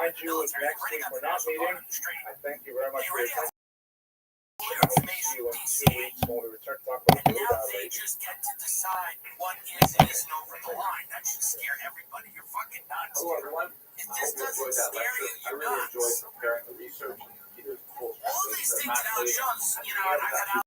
remind you, next week we're not meeting. I thank you very much for your time. I hope to see you in 2 weeks when we return to talk about the Now they just get to decide what is and isn't over the line. That should scare everybody. You're fucking nuts. Hello, everyone. If this doesn't scare you, I you're really enjoyed nuts. preparing the research. All these things that Al Jones, you know, and I got out.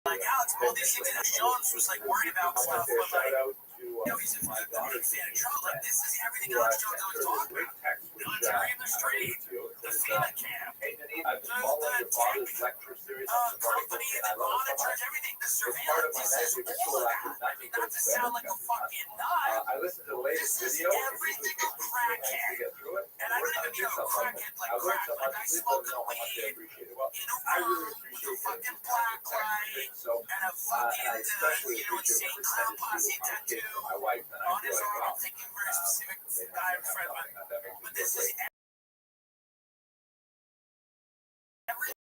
Like Alex, all these things that Jones was like worried about stuff, but like, you know, he's a big fan of Trump. Like, this is everything Alex Jones always talked about. Military in the street, the FEMA camp, the tech company that monitors everything, the surveillance, he says all of that. I mean, not to sound like a fucking nut. This is everything a crackhead. And I don't even mean a crackhead like crack, like I smoke a weed in a room with a fucking black light and a fucking, insane clown posse tattoo on his arm. I'm thinking very specific guy in front of me. But this is everything.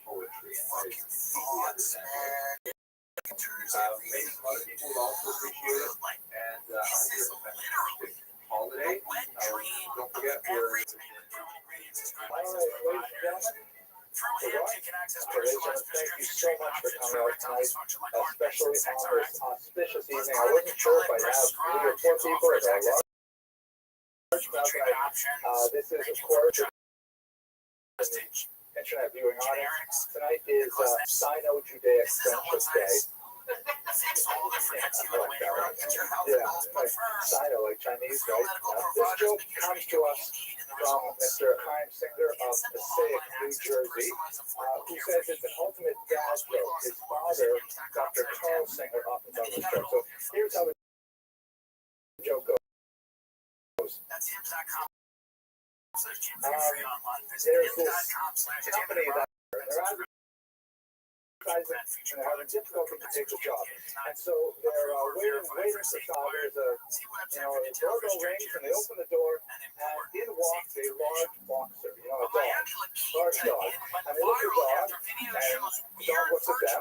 Poetry and fucking thoughts, man. Maybe other people will also appreciate it. And this is literally holiday. a wet dream Don't of forget every From him, you can access personalized prescription treatment options for erectile dysfunction like heart especially sex on RX. this auspicious Plus, evening. I climate wasn't control sure if I'd have 3 or 4 prescribed people offers at a access large to treatment options, this is, of ranging from course, prestige, internet viewing on it. generics. Tonight is Sino-Judaic This isn't one Friendship Day. size fits all that forgets you in the way you run your health Yeah, goals. But first, Sino, like Chinese, real right? medical This providers joke can comes usually to what us you need in the from results. Mr. Chaim Singer of Get simple Passaic, online New access to Jersey, personalized affordable who care says for it's an ED. ultimate dad joke. His father, Dr. Carl Singer, often tells this joke. So here's how the joke goes. That's hims.com. Free online. Visit There's this hims.com/company company that they're and they're having difficulty to take the job. And so they're waiting for there's a the doorbell rings and they open the door and in walks a large boxer, a dog, large dog. And they look at the dog and the dog looks at them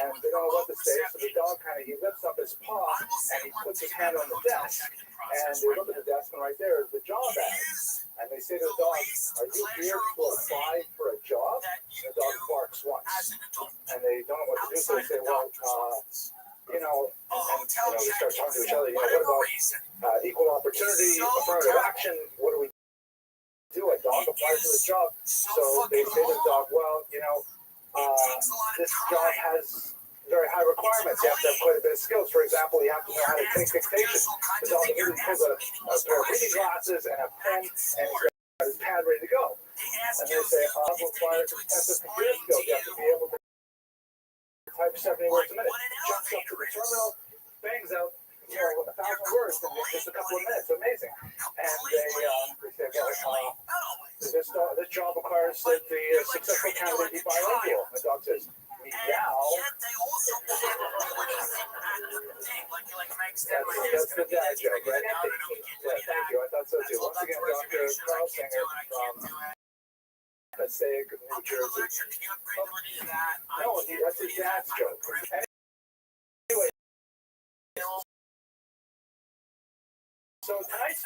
and they don't know what to say. So the dog he lifts up his paw and he puts his hand on the desk. And they look at the desk and right there is the job ad. And they say to the dog, "Are you here to apply for a job?" And the dog barks once. And they don't know what to do, so they say, "Well, and they start talking to each other, what about equal opportunity, affirmative action, what do we do? A dog applies for the job." So they say to the dog, "Well, this job has very high requirements. You have to have quite a bit of skills. For example, you have to know how to take dictation." The dog immediately pulls a pair of reading glasses and a pen, and he's got his pad ready to go. And they say, requires extensive computer skills. You have to be able to type 70 words a minute. Jumps up to the terminal, bangs out 1,000 words in just a couple of minutes. Amazing. And they say, "Well, this job requires that the successful candidate be bilingual." The dog says, "Meow." That's the dad joke, right? Yeah, thank you. I thought so too. Once again, Dr. Carl Singer from Passaic, New Jersey. No, that's his dad's joke. Anyway, so tonight's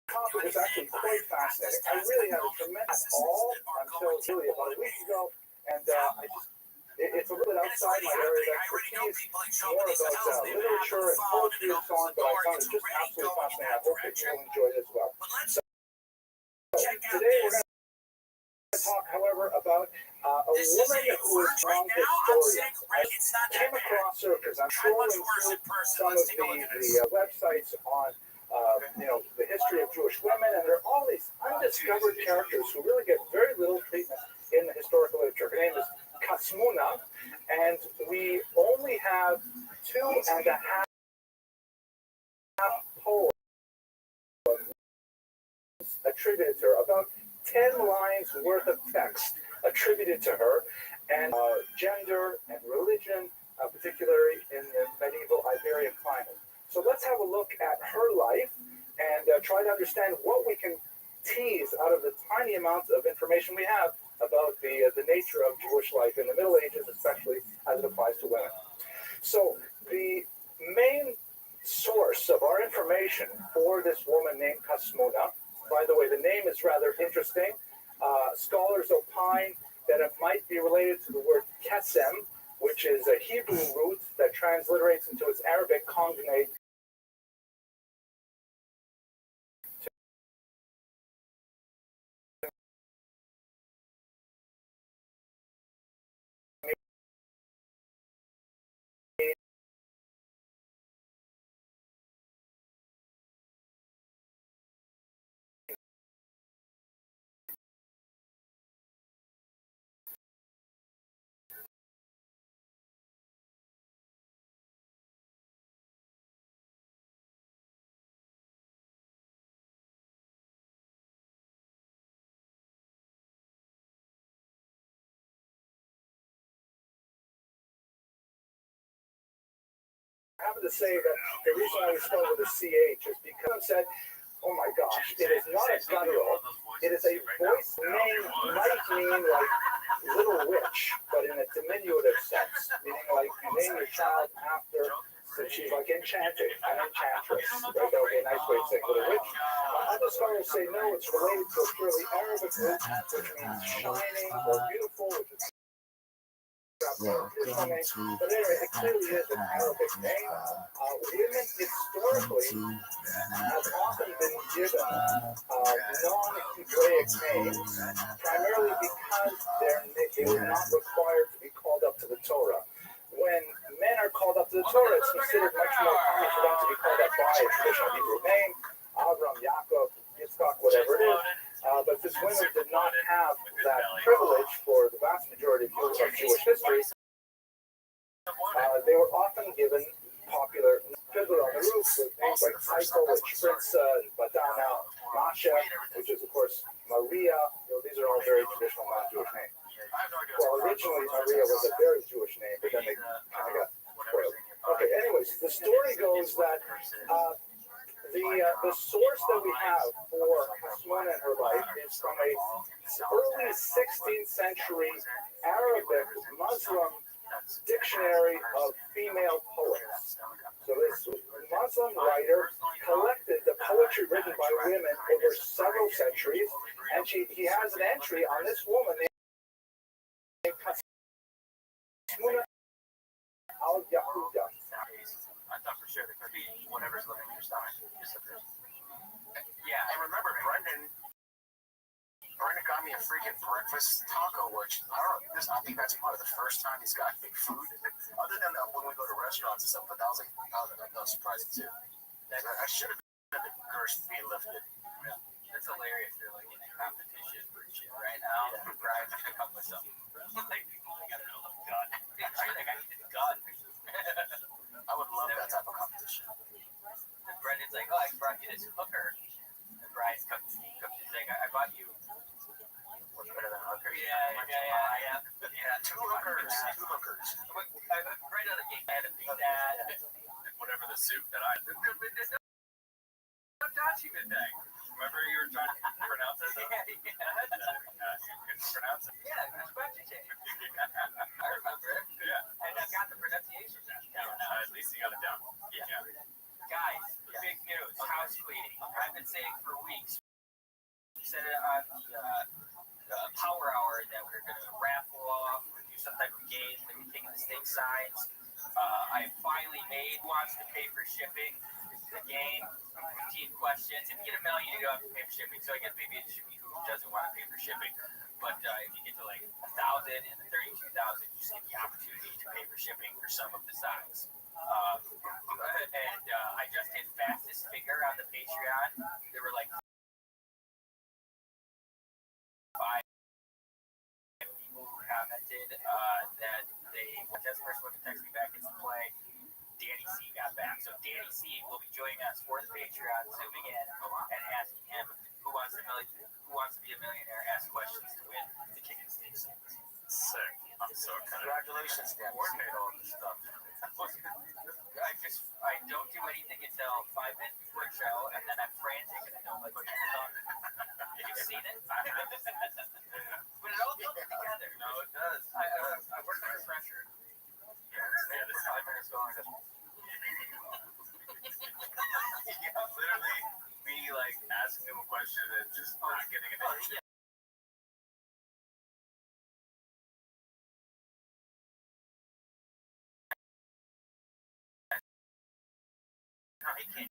topic is actually quite fascinating. I really had a tremendous all until really about a week ago, and it's a little bit outside my area of expertise, more about literature and poetry and so on, but I found it just absolutely fascinating. I hope that you'll enjoy it as well. So today we're going to talk, however, about a woman who is strong historian. I came across her because I'm scrolling through some of the websites on the history of Jewish women, and there are all these undiscovered characters who really get very little treatment in the historical literature. Her name is Kasmuna, and we only have 2.5 poems attributed to her, about 10 lines worth of text attributed to her, and gender and religion, particularly in the medieval Iberian climate. So let's have a look at her life and try to understand what we can tease out of the tiny amounts of information we have about the nature of Jewish life in the Middle Ages, especially as it applies to women. So the main source of our information for this woman named Kasmuna, by the way, the name is rather interesting. Scholars opine that it might be related to the word kesem, which is a Hebrew root that transliterates into its Arabic cognate I happen to say that the reason I was spelled with a CH is because I said, oh my gosh, it is not a guttural. It is a voice name might mean like little witch, but in a diminutive sense, meaning like you name your child after, so she's like enchanted, an enchantress. Right? That would be a nice way to say little witch. Other scholars say no, it's related to a purely Arabic root, which means shining or beautiful, which is but anyway, it clearly is an Arabic name. Women historically have often been given non-Hebraic names, primarily because they were not required to be called up to the Torah. When men are called up to the Torah, it's considered much more common for them to be called up by a traditional Hebrew name, Avram, Yaakov, Yitzchak, whatever it is. But since women did not have that privilege for the vast majority of Jewish history, they were often given popular Fiddler on the Roof with names like Psycho, which Prince Badana, Masha, which is, of course, Maria. These are all very traditional non-Jewish names. Well, originally, Maria was a very Jewish name, but then they kind of got spoiled. Okay, anyways, the story goes that the source that we have for Kasmuna and her life is from a early 16th century Arabic Muslim dictionary of female poets. So this Muslim writer collected the poetry written by women over several centuries, and he has an entry on this woman named Kasmuna al-Yahuda. I thought for sure there could be whatever's living in your stomach. Yeah, and remember, Brendan got me a freaking breakfast taco, which I think that's probably the first time he's got me food. Other than when we go to restaurants and stuff, but that was surprising too. I should have been the curse being lifted. Yeah, that's hilarious. They're like in a competition for shit right now. Yeah. Brian's gonna come with something. Like, I gotta know the gun. I think I need the gun. I would love that type of competition. And Brendan's like, oh, I brought you this cooker. And Brian comes he's like, I bought you. What's better than a hooker? Yeah. Two hookers. Right out of the gate, I had to beat that. Whatever the soup that I. Dachi midday. Remember you were trying to pronounce it? Yeah. You couldn't pronounce it? Yeah, it's Dachi. I remember it. Yeah. And I got the pronunciation down. At least you got it down. Yeah. Guys, big news. House cleaning. I've been saying for weeks. We said it on the power hour that we're going to raffle off or do some type of game that we're taking the state signs. I finally made wants to pay for shipping the game. 15 questions. If you get 1 million, you don't have to pay for shipping. So I guess maybe it should be who doesn't want to pay for shipping. But if you get to like 1,000 and 32,000, you just get the opportunity to pay for shipping for some of the signs. I just did fastest finger on the Patreon. There were like 5 people who commented that they this first one to text me back into play. Danny C got back. So Danny C will be joining us for the Patreon, zooming in and asking him who wants to be a millionaire, ask questions to win the King and Steak sandwich. Sick. I'm so excited. Congratulations, coordinate all this stuff. I don't do anything until 5 minutes before the show, and then I'm frantic and I don't like what you're talking about. You've seen it? But it all comes together. No, it does. I work under pressure. This 5 minutes going. Literally, me like asking him a question and just not getting an answer. He can't.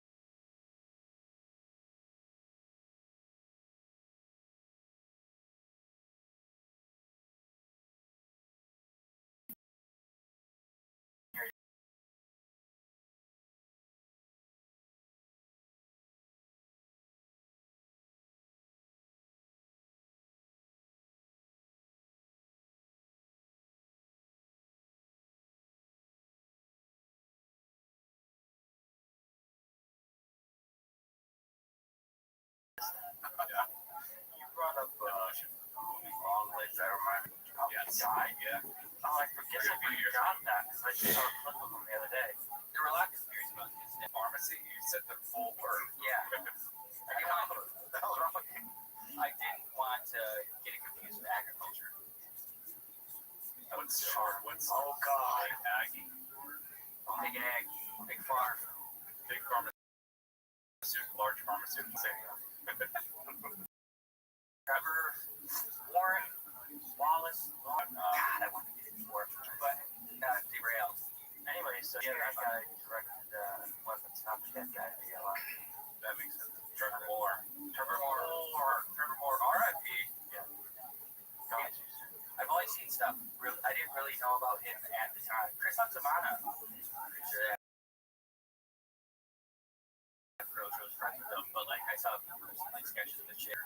You brought up long legs. That reminds me of Guy? Yeah. Oh, I forget if you got that because I just saw a clip of him the other day. There were a lot of theories about his Pharmacy? You said the full word. Yeah. I didn't want to get it confused with agriculture. What's hard? What's oh god? Aggie. Big ag, big farm. Big pharmaceutical, large pharmaceutical. Trevor, Warren, Wallace. God, I want to get it before, but derailed. Anyway, so yeah, that guy directed weapons, not that guy. That makes sense. Trevor Moore. Trevor Moore, R.I.P. Yeah. I've only seen stuff. I didn't really know about him at the time. Chris Antamana. Pretty sure that. Was friends with him, but like I saw like sketches of the shit.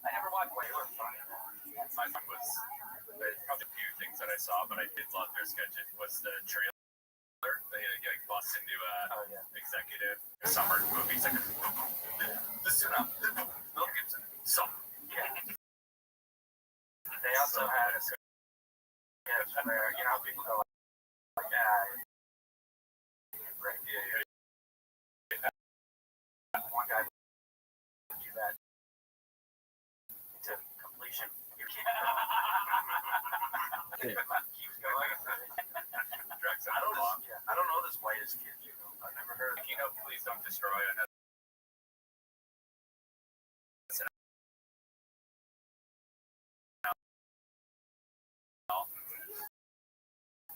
I never watched one. They were funny. My fun was probably a few things that I saw, but I did love their sketches. Was the trailer? They like bust into executive summer movies like listen up, Mel Gibson, some. Yeah. They also had a sketch where people go like one guy would do that to completion. You can't. Keeps going. I don't know this whitest kid. I've never heard. If you know, please don't destroy it.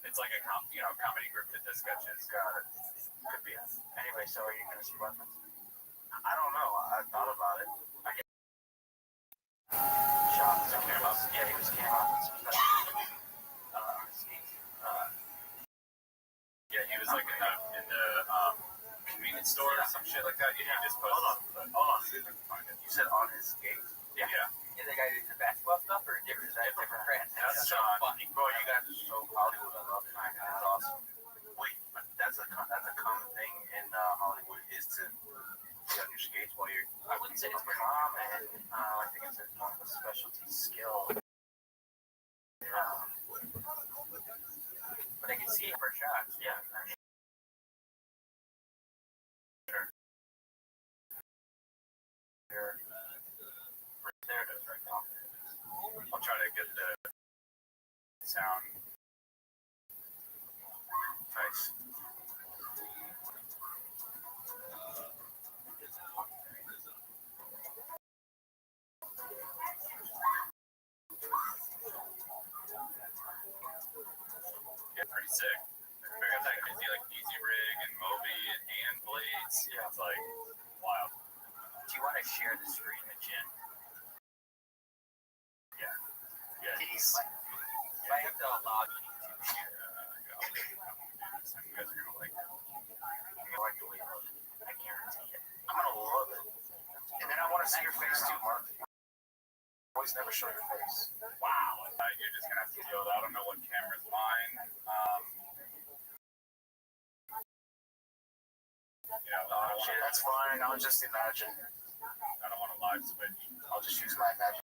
It's like a comedy group that does sketches. Got it. Could be. Anyway, so are you going to see weapons? I don't know. I thought about it. Shot. Yeah, he was came up. Yeah, he was like in the convenience store or some shit like that. Yeah, he just posted. Hold on. See if I can find it. You said on his skate? Yeah. Yeah, the guy did the basketball stuff or different brands? That's so funny. Bro, you guys are so Hollywood. I love it. That's awesome. Wait, but that's a common thing in Hollywood is to be on your skates while you're. I wouldn't say it's common. I think it's one of a specialty skill. But I can see it for shots. Yeah. Sure. There it is, right now. I'll try to get the sound. Nice. Yeah, pretty sick. We got that crazy like easy rig and Moby and blades. Yeah, it's like wild. Do you want to share the screen with Jen? Yeah. Please. I have to log you to share. You guys are gonna like. I'm gonna love it. And then I want to see your face too, Mark. Always never show your face. Wow. You're just gonna have to deal with. I don't know what camera's mine. Shit, that's fine. I'll just imagine. I don't want to live switch. I'll just use my imagination.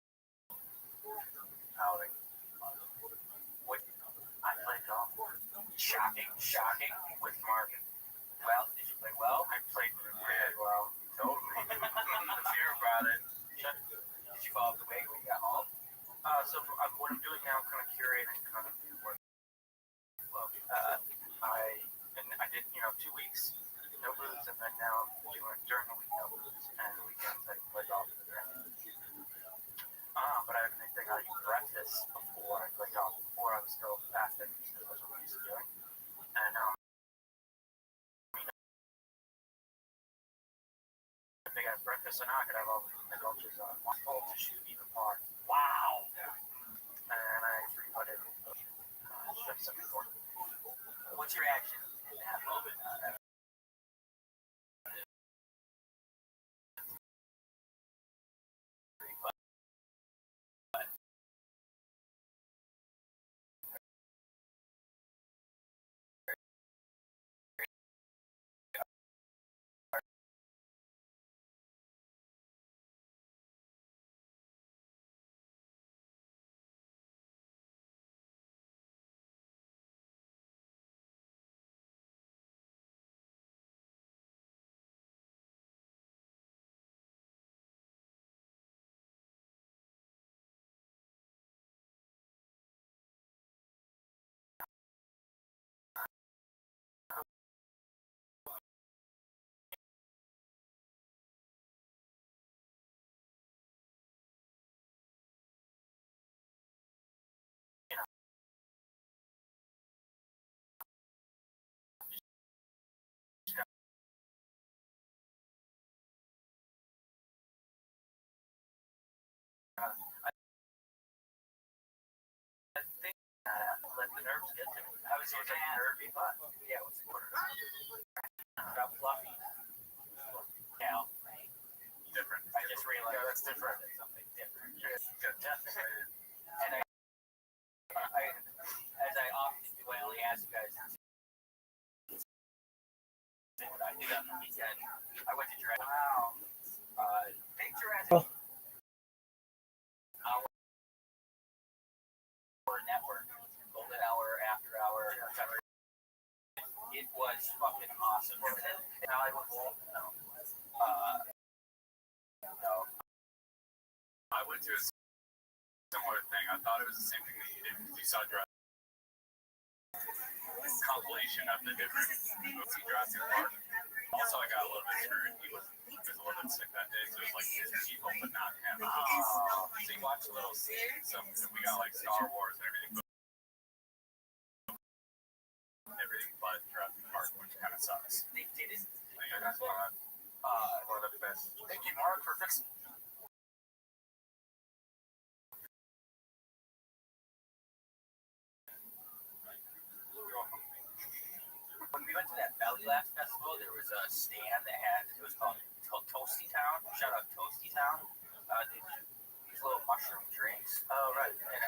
Outing. What? I played golf. Shocking with Mark. Well, did you play well? I played really well. Totally. Let's hear about it. Did you follow the way when you got home? So what I'm doing now, I'm kind of curating kind of new work. Well, I did 2 weeks, no booze, and then now I'm doing during the week no booze, and the weekends I play golf. But I think I eat breakfast before I play golf. Before I was still fasting, because that's what I used to doing. And if they got breakfast or not, I could have all the cultures on. One hole to shoot even par. Wow. And I 3-putted. What's your reaction in that moment? I think let the nerves get to me. I was like nervy, but yeah, what's the order? Got fluffy. Yeah. Different. I just realized. Yeah, that's different. Something different. And as I often do, I only ask you guys what I did on the weekend. I went to Jurassic. Wow. Big Jurassic. Network, Golden Hour, After Hour, whatever. It was fucking awesome. Now I was no. No. I went to a similar thing. I thought it was the same thing that you did because you saw compilation of the different movies Jurassic Park. Also, I got a little bit screwed. He was a little bit sick that day, so it was like his people, but not him. So you watch a little scene, we got like Star Wars and everything, but Jurassic Park, which kind of sucks. They didn't. Yeah, that's one of the best. Thank you, Mark, for fixing. When we went to that Belly Laugh Festival, there was a stand that had, it was called Toasty Town. Shout out Toasty Town. These little mushroom drinks. Oh, right. And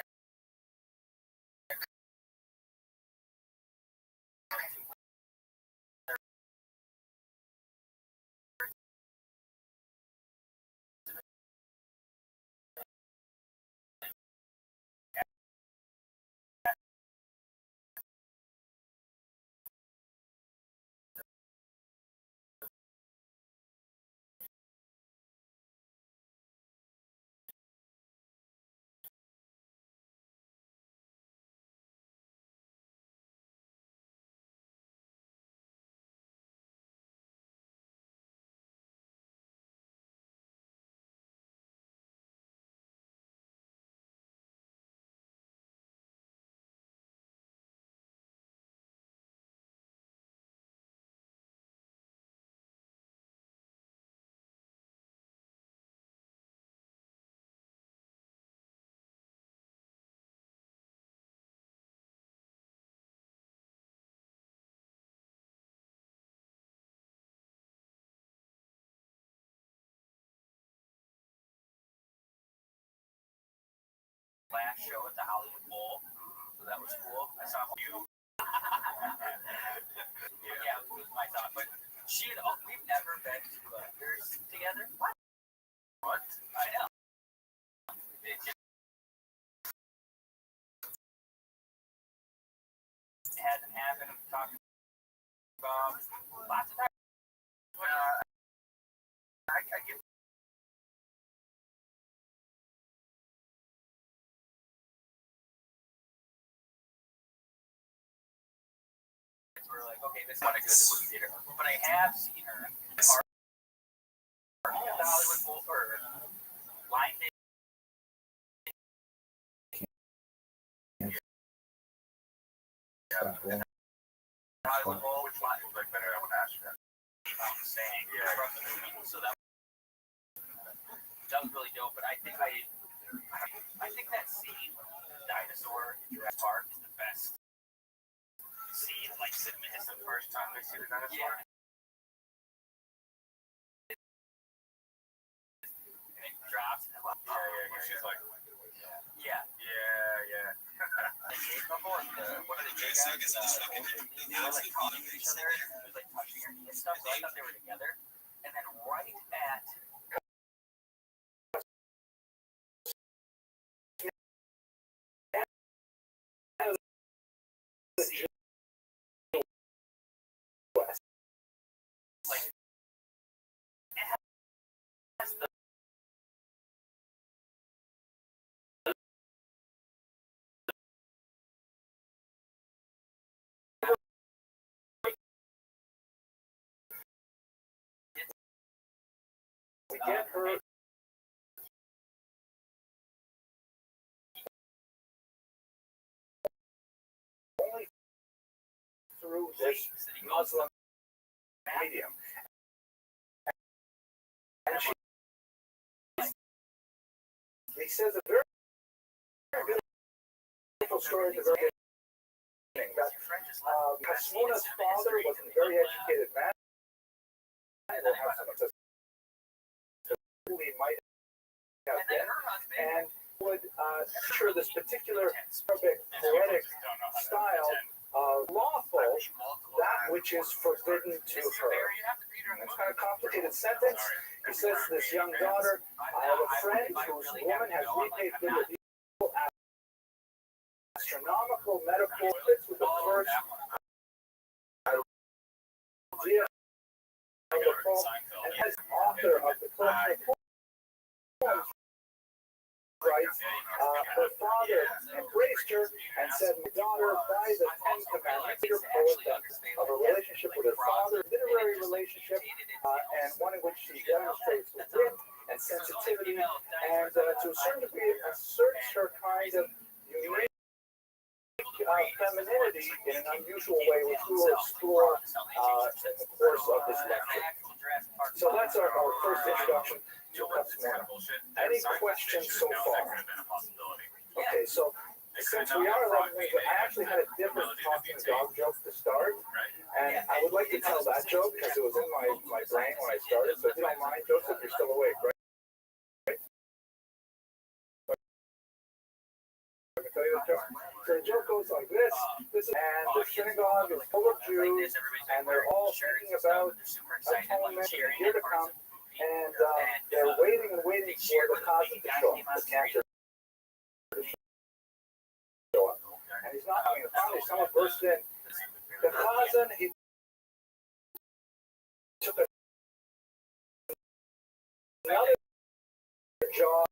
last show at the Hollywood Bowl, so that was cool. I saw you. Yeah, it was my thought. But we've never been to beers together. What? I know. It just hasn't happened. I'm talking about lots of times. I get. We're like, okay, this is not a good movie theater. But I have seen her at the Hollywood Bowl for Line Day. Hollywood Bowl, which line was like better? I would ask you that. I'm saying, from the movie. So that was really dope. But I think that scene, Dinosaur in Jurassic Park, is the best scene in like cinema history. The first time they see the dinosaur. Yeah. And it drops. And she's like, yeah. One of the gay guys, they were like talking to each other. He was like touching her knee and stuff. So I thought they were together. And then right at we get her only through this Muslim medium. And he says a very beautiful story at the very beginning. Hasmuna's father was a very educated man. Who he might have been, and would feature this particular Arabic poetic style of lawful, that which is forbidden to her. It's kind of a complicated sentence. He says to this young daughter, I have a friend whose woman has repaid good with evil. Astronomical metaphor fits with the first idea of the poem, and as author of the collection of poems writes, her father embraced her and said, my daughter, by the Ten Commandments, your poet of a relationship with her father, literary relationship, and one in which she demonstrates wit and sensitivity, and to a certain degree asserts her kind of unique femininity in an unusual way, which we will explore in the course of this lecture. So that's our first introduction to Hasmuna. Any questions so far? Okay, so since we are 11 minutes, I actually had a different talking dog joke to start, and I would like to tell that joke because it was in my brain when I started. So if you don't mind, Joseph, you're still awake, right? Tell you the joke. So the joke goes like this, and the synagogue is full of Jews, and they're all thinking about atonement in the year to come, and they're waiting and waiting for the Chazan to show up, the cantor to show up. And he's not coming. Finally, someone burst in. The Chazan, he took another job.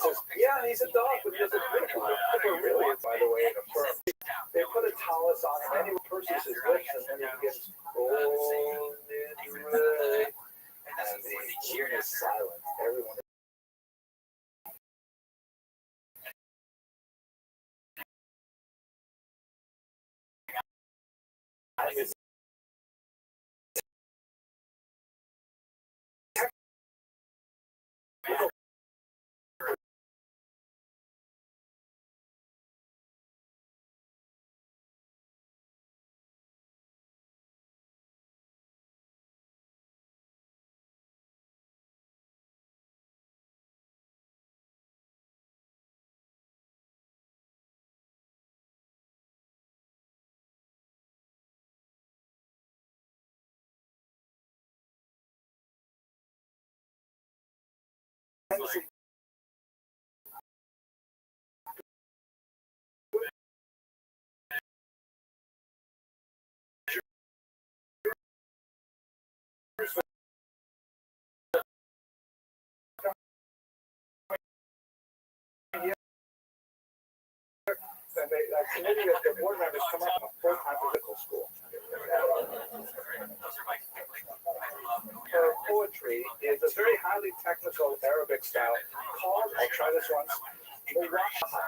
says, yeah, he's a dog, but he doesn't admit it. Never really, by the way, in a firm. They put a talus on him, and he purses his lips, and then he begins, oh, and the room is silent. Everyone is and the committee of the board members come up with a full-time political school. Her poetry is a very highly technical Arabic style called, I'll try this once, Muwahaha.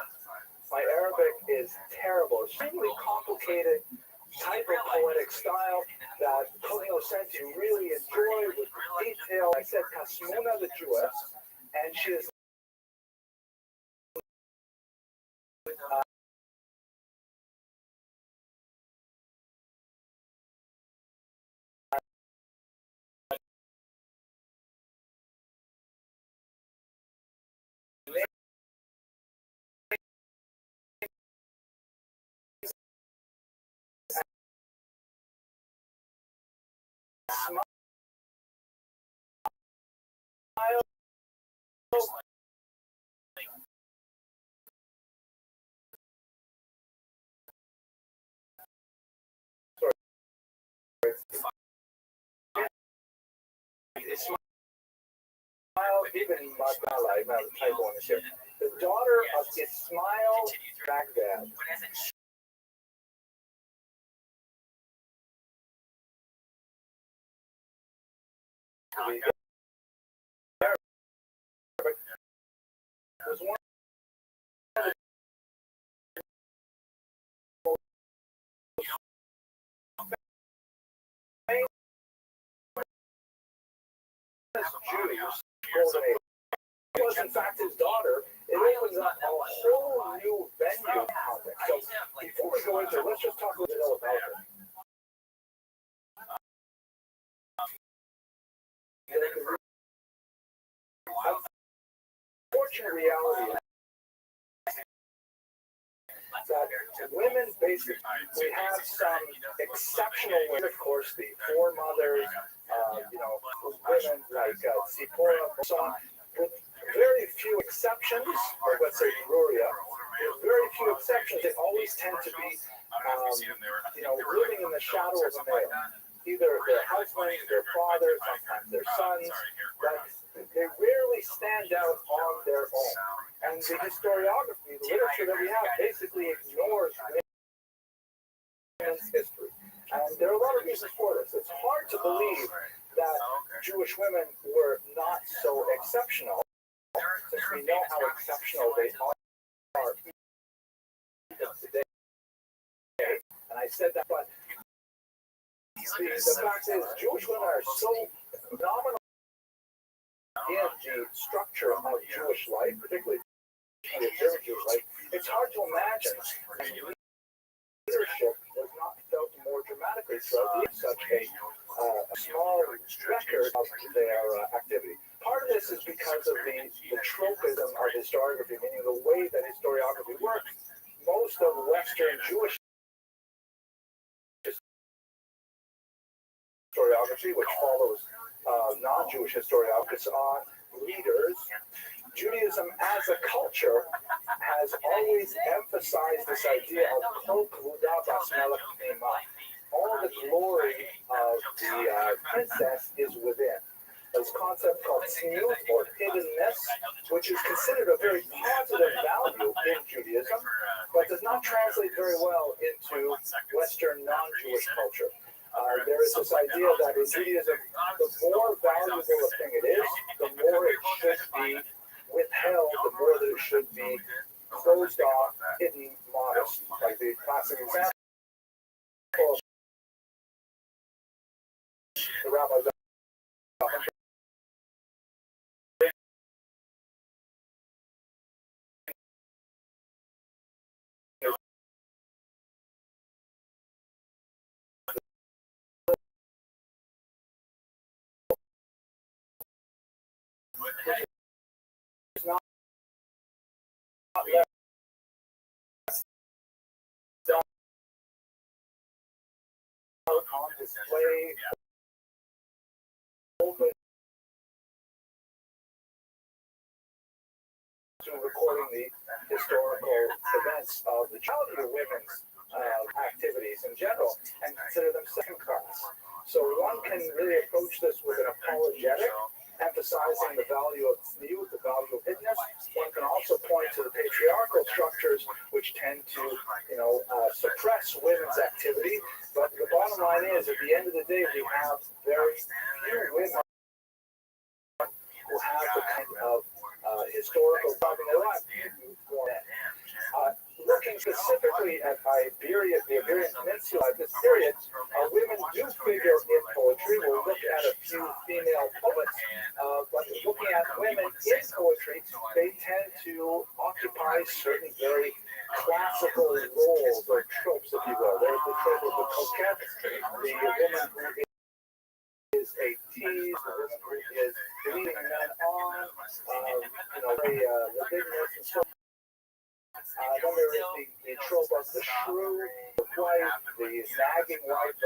My Arabic is terrible. Extremely complicated type of poetic style that Senti really enjoyed with detail. I said Kasmuna the Jewess, and she is even Magdala, I have a typo on this here. The daughter of Ismail Baghdad. Was one of the Jews. It was in fact his daughter. It opens up a whole new venue topic. So before we go into it, let's just talk a little about her. Unfortunate reality is that women basically, we have some exceptional women, of course, the foremothers, women like Zipporah, so on, with very few exceptions, or let's say Ruria, with very few exceptions, they always tend to be, living in the shadow of a male. Either their husbands, their fathers, sometimes their sons, that they rarely stand out on their own. And the historiography, the literature that we have, basically ignores women's history. And there are a lot of reasons for this. It's hard to believe that Jewish women were not so exceptional, since we know how exceptional they are today. And I said that, but the fact is, Jewish women are so phenomenal in the structure of Jewish life, particularly the Jewish life. It's hard to imagine leadership was not felt more dramatically throughout such a small record of their activity. Part of this is because of the tropism of historiography, meaning the way that historiography works. Most of Western Jewish historiography, which follows non-Jewish historiography on leaders, Judaism as a culture has always emphasized this idea of kol kvuda basmelech pneima. All the glory of the princess is within. this concept called tzniut, or hiddenness, which is considered a very positive value in Judaism, but does not translate very well into Western non-Jewish culture. There is this idea that in Judaism, the more valuable a thing it is, the more it should be withheld, the more that it should be closed off, hidden, modest. Like the classic example, the rabbis is not on display, open to recording the historical events of the childhood of women's activities in general and consider them second class. So one can really approach this with an apologetic, emphasizing the value of tzniut, the value of hiddenness. One can also point to the patriarchal structures which tend to, suppress women's activity. But the bottom line is, at the end of the day, we have very few women who have the kind of historical problem in their life. Looking specifically at Iberia, the Iberian Peninsula at this period, women do figure in poetry. We'll look at a few female poets, but looking at women in poetry, they tend to occupy certain very classical roles or tropes, if you will. There's the trope of the coquette, the woman who is a tease, the woman who is leading men on, the bigness and so on. Then there is the trope of the shrew wife, the nagging wife,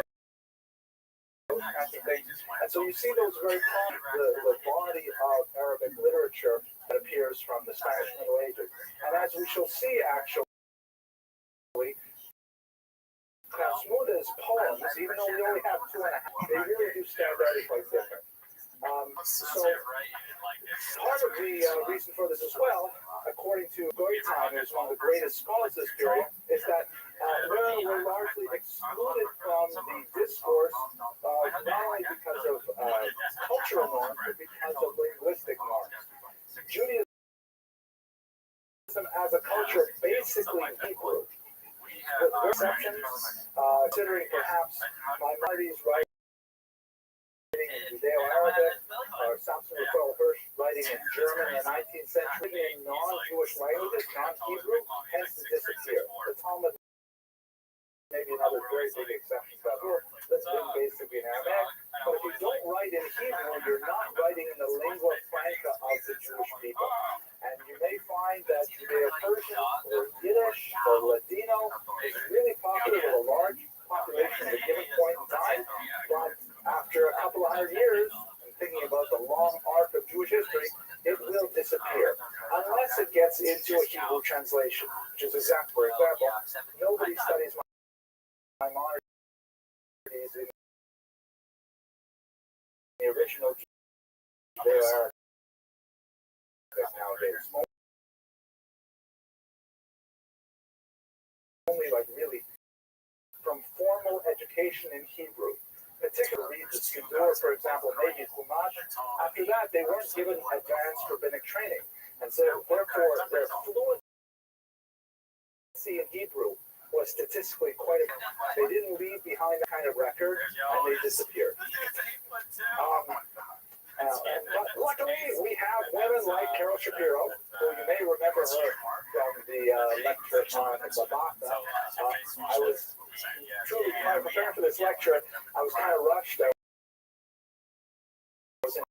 those kinds of things. And so you see those very common, the body of Arabic literature that appears from the Spanish Middle Ages. And as we shall see, actually, Kasmuda's poems, even though we only have 2.5, they really do stand out as quite different. So part of the reason for this as well, according to Goitan, who's one of the greatest scholars of this period, is that we're largely excluded from the discourse, not only because of cultural norms, but because of linguistic norms. Judaism as a culture basically Hebrew, with exceptions, considering perhaps Maimonides writing in Judeo-Arabic, or Samson Raphael Hirsch writing in German in the 19th century, in non-Jewish languages, non-Hebrew, tends to disappear. The Talmud, maybe another very big exception to that rule, that's been basically in Aramaic. But if you don't write in Hebrew, you're not writing in the lingua franca of the Jewish people. And you may find that Judeo-Persian or Yiddish or Ladino is really popular with a large population at a given point in time, but after a couple of hundred years, and thinking about the long arc of Jewish history, it will disappear unless it gets into a Hebrew translation, which is exact. For example, nobody studies Maimonides in the original Judeo-Arabic nowadays. Only really from formal education in Hebrew. Particularly the Siddur, for example, maybe Chumash. After that, they weren't given advanced rabbinic training. And so, therefore, their fluency in Hebrew was statistically quite a... They didn't leave behind that kind of record, and they disappeared. But luckily, we have women like Carol Shapiro, who you may remember her from the lecture on Babaka. I was truly kind of preparing for this lecture. I was kind of rushed. I was in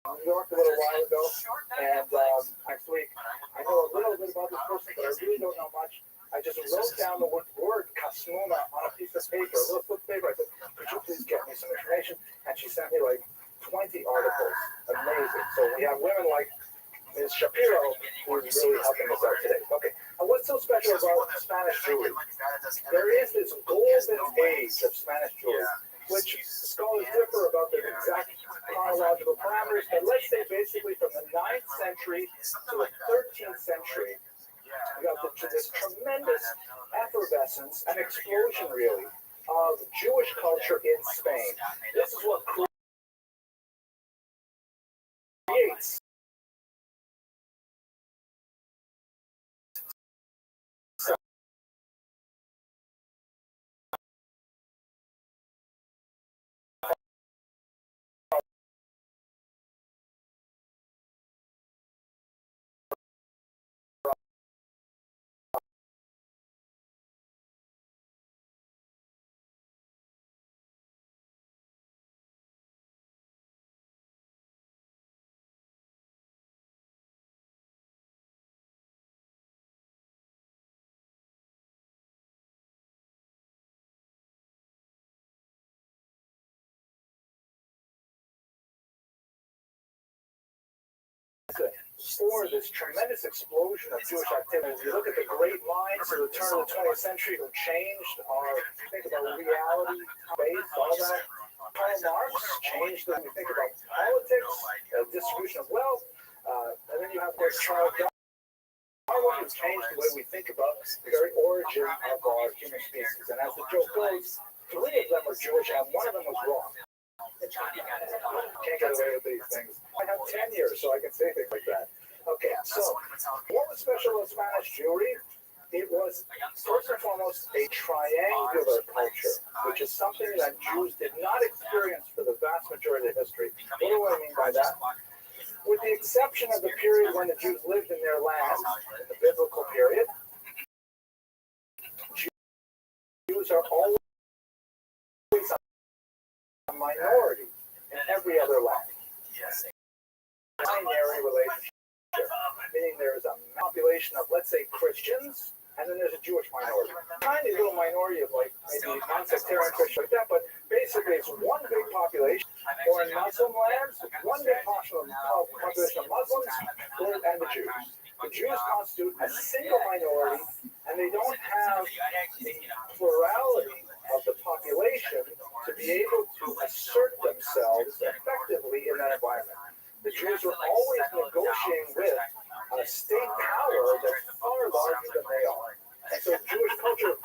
New York a little while ago, and next week, I know a little bit about this person, but I really don't know much. I just wrote down the word kasmuna on a piece of paper, a little flip paper. I said, could you please get me some information? And she sent me 20 articles. Amazing. So we have women like Ms. Shapiro, who is really helping us out today. Okay. And what's so special about Spanish Jewry? There is this golden age of Spanish Jewry. which scholars differ about the exact chronological parameters, but let's say basically from the 9th century to the 13th century, we got this tremendous effervescence and explosion, really, of Jewish culture in Spain. This is what creates for this tremendous explosion of Jewish activity. If you look at the great minds of the turn of the 20th century who changed our think about reality, space, all that. Karl Marx changed when we think about politics, distribution of wealth, and then you have, of course, Charles Darwin, who changed the way we think about the very origin of our human species. And as the joke goes, 3 of them were Jewish and 1 of them was wrong. Can't get away with these things. I have 10 years, so I can say things like that. Okay, so what was special about Spanish Jewry? It was, first and foremost, a triangular culture, which is something that Jews did not experience for the vast majority of history. What do I mean by that? With the exception of the period when the Jews lived in their land, in the biblical period, Jews are always a minority in every other land. Binary relationship, meaning there's a population of, let's say, Christians, and then there's a Jewish minority. Tiny little minority of, like, maybe non-sectarian Christians like that, but basically it's one big population. Or in Muslim lands, one big population of Muslims and the Jews. The Jews constitute a single minority, and they don't have the plurality of the population to be able to assert themselves effectively in that environment. The Jews were always negotiating with a state power that's far larger than they are. And so Jewish culture,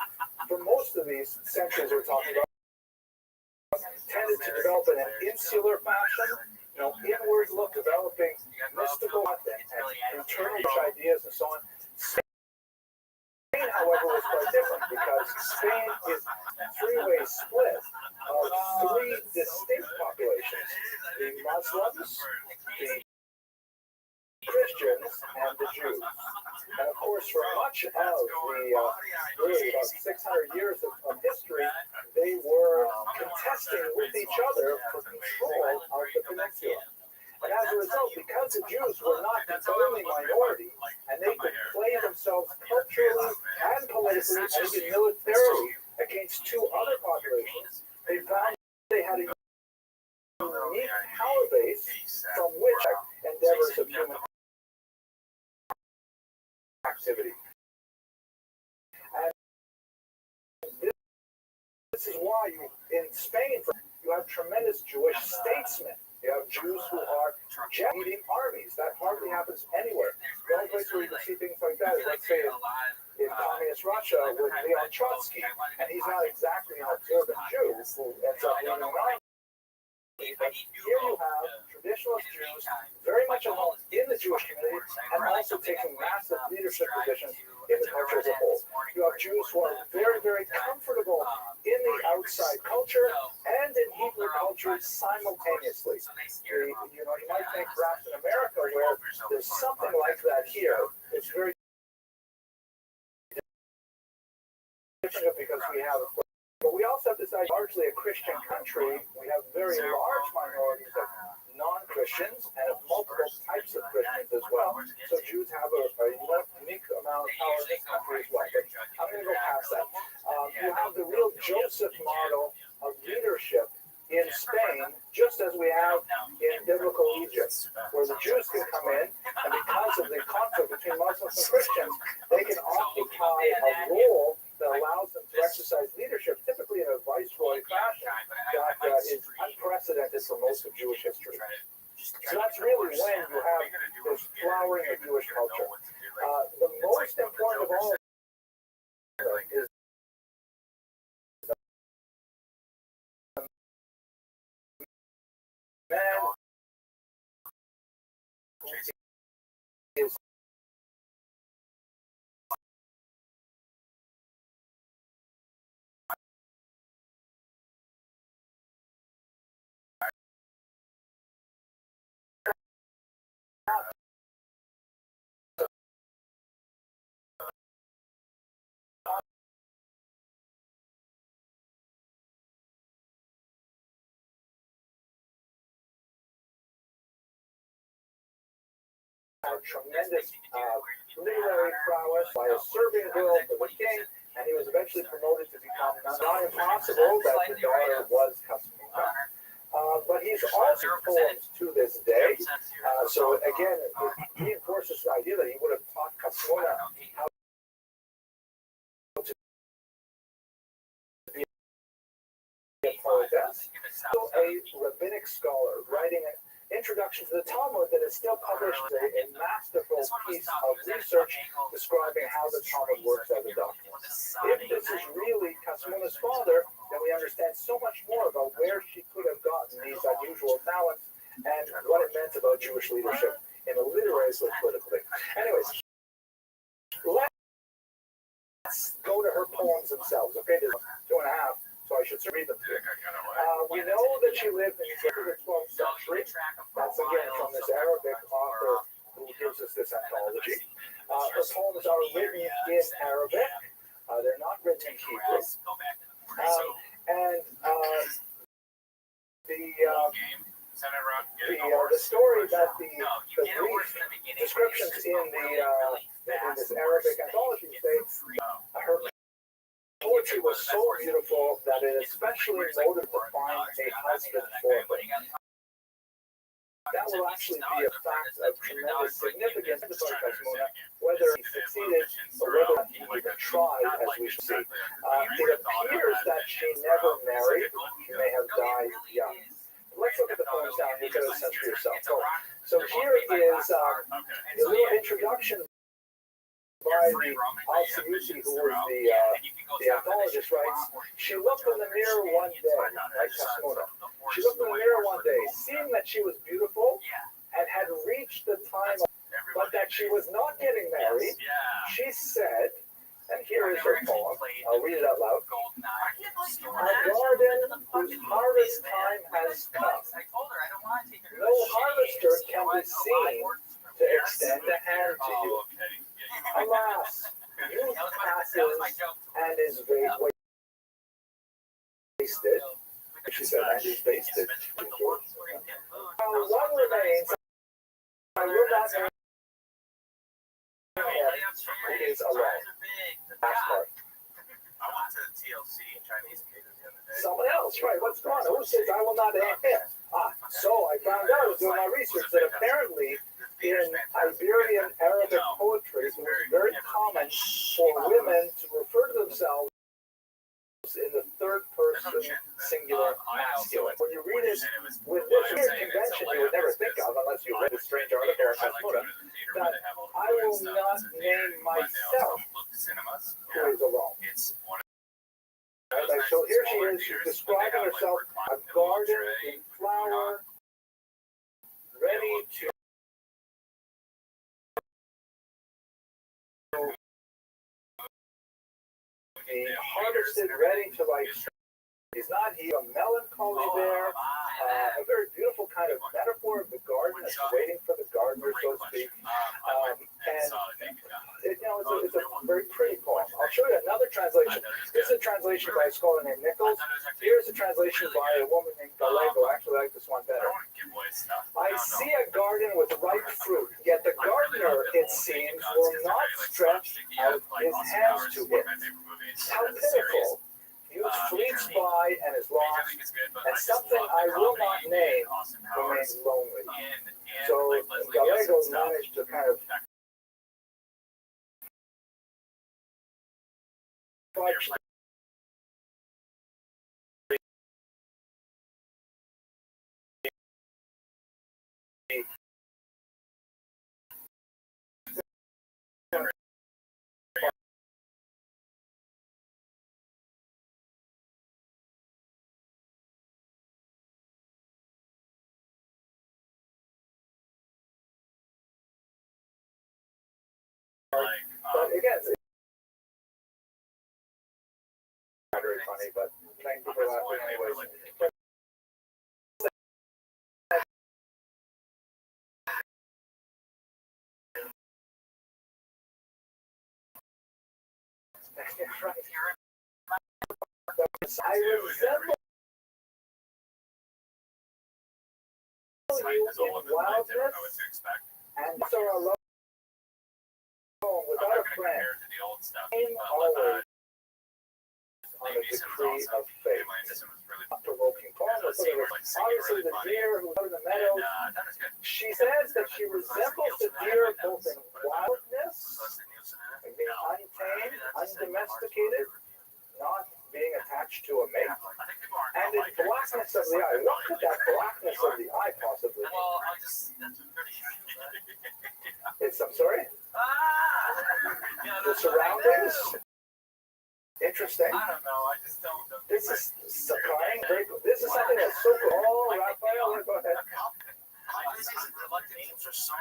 for most of these centuries we're talking about, tended to develop in an insular fashion, inward look, developing mystical and internal ideas and so on. Spain, however, was quite different because Spain is a 3-way split of 3 distinct populations: the Muslims, the Christians, and the Jews. And of course, for much of the really about 600 years of history, they were contesting with each other for control of the peninsula. And as a result, because the Jews were not the only minority, and they could play themselves culturally and politically and even militarily against 2 other populations, they found they had a unique power base from which endeavors of human activity. And this is why in Spain, you have tremendous Jewish statesmen. You have Jews who are leading armies. That hardly happens anywhere. The only place where you can see things like that is, let's say, in communist Russia with Leon Trotsky, and he's not exactly an observant Jew who ends up leading an army. But here you have traditionalist Jews very much alone in the Jewish community and also taking massive leadership positions in the culture as a whole. You have Jews who are very, very comfortable in the outside culture and in Hebrew culture simultaneously. You might think perhaps in America where there's something like that here. It's very different because we have, but we also have this largely a Christian country. We have very large minorities of non-Christians and of multiple types of Christians as well. So Jews have a unique amount of power in this country as well. But I'm going to go past that. You have the real Joseph model of leadership in Spain, just as we have in biblical Egypt, where the Jews can come in, and because of the conflict between Muslims and Christians, they can occupy a role that allows them to exercise leadership, typically in a viceroy contemporary fashion that is unprecedented for most of Jewish history. So that's really when you have this flowering of Jewish culture. The most important of all is man is had tremendous literary prowess by a serving girl for the king, and he was eventually promoted to become not impossible that the daughter was Casmona. But he's also poems to this day. So again, it reinforces the idea that he would have taught Casmona how to be a poetess. So a rabbinic scholar writing an introduction to the Talmud that is still published, a masterful piece of research describing how the Talmud works as a document. If this is really Casmona's father, then we understand so much more about where she could have gotten these unusual talents and what it meant about Jewish leadership in a literary and political thing. Anyways, let's go to her poems themselves. Okay, there's 2.5. So I should read them to you. We know that she lived in the 12th century. That's again from this Arabic author who gives us this anthology. Her poems are written in Arabic. They're not written in Hebrew. And the story that the brief descriptions in this Arabic anthology say her poetry was so beautiful that it especially motivated to find a husband for her. That will actually be a fact of tremendous significance for Casmona, whether he succeeded or whether he even tried, as we shall see. It appears that she never married. She may have died young. Let's look at the poems now and you get a sense for yourself. So here is a little introduction by the Al-Suyuti, who was the anthologist, writes, she looked in the mirror one day, like Casmona. She looked in the mirror one day, seeing that she was beautiful and had reached the time, but that she was not getting married. She said, and here is her poem, I'll read it out loud. A garden whose harvest time has come. No harvester can be seen to extend a hand to you. Alas, youth passes and is wasted. She said, and is wasted. One remains, I will not name him, who is alone. Last part. I went to TLC and Chinese cater the other day. Someone else, right? What's going on? Who says I will not name him? So I found out doing my research that apparently in Iberian Arabic poetry, it was very common for women to refer to themselves in the third person singular masculine. When you read it with this weird convention you would never think of unless you read a strange article on Casmona, that I will not name myself who is alone. So here she is, she's describing herself a garden in flower, ready to be harvested, ready to like. He's not he a melancholy there, a very beautiful kind of metaphor of the garden that's waiting for the gardener, so to speak. And it's a very pretty poem. I'll show you another translation. This is a translation by a scholar named Nichols. Here's a translation by a woman named Gallego. Actually, I like this one better. I see a garden with ripe fruit, yet the gardener, it seems, will not stretch out his hands to it. How pitiful! Youth fleets by and is lost, and something I will not name remains lonely. So Gallego managed to kind of very funny, but thank you for laughing anyways. I resemble you in wildness and so alone without a friend. Always on a decree of fate. Provoking poem. Obviously, the deer who's out in the meadows. She says that she resembles the deer both in wildness, like being untamed, undomesticated, not being attached to a mate, and in blackness of the eye. What could that blackness of the eye possibly mean? Well, I just, that's pretty. I'm sorry? The surroundings? Interesting. I don't know, I just don't know. This is surprising. This is something that's so cool. Oh, Raphael, go ahead. The names are so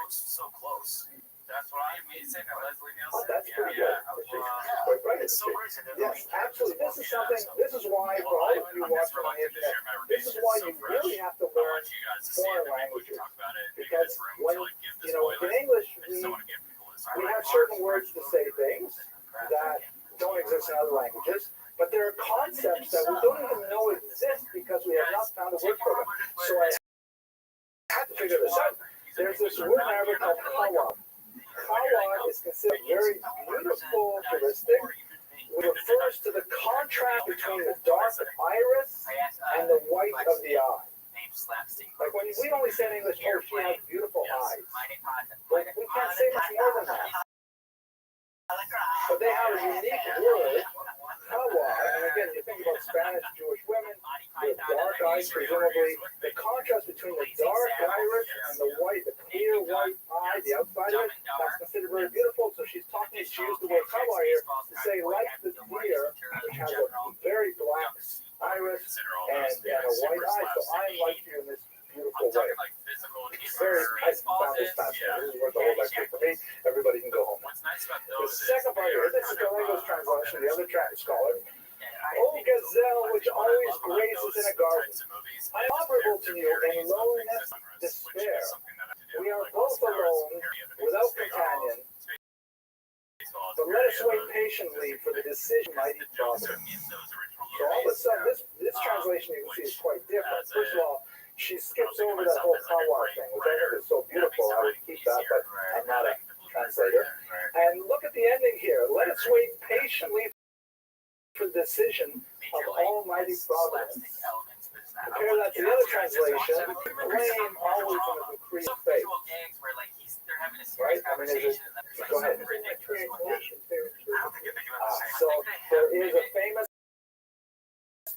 close. That's what I mean. Saying that Leslie Nielsen. Oh, that's pretty good. Quite right. It's so crazy. Yes, absolutely. This is something. This is why for all of you watching on the internet, this is why you really have to learn foreign languages. Because when in English we have certain words to say things that don't exist in other languages, but there are concepts that we don't even know exist because we have not found a word for them. So I had to figure this out. There's this word in Arabic called hawa. Hawa is considered very beautiful, touristic. It refers to the contrast between the dark iris and the white of the eye. Like when we only say in English, oh, she has beautiful eyes. But we can't say much more than that. But they have a unique word, hawa. And again, you think about Spanish Jewish women with dark eyes, presumably. The contrast between the dark iris and the white, the clear white eye, the outside of it, that's considered very beautiful. So she used the word hawa here to say, like the deer, which has a very black iris and a white eye. So I like you in this beautiful way. I found this fascinating. This is worth the whole lecture for me. Everybody can go home. The second part here, this is the English translation, the other scholar. O gazelle, which always grazes in a garden, I am operable to you in loneliness, despair. We are both alone, without companion. But let us wait patiently for the decision mighty providence. So all of a sudden, this translation you can see is quite different. First of all, she skips over that whole hawa thing, which I think is so beautiful. I would keep that, but I'm not a translator. And look at the ending here. Let us wait patiently for the decision of Almighty Providence. Compare that to the other translation. Blame always in the decree of fate. Right? I mean, go ahead. So there is a famous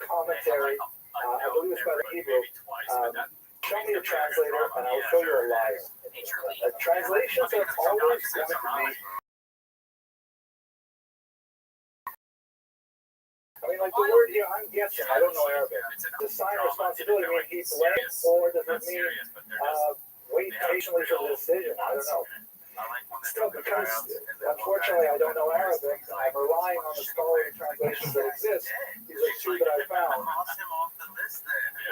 commentary. I believe it's by the Hebrew. Show me a translator, and I will show you a liar. Translations are always going to be. I mean, like the word here, I'm guessing, I don't know Arabic. Does sign responsibility mean he blames, or does it mean wait patiently for the decision? I don't know. Still, because unfortunately I don't know Arabic, I'm relying on the scholarly translations that exist. These are two that I found.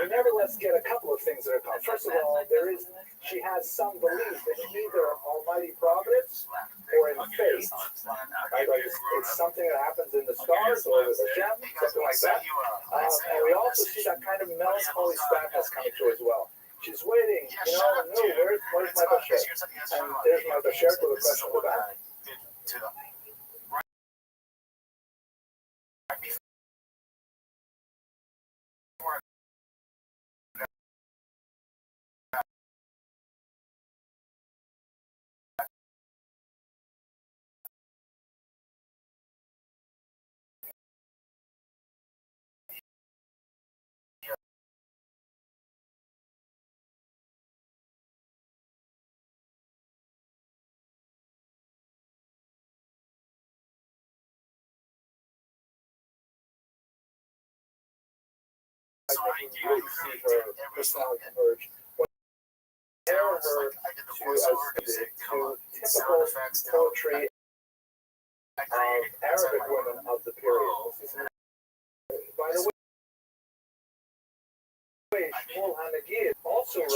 We nevertheless get a couple of things that are called. First of all, she has some belief in either Almighty Providence or in fate. Right? Like it's something that happens in the stars or with a gem, something like that. And we also see that kind of melancholy sadness coming through as well. She's waiting, no, where's my Bashir? And there's my Bashir with a question on the back. I think you really see her personality converge. Compare her to typical poetry of Arabic women of the period.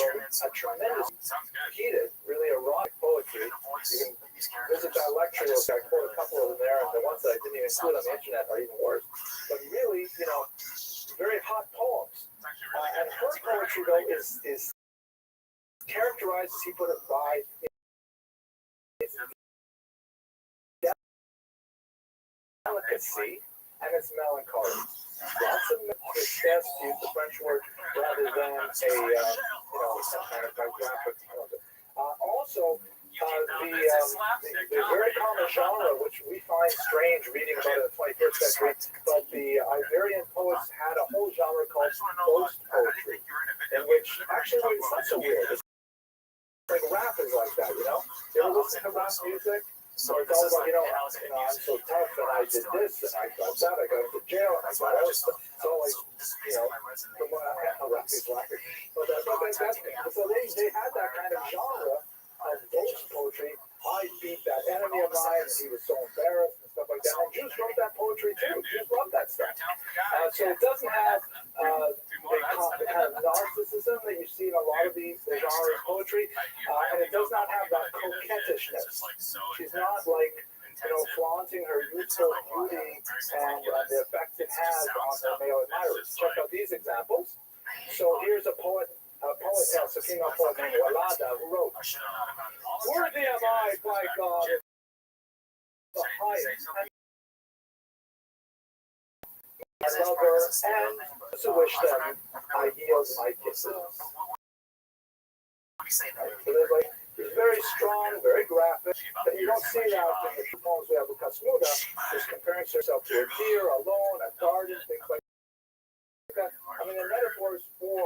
a tremendous, Sounds good. heated, really erotic poetry. You can visit that lecture. I quote a couple of them there, and the ones that I didn't even include on the internet are even worse. But really, very hot poems. And her poetry, though, is characterized, as he put it, by its delicacy and its melancholy. Lots of success to use the French word rather than some kind of graphic. Also, the very common genre, which we find strange reading about in the 21st century, but the Iberian poets had a whole genre called ghost poetry, in which actually it's not so weird. It's like rap is like that, You ever listen to rap music? So it's all about, I'm so tough and I did this and I got that, I got into jail and I got out. It's all like, from what I rap is laughing. But so they had that kind of genre of ghost poetry. I beat that enemy of mine and he was so embarrassed and stuff like that. And Jews wrote that poetry too. Jews love that stuff. So it doesn't have the kind of narcissism that you see in a lot of the genres of poetry, and it does not have that coquettishness. She's not like flaunting her youthful beauty and the effect it has on her male admirers. Check out these examples. So here's a poetess, a female poet named Walada, who wrote, "Worthy am I, by God, the highest, I love her, and to wish them I yield my kisses." So it's very strong, very graphic. But you don't see that in the poems we have with Kasmuda. She's comparing herself to a deer, alone, a garden, things like that. I mean, the metaphors for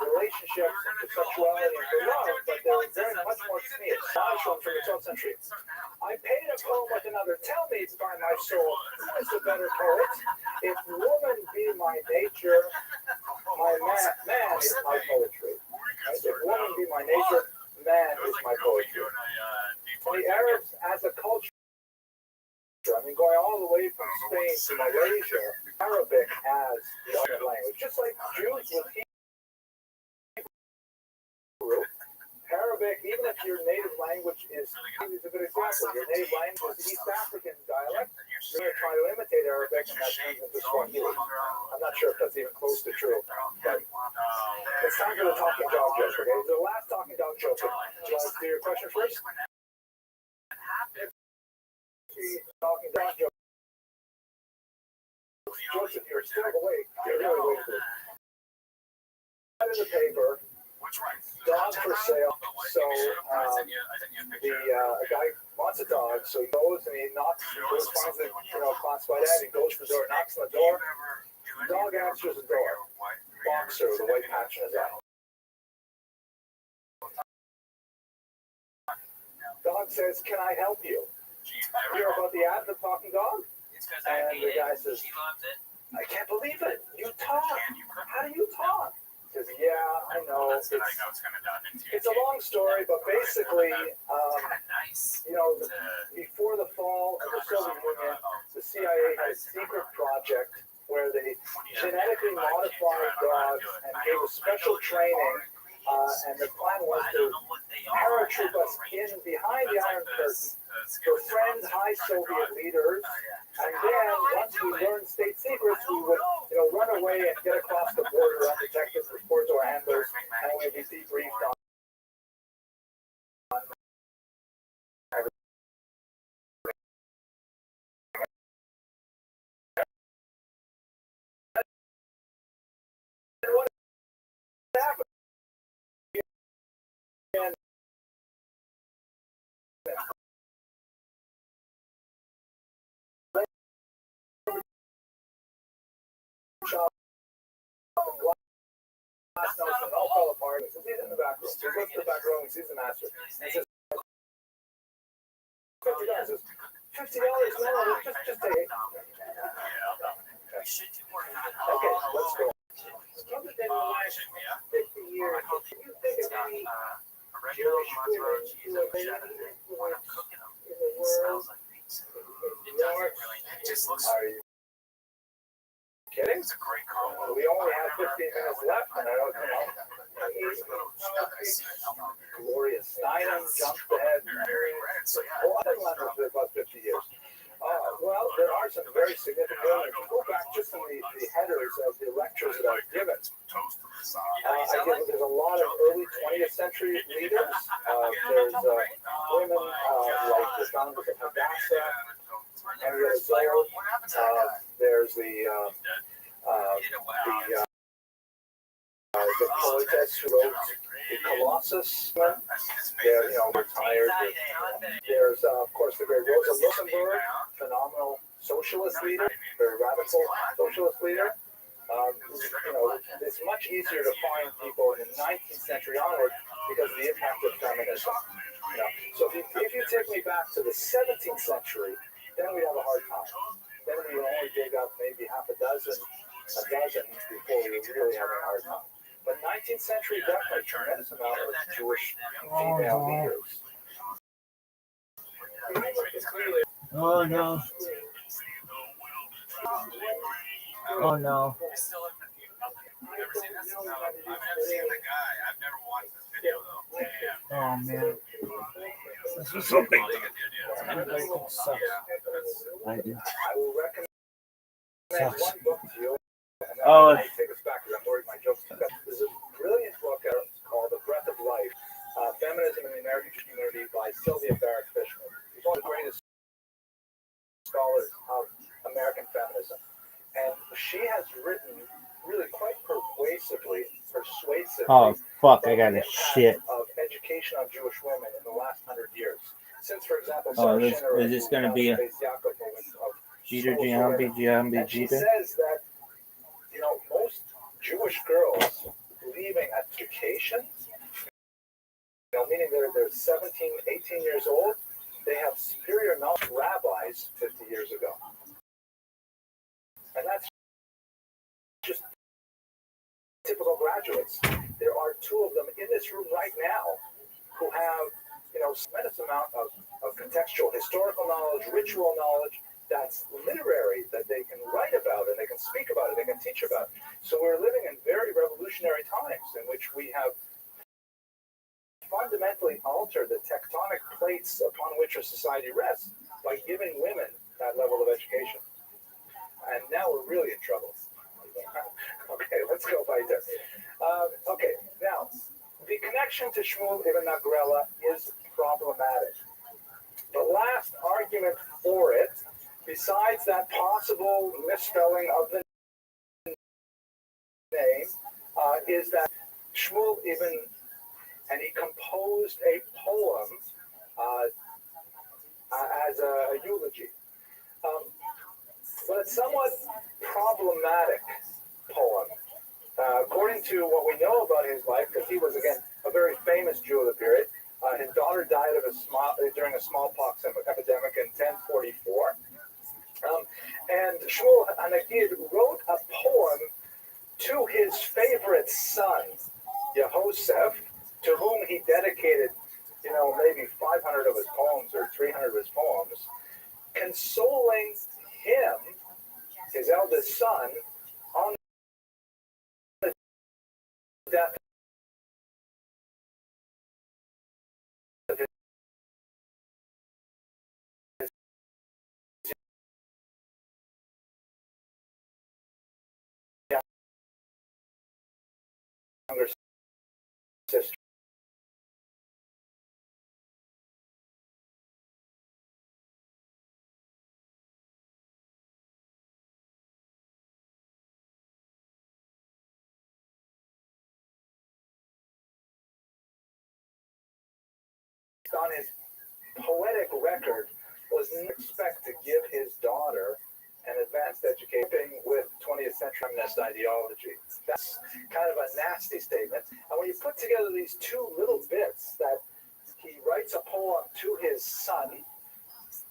relationships and for sexuality and for love, but they're very much more sneered. From the 12th century. I paint a poem with another. Tell me, by my soul, who is the better poet? If woman be my nature, my man is my poetry. Right? If woman be my nature, man is my poetry. The Arabs as a culture, I mean, going all the way from Spain to Malaysia, Arabic as the language, just like Jews with Hebrew. Arabic, even if your native language is a good example, your native language is East African dialect, you're going to try to imitate Arabic, and that turns into Swahili. I'm not sure if that's even close to true. But it's time for the talking dog joke, okay? The last talking dog joke. Do you want to do your question first? Talking dog joke. Joseph, you're still awake. You're really awake. In the paper. Dog for sale. So a guy wants a dog, so he goes and he knocks, finds a classified ad, he goes to the door, knocks on the door. Dog answers the door. Boxer with a white patch on his eye. Dog says, "Can I help you?" Hear about the ad, the talking dog? And the guy says, "I can't believe it. You talk. How do you talk?" He says, "Yeah, I know. It's a long story, but basically, before the fall of the Soviet Union, the CIA had a secret project where they genetically modified dogs and gave us special training, and the plan was to paratroop us in behind the Iron Curtain, befriend high Soviet leaders, and then once we learned state secrets, we would run away and get across the border undetected, report to our handlers, and we'd be debriefed on what happened. And all fell apart. So he's in the back room. He goes to the back room, he sees the master. And he says, $50. $50? No, just take it. Okay, let's go. Other than the last 50 years, can you think of any Jewish women who have been influenced in the world? Are you kidding? We only have 15 minutes left, and I don't know. Gloria Steinem jumped ahead. Oh, I didn't last for about 50 years. Well, there are some very significant ones. If you go back just in the headers of the lectures that I've given, there's a lot of early 20th century leaders. There's women like the founders of Hadassah, Henry Zoll. There's the poetess who wrote the Colossus. They're retired. There's of course the great Rosa Luxemburg, phenomenal socialist leader, very radical socialist leader. It's much easier to find people in the 19th century onward because of the impact of feminism. So if you take me back to the 17th century, then we'd have a hard time. Then we would only dig up maybe half a dozen before we were really having a hard time. But 19th century, definitely a tremendous amount of Jewish female leaders. Oh no. Oh no. Never seen this? No, I've never seen the guy. I've never watched this video though. Oh man. This is something. I do. I will recommend one book to you. Oh. Take us back because I'm worried my jokes. There's a brilliant book called The Breath of Life, Feminism in the American Community by Sylvia Barrett Fishman. She's one of the greatest scholars of American feminism. And she has written really quite persuasively Oh fuck, I got a shit. Of education of Jewish women in the last 100 years. Since, for example, is this going to be a Jeter, Giambi, and she says that, most Jewish girls leaving education, meaning they're 17, 18 years old, they have superior knowledge of rabbis 50 years ago. And that's just typical graduates. There are two of them in this room right now who have, a tremendous amount of contextual, historical knowledge, ritual knowledge, that's literary, that they can write about and they can speak about it, they can teach about it. So we're living in very revolutionary times in which we have fundamentally altered the tectonic plates upon which our society rests by giving women that level of education. And now we're really in trouble. Okay, let's go right there. Okay, now, the connection to Shmuel ibn Nagrela is problematic. The last argument for it, besides that possible misspelling of the name, is that Shmuel ibn, and he composed a poem as a eulogy. But it's somewhat problematic poem. According to what we know about his life, because he was, again, a very famous Jew of the period, his daughter died during a smallpox epidemic in 1044. And Shmuel Hanagid wrote a poem to his favorite son, Yehoseph, to whom he dedicated, maybe 500 of his poems or 300 of his poems, consoling him, his eldest son, on the death of his younger sister. On his poetic record, was not expect to give his daughter an advanced education with 20th century feminist ideology. That's kind of a nasty statement. And when you put together these two little bits, that he writes a poem to his son,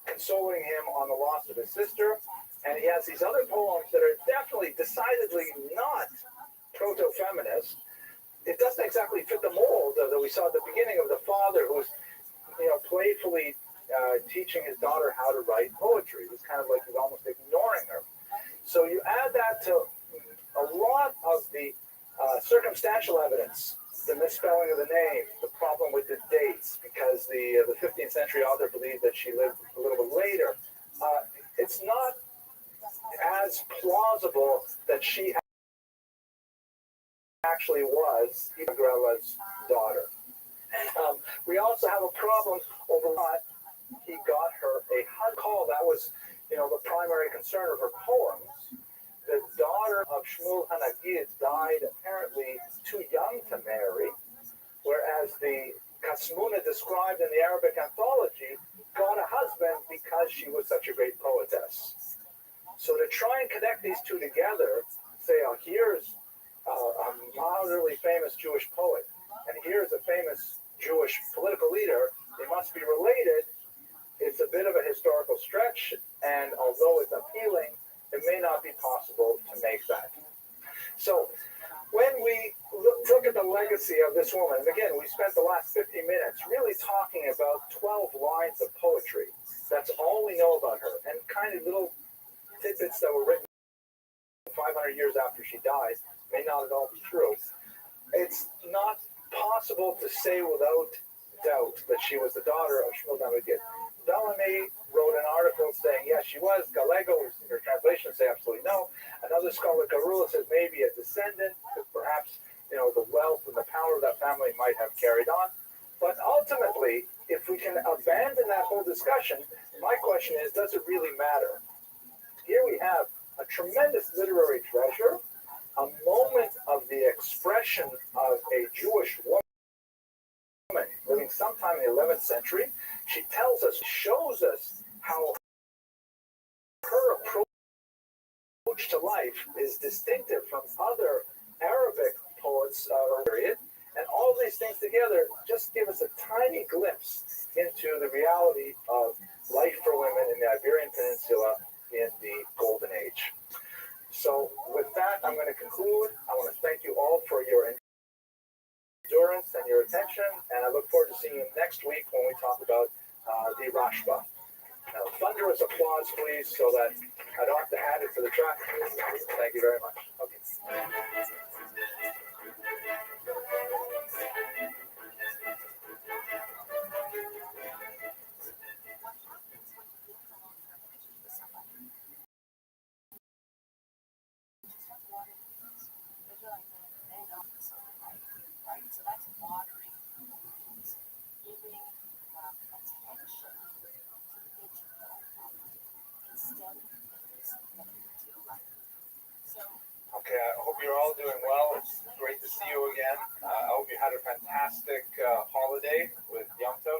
consoling him on the loss of his sister, and he has these other poems that are definitely, decidedly not proto-feminist. It doesn't exactly fit the mold that we saw at the beginning of the father who was, playfully teaching his daughter how to write poetry. It was kind of like he's almost ignoring her. So you add that to a lot of the circumstantial evidence the misspelling of the name, the problem with the dates, because the 15th century author believed that she lived a little bit later. It's not as plausible that she actually was Ibagrella's daughter. We also have a problem over what he got her a call. That was, the primary concern of her poems. The daughter of Shmuel Hanagid died apparently too young to marry, whereas the Kasmuna described in the Arabic anthology got a husband because she was such a great poetess. So to try and connect these two together, say, here's a moderately famous Jewish poet, and here's a famous Jewish political leader, they must be related. It's a bit of a historical stretch, and although it's appealing, it may not be possible to make that. So when we look at the legacy of this woman, and again, we spent the last 50 minutes really talking about 12 lines of poetry. That's all we know about her, and kind of little tidbits that were written 500 years after she died may not at all be true. It's not possible to say without doubt that she was the daughter of Shmuel Hanagid. Bellamy wrote an article saying, yes, she was. Gallego, we've seen her translation, say absolutely no. Another scholar, Garula, says maybe a descendant, because perhaps, the wealth and the power of that family might have carried on. But ultimately, if we can abandon that whole discussion, my question is, does it really matter? Here we have a tremendous literary treasure, a moment of the expression of a Jewish woman living sometime in the 11th century. She tells us, shows us how her approach to life is distinctive from other Arabic poets of the period. And all these things together just give us a tiny glimpse into the reality of life for women in the Iberian Peninsula in the Golden Age. So with that, I'm going to conclude. I want to thank you all for your endurance and your attention, and I look forward to seeing you next week when we talk about the Rashba. Now, thunderous applause, please, so that I don't have to add it to the track. Thank you very much. Okay. Okay, I hope you're all doing well. It's great to see you again. I hope you had a fantastic holiday with Yom Tov.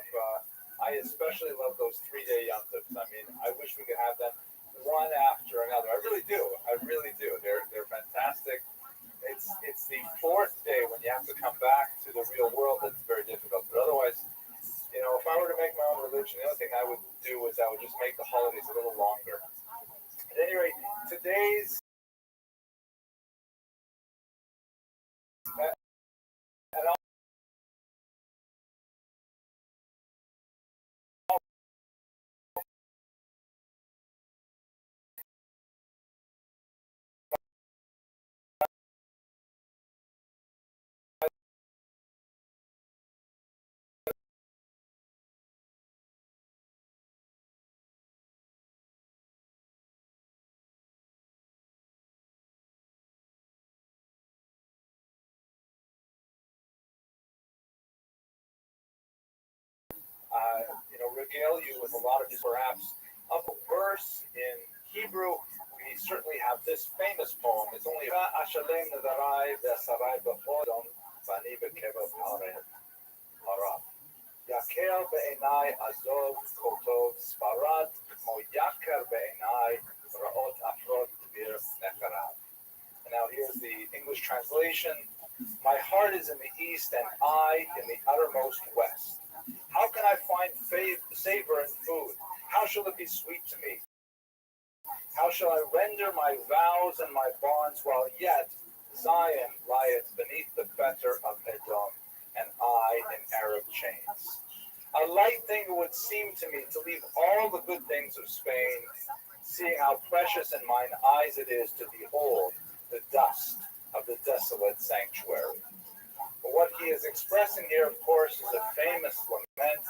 I especially love those 3-day Yom Tovs. I mean, I wish we could have them one after another. I really do. They're fantastic. It's the 4th day when you have to come back to the real world that's very difficult. But otherwise, if I were to make my own religion, the only thing I would do is I would just make the holidays a little longer. At any rate, today's and regale you with a lot of these, perhaps of a verse in Hebrew. We certainly have this famous poem. It's only Ashalem Nadarai Vesarai B'Chodon Vani B'Kevav Harav Yakel Be'enai Azov Kotov Sfarad Mo Yaker Be'enai Ra'ot Afrot Bir Necharav. And now here's the English translation. My heart is in the east and I in the uttermost west. How can I find savor in food? How shall it be sweet to me? How shall I render my vows and my bonds while yet Zion lieth beneath the fetter of Edom, and I in Arab chains? A light thing would seem to me to leave all the good things of Spain, seeing how precious in mine eyes it is to behold the dust of the desolate sanctuary. But what he is expressing here, of course, is a famous lament,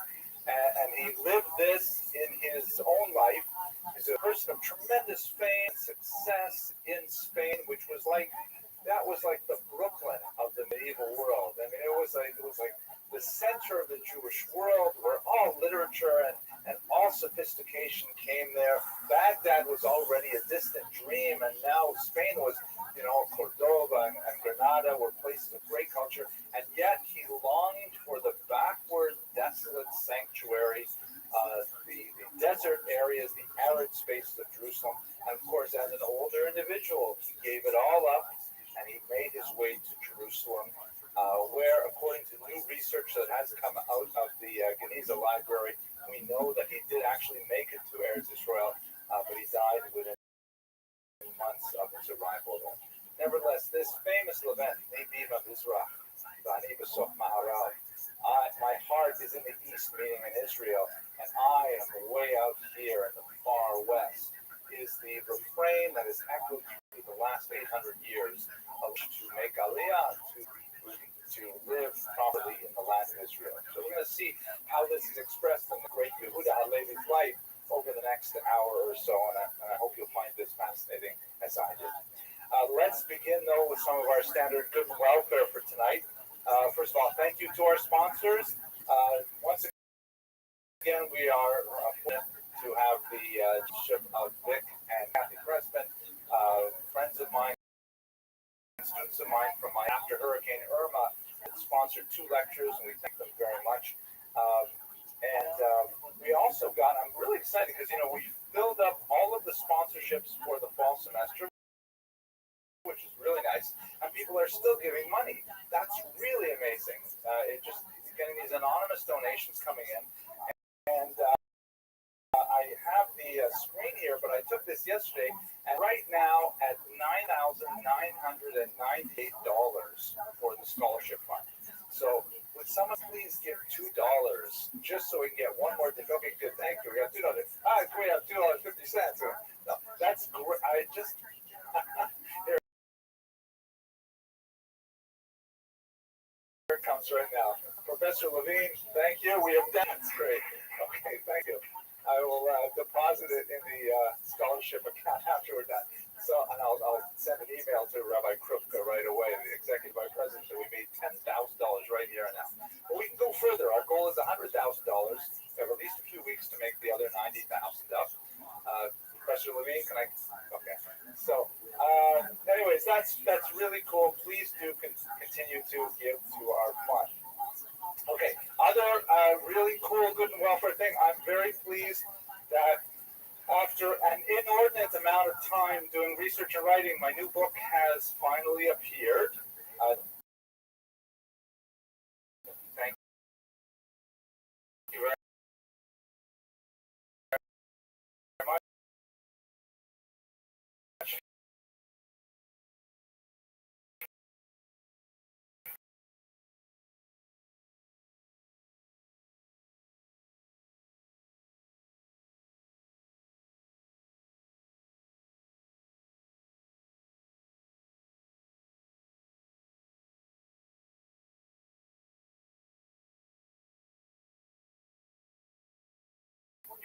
and he lived this in his own life. He's a person of tremendous fame, success in Spain, which was like the Brooklyn of the medieval world. I mean, it was like the center of the Jewish world, where all literature and all sophistication came there. Baghdad was already a distant dream, and now Spain was, Cordoba and Granada were places of great culture, and yet he longed for the backward, desolate sanctuary, the desert areas, the arid spaces of Jerusalem. And of course, as an older individual, he gave it all up, and he made his way to Jerusalem, where, according to new research that has come out of the Geniza Library, we know that he did actually make it to Eretz Israel, but he died within months of his arrival there. Nevertheless, this famous lament, Nebiva Mizrach, Vani B'Sof Maharal, my heart is in the east, meaning in Israel, and I am way out here in the far west, is the refrain that is echoed through the last 800 years to make Aliyah, to live properly in the land of Israel. So we're going to see how this is expressed in the great Yehuda Halevi's life over the next hour or so, and I hope you'll find this fascinating as I did. Let's begin, though, with some of our standard good and welfare for tonight. First of all, thank you to our sponsors. Once again, we are fortunate to have the ship of Vic and Kathy Preston, friends of mine, students of mine from my after Hurricane Irma, sponsored 2 lectures, and we thank them very much. We also got, I'm really excited because, we filled up all of the sponsorships for the fall semester, which is really nice, and people are still giving money. That's really amazing. Getting these anonymous donations coming in, and I have the screen here, but I took this yesterday, and right now at $9,998 for the scholarship fund. So would someone please give $2 just so we can get one more thing? Okay, good, thank you. We got $2. We have $2.50. No, that's great. Here it comes right now. Professor Levine, thank you. We have done it. Great. Okay, thank you. I will deposit it in the scholarship account after we're done. So, and I'll send an email to Rabbi Krupka right away, the executive vice president, that we made $10,000 right here and now. But we can go further. Our goal is $100,000. We have at least a few weeks to make the other $90,000 up. Professor Levine, can I? Okay. So, anyways, that's really cool. Please do continue to give to our fund. Okay, other really cool good and welfare thing. I'm very pleased that after an inordinate amount of time doing research and writing, my new book has finally appeared. Thank you very much.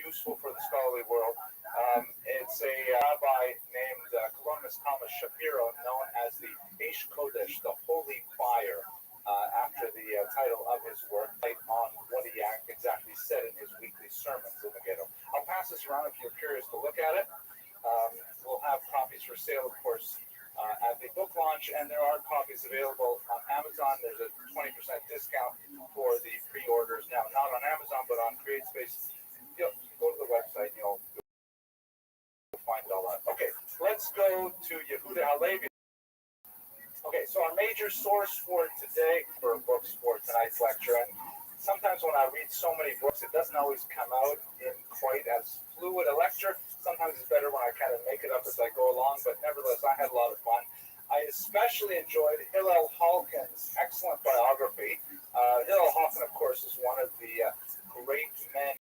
Useful for the scholarly world. It's a rabbi named Colonus Thomas Shapiro, known as the Eish Kodesh, the Holy Fire, after the title of his work, on what he exactly said in his weekly sermons in the ghetto. I'll pass this around if you're curious to look at it. We'll have copies for sale, of course, at the book launch, and there are copies available on Amazon. There's a 20% discount for the pre-orders now, not on Amazon, but on CreateSpace. Go to the website, you'll find all that. Okay, let's go to Yehuda Halevi. Okay, so our major source for today for books for tonight's lecture, and sometimes when I read so many books, it doesn't always come out in quite as fluid a lecture. Sometimes it's better when I kind of make it up as I go along, but nevertheless, I had a lot of fun. I especially enjoyed Hillel Halkin's excellent biography. Hillel Halkin, of course, is one of the great men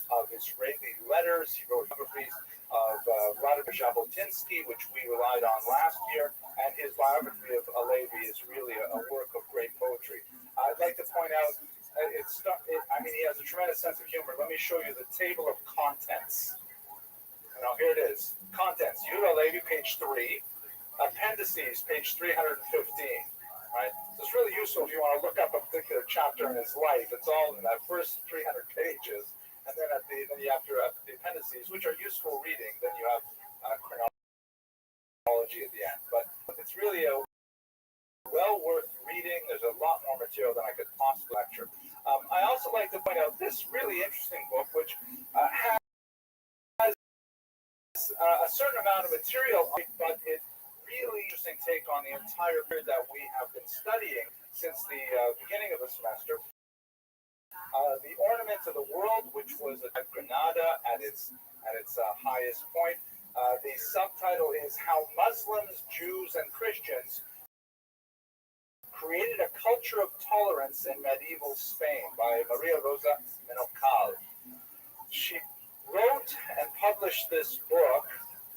of Israeli letters. He wrote biographies Vladimir Jabotinsky, which we relied on last year, and his biography of Halevi is really a work of great poetry. I'd like to point out, he has a tremendous sense of humor. Let me show you the table of contents. Now, here it is. Contents. Yehuda Halevi, page 3. Appendices, page 315. Right? So it's really useful if you want to look up a particular chapter in his life. It's all in that first 300 pages. And then you have the appendices, which are useful reading. Then you have chronology at the end. But it's really well worth reading. There's a lot more material than I could possibly lecture. I also like to point out this really interesting book, which has a certain amount of material, but it's really interesting take on the entire period that we have been studying since the beginning of the semester. The Ornament of the World, which was at Granada at its highest point. The subtitle is How Muslims, Jews, and Christians Created a Culture of Tolerance in Medieval Spain by Maria Rosa Menocal. She wrote and published this book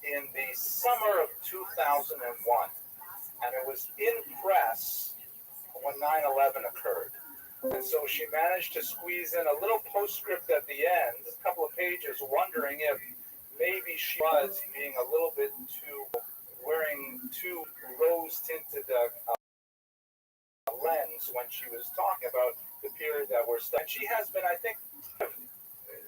in the summer of 2001, and it was in press when 9/11 occurred. And so she managed to squeeze in a little postscript at the end, a couple of pages, wondering if maybe she was being a little bit wearing too rose-tinted lens when she was talking about the period that we're studying. She has been, I think,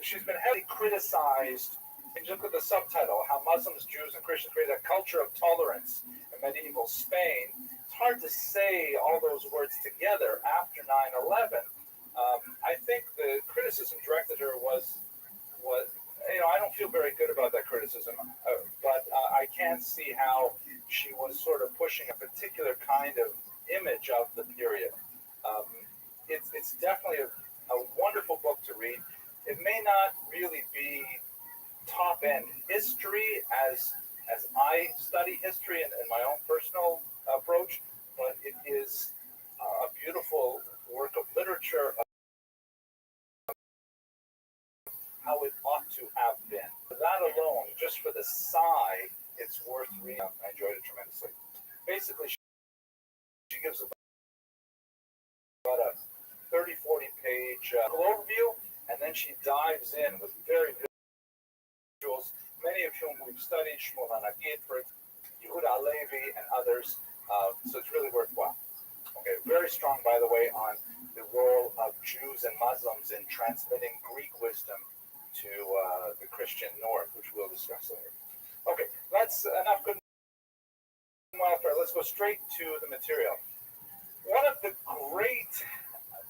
she's been heavily criticized. You look at the subtitle, How Muslims, Jews, and Christians Created a Culture of Tolerance in Medieval Spain. It's hard to say all those words together after 9/11. I think the criticism directed her was I don't feel very good about that criticism, but I can see how she was sort of pushing a particular kind of image of the period. It's definitely a wonderful book to read. It may not really be top-end history as I study history in my own personal approach, but it is a beautiful work of literature of how it ought to have been. For that alone, just for the sigh, it's worth reading. I enjoyed it tremendously. Basically, she gives about a 30-40 page overview, and then she dives in with very visuals, many of whom we've studied, Shmuel Hanagid, Yehuda Halevi, and others. So it's really worthwhile. Okay, very strong, by the way, on the role of Jews and Muslims in transmitting Greek wisdom to the Christian North, which we'll discuss later. Okay, that's enough good welfare. Let's go straight to the material. One of the great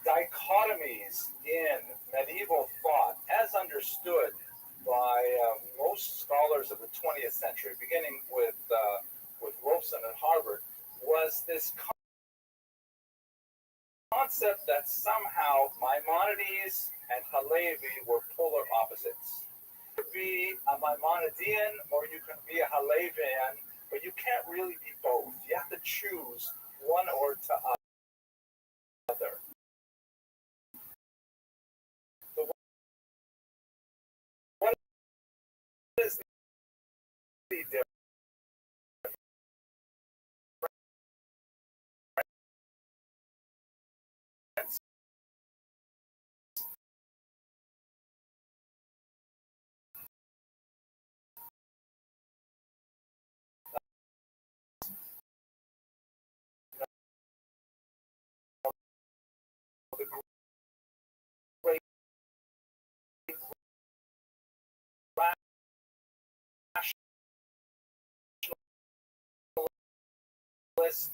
dichotomies in medieval thought, as understood by most scholars of the 20th century, beginning with Rothschild at Harvard, was this concept that somehow Maimonides and Halevi were polar opposites. You could be a Maimonidean or you can be a Halevian, but you can't really be both. You have to choose one or to other. So what is the difference? List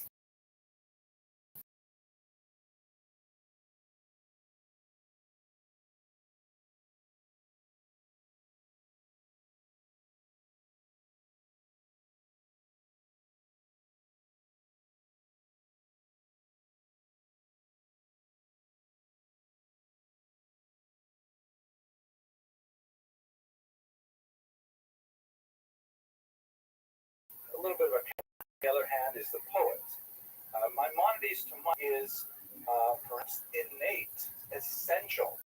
a little bit of a the other hand is the poet. Maimonides to me is perhaps innate, essential.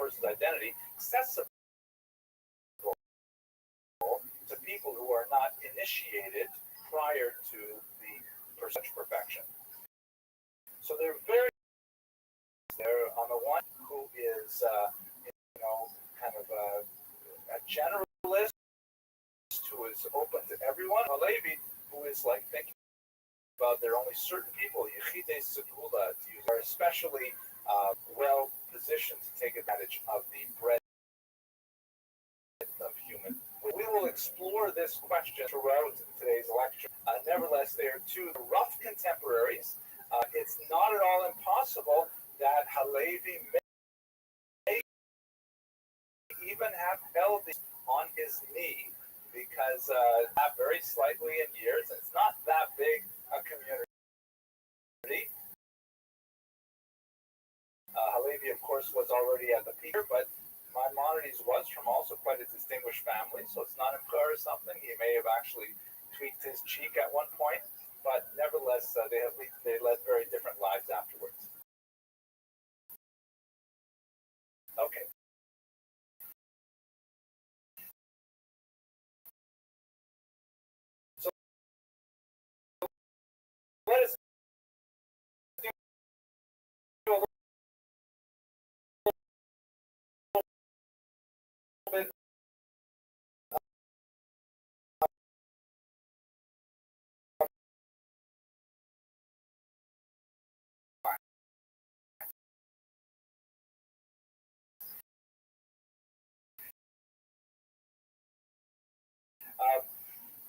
person's identity accessible to people who are not initiated prior to the such perfection. So they're on the one who is kind of a generalist who is open to everyone. Halevi, who is like thinking about there are only certain people, Yechidei Segula, are especially well positioned to take advantage of the breadth of human. We will explore this question throughout today's lecture. Nevertheless, they are two rough contemporaries. It's not at all impossible that Halevi may even have held this on his knee, because not very slightly in years, and it's not that big a community. Halevi, of course, was already at the peak, but Maimonides was from also quite a distinguished family, so it's not impure or something. He may have actually tweaked his cheek at one point, but nevertheless, they led very different lives afterwards. Okay. So let us do a little bit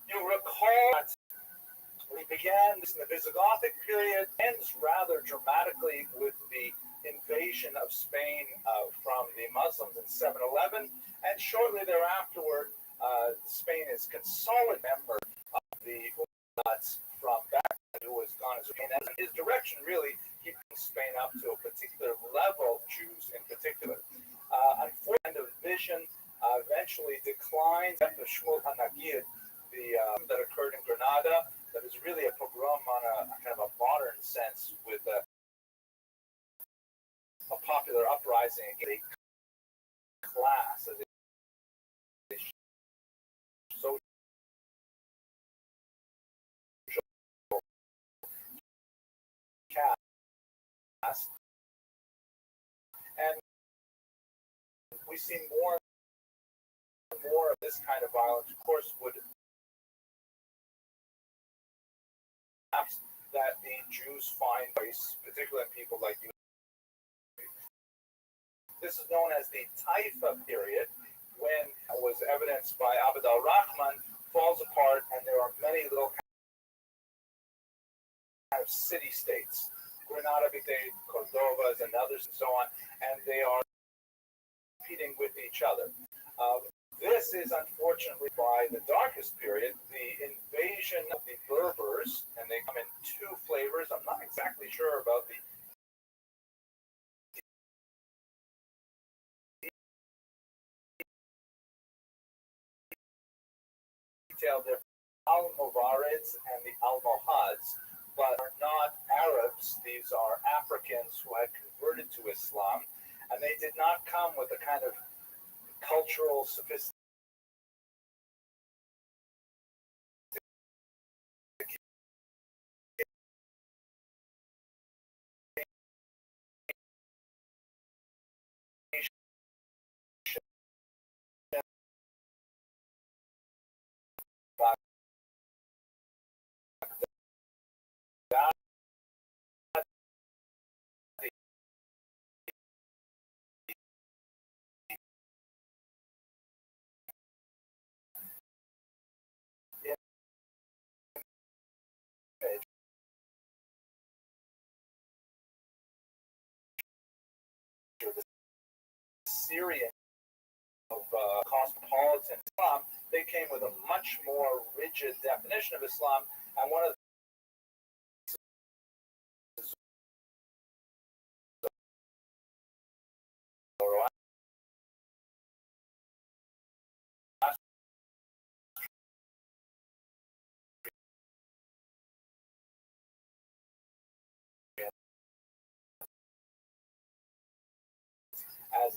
you recall that we began this in the Visigothic period, ends rather dramatically with the invasion of Spain from the Muslims in 711, and shortly thereafter, Spain is consolidated member of the Umayyads from back who was gone as Spain, and his direction really keeping Spain up to a particular level, Jews in particular. Unfortunately, the vision eventually declined after Shmuel HaNagid, that occurred in Granada, that is really a pogrom on a kind of a modern sense, with a popular uprising against a class as a social caste, and we see more and more of this kind of violence, of course, would that the Jews find place, particularly in people like you. This is known as the Taifa period, when it was evidenced by Abd al-Rahman, falls apart, and there are many little kind of city-states, Granada, Cordovas, and others, and so on, and they are competing with each other. This is unfortunately by the darkest period, the invasion of the Berbers, and they come in two flavors. I'm not exactly sure about the detail difference. Almovarids and the Almohads, but are not Arabs. These are Africans who had converted to Islam, and they did not come with a kind of cultural sophistication Syrian of cosmopolitan Islam. They came with a much more rigid definition of Islam, and one of the as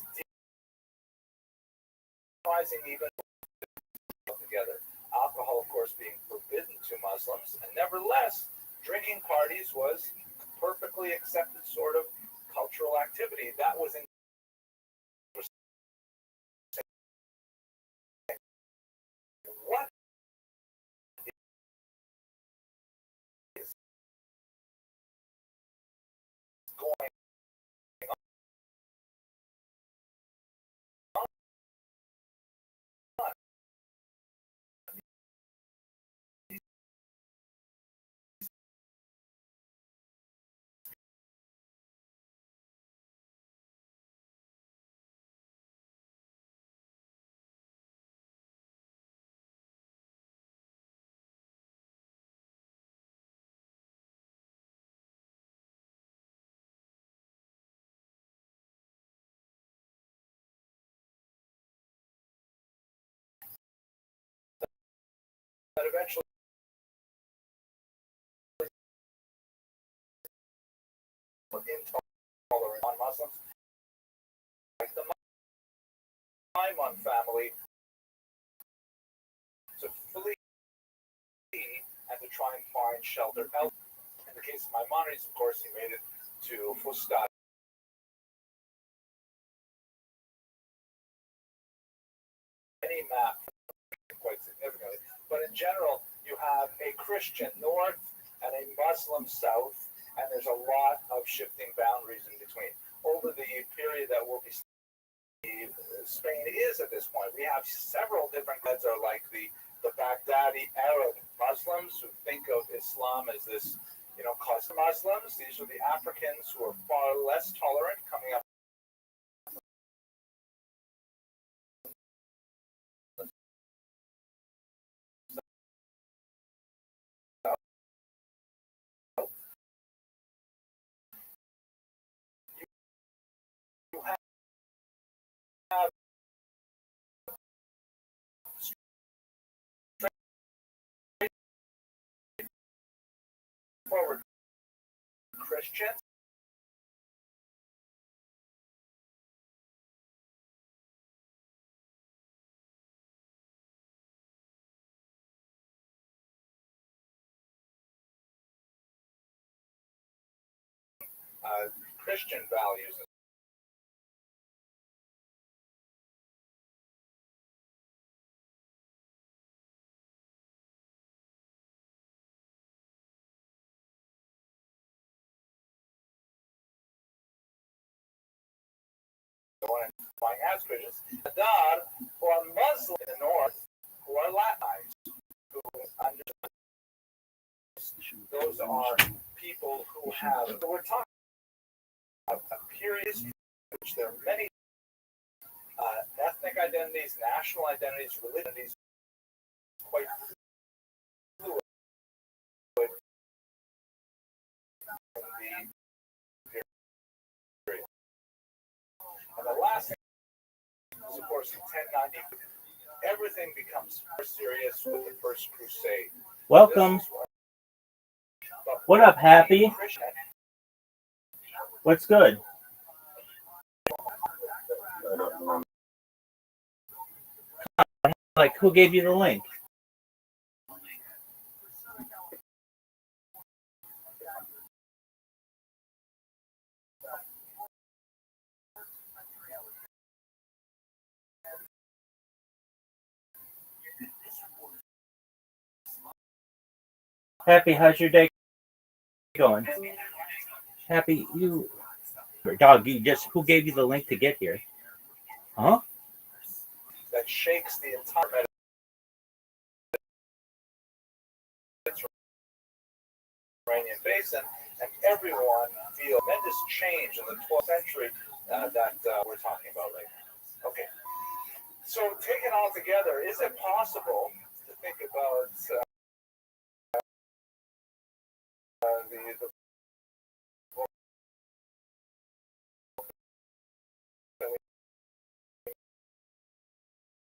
organizing even together. Alcohol, of course, being forbidden to Muslims, and nevertheless, drinking parties was perfectly accepted sort of cultural activity. That was in what is going on. That eventually intolerant on Muslims, like the Maimon family, to flee and to try and find shelter elsewhere. In the case of Maimonides, of course, he made it to Fustat. Any map quite significantly, but in general, you have a Christian north and a Muslim south, and there's a lot of shifting boundaries in between. Over the period that will be Spain is at this point, we have several different heads are like the Baghdadi Arab Muslims who think of Islam as this, cause Muslims. These are the Africans who are far less tolerant, coming up. You have straightforward Christians. Christian values. Buying as Christians, Hadad, who are Muslim in the north, who are Latinized, who understand. Those are people who have. So we're talking about a period in which there are many ethnic identities, national identities, religion identities, quite fluid in the period. And the last thing is, of course, in 1090, everything becomes more serious with the First Crusade. Welcome. What up, Happy? What's good? Like, who gave you the link? Happy, how's your day going? Happy, dog, who gave you the link to get here? Huh? That shakes the entire Mediterranean basin, and everyone feels tremendous change in the 12th century that we're talking about right now. Okay, so taken all together, is it possible to think about the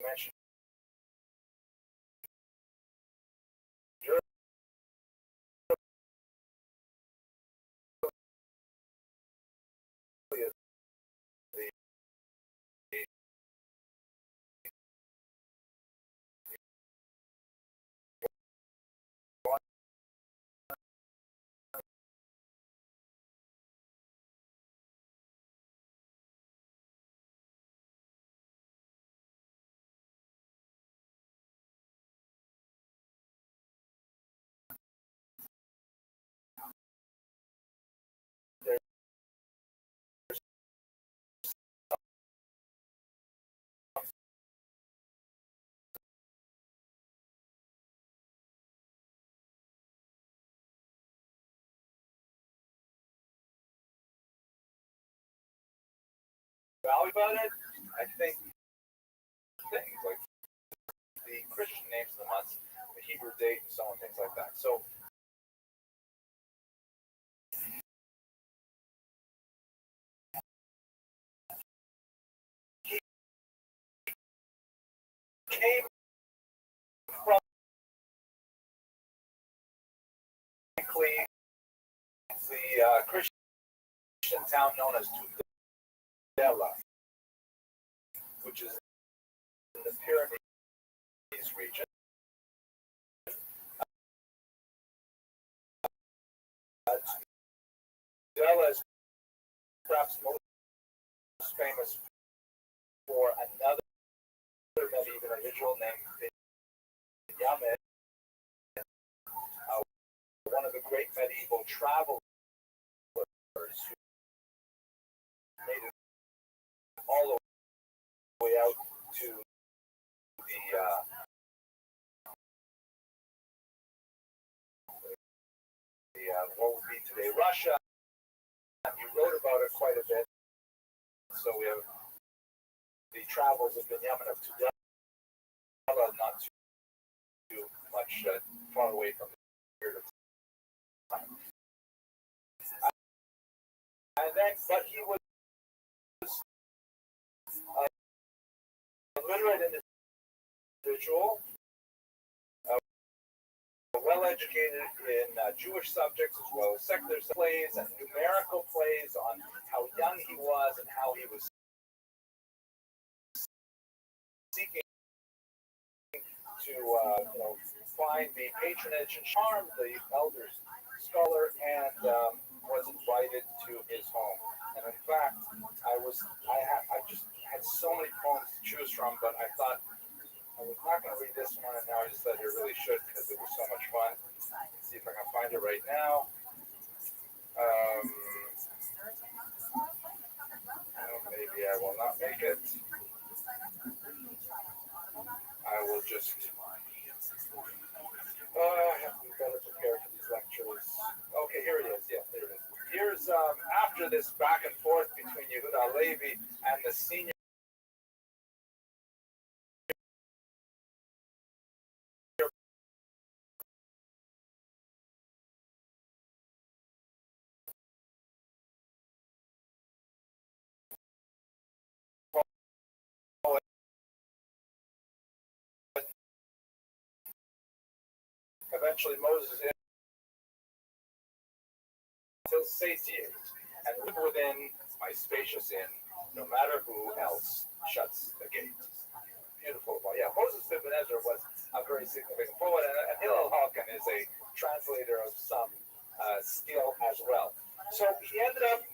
mentioned value about it, I think things like the Christian names of the months, the Hebrew date, and so on, things like that. So he came from the Christian town known as Tudela, which is in the Pyrenees region. Tudela is perhaps most famous for another medieval individual named Yamin, one of the great medieval travelers who made it all the way out to what would be today Russia. You wrote about it quite a bit. So we have the travels of Benjamin of Tudela, not too much far away from here. And then, but he was a literate individual, well-educated in Jewish subjects as well as secular plays and numerical plays on how young he was and how he was seeking to find the patronage and charm the elder scholar, and was invited to his home. And in fact, I just had so many poems to choose from, but I thought I was not going to read this one, and now I decided I really should because it was so much fun. Let's see if I can find it right now. Maybe I will not make it. I will just. I have to be better prepared for these lectures. Okay, here it is. Yeah, there it is. Here's after this back and forth between Yehuda Levi and the senior eventually Moses until satiate and live within my spacious inn, no matter who else shuts the gate. Beautiful. Well, yeah, Moses Ibn Ezra was a very significant poet, and Hillel Halkin is a translator of some skill as well. So he ended up,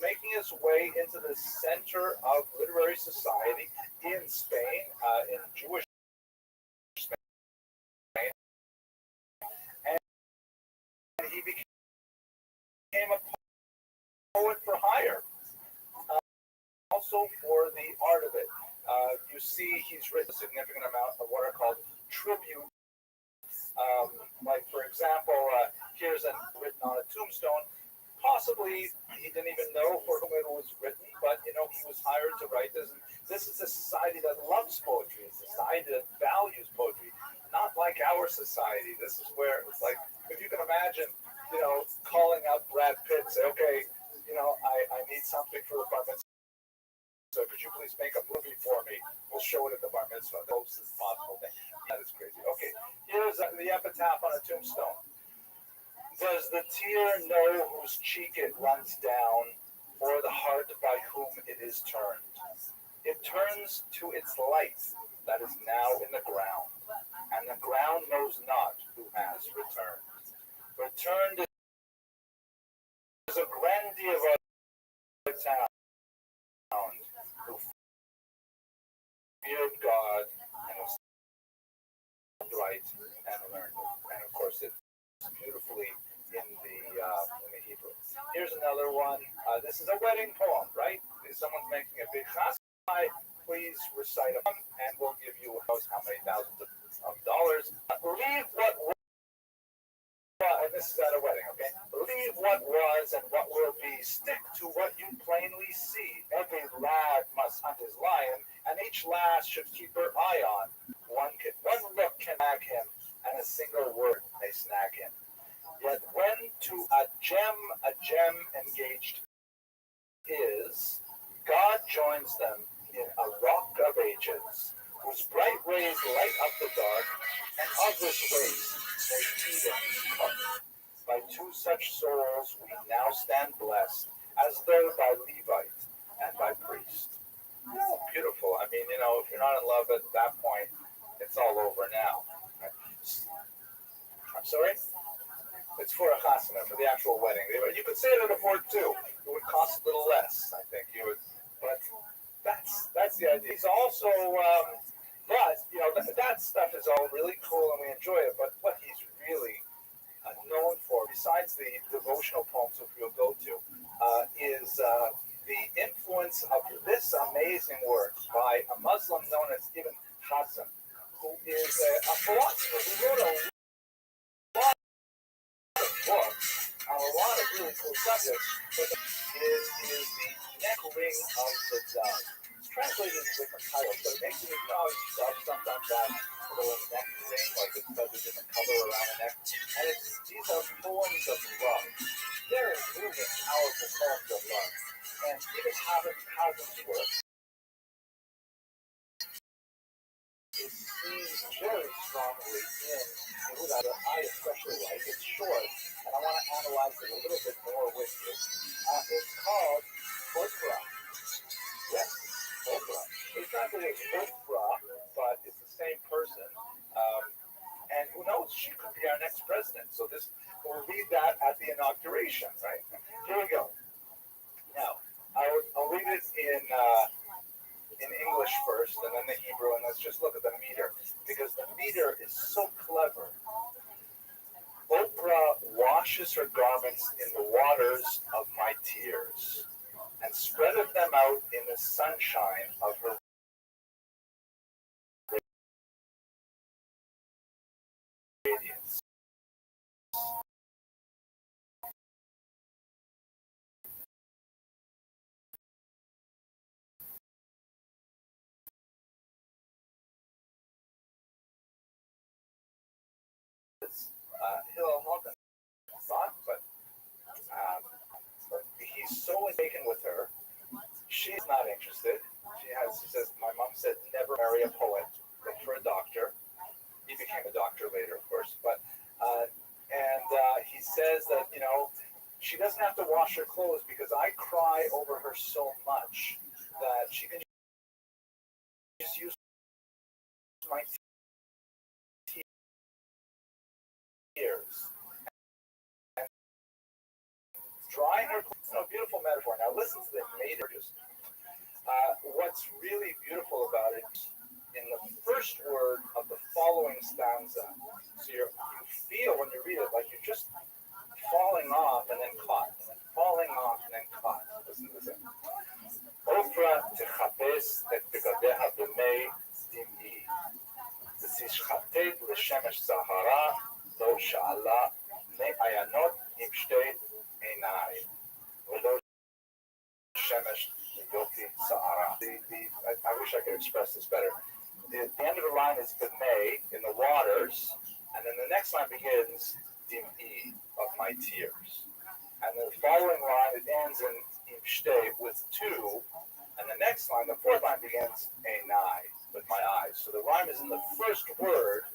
making his way into the center of literary society in Spain, in Jewish Spain, and he became a poet for hire, also for the art of it. You see, he's written a significant amount of what are called tributes. Like, for example, here's written on a tombstone. Possibly he didn't even know for whom it was written, but he was hired to write this. And this is a society that loves poetry, a society that values poetry, not like our society. This is where it's like, if you can imagine, calling out Brad Pitt, say, okay, I need something for the bar mitzvah. So could you please make a movie for me? We'll show it at the bar mitzvah. The closest possible thing. That is crazy. Okay, here's the epitaph on a tombstone. Does the tear know whose cheek it runs down, or the heart by whom it is turned? It turns to its life that is now in the ground, and the ground knows not who has returned. Returned is a grandee of our town, who feared God and was right and learned. And of course, it's beautifully in the Hebrew. Here's another one. This is a wedding poem, right? If someone's making a big chaskai, please recite them, and we'll give you how many thousands of dollars. Leave what. And this this is at a wedding, okay? Leave what was and what will be. Stick to what you plainly see. Every lad must hunt his lion, and each lass should keep her eye on. One look can nag him, and a single word may snag him. Yet when to a gem engaged is, God joins them in a rock of ages, whose bright rays light up the dark, and of this waste they feed and cut. By two such souls we now stand blessed, as though by Levite and by priest. Oh, beautiful. I mean, if you're not in love at that point, it's all over now. I'm sorry? It's for a chasana, for the actual wedding. You could say it at a fort too. It would cost a little less, I think. But that's the idea. He's also, that stuff is all really cool and we enjoy it. But what he's really known for, besides the devotional poems which we'll go to, is the influence of this amazing work by a Muslim known as Ibn Hazm, who is a philosopher who wrote a lot of books on a lot of really cool subjects, but is the neck ring of the dove. It's translated in different titles, but it makes me sometimes that a little neck ring, like it does a different color around the neck. And these are poems of love. Very moving, powerful poems of love. And even Hazm's work is seen very strongly in Yehuda that I especially like. It's short, and I want to analyze it a little bit more with you. It's called Oprah. Yes, Oprah. It's translated as Oprah, but it's the same person. And who knows, she could be our next president. So we'll read that at the inauguration, right? Here we go. Now, I'll read it in English first, and then the Hebrew, and let's just look at the meter, because the meter is so clever. Oprah washes her garments in the waters of my tears, and spreadeth them out in the sunshine of her radiance. Hillel Morgan thought, but he's so taken with her. She's not interested. She says, my mom said, never marry a poet. Look for a doctor. He became a doctor later, of course. But he says that she doesn't have to wash her clothes because I cry over her so much that she can just use my tears and drying her clothes. Beautiful metaphor. Now listen to the meters. What's really beautiful about it in the first word of the following stanza. So you feel when you read it like you're just falling off and then caught, and then falling off and then caught. Listen to this. Ofra techapes et begadeha b'mei dim'i. V'tishchatet l'shemesh zahara lo sha'ala me'ayanot im shtei einai. V'lo shemesh yofi sa'ara. I wish I could express this better. The end of the line is b'mei, in the waters, and then the next line begins dim'i, of my tears. And the following line, it ends in imshtei with two, and the next line, the fourth line begins einai, with my eyes. So the rhyme is in the first word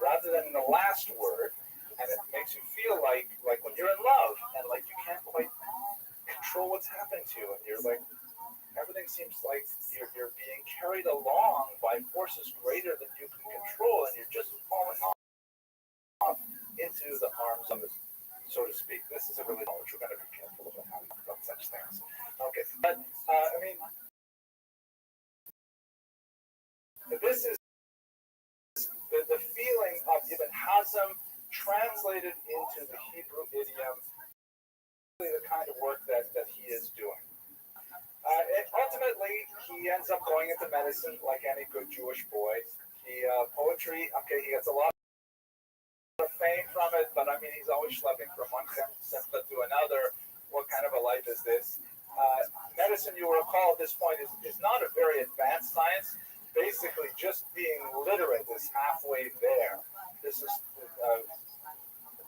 rather than in the last word, and it makes you feel like when you're in love and like you can't quite control what's happening to you, and you're like everything seems like you're being carried along by forces greater than you can control, and you're just falling off into the arms of it, so to speak. This is a really knowledge. We're going to be careful about such things. Okay, but this is the feeling of Ibn Hazm translated into the Hebrew idiom, the kind of work that he is doing. And ultimately, he ends up going into medicine like any good Jewish boy. Poetry, okay, he gets a lot fame from it, but I mean, he's always schlepping from one simcha to another. What kind of a life is this? Medicine, you will recall at this point, is not a very advanced science. Basically, just being literate is halfway there. This is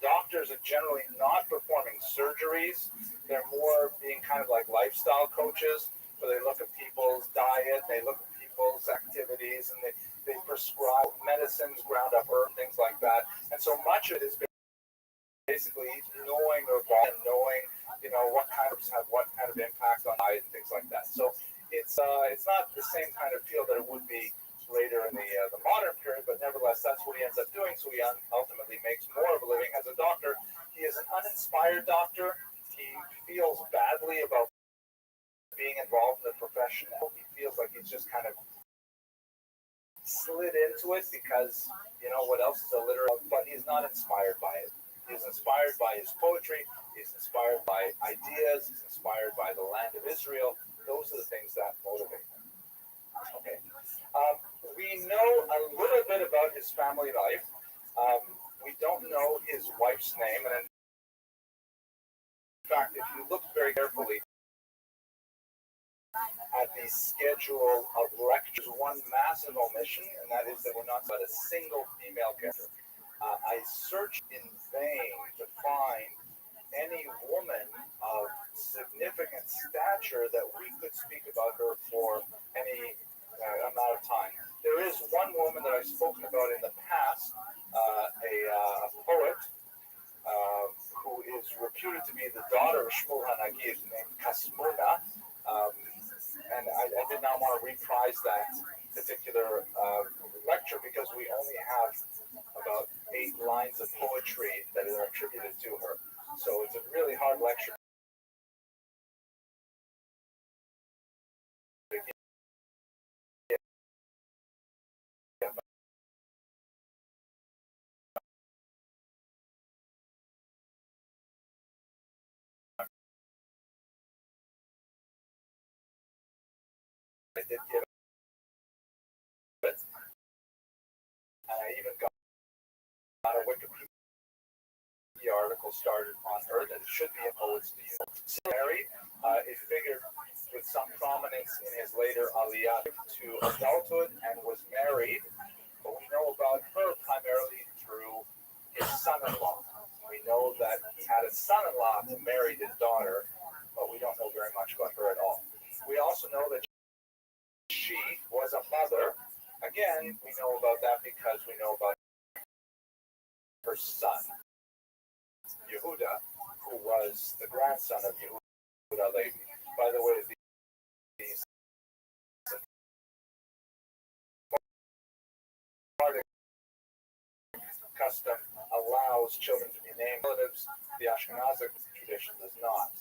doctors are generally not performing surgeries. They're more being kind of like lifestyle coaches, where they look at people's diet, they look at people's activities, and they prescribe medicines, ground up herbs, things like that. And so much of it is basically knowing their body and knowing, what kind of impact on diet and things like that. So it's not the same kind of field that it would be later in the modern period, but nevertheless, that's what he ends up doing. So he ultimately makes more of a living as a doctor. He is an uninspired doctor. He feels badly about being involved in the profession. He feels like he's just kind of slid into it because, what else is illiterate? But he's not inspired by it. He's inspired by his poetry. He's inspired by ideas. He's inspired by the land of Israel. Those are the things that motivate him. Okay. We know a little bit about his family life. We don't know his wife's name. And in fact, if you look very carefully at the schedule of lectures, one massive omission, and that is that we're not about a single female character. I searched in vain to find any woman of significant stature that we could speak about her for any amount of time. There is one woman that I've spoken about in the past, a poet who is reputed to be the daughter of Shmuel HaNagid, named Kasmuna. And I did not want to reprise that particular lecture because we only have about 8 lines of poetry that are attributed to her. So it's a really hard lecture. I did give it, and I even got a Wikipedia article started on her that it should be a poet's view. Married, it figured with some prominence in his later aliyah to adulthood and was married, but we know about her primarily through his son-in-law. We know that he had a son-in-law who married his daughter, but we don't know very much about her at all. We also know that she was a mother. Again, we know about that because we know about her son, Yehuda, who was the grandson of Yehuda Levi. By the way, the custom allows children to be named relatives. The Ashkenazic tradition does not.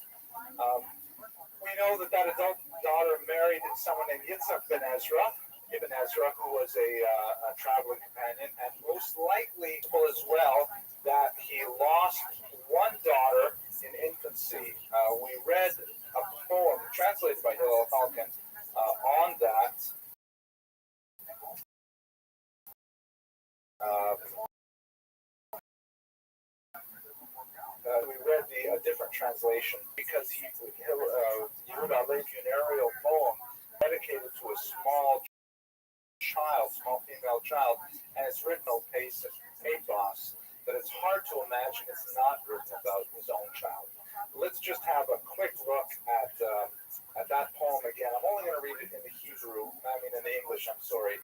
We know that adult daughter married someone named Yitzhak ben Ezra, who was a traveling companion, and most likely as well that he lost one daughter in infancy. We read a poem translated by Hillel Falcon on that. We read a different translation because Yehuda Levi funereal poem dedicated to a small female child, and it's written pathos, but it's hard to imagine it's not written about his own child. Let's just have a quick look at that poem again. I'm only going to read it in the English, I'm sorry.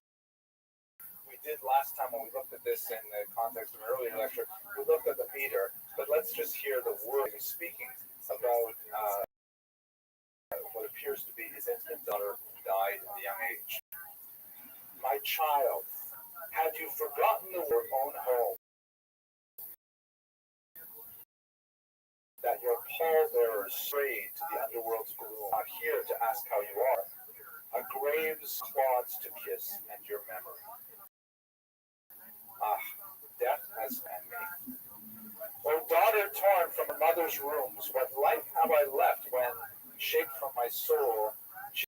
We did last time when we looked at this in the context of an earlier lecture, we looked at the meter, but let's just hear the word he's speaking about what appears to be his infant daughter who died at a young age. My child, had you forgotten your own home, that your pallbearers strayed to the underworld's gloom, not here to ask how you are, a grave's clods to kiss and your memory. Ah, death has spanned me. O daughter torn from her mother's rooms, what life have I left when, shaped from my soul, she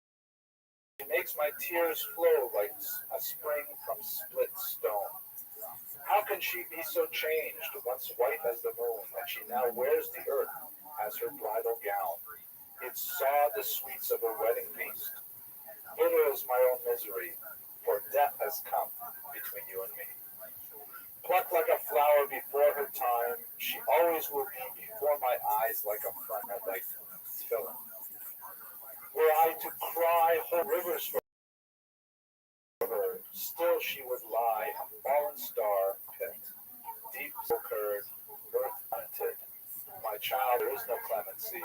makes my tears flow like a spring from split stone? How can she be so changed? once white as the moon, and she now wears the earth as her bridal gown. It saw the sweets of a wedding feast. Bitter is my own misery, for death has come between you and me. Plucked like a flower before her time, she always will be before my eyes like a friend at thy filling. Were I to cry whole rivers for her, still she would lie a fallen star pit, deep occurred, earth haunted. My child, there is no clemency,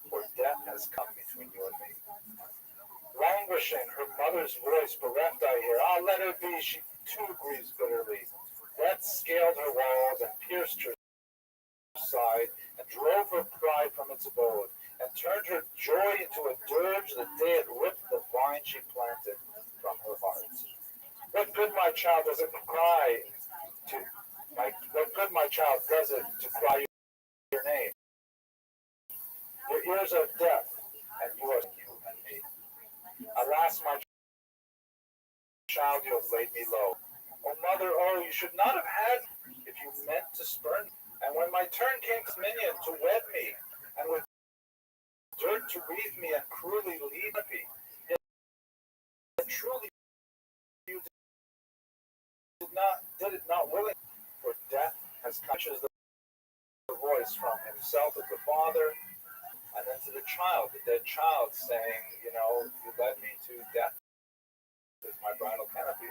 for death has come between you and me. Languishing, her mother's voice bereft I hear. Ah, let her be, she too grieves bitterly. Death scaled her walls and pierced her side, and drove her pride from its abode, and turned her joy into a dirge the day it ripped the vine she planted from her heart. What good, my child, does it cry to what good, my child, does it to cry your name? Your ears are deaf, and you are you and me. Alas, my child, you have laid me low. Oh, mother, oh, you should not have had me if you meant to spurn me. And when my turn came to minion to wed me, and with dirt to wreathe me and cruelly lead me, yet truly you did it not willing, for death has catches the voice from himself as the father, and then to the child, the dead child, saying, you led me to death as my bridal canopy.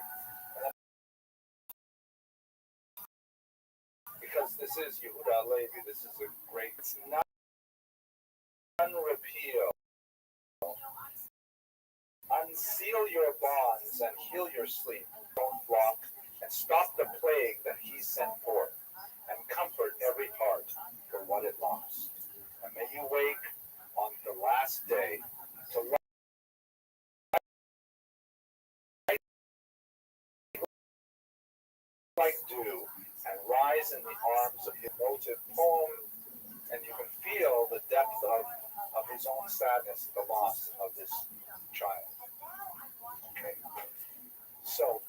Because this is Yehuda Levi, this is a great, it's not unrepeal. Unseal your bonds and heal your sleep, don't flock, and stop the plague that he sent forth, and comfort every heart for what it lost. And may you wake on the last day to light like dew, and rise in the arms of the emotive poem, and you can feel the depth of his own sadness at the loss of this child. Okay. So,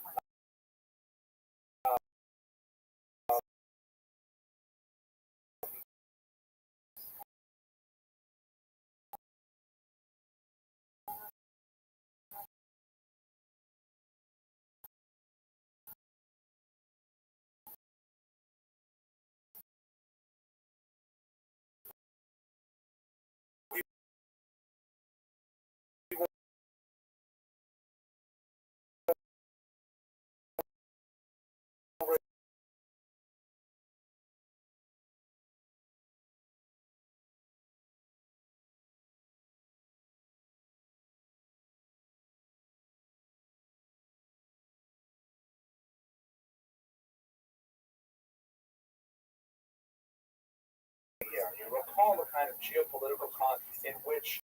you recall the kind of geopolitical conflict in which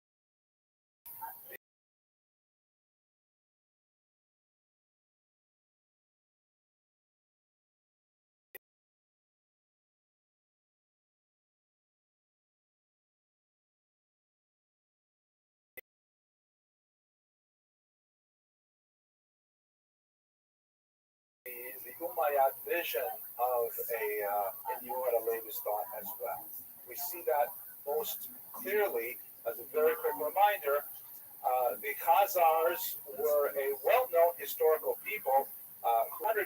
the Umayyad vision of in Yehuda Levi's thought as well. We see that most clearly as a very quick reminder. The Khazars were a well-known historical people who 100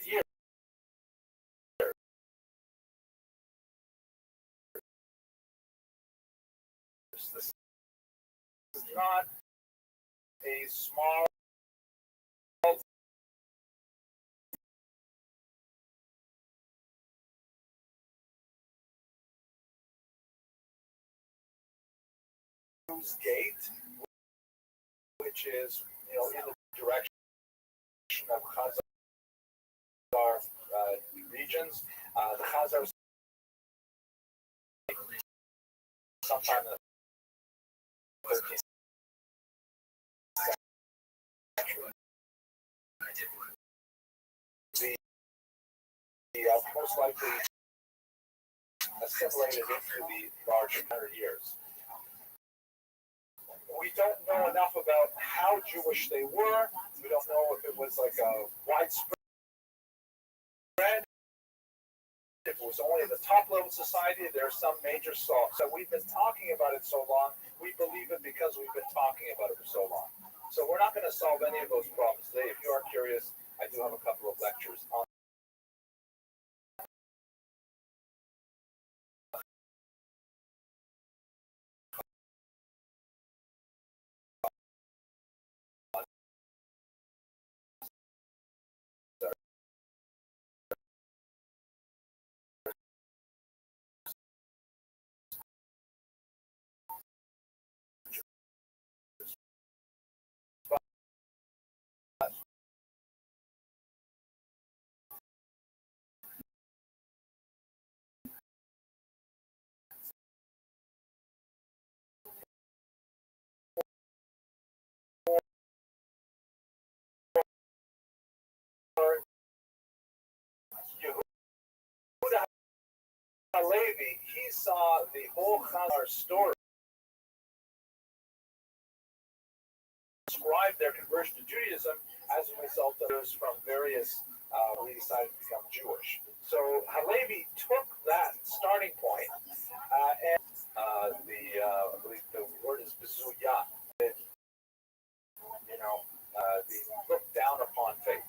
years. This is not a small gate, which is in the direction of Khazar regions. The Khazars sometime in the 13th century. The most likely assimilated into the large 100 years. We don't know enough about how Jewish they were. We don't know if it was like a widespread, if was only the top level society. There are some major salts. So we've been talking about it so long. We believe it because we've been talking about it for so long. So we're not going to solve any of those problems today. If you are curious, I do have a couple of lectures on Yehuda Halevi. He saw the whole Chazar story, described their conversion to Judaism as a result of those from various we decided to become Jewish. So Halevi took that starting point and I believe the word is bezuya, the look down upon faith.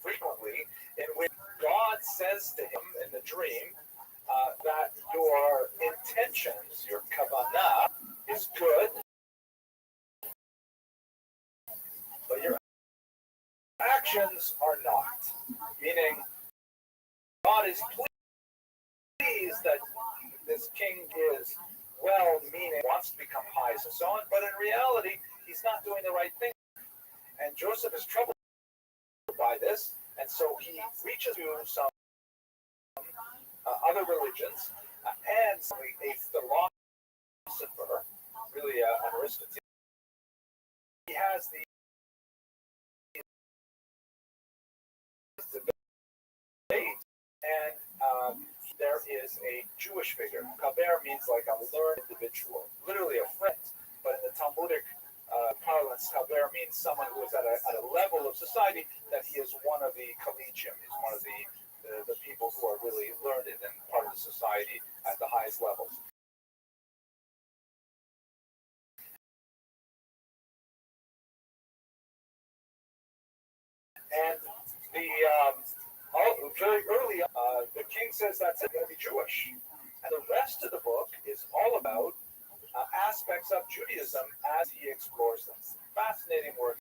Frequently, in which God says to him in the dream that your intentions, your kavanah, is good, but your actions are not. Meaning, God is pleased that this king is well-meaning, wants to become pious and so on, but in reality, he's not doing the right thing. And Joseph is troubled by this, and so he reaches to some other religions and a philosopher, really an Aristotelian. He has the debate, and there is a Jewish figure. Kaber means like a learned individual, literally a friend, but in the Talmudic parlance, Kaber means someone who is at a level of society that he is one of the collegium, he's one of the people who are really learned and part of the society at the highest levels. And very early, the king says that's going to be Jewish. And the rest of the book is all about aspects of Judaism as he explores them. Fascinating work.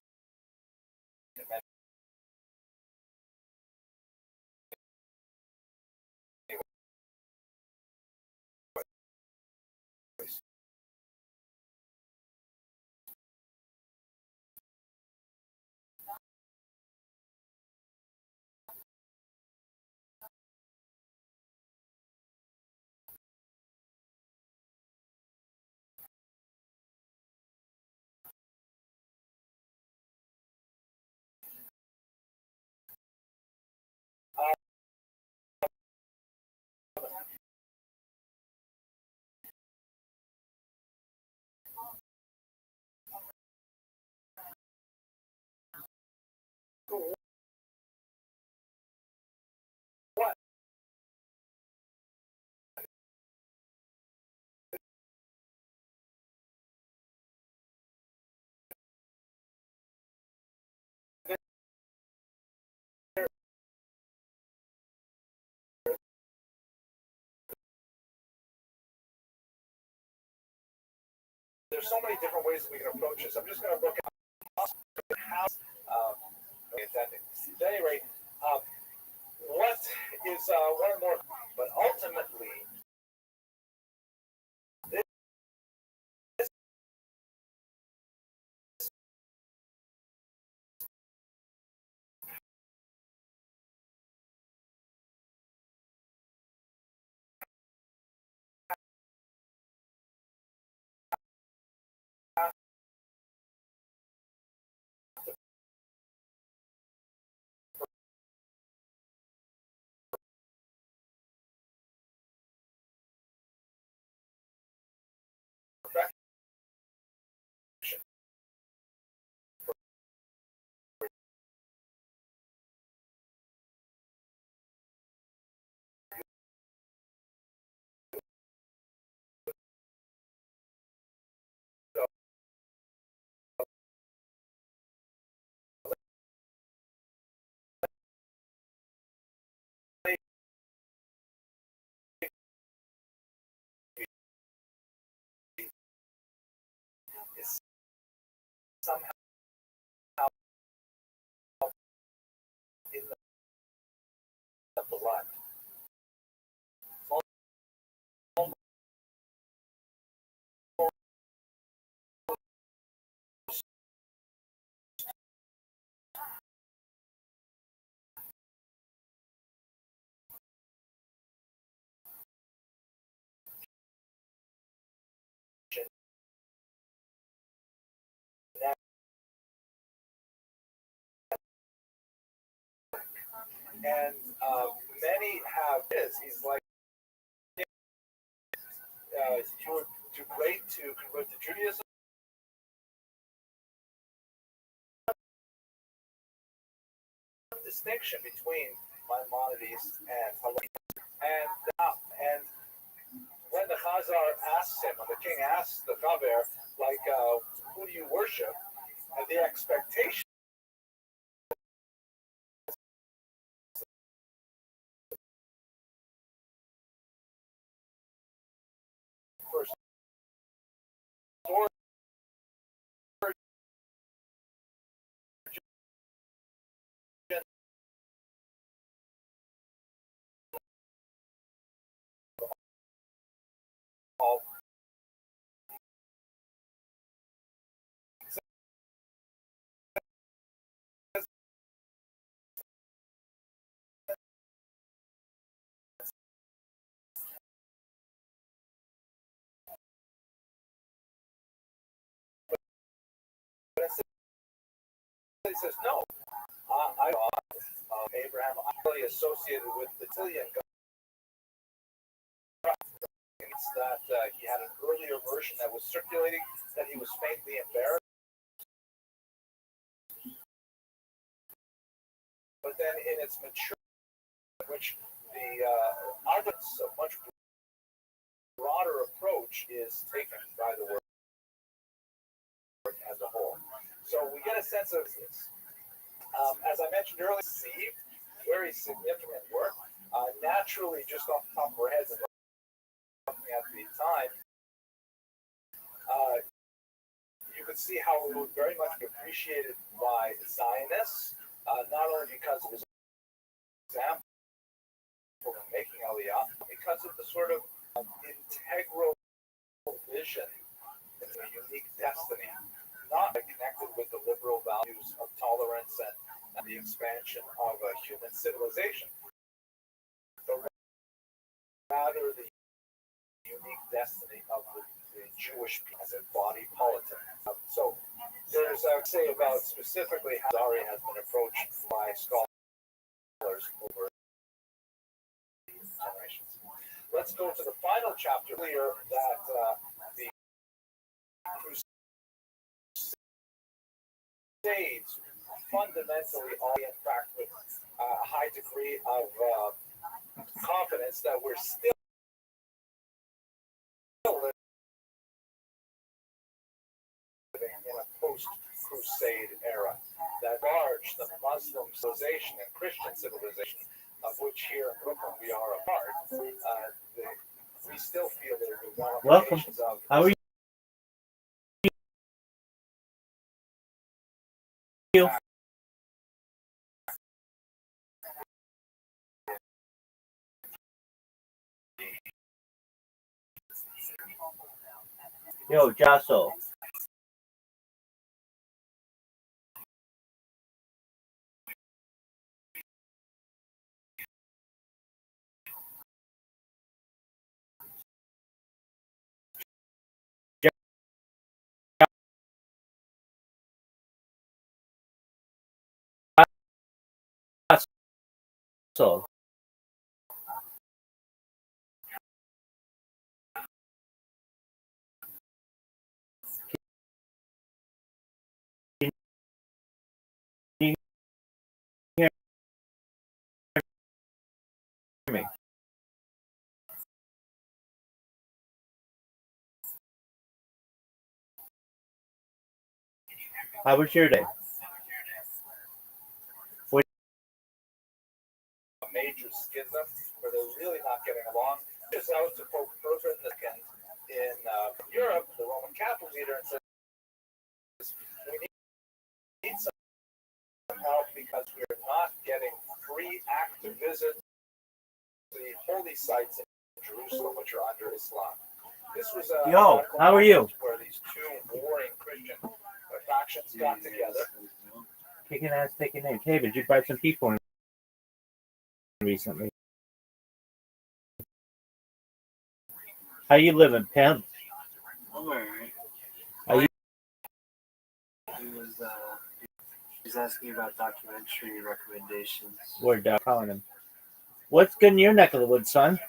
What? There's so many different ways that we can approach this. I'm just going to look at how attending. At any rate, what is one more? But ultimately, somehow in the blood. And many have this. He's like, you would do great to convert to Judaism. Distinction between Maimonides and Halevi. And when the Chazar asks him, when the king asks the Chaver, like, who do you worship? And the expectation for all he says, no, I Abraham, I'm really associated with the Tillian God. That he had an earlier version that was circulating, that he was faintly embarrassed. But then in its maturity, which the arguments of much broader approach is taken by the work as a whole. So we get a sense of this. As I mentioned earlier, very significant work. Naturally, just off the top of our heads and looking at the time, you could see how it would very much be appreciated by Zionists, not only because of his example in making Aliyah, because of the sort of integral vision into a unique destiny, not connected with the liberal values of tolerance and the expansion of a human civilization, but rather the unique destiny of the Jewish people as a body politic. So there's, I would say, about specifically how Zari has been approached by scholars over generations. Let's go to the final chapter here, that the Crusades fundamentally are, in fact, with a high degree of confidence that we're still living in a post-Crusade era. That large, the Muslim civilization and Christian civilization, of which here in Brooklyn we are a part, we still feel there are ramifications of. How are you? Yo, Jasso. So. Me. How was your day? A major schism where they're really not getting along. Just out to Pope Urban in Europe, the Roman Catholic leader, and says, we need out because we're not getting free active visits to the holy sites in Jerusalem, which are under Islam. This was a Yo, how are you? Where these two warring Christian factions got together. Kicking ass, taking names. Hey, did you buy some people recently? How you living, pimp? I'm alright. Are you? He's asking about documentary recommendations. We're calling him. What's good in your neck of the woods, son?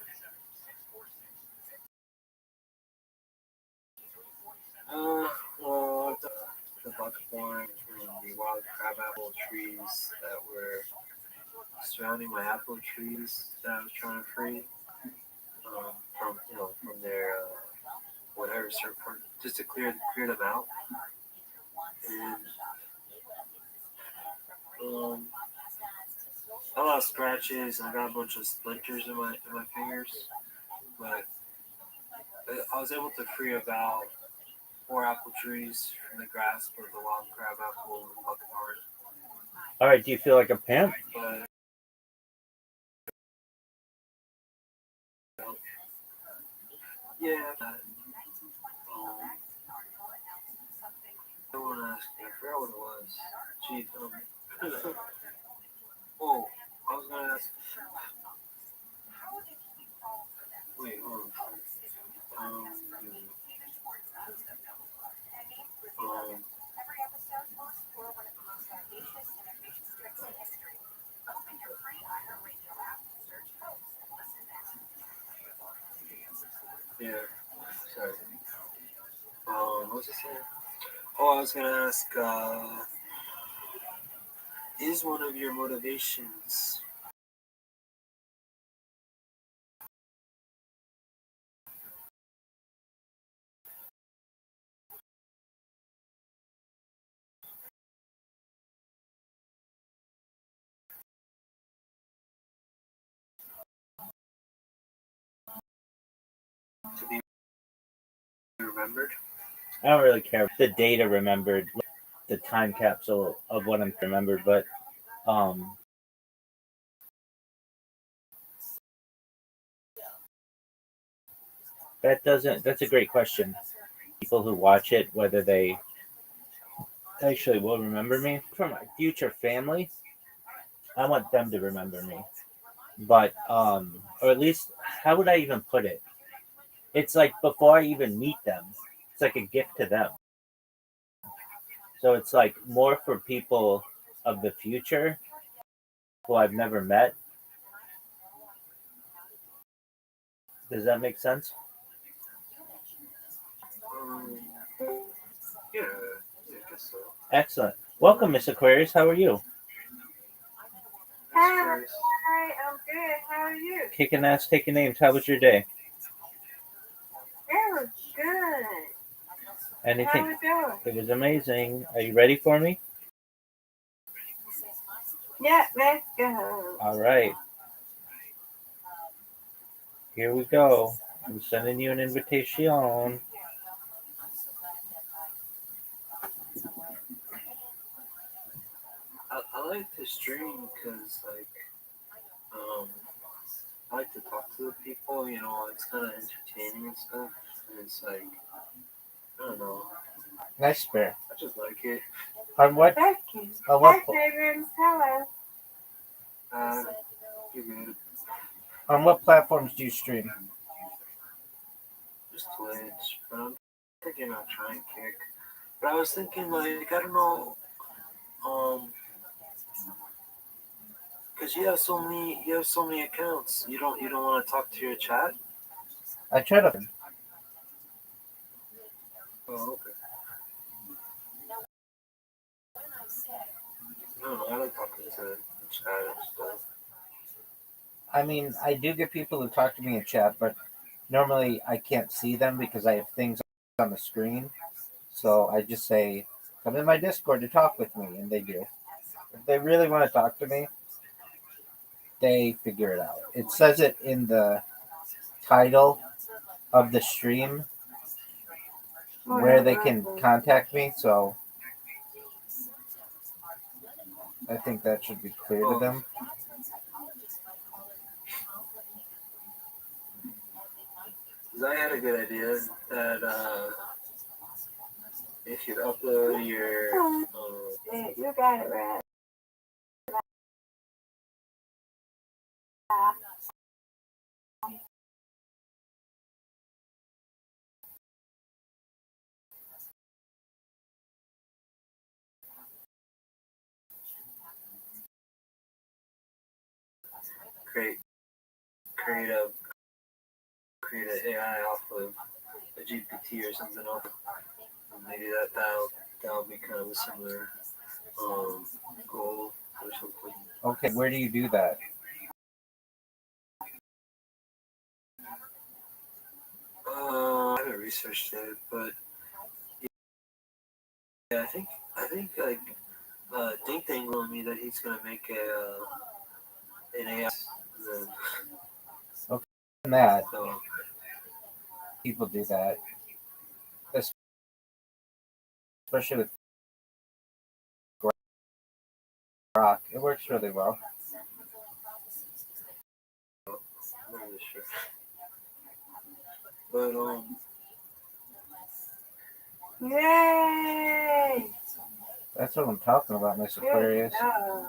Well, the buckthorn and the wild crabapple trees that were surrounding my apple trees that I was trying to free from their whatever, just to clear them out. And I lost scratches and I got a bunch of splinters in my fingers, but I was able to free about 4 apple trees from the grasp of the wild crab apple and buckthorn. All right, do you feel like a pimp? But yeah, I want to ask you. I forgot what it was. Gee, oh, I was gonna ask. Wait, hold on. Yeah, sorry. What was I saying? Oh, I was gonna ask, is one of your motivations to be remembered? I don't really care. The data remembered, the time capsule of what I'm remembered, but that's a great question. People who watch it, whether they actually will remember me. For my future family, I want them to remember me. But or at least, how would I even put it? It's like before I even meet them, it's like a gift to them. So it's like more for people of the future who I've never met. Does that make sense? Yeah, I guess so. Excellent. Welcome, Miss Aquarius. How are you? Hi, I'm good. How are you? Kicking ass, taking names. How was your day? It was good. Anything? How was yours? It was amazing. Are you ready for me? Yeah, let's go. All right. Here we go. I'm sending you an invitation. I like to stream because, like, I like to talk to the people, it's kind of entertaining and stuff. And it's like, I don't know. Nice spare. I just like it. On what? Thank you. On what? Hi, Fabian. Hello. You're good. On what platforms do you stream? Just Twitch. But I'm thinking about trying Kick. But I was thinking, like, I don't know, because you have so many accounts. You don't want to talk to your chat? I try to. Oh, okay. No, I like talking to the chat and stuff. I mean, I do get people who talk to me in chat, but normally I can't see them because I have things on the screen. So I just say, come in my Discord to talk with me, and they do. If they really want to talk to me, they figure it out. It says it in the title of the stream where they can contact me. So I think that should be clear to them. I had a good idea that if you upload your You got it right. create an AI off of a GPT or something else. Maybe that'll be kind of a similar goal or something. Okay, where do you do that? I haven't researched it, but yeah, I think like Ding Dang told me that he's gonna make an AI. And that So people do that, especially with Rock. It works really well. I'm not really sure, but Yay! That's what I'm talking about, Miss Good Aquarius. job.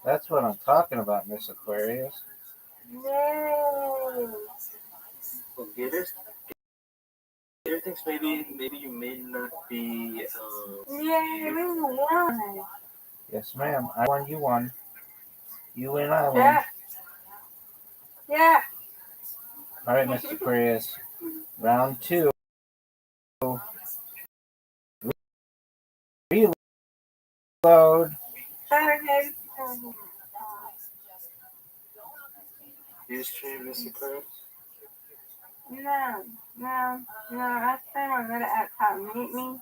That's what I'm talking about, Miss Aquarius. Yay! well, Gator thinks maybe you may not be Yay! We won. Yes, ma'am. I won, you won. You win, I win. Yeah. Yeah. All right, Mr. Aquarius. Round 2. Reload. Saturday. you stream Mr. Crabs. No. I stream on another app called Meet Me,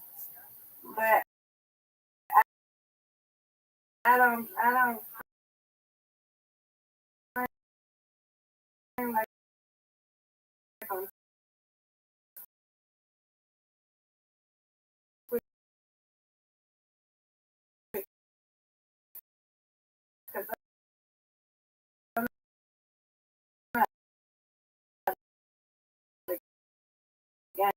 but I don't stream like on Twitch because I'm not the game.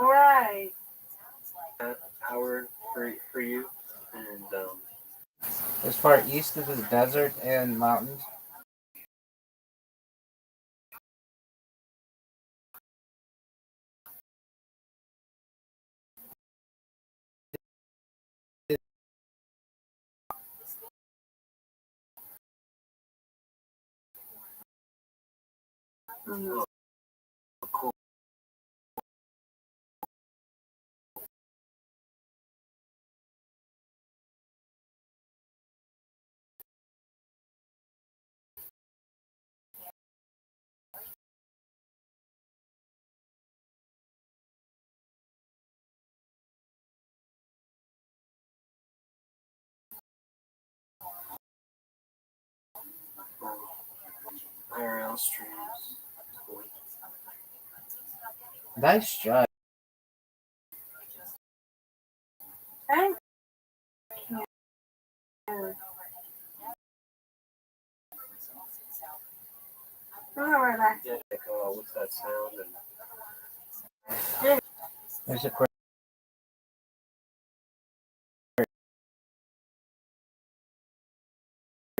Right. Howard for you, and As far east as the desert and mountains. Mm-hmm. cool. IRL streams. Cool. Nice job. Thank you. Relax. Yeah, like, what's that sound? And There's a quick.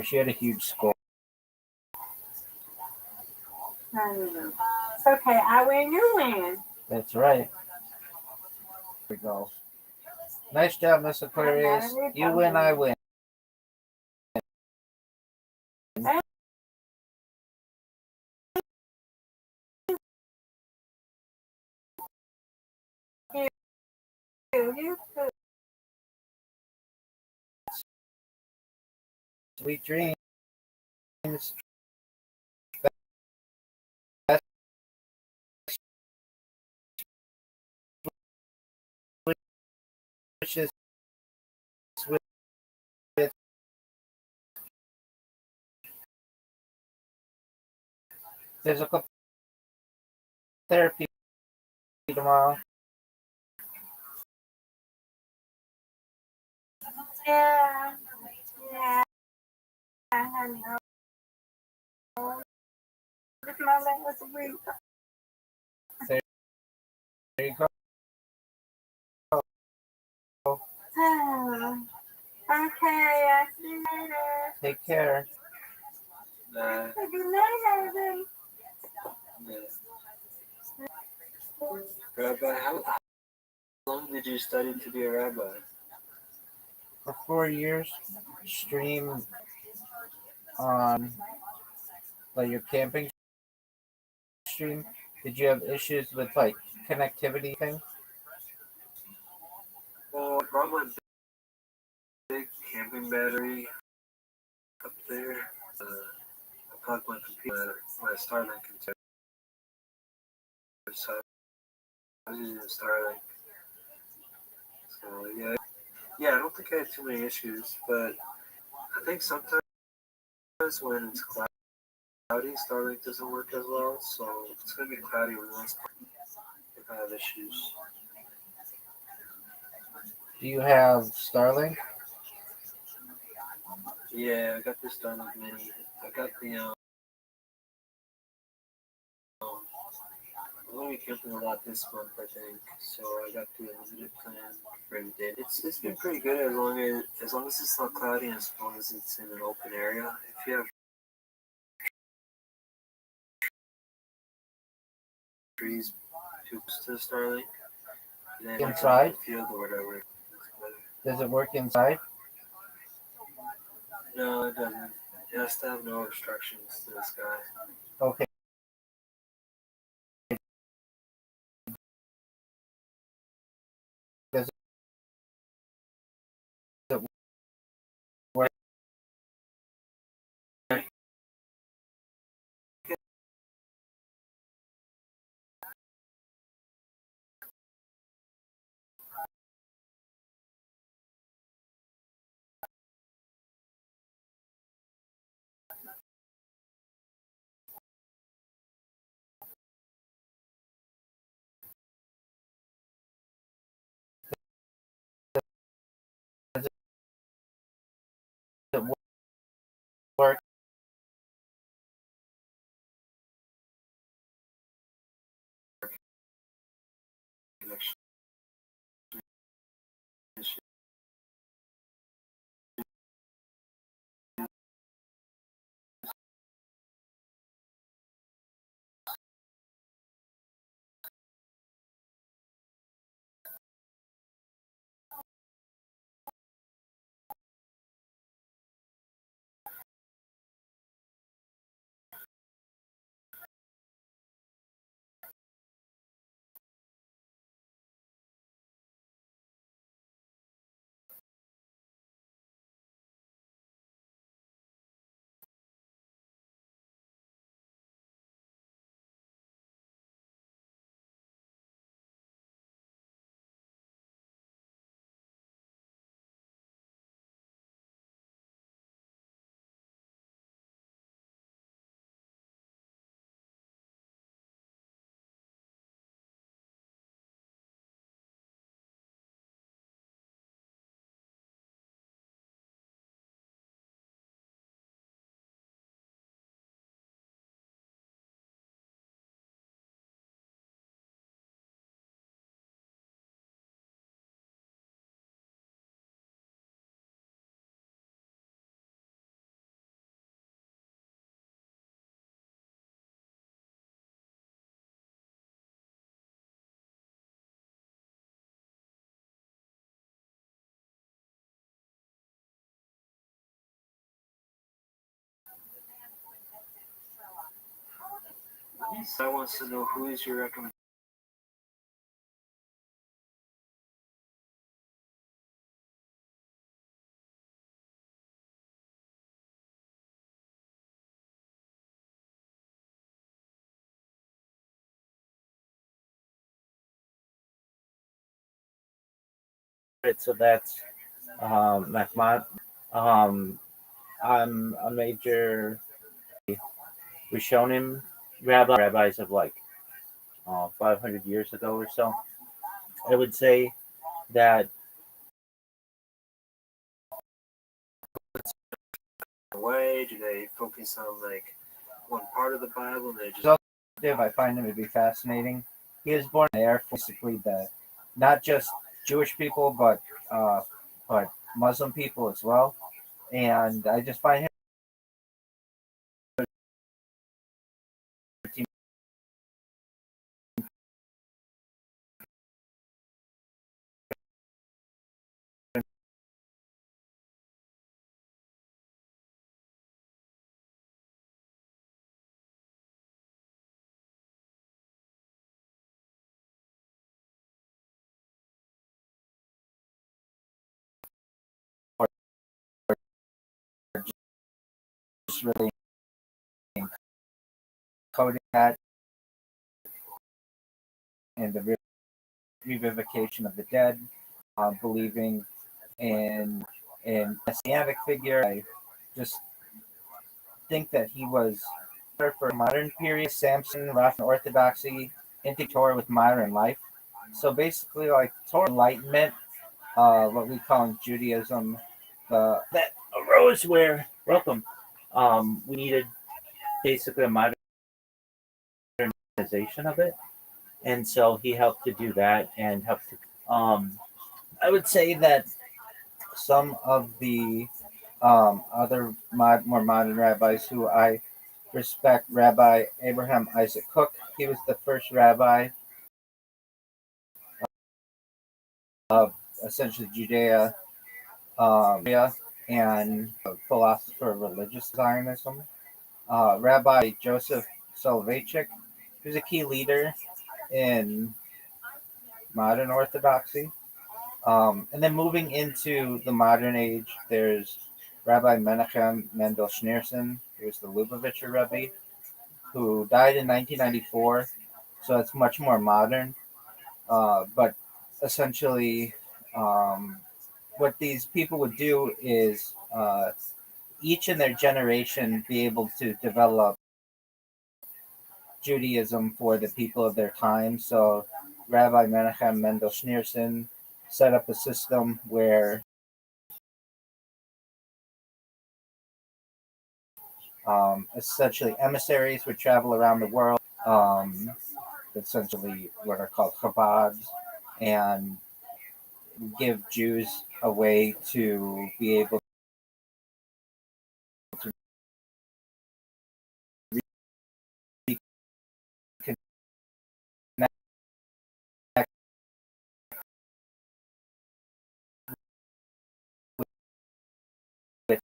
She had a huge score. It's okay. I win, you win. That's right. we go. Nice job, Miss Aquarius. You win, I win. Sweet dreams. Best wishes with physical therapy tomorrow. Yeah. Yeah. I know. This moment was a week. There you go. Okay, I'll see you later. Take care. Nah, Good night, Evan. Rabbi, how long did you study to be a rabbi? For 4 years, stream on like your camping stream. Did you have issues with like connectivity thing? Well, I brought my big camping battery up there. I plugged my computer, my Starlink into it, so I was using Starlink. So yeah, I don't think I had too many issues, but I think sometimes when it's cloudy, Starlink doesn't work as well. So it's gonna be cloudy when most if I have issues. Do you have Starlink? Yeah, I got the Starlink Mini. I got the I'm gonna be camping a lot this month, I think. So I got the unlimited plan for every day. It's been pretty good as long as it's not cloudy and as long as it's in an open area. If you have trees too close to the Starlink, then Inside? field or whatever. Does it work inside? No, it doesn't. It has to have no obstructions to the sky. Okay. Does it work? Does it work? Connection. I wants to know who is your recommendation. So that's mathematics. Um, I'm a major Rishonim rabbis of like 500 years ago or so. I would say that Way do they focus on like one part of the Bible and they just I find him to be fascinating. He was born there, basically not just Jewish people, but Muslim people as well. And I just find him just really encoding that and the revivification of the dead, believing in messianic figure. I just think that he was for modern period, Samson, Rafa Orthodoxy, into Torah with modern life. So basically, like Torah enlightenment, what we call in Judaism, that arose where we needed basically a modernization of it, and so he helped to do that and helped to. I would say that some of the other more modern rabbis who I respect, Rabbi Abraham Isaac Cook. He was the first rabbi of essentially Judea and a philosopher of religious Zionism. Rabbi Joseph Soloveitchik, who's a key leader in modern Orthodoxy. And then moving into the modern age, there's Rabbi Menachem Mendel Schneerson, who was the Lubavitcher Rebbe, who died in 1994. So it's much more modern. But essentially, what these people would do is each in their generation be able to develop Judaism for the people of their time. So Rabbi Menachem Mendel Schneerson set up a system where essentially emissaries would travel around the world, essentially what are called Chabads, and give Jews a way to be able to reconnect with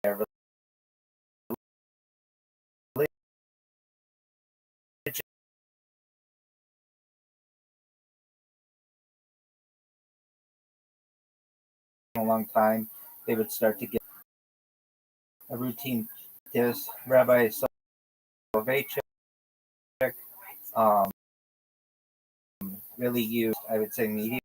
their religion. A long time, they would start to get a routine. This Rabbi Soloveitchik um, really used, I would say, media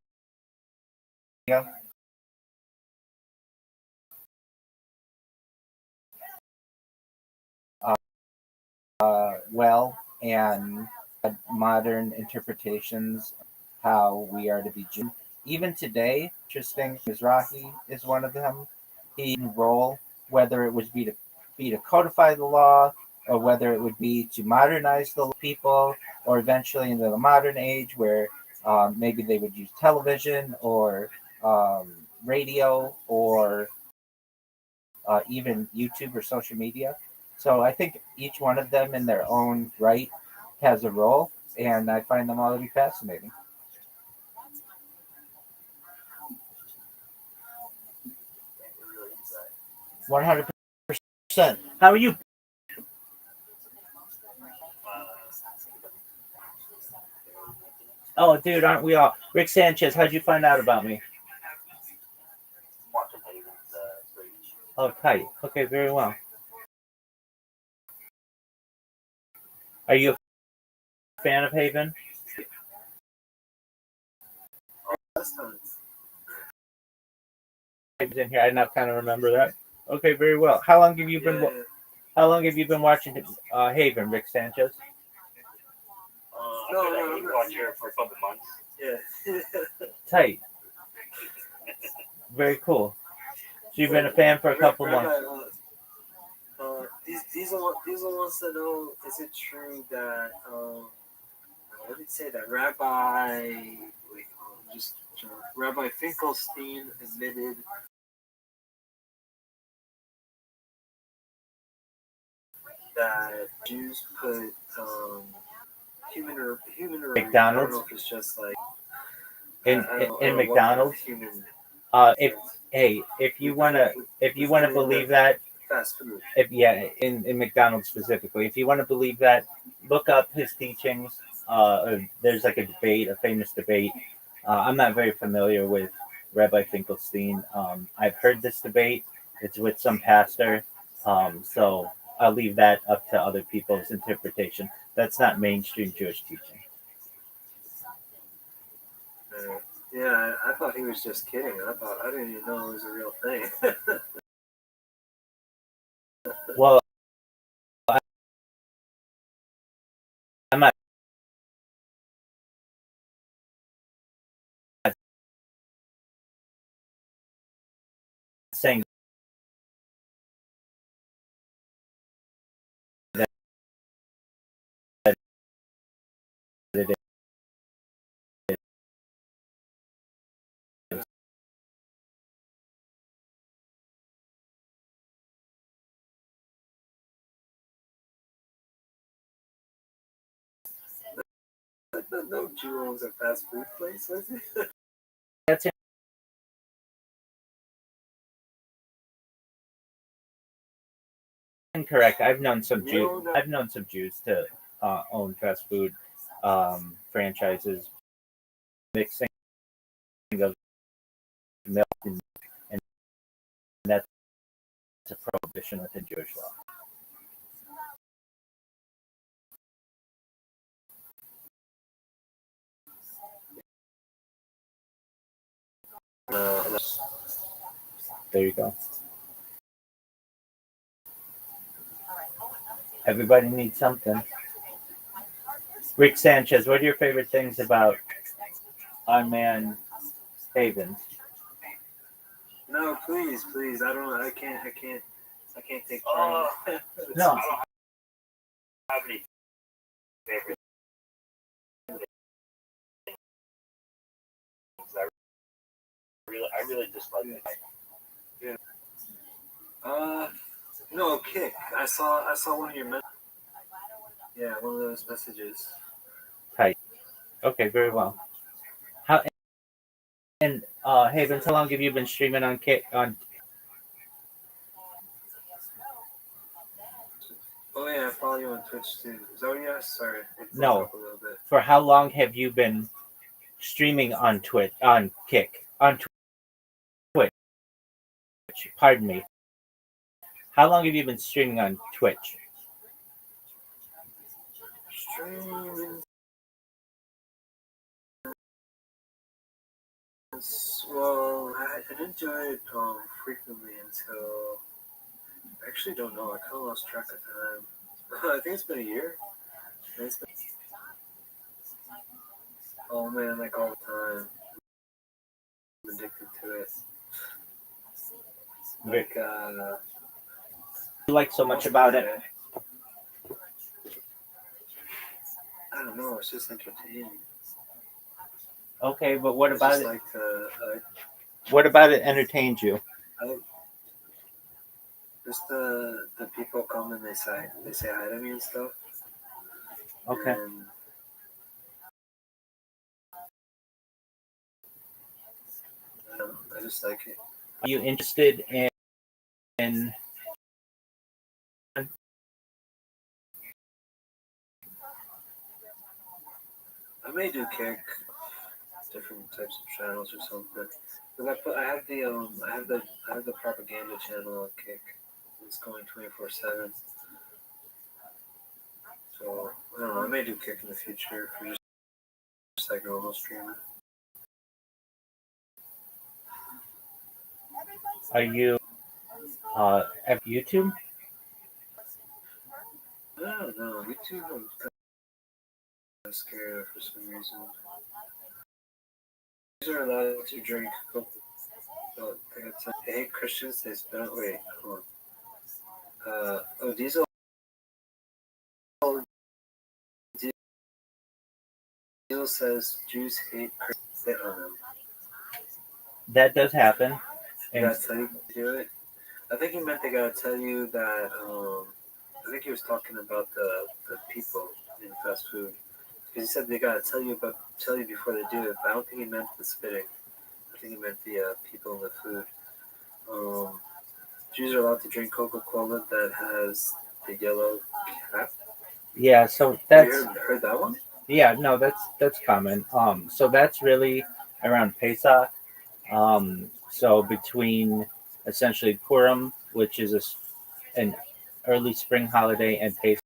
well and modern interpretations of how we are to be Jew. Even today, interesting, Mizrahi is one of them. He role, whether it would be to codify the law or whether it would be to modernize the people or eventually into the modern age where maybe they would use television or radio or even YouTube or social media. So I think each one of them in their own right has a role, and I find them all to be fascinating. 100%. How are you? Oh, dude, aren't we all? Rick Sanchez, how'd you find out about me? Oh, tight. Okay, very well. Are you a fan of Haven? In here, I not kind of remember that. Okay, very well. How long have you been? Yeah. How long have you been watching Haven, Rick Sanchez? No, I've been watching it for a couple months. Yeah. Tight. Very cool. So you've been a fan for a couple months. These are ones that know. Is it true that what did it say that Rabbi Finkelstein admitted that Jews put human or McDonald's? I don't know if it's just like in McDonald's. If you wanna believe that, fast food. In McDonald's specifically, if you want to believe that, look up his teachings. There's like a famous debate. I'm not very familiar with Rabbi Finkelstein. I've heard this debate. It's with some pastor. So I'll leave that up to other people's interpretation. That's not mainstream Jewish teaching. Yeah, I thought he was just kidding. I didn't even know it was a real thing. Well, I'm not saying that it is. No Jew owns a fast food place, was it? That's incorrect. I've known some Jews to own fast food franchises, mixing of milk and that's a prohibition within Jewish law. There you go. Everybody needs something. Rick Sanchez, what are your favorite things about Unmanned Havens? No, please. I don't. I can't take time. No. I don't have any favorite things. I really dislike it. Yeah. No, Kick. I saw one of your messages. Yeah, one of those messages. Tight. Okay, very well. How and Havens, how long have you been streaming on Kick on? Oh yeah, I follow you on Twitch too. Is that what you asked? Sorry. No. For how long have you been streaming on Twitch on Kick on Twitch? Pardon me. How long have you been streaming on Twitch? Streaming. Well, I didn't do it frequently until. I actually don't know. I kind of lost track of time. I think it's been a year. Oh man, like all the time. I'm addicted to it. Like, you like so much about it? I don't know. It's just entertaining. Okay, but what about it? Like what about it entertains you? Just the people come and they say hi to me and stuff. Okay. And I just like it. Are you interested in in. I may do kick, different types of channels or something. Cause I have the propaganda channel on Kick. It's going 24/7. So I don't know. I may do Kick in the future for just like normal streaming. Are you at YouTube? I don't know. YouTube, I'm kind of scared of for some reason. These are allowed to drink Coke. I hate Christians. They spell. Wait, hold on. Diesel says Jews hate Christians. They don't know. That does happen. They gotta tell you to do it. I think he meant they gotta tell you that. I think he was talking about the people in fast food because he said they gotta tell you before they do it. But I don't think he meant the spitting. I think he meant the people in the food. Jews are allowed to drink Coca-Cola that has the yellow cap. Yeah, so Have that's you heard that one? yeah, no, that's common. So that's really around Pesach. So between essentially Purim, which is an early spring holiday, and Pesach,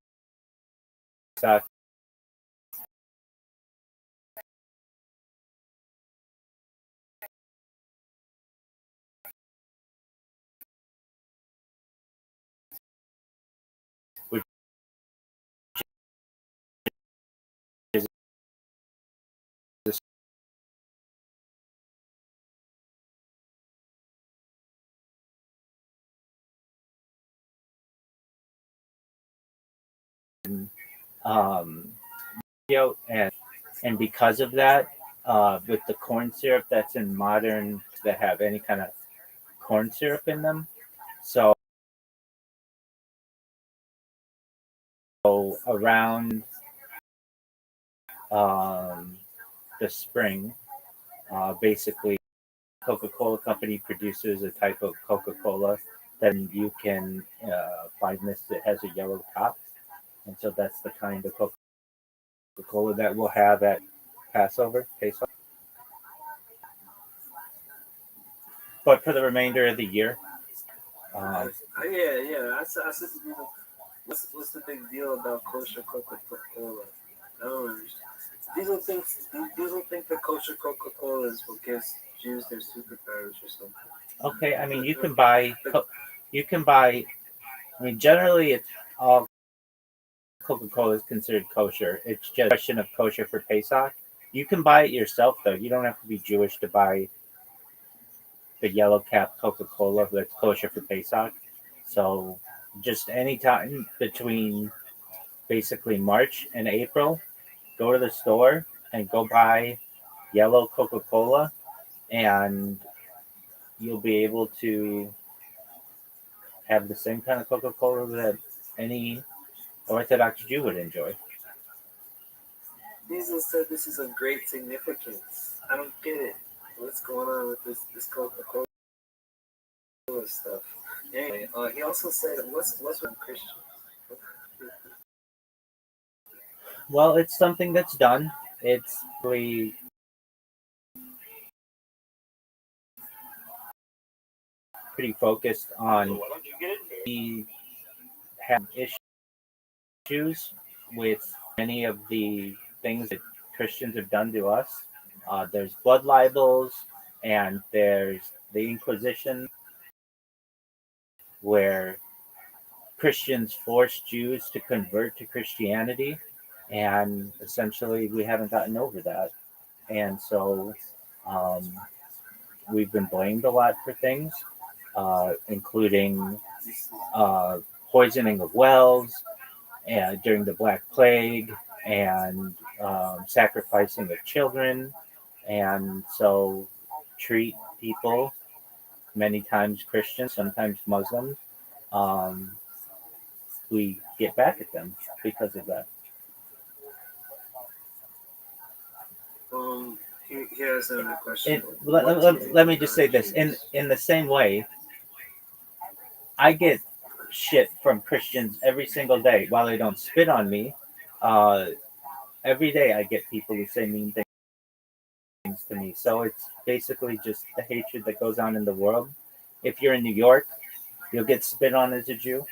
which is um, and because of that, with the corn syrup that's in modern that have any kind of corn syrup in them, so around the spring, basically, Coca-Cola company produces a type of Coca-Cola that you can find this that has a yellow top, and so that's the kind of Coca-Cola that we'll have at Passover. But for the remainder of the year, Yeah. I said to people, what's the big deal about kosher Coca-Cola? I don't understand. These will think that kosher Coca-Cola is what gives Jews their superpowers or something. okay, I mean you can buy. I mean generally it's all Coca-Cola is considered kosher. It's just a question of kosher for Pesach. You can buy it yourself though. You don't have to be Jewish to buy the yellow cap Coca-Cola that's kosher for Pesach. So just any time between basically March and April, go to the store and go buy yellow Coca-Cola, and you'll be able to have the same kind of Coca-Cola that any Orthodox Jew would enjoy. Jesus said this is of great significance. I don't get it. What's going on with this Coca-Cola stuff? Anyway, he also said, what's with Christian? Well, it's something that's done. It's really pretty focused on we have issues with many of the things that Christians have done to us. There's blood libels, and there's the Inquisition, where Christians forced Jews to convert to Christianity, and essentially we haven't gotten over that. And so we've been blamed a lot for things, including poisoning of wells during the Black Plague, and sacrificing of children. And so treat people, many times Christians, sometimes Muslims, we get back at them because of that. He has another question. Let me just say this. In the same way, I get shit from Christians every single day. While they don't spit on me, every day I get people who say mean things to me. So it's basically just the hatred that goes on in the world. If you're in New York, you'll get spit on as a Jew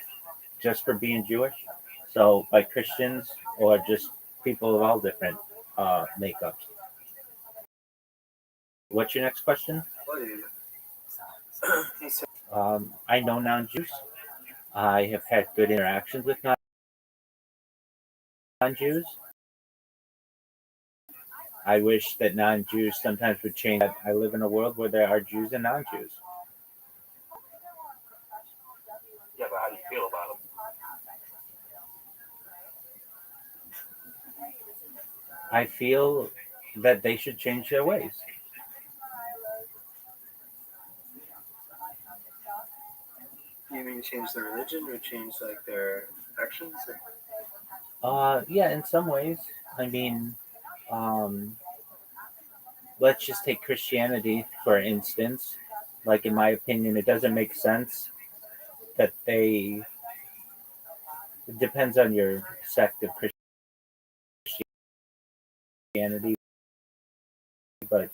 just for being Jewish. So by Christians or just people of all different makeups. What's your next question? I know non-Jews. I have had good interactions with non-Jews. I wish that non-Jews sometimes would change. I live in a world where there are Jews and non-Jews. Yeah, but how do you feel about them? I feel that they should change their ways. You mean change their religion or change like their actions? Yeah, in some ways. I mean, let's just take Christianity for instance. Like in my opinion, it doesn't make sense that they. It depends on your sect of Christianity, but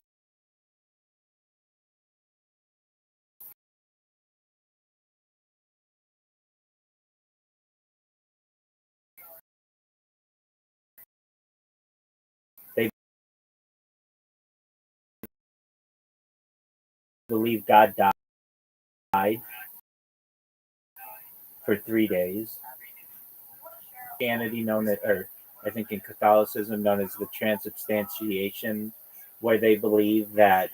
they believe God died for 3 days. Christianity known as, or I think in Catholicism known as the transubstantiation, where they believe that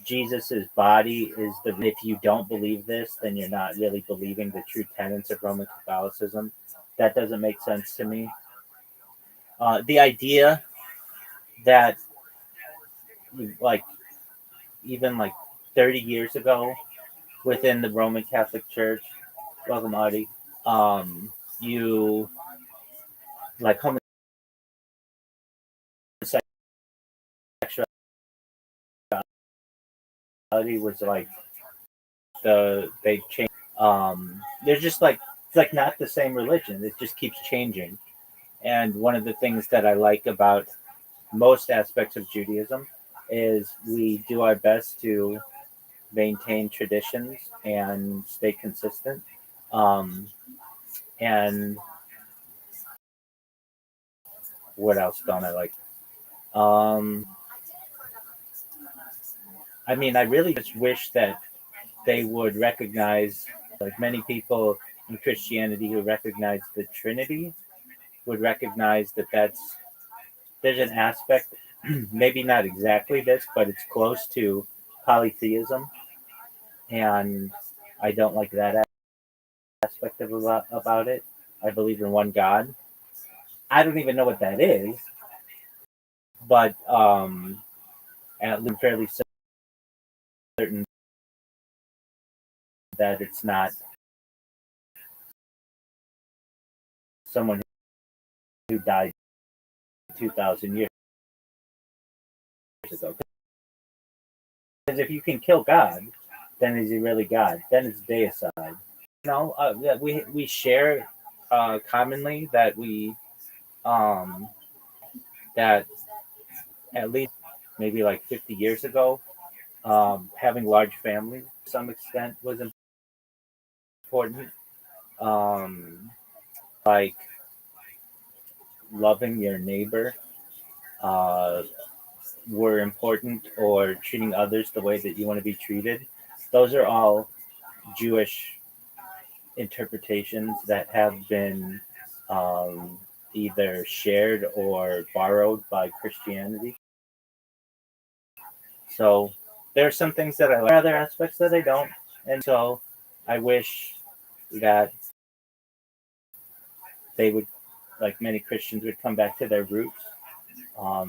Jesus's body is the. If you don't believe this, then you're not really believing the true tenets of Roman Catholicism. That doesn't make sense to me. The idea that, like, even like 30 years ago, within the Roman Catholic Church, welcome, Audie. You like homosexuality was like they changed. They're just like it's like not the same religion. It just keeps changing. And one of the things that I like about most aspects of Judaism is we do our best to maintain traditions and stay consistent. And what else don't I like? I mean, I really just wish that they would recognize, like many people in Christianity who recognize the Trinity, would recognize that there's an aspect, maybe not exactly this, but it's close to polytheism, and I don't like that aspect of about it. I believe in one God. I don't even know what that is, but at least I'm fairly certain that it's not someone who died 2,000 years ago. Because if you can kill God, then is he really God? Then it's deicide. Yeah, we share commonly that we that at least maybe like 50 years ago, having large families to some extent was important. Like loving your neighbor were important, or treating others the way that you want to be treated. Those are all Jewish interpretations that have been either shared or borrowed by Christianity. So there are some things that I like, other aspects that I don't. And so I wish that they would, like many Christians, would come back to their roots.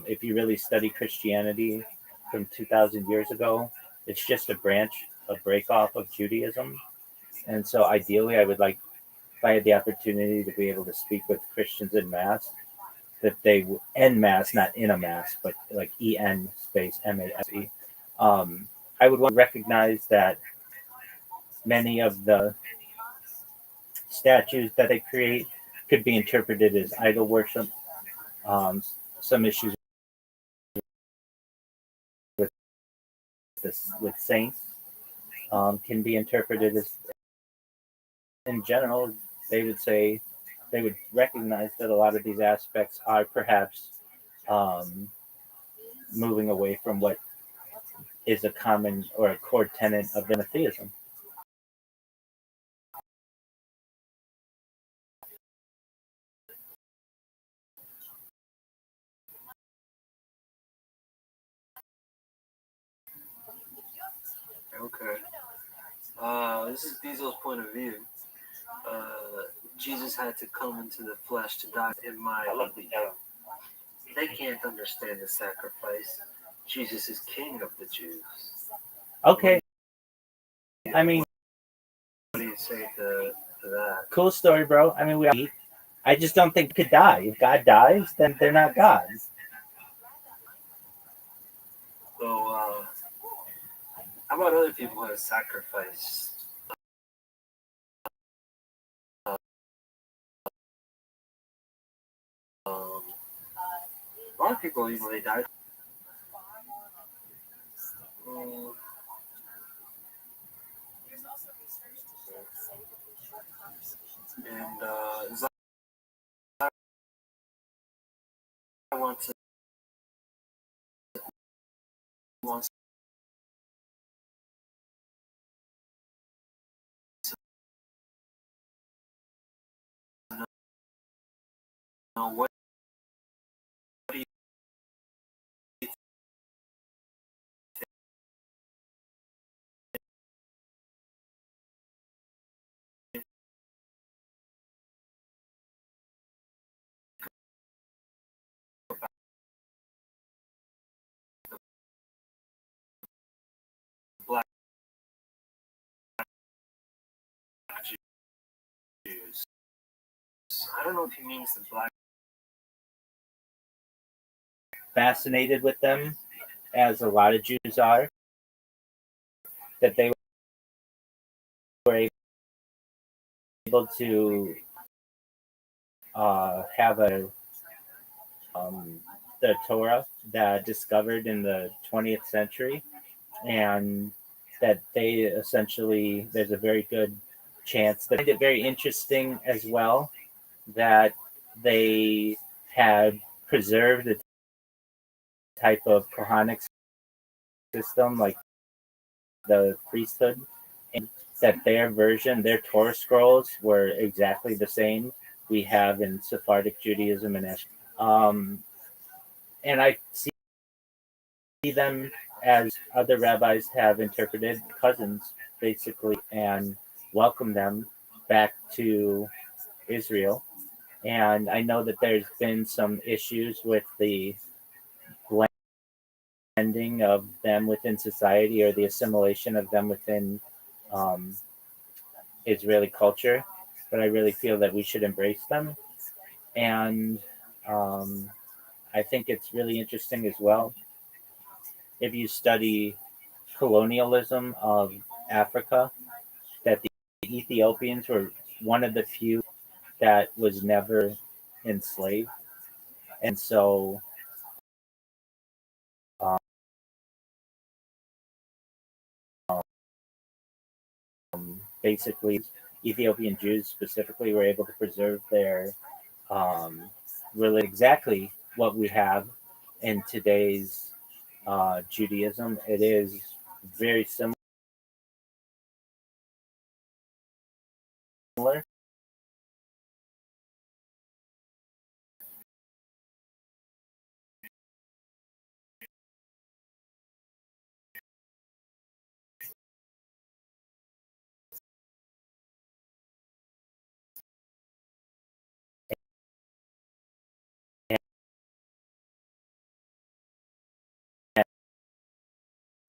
If you really study Christianity from 2,000 years ago, it's just a break off of Judaism. And so ideally, I would like, if I had the opportunity to be able to speak with Christians in mass, that they en mass, not in a mass, but like EN space MASE. I would want to recognize that many of the statues that they create could be interpreted as idol worship. Some issues with this with saints can be interpreted as, in general, they would say they would recognize that a lot of these aspects are perhaps um, moving away from what is a common or a core tenet of monotheism. Okay. This is Diesel's point of view. Jesus had to come into the flesh to die in my opinion. They can't understand the sacrifice. Jesus is King of the Jews. Okay, I mean, What do you say to that? cool story, bro. I mean, we all eat. I just don't think it could die. If God dies, then they're not God. So, how about other people who have sacrificed? A lot of people, you know, they die. And I wants to know what do you think about Black Jews? I don't know if he means the Black. Fascinated with them, as a lot of Jews are, that they were able to have the Torah that discovered in the 20th century, and that they essentially, there's a very good chance that I find it very interesting as well that they had preserved a type of Kohanic system like the priesthood, and that their version, their Torah scrolls, were exactly the same we have in Sephardic Judaism and and I see them as other rabbis have interpreted cousins, basically, and welcome them back to Israel. And I know that there's been some issues with the blending of them within society or the assimilation of them within um, Israeli culture, but I really feel that we should embrace them. And um, I think it's really interesting as well if you study colonialism of Africa, that the Ethiopians were one of the few that was never enslaved. And so um, basically, Ethiopian Jews specifically were able to preserve their really exactly what we have in today's Judaism. It is very similar.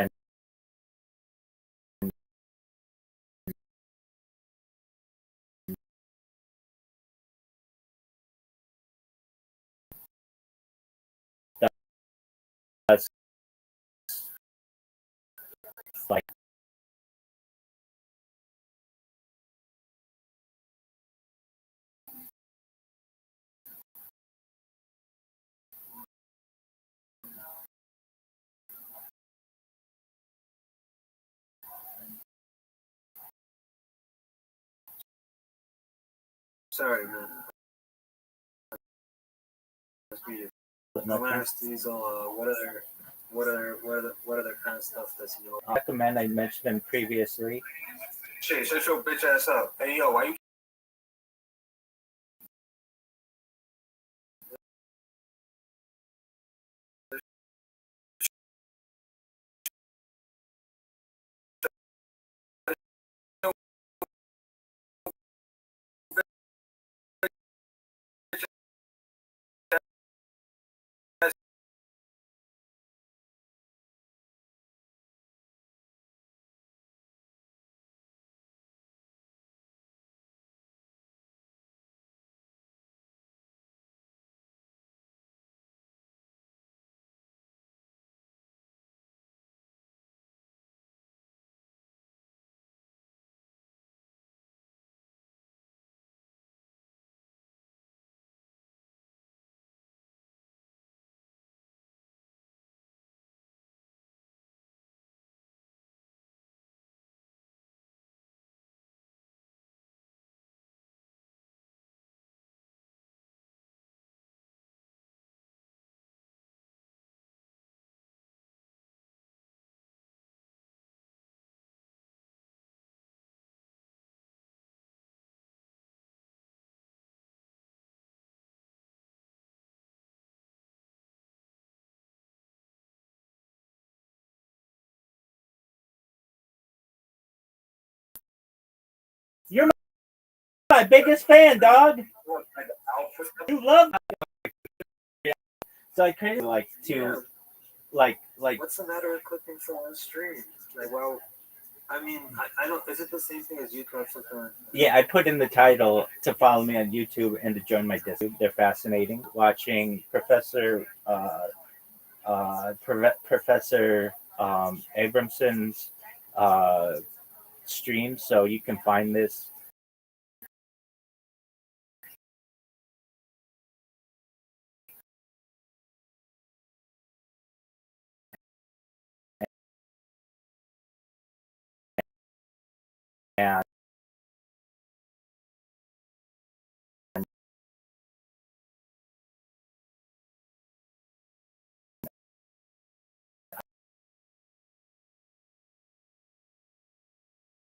And that's like Sorry, man. That's me. I'm No, gonna ask Diesel, what other kind of stuff does he know? I recommend, I mentioned him previously. Shit, shut your bitch ass up. Hey yo, why you You're my biggest fan, dog. You love me. So I created like two, like. What's the matter with clicking from one stream? Like, well, I mean, I don't. Is it the same thing as YouTube? Something? Yeah, I put in the title to follow me on YouTube and to join my Discord. They're fascinating. Watching Professor Abramson's stream, so you can find this. And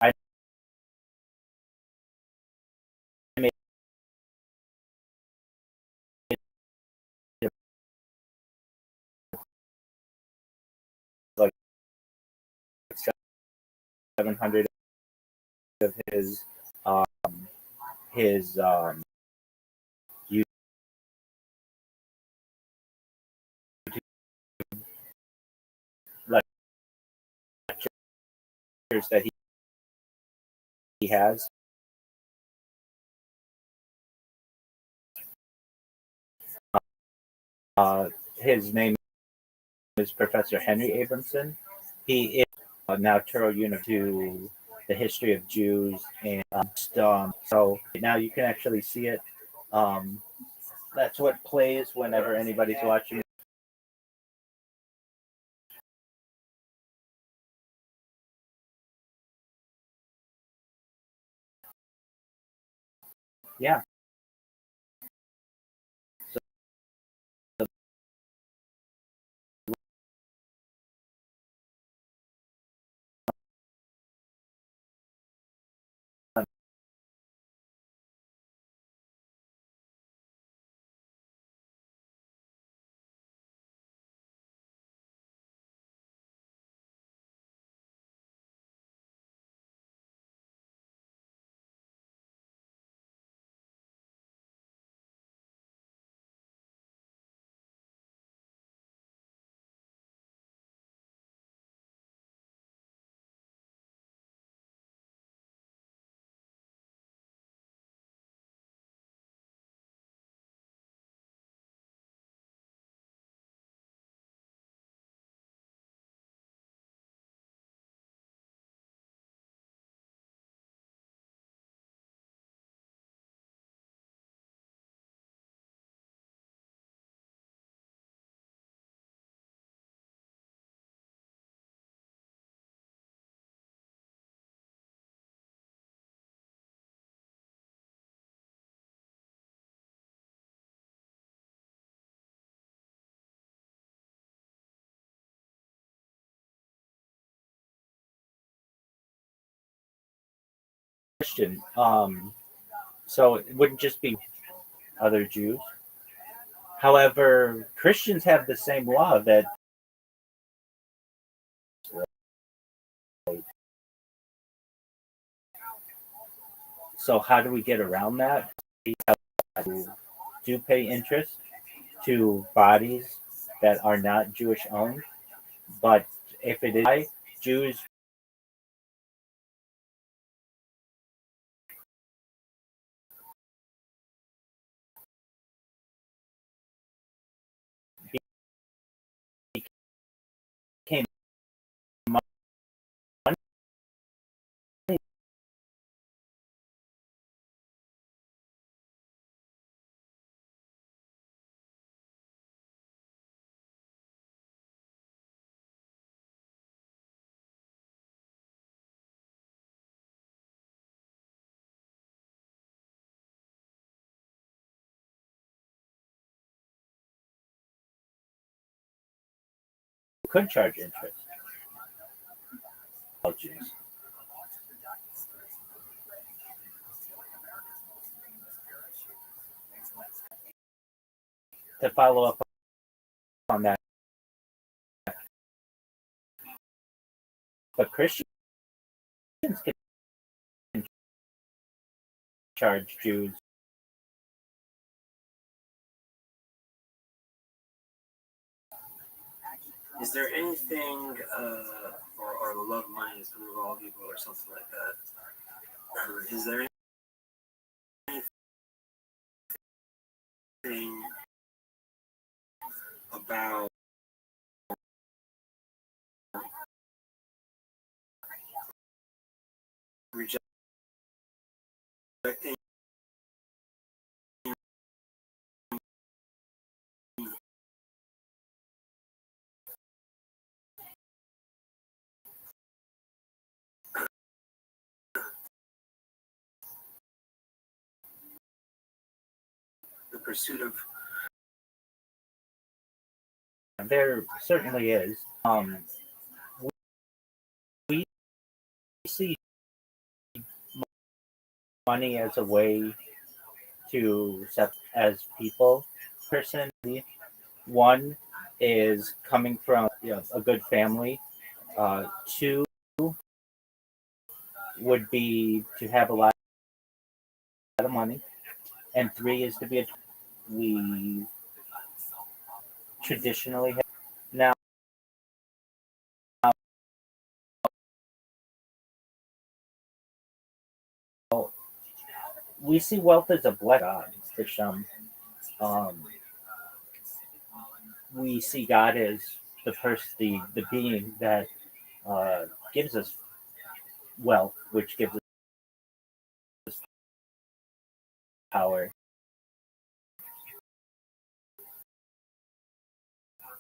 I made like 700 of his YouTube lectures that he has. His name is Professor Henry Abramson. He is now Turo Unit to the history of Jews and so now you can actually see it. That's what plays whenever anybody's watching. Yeah. Christian. So it wouldn't just be other Jews. However, Christians have the same law that. So how do we get around that? We do pay interest to bodies that are not Jewish owned, but if it is Jews became money, could charge interest. All Jews. To follow up on that, but Christians can charge Jews. Is there anything, or the love of money is the root of all evil, or something like that? Or is there anything about rejecting the pursuit of? There certainly is. We see money as a way to accept as people. Personally, one is coming from a good family. Two would be to have a lot of money, and three is to be a. We traditionally have now. We see wealth as a blessing for some. Um, we see God as the being that gives us wealth, which gives us power,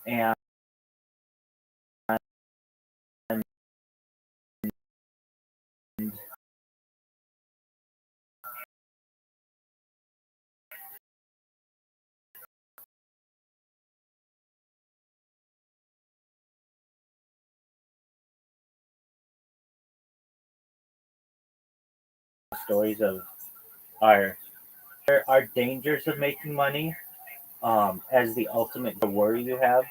and stories of our dangers of making money as the ultimate worry you have.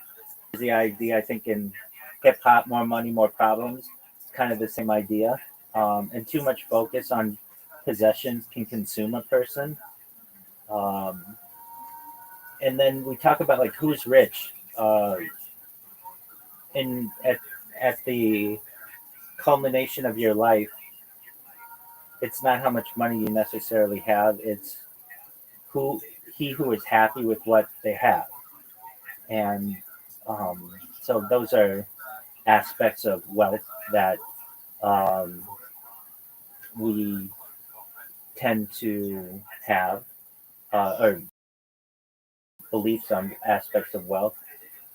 The idea, I think, in hip hop, more money, more problems. It's kind of the same idea. And too much focus on possessions can consume a person. Um, and then we talk about like who's rich. In at the culmination of your life, it's not how much money you necessarily have. It's who is happy with what they have, and so those are aspects of wealth that um, we tend to have, or beliefs on aspects of wealth.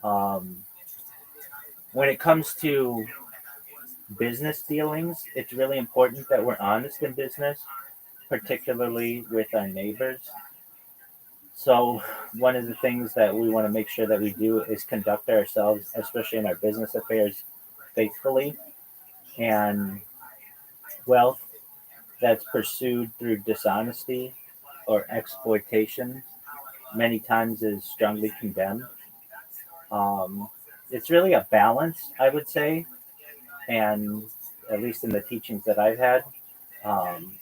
Um, when it comes to business dealings, it's really important that we're honest in business, particularly with our neighbors. So, one of the things that we want to make sure that we do is conduct ourselves, especially in our business affairs, faithfully. And wealth that's pursued through dishonesty or exploitation many times is strongly condemned. Um, it's really a balance, I would say, and at least in the teachings that I've had, um,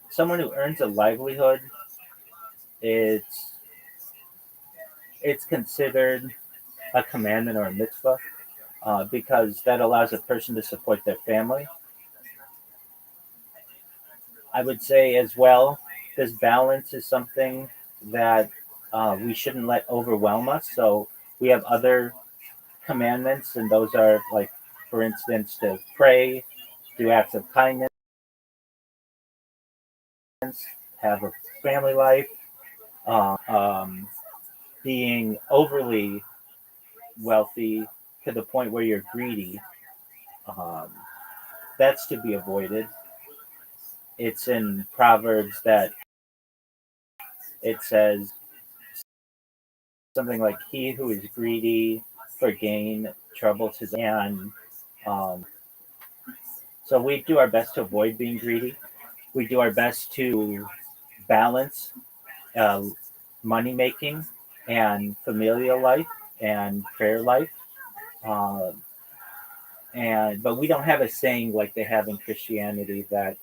someone who earns a livelihood, it's it's considered a commandment or a mitzvah because that allows a person to support their family. I would say as well, this balance is something that we shouldn't let overwhelm us. So we have other commandments, and those are like, for instance, to pray, do acts of kindness, have a family life. Being overly wealthy to the point where you're greedy, um, that's to be avoided. It's in Proverbs that it says something like, "He who is greedy for gain troubles his." And um, so we do our best to avoid being greedy. We do our best to balance uh, money making and familial life and prayer life. Uh, and but we don't have a saying like they have in Christianity that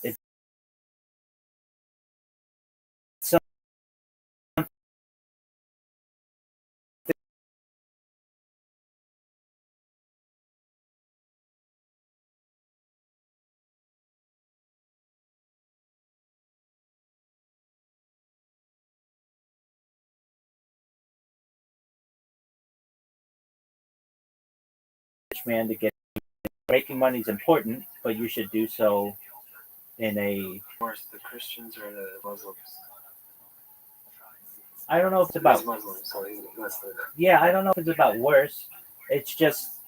it's some rich man to get making money is important, but you should do so in a. Worse, the Christians or the Muslims? I don't know if it's He's about. Muslim, so that's the. Yeah, I don't know if it's about worse. It's just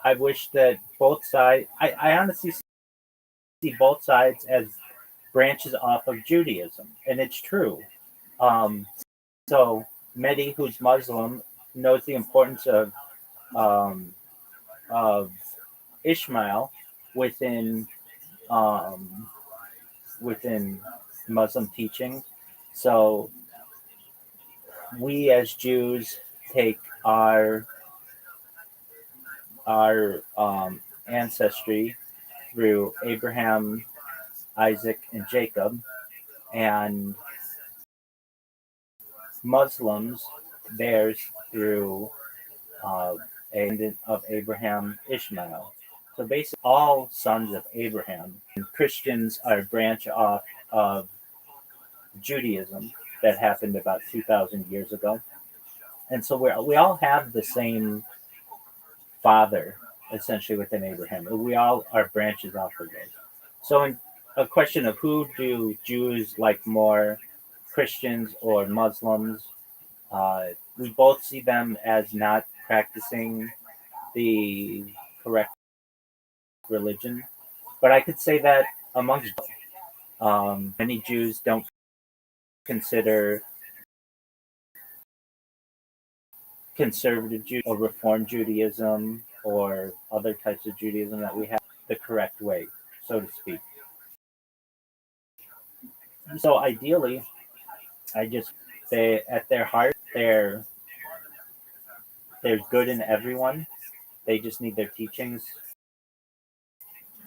I wish that both sides. I honestly see both sides as branches off of Judaism, and it's true. Um, so Mehdi, who's Muslim, knows the importance um, of Ishmael within um, within Muslim teaching. So we as Jews take our ancestry through Abraham, Isaac, and Jacob, and Muslims theirs through uh, a descendant of Abraham, Ishmael. So basically, all sons of Abraham. And Christians are a branch off of Judaism that happened about 2,000 years ago. And so we all have the same father, essentially, within Abraham. We all are branches off of it. So, in a question of who do Jews like more, Christians or Muslims, uh, we both see them as not practicing the correct religion. But I could say that amongst many Jews don't consider conservative Judaism or Reform Judaism or other types of Judaism that we have the correct way, so to speak. So ideally, I just they at their heart they're good in everyone. They just need their teachings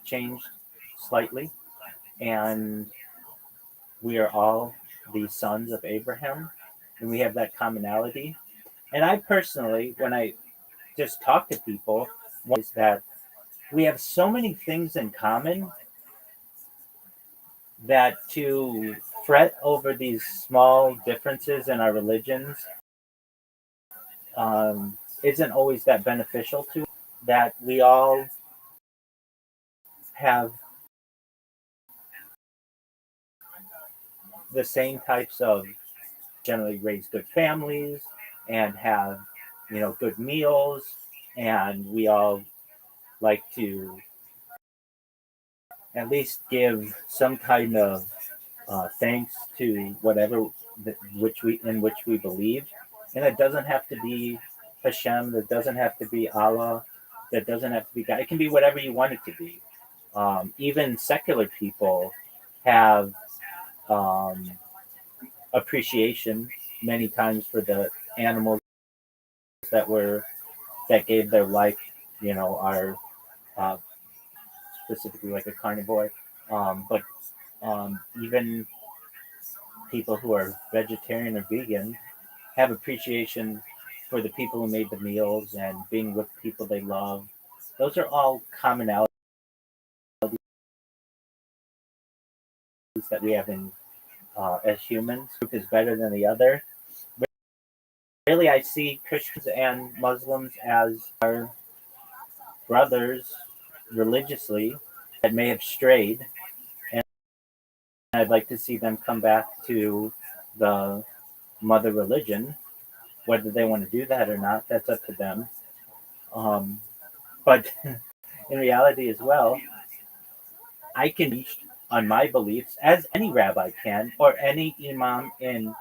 changed slightly, and we are all the sons of Abraham, and we have that commonality. And I personally, when I just talk to people, is that we have so many things in common that to fret over these small differences in our religions isn't always that beneficial to us. That we all have the same types of generally raise good families and have good meals, and we all like to at least give some kind of thanks to whatever which we believe, and it doesn't have to be Hashem. It doesn't have to be Allah. That doesn't have to be God. It can be whatever you want it to be. Even secular people have appreciation many times for the animals that gave their life. Are uh, specifically like a carnivore, but even people who are vegetarian or vegan have appreciation for the people who made the meals and being with people they love. Those are all commonalities that we have in as humans. Group is better than the other. Really, I see Christians and Muslims as our brothers religiously that may have strayed, and I'd like to see them come back to the mother religion. Whether they want to do that or not, that's up to them. But in reality, as well, I can teach on my beliefs as any rabbi can, or any imam in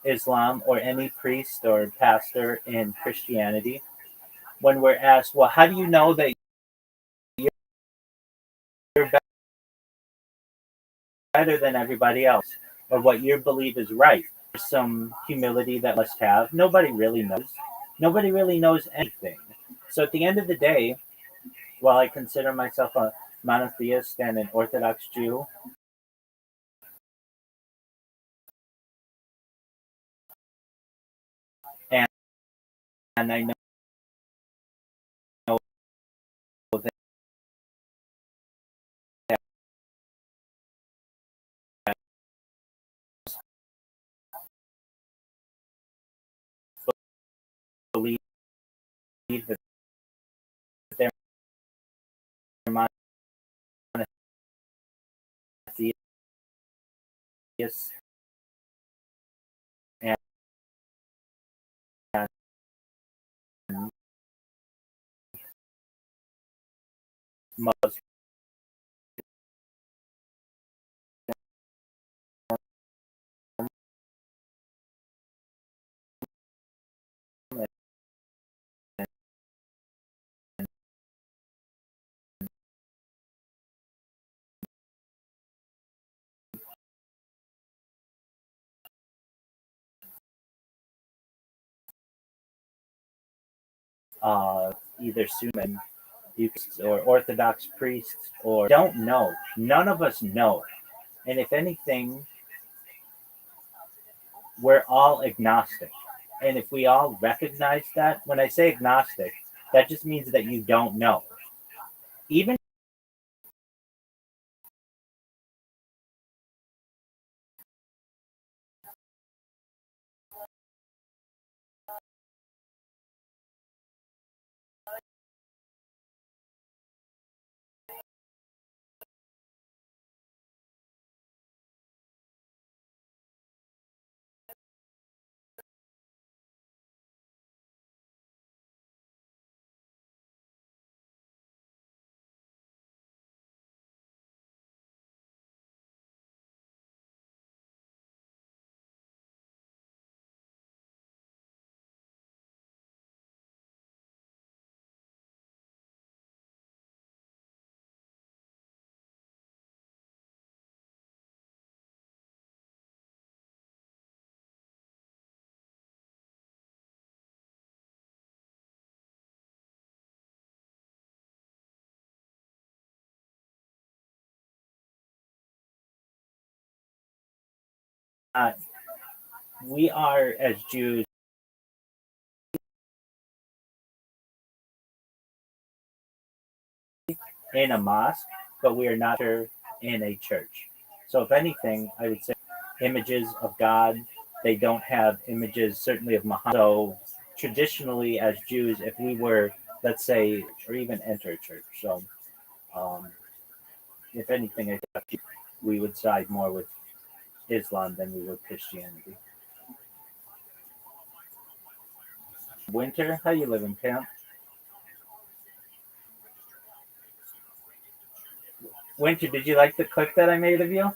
Islam, or any priest or pastor in Christianity. When we're asked, well, how do you know that you're better than everybody else, or what you believe is right? There's some humility that must have. Nobody really knows. Nobody really knows anything. So at the end of the day, while I consider myself a monotheist and an Orthodox Jew, and, and I know that believe that they're monotheists and Muslims either Sunni or Orthodox priests or don't know. None of us know. And if anything, we're all agnostic. And if we all recognize that, when I say agnostic, that just means that you don't know. Even we are, as Jews, in a mosque, but we are not in a church. So, if anything, I would say images of God, they don't have images, certainly of Muhammad. So, traditionally, as Jews, if we were, let's say, or even enter a church, so um, if anything, I think we would side more with Islam than we would Christianity. Winter, how you living, Pam? Winter, did you like the clip that I made of you?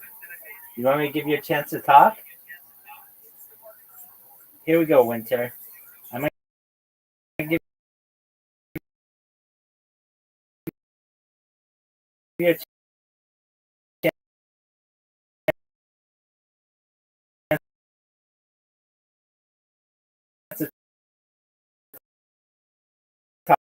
You want me to give you a chance to talk? Here we go, Winter. I'm going to give you a chance to talk.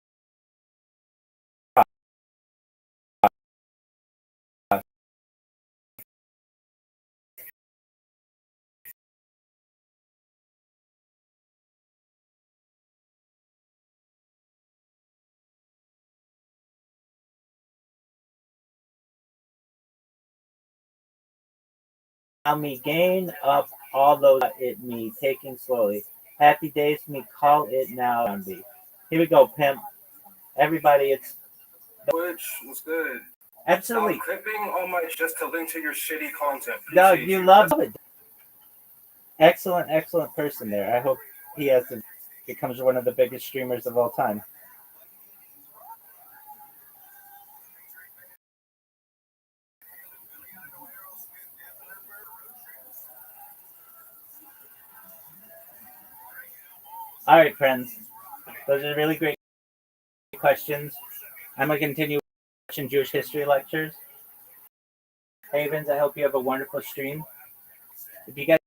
Allow me gain up all those it me taking slowly. Happy days me call it now. Here we go, pimp. Everybody, it's Which was good. absolutely. Stop clipping on my just to link to your shitty content. No, Appreciate you love it. Excellent, excellent person there. I hope he becomes one of the biggest streamers of all time. All right, friends. Those are really great questions. I'm going to continue watching Jewish history lectures. Havens, I hope you have a wonderful stream. If you guys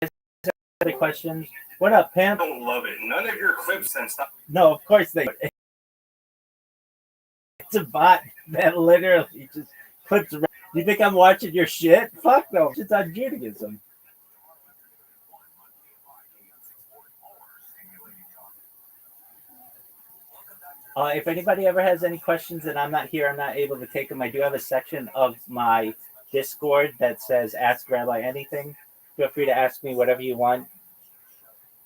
have any questions, what up, pimp? I don't love it. None of your clips and stuff. No, of course they. It's a bot that literally just clips. You think I'm watching your shit? Fuck no. It's on Judaism. If anybody ever has any questions and I'm not here, I'm not able to take them, I do have a section of my Discord that says Ask Rabbi Anything. Feel free to ask me whatever you want.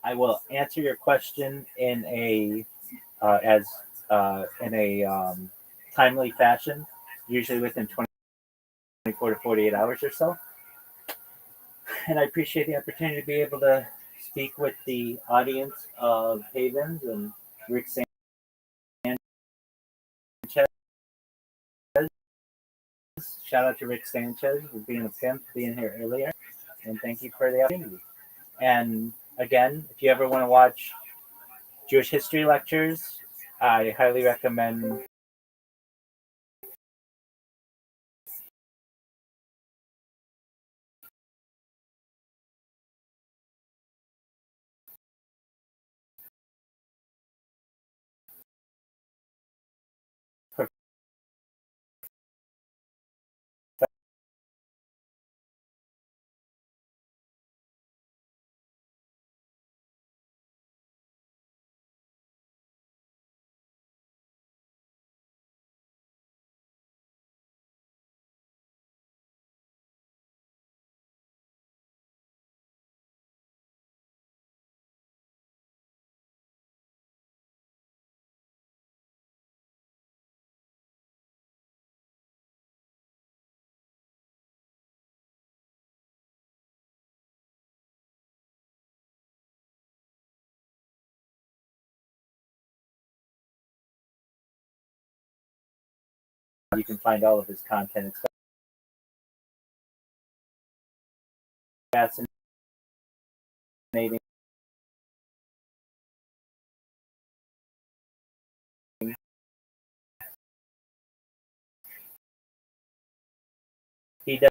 I will answer your question in a timely fashion, usually within 24 to 48 hours or so. And I appreciate the opportunity to be able to speak with the audience of Havens and Rick Sanchez. Shout out to Rick Sanchez for being a pimp, being here earlier, and thank you for the opportunity. And again, if you ever want to watch Jewish history lectures, I highly recommend you can find all of his content. It's fascinating. He does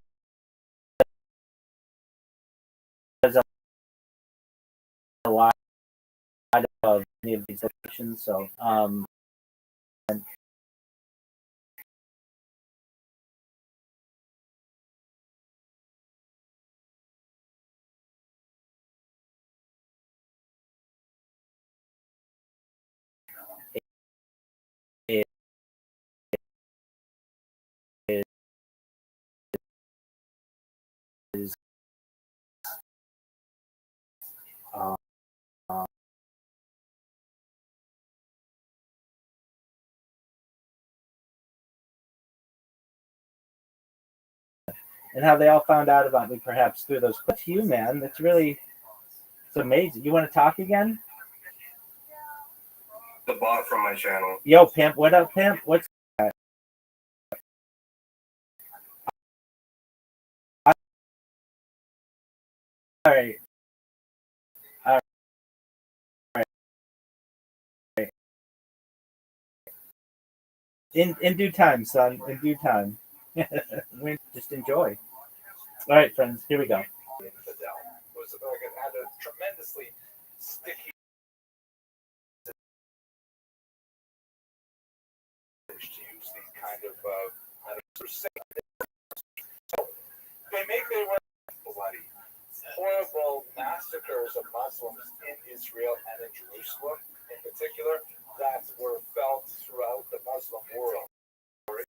a lot of many of these locations, so and it is um, and how they all found out about me, perhaps through those clips. You, man, that's really it's amazing. You want to talk again? The bot from my channel. Yo, pimp, what up, pimp? What's All right. All right. In due time, son. In due time. Just enjoy. All right, friends. Here we go. Infidel. It was like it had a tremendously sticky to use the kind of they make their way bloody, horrible massacres of Muslims in Israel and in Jerusalem, in particular, that were felt throughout the Muslim world. Where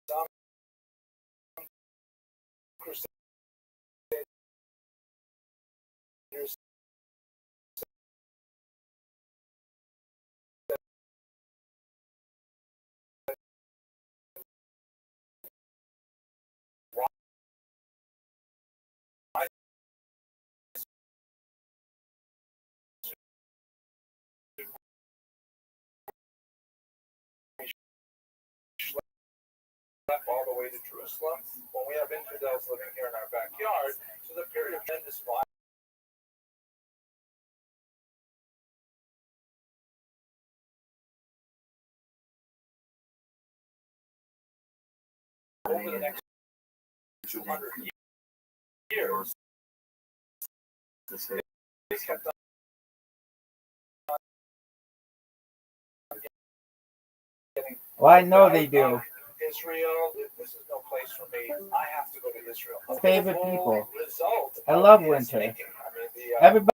some crusaders all the way to Jerusalem, when we have infidels living here in our backyard, so the period of tremendous violence over the next 200 years, they kept on getting. Well, I know they do. Israel, this is no place for me. I have to go to Israel. Favorite people. Result I love is winter. thinking. I mean, Everybody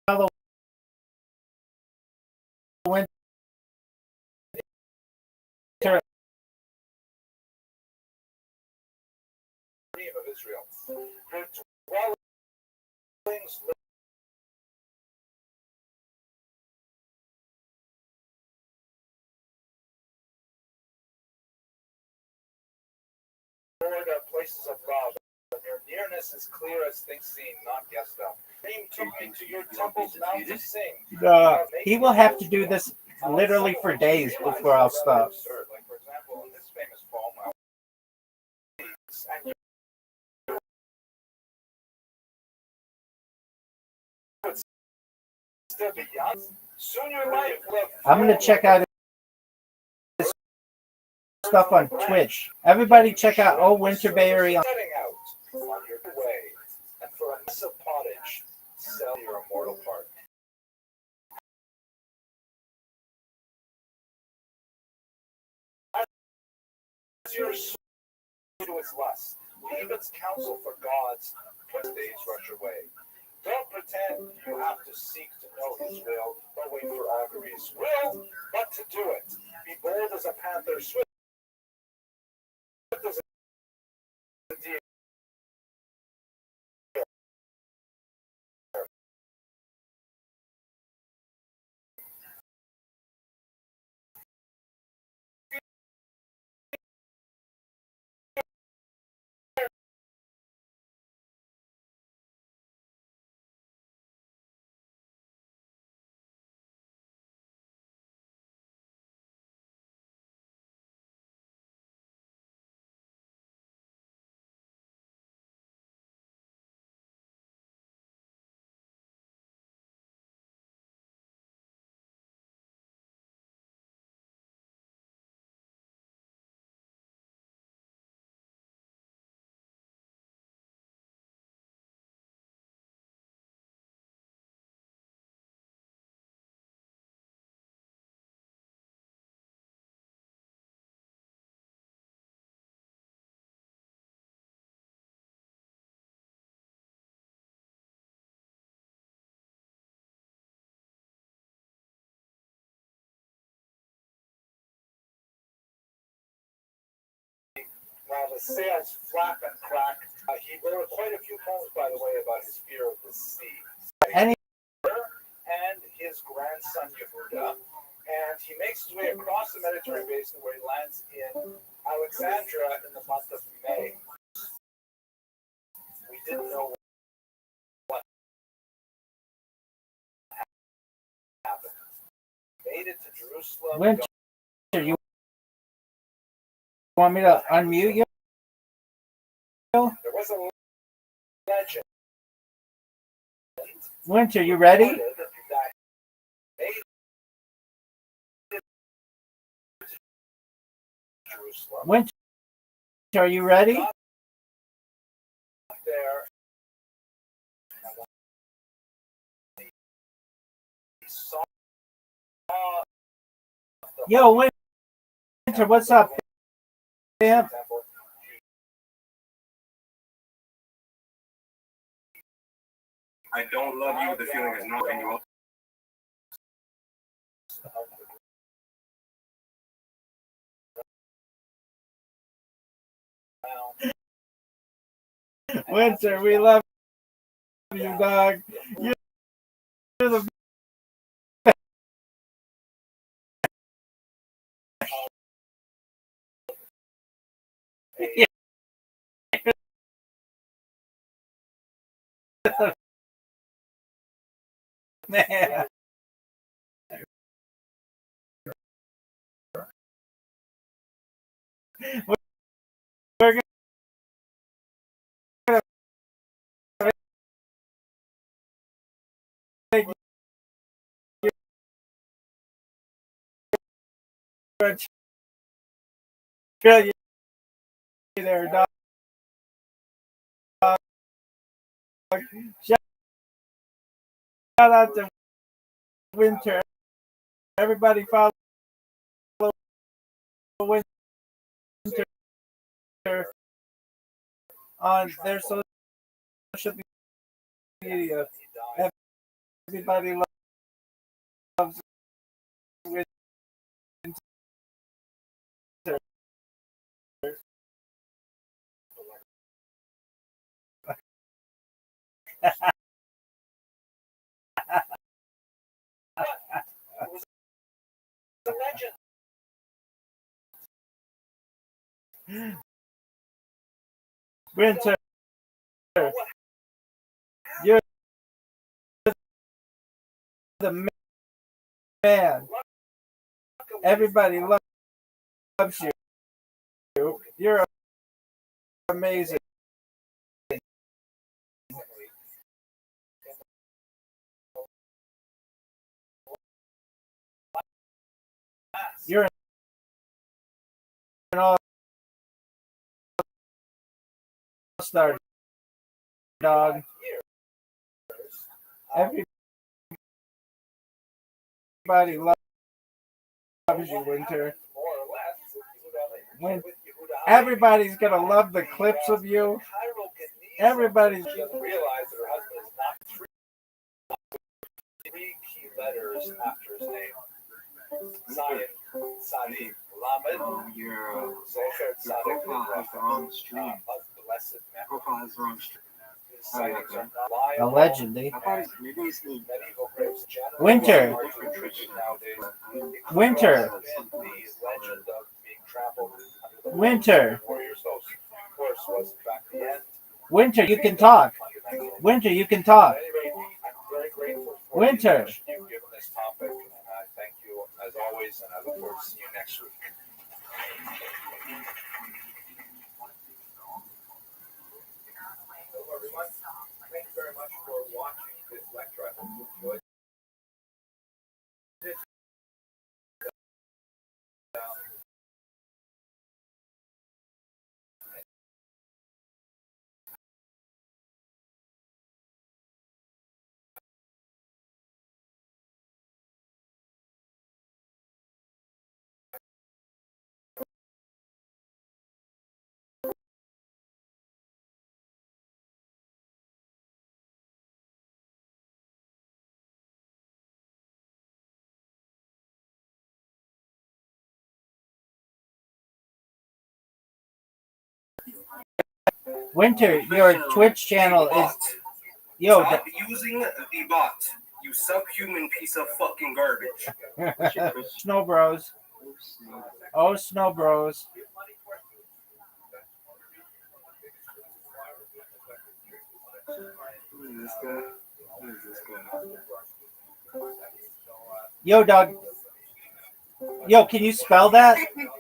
follow winter. dream of Israel. Their dwellings Lord are places of love. Your nearness is clear as things seen, not guessed of. Dream took me to your temple's mount to sing. He will have to do this literally for days before I'll stop. Like, for example, in this famous poem, and still be young. Soon your life will. I'm gonna check out his stuff on Twitch. Everybody check out Oh Winterberry on Setting out on your way, and for a mess of pottage, sell your immortal part. As your soul to its lust, leave its counsel for God's, put days rush away. Don't pretend you have to seek to know His will, or wait for auguries. Will, but to do it. Be bold as a panther, swift as a deer. While the sails flap and crack, he wrote quite a few poems, by the way, about his fear of the sea. any And his grandson Yehuda, And he makes his way across the Mediterranean basin where he lands in Alexandria in the month of May. We didn't know what happened. Made it to Jerusalem. Winter, you want me to unmute you? There was a legend. Winter, you ready? That made it to Jerusalem. Winter, are you ready? Got there. He saw the Yo, Winter, what's up, fam? temple. I don't love you. The feeling is not in you. Winter, we love you, dog. You're the man. We're gonna make you Australia there, dog. Shout out to Winter. Everybody follow Winter on their social media. Everybody loves Winter. The legend. Winter, you're the man. Everybody loves you. You're amazing. You're an all-star, dog. Everybody loves you, Winter. Everybody's gonna love the clips of you. Everybody's She doesn't realize that her husband is not three key letters after his name. Zion, Sadi, Lamed, Your Zocher, Tzaddik, profile has the wrong stream. of blessed memory. Profile has the wrong stream. His sightings are not reliable. allegedly. I thought maybe it's the Medieval graves generally Winter. are hard to attribute nowadays. Winter. The legend of being trampled under the Winter. warrior's host. Of course, was in fact the end. Winter, you can talk. Winter, you can talk. At any rate, I'm very grateful for Winter. the attention you've given this topic, and I thank you as always, and I look forward to seeing you next week. Hello, everyone. Thank you very much for watching this lecture. I hope you enjoyed it. Winter, your Twitch channel is yo. Stop using the bot. You subhuman piece of fucking garbage. Snow Bros. Oh, Snow Bros. Who is this guy? Who is this guy? Yo, dog. Yo, can you spell that?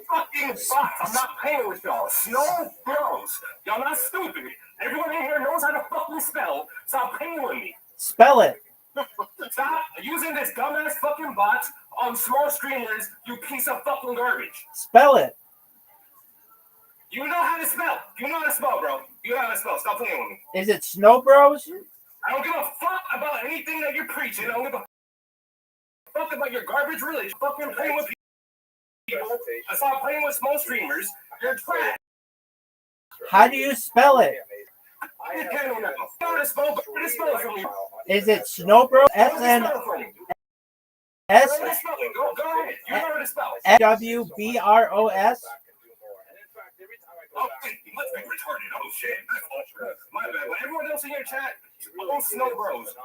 Fucking bots. I'm not paying with y'all. Snow Bros. Y'all not stupid. Everyone in here knows how to fucking spell. Stop paying with me. Spell it. Stop using this dumbass fucking bot on small streamers, you piece of fucking garbage. Spell it. You know how to spell. You know how to spell, bro. You know how to spell. Stop playing with me. Is it Snow Bros? I don't give a fuck about anything that you're preaching. I don't give a fuck about your garbage religion. Fucking playing with people. I stop playing with small streamers. You're trash. How do you spell it? You know how to spell. Go to spell it for me. Is it Snow Bros? Go to spell it for me. S Go to spell it. Go ahead. You know how to spell. WBROS? Oh, you must be retarded. Oh, shit. My bad. But everyone else in your chat, oh, Snow Bros.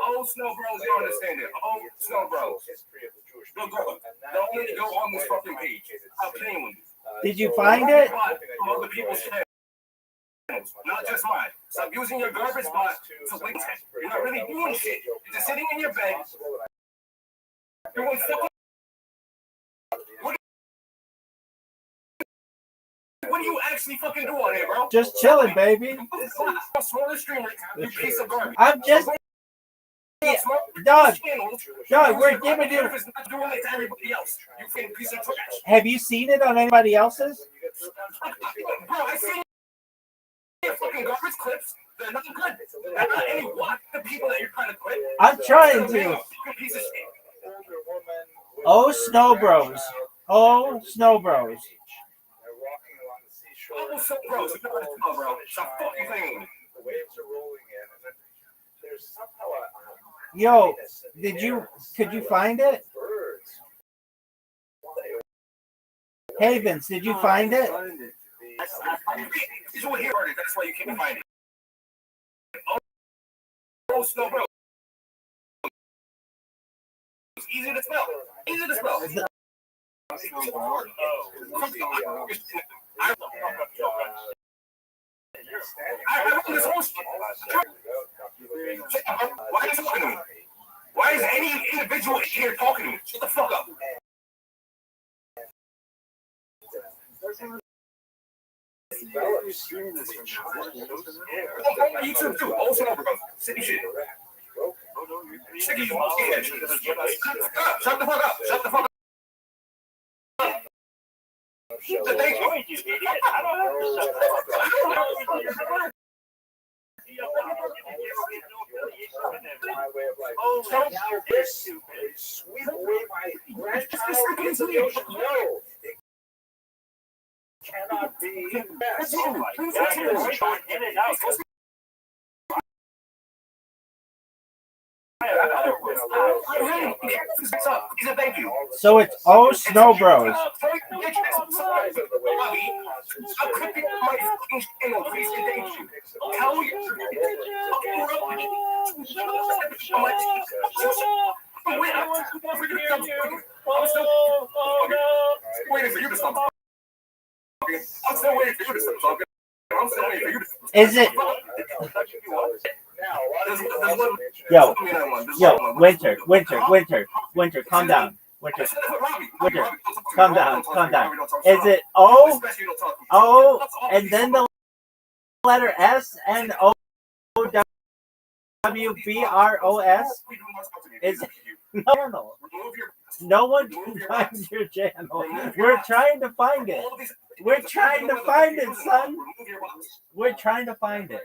Oh, Snow Bros, you don't understand it. Oh, Snow Bros. No, go. Don't need to go on this fucking page. Stop playing with me. Did you find it? From other people's channels, not just mine. Stop using your garbage bot to link it. You're not really doing shit. You're just sitting in your bed. Doing fucking. What do you actually fucking do on here, bro? Just chilling, baby. Smaller streamer, you piece of garbage. I'm just... Dog, we're giving you... Not doing it to everybody else. You fucking piece of trash. Have you seen it on anybody else's? Bro, I seen your fucking garbage clips. They're not good. They're not any what the people that you're trying to quit. I'm trying to. Piece of shit. Oh, Snow Bros. Oh, Snow Bros. Oh, so bro, so bro. Stop fucking playing with me. The waves are rolling in, and then there's somehow a Yo, could you find it? birds. Hey, Vince, did you find it? This is what he ordered. That's why you can't find it. Oh, Snow Bros. It's easy to spell. Easy to spell. I wrote this whole shit. Why are you talking to me? Why is any individual here talking to me? Shut the fuck up. YouTube too. Also, bro. City shit. Shut the fuck up. Shut the fuck up. Thank you. Oh, now this sweep away my grandchild into the ocean. No, it cannot be. Thank you. So it's Oh, Snow Bros. Stop clicking on my fucking channel, please, and thank you. Tell your waiting for you to stop. I'm still waiting for you to stop. I'm still waiting for you to stop. Is it? Yo, Winter, calm down. Winter, calm down. Is it O, and then the letter S and OWBROS? Is no. No one can find your channel. We're trying to find it. We're trying to find it, son. We're trying to find it.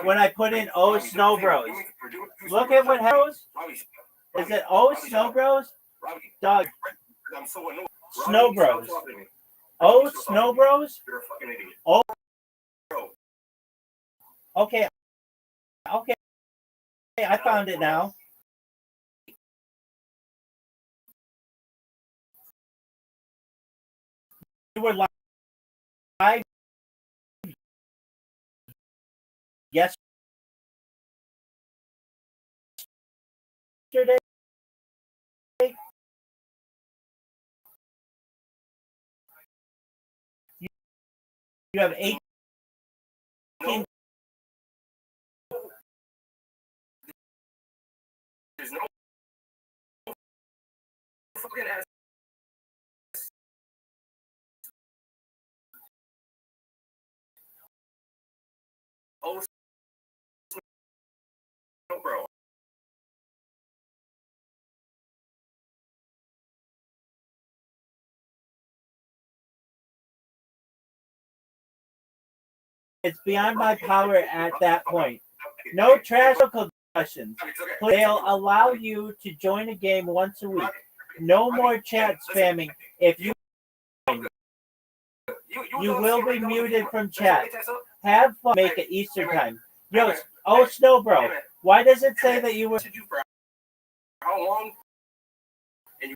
when I put in "Oh Snow Bros." Look at what happens. Is it "Oh Snow Bros"? Dog. I'm so annoyed. Snow Bros. Oh Snow Bros. You're a fucking idiot. Oh. Bro. Okay. Okay. I found it now. You were live yesterday. You have 18. There's no fucking ass. Oh, no, bro. It's beyond my power at that point. No trash questions. They'll allow you to join a game once a week. No more chat spamming. If you will be muted from chat. Have fun. Make it Easter time. Yo, oh Snow Bro, why does it say that you were? How long? And you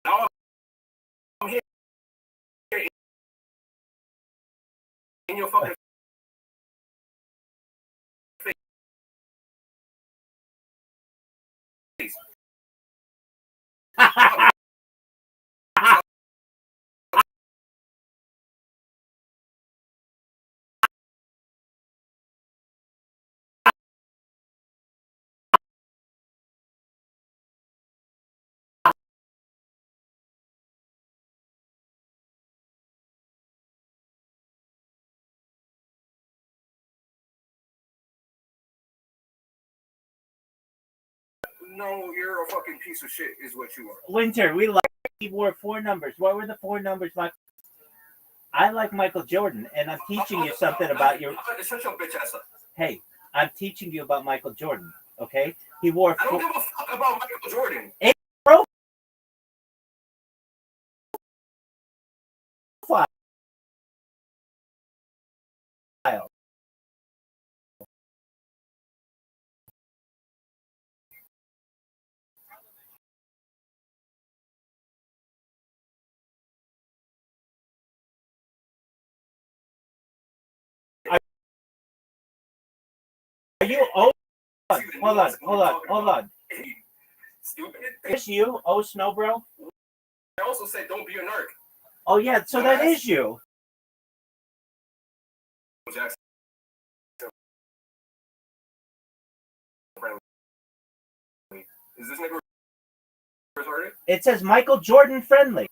now I'm here in your fucking face. No, you're a fucking piece of shit, is what you are. Winter, we like. He wore 4 numbers. What were the 4 numbers, Mike? I like Michael Jordan, and I'm teaching you something about your. Shut your bitch ass up. Hey, I'm teaching you about Michael Jordan. Okay, he wore. I don't give a fuck about Michael Jordan. Are you? Oh, hold on. Stupid. Is you? Oh, Snow Bro. I also said don't be a nerd. Oh yeah, so that is you. Jackson. Is this nigga retarded? It says Michael Jordan friendly.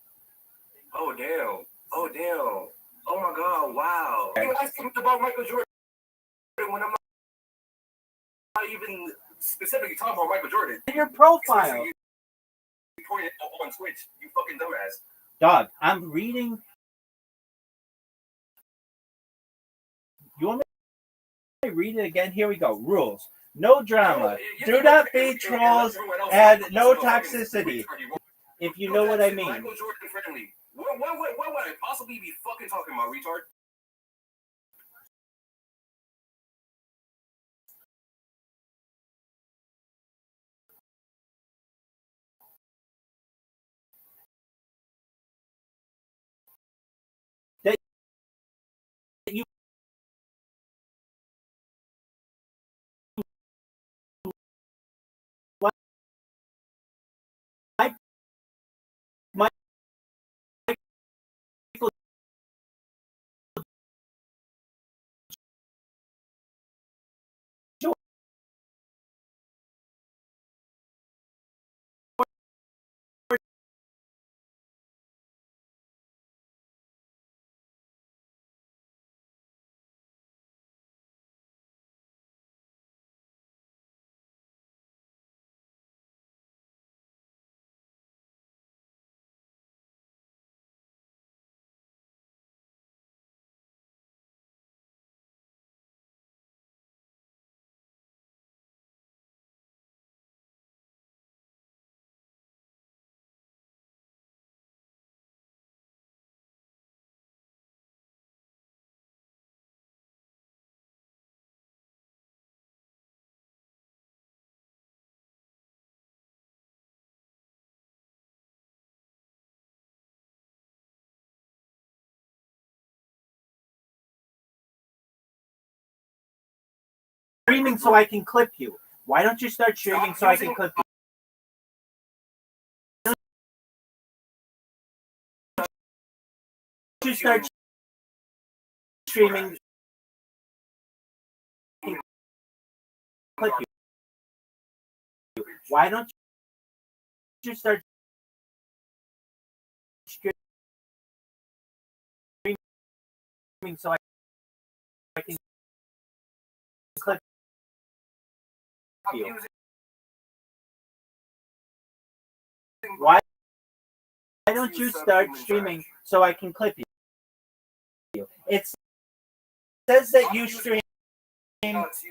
Oh damn. Oh damn. Oh my god, wow. You asked me about Michael Jordan when I'm not even specifically talking about Michael Jordan. In your profile. You pointed on Twitch, you fucking dumbass. Dog, I'm reading. You want me to read it again? Here we go. Rules. No drama. Do not be trolls and no toxicity. If you know what I mean. Michael Jordan friendly. What would I possibly be fucking talking about, retard? You streaming so I can clip you? Why don't you start streaming so I can clip you? Why don't you start streaming so I can clip you? Why don't you start streaming so I can clip you? Why don't you start streaming so I can clip you? It says that you stream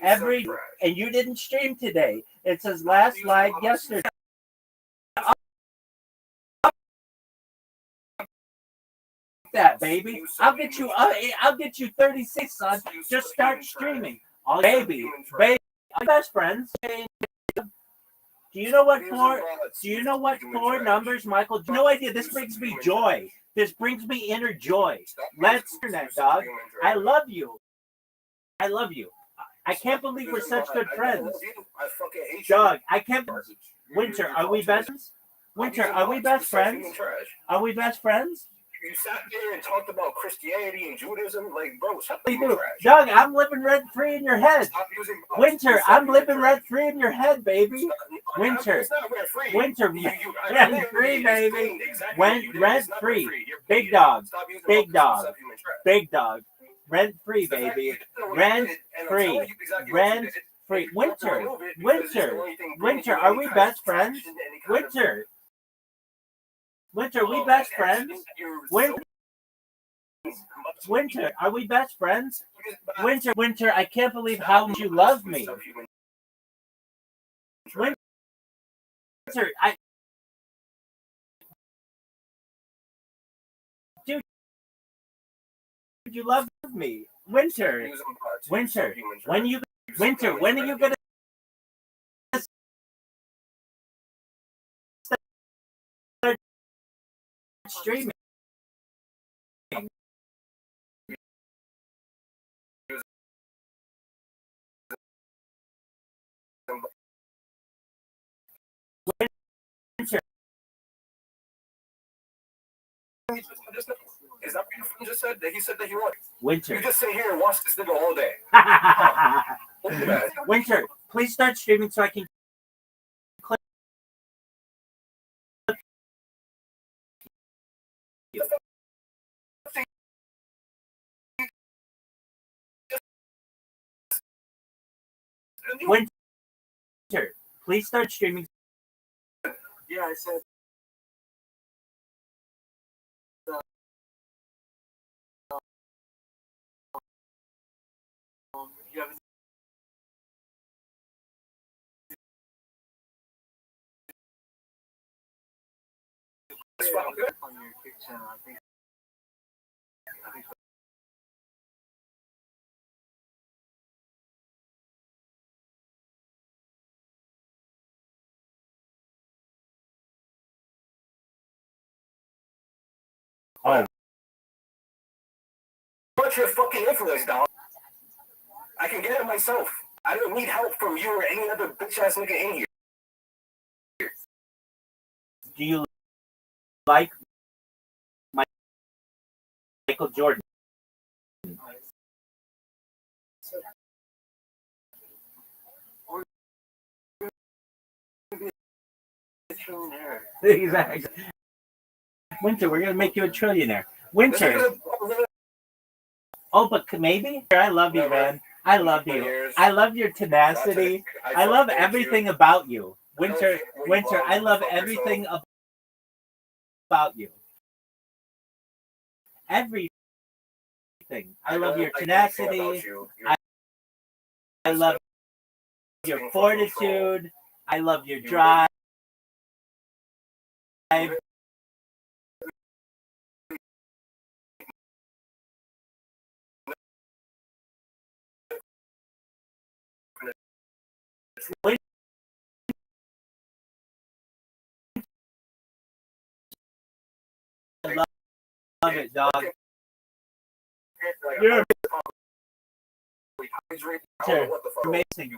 every, and you didn't stream today. It says last live yesterday. That baby, I'll get you 36, son. Just start streaming. Oh, baby, best friends. Do you know what four numbers, Michael? No idea. This brings me joy. This brings me inner joy. Let's internet, dog. I love you. I love you. I can't believe we're such good friends. Dog, I can't. Winter, are we best friends? Winter, are we best friends? Are we best friends? You sat there and talked about Christianity and Judaism, like, bro, shut the fuck up. Doug, I'm living rent free in your head. Winter, I'm living rent free in your head, baby. Winter, Winter, rent free, baby. Rent free. Big dog, big dog, big dog. Rent free, baby. Rent free. Rent free. Winter, Winter, are we best friends? Winter. Winter, we best friends? Winter, are we best friends? Winter, I can't believe how much you love me. Winter, dude, you love me. Winter, when are you gonna start streaming? Winter. Is that what your friend just said? That he said that he wanted? Winter. You just sit here and watch this nigga all day. Winter, please start streaming so I can click. Winter, please start streaming. Yeah, I said. You have on your kick channel, I think. Oh. What's your fucking influence, dog? I can get it myself. I don't need help from you or any other bitch ass nigga in here. Do you like Michael Jordan? Exactly. Winter, we're gonna make you a trillionaire. Winter. Oh, but maybe? I love you, man. I love you. I love your tenacity. I love everything about you. Winter, I love everything about you. Everything. I love your tenacity. I love your fortitude. I love your drive. I love it, dog. You're I don't know what the fuck. Amazing.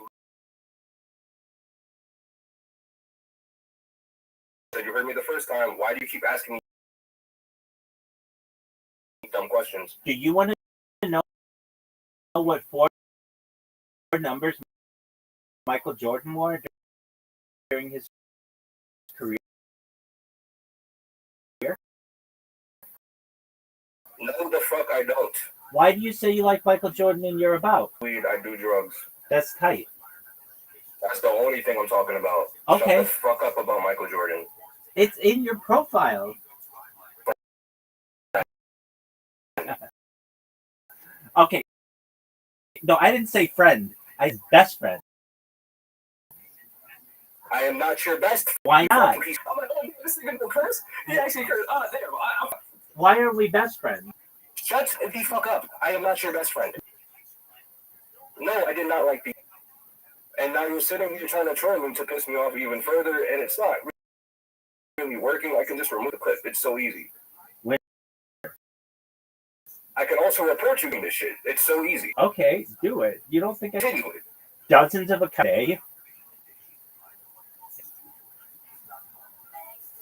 You heard me the first time. Why do you keep asking me dumb questions? Do you want to know what four numbers Michael Jordan wore during his career? No, the fuck I don't. Why do you say you like Michael Jordan and you're about? Weed, I do drugs. That's tight. That's the only thing I'm talking about. Okay. Shut the fuck up about Michael Jordan. It's in your profile. Okay. No, I didn't say friend. I said best friend. I am not your best. Why not? I'm like, oh, this is gonna go curse. He actually cursed. There. Why are we best friends? Shut the fuck up. I am not your best friend. No, I did not like the. And now you're sitting here trying to troll him to piss me off even further, and it's not really working. I can just remove the clip. It's so easy. When? I can also report you in this shit. It's so easy. Okay, do it. You don't think I Continue it. dozens of a day?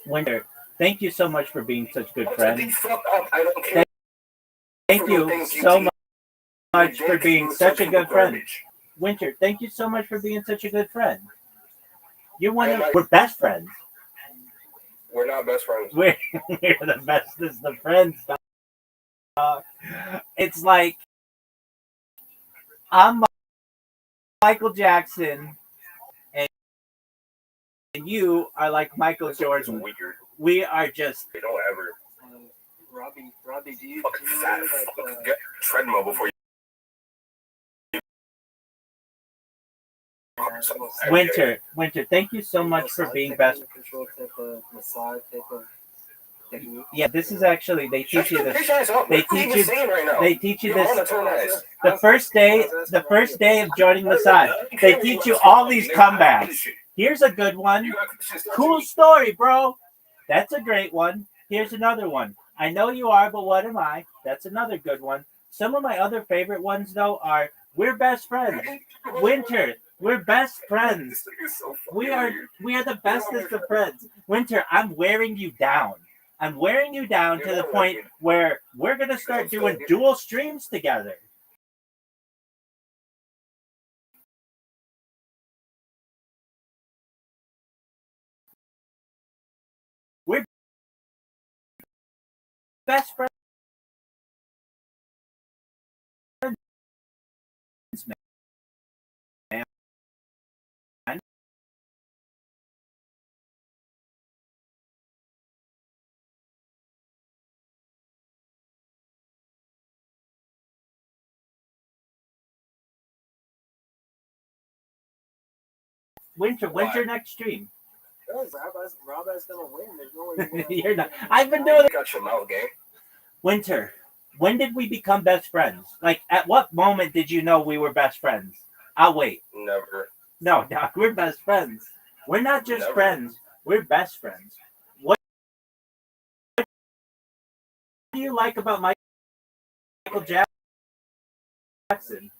Winter, thank you so much for being such good friends. Fuck up. I don't care. Thank you so much for being such a good friend. Winter, thank you so much for being such a good friend. You're we're best friends. We're not best friends. We're the bestest of friends, dog. It's like I'm Michael Jackson and you are like Michael Jordan. Weird. We are just. They don't ever. Robbie, do you Fucking know fat. that, Get treadmill before you. Winter, thank you so much for being best. Control type of massage type of technique? Yeah, this is actually they teach you this. They teach you. They teach you this. The first day of joining massage, they teach you all these comebacks. Here's a good one. Cool story, bro. That's a great one. Here's another one. I know you are, but what am I? That's another good one. Some of my other favorite ones though are we're best friends. Winter, we're best friends. We are the bestest of friends. Winter, I'm wearing you down. I'm wearing you down to the point where we're gonna start doing dual streams together. We're best friends, man. Winter next stream. Rabbi's gonna win. There's no way You're not. I've been doing it. Got your mouth game. Winter, when did we become best friends? Like, at what moment did you know we were best friends? I'll wait. Never. No, Doc, we're best friends. We're not just Never. friends. We're best friends. What do you like about Michael Jackson?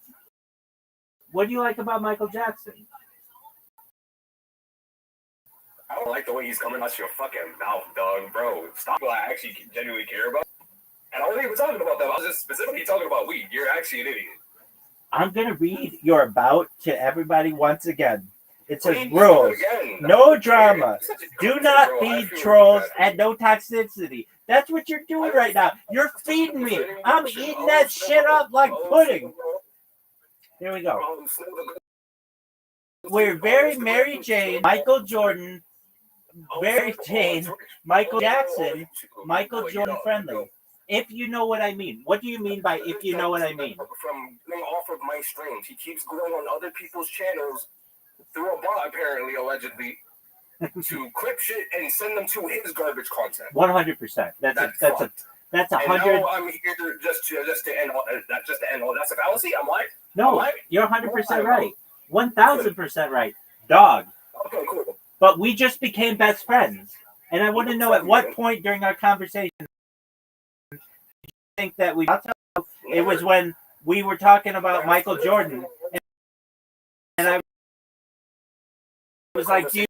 What do you like about Michael Jackson? I don't like the way he's coming out your fucking mouth, dog, bro. Stop what I actually genuinely care about. And I wasn't even talking about that. I was just specifically talking about weed. You're actually an idiot. I'm going to read your about to everybody once again. It says rules. No drama. Do not feed trolls and no toxicity. That's what you're doing right now. You're feeding me. I'm eating that shit up like pudding. Here we go. We're very Mary Jane, Michael Jordan, Mary Jane, Michael Jackson, Michael Jordan friendly. If you know what I mean. What do you mean by if you know what I mean? From being off of my streams, he keeps going on other people's channels through a bot, apparently, allegedly, to clip shit and send them to his garbage content. 100%. That's 100. And now I'm here just to end all that. Just to end all that's a fallacy. I'm like, no, you're 100% right. 1,000% right, dog. Okay, cool. But we just became best friends, and I want to know at what point during our conversation you think that it was when we were talking about Michael Jordan, and I was like, do you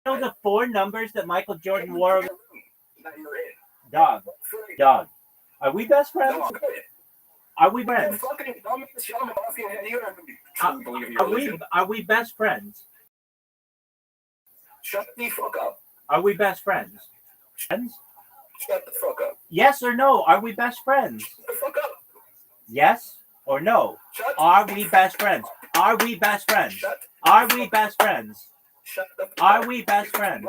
know the 4 numbers that Michael Jordan wore? Dog. Are we best friends? Are we friends? Are we best friends? Shut the fuck up. Are we best friends? Friends? Shut the fuck up. Yes or no? Are we best friends? Shut the fuck up. Yes or no? Are we best friends? Are we best friends? Are we best friends? Are we best friends?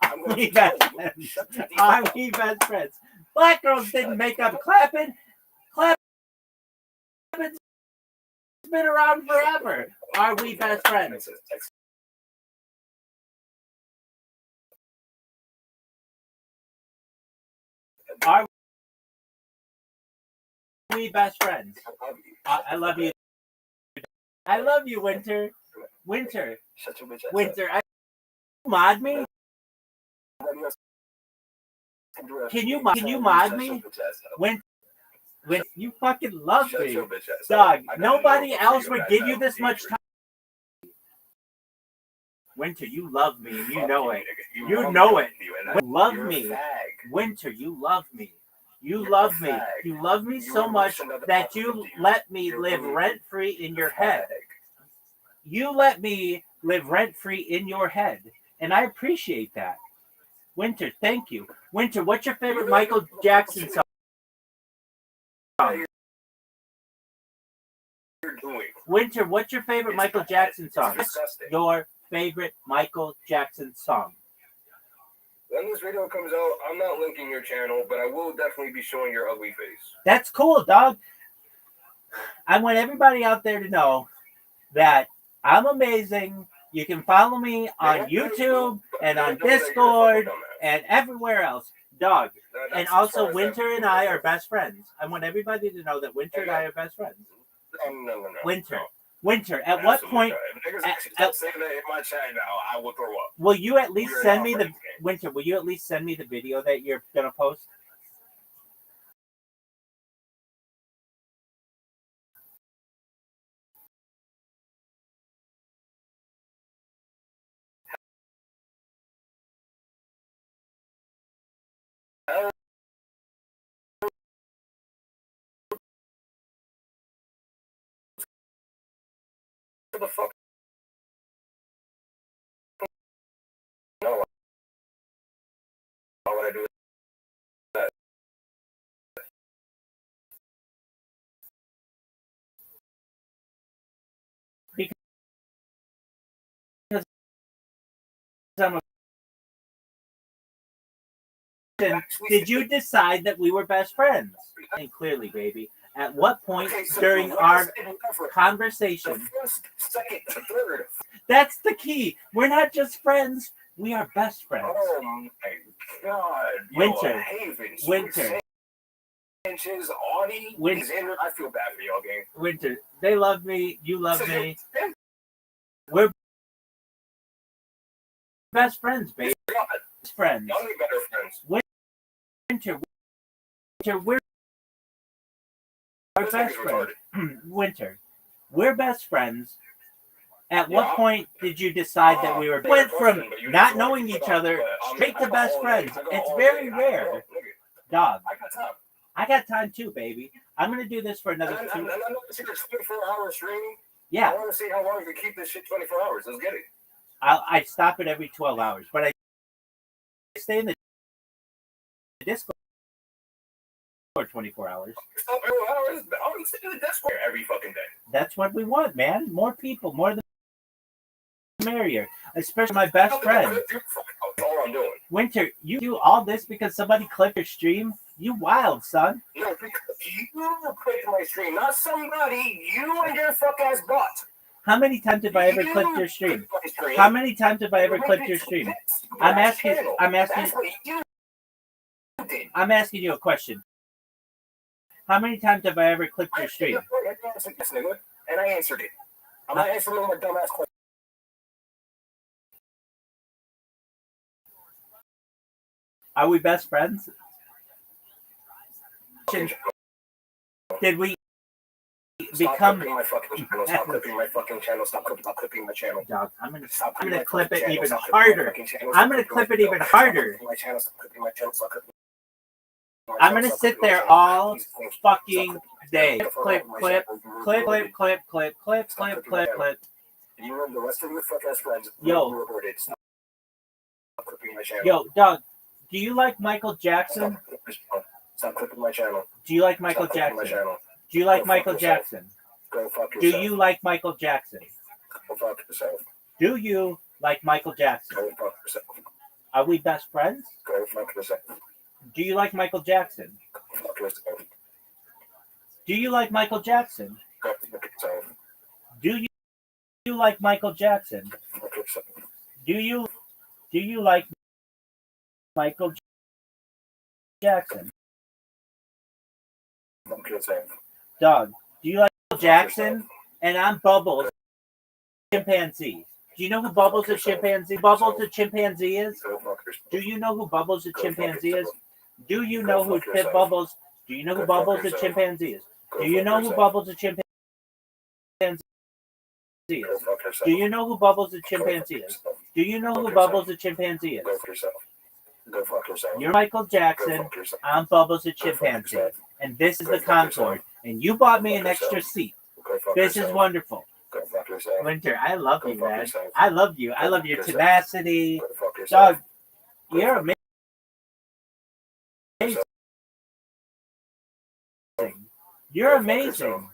Are we best friends? Are we best friends? Black girls didn't make up clapping. Clapping's been around forever. Are we best friends? Are we best friends? I love you. I love you, Winter. Winter. Winter. Mod me? Can you mod me? When you fucking love me, dog. Nobody else would give you this much time. Winter, you love me, and you know it. You know it. You love me, Winter. You love me. You love me. You love me so much that you let me live rent free in your head. You let me live rent free in your head, and I appreciate that. Winter, thank you. Winter, what's your favorite Michael Jackson song? Winter, what's your favorite Michael Jackson song? Your favorite Michael Jackson song? When this video comes out, I'm not linking your channel, but I will definitely be showing your ugly face. That's cool, dog. I want everybody out there to know that I'm amazing. You can follow me on YouTube and on Discord and everywhere else. Dog. And also, Winter and I are best friends. I want everybody to know that Winter and I are best friends. No. Winter, at what point... Stop saying that in my chat now. I will throw up. Will you at least send me the... Winter, will you at least send me the video that you're going to post? What the fuck? No. Why would I do that? Because I'm a... Did you decide that we were best friends? And clearly, baby. At what point during our conversation? Second, third. That's the key. We're not just friends. We are best friends. Oh my god. Winter. Winter. Inches, Audie. Winter. I feel bad for y'all, gang. Winter. They love me. You love me. We're best friends, baby. Best friends. Y'all need better friends. Winter. We're our best friends. Winter. We're best friends. At what point did you decide that we went from not knowing each other straight to best friends? It's very rare. Dog. I got time too, baby. I'm going to do this for another 2 I'm not going to 24-hour stream. Yeah. I want to see how long we can keep this shit 24 hours. Let's get it. I stop it every 12 hours, but I stay in the Discord for 24 hours. Stop every hours. I'm sitting in the Discord every fucking day. That's what we want, man. More people, more the merrier. Especially my best friend. That's all I'm doing. Winter, you do all this because somebody clicked your stream? You wild, son. No, because you clicked my stream, not somebody. You and your fuck ass bot. How many times have I ever clicked your stream? How many times have I ever clicked your stream? I'm asking you a question. How many times have I ever clicked your stream? And I answered it. I'm not answering my dumbass question. Are we best friends? Did we Stop become? clipping my fucking channel. Stop clipping my fucking channel. Stop clipping my channel. Dog, I'm gonna Stop clipping my clip fucking it channel. even Stop clipping my harder. fucking channel. I'm gonna clip it even harder. Stop clipping my channel. Stop clipping my channel. Stop clipping my I'm channel. gonna Stop sit clipping my there channel. all Please, please, fucking stop day. clipping my Clip, channel. clip, clip, clip, clip, clip, clip, clip, clip. You and the rest of your fuck ass friends. Yo. You reverted. Stop clipping my channel. Yo, dog, do you like Michael Jackson? Stop clipping my channel. Do you like Michael Stop clipping my Jackson? channel. Do you like Go fuck Michael yourself. Jackson? Go fuck Do yourself. you like Michael Jackson? Go fuck yourself. Do you like Michael Jackson? Go fuck yourself. Are we best friends? Go fuck yourself. Do you like Michael Jackson? Go fuck yourself. Do you like Michael Jackson? Go fuck yourself. Do you like Michael Jackson? Go fuck yourself. Do you like Michael Jackson? Go fuck yourself. Dog, do you like Michael Jackson? And I'm Bubbles, chimpanzee. Do you know who Bubbles the chimpanzee? Bubbles the chimpanzee is? Go fuck yourself. Do you know who Bubbles the Go fuck chimpanzee is? yourself. Do you Go know who fuck yourself. Bubbles? Do you know who Go fuck Bubbles the yourself. chimpanzee is? Go Do you fuck know who yourself. Bubbles the chimpanzee Go is? fuck yourself. Do you know who Bubbles the Go fuck chimpanzee is? yourself. Do you know who Fuck Bubbles the chimpanzee is? Go fuck yourself. Go fuck yourself. You're Michael Go Jackson. fuck yourself. I'm Bubbles the Go fuck chimpanzee. yourself. And this is Go the fuck Concorde. yourself. And you bought me Go an fuck extra yourself. seat. Go fuck This is yourself. wonderful. Go fuck yourself. Winter, I love Go you, fuck man. yourself. I love you. I Go love fuck your yourself. tenacity. Go fuck yourself. Dog, you're amazing. You're amazing.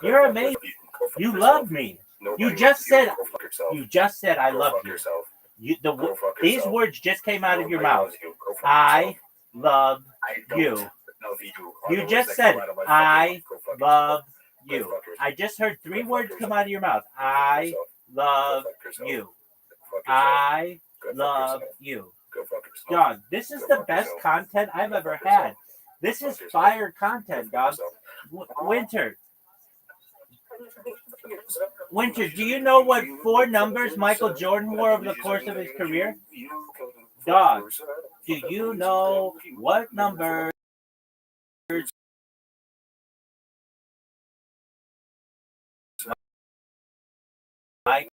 You're amazing. You love me. You just said I love you. These words just came out of your mouth. I love you. You just said I love you. I just heard 3 words come out of your mouth. I love you. I love you. Dog, this is the best content I've ever had. This is fire content, dog. Winter, do you know what 4 numbers Michael Jordan wore over the course of his career? Dog, do you know what numbers Michael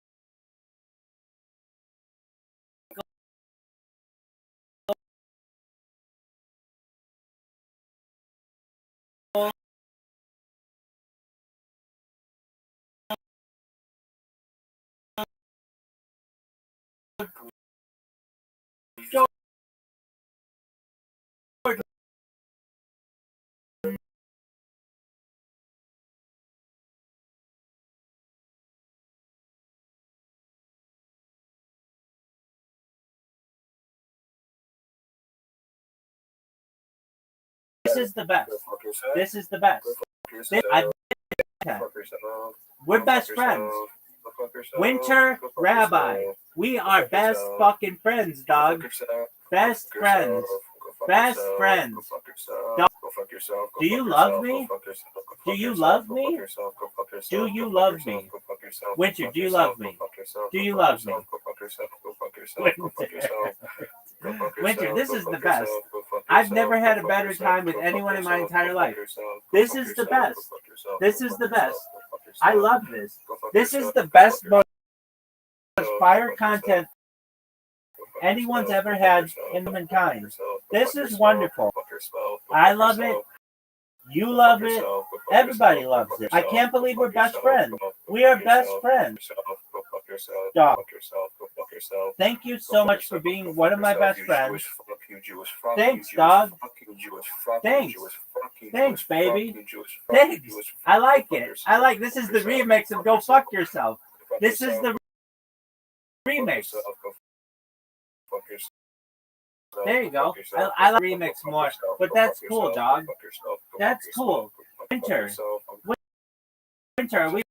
Jordan This is the best. This is the best. We're best friends. Winter, Rabbi. We are best fucking friends, dog. Best friends. Best friends. Dog. Do you love me? Do you love me? Do you love me? Winter, do you love me? Do you love me? Winter, this is the best. I've never had a better time with anyone in my entire life. This is the best. This is the best. I love this. This is the best, most fire content anyone's ever had in mankind. This is wonderful. I love it. You love it. Everybody loves it. I can't believe we're best friends. We are best friends. Dog. Thank you so much for being one of my best friends. Thanks, dog. Thanks. Thanks, baby. Thanks. I like it. This is the remix of Go Fuck Yourself. This is the remix. There you go. I like remix more, but that's cool, dog. That's cool. Winter, are we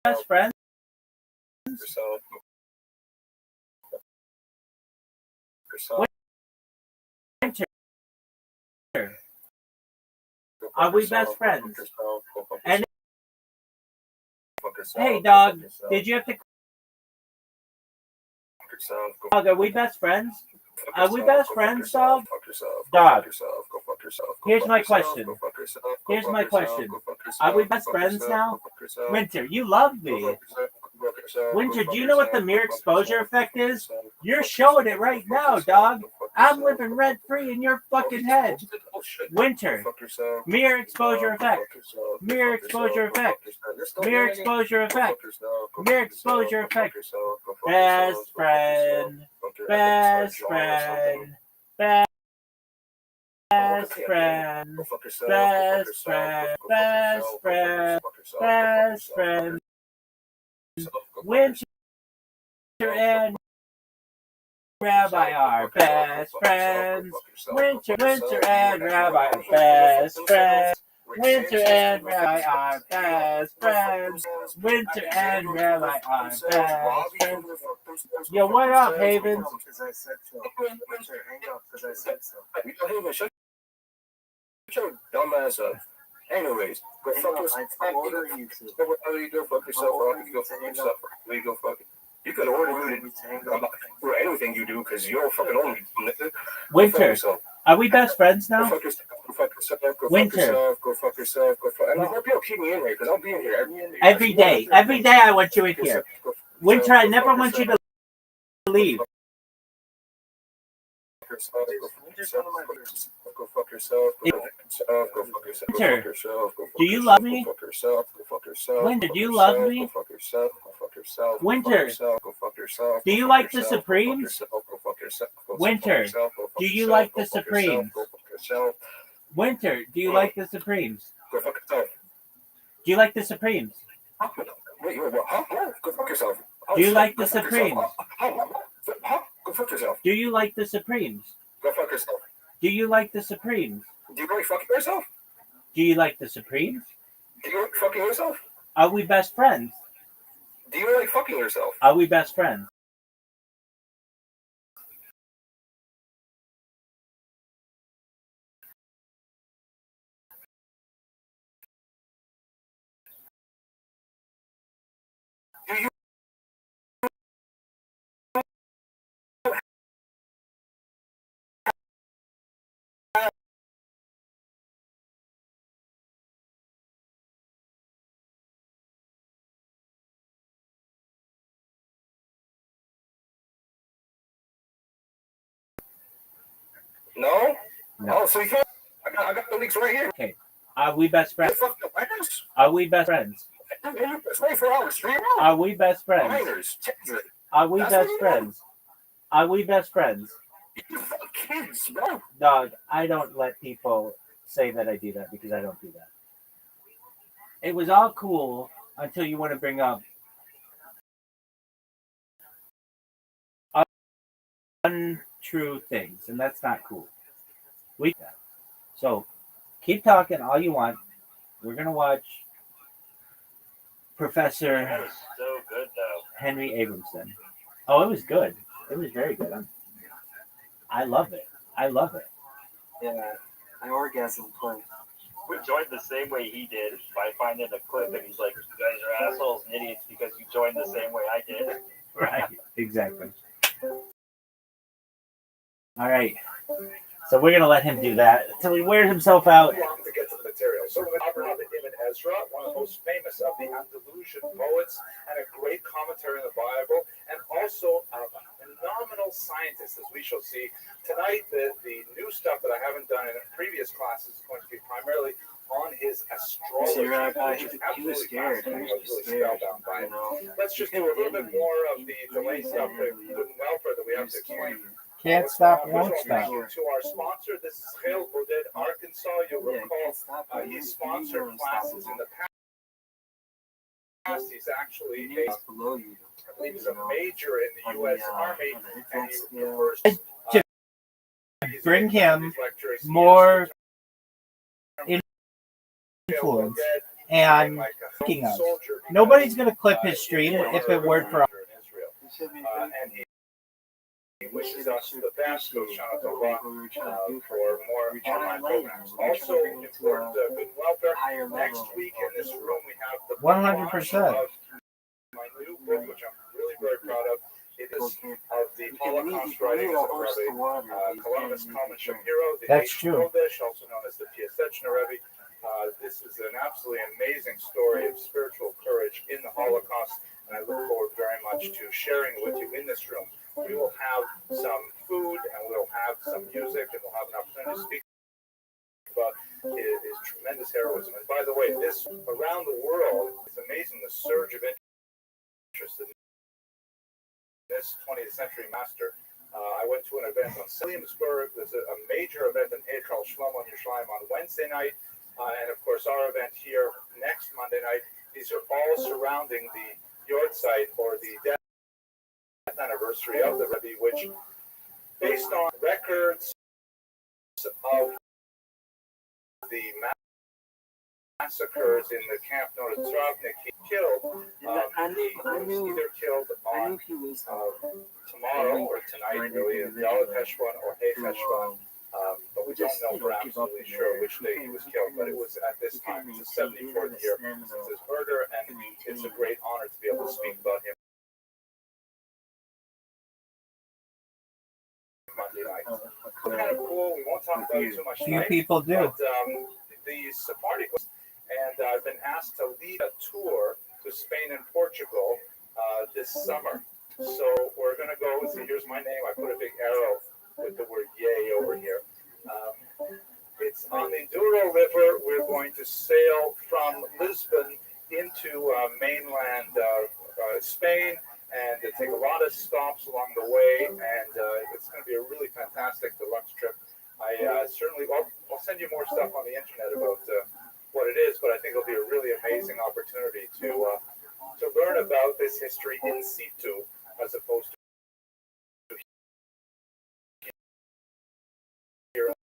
best friends? Winter, are we best friends? And hey, dog, did you have to? Dog, are we best friends? Are we best friends, dog? Dog. Here's my question. Here's my question. Are we best friends now? Winter, you love me. Winter, do you know what the mere exposure effect is? You're showing it right now, dog. I'm living rent free in your fucking head. Winter, mere exposure effect. Mere exposure effect. Mere exposure effect. Mere exposure effect. Best friend. Best friend. Best friend. Best friend. Best friend. Best friend. Winter and Rabbi are best friends. Winter and Rabbi are best friends. Winter and Rabbi are best friends. Winter and Rabbi are best friends. Yo, what up, Havens? Because I said so. Winter, hang up because I said so. Shut your dumb ass up. Anyways, go fuck yourself. Order you to. Whatever you do, fuck yourself. You go fuck yourself. You go fuck it. You can order me to hang up for anything you do because you're fucking old. Winter, are we best friends now? Go fuck yourself. Go fuck yourself. Go Winter. fuck yourself. Go fuck yourself. Go fuck. And I hope you'll keep me in here because I'll be in here Every day. Every day I want you in here. Winter, I never want you to leave. Go fuck yourself. Winter, do you love me? Winter, do you love me? Winter, do you like the Supremes? Winter, do you like the Supremes? Winter, do you like the Supremes? Go fuck yourself. Do you like the Supremes? Wait, huh? Go fuck yourself. Do you like the Supremes? Go fuck yourself. Do you like the Supremes? Go fuck yourself. Do you like the Supremes? Do you really fucking yourself? Do you like the Supremes? Do you like fucking yourself? Are we best friends? Do you like fucking yourself? Are we best friends? Do you No? Oh, so you can't. I got the links right here. Okay. Are we best friends? Are we best friends? It's 24 hours straight. Are we best friends? Minors, Are we best friends? Are we best friends? kids, bro. Dog, I don't let people say that I do that because I don't do that. It was all cool until you want to bring up untrue things, and that's not cool. So keep talking all you want. We're gonna watch Professor So good though. Henry Abramson. Oh, it was good. It was very good. I love it. I love it. Yeah, I orgasm play. We joined the same way he did by finding a clip, and he's like, "You guys are assholes and idiots because you joined the same way I did." Right. Exactly. All right. So we're gonna let him do that until he wears himself out. To get to the material. So we covered Ibn Ezra, one of the most famous of the Andalusian poets, and a great commentary on the Bible, and also a phenomenal scientist, as we shall see. Tonight, the new stuff that I haven't done in previous classes is going to be primarily on his astrology. See, Rabbi, he was scared. He was really scared. spellbound by it. You know? Let's just do a little bit more of the delay stuff, the good and welfare that we have to explain. Can't stop, won't Thank stop. you to our sponsor. This is Hale Boded, Arkansas. You'll recall he sponsored classes in the past. He's actually below you. I believe he's a major in the U.S. Army, and he refers Bring him more influence and thinking of. Nobody's gonna clip his stream if it weren't for. And he wishes us the best. So shout out to Rob for more online programs. Also, important good welfare. Next week in this room we have the 100%. my new book, which I'm really very proud of. It is of the Holocaust writings of Rabbbi Columbus Kalman Shapiro, the That's Eighth true. Kodesh, also known as the Piaseczna Rebbe. This is an absolutely amazing story of spiritual courage in the Holocaust, and I look forward very much to sharing it with you in this room. We will have some food, and we'll have some music, and we'll have an opportunity to speak about his tremendous heroism. And by the way, this around the world, it's amazing the surge of interest in this 20th century master. I went to an event on Williamsburg. There's a major event in Eichel Shlomo Yerushalayim on Wednesday night. And of course, our event here next Monday night. These are all surrounding the Yortzeit, or the death anniversary of the Rebbe, which, based on records of the massacres in the camp known as Travnik, he killed. He was either killed on tomorrow or tonight, really, in Dalet Heshvan or Hey Heshvan. But we don't know for absolutely sure which day he was killed. But it was at this time. It's the 74th year since his murder, and it's a great honor to be able to speak about him Monday night. It's kind of cool. We won't talk about it too much tonight. Few people do. But the Sephardic, and I've been asked to lead a tour to Spain and Portugal this summer. So we're going to go. So here's my name. I put a big arrow with the word "yay" over here. It's on the Douro River. We're going to sail from Lisbon into mainland Spain, and take a lot of stops along the way. And it's going to be a really fantastic deluxe trip. I certainly, I'll send you more stuff on the internet about what it is, but I think it'll be a really amazing opportunity to learn about this history in situ, as opposed to here.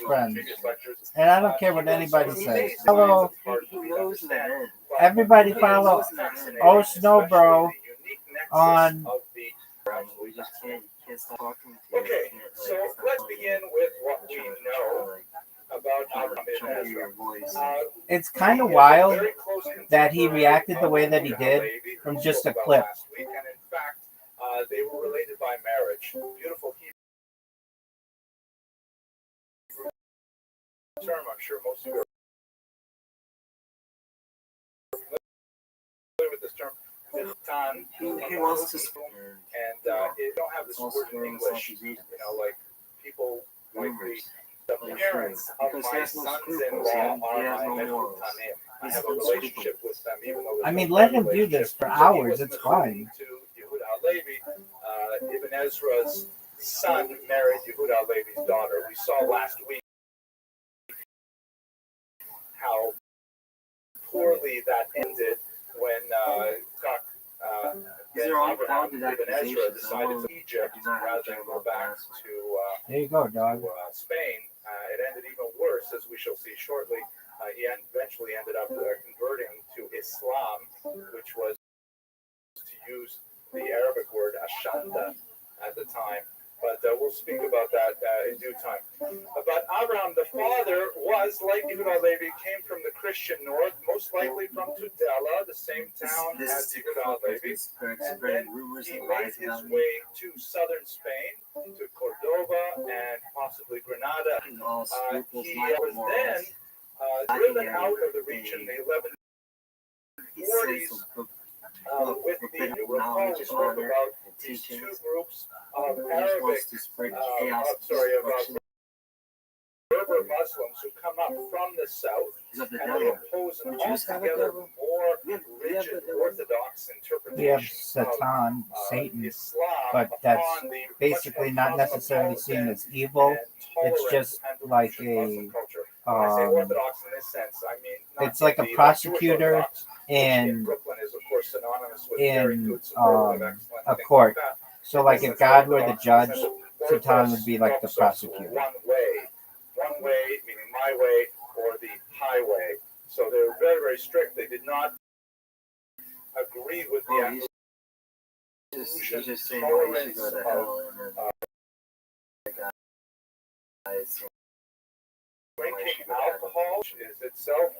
Friends. And I don't care what anybody says. Follow. Everybody follow Oh Snow Bro on. Okay, so let's begin with what we know about Abraham ibn Ezra. It's kind of wild that he reacted the way that he did from just a clip. Last week, and in fact, they were related by marriage. Beautiful Hebrew term. I'm sure most of you are familiar with this term. He wants to, and you don't have this word in English, like people like the parents of my sons-in-law are my mechutanim. I have a relationship with them, even though I mean, let him do this for hours. It's fine. To Yehuda Levi, Ibn Ezra's son married Yehuda Levi's daughter. We saw last week how poorly that ended when Abraham ibn Ezra decided to Egypt rather than go back to There you go, dog. Spain. It ended even worse, as we shall see shortly. He eventually ended up converting to Islam, which was, to use the Arabic word ashanda at the time. But we'll speak about that in due time. But Abraham, the father, was, like Yehuda Levi, came from the Christian north, most likely from Tudela, the same town as Yehuda Levi. And then he made his way to southern Spain, to Cordoba, and possibly Granada. He was then driven out of the region in the 1140s with the, you recall, we spoke about these two groups of Arabic, of Berber Muslims who come up from the south, and they oppose an altogether more rigid Orthodox We have interpretation Satan, of Satan, Islam, but that's upon the basically not necessarily seen as evil. It's just like a When I say Orthodox in this sense, I mean it's like a prosecutor in Brooklyn is of course synonymous with a court. So like if God were the judge, Satan would be like the prosecutor. One way meaning my way or the highway. So they were very, very strict. They did not agree with the he's just saying why you should go to hell and then drinking alcohol is itself.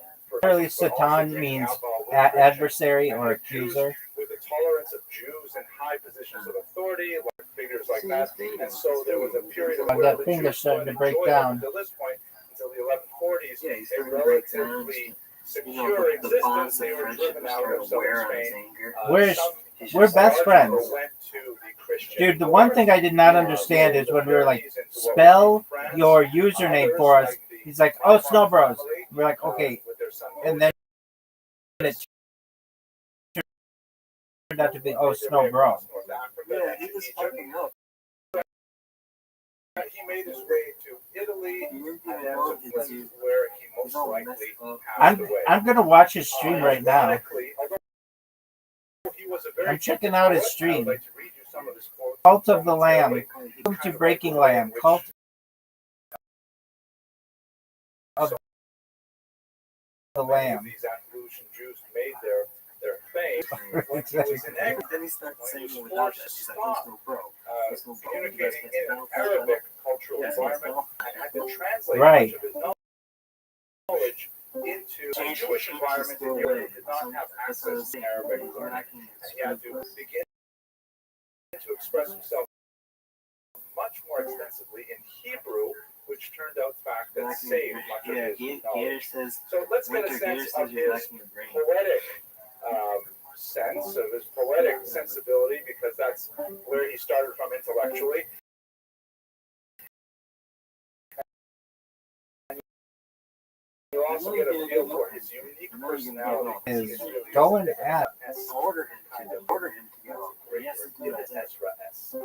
Literally, Satan means adversary or accuser. With the tolerance of Jews in high positions of authority, like figures like that, and so there was a period of that finger's starting to break down. Until this point, until the 1140s, a relatively secure existence. They were driven out of southern Spain. We're best friends. Dude, the one thing I did not understand is when we were like, spell your username for us. He's like, oh, Snow Bros. We're like, okay. And then it turned out to be, oh, Snow Bro. Yeah, he was fucking up. He made his way to Italy, and then to England, where he most likely passed away. I'm going to watch his stream right now. I'm checking out his stream. Cult of the Lamb. Welcome to Breaking Lamb. Cult of the Lamb. These Andalusian Jews made their fame when he was in England. Then he started When he saying was without forced that, to she's like, stop there's no bro. There's no bro. communicating in an Arabic cultural environment and had to translate Right. much of his knowledge into a Jewish environment in Europe that did not have access to Arabic learning. And he had to begin to express himself much more extensively in Hebrew, which turned out the fact that saved much of his knowledge. So let's get a sense of his poetic sense, of his poetic sensibility, because that's where he started from intellectually. You also get a feel for his unique personality. Is going at Order him to go. Yes, Ezra S.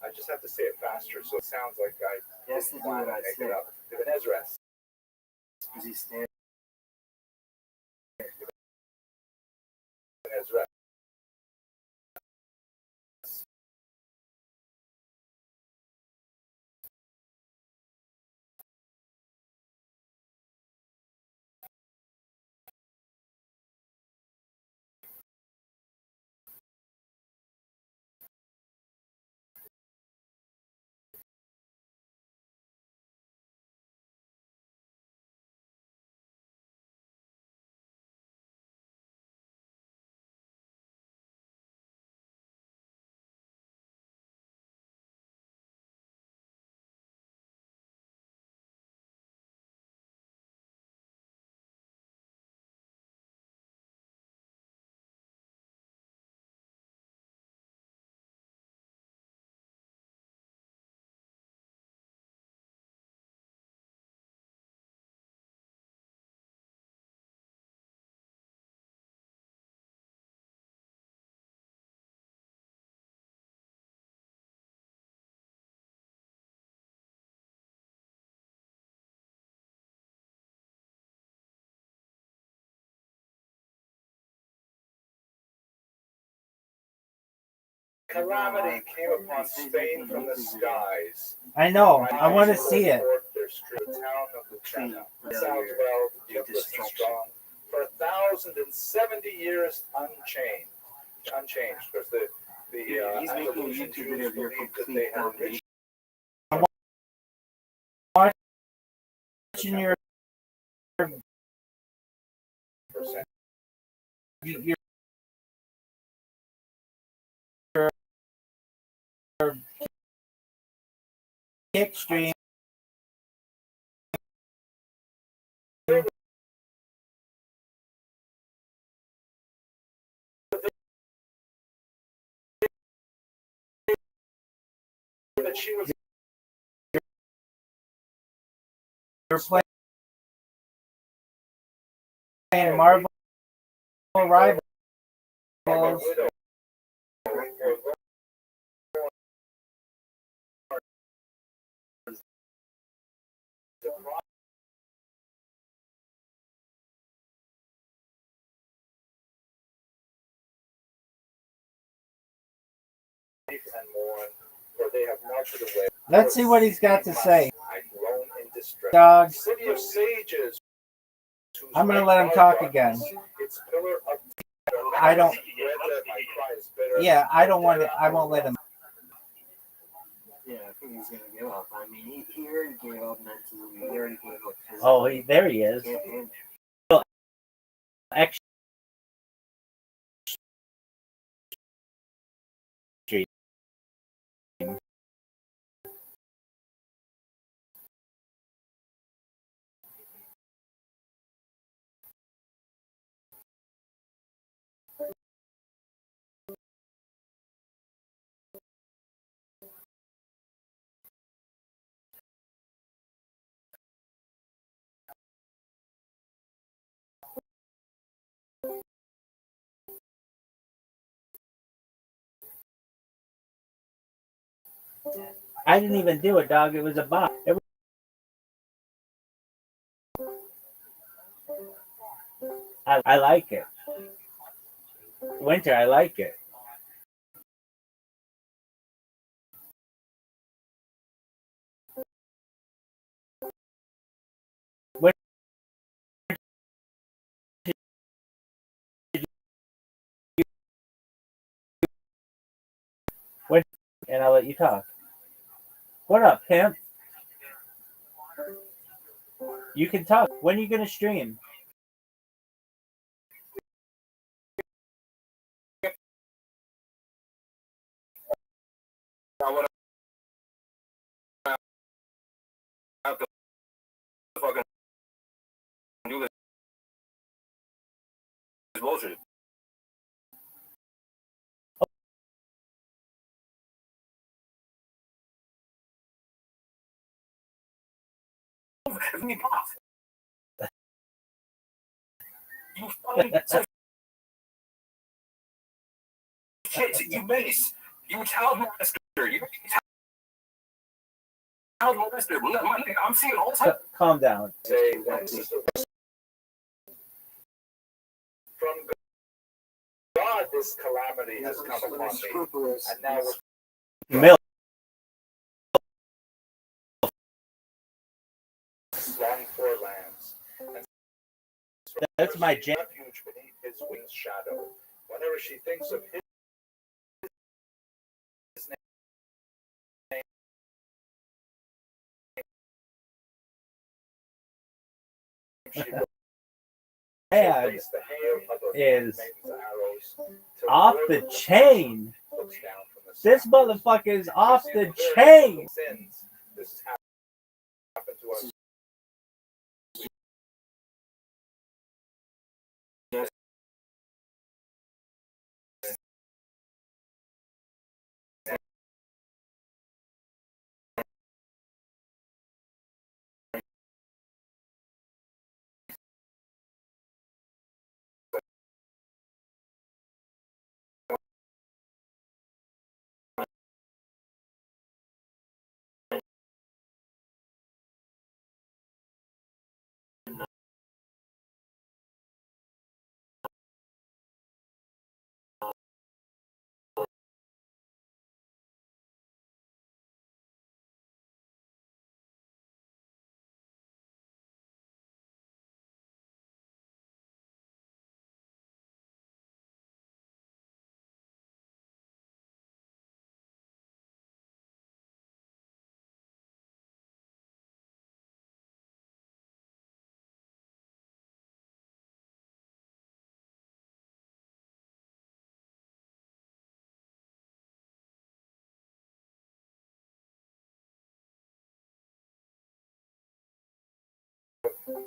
I just have to say it faster so it sounds like I Yes, to do plan what to I make said. it up. If an Ezra S. Because he's standing. Ezra. Calamity came upon Spain from the skies. I know. I want to see it. The town of Lucena sounds well, toothless and strong, for 1,070 years unchanged. Unchanged, because He's making a Andalusian YouTube Jews video of your believed that complete they had foundation. Watching your kick stream. that she was You're playing Marvel Rivals. and mourn, for they have melted away. Let's see what he's got to say. I groan in distress. Dog. City of sages. I'm gonna let him talk again. Its pillar of I don't. my cry is bitter. Yeah, I don't want it. I won't let him. Yeah, I think he's gonna give up. I mean, he already gave up mentally. He already gave up physically. Oh, there he is. Can't handle Well, actually, I didn't even do it, dog. It was a bot. I like it. Winter, I like it. Winter, and I'll let you talk. What up, pimp? You can talk. When are you gonna stream? Now what I have to fucking do this bullshit. Give me pop. You fucking shit, you base. You child molester. You child molester. I'm seeing all types. Calm down. Say that this is the worst from God. This calamity has come upon me, and now we're Milk. long for lands. And That's my jam. refuge beneath his wing's shadow. Whenever she thinks of his name, she will Man face the hail of the is maiden's arrows till off the whoever chain. looks down from the This sky. motherfucker is off See, the very chain. sins. This has happened to us.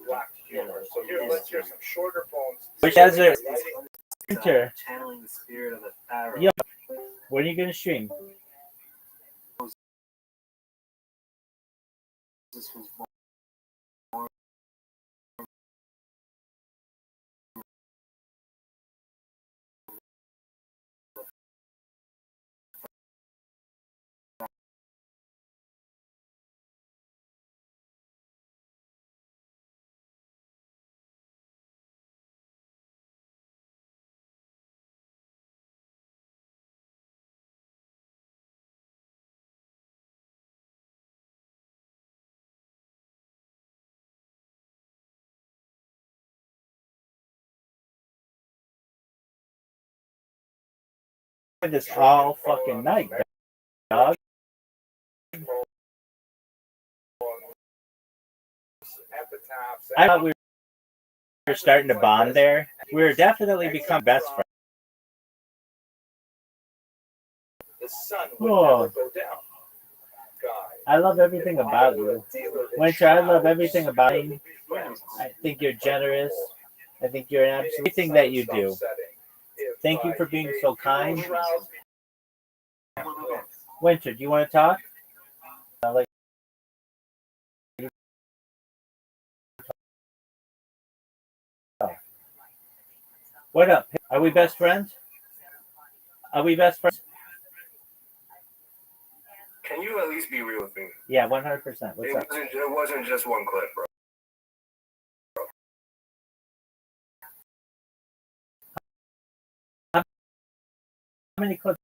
Black humor. So here, let's hear some shorter poems. Which has a Writing winter. channeling the spirit of the pharaoh. Yo. When are you gonna stream? This was this all fucking night, dog. I thought we were starting to bond there. We were definitely becoming best friends. The sun would never go down. I love everything about you. Winter, I love everything about you. I think you're generous. I think you're an absolute everything that you do. Thank you for being so kind. Winter, do you want to talk? Like, what up? Are we best friends? Are we best friends? Can you at least be real with me? Yeah, 100%. What's up? It wasn't just one clip, bro. How many clips?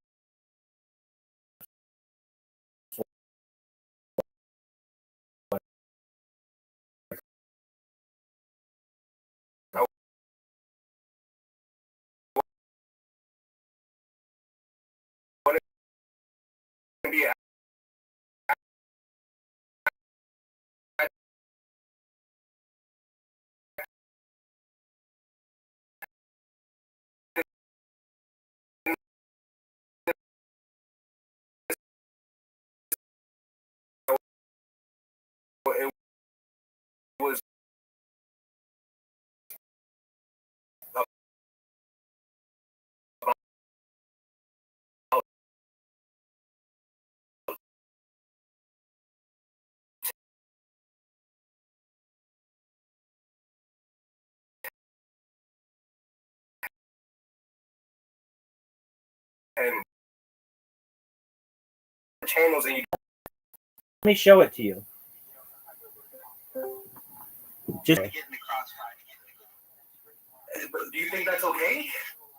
It was and channels and you. Let me show it to you. Just But do you think that's okay?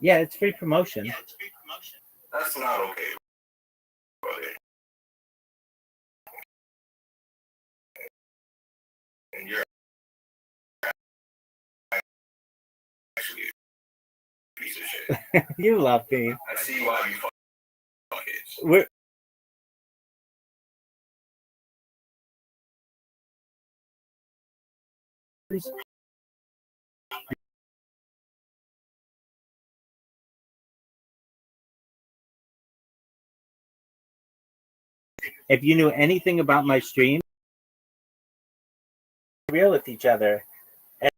yeah, it's free promotion. That's not okay, brother. And you're actually a piece of shit. You love me. I see why you fuck it. We're if you knew anything about my stream, real with each other. And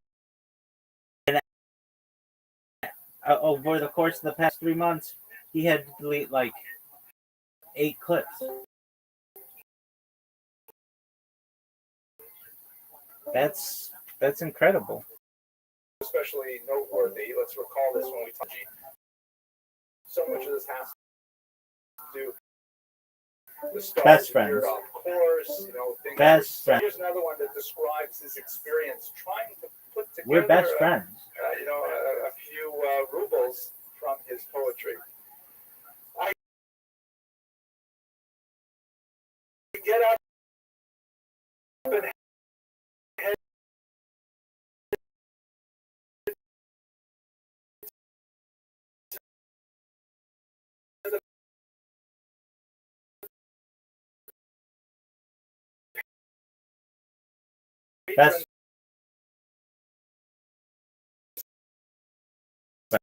over the course of the past 3 months, he had to delete like 8 clips. That's incredible. Especially noteworthy. Let's recall this when we talk. So much of this has to do the Best friends. of course, things Best friends. Here's another one that describes his experience trying to put together. We're best friends. A few rubles from his poetry. I get up and head to the Best friends.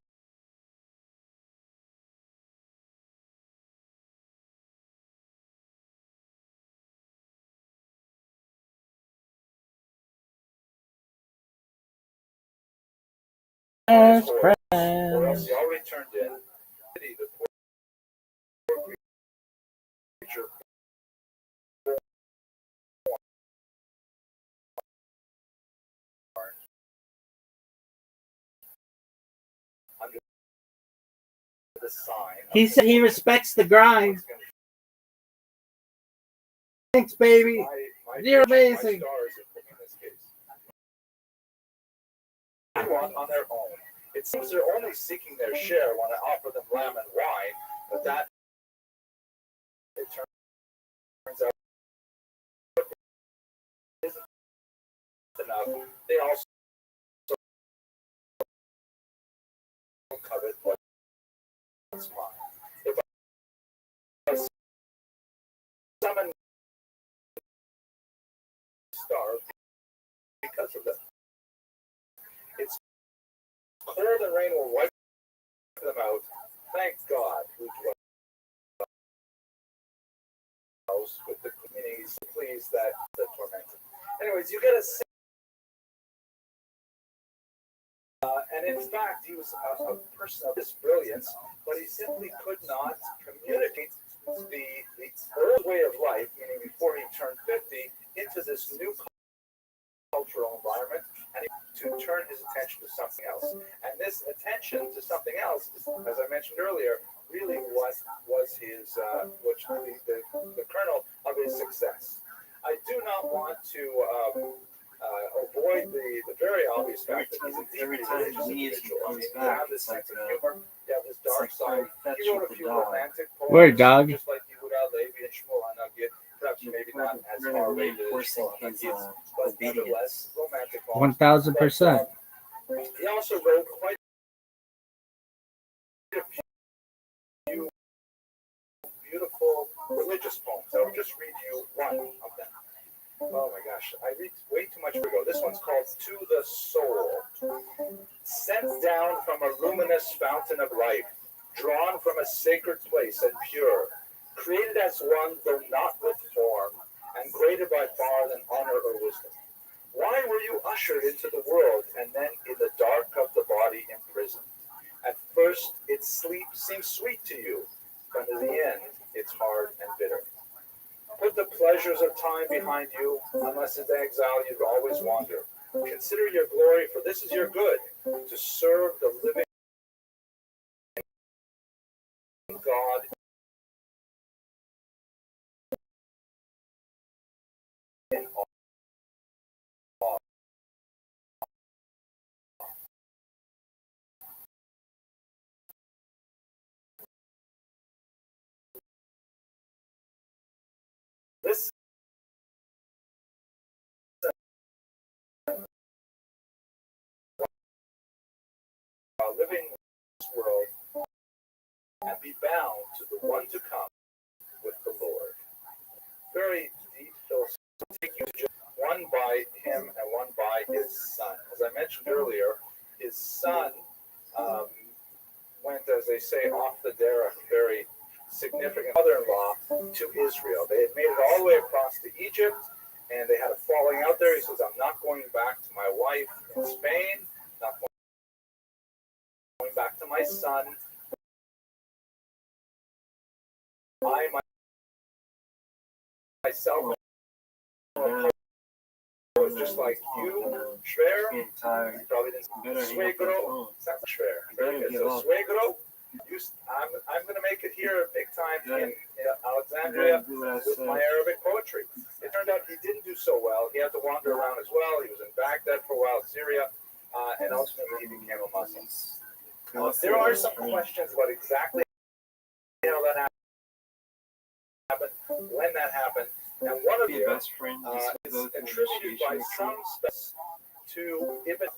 or else he already turned in. The poor creature under the sign. He said he respects the grind. Thanks, baby. You're amazing. On their own. It seems they're only seeking their share when I offer them lamb and wine, but that it turns out isn't enough. They also covet what's mine. If starve because of them. It's cold and rain will wipe them out. Thank God who dwells with the communities pleased that the tormented. Anyways, you get a and in fact, he was a person of this brilliance, but he simply could not communicate the old way of life, meaning before he turned 50, into this new cultural environment, and to turn his attention to something else. And this attention to something else, as I mentioned earlier, really what was his, which really the kernel of his success. I do not want to avoid the very obvious fact that he's a deeply religious individual. You have this sense of humor, you have this dark side. He wrote a few romantic poems, Word, dog. just like Yehuda Levi and Shmuel Hanagid. Perhaps maybe not as far rated as Shmuel Hanagid, but nevertheless romantic poems. 1000%. He also wrote quite a few beautiful religious poems. I'll just read you one of them. Oh my gosh, I read way too much ago. This one's called To the Soul. Sent down from a luminous fountain of life, drawn from a sacred place and pure, created as one, though not with form, and greater by far than honor or wisdom. Why were you ushered into the world and then in the dark of the body imprisoned? At first, its sleep seems sweet to you, but in the end, it's hard and bitter. Put the pleasures of time behind you, unless in exile you'd always wander. Consider your glory, for this is your good, to serve the living God. In all. This living in this world and be bound to the one to come with the Lord. Very deep philosophy. Take you to just one by him and one by his son. As I mentioned earlier, his son went, as they say, off the derech, very significant mother-in-law to Israel. They had made it all the way across to Egypt, and they had a falling out there. He says, I'm not going back to my wife in Spain, not going back to my son. I myself was just like you, Schwer. You probably didn't Suegro. It's not Schwer. So Suegro, I'm going to make it here big time in Alexandria with my Arabic poetry. It turned out he didn't do so well. He had to wander around as well. He was in Baghdad for a while, Syria, and ultimately he became a Muslim. There are some questions about exactly how that happened, when that happened, and one of them is attributed by some to Ibn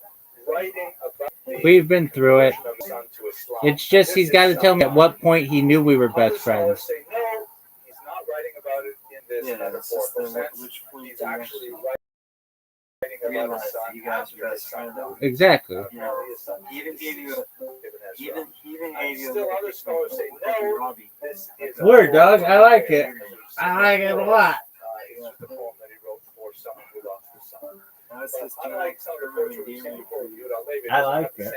writing about the We've been through it. conversion of his son to Islam. It's just he's got to tell me at what point he knew we were best Other scholars friends. say no, he's not writing about it in this metaphorical sense. He's actually writing about his son after his son died. Exactly. He even gave you Still other scholars say no, Rabbbi. this is Word, dog. I like it. I like it a lot. It's just a poem that he wrote for someone who lost his son. That's But just unlike some of the poetry we've seen before, Yehuda Levi I doesn't like have the it.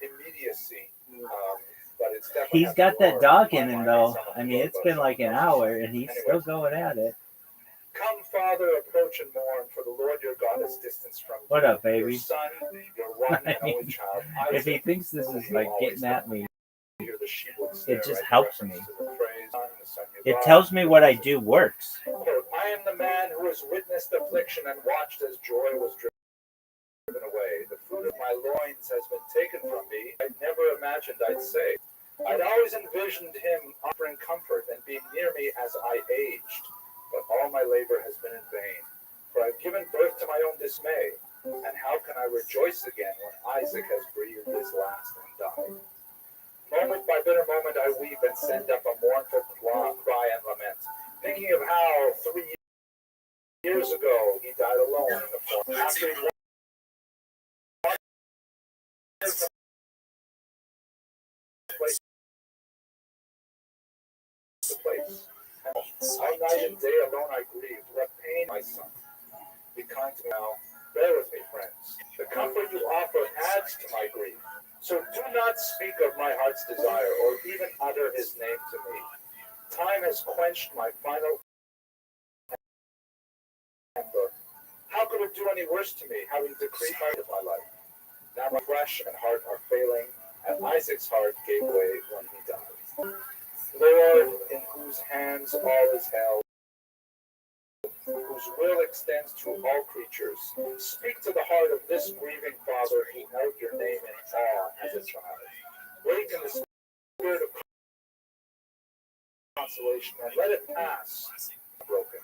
same immediacy. But it's definitely He's has got that more dog in him, mind though. than some of I the mean, other it's been like an hour, and he's still going at it. Come, Father, approach and mourn, for the Lord your God is distant from you. What up, Your baby? son, your one and I mean, only child, If he Isaac, thinks this is like getting at me, hear the sheepwood it stare, just right? helps Reference me. to the phrase, "Son, the son you It love." tells me what I do works. Quote, I am the man who has witnessed affliction and watched as joy was driven away. The fruit of my loins has been taken from me. I never imagined I'd say. I'd always envisioned him offering comfort and being near me as I aged. But all my labor has been in vain. For I've given birth to my own dismay. And how can I rejoice again when Isaac has breathed his last and died? Moment by bitter moment I weep and send up a mournful cry and lament, thinking of how 3 Years ago, he died alone in the forest. After he wandered from place to place. All night and day alone I grieved. What pain, my son. Be kind to me now. Bear with me, friends. The comfort you offer adds to my grief. So do not speak of my heart's desire or even utter his name to me. Time has quenched my final ember. How could it do any worse to me, having decreed my life? Now my flesh and heart are failing, and Isaac's heart gave way when he died. Lord, in whose hands all is held, whose will extends to all creatures, speak to the heart of this grieving father who held your name in awe as a child. Wake in the spirit of consolation and let it pass broken.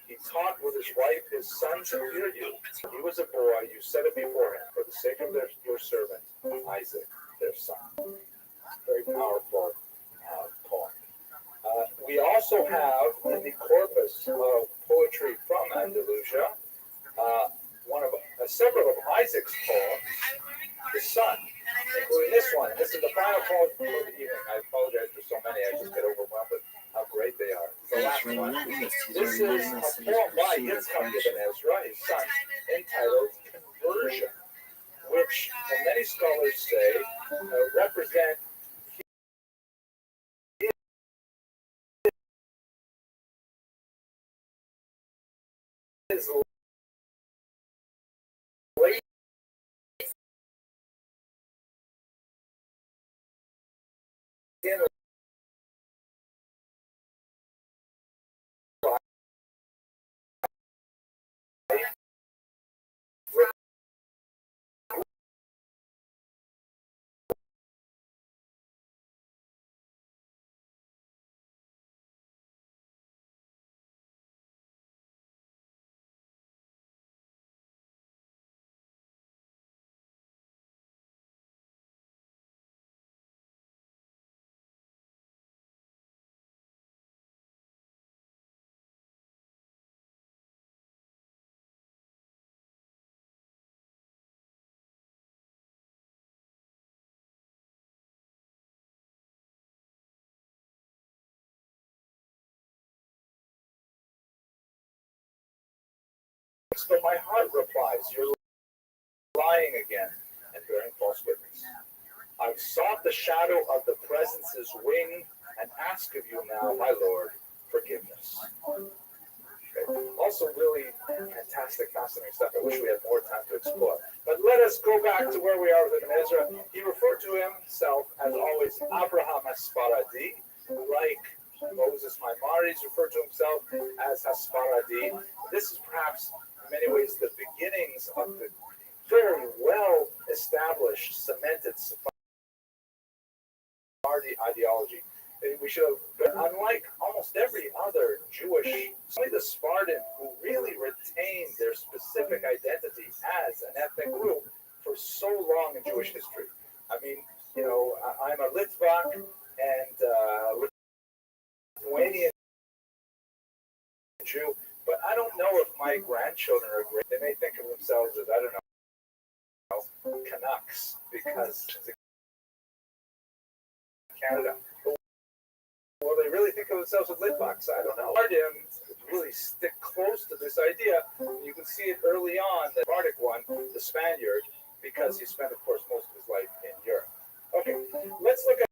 He taught with his wife his son to fear you. When he was a boy, you set it before him for the sake of your servant, Isaac, their son. Very powerful poem. We also have in the corpus of poetry from Andalusia several of Isaac's poems, his son, including this one. This is the final poem for the evening. I apologize for so many. I just get overwhelmed with how great they are. The last one. This is a poem by Yitzchak Ibn Ezra, his son, entitled Conversion, which many scholars say represent his late in but my heart replies, you're lying again and bearing false witness. I've sought the shadow of the presence's wing and ask of you now, my Lord, forgiveness. Okay. Also really fantastic, fascinating stuff. I wish we had more time to explore. But let us go back to where we are with Ibn Ezra. He referred to himself, as always, Abraham Hasfaradi, like Moses Maimonides referred to himself as Hasfaradi. This is perhaps in many ways the beginnings of the very well established, cemented Sephardi ideology. We should have, unlike almost every other Jewish, only the Spartan who really retained their specific identity as an ethnic group for so long in Jewish history. I mean, you know, I'm a Litvak and Lithuanian Jew, but I don't know if my grandchildren are great. They may think of themselves as, I don't know, Canucks because it's Canada. But will they really think of themselves as Litvaks? I don't know. Spartan really stick close to this idea. You can see it early on, the Bardic one, the Spaniard, because he spent, of course, most of his life in Europe. Okay, let's look at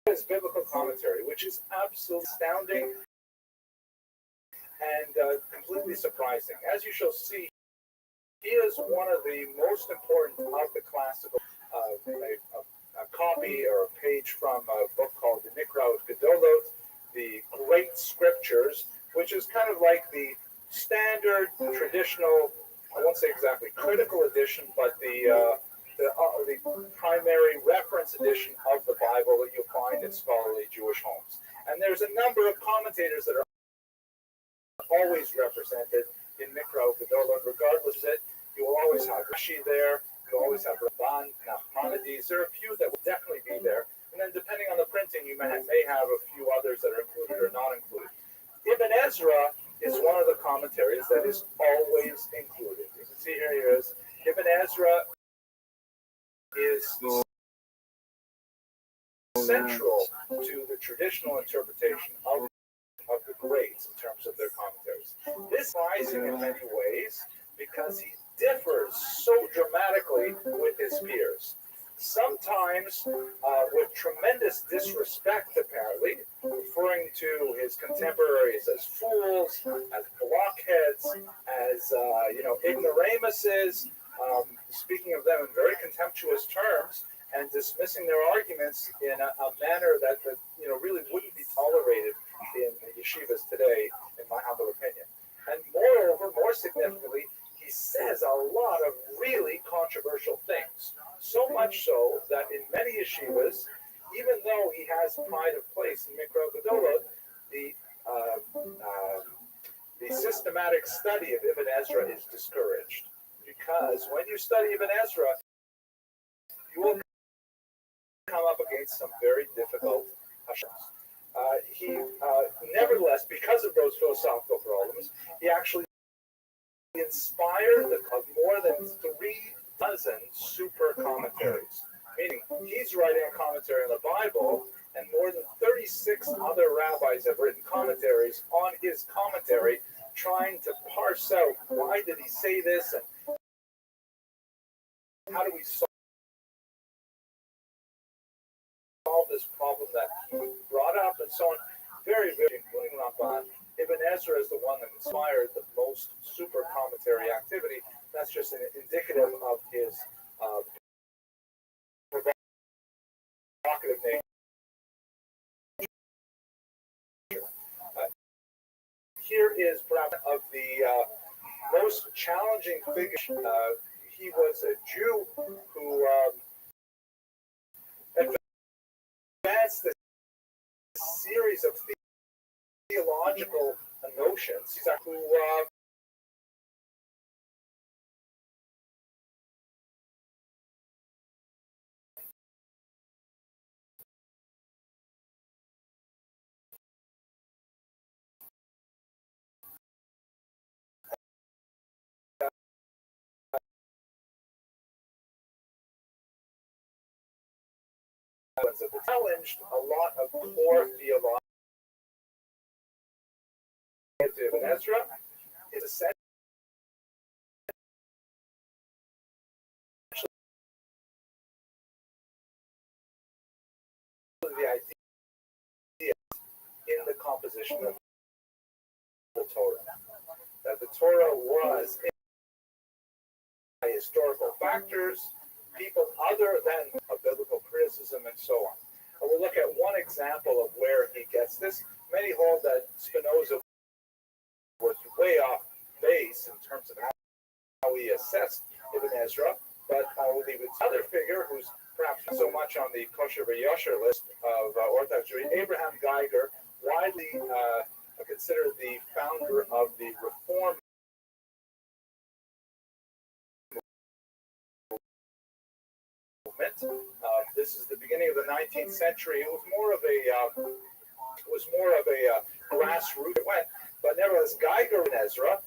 his biblical commentary, which is absolutely astounding and completely surprising. As you shall see, he is one of the most important of the classical, a copy or a page from a book called the Mikraot Gedolot, the Great Scriptures, which is kind of like the standard, traditional, I won't say exactly critical edition, but the primary reference edition of the Bible that you'll find in scholarly Jewish homes. And there's a number of commentators that are always represented in Mikraot Gedolot, regardless of it. You will always have Rashi there. You'll always have Ramban, Nachmanides. There are a few that will definitely be there. And then depending on the printing, you may have a few others that are included or not included. Ibn Ezra is is one of the commentaries that is always included. You can see here is Ibn Ezra is central to the traditional interpretation of the greats in terms of their commentaries. This is surprising in many ways because he differs so dramatically with his peers. Sometimes with tremendous disrespect, apparently, referring to his contemporaries as fools, as blockheads, as ignoramuses, speaking of them in very contemptuous terms, and dismissing their arguments in a manner that really wouldn't be tolerated in the yeshivas today, in my humble opinion. And moreover, more significantly, he says a lot of really controversial things. So much so that in many yeshivas, even though he has pride of place in Mikra Gedolah, the systematic study of Ibn Ezra is discouraged. Because when you study Ibn Ezra, you will come up against some very difficult hashams. Nevertheless, because of those philosophical problems, he actually inspired more than 36 super commentaries. Meaning, he's writing a commentary on the Bible, and more than 36 other rabbis have written commentaries on his commentary, trying to parse out why did he say this, and how do we solve this problem that he brought up, and so on. Very, very, including Ramban. Ibn Ezra is the one that inspired the most super commentary activity. That's just indicative of his provocative nature. Here is perhaps of the most challenging figures. He was a Jew who advanced a series of theological notions. He's who challenged a lot of core theology. Ibn Ezra is essentially the idea in the composition of the Torah. That the Torah was by historical factors, people other than a biblical criticism, and so on. And we'll look at one example of where he gets this. Many hold that Spinoza was way off base in terms of how he assessed Ibn Ezra, but I will leave it to another figure who's perhaps not so much on the kosher v'yosher list of Orthodox Jews, Abraham Geiger, widely considered the founder of the Reform movement. This is the beginning of the 19th century. It was more of a grassroots event, but nevertheless, Geiger and Ezra.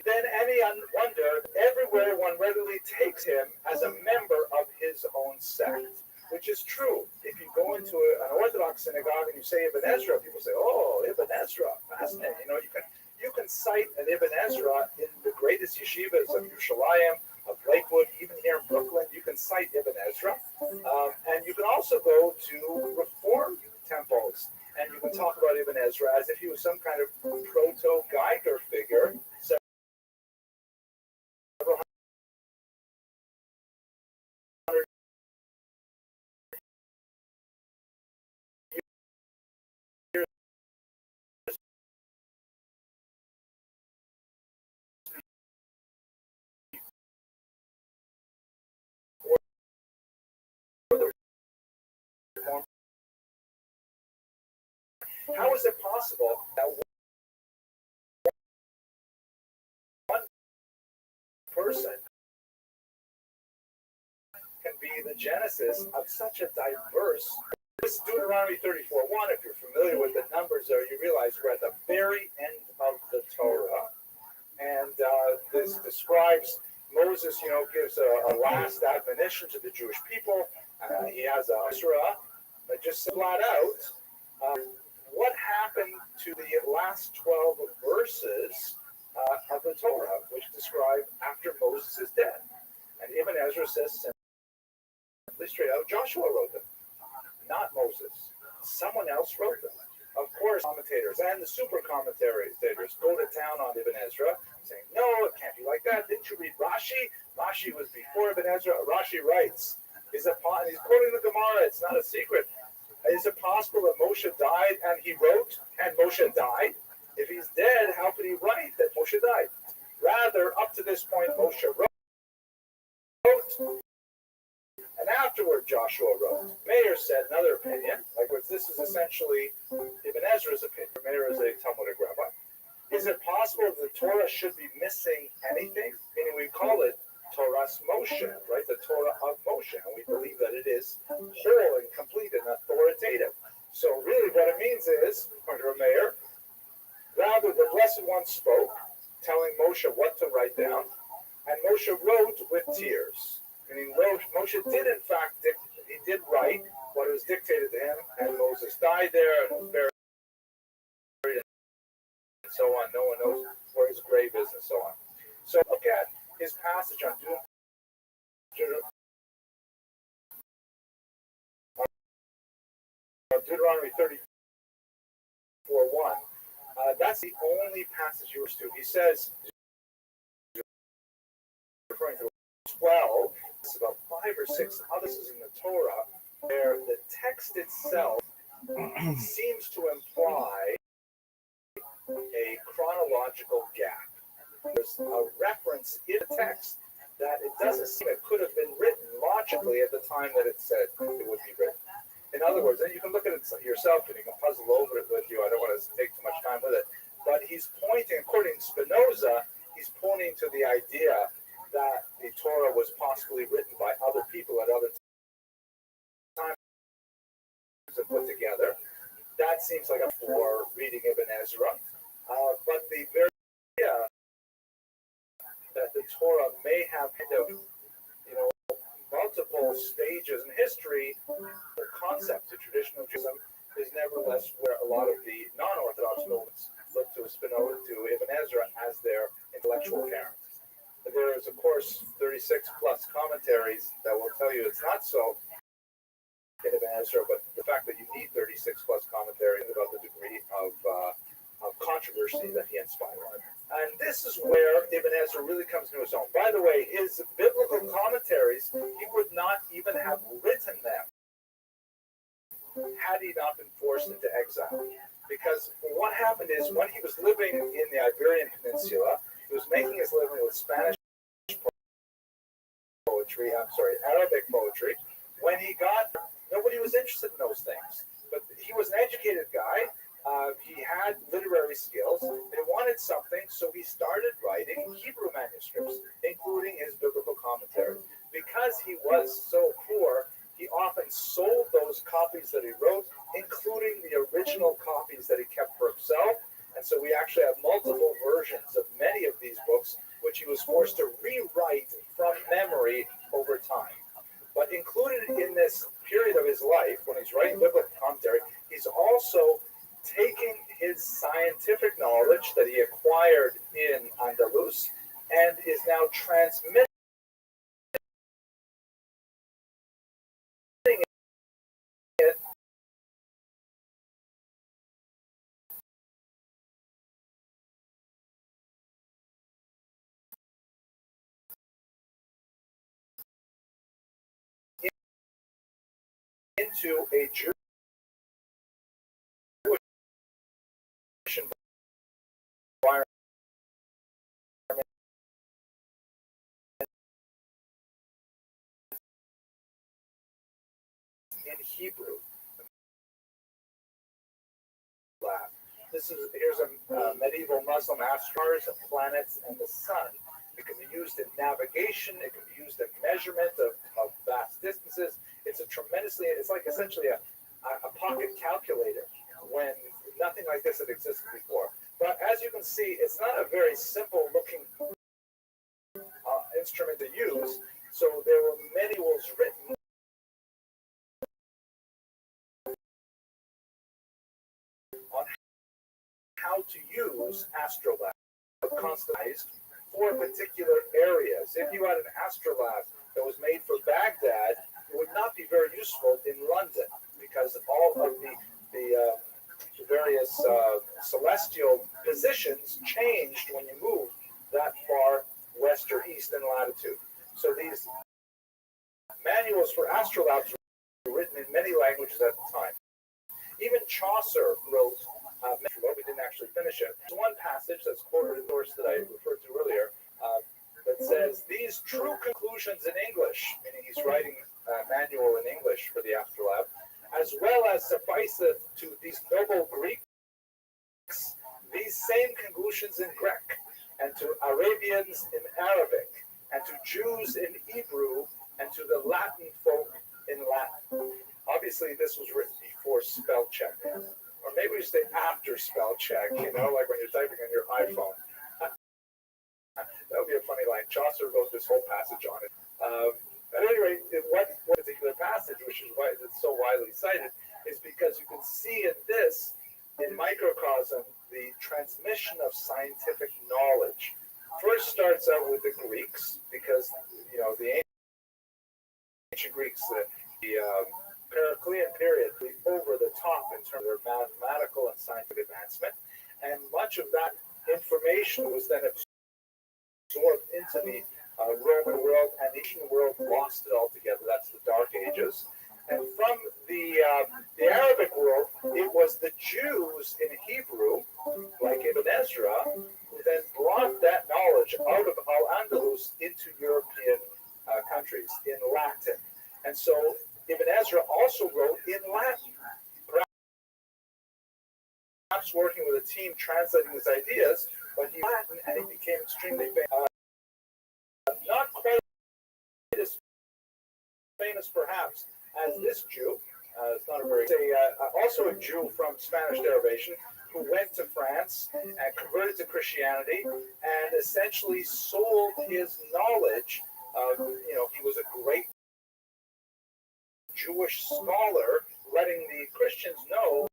Then any wonder, everywhere one readily takes him as a member of his own sect, which is true. If you go into an Orthodox synagogue and you say Ibn Ezra, people say, "Oh, Ibn Ezra, fascinating." You can cite an Ibn Ezra in the greatest yeshivas of Yerushalayim, of Lakewood, even here in Brooklyn. You can cite Ibn Ezra, and you can also go to Reform temples, and you can talk about Ibn Ezra as if he was some kind of proto-Geiger figure. How is it possible that one person can be the genesis of such a diverse This Deuteronomy 34:1, if you're familiar with the numbers there, you realize we're at the very end of the Torah. And this describes Moses, gives a last admonition to the Jewish people. He has a surah that just flat out what happened to the last 12 verses of the Torah, which describe after Moses is dead. And Ibn Ezra says simply straight out, Joshua wrote them, not Moses. Someone else wrote them. Of course, commentators and the super commentators go to town on Ibn Ezra, saying, no, it can't be like that. Didn't you read Rashi? Rashi was before Ibn Ezra. Rashi writes, he's quoting the Gemara. It's not a secret. Is it possible that Moshe died and he wrote and Moshe died? If he's dead, how could he write that Moshe died? Rather, up to this point, Moshe wrote, and afterward Joshua wrote. Meir said another opinion, this is essentially Ibn Ezra's opinion. Meir is a Talmudic rabbi. Is it possible that the Torah should be missing anything? Meaning we call it Torah's Moshe, right? The Torah of Moshe, and we believe that it is whole and complete and authoritative. So really what it means is, under Meir, rather the Blessed One spoke, telling Moshe what to write down, and Moshe wrote with tears. Meaning Moshe did in fact, he did write what was dictated to him, and Moses died there and was buried and so on. No one knows where his grave is and so on. So look at his passage on Deuteronomy 34:1. That's the only passage he was to. He says, referring to 12, it's about 5 or 6 others in the Torah, where the text itself seems to imply a chronological gap. There's a reference in the text that it doesn't seem it could have been written logically at the time that it said it would be written. In other words, and you can look at it yourself and you can puzzle over it with you. I don't want to take too much time with it. But he's pointing, according to Spinoza, he's pointing to the idea that the Torah was possibly written by other people at other times and put together. That seems like a for reading Ibn Ezra. But the very idea that the Torah may have multiple stages in history, the concept of traditional Judaism is nevertheless where a lot of the non-Orthodox movements look to Spinoza, to Ibn Ezra as their intellectual parent. There is, of course, 36 plus commentaries that will tell you it's not so in Ibn Ezra, but the fact that you need 36 plus commentaries about the degree of controversy that he inspired. And this is where Ibn Ezra really comes into his own. By the way, his biblical commentaries, he would not even have written them had he not been forced into exile. Because what happened is when he was living in the Iberian Peninsula, he was making his living with Arabic poetry. When he got, nobody was interested in those things. But he was an educated guy. He had literary skills. They wanted something, so he started writing Hebrew manuscripts, including his biblical commentary. Because he was so poor, he often sold those copies that he wrote, including the original copies that he kept for himself. And so we actually have multiple versions of many of these books, which he was forced to rewrite from memory over time. But included in this period of his life, when he's writing biblical commentary, he's also taking his scientific knowledge that he acquired in Andalus and is now transmitting it into a Jewish environment in Hebrew. Here's a medieval Muslim stars and planets and the sun. It can be used in navigation. It can be used in measurement of vast distances. It's like essentially a a pocket calculator when nothing like this had existed before. But as you can see, it's not a very simple looking instrument to use. So there were manuals written on how to use astrolabe, customized for particular areas. If you had an astrolabe that was made for Baghdad, it would not be very useful in London because all of the various celestial positions changed when you moved that far west or east in latitude. So these manuals for astrolabes were written in many languages at the time. Even Chaucer wrote, we didn't actually finish it. There's one passage that's quoted in the source that I referred to earlier that says, these true conclusions in English, meaning he's writing a manual in English for the astrolabe, as well as sufficeth to these noble Greeks, these same conclusions in Greek, and to Arabians in Arabic, and to Jews in Hebrew, and to the Latin folk in Latin. Obviously, this was written before spell check, or maybe we say after spell check, like when you're typing on your iPhone. That would be a funny line. Chaucer wrote this whole passage on it. At any rate, one particular passage, which is why it's so widely cited, is because you can see in this, in microcosm, the transmission of scientific knowledge. First starts out with the Greeks, because the ancient Greeks, the Periclean period, over the top in terms of their mathematical and scientific advancement, and much of that information was then absorbed into the Roman world, and the ancient world lost it altogether. That's the Dark Ages. And from the Arabic world, it was the Jews in Hebrew, like Ibn Ezra, who then brought that knowledge out of Al-Andalus into European countries in Latin. And so Ibn Ezra also wrote in Latin, perhaps working with a team translating his ideas, but he Latin, and he became extremely famous. Not quite as famous, perhaps, as this Jew. It's not a very. Also a Jew from Spanish derivation who went to France and converted to Christianity and essentially sold his knowledge. He was a great Jewish scholar, letting the Christians know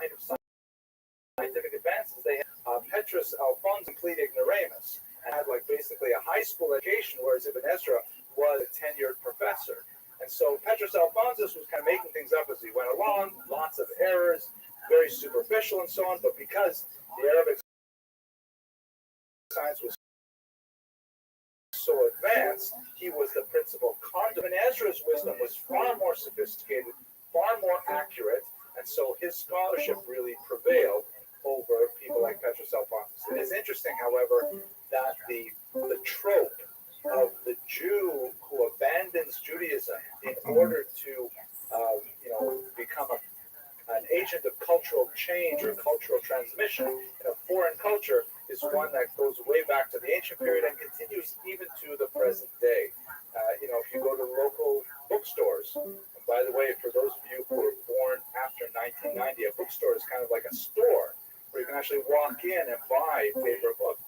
kind of scientific advances they had. Petrus Alphonsus complete ignoramus and had basically a high school education, whereas Ibn Ezra was a tenured professor. And so Petrus Alphonsus was kind of making things up as he went along, lots of errors, very superficial and so on. But because the Arabic science was so advanced, he was the principal conduit. Ibn Ezra's wisdom was far more sophisticated, far more accurate, and so his scholarship really prevailed over people like Petrus Alphonsus. It is interesting, however, that the trope of the Jew who abandons Judaism in order to become an agent of cultural change or cultural transmission in a foreign culture is one that goes way back to the ancient period and continues even to the present day. If you go to local bookstores, and by the way, for those of you who were born after 1990, a bookstore is kind of like a store where you can actually walk in and buy a paper book.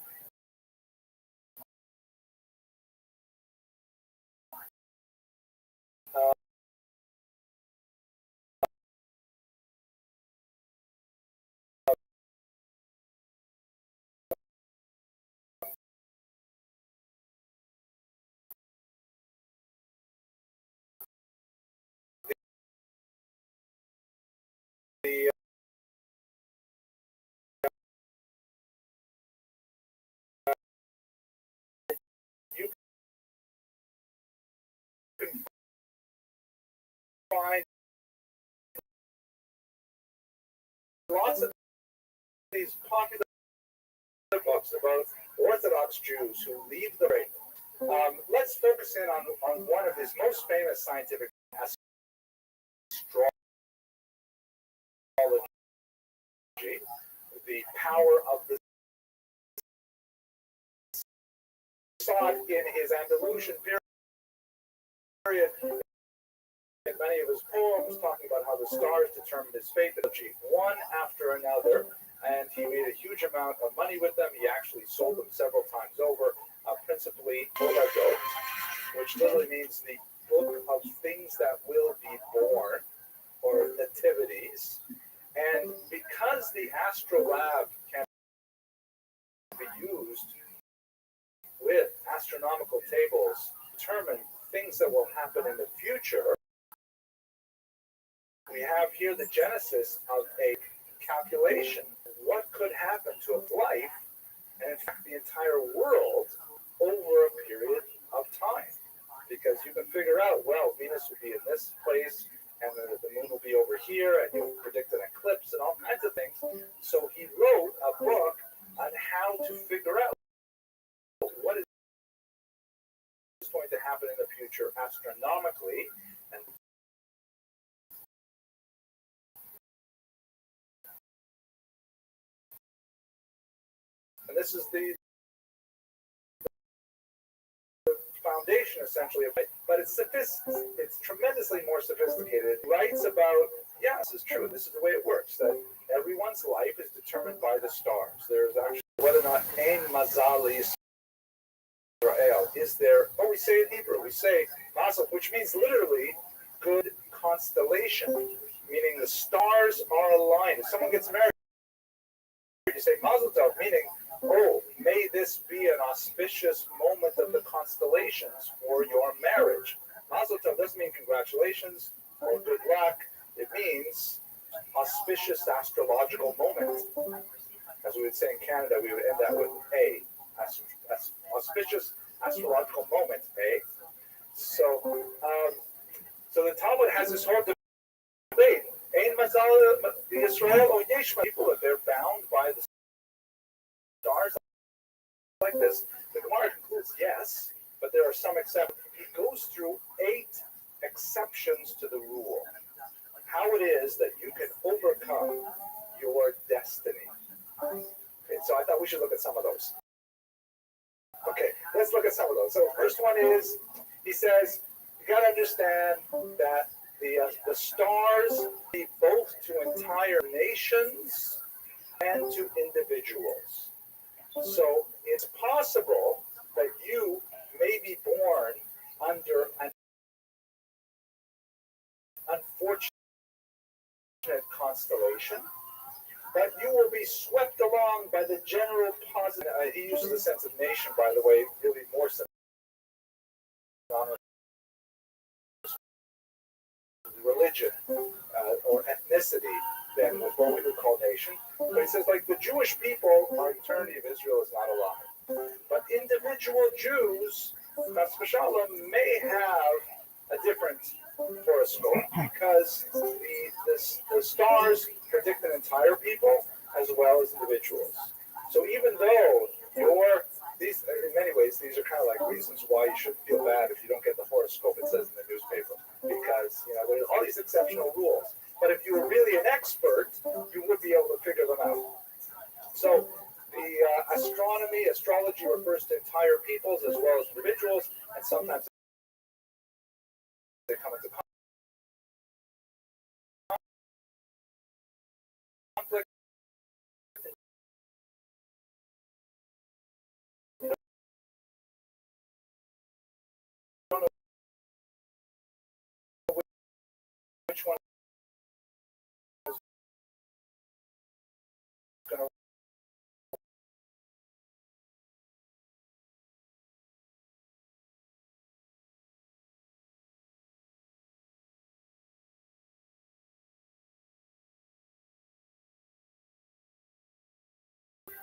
You can find lots of these popular books about Orthodox Jews who leave the faith. Let's focus in on one of his most famous scientific astrology, the power of the taught in his Andalusian period, in many of his poems, talking about how the stars determined his fate, one after another, and he made a huge amount of money with them. He actually sold them several times over, principally Olago, which literally means the book of things that will be born, or nativities. And because the astrolabe can be used with astronomical tables to determine things that will happen in the future, we have here the genesis of a calculation. What could happen to a life, and in fact the entire world, over a period of time? Because you can figure out, well, Venus will be in this place, and the moon will be over here, and you'll predict an eclipse and all kinds of things. So he wrote a book on how to figure out what is going to happen in the future astronomically, and this is the foundation essentially of it, but it's tremendously more sophisticated. It writes about, yeah, this is true, this is the way it works, that everyone's life is determined by the stars. There's actually whether or not Ein Mazal Israel is there. Oh, we say in Hebrew, we say Mazal, which means literally good constellation, meaning the stars are aligned. If someone gets married, you say Mazel Tov, meaning, oh, may this be an auspicious moment of the constellations for your marriage. Mazel Tov doesn't mean congratulations or good luck. It means auspicious astrological moment. As we would say in Canada, we would end that with A. Auspicious astrological moment, A. So the Talmud has this whole debate. Ein Mazal Israel or Yeshma, people that they're bound by the stars like this. The Gemara concludes yes, but there are some exceptions. He goes through 8 exceptions to the rule. How it is that you can overcome your destiny. Okay, so I thought we should look at some of those. Okay, let's look at some of those. So first one is, he says, you got to understand that the stars be both to entire nations and to individuals. So it's possible that you may be born under an unfortunate constellation, but you will be swept along by the general positive. He uses the sense of nation, by the way, really more synonymous religion or ethnicity than with what we would call nation. But he says, like the Jewish people, our eternity of Israel is not alive. But individual Jews, may have a different horoscope because the stars predict an entire people as well as individuals. So even though these, in many ways, these are kind of like reasons why you shouldn't feel bad if you don't get the horoscope it says in the newspaper, because there's all these exceptional rules. But if you were really an expert, you would be able to figure them out. So the astrology refers to entire peoples as well as individuals, and sometimes they come into conflict. Which one is going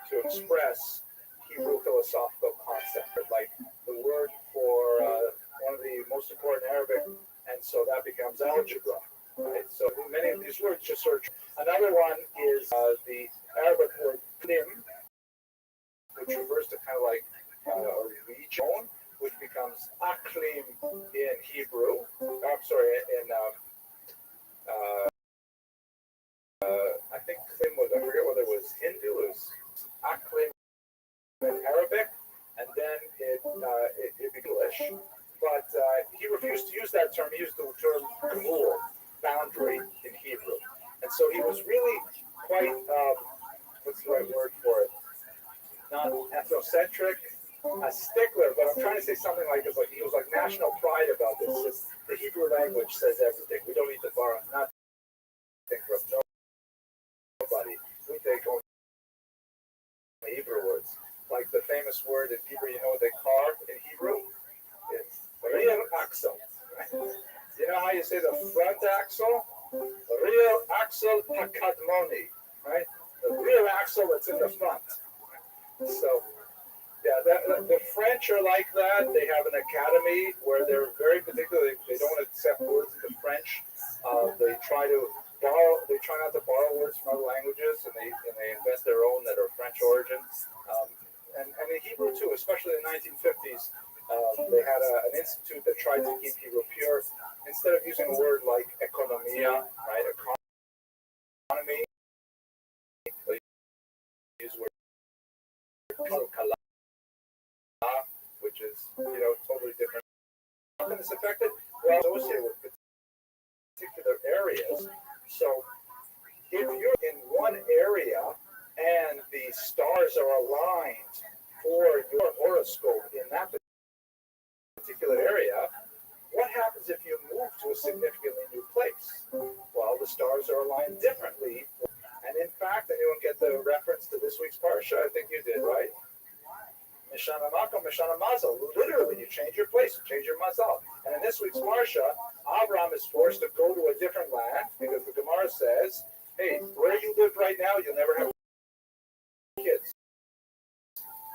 to express Hebrew philosophical concept, like the word for one of the most important Arabic, and so that becomes algebra. Right? So many of these words just search. Another one is the Arabic word klim, which refers to kind of like a region, which becomes aklim in Hebrew. I'm sorry, in I think klim was, I forget whether it was Hindu, it was aklim in Arabic, and then used to use that term. He used the term "gvul," boundary in Hebrew, and so he was really quite what's the right word for it? Not ethnocentric, a stickler, but I'm trying to say something like this. Like he was like national pride about this. Just, the Hebrew language says everything. We don't need to borrow nothing from nobody. We take only Hebrew words. Like the famous word in Hebrew, you know what they carve in Hebrew? It's real axle. Right? You know how you say the front axle? Real axle hakadmoni, right? The real axle that's in the front. So, yeah, the French are like that. They have an academy where they're very particular. They don't accept words into French. They try not to borrow words from other languages, and they invent their own that are French origin. And in Hebrew too, especially in the 1950s, they had an institute that tried to keep Hebrew pure. Instead of using a word like economia, right, economy, they use words like kala, which is totally different. How is affected? Well, associated with particular areas. So if you're in one area and the stars are aligned for your horoscope in that particular area, what happens if you move to a significantly new place? Well, the stars are aligned differently. And in fact, anyone get the reference to this week's parsha? I think you did, right? Mishana Mako, Mishana Mazal. Literally, you change your place, you change your mazal. And in this week's parsha, Abraham is forced to go to a different land because the Gemara says, hey, where you live right now, you'll never have kids.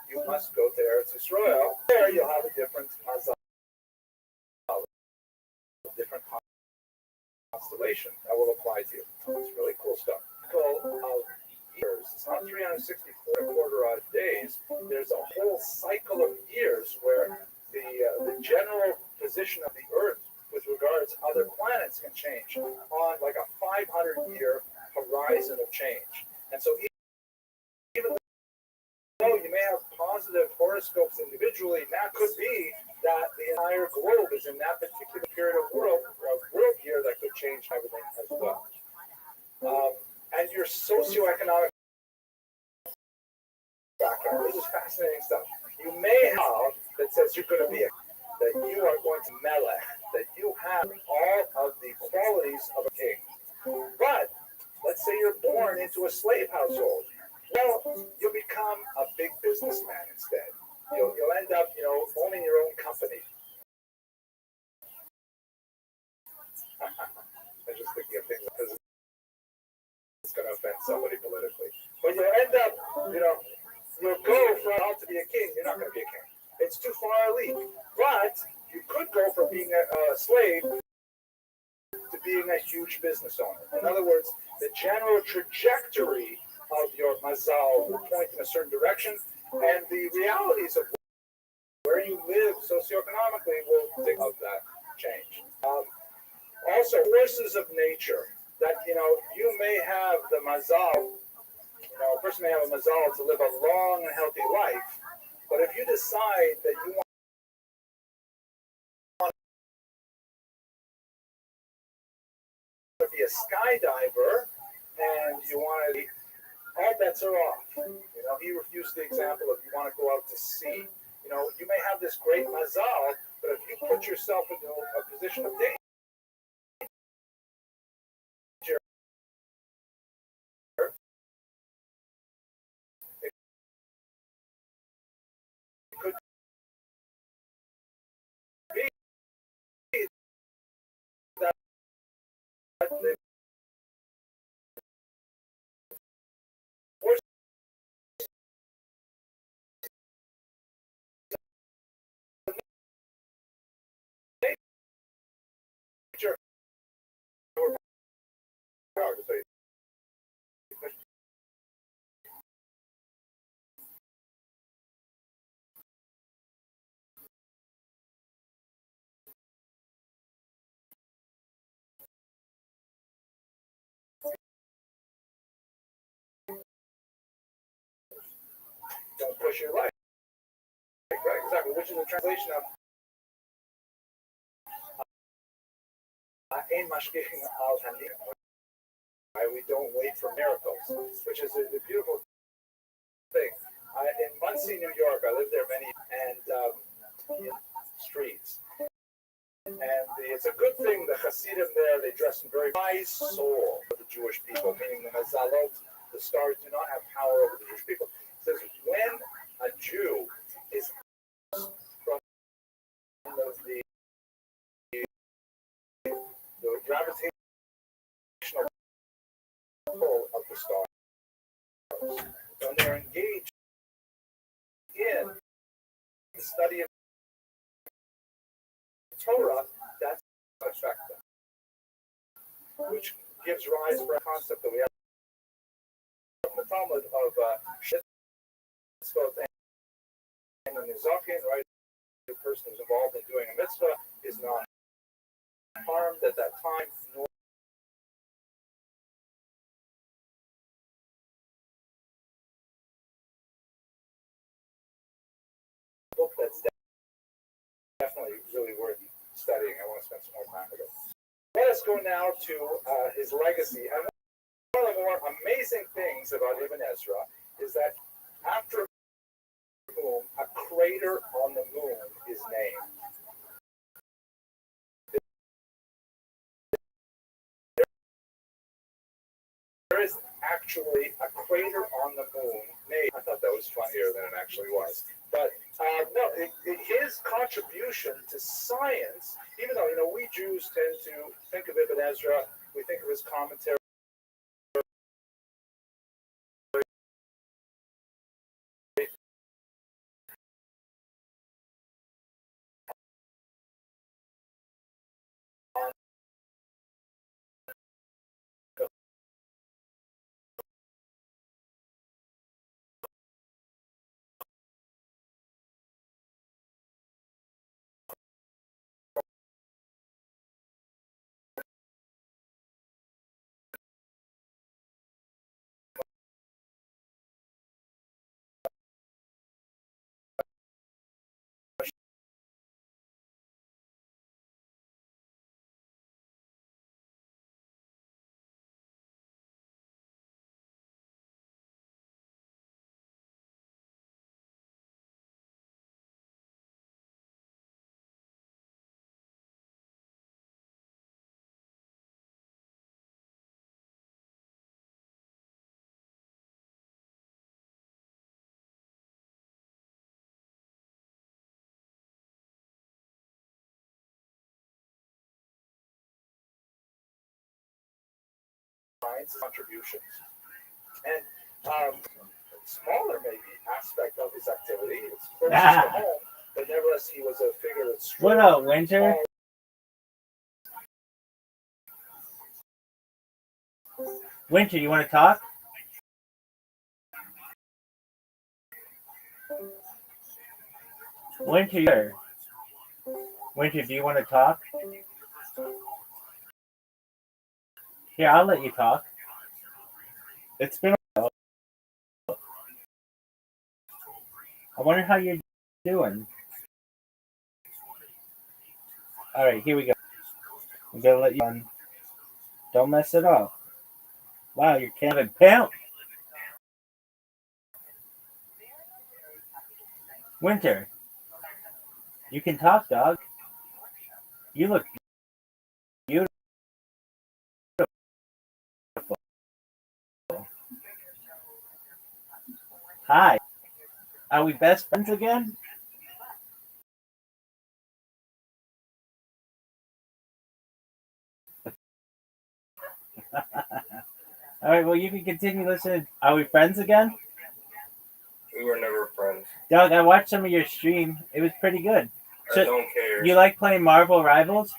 You must go to Eretz Yisrael. There you'll have a different mazal, a different constellation that will apply to you. It's really cool stuff. Years. It's not 364 quarter odd days. There's a whole cycle of years where the general position of the Earth with regards to other planets can change on like a 500-year horizon of change. And so even though you may have positive horoscopes individually, that could be that the entire globe is in that particular period of world year that could change everything as well. And your socioeconomic background. This is fascinating stuff. You may have that says you're going to be that you are going to melech, that you have all of the qualities of a king. But let's say you're born into a slave household. Well, you'll become a big businessman instead. You'll end up, owning your own company. I'm just thinking of things because it's going to offend somebody politically. But you'll end up, you'll go from out to be a king. You're not going to be a king. It's too far a leap. But you could go from being a slave to being a huge business owner. In other words, the general trajectory of your mazal will point in a certain direction, and the realities of where you live socioeconomically will think of that change. Also, forces of nature that, you may have the mazal, a person may have a mazal to live a long and healthy life, but if you decide that you want to be a skydiver and you want to, all bets are off. He refused the example of you want to go out to sea. You may have this great mazal, but if you put yourself into a position of danger, it could be that don't push your life. Right, exactly. Which is a translation of Ein mashgichim al hanim. We don't wait for miracles, which is a beautiful thing. In Muncie, New York, I lived there many and streets. And it's a good thing the Hasidim there, they dress in very high soul for the Jewish people, meaning the Mazalot, the stars do not have power over the Jewish people. It says when a Jew is from the gravitational pull of the stars, when they're engaged in the study of Torah, that's affect them, which gives rise to a concept that we have from the Talmud of mitzvot and nizakin, right? The person who's involved in doing a mitzvah is not harmed at that time, nor book that's definitely really worth studying. I want to spend some more time with it. Let us go now to his legacy. And one of the more amazing things about Ibn Ezra is that after whom a crater on the moon is named. There is actually a crater on the moon named. I thought that was funnier than it actually was. But no, his contribution to science, even though, we Jews tend to think of Ibn Ezra, we think of his commentary science contributions. And smaller maybe aspect of his activity, it's closest to home, but nevertheless he was a figure that's What up, Winter? Winter, you want to talk? Winter, do you want to talk? Here, I'll let you talk. It's been a while. I wonder how you're doing. All right, here we go. I'm gonna let you on. Don't mess it up. Wow, you're kind of a pimp. Winter, you can talk, dog. You look beautiful. Hi. Are we best friends again? All right, well, you can continue listening. Are we friends again? We were never friends. Doug, I watched some of your stream. It was pretty good. So, I don't care. you like playing Marvel Rivals?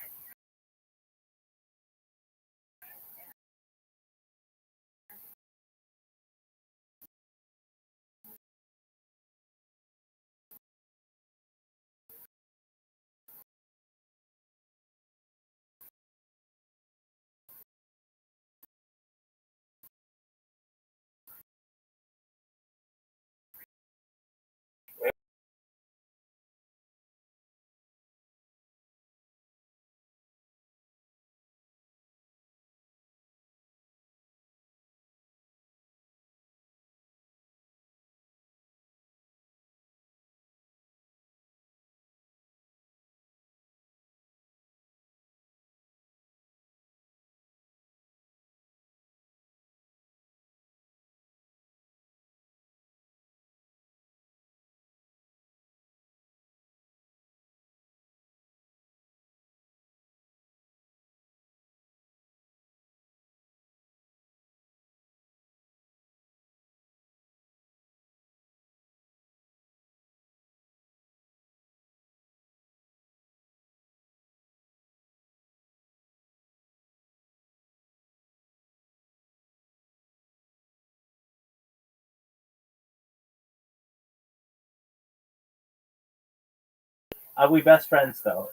Are we best friends though?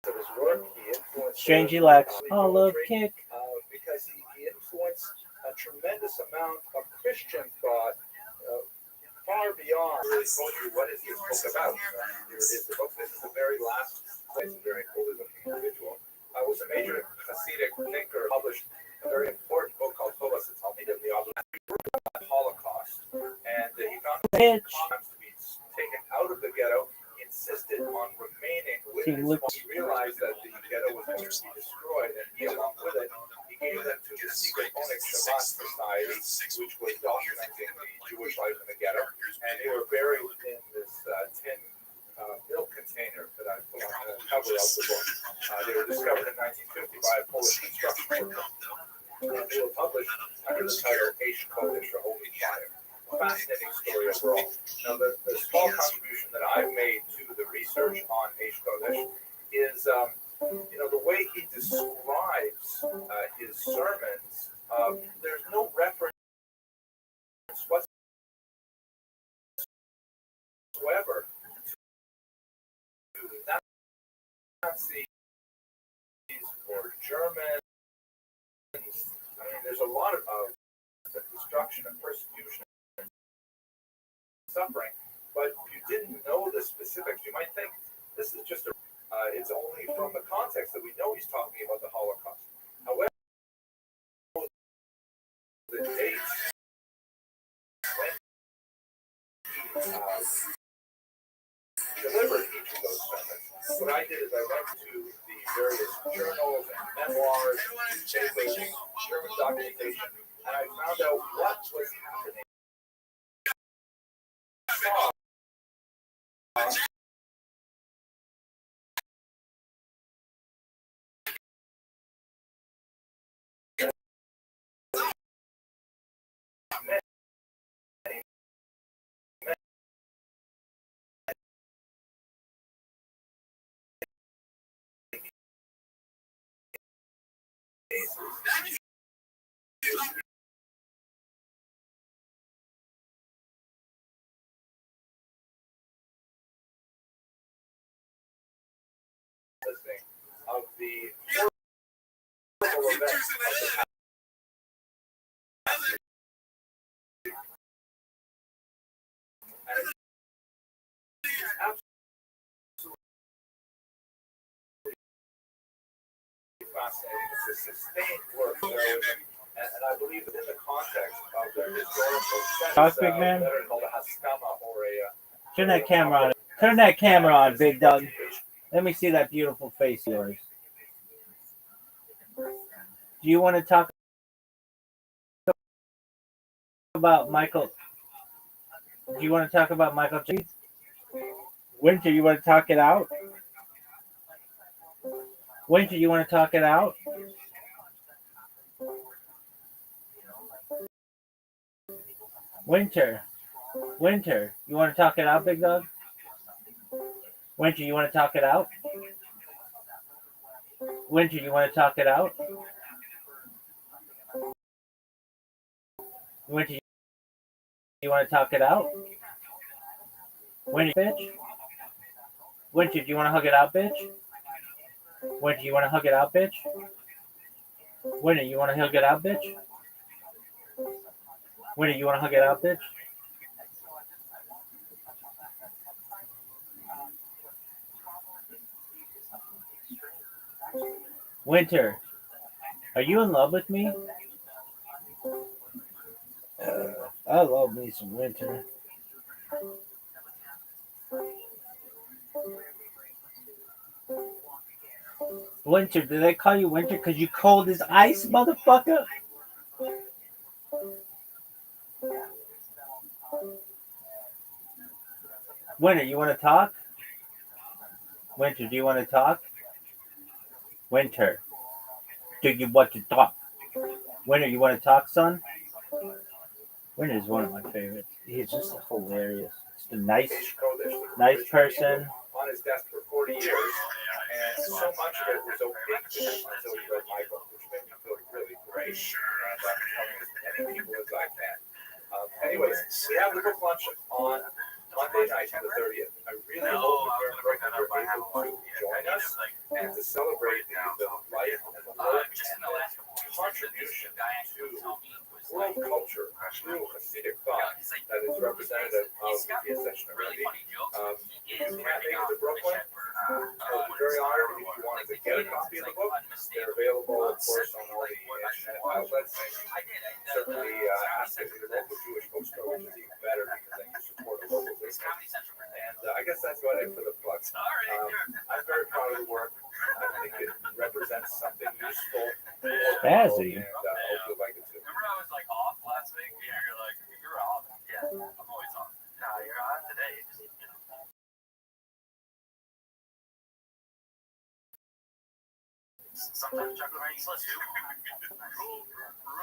Of his work, he influenced Strangey Lex. Olive kick. because he influenced a tremendous amount of Christian thought far beyond. Really told you what is this book about? This is the very last place, a very holy looking individual. Was a major Hasidic thinker, published a very important book called Tovas Talmid of the Holocaust, and he found crimes to be taken out of the ghetto. Insisted on remaining with his home. He realized that the ghetto was going to be destroyed, and he, along with it, he gave them to the secret Onyx Shabbat Society, which was documenting the Jewish life in the ghetto, and they were buried in this tin milk container that I put on the cover of the book. They were discovered in 1950 by a Polish construction worker, and they were published under the title Eish Kodesh, or Holy Fire. Fascinating story overall. Now, the small contribution that I've made to the research on Eish Kodesh is, the way he describes his sermons. There's no reference whatsoever to Nazis or Germans. I mean, there's a lot of destruction and persecution. Suffering, but you didn't know the specifics. You might think this is just it's only from the context that we know he's talking about the Holocaust. However, the dates when he delivered each of those sermons, what I did is I went to the various journals and memoirs, newspapers, German documentation, and I found out what was happening. Of the horrible events of the past. And it's absolutely fascinating. It's a sustained work. So, and I believe that in the context of the historical sense, Big man. better called a haskama or a Turn that camera on. Turn that camera on, Big Doug. Let me see that beautiful face of yours. Do you want to talk about Michael? Do you want to talk about Michael G? Winter, you want to talk it out? Winter, you want to talk it out? Winter, you want to talk it out, Big Dog? Winter, you want to talk it out? Winter, you want to talk it out? Winter, you want to talk it out? Winter, bitch? Winter, do you want to hug it out, bitch? Winter, you want to hug it out, bitch? Winter, you want to hug it out, bitch? Winter, you want to hug it out, bitch? Winter, Are you in love with me? I love me some winter. Winter, did I call you winter because you cold as ice, motherfucker? Winter, you want to talk? Winter, do you want to talk? Winter, do you want to talk? Winter, you want to talk, son? Winter is one of my favorites. He's just hilarious. Just a nice person. On his desk for 40 years, and so much of it was opaque to him until he read my book, which made me feel really great. About becoming as many people as I can. Anyways, we have the book lunch on Monday night, the 30th. I really hope that you're able to join us and to celebrate the life and the work and the contribution to world culture, true Hasidic thought that is representative of the Ascension of Rabbbi. You can't make it to Brooklyn. I'd be very honored if you wanted to get a copy of the book. They're available, of course, on all the internet outlets. Certainly, ask them to the local Jewish bookstore, which is even better because then you support a local business. And I guess that's about it for the plugs. I'm very proud of the work. I think it represents something useful. Spazzy. And I hope you like it too. Remember I was like off last week? Yeah, you're like, you're off. Yeah, I'm always off. No, you're on today. Just, you know. Sometimes chocolate rain slush too.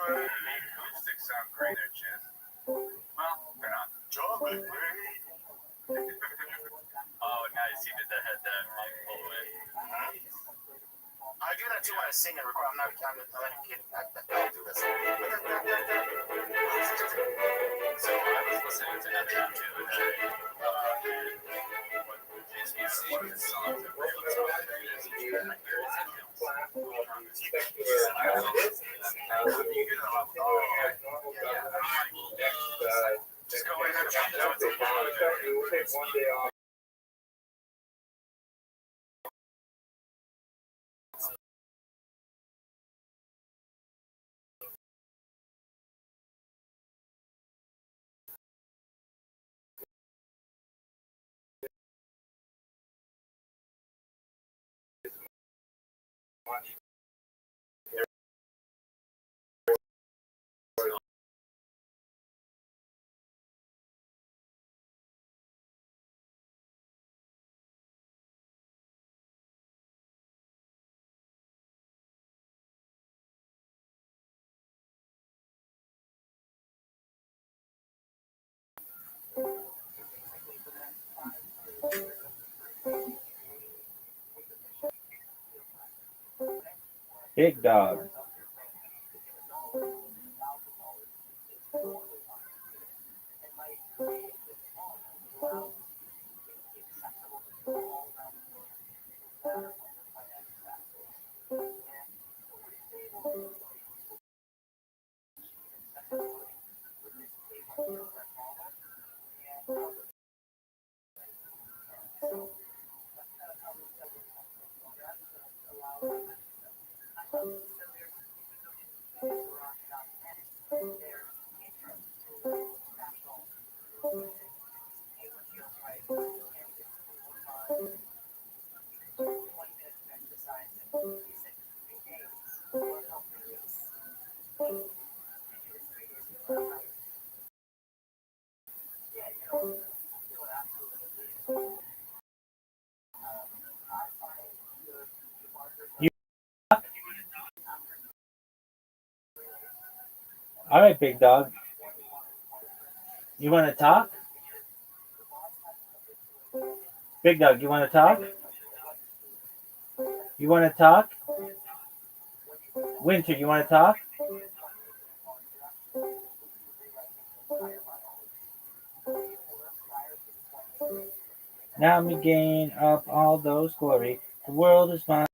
Right. Acoustics sound great at Jen. Well, they're not. Chocolate rain. Oh, nice. You did the head that pull away. I do that too when I sing and record. I'm not kidding. I do this. So I was listening to that too today. What the songs that were just go ahead and jump down. We'll take one day off. Big dog. All right, big dog. You want to talk? Big dog, you want to talk? You want to talk? Winter, you want to talk? Now me gain up all those glory. The world is mine.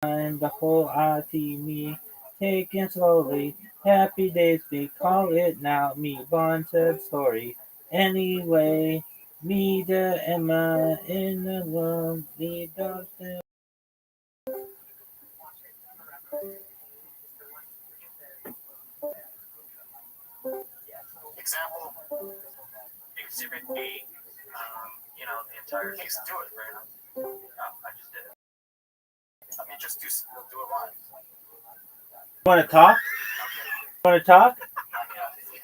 The whole IT me taken slowly. Happy days we call it now. Me Bond said story. Anyway, me the Emma in the world. Me don't Example, Exhibit A. The entire case. Do it right now. I just did it. I mean, just do it live. You want to talk? You want to talk? Yeah.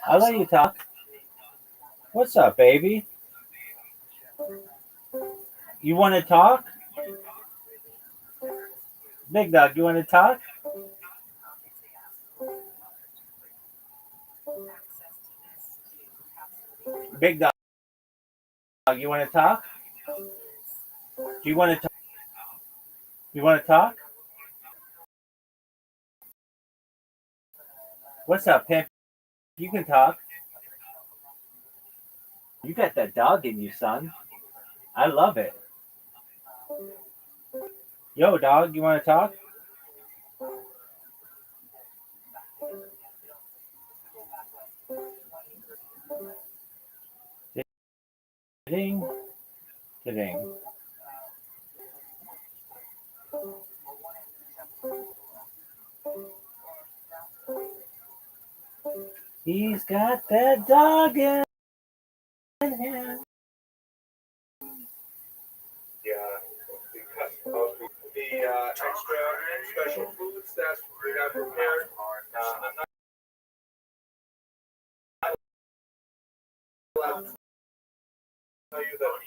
I'll let you talk. What's up, baby? You want to talk? Big dog, you want to talk? Big dog, you want to talk? Do you want to talk? You want to talk? What's up, Pimp? You can talk. You got that dog in you, son. I love it. Yo, dog, you want to talk? Ding, ding. He's got that dog in him. Yeah, because of the extra special foods that we have prepared. I'm not allowed to tell you that.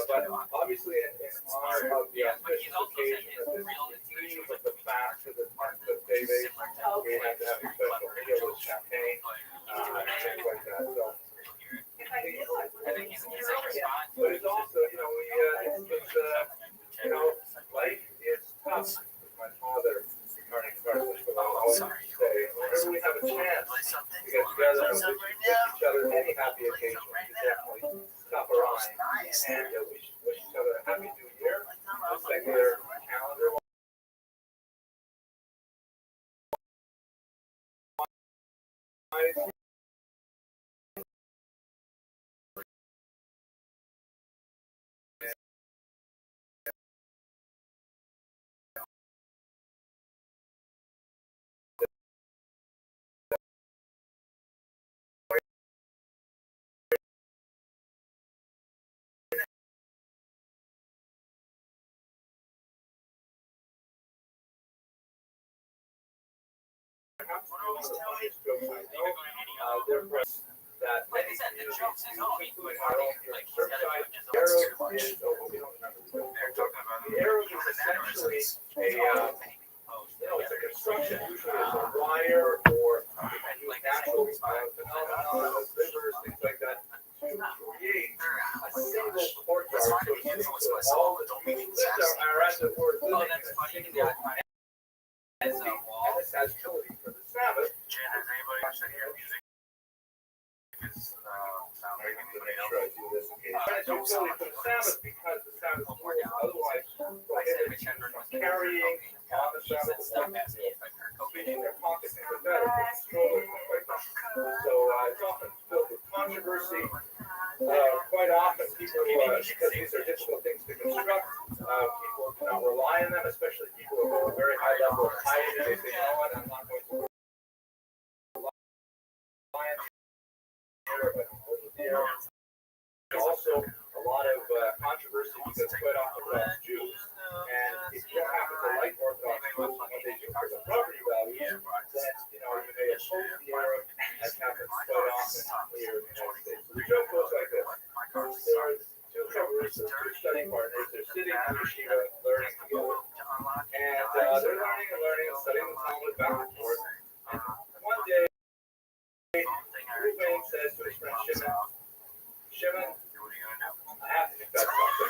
But obviously, in honor of the auspicious occasion of this eve of the fast of the 10th of David, we had to have a special meal with champagne and things like that. So, but it's also, life is tough. My father turning first, but I always say, whenever we have a chance to get together and wish each other any happy occasion, we definitely stop around and wish each other a happy new year. Just like their calendar. That many communities including our own here in Surfside, the arrow is, the arrow is essentially it's a construction, usually it's a wire or natural phenomena of rivers, things like that, to create a single courtyard, so to speak, so all the lives are as it were living in a single and this has utility for the Sabbath. Has anybody watched that here? Music is It's utility for the Sabbath because the Sabbath was otherwise prohibited from carrying on the Sabbath, speaking their pockets, things like that, or strollers, things like that. So it's often filled with controversy. Quite often people, because these are difficult things to construct, people cannot rely on them, especially people who have a very high level of piety. They say, you know what, I'm not going to rely on here. Also, a lot of controversy because quite often Orthodox Jews, and if you don't happen to like Orthodox Jews, what they do for the property value, then you may oppose the Arab, as happens quite often here in the United States. So the joke goes like this: there's two couples, two study partners, they're sitting in yeshiva learning together, and they're learning and studying the Talmud back and forth. And one day, Ruvain says to his friend Shimon, I have to confess something.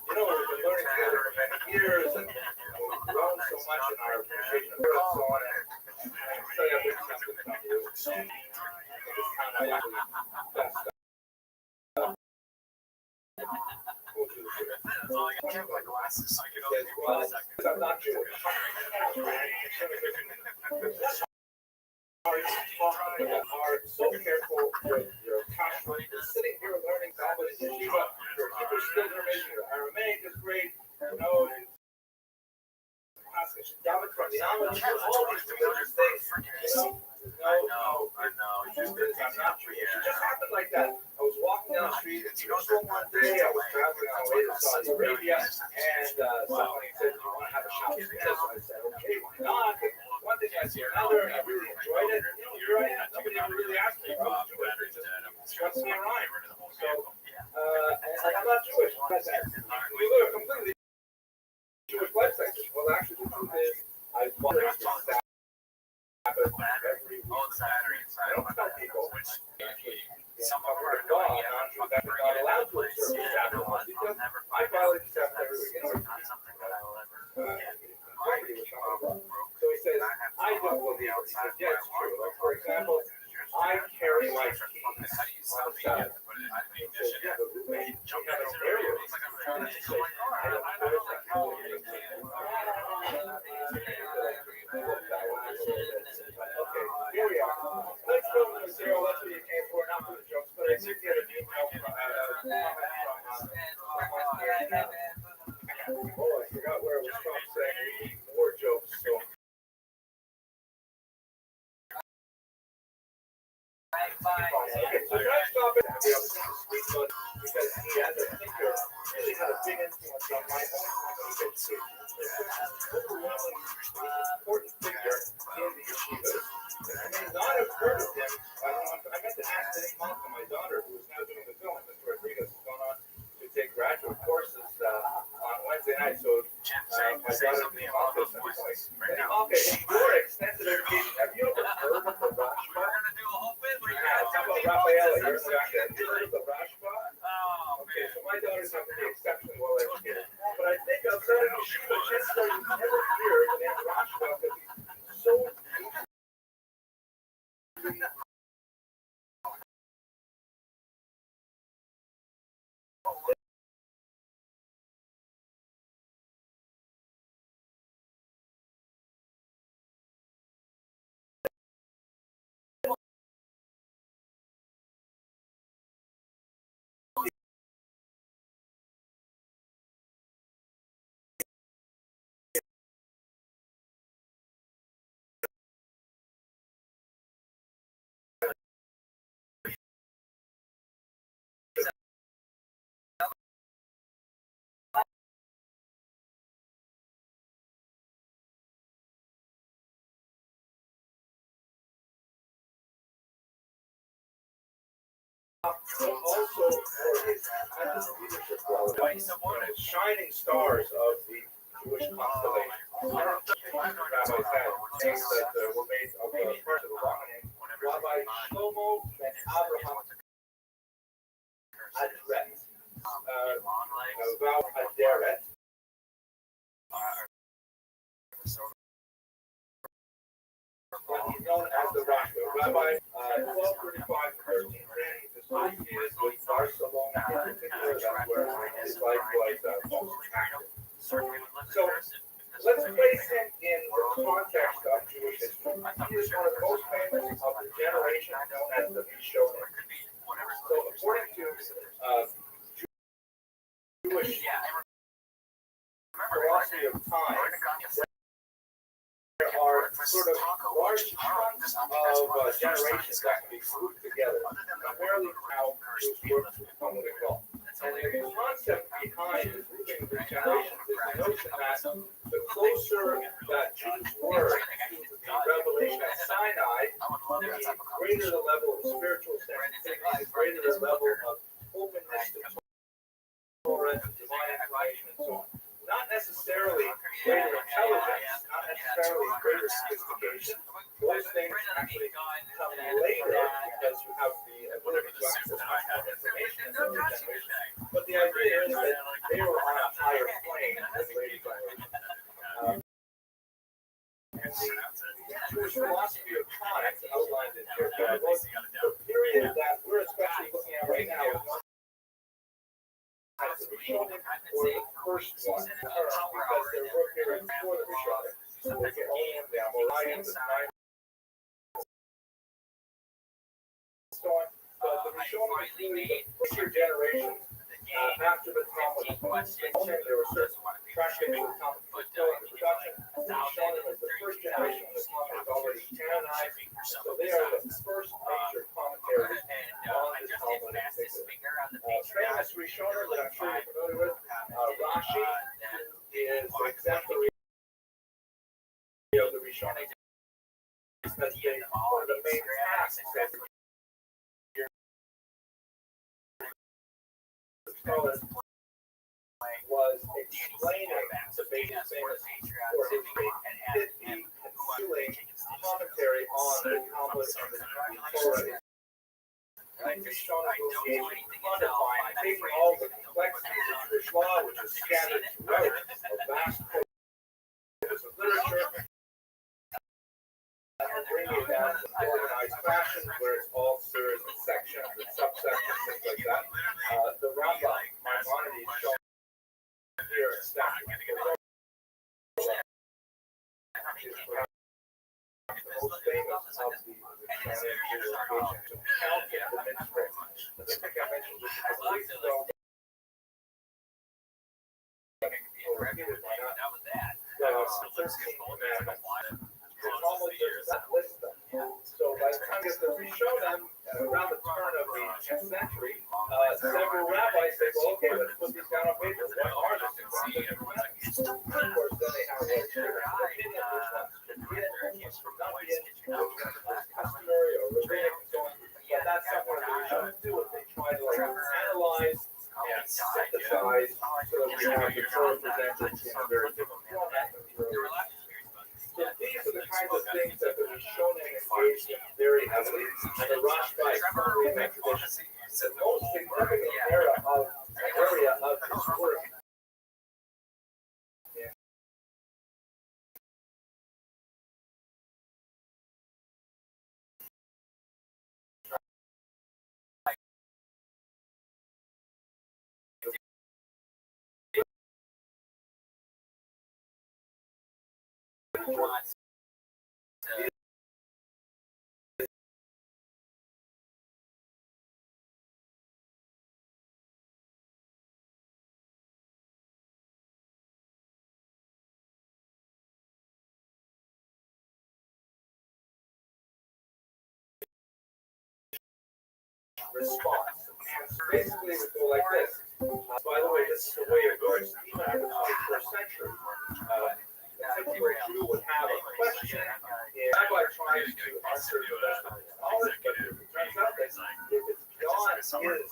You know, we've been learning together for many years, and we've grown so much in our appreciation of God and so on. And I can tell you I've learned something from you. It's kind of actually best stuff. I'm not Jewish. Are so careful with your kashrut. You're sitting here learning Talmud in yeshiva. Your Hebrew skills are amazing. Your nominal, all these religious things, I know. It just happened like that. I was walking down the street in Jerusalem one day. I was traveling on the way to Saudi Arabia, and somebody said, "Do you want to have a shopping trip?" So I said, "Okay, why not?" One thing I see another, and I really enjoyed it. And, you're right. Nobody ever really asked me if I was Jewish. Just me around. So, and I'm not Jewish. We live a completely Jewish lifestyle. Well, actually, the truth is, I want to that. I don't tell people which some of our God, that we're not allowed to observe the Sabbath because I violate the Sabbath every week. It's not something that I will ever So he says, I don't believe it. He says, yes, it's true. Like, for example, I carry my keys on the Sabbath. Okay, here we are. Let's go to the zero. Let's see you came for not for the jokes, but I did get an email from oh, I forgot where it was from saying more jokes. So. Okay, so can I stop it? Because he as a thinker really had a big influence on my own communication. Overwhelmingly important figure in the yeshivas. I may not have heard of him. I meant to ask Nick Malcolm, my daughter, who is now doing the film, Mr. Rodriguez, is going on to take graduate courses on Wednesday night. So my daughter, Nick Malcolm, is in your extensive education, have you ever heard of the Rothschild? How about Raphael? You're exactly. Have you heard of the Rothschild? Okay, so my daughter's not going to be exceptionally well educated. But I think outside of yeshiva, chances are you never hear the name Rothschild because he's so. Also, leadership shining stars of the Jewish constellation. Rabbis had things that were made of parts of the Roman. Rabbi Shlomo ben Abraham Adret, Val Aderet. He's known as the Rabbi 1235 to 1310. He's associated with Barcelona in particular. That's where his life was most active. So let's place him in the context of Jewish history. He is one of the most famous of the generation known as the Rishonim. So according to Jewish philosophy of time, there are sort of large chunks of generations that can be grouped together, primarily how Jews work on what they call. And the concept behind grouping the generations is the notion that the closer that Jews were to the revelation at Sinai, the greater the level of spiritual sensitivity, the greater the level of openness to Torah, divine information, and so on. Not necessarily greater intelligence, not necessarily greater sophistication. Those things actually come later because you have the ability to access much more information in the generation. But the idea is that they were on a higher plane than later generations. And the Jewish philosophy of time outlined in here. The period that we're especially looking at right now is the Rishonim or the first one, because there were periods before the Rishonim. So the Geonim, the Amoraim, the Nine, so on. But the Rishonim is really the first generation after the Talmud. There were certain tractates of Talmud production. The Rishonim is the first Rishonim that I'm sure you're familiar with. Rashi is exemplary of the Rishonim. Because one of the main tasks that scholars was explaining the basic things for his faith and concealing commentary on the Talmud and the Torah. Quantifying, taking all the complexities of Jewish law, which is scattered throughout a vast corpus of literature, and bringing it down in an organized fashion where it's all served in sections and subsections, things like that. The Rabbbi, Maimonides, shown here in statue. The most famous of the to count the minstrel. I think I mentioned this a couple weeks ago. It's almost there's that list of them. So by the time you show them around the turn of the 10th century, several rabbis say, well, okay, let's put these down on paper. What are the things? Of course, then they have a opinion which ones should be in, which ones should not be in, customary or rabbinic and so on. But that's something that we shouldn't do if they try to analyze and synthesize so that we have the Torah presented in a very different format than the earlier. So these are the kinds of things that the Rishonim engaged in very heavily, and the Rabbbi firmly in that tradition. The most significant area of his work response. Basically, it would go like this. By the way, this is the way it goes even in the 21st century. A typical Jew would have a question, and Rabbi tries to answer the question with knowledge, but it turns out that if it's beyond his capability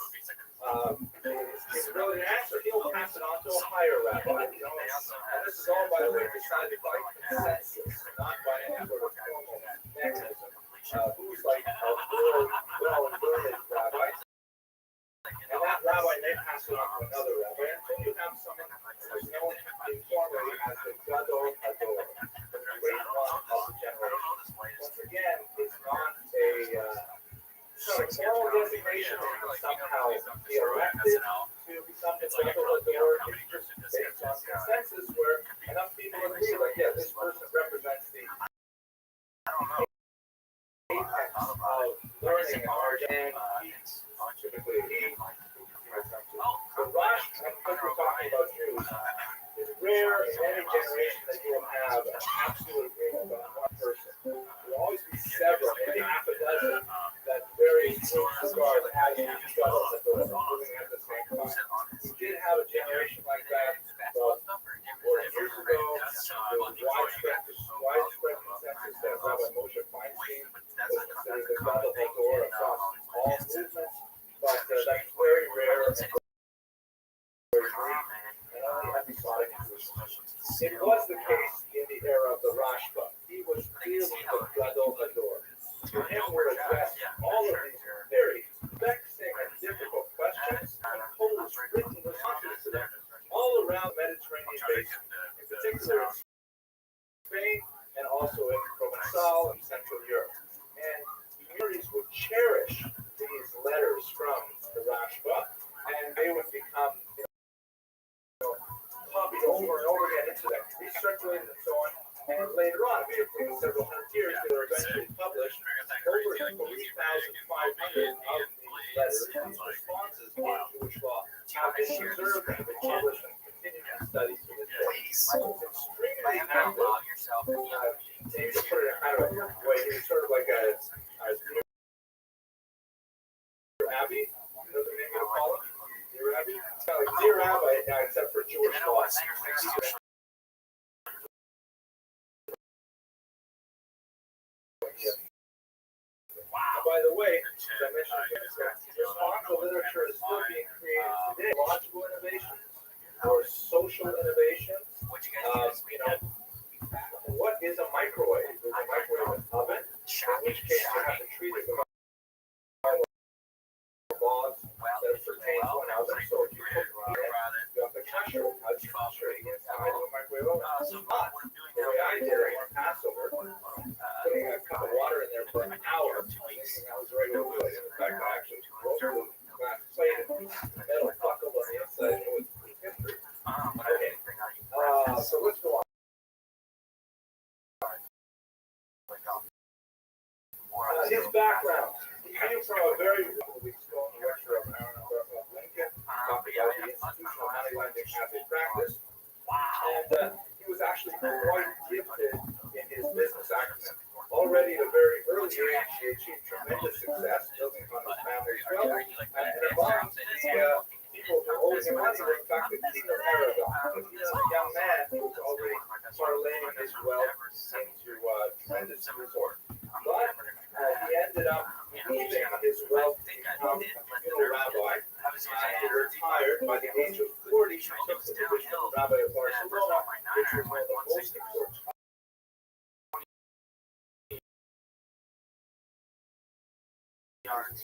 to answer, he'll pass it on to a higher rabbi. And this is all, by the way, decided by consensus, not by any sort of formal mechanism. Who's like a well-learned rabbi, and that rabbi may pass it on to another rabbi until you have someone who's known informally as the Gadol Hador, the great one of the generation. Once again, it's not a formal designation to somehow be elected to become the Gadol Hador. It's just based on consensus where enough people agree, like, yeah, this person represents the learning and typically the Rosh, because we're talking about Jews, it's rare in any generation that you will have an absolute agreement on one person. There will always be several, maybe half a dozen, that very regard as each other, moving at the same time. We did have a generation like that about 40 years ago. There was widespread consensus that Rabbi Moshe Feinstein was considered the Gadol Hador across all movements, but that's very rare and only episodic. It was the case in the era of the Rashba. He was clearly the Gadol Hador. To him were addressed all of these very vexing and difficult questions and posed written responses to them all around the Mediterranean basin, in particular in Spain and also in Provençal and Central Europe. And communities would cherish these letters from the Rashba, and they would become copied over and over again into them, recirculated and so on. And later on, it may have taken several hundred years, they were eventually published. Over 3,500 of these letters, these responses to Jewish law, have been preserved and been published and continue to be studied to this day. It's extremely active. Maybe to put it in kind of a way, it's sort of like a Rabbbi, you know the name of the column? Rabbbi? Dear Rabbi, except for Jewish laws. By the way, as I mentioned, responsible literature is still being created today. Logical innovations or social innovations. What is a microwave? Is a microwave an oven? In which case you have to treat it with laws that pertain to an oven. So if you cook it, you have to pressure it. How do you pressure it inside of a microwave oven? The way I did it on Passover, putting a cup of water in there for an hour, thinking that was the right way to do it. In fact, I actually broke the glass plate and metal buckled on the inside. It was history. Okay. So let's go on. His background. He came from a very weeks ago in the lecture of Lincoln, talking about the institutional money lending as a practice. And he was actually quite gifted in his business acumen. Already at a very early age, he achieved tremendous success building on his family's wealth. And among the people who owed him money were in fact the king of Aragon. He was a young man who was already parlaying his wealth into tremendous resort. But he ended up leaving his wealth to become a communal rabbi. He retired by the age of 40. He took the position of rabbi of Barcelona, which was one of the most important yards.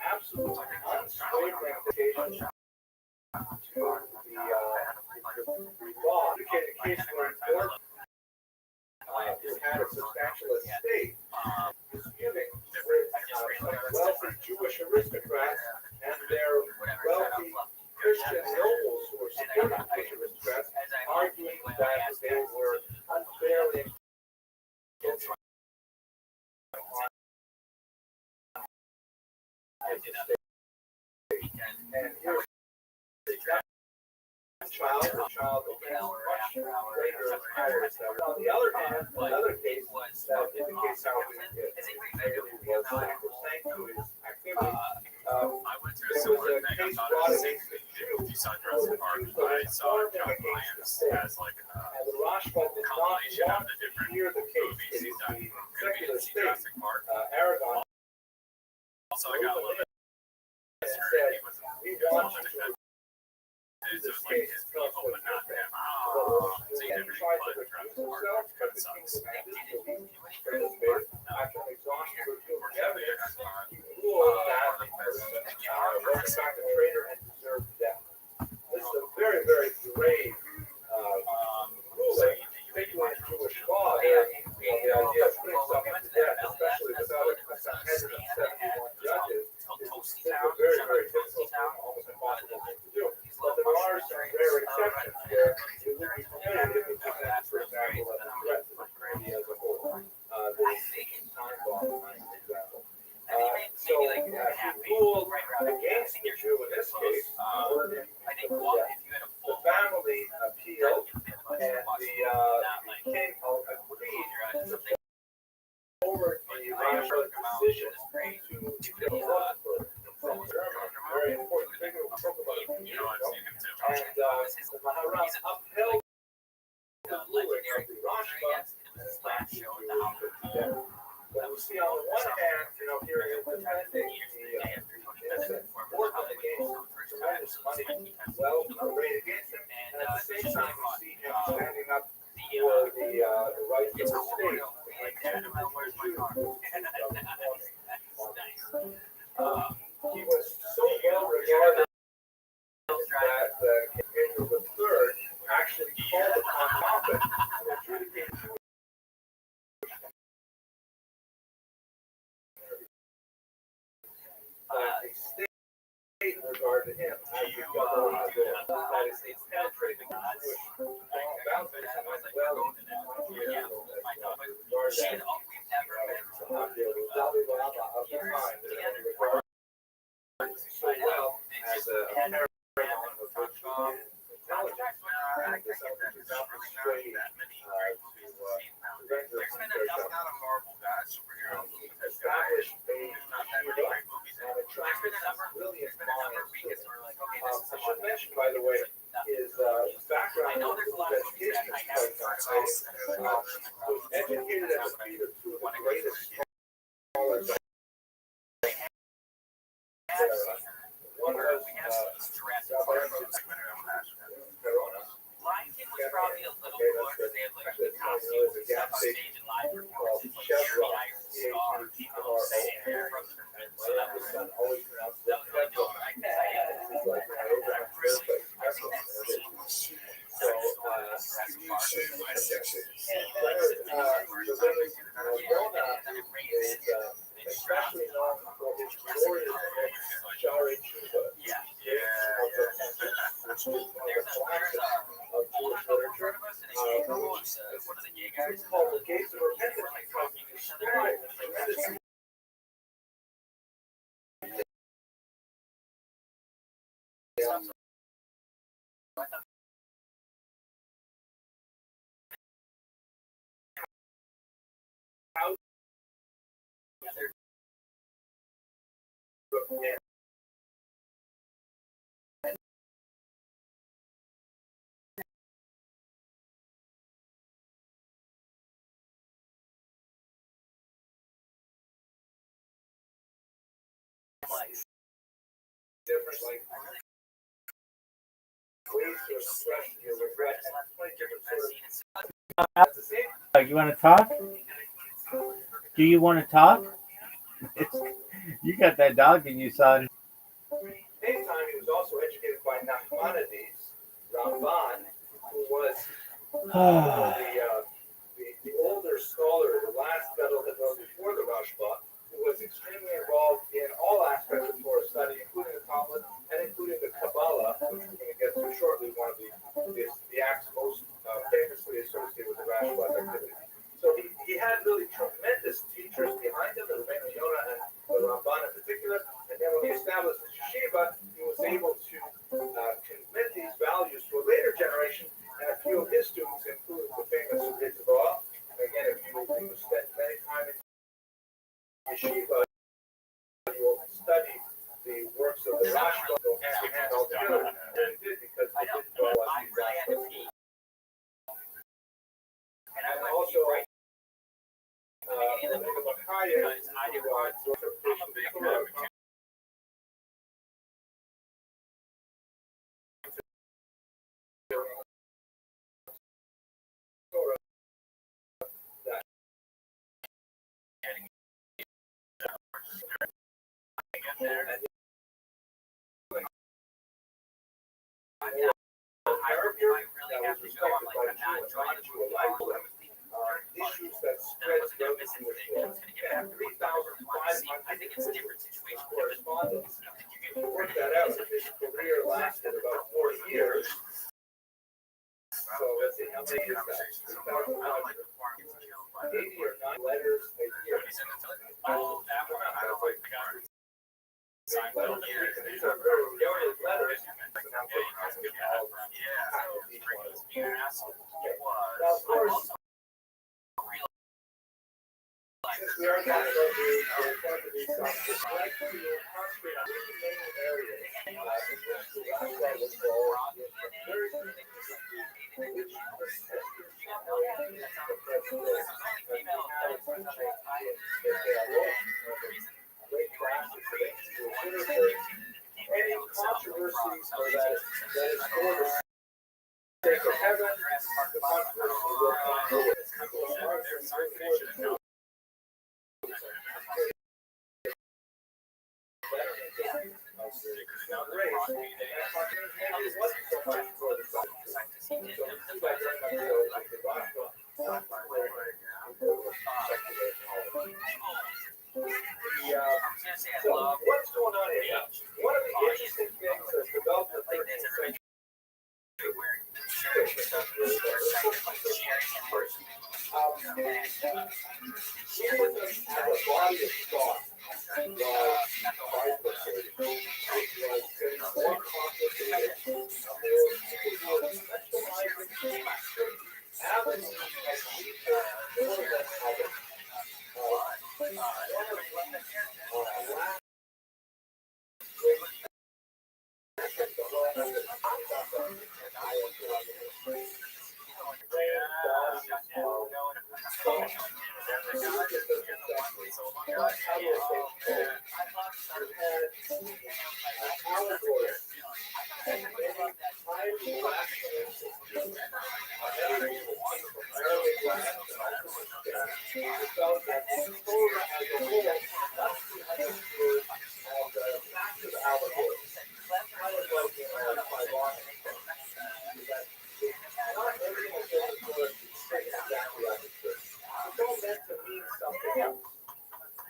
Absolutely unswavering dedication to the law. Indicated a case where an order who had a substantial estate disputing with wealthy Jewish aristocrats and their wealthy Christian nobles who were supporting Jewish aristocrats, arguing that they were unfairly against and here's the child against much greater powers. On the other hand, another case that indicates how he was thankful to his activity. There was a case brought against the Jew who was accused of informing against the state. And the Rothschild did not want to hear the case. It is the secular state, Aragon. Also, I got a little bit. And said, we want you to this case is people, but not them. So he tried to recuse himself, but the king demanded to be after an exhaustion review of the evidence, he ruled that the person was in fact a traitor and deserved death. This is a very, very grave ruling, particularly in Jewish law. The idea of putting someone to death, especially without a head of 71 judges, is a very, very difficult, almost impossible thing to do. But there are some rare exceptions where it would be permitted if it presents, for example, as a threat to the community as a whole. The time bomb, for example. So he ruled against the Jew in this case, the family appealed, and the king agreed to forward the Rothschild decision to Rothschild. Very important figure we spoke about a few years ago. And the Maharaj upheld the ruling of the Rothschild and slapped the Jews to death. So we see on the one hand, here he is defending the innocent working against tremendous money, wealth arrayed against him, and at the same time we see him standing up for the rights of the state. He was so well regarded that King Pedro III actually called upon Papa to adjudicate a state in regard to him. That is penetrating Jewish boundaries. And well, so well as a panorama of virtual intelligence. Established a brilliant mind. I should mention, by the way, his background was education. Was educated at the feet of two of the greatest scholars. One was Lion King was probably a little more because they had like the costumes and stuff on stage and live performances like Jeremy Irons, Star, Timo, Sam, so that was really dope. I think especially known for his glorious Shari Tshuva. yeah. There's a of Jewish literature. One of the gay guys Called The Gates of Repentance. were like talking to each other. Different, like, ways to express your regret. That's the same. You want to talk? Do you want to talk? You got that dog in you, son. Same time, he was also educated by Nachmanides, Ramban, who was the older scholar, the last fellow that was before the Rashba, who was extremely involved in all aspects of Torah study, including the Talmud and including the Kabbalah, which we're going to get to shortly, one of the acts most famously associated with the Rashba's activity. So he had really tremendous teachers behind him, the Rabbeinu Yonah and the Ramban in particular. And then when he established the yeshiva, he was able to commit these values to a later generation. And a few of his students included the famous Ritzvah. And again, if you spend many time in yeshiva, you will study the works of the Rashba, go hand in hand all together. And he did because the Ritzvah was the and also, the Makaya, issues that spread throughout the Jewish world. And 3,500 I think it's a different situation. correspondence. You can work that out. His career lasted about 4 years. So let's see, how many is that? 3,500. 80 or 9 letters a year. Oh, that one. I don't like the guy. These are very various letters. Now, of course, since we are talking about the subjects, I'd like to concentrate on 3 main areas in which the Rashba was involved in very which great classes any controversies or that is for the sake of heaven, the controversy will not go with So what's going on here? One of the interesting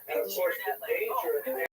And of course, the danger in that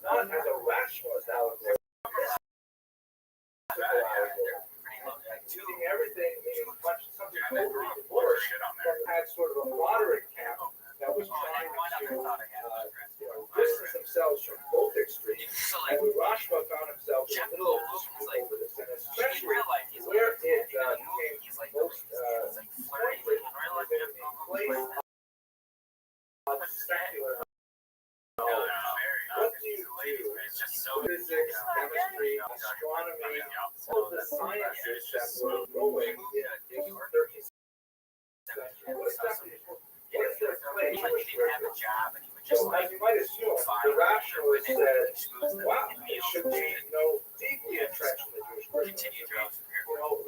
not as a rationalist allegory. Using everything in much something totally divorced had sort of a moderate camp that was trying to distance themselves from both extremes. And Rashba found himself in the middle of this over this, and especially where it became most pointed was in the place of secular. What do you do? Physics, chemistry, astronomy, all of the sciences that were growing in the 13th century. What is their place? So, as you might assume, the rationalists said, wow, it should be deeply entrenched in the Jewish Christian.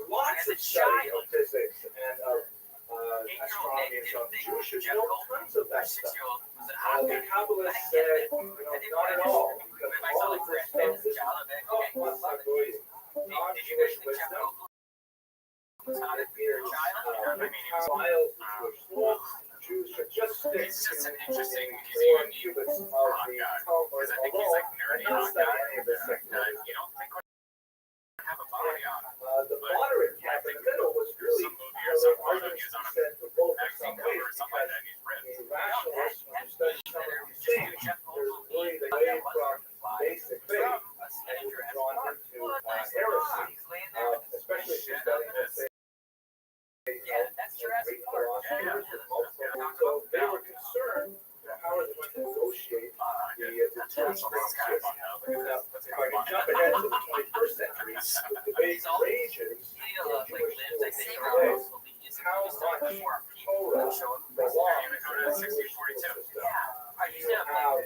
Lots of study of physics and of astronomy and so on. The Jews should know tons of that stuff. The Kabbalists said, not at all. Because all of this stuff is non-Jewish wisdom. Jews should just stick to 4 cubits of the Talmud alone and not study any of this technology. The moderate camp in the middle was really arguments said for both in some ways, because the rationalists, when you study some of these things, there's really the way from basic faith and you're drawn into heresy, especially if you're studying the same Greek philosophers. So they were concerned, how are they going to negotiate the terms of system? Now, jump ahead to the 21st century, the debate rages in Jewish schools today how much Torah belongs to the Jewish system. You have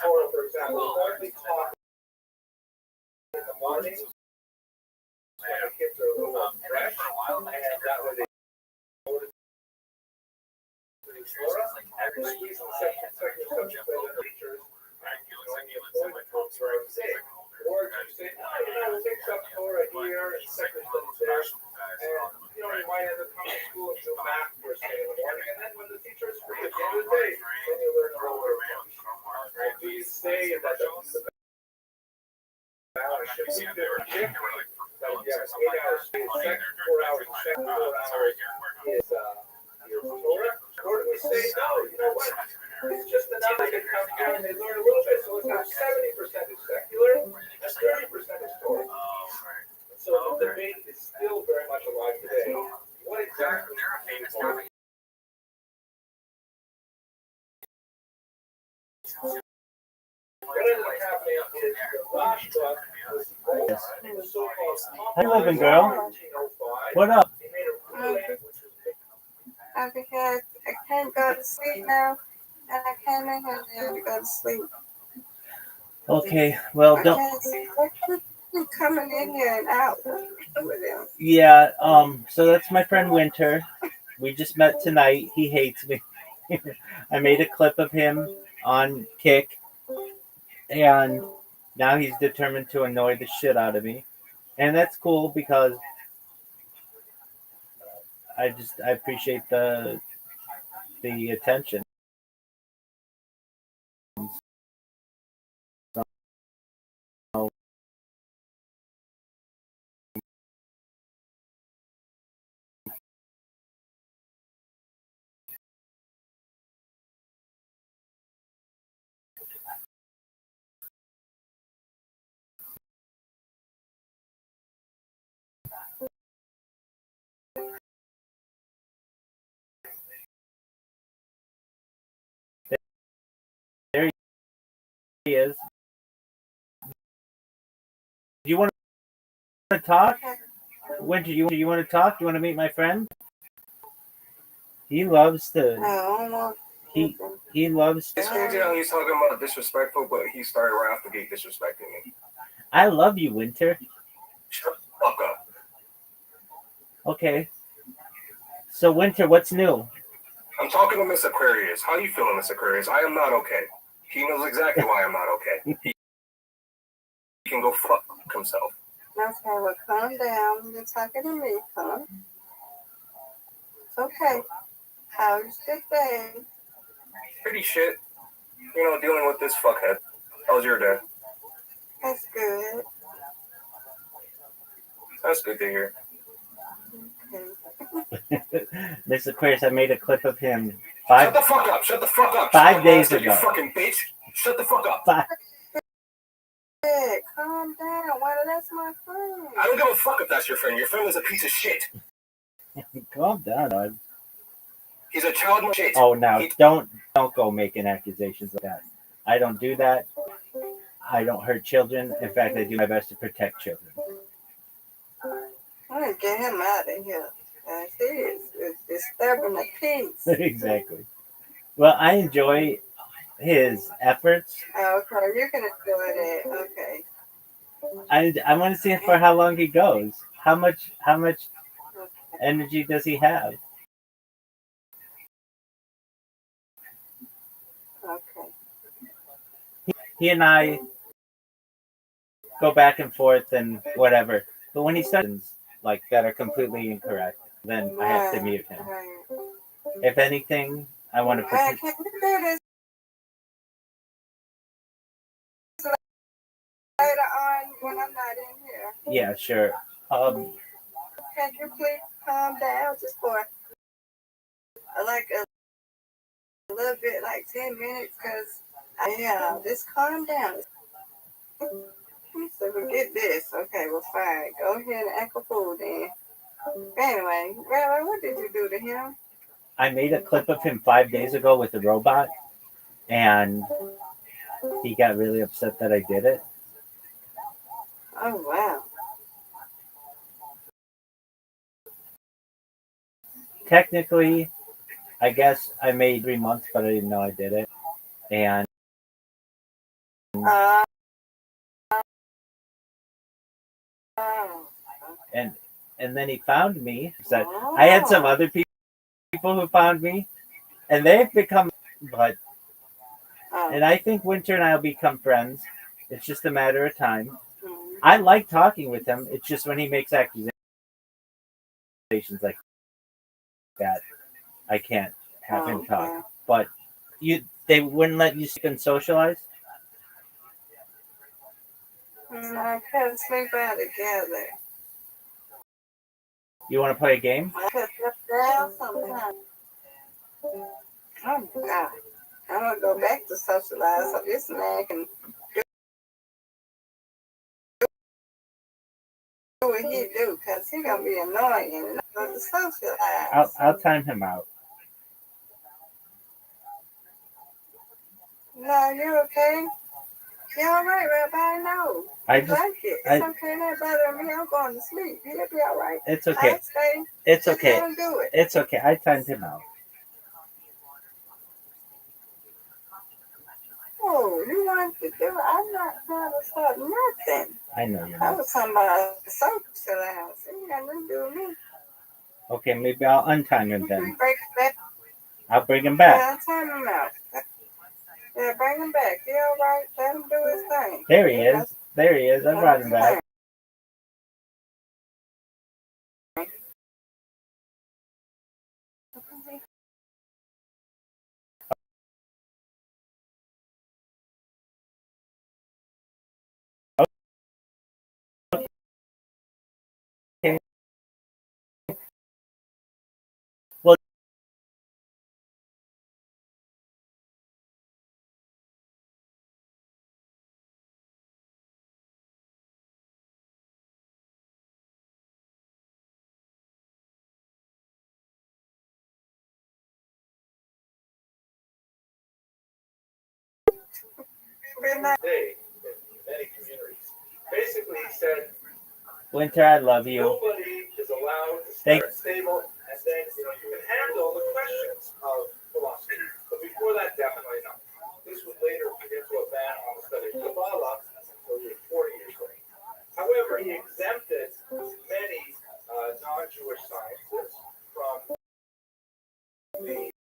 Torah, for example, only taught in the morning when the kids are a little fresh, and that way they go to Torah, and the students second subject matter teachers, or you say, no, we'll take some Torah here and second studies there, and you might end up coming to school and do math for say in the morning, and then when the teacher is free at the end of the day, then you learn a little bit more. Do you say that the balance should be different? That you have 8 hours second, 4 hours second, 4 hours is your Torah? Or do we say, no, you know what? It's just enough they can come here and they learn a little bit, so let's have 70% is secular and 30% is Torah. So the debate is still very much alive today. What exactly is Torah? What ended up happening is the Rothschild was the so-called How you living, girl? What up? Because I can't go to sleep now. And I came in here now to go to sleep. Okay, well, I don't. can't keep coming in here and out with them. Yeah. So that's my friend Winter. We just met tonight. He hates me. I made a clip of him on Kick, and now he's determined to annoy the shit out of me, and that's cool because I appreciate the attention. So, there he is. Do you want to talk? Winter, you want to talk? You want to meet my friend? He loves to. No, He loves to. It's crazy how he's talking about disrespectful, but he started right off the gate disrespecting me. I love you, Winter. Shut the fuck up. Okay. So Winter, what's new? I'm talking to Miss Aquarius. How you feeling, Miss Aquarius? I am not okay. He knows exactly why I'm not okay. He can go fuck himself. okay, well, calm down. You're talking to me, calm. It's okay. How's your day? Pretty shit. You know, dealing with this fuckhead. How's your day? That's good. That's good to hear. Okay. Mr. Aquarius, I made a clip of him Shut the fuck up. Shut the fuck up. 5 days You ago. fucking bitch. Shut the fuck up. Hey, calm down. Why, that's my friend. I don't give a fuck if that's your friend. Your friend is a piece of shit. Calm down, bud. He's a child of shit. Oh, now don't go making accusations like that. I don't do that. I don't hurt children. In fact, I do my best to protect children. I'm gonna get him out of here. He is disturbing the peace. Exactly. Well, I enjoy his efforts. Okay, you can enjoy that. Okay. I want to see for how long he goes. How much energy does he have? Okay. He and I go back and forth and whatever. But when he says like that are completely incorrect, then I have to mute him. Right. If anything, I want to protect. Can you do this later on when I'm not in here? Yeah, sure. Can you please calm down just for like a little bit, like 10 minutes? Cause just calm down. So forget this. Okay, well, fine. Go ahead and act a fool then. Anyway, Rabbi, what did you do to him? I made a clip of him 5 days ago with a robot, and he got really upset that I did it. Oh, wow. Technically, I guess I made 3 months, but I didn't know I did it. And Oh. and then he found me. So I had some other people who found me, and they've become. But and I think Winter and I will become friends. It's just a matter of time. I like talking with him. It's just when he makes accusations like that, I can't have him talk. Okay. But they wouldn't let you sleep and socialize. I couldn't sleep out together. You want to play a game? I could sleep down sometimes. Oh, God. I'm going to go back to socialize so this man can do what he do, because he going to be annoying and I'm going to socialize. I'll time him out. No, you okay? You all right, Rabbi? No. I like it. It's okay. That bothering me. I'm going to sleep. He'll be all right. It's okay. I'll stay. It's Just okay. let him do it. It's okay. I timed him out. No, you want to do it. I'm not trying to start nothing. I know you're I not. was talking about a social house. It ain't got nothing to do with me. Okay, maybe I'll untime him then. Break it back. I'll bring him back. Yeah, time him out. Yeah, bring him back. He all right? Let him do his thing. There he is. There he is. I brought him back. Okay. Well, Good night. Day in many communities. Basically, he said Winter, I love you. nobody is allowed to start stable, and then you can handle the questions of philosophy. But before that, definitely not. This would later lead into a ban on the study of Kabbalah until he was 40 years old. However, he exempted many non-Jewish sciences from the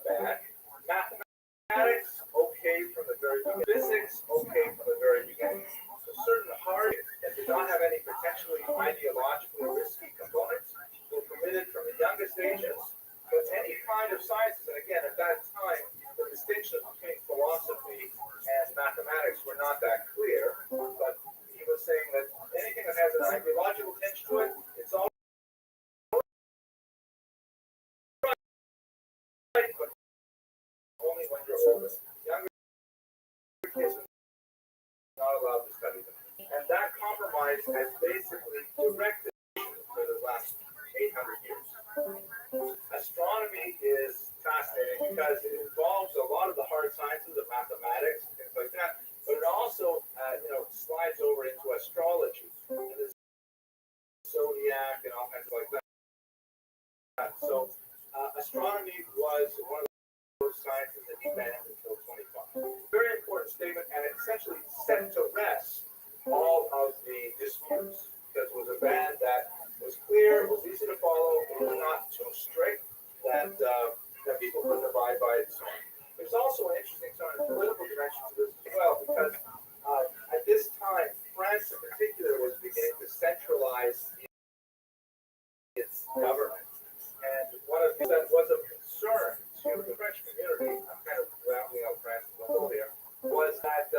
ban. Mathematics, okay from the very beginning. Physics, okay from the very beginning. So certain hard that did not have any potentially ideologically risky components were permitted from the youngest ages. But any kind of sciences, and again, at that time, the distinctions between philosophy and mathematics were not that clear. But he was saying that anything that has an ideological tinge to it, it's all right, but only when you're older. Younger kids are not allowed to study them. And that compromise has basically directed for the last 800 years. Astronomy is fascinating because it involves a lot of the hard sciences of mathematics and things like that, but it also, slides over into astrology and the zodiac and all kinds of like that. So, astronomy was one of those sciences that he banned until 25. Very important statement, and it essentially set to rest all of the disputes because it was a ban that was clear, was easy to follow, it was not too strict that people couldn't abide by it. So there's also an interesting sort of political dimension to this as well, because at this time, France in particular was beginning to centralize its government. And one of the things that was of concern to the French community, I'm kind of rounding out France as a whole here, was that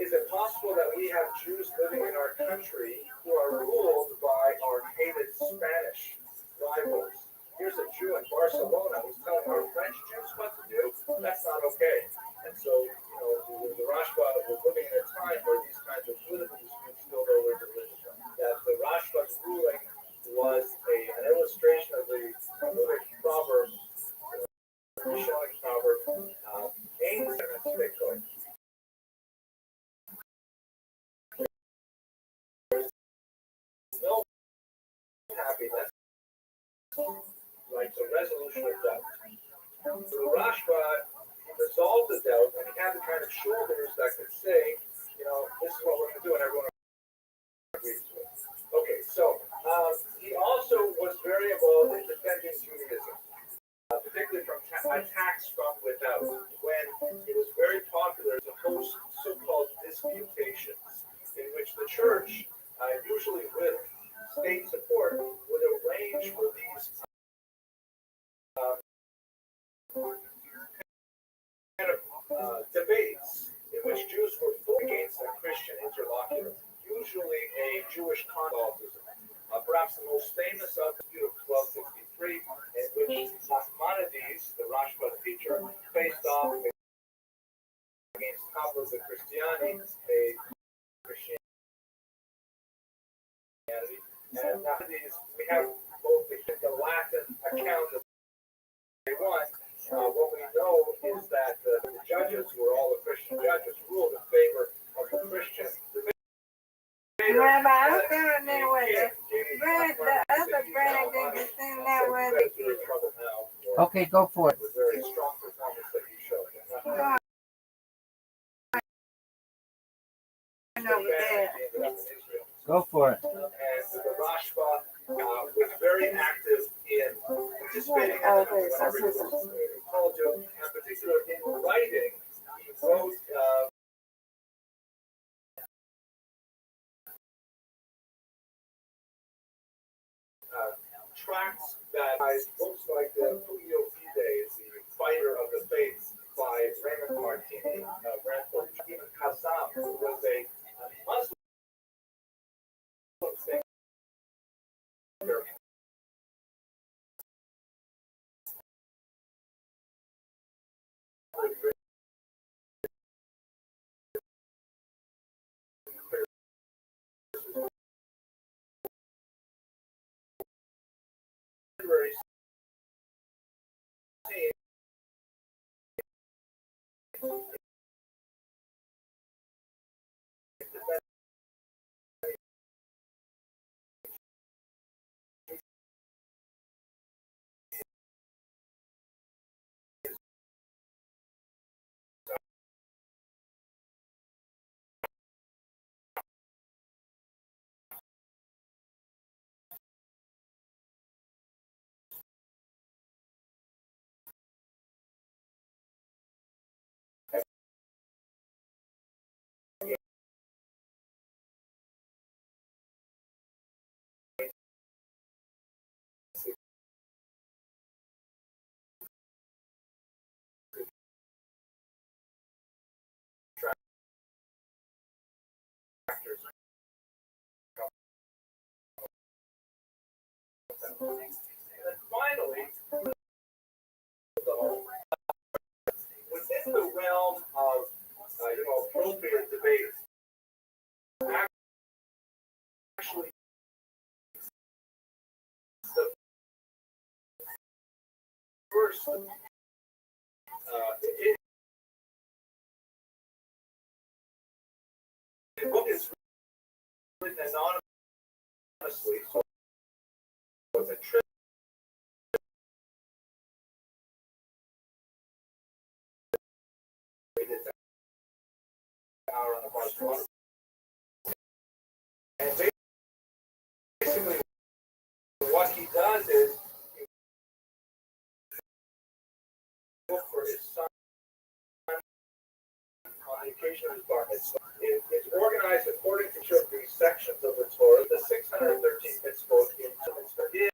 is it possible that we have Jews living in our country who are ruled by our hated Spanish rivals? Here's a Jew in Barcelona who's telling our French Jews what to do. That's not okay. And so, the Rashba was living in a time where these kinds of political disputes spilled over to religion. That the Rashba's ruling was an illustration of the Talmudic proverb, the Mishonic proverb, aim victory. No happiness, like the resolution of doubt. So the Rashba resolved the doubt, and he had the kind of shoulders that could say, this is what we're going to do, and everyone agrees to it. Okay, so he also was very involved in defending Judaism, particularly from attacks from without, when it was very popular to host so-called disputations, in which the church, usually with state support, would arrange for these debates in which Jews were fully against a Christian interlocutor, usually a Jewish Catholicism. Perhaps the most famous of the dispute of 1263, in which Maimonides, the Rashba teacher, faced off against Pablo the Christiani, a Christianity. And nowadays we have both the Latin account of they won. What we know is that the judges, who were all the Christian judges, ruled in favor of the Christian. Rabbi, I'm going that way. The other brand didn't send that way. Okay, go for it. very strong performance that you showed. I know with that. Go for it. And the Rashba was very active in participating in Oh, the okay, so whenever he was called to, in particular in writing, he wrote tracts that books like the Puyo Fide, the Fighter of the Faith by Raymond Martini, Radford, even Kazam, who was a Muslim thinker. And finally, within the realm of appropriate debate, actually, the first the book is written anonymously, so it's a trip. Hour on a bus. And basically, what he does is he looks for his son on the occasion of his bar mitzvah. It's organized according to the sections of the Torah. The 613th mitzvah in mitzvah is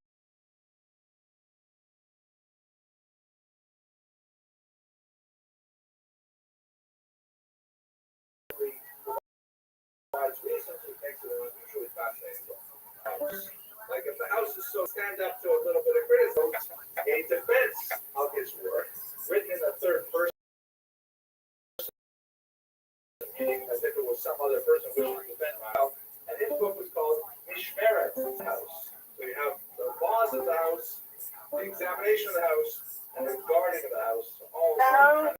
provides reasons. It makes it a truly fascinating house. Like if the house is so stand up to a little bit of criticism, a defense of his work, written in the third person, meaning as if it was some other person wishing to defend my house. And his book was called Mishmeret House. So you have the laws of the house, the examination of the house, and the guarding of the house, all No.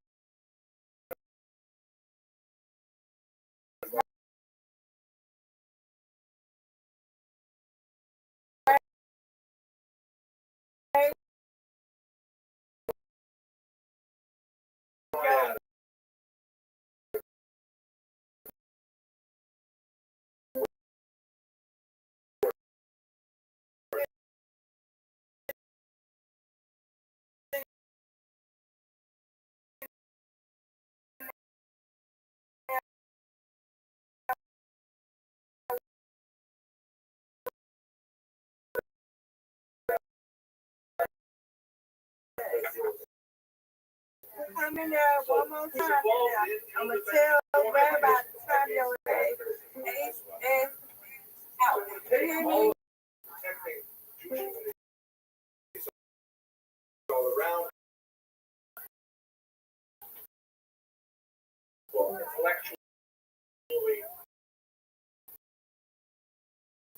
Come in there one more time. I'm going to tell Brad about the time your day. And out. You hear me? All around. Intellectually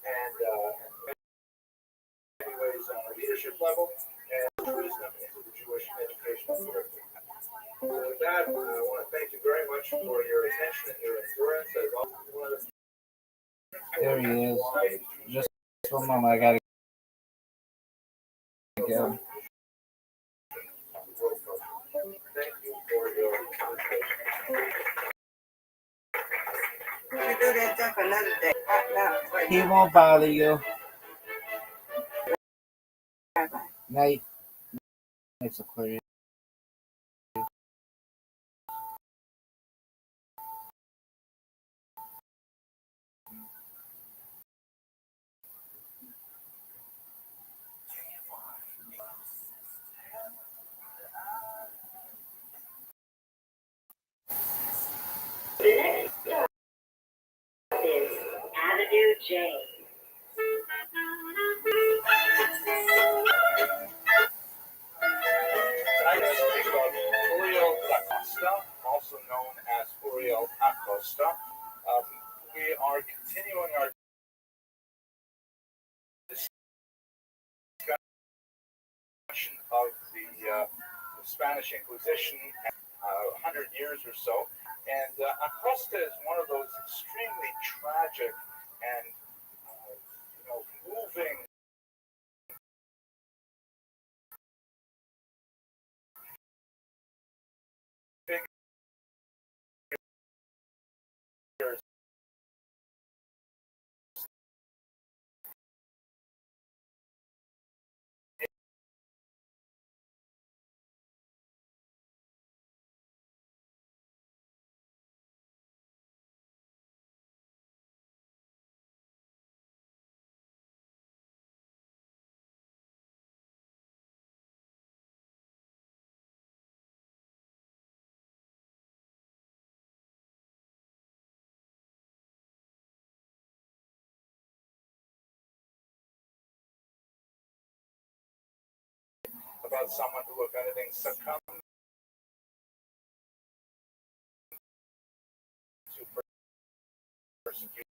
and many ways on a leadership level and wisdom into the Jewish educational curriculum. So with that, I want to thank you very much for your attention and your endurance. There he is. Just one moment, I gotta go. can do that stuff another day. No, wait. He won't bother you. Night. It's Aquarius. Avenue J. Tonight I speak of Uriel da Costa, also known as Uriel Acosta. We are continuing our discussion of the Spanish Inquisition, 100 years or so. And Acosta is one of those extremely tragic and moving figures about someone who, if anything, succumbed to persecution.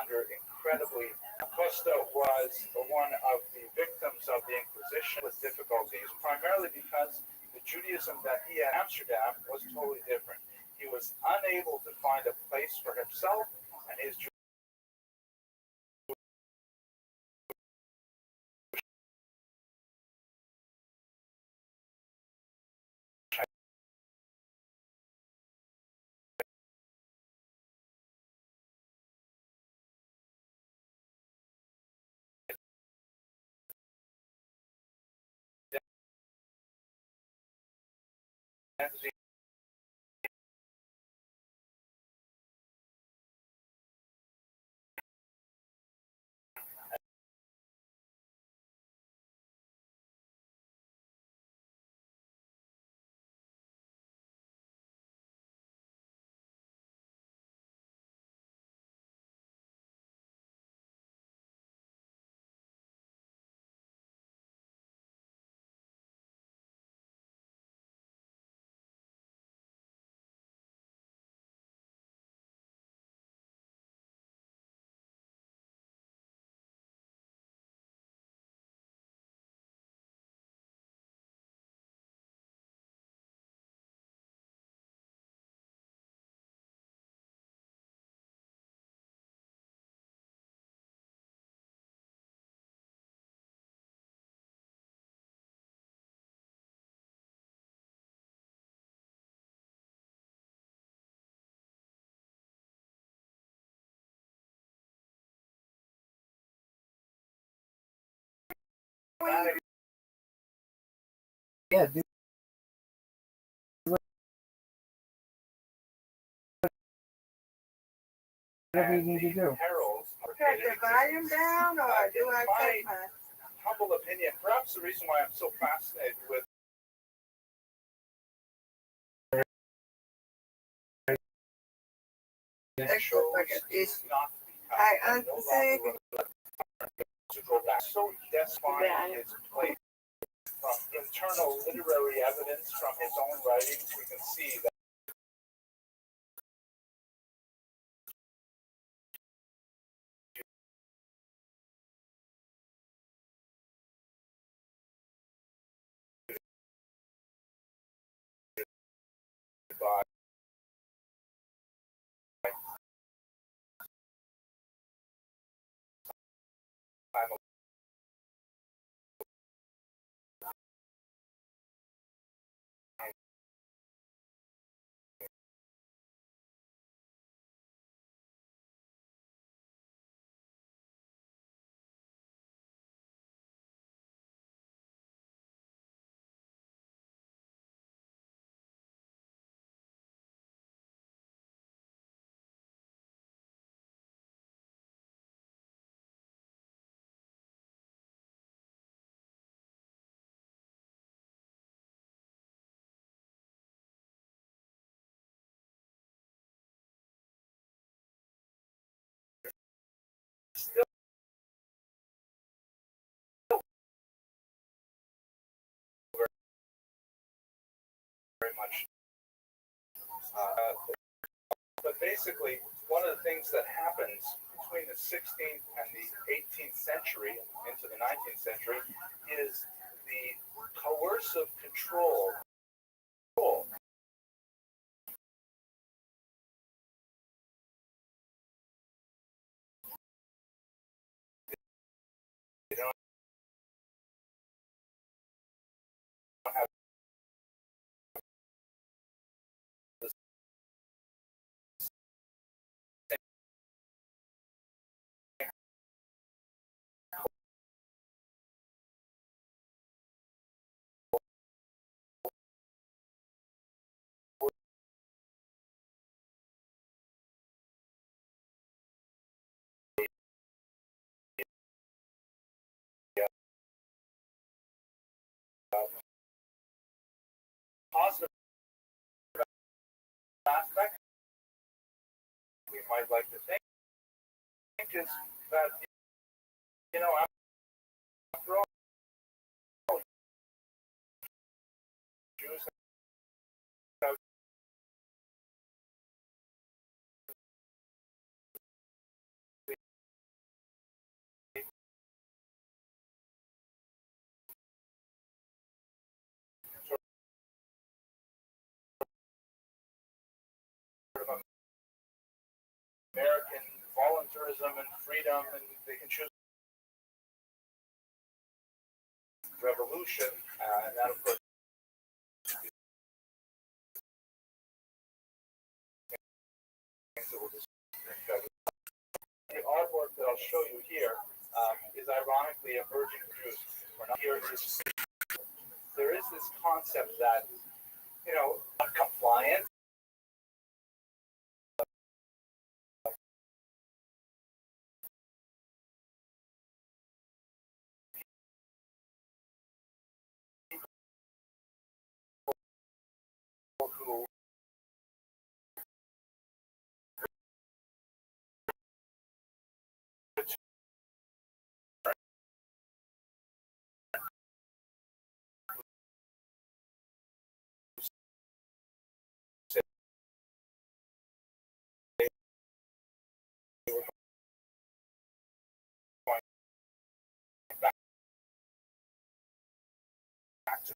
Incredibly, Acosta was one of the victims of the Inquisition with difficulties, primarily because the Judaism that he had in Amsterdam was totally different. He was unable to find a place for himself and his identity Yeah, do whatever you need to do. heralds. Cut the volume down, or do I take my? Humble opinion, perhaps the reason why I'm so fascinated with shows is not I because understand. to go back so desperate his place from internal literary evidence from his own writings. We can see that by But basically, one of the things that happens between the 16th and the 18th century into the 19th century is the coercive control. They don't have the positive aspect we might like to think is that, after all, Jews have sort of American voluntarism and freedom, and they can choose revolution, and that, of course, the artwork that I'll show you here is ironically emerging Jews. We're not here to. There is this concept that, compliance. Who back to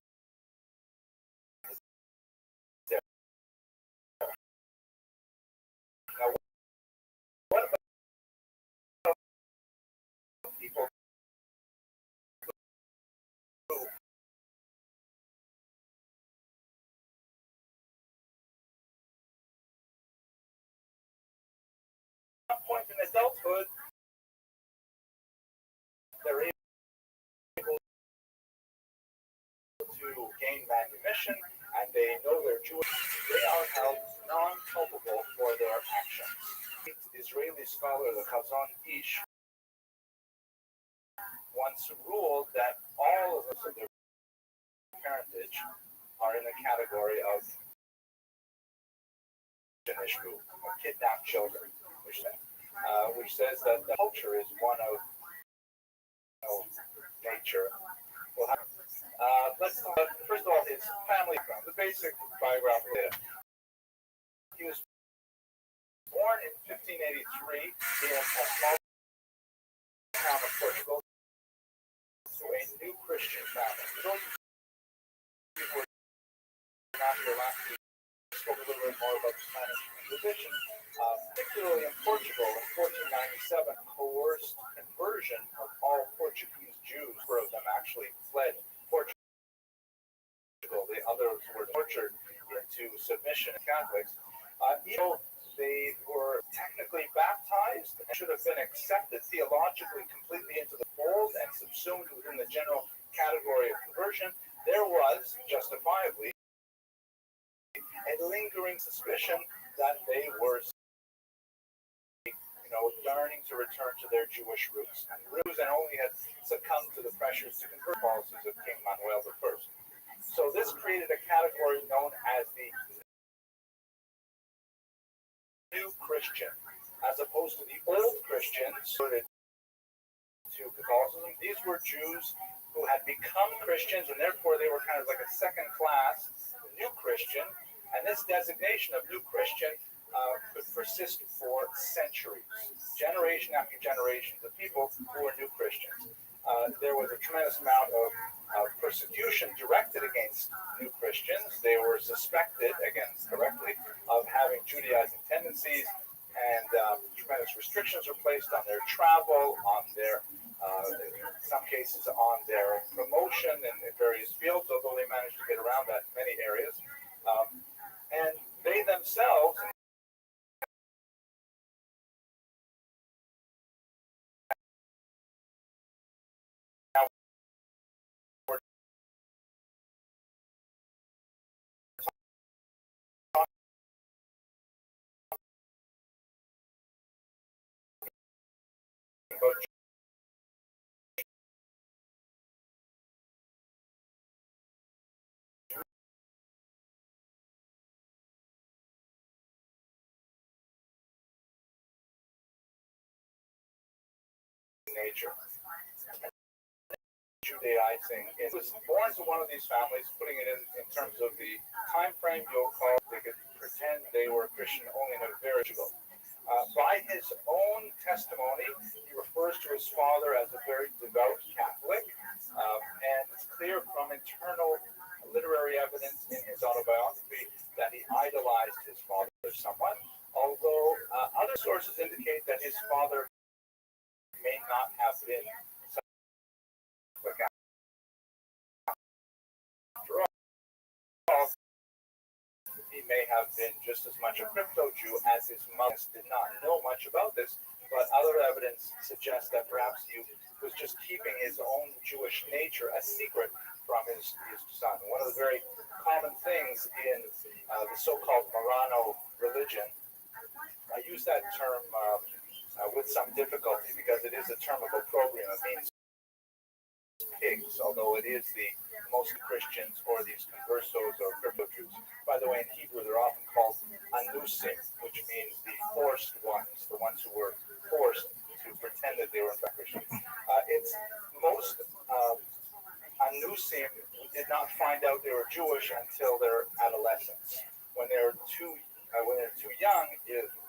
their. Now, what about people who at some point in adulthood they're able to gain manumission and they know they're Jewish, they are held non-culpable for their actions. Israeli scholar the Chazon Ish once ruled that all of their parentage are in the category of kidnapped children, which says that the culture is one of nature. We'll have, let's first of all his family background, the basic biographical data. He was born in 1583 in a small town of Portugal to a new Christian family. For those of you who were not here last week, I spoke a little bit more about the Spanish Inquisition, particularly in Portugal in 1497, coerced conversion of all Portuguese Jews. Four of them actually fled Portugal. The others were tortured into submission to Catholics. Even though they were technically baptized and should have been accepted theologically completely into the fold and subsumed within the general category of conversion, there was justifiably a lingering suspicion that they were, yearning to return to their Jewish roots, and only had succumbed to the pressures to convert policies of King Manuel I. So this created a category known as the new Christian, as opposed to the old Christians converted to Catholicism. These were Jews who had become Christians, and therefore they were kind of like a second class new Christian, And this designation of new Christian could persist for centuries, generation after generation, of people who were new Christians. There was a tremendous amount of persecution directed against new Christians. They were suspected, again, correctly, of having Judaizing tendencies, and tremendous restrictions were placed on their travel, on their, in some cases, on their promotion in various fields, although they managed to get around that in many areas. And they themselves, nature. Judaizing. It was born to one of these families, putting it in terms of the time frame you'll call, they could pretend they were Christian only in a very ago. By his own testimony, he refers to his father as a very devout Catholic, and it's clear from internal literary evidence in his autobiography that he idolized his father somewhat, although other sources indicate that his father may not have been after all, he may have been just as much a crypto Jew as his mother did not know much about this, but other evidence suggests that perhaps he was just keeping his own Jewish nature a secret from his son. One of the very common things in the so-called Marrano religion, I use that term with some difficulty because it is a term of opprobrium. It means pigs, although it is the most Christians or these conversos or crypto Jews. By the way, in Hebrew, they're often called anusim, which means the forced ones, the ones who were forced to pretend that they were in fact Christian. It's most anusim did not find out they were Jewish until their adolescence. When they're too young,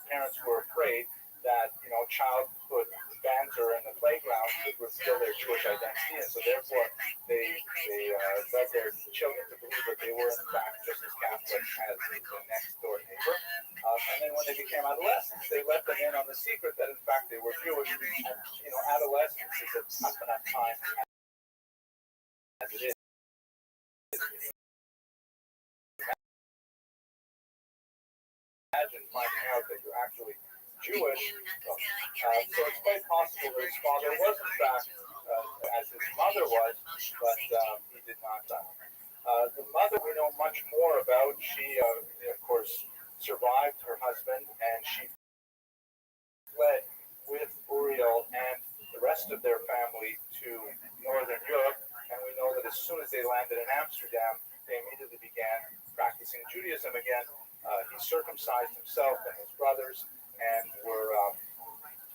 parents were afraid that child could banter in the playground would reveal their Jewish identity, and so therefore they led their children to believe that they were in fact just as Catholic as the next door neighbor. And then when they became adolescents, they let them in on the secret that in fact they were Jewish. And adolescence is a tough enough time as it is. Imagine finding out that you're actually Jewish. So it's quite possible that his father was in fact as his mother was, but he did not die. The mother we know much more about. She, of course, survived her husband, and she fled with Uriel and the rest of their family to Northern Europe. And we know that as soon as they landed in Amsterdam, they immediately began practicing Judaism again. He circumcised himself and his brothers, and were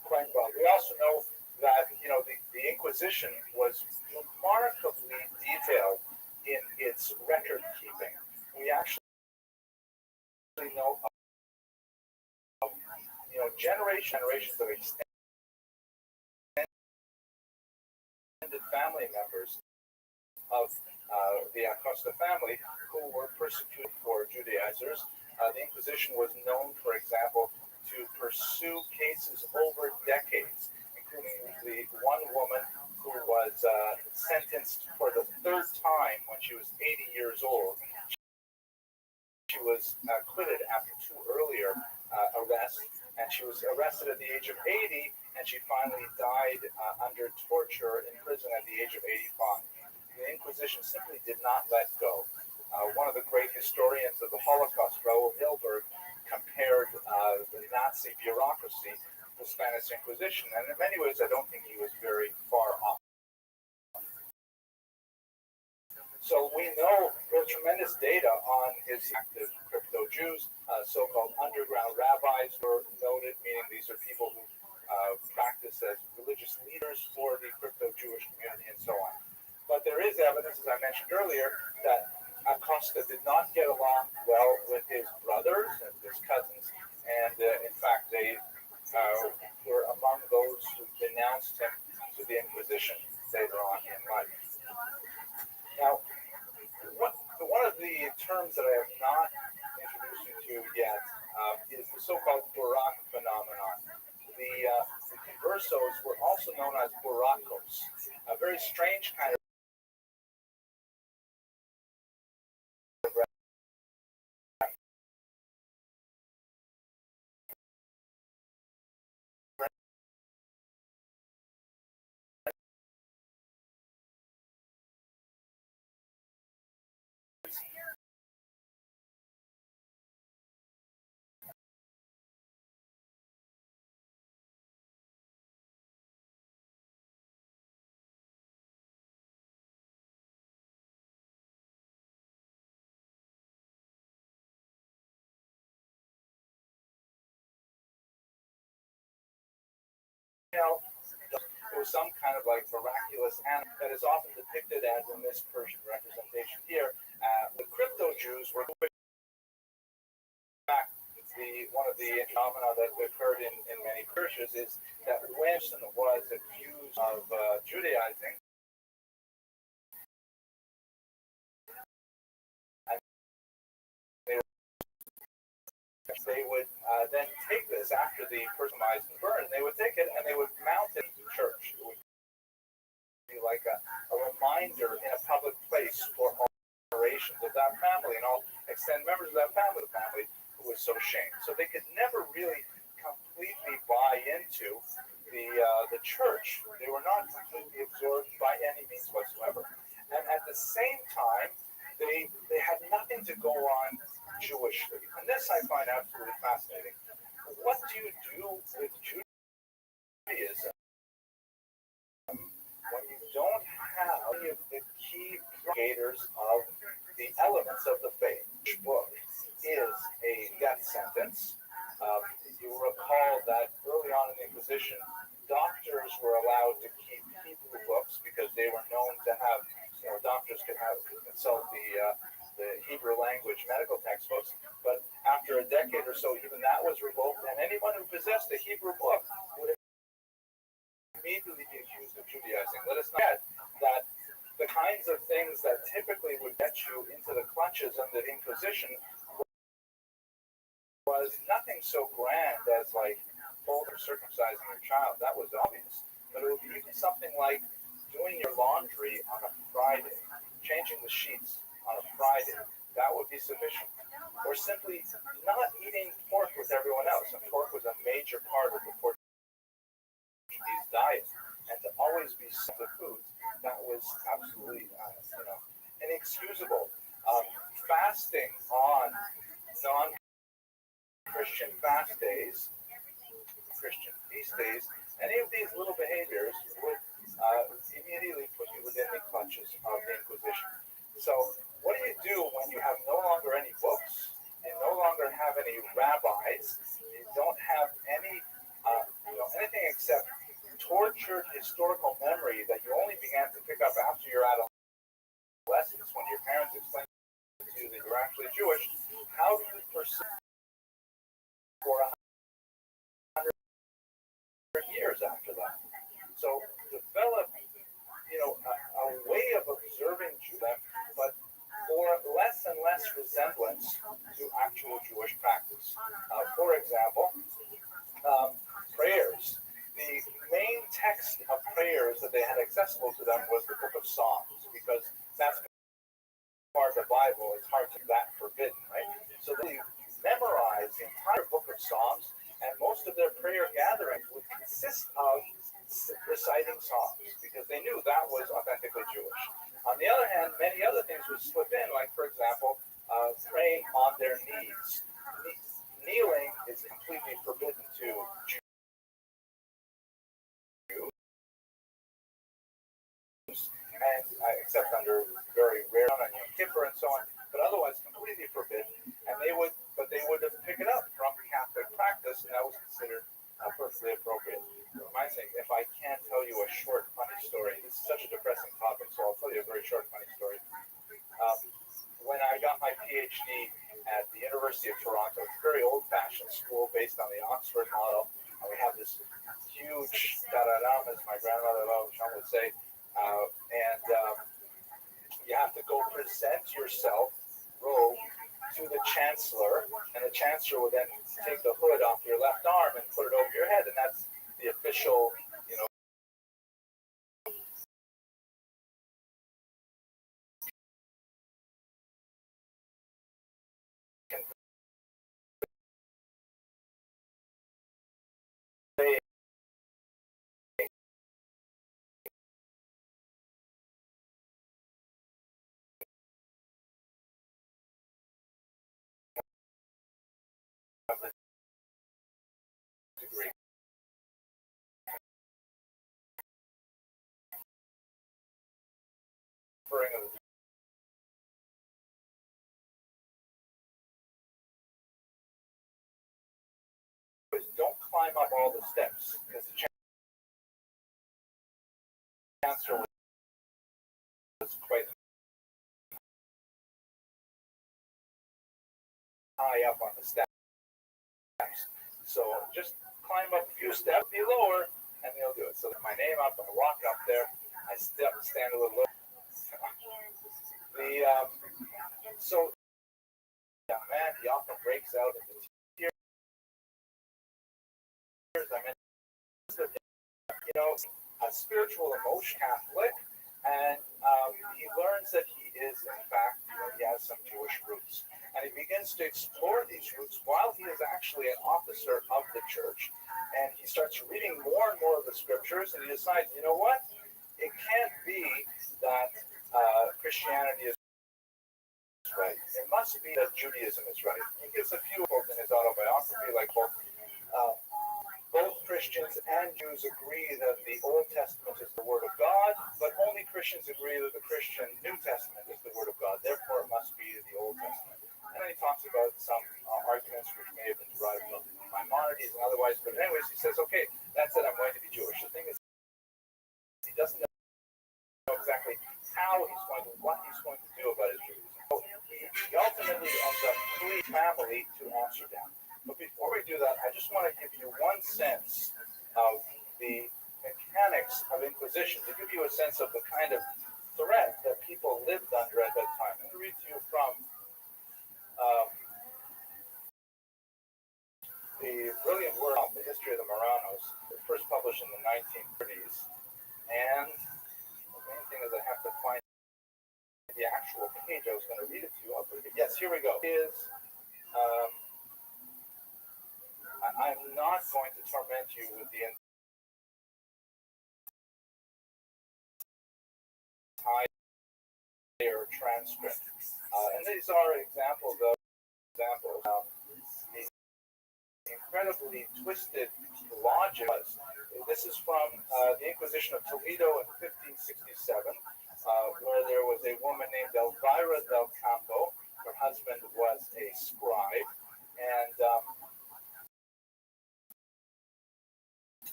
quite well. We also know that the Inquisition was remarkably detailed in its record keeping. We actually know generations of extended family members of the Acosta family who were persecuted for Judaizers. The Inquisition was known, for example, to pursue cases over decades, including the one woman who was sentenced for the third time when she was 80 years old. She was acquitted after two earlier arrests, and she was arrested at the age of 80, and she finally died under torture in prison at the age of 85. The Inquisition simply did not let go. One of the great historians of the Holocaust, Raoul Hilberg, compared the Nazi bureaucracy to the Spanish Inquisition, and in many ways I don't think he was very far off. So we know there's tremendous data on his active crypto Jews, so-called underground rabbis were noted, meaning these are people who practice as religious leaders for the crypto Jewish community and so on. But there is evidence, as I mentioned earlier, that Acosta did not get along well with his brothers and his cousins, and in fact, they were among those who denounced him to the Inquisition later on in life. Now, one of the terms that I have not introduced you to yet is the so-called Barak phenomenon. The conversos were also known as Barakos, a very strange kind of there was some kind of like miraculous animal that is often depicted as in this Persian representation here. The crypto Jews were back. One of the phenomena that occurred in many churches is that when someone was accused of Judaizing, they would then take this after the personalized and burn. They would take it and they would mount it in the church. It would be like a reminder in a public place for all generations of that family and all extended members of that family who was so shamed. So they could never really completely buy into the church. They were not completely absorbed by any means whatsoever. And at the same time, they had nothing to go on Jewishly. And this I find absolutely fascinating. What do you do with Judaism when you don't have any of the key propagators of the elements of the faith? Each book is a death sentence. You recall that early on in the Inquisition, doctors were allowed to keep Hebrew books because they were known to have, doctors could consult the Hebrew language medical textbooks, but after a decade or so, even that was revoked, and anyone who possessed a Hebrew book would immediately be accused of Judaizing. Let us not forget that the kinds of things that typically would get you into the clutches of the Inquisition was nothing so grand as like or circumcising your child. That was obvious, but it would be even something like doing your laundry on a Friday, changing the sheets on a Friday. That would be sufficient. Or simply not eating pork with everyone else. And pork was a major part of the Portuguese diet. And to always be sick of food, that was absolutely, inexcusable. Fasting on non-Christian fast days, Christian feast days, any of these little behaviors would immediately put you within the clutches of the Inquisition. So what do you do when you have no longer any books, you no longer have any rabbis, you don't have any, anything except tortured historical memory that you only began to pick up after your adolescence when your parents explained to you that you're actually Jewish? How do you pursue for 100 years after that? So develop, a way of observing Judah, but for less and less resemblance to actual Jewish practice. For example, prayers. The main text of prayers that they had accessible to them was the Book of Psalms, because that's part of the Bible. It's hard to get that forbidden, right? So they memorized the entire Book of Psalms, and most of their prayer gatherings would consist of reciting psalms, because they knew that was authentically Jewish. On the other hand, many other things would slip in, like, for example, praying on their knees. Kneeling is completely forbidden to Jews, and except under very rare on Yom Kippur and so on, but otherwise completely forbidden. And they would have picked it up from Catholic practice, and that was considered perfectly appropriate. My thing, if I can't tell you a short, funny story, this is such a depressing topic, so I'll tell you a very short, funny story. when I got my PhD at the University of Toronto, it's a very old-fashioned school based on the Oxford model. And we have this huge da-da-dam, as my grandmother would say, you have to go present yourself, robe, to the chancellor, and the chancellor will then take the hood off your left arm and put it over your head, and that's the official, degree. Don't climb up all the steps, because the chancellor was quite high up on the steps. So just climb up a few steps, be lower, and they'll do it. So my name up, I walk up there, I stand a little low. So young man, he often breaks out into tears. I mean, a spiritual emotion Catholic, and he learns that he is, in fact, he has some Jewish roots. And he begins to explore these roots while he is actually an officer of the church. And he starts reading more and more of the scriptures, and he decides, you know what? It can't be that Christianity is right. It must be that Judaism is right. He gives a few quotes in his autobiography, like both Christians and Jews agree that the Old Testament is the Word of God, but only Christians agree that the Christian New Testament is the Word of God. Therefore, it must be the Old Testament. And then he talks about some arguments which may have been derived from Maimonides and otherwise. But anyways, he says, okay, that's it, I'm going to be Jewish. The thing is, he doesn't know exactly what he's going to do about his Judaism. So he ultimately ends up fleeing family to Amsterdam. But before we do that, I just want to give you one sense of the mechanics of Inquisition, to give you a sense of the kind of threat that people lived under at that time. I'm going to read to you from the brilliant work on the history of the Marranos, first published in the 1930s. And the main thing is I have to find the actual page I was going to read it to you. Yes, here we go. I'm not going to torment you with the entire transcript. And these are examples of the incredibly twisted logic. This is from the Inquisition of Toledo in 1567, where there was a woman named Elvira del Campo. Her husband was a scribe, and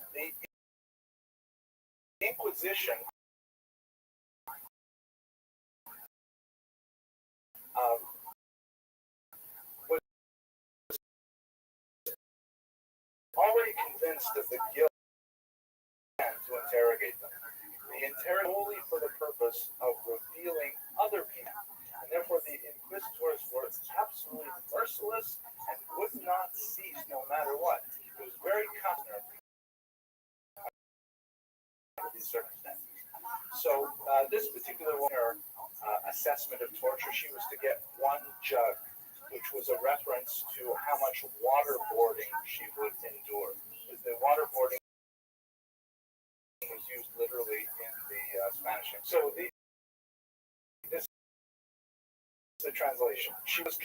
the Inquisition was already convinced of the guilt to interrogate them. They interrogate only for the purpose of revealing other people, and therefore the inquisitors were absolutely merciless and would not cease no matter what. It was very customary under these circumstances. So this particular woman, assessment of torture, she was to get one jug, which was a reference to how much waterboarding she would endure. The waterboarding was used literally in the Spanish. So this is the translation. She was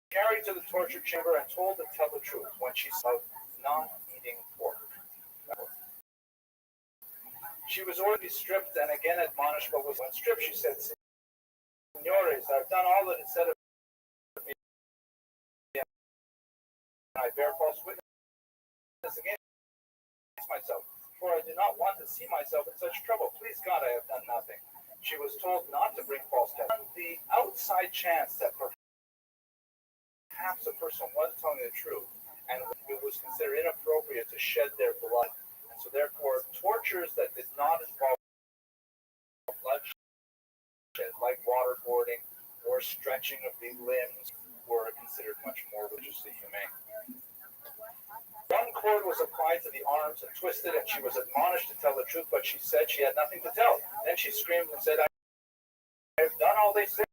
carried to the torture chamber and told to tell the truth when she said not eating pork. She was ordered to be stripped and again admonished, but was when stripped, she said, Senores, I've done all that is said of me, and I bear false witness against myself, for I do not want to see myself in such trouble. Please God, I have done nothing. She was told not to bring false testimony. The outside chance that perhaps a person was telling the truth, and it was considered inappropriate to shed their blood. And so therefore, tortures that did not involve bloodshed, like waterboarding or stretching of the limbs, were considered much more religiously humane. One cord was applied to the arms and twisted, and she was admonished to tell the truth, but she said she had nothing to tell. Then she screamed and said, "I have done all they say."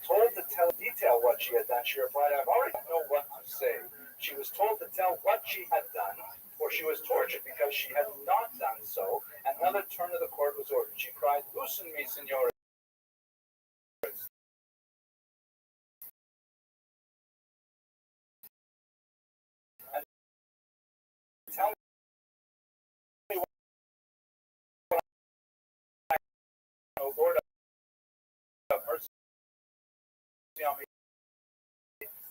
Told to tell detail what she had done, she replied, "I've already know what to say." She was told to tell what she had done, for she was tortured because she had not done so. Another turn of the cord was ordered. She cried, "Loosen me, senora." And tell me what I know, Lord, have mercy on me,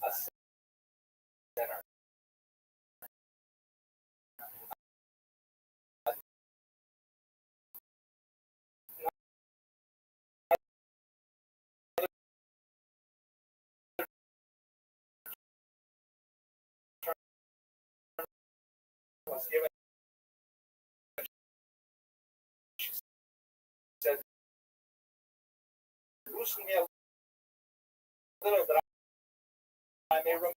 a sinner. Was given. She said, "Loosen me a little that I may remember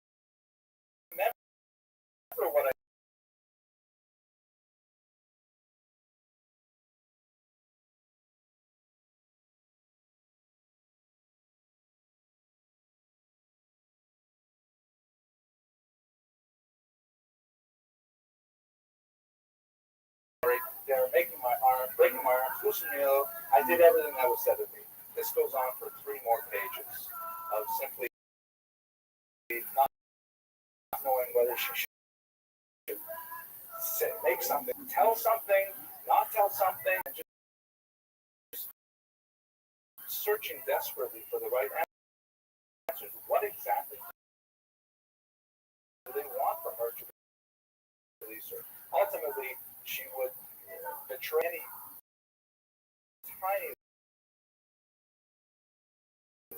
what I." They're making my arm, breaking my arm, loosen me a little. I did everything that was said of me. This goes on for 3 more pages of simply not knowing whether she should say, make something, tell something, not tell something, and just searching desperately for the right answers. What exactly do they want from her to release her? Ultimately, she would betray any tiny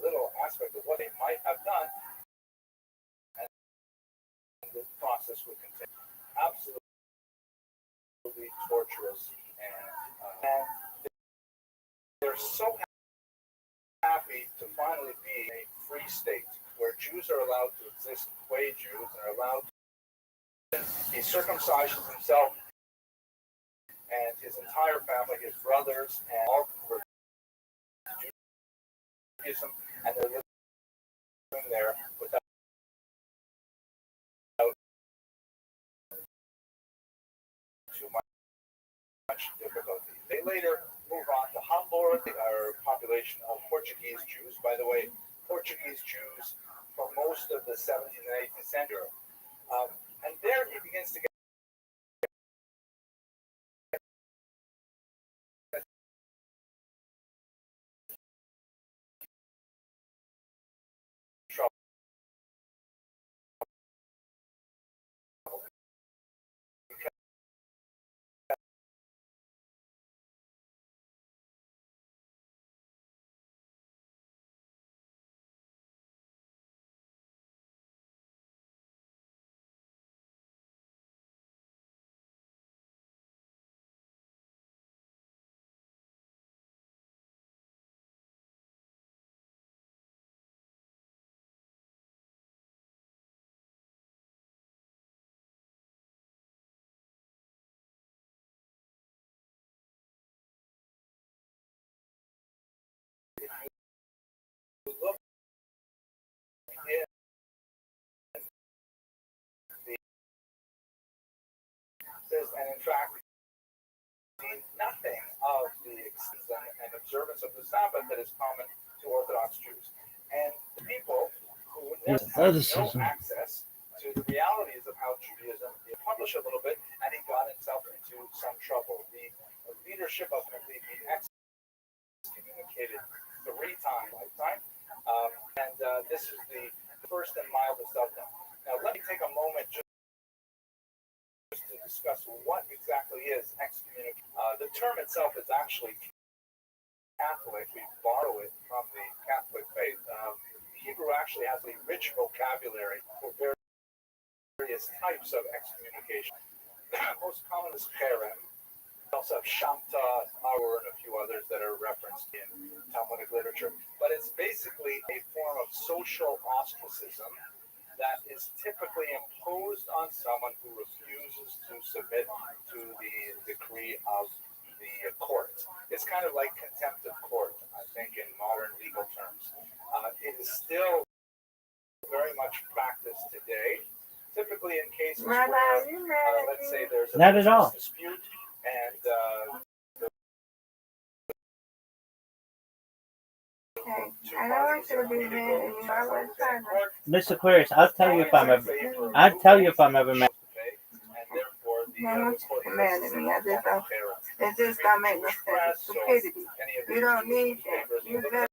little aspect of what they might have done, and the process would continue. Absolutely torturous, and they're so happy to finally be a free state where Jews are allowed to exist, way Jews, and are allowed to. He circumcises himself and his entire family, his brothers, and all converted to Judaism, and they're living there without too much difficulty. They later move on to Hamburg, our population of Portuguese Jews. By the way, Portuguese Jews for most of the 17th and 18th century. And there he begins to get trouble. Look in and in fact, nothing of the season and observance of the Sabbath that is common to Orthodox Jews. And the people who have no access to the realities of how Judaism is published a little bit, and he got himself into some trouble. The leadership of him being excommunicated 3 times lifetime. And this is the first and mildest of them. Now, let me take a moment just to discuss what exactly is excommunication. The term itself is actually Catholic, we borrow it from the Catholic faith. Hebrew actually has a rich vocabulary for various types of excommunication. Most common is Keren. We also have Shamta, Aur, and a few others that are referenced in Talmudic literature. But it's basically a form of social ostracism that is typically imposed on someone who refuses to submit to the decree of the court. It's kind of like contempt of court, I think, in modern legal terms. It is still very much practiced today, typically in cases where, let's say, there's a Not at all. dispute and I don't want you to be mad at me. I was trying to. Miss Aquarius, I'll tell you if I'm ever mad. I don't want you to mad at me. It just don't make no sense. Stupidity. You don't need that. You better.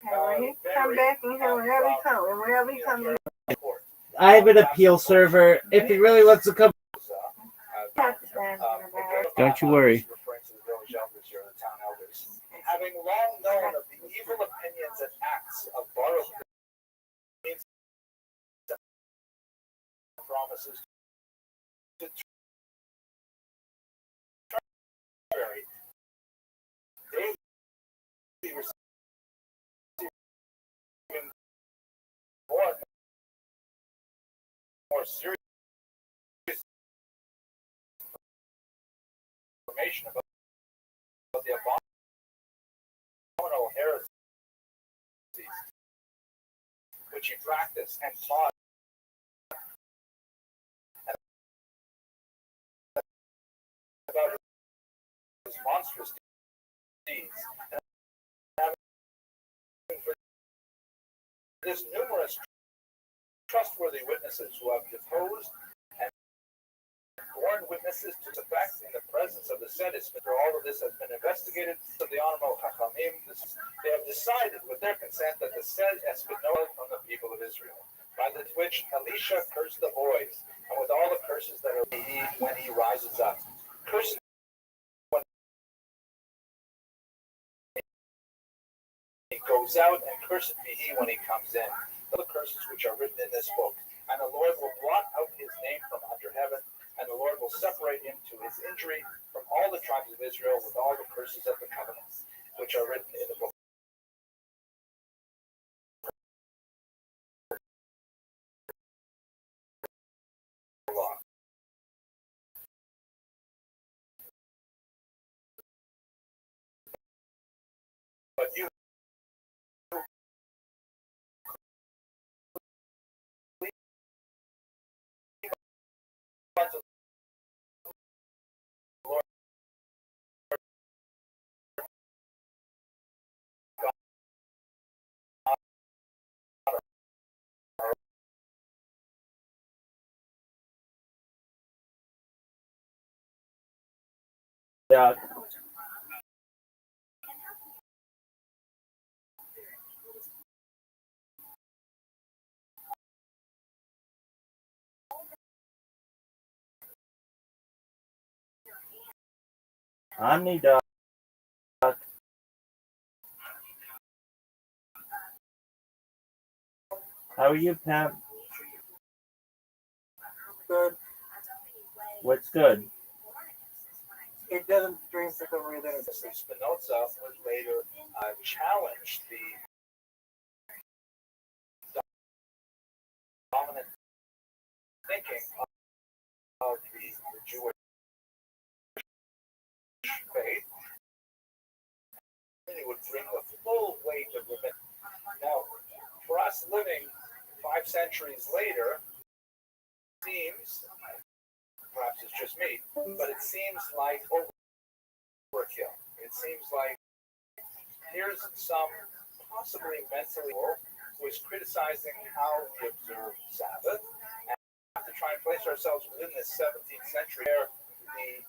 When he come back in here, wherever he come in. I have an appeal server. If he really wants to come, don't you worry. Having long known of the evil opinions and acts of Baruch, promises to contrary, they receive more serious information about the abominable heresies which he practiced and taught, about his monstrous deeds. And for this numerous trustworthy witnesses who have deposed and borne witnesses to the facts in the presence of the said Ismail. All of this has been investigated to the honorable Chachamim. They have decided with their consent that the said Espinola from the people of Israel, by the which Elisha cursed the boys, and with all the curses that are when he rises up. Cursed when he goes out, and cursed be he when he comes in. The curses which are written in this book. And the Lord will blot out his name from under heaven, and the Lord will separate him to his injury from all the tribes of Israel with all the curses of the covenants, which are written in the book. But you Yeah. I need How are you, Pat? Good. What's good? It doesn't drink for some reason. Spinoza would later challenge the dominant thinking of the Jewish faith. He would bring the full weight of rabbinic. Now, for us living 5 centuries later, seems, perhaps it's just me, but it seems like overkill. It seems like here's some possibly mentally ill who is criticizing how we observe Sabbath, and we have to try and place ourselves within this 17th century where the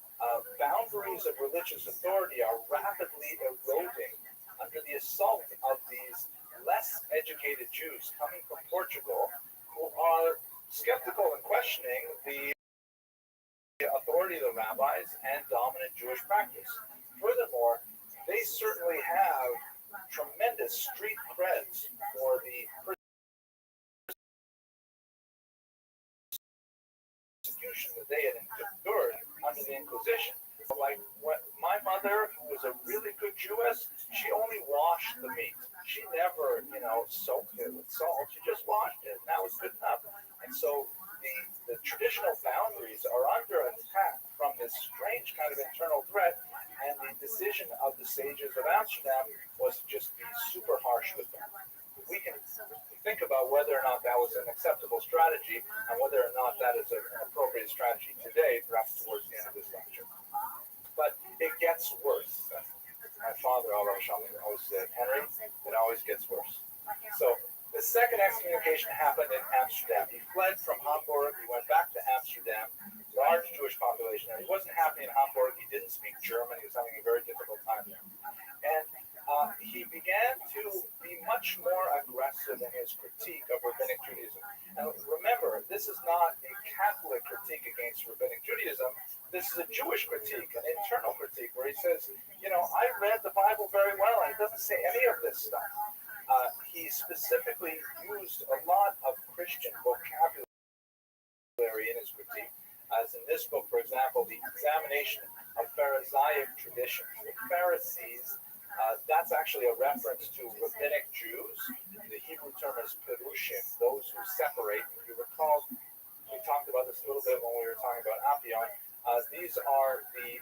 boundaries of religious authority are rapidly eroding under the assault of these less educated Jews coming from Portugal who are skeptical and questioning the authority of the rabbis and dominant Jewish practice. Furthermore, they certainly have tremendous street creds for the persecution that they had endured under the Inquisition. Like my mother, who was a really good Jewess, she only washed the meat. She never, soaked it with salt. She just washed it, and that was good enough. And so the traditional boundaries are under attack from this strange kind of internal threat, and the decision of the sages of Amsterdam was to just be super harsh with them. We can think about whether or not that was an acceptable strategy and whether or not that is an appropriate strategy today, perhaps towards the end of this lecture. But it gets worse. My father always said, Henry, it always gets worse. So the second excommunication happened in Amsterdam. He fled from Hamburg. He went back to Amsterdam. Large Jewish population. And he wasn't happy in Hamburg. He didn't speak German. He was having a very difficult time there. And he began to be much more aggressive in his critique of Rabbinic Judaism. And remember, this is not a Catholic critique against Rabbinic Judaism. This is a Jewish critique, an internal critique, where he says, I read the Bible very well, and it doesn't say any of this stuff. He specifically used a lot of Christian vocabulary in his critique, as in this book, for example, the examination of Pharisaic tradition. The Pharisees, that's actually a reference to Rabbinic Jews. The Hebrew term is Perushim, those who separate. If you recall, we talked about this a little bit when we were talking about Apion. These are the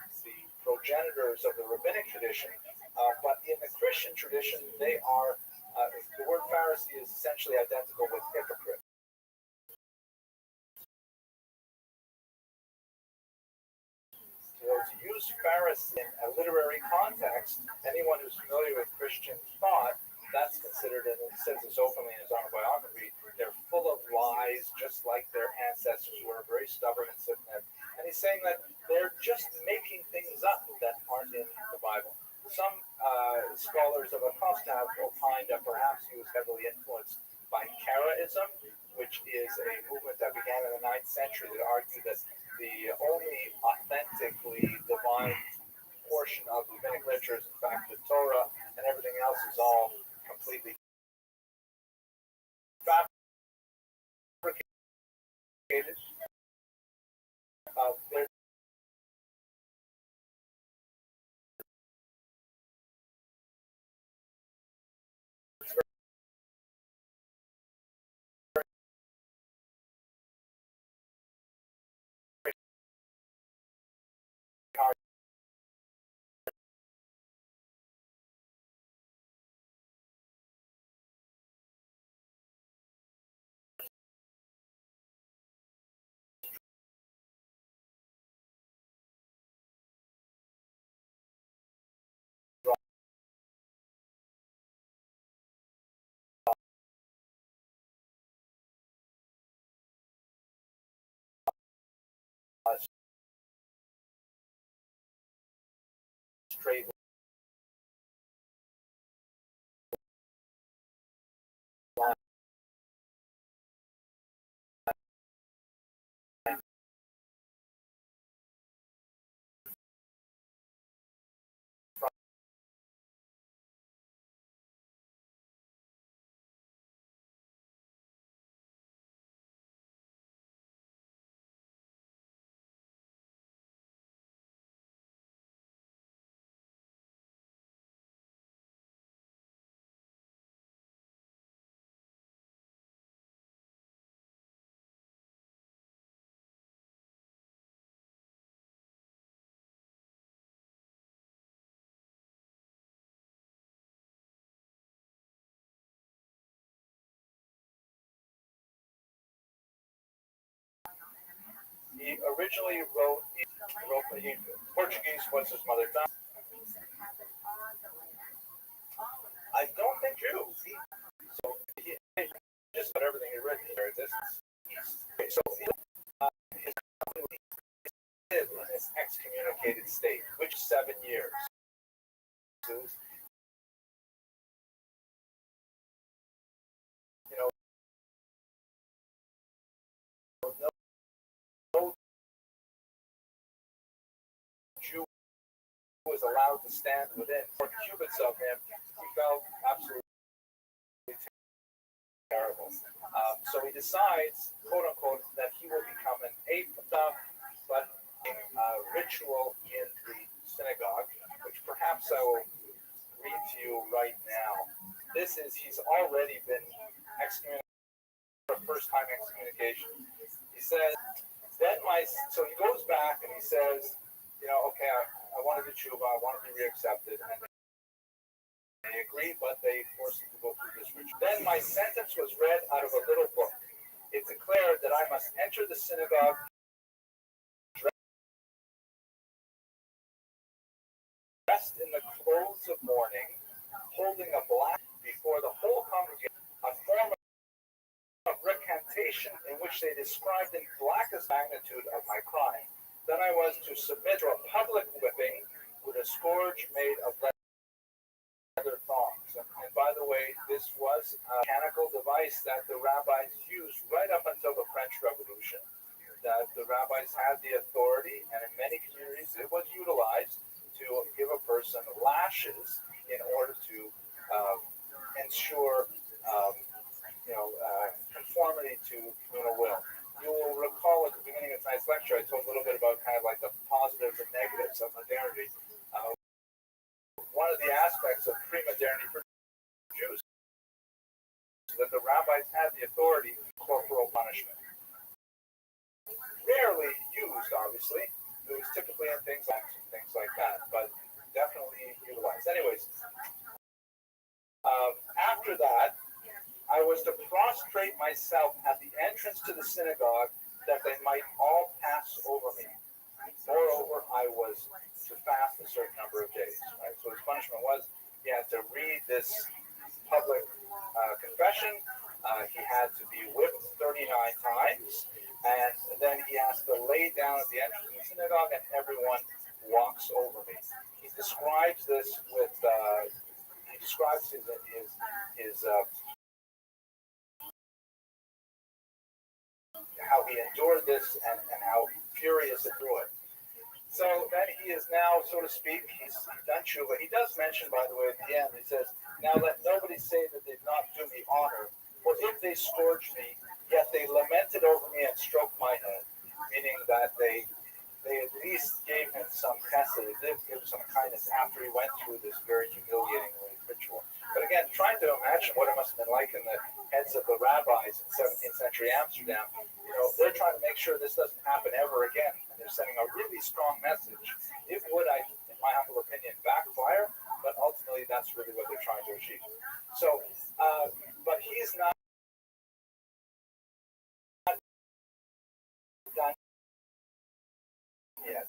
progenitors of the Rabbinic tradition, but in the Christian tradition, they are, the word Pharisee is essentially identical with hypocrite. So to use Pharisee in a literary context, anyone who's familiar with Christian thought, that's considered, and he says this openly in his autobiography, they're full of lies, just like their ancestors were, very stubborn and stiff-necked. And he's saying that they're just making things up that aren't in the Bible. Some scholars of Acosta have opined that perhaps he was heavily influenced by Karaism, which is a movement that began in the 9th century that argued that the only authentically divine portion of rabbinic literature is in fact the Torah, and everything else is all completely fabricated. There's He originally wrote Portuguese was his mother tongue. I don't think Jew. So he just about everything he written here. This is so his family lived in this excommunicated state, which is 7 years. You know, no Jew was allowed to stand within 4 cubits of him. He felt absolutely terrible. So he decides, quote unquote, that he will become an but ritual in the synagogue, which perhaps I will read to you right now. This is, he's already been excommunicated for first time excommunication. He says, so he goes back and he says, you know, okay, I want to be tshuva, I want to be reaccepted. And they agreed, but they forced him to go through this ritual. Then my sentence was read out of a little book. It declared that I must enter the synagogue dressed in the clothes of mourning, holding a black before the whole congregation, a form of recantation in which they described in blackest magnitude of my crime. Then I was to submit to a public whipping with a scourge made of leather thongs. And by the way, this was a mechanical device that the rabbis used right up until the French Revolution, that the rabbis had the authority, and in many communities it was utilized to give a person lashes in order to ensure conformity to communal will. You will recall at the beginning of tonight's lecture, I told a little bit about kind of like the positives and negatives of modernity. One of the aspects of pre-modernity for Jews is that the rabbis had the authority of corporal punishment. Rarely used, obviously. It was typically in things like that, but definitely utilized. Anyways, after that, I was to prostrate myself at the entrance to the synagogue that they might all pass over me. Moreover, I was to fast a certain number of days. Right? So his punishment was he had to read this public confession. He had to be whipped 39 times. And then he has to lay down at the entrance of the synagogue and everyone walks over me. He describes this with, he describes his how he endured this and how furious it grew it. So then he is now, so to speak, he's done tshuva. He does mention, by the way, at the end, he says, now let nobody say that they did not do me honor, for if they scourged me, yet they lamented over me and stroked my head, meaning that they at least gave him some chesed, they did give him some kindness after he went through this very humiliating ritual. But again, trying to imagine what it must have been like in the heads of the rabbis in 17th century Amsterdam, they're trying to make sure this doesn't happen ever again, and they're sending a really strong message. It would, in my humble opinion, backfire, but ultimately that's really what they're trying to achieve. So, but he's not done yet.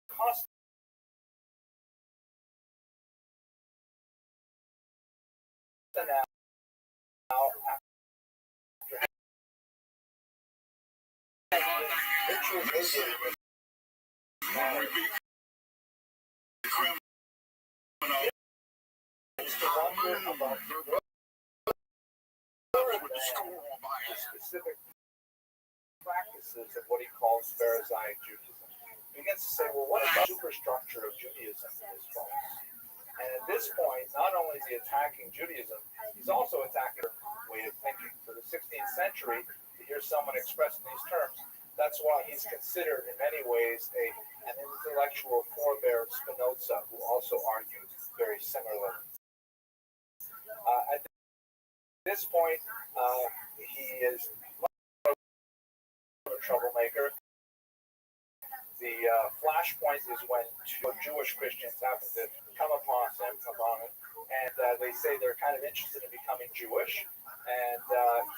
Cost now specific practices of what he calls Pharisaic Judaism. He begins to say, well, what about the superstructure of Judaism is false? And at this point, not only is he attacking Judaism, he's also attacking their way of thinking. For the 16th century, to hear someone express in these terms, that's why he's considered in many ways an intellectual forebear of Spinoza, who also argued very similarly. At this point, he is a troublemaker. The flashpoint is when two Jewish Christians happen to come upon him and they say they're kind of interested in becoming Jewish, and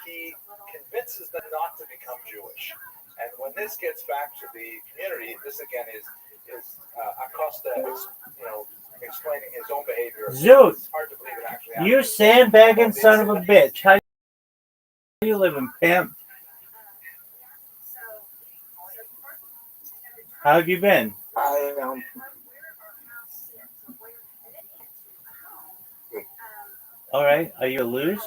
he convinces them not to become Jewish. And when this gets back to the community, this again is Acosta, explaining his own behavior. Zoot, it's hard to believe it actually you happened. sandbagging son of a bitch. How you living, pimp? How have you been? I All right. Are you a lose?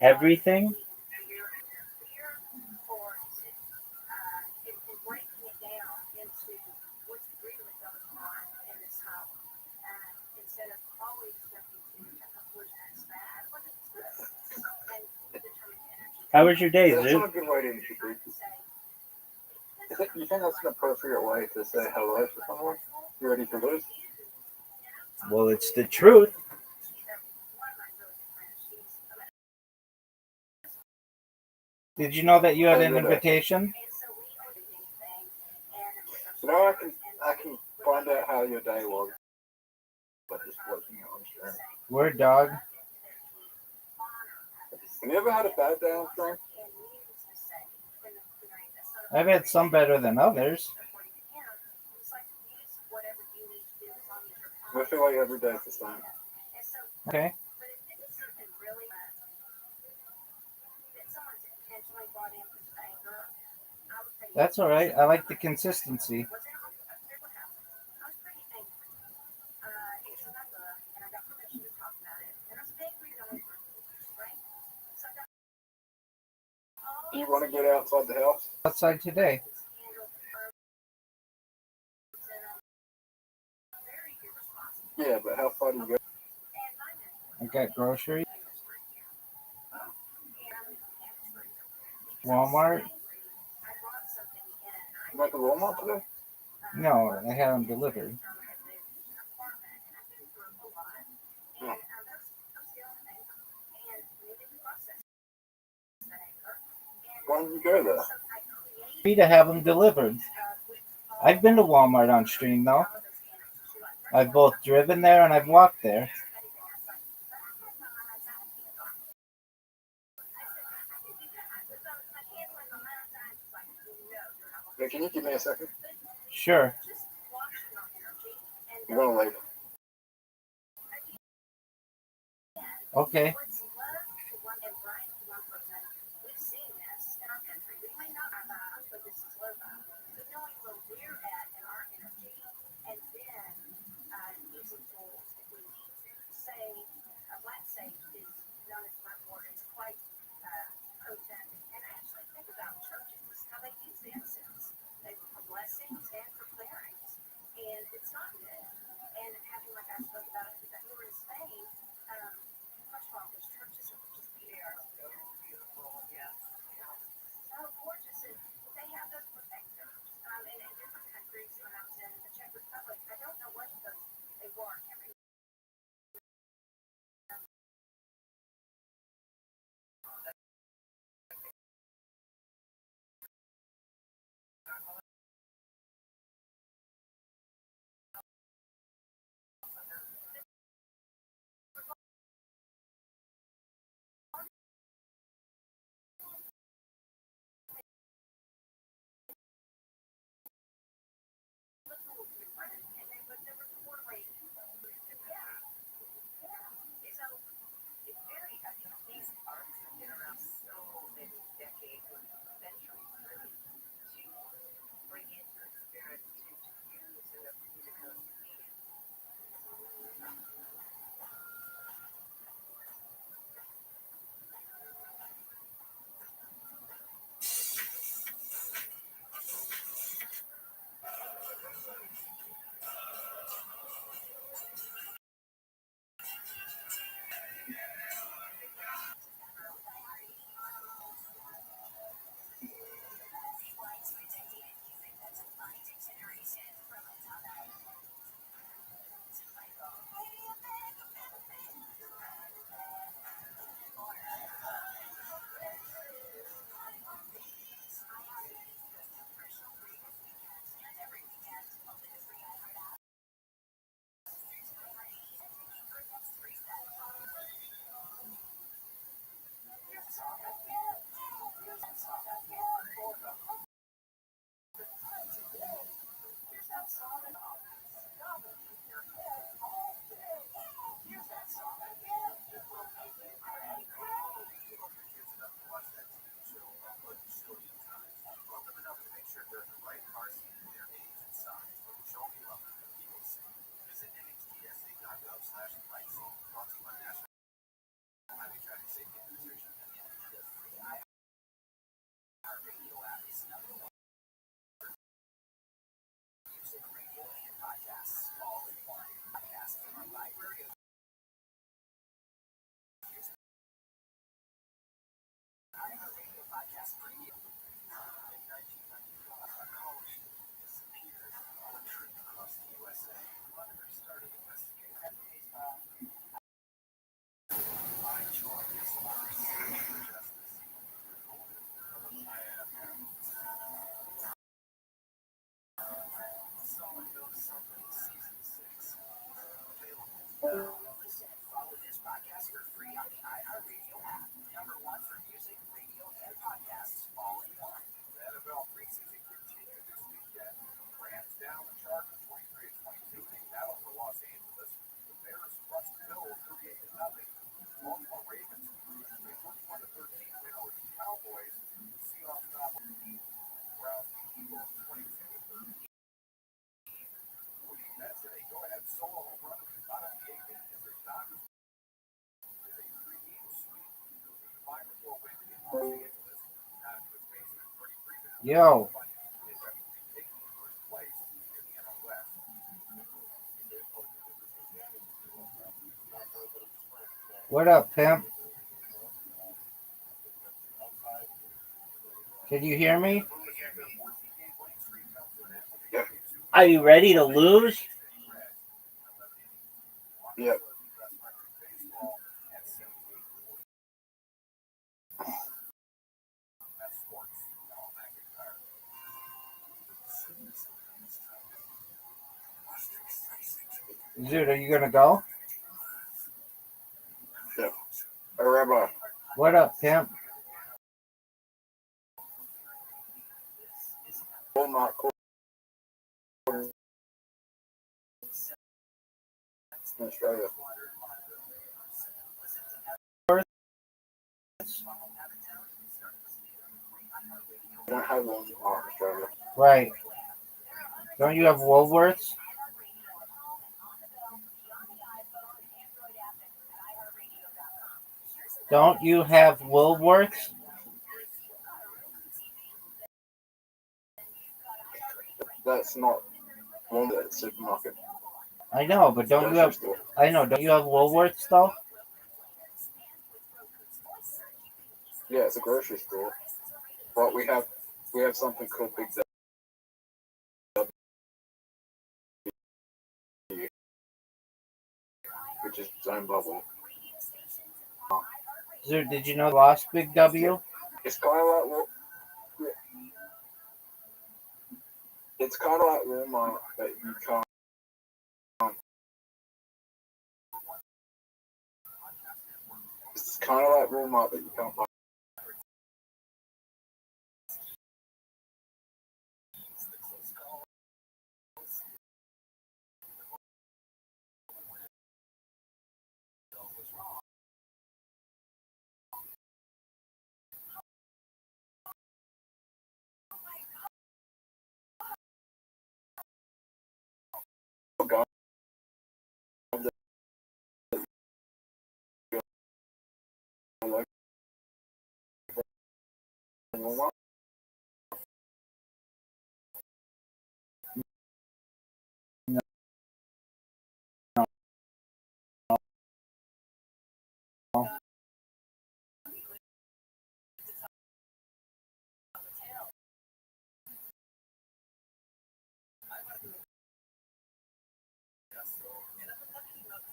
Everything? How was your day, That's Zoo? not a good way to introduce. You think that's an appropriate way to say hello to someone? You ready to lose? Well, it's the truth. Did you know that you had an invitation? So now I can find out how your day was. But just looking at on screen. Word, dog. Have you ever had a bad day on screen? I've had some better than others. I feel like every day is the same. Okay. That's all right. I like the consistency. Do you want to get outside the house? Outside today. Yeah, but how far do you go? I got groceries. Walmart. You went to Walmart today? No, I had them delivered. Why did you go there? Free to have them delivered. I've been to Walmart on stream though. I've both driven there and I've walked there. Hey, can you give me a second? Sure. I'm gonna leave. Okay. Yo. What up, pimp? Can you hear me? Yep. Are you ready to lose? Yep. Dude, are you gonna go? Yep. Hey, Rabbi. What up, pimp? Walmart in Australia. We don't have one in Australia. Right. Don't you have Woolworths? Don't you have Woolworths? That's not one that's supermarket. I know, but don't you have? Store. I know. Don't you have Woolworths though? Yeah, it's a grocery store. But we have something called Big W, which is its own bubble. Dude, did you know they lost Big W? It's kind of like what. It's kind of like Walmart that you can't. It's kind of like Walmart that you can't buy. Walmart.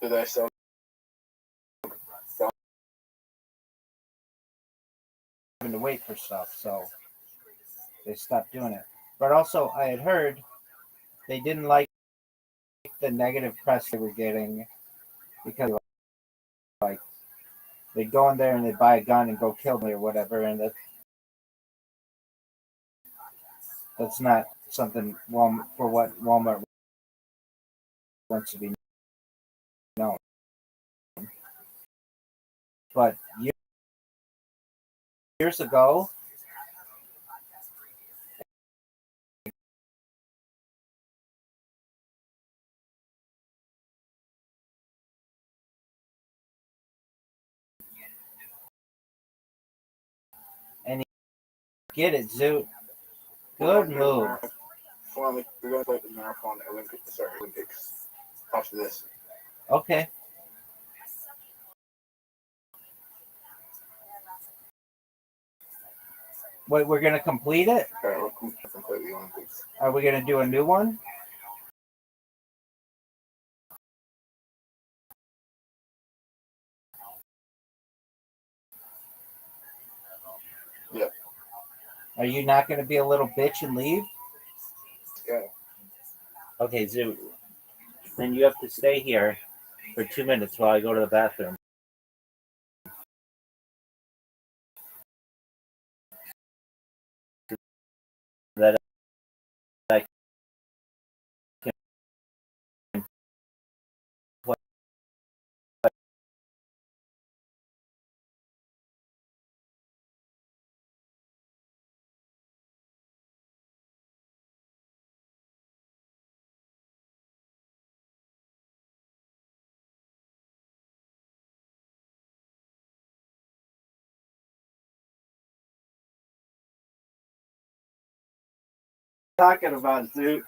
Do they sell? Having to wait for stuff, so they stopped doing it. But also, I had heard they didn't like the negative press they were getting because, like, they go in there and they buy a gun and go kill me or whatever, and that's not something for what Walmart wants to be known. But years ago, and you get it, Zoot. Good move. Finally, we're going to play the marathon Olympics after this. Okay. Wait, we're gonna complete it? Okay, we'll complete the Olympics. Are we gonna do a new one? Yeah. Are you not gonna be a little bitch and leave? Yeah. Okay, Zoo. Then you have to stay here for 2 minutes while I go to the bathroom. That I can play. Talking about Zoot.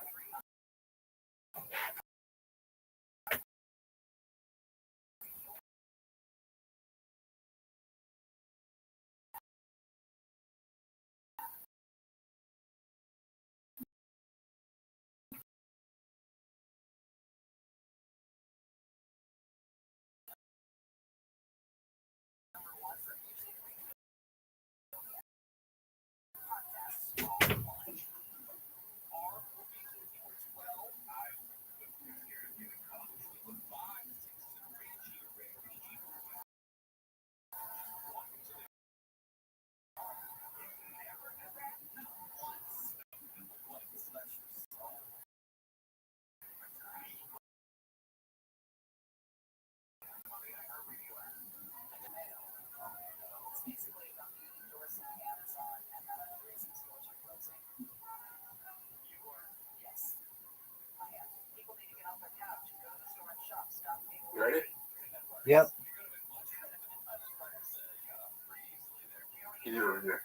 You ready? Yep. You over here.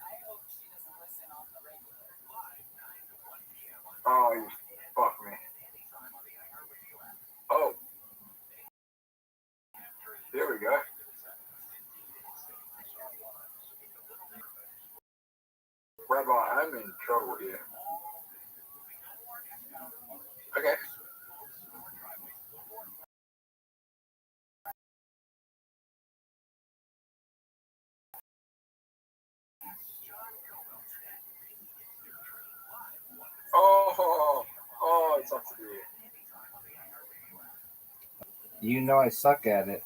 Oh, you fuck me. Oh. There we go. Rabbi, I'm in trouble here. Okay. Oh, it's up to you. You know I suck at it.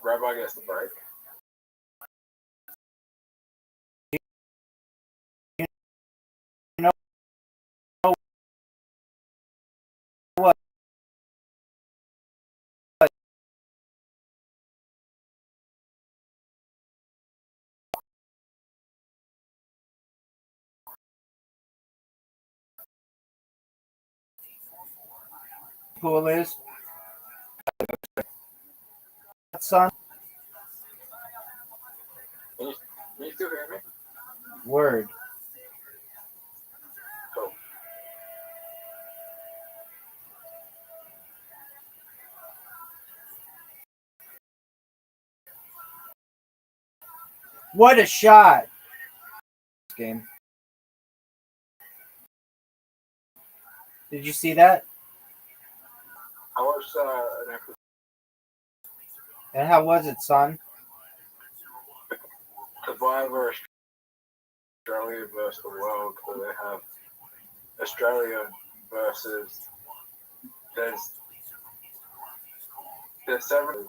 Rabbi gets the break. You know what? Cool is, son. Can you still hear me? Word. Cool. What a shot! Game. Did you see that? I watched an episode. And how was it, son? Survivor Australia versus the world, where they have Australia versus there's seven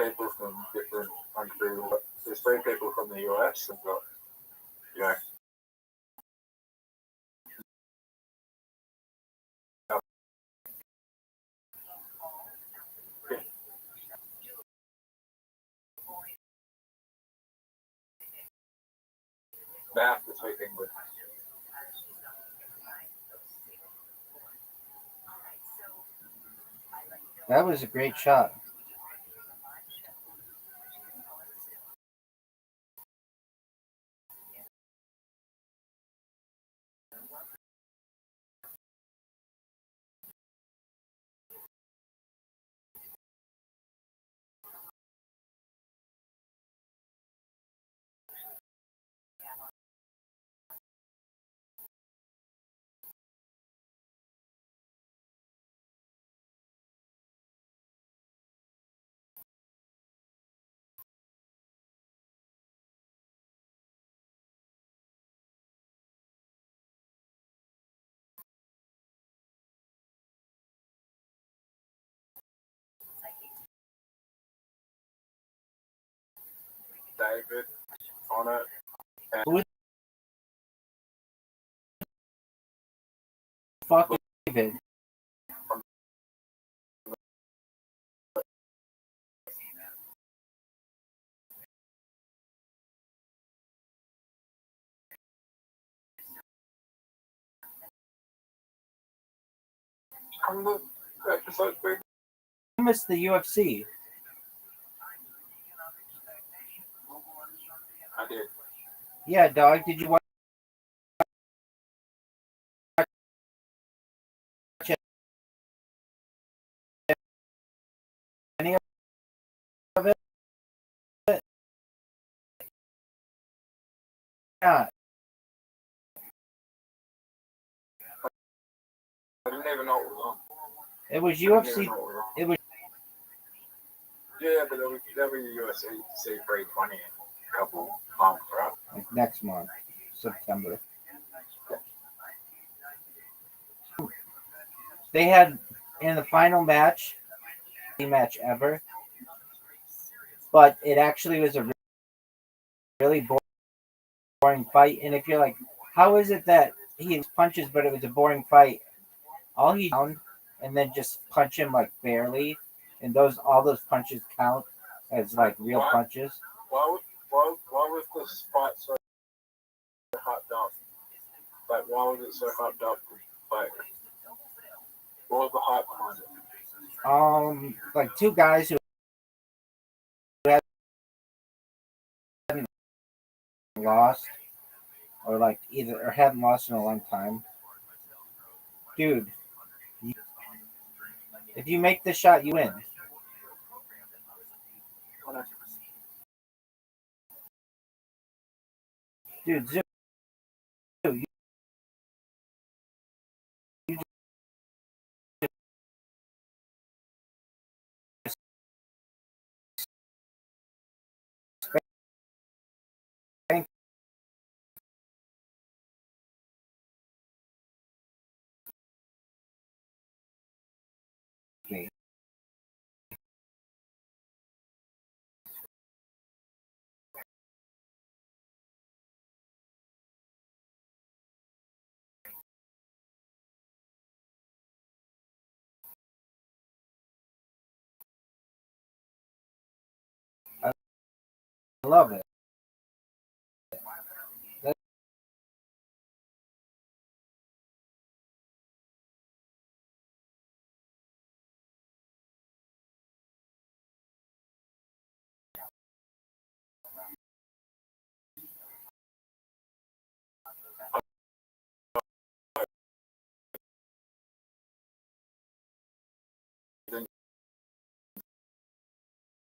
people from different countries. There's 3 people from the US and got they have to speak English. That was a great shot. David on it. Who the fuck is David? I missed the UFC. I did. Yeah, dog. Did you watch any of it? Yeah. I didn't even know it was on. It was I didn't even UFC. know it was on. It was Yeah, but that was USA say break money in a couple months, right? like next month, September. They had in the final match, match ever, but it actually was a really boring fight. And if you're like, how is it that he punches, but it was a boring fight? All he down and then just punch him like barely, and all those punches count as like real punches. Why was this fight so hot dog? Like, why was it so hot dog to fight? What was the hype behind it? Like two guys who hadn't lost, or like hadn't lost in a long time. Dude, if you make the shot, you win. Dude, Zoo, you just spanked me. I love it.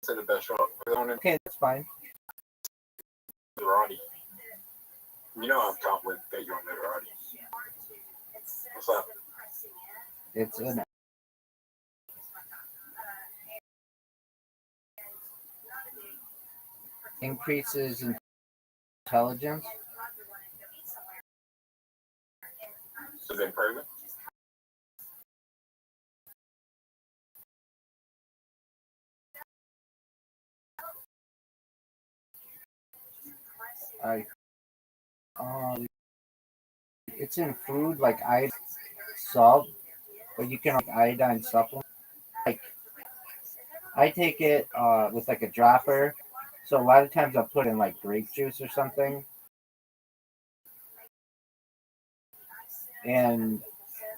Say the best shot. Okay, that's fine. Roddy. You know I can't wait to bet you on Roddy. What's that? It's an increases intelligence. So they improve it? It's in food like salt, but you can like iodine supplement. Like I take it with like a dropper, so a lot of times I'll put in like grape juice or something, and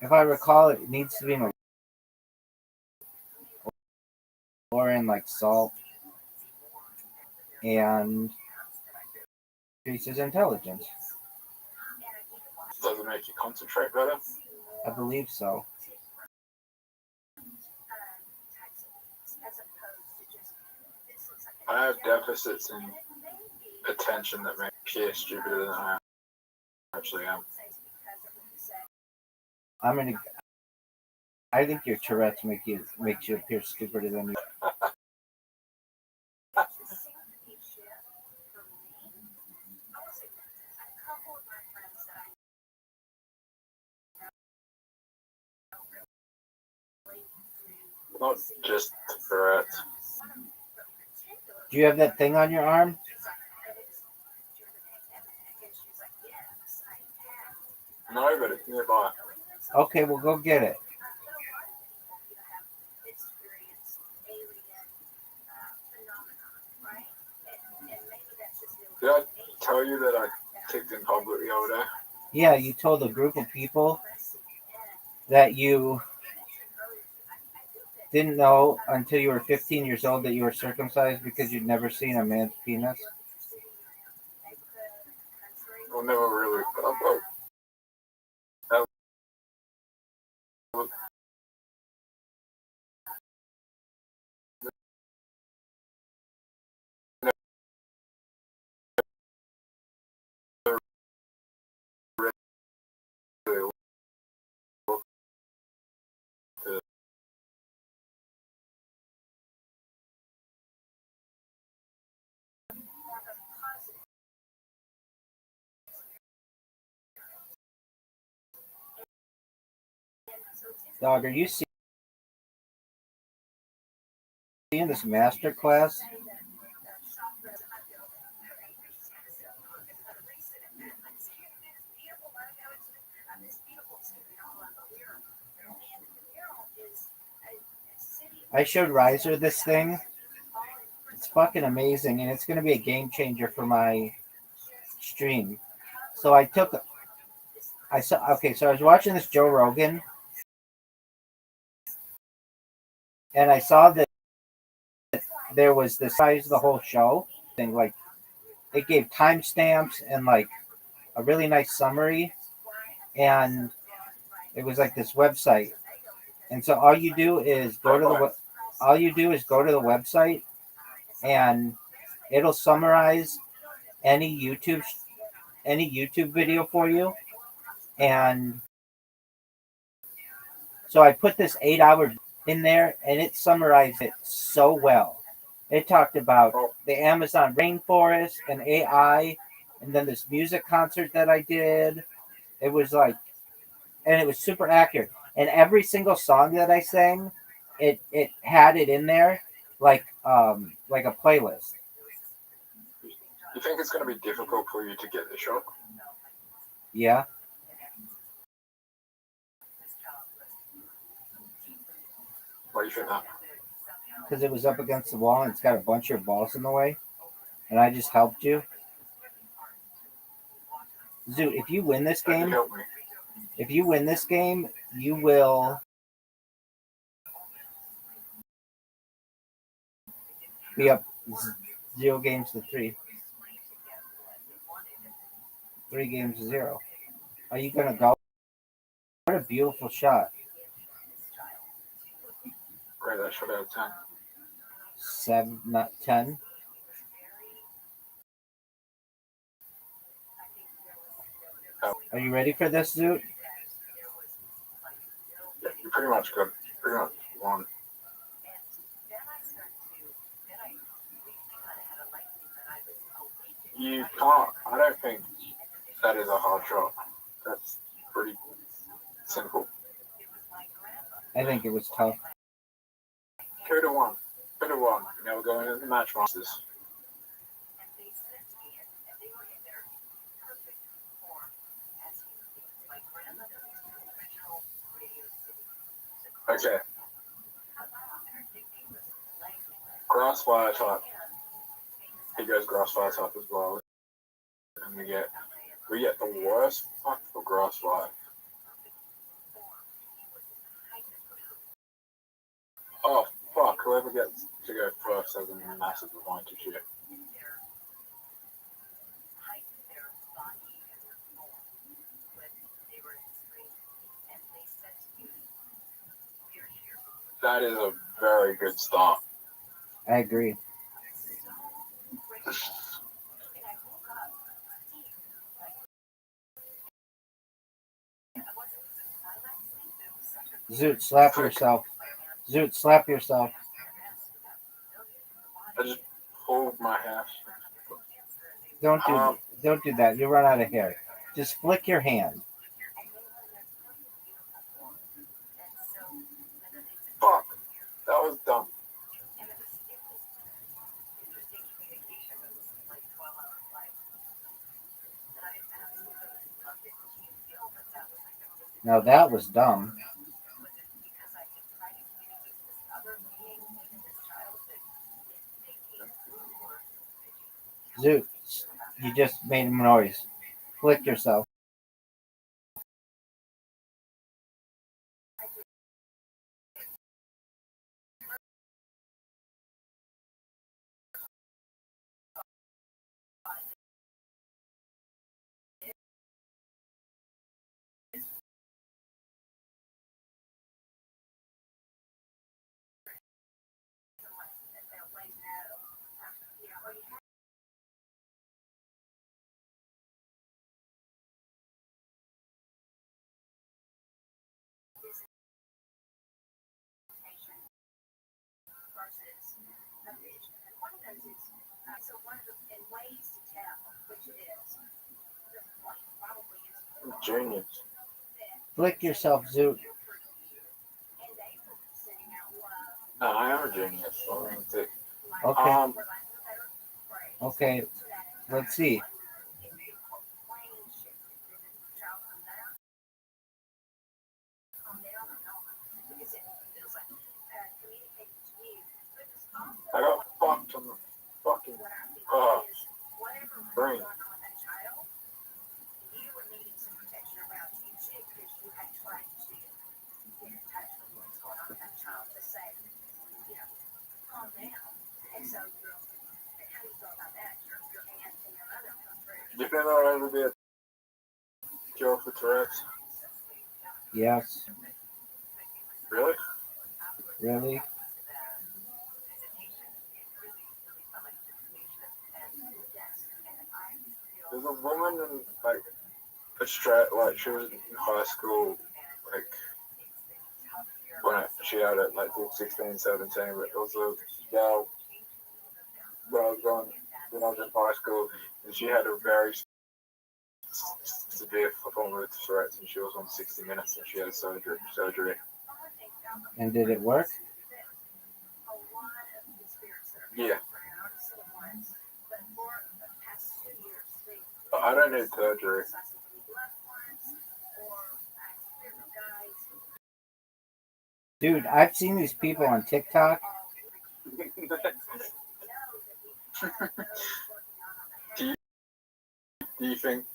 if I recall, it needs to be in and like salt and increases intelligence. Does it make you concentrate better? I believe so. I have deficits in attention that make me appear stupider than I actually am. I think your Tourette's makes you appear stupider than you. Not just Tourette. Do you have that thing on your arm? No, but it's nearby. Okay, we'll go get it. Did I tell you that I kicked in public the other day? Yeah, you told a group of people that you didn't know until you were 15 years old that you were circumcised because you'd never seen a man's penis. Well, never really. Dog, are you seeing this master class? I showed Riser this thing. It's fucking amazing, and it's going to be a game changer for my stream. So I was watching this Joe Rogan, and I saw that there was this size of the whole show thing. Like, it gave timestamps and like a really nice summary, and it was like this website. And so all you do is go to the website, and it'll summarize any YouTube video for you. And so I put this 8-hour in there, and it summarized it so well. It talked about the Amazon rainforest and AI, and then this music concert that I did. It was like, and it was super accurate. And every single song that I sang, it had it in there, like a playlist. You think it's going to be difficult for you to get the show? Yeah. Why do you think that? Because it was up against the wall and it's got a bunch of your balls in the way, and I just helped you. Zoot, if you win this game, you will be up 0-3. 3-0. Are you gonna go? What a beautiful shot. Great, that shot out of 10. 7, not 10. Are you ready for this, Zoot? Yeah, you pretty much got one. You can't. I don't think that is a hard shot. That's pretty simple. I think it was tough. 2-1. 2-1. Now we're going into the match masters. Okay. Grass fire type. He goes grass fire type as well. And we get the worst fuck for grass fire. Oh fuck, whoever gets to go first has a massive advantage here. That is a very good start. I agree. Zoot, slap yourself. Zoot, slap yourself. I just pulled my hair. Don't do that. You'll run out of hair. Just flick your hand. Fuck. That was dumb. Now that was dumb. Zoot, you just made a noise. Flick yourself. Genius. Flick yourself, Zoot. No, I am a genius. Okay. Okay. Let's see. I got fucked on the fucking brain. Do you think that'll ever be a cure for Tourette's? Yes. Really? Really? There's a woman in like Australia, like she was in high school, like when she had it like 16, 17, but it was a gal when I was in high school, and she had a very severe form of Tourette's, and she was on 60 Minutes, and she had surgery. And did it work? Yeah. I don't need surgery. Dude, I've seen these people on TikTok. Do you think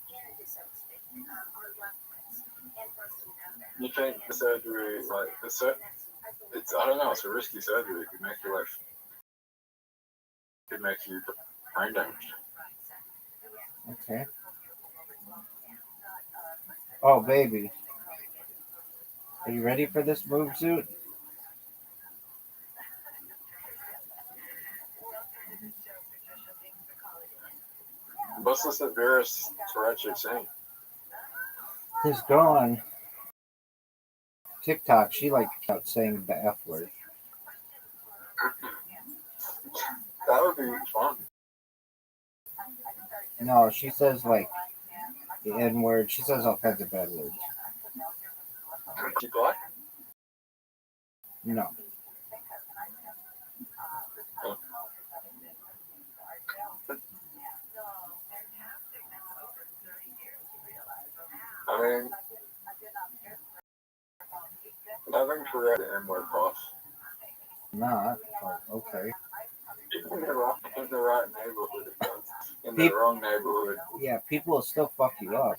the surgery, like it's I don't know, it's a risky surgery. It could make your life, brain damaged. Okay. Oh, baby. Are you ready for this move, Zoot? What's the severest Tourette's you've seen? This girl on TikTok, she like kept saying the F word. That would be fun. No, she says like the N word. She says all kinds of bad words. You black? No. I mean, having Tourette and word off. Not. Oh, okay. In the right neighborhood, it does. In the wrong neighborhood. Yeah, people will still fuck you up.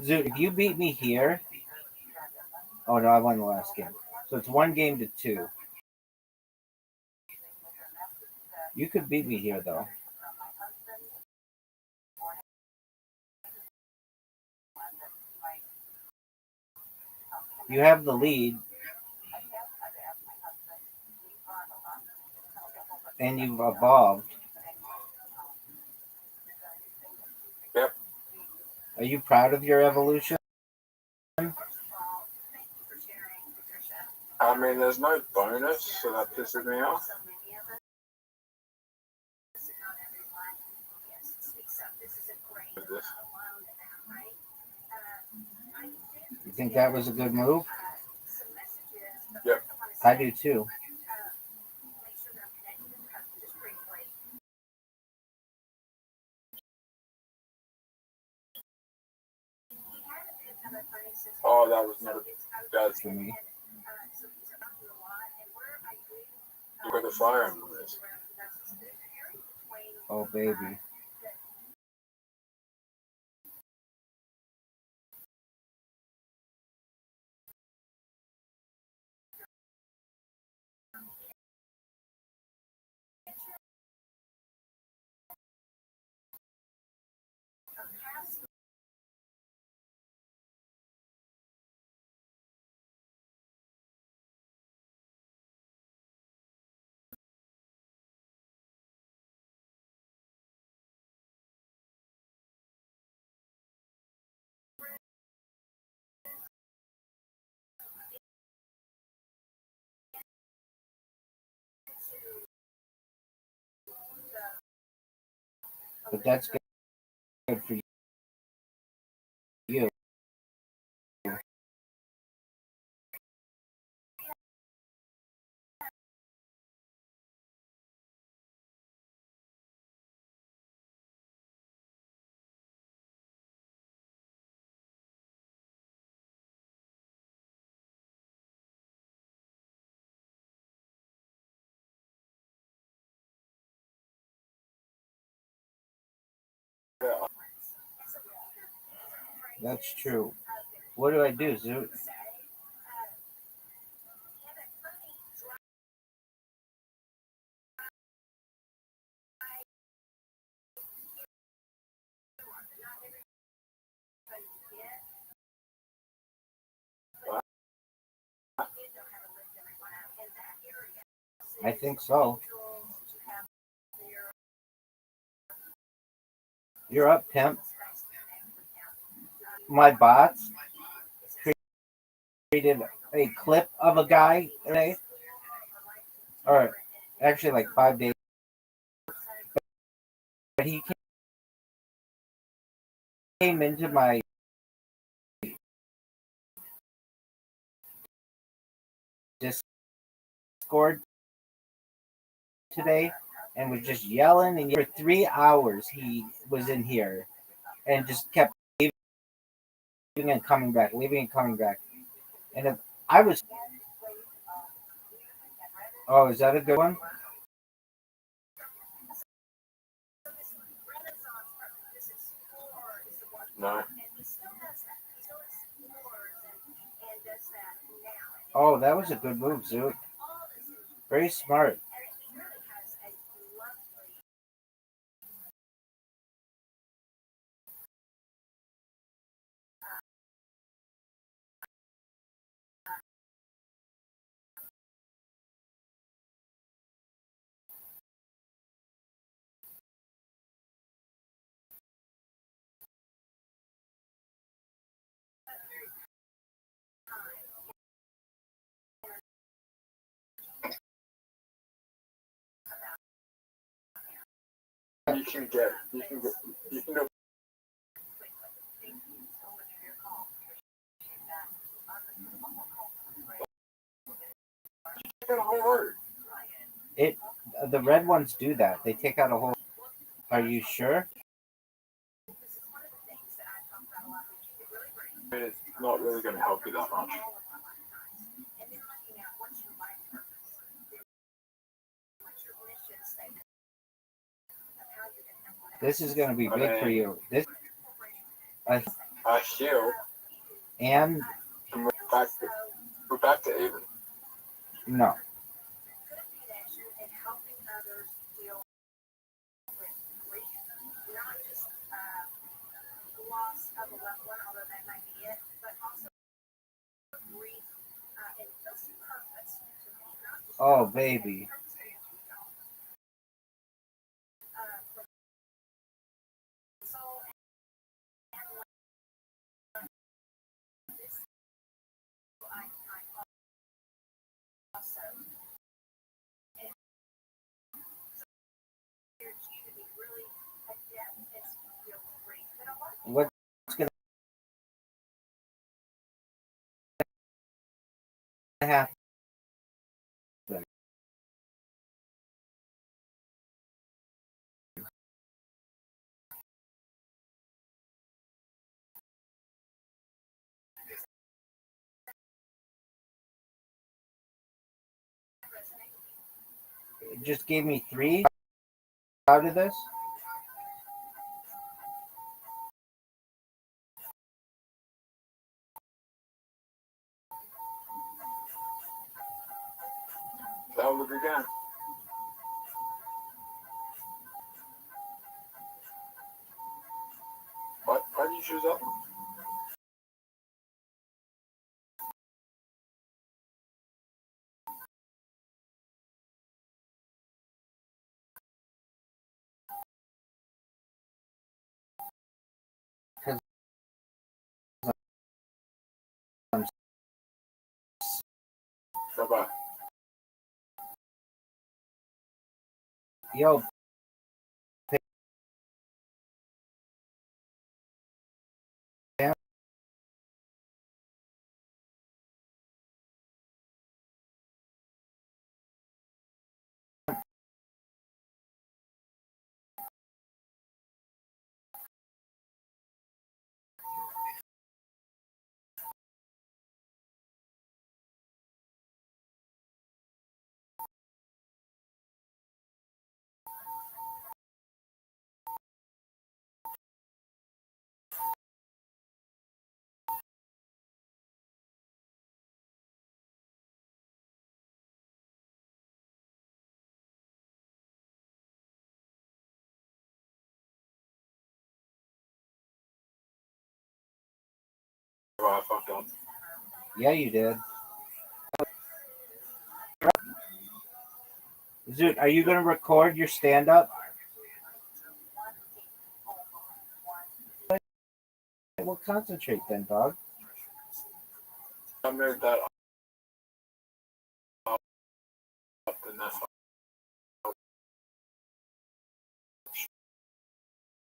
Zoot, if you beat me here, oh no, I won the last game. So it's 1-2. You could beat me here though. You have the lead, and you've evolved. Yep. Are you proud of your evolution? I mean, there's no bonus, so that pisses me off. You think that was a good move? Yep. I do too. Oh, that was not a bad For me. Look where the fire emblem is. Oh baby. But that's good for you. That's true. What do I do, Zoot? I think so. You're up, pimp. My bots created a clip of a guy today, or actually like 5 days. But he came into my Discord today and was just yelling, and for 3 hours he was in here and just kept leaving and coming back, leaving and coming back. And if I was, oh, is that a good one? No. Oh, that was a good move, Zoot. Very smart. You can go. Get a whole word. The red ones do that. They take out a whole. Are you sure? It's not really going to help you that much. This is going to be big for you. This, I heal. And And we're back to even. no. Oh, baby. What's going to happen? It just gave me 3 out of this. That'll look again. Why did you choose that one? Bye-bye. Yo, Pam, Oh, I fucked up. yeah, you did. Zoot, are you going to record your stand-up? Well, concentrate then, dog. I made that up and that's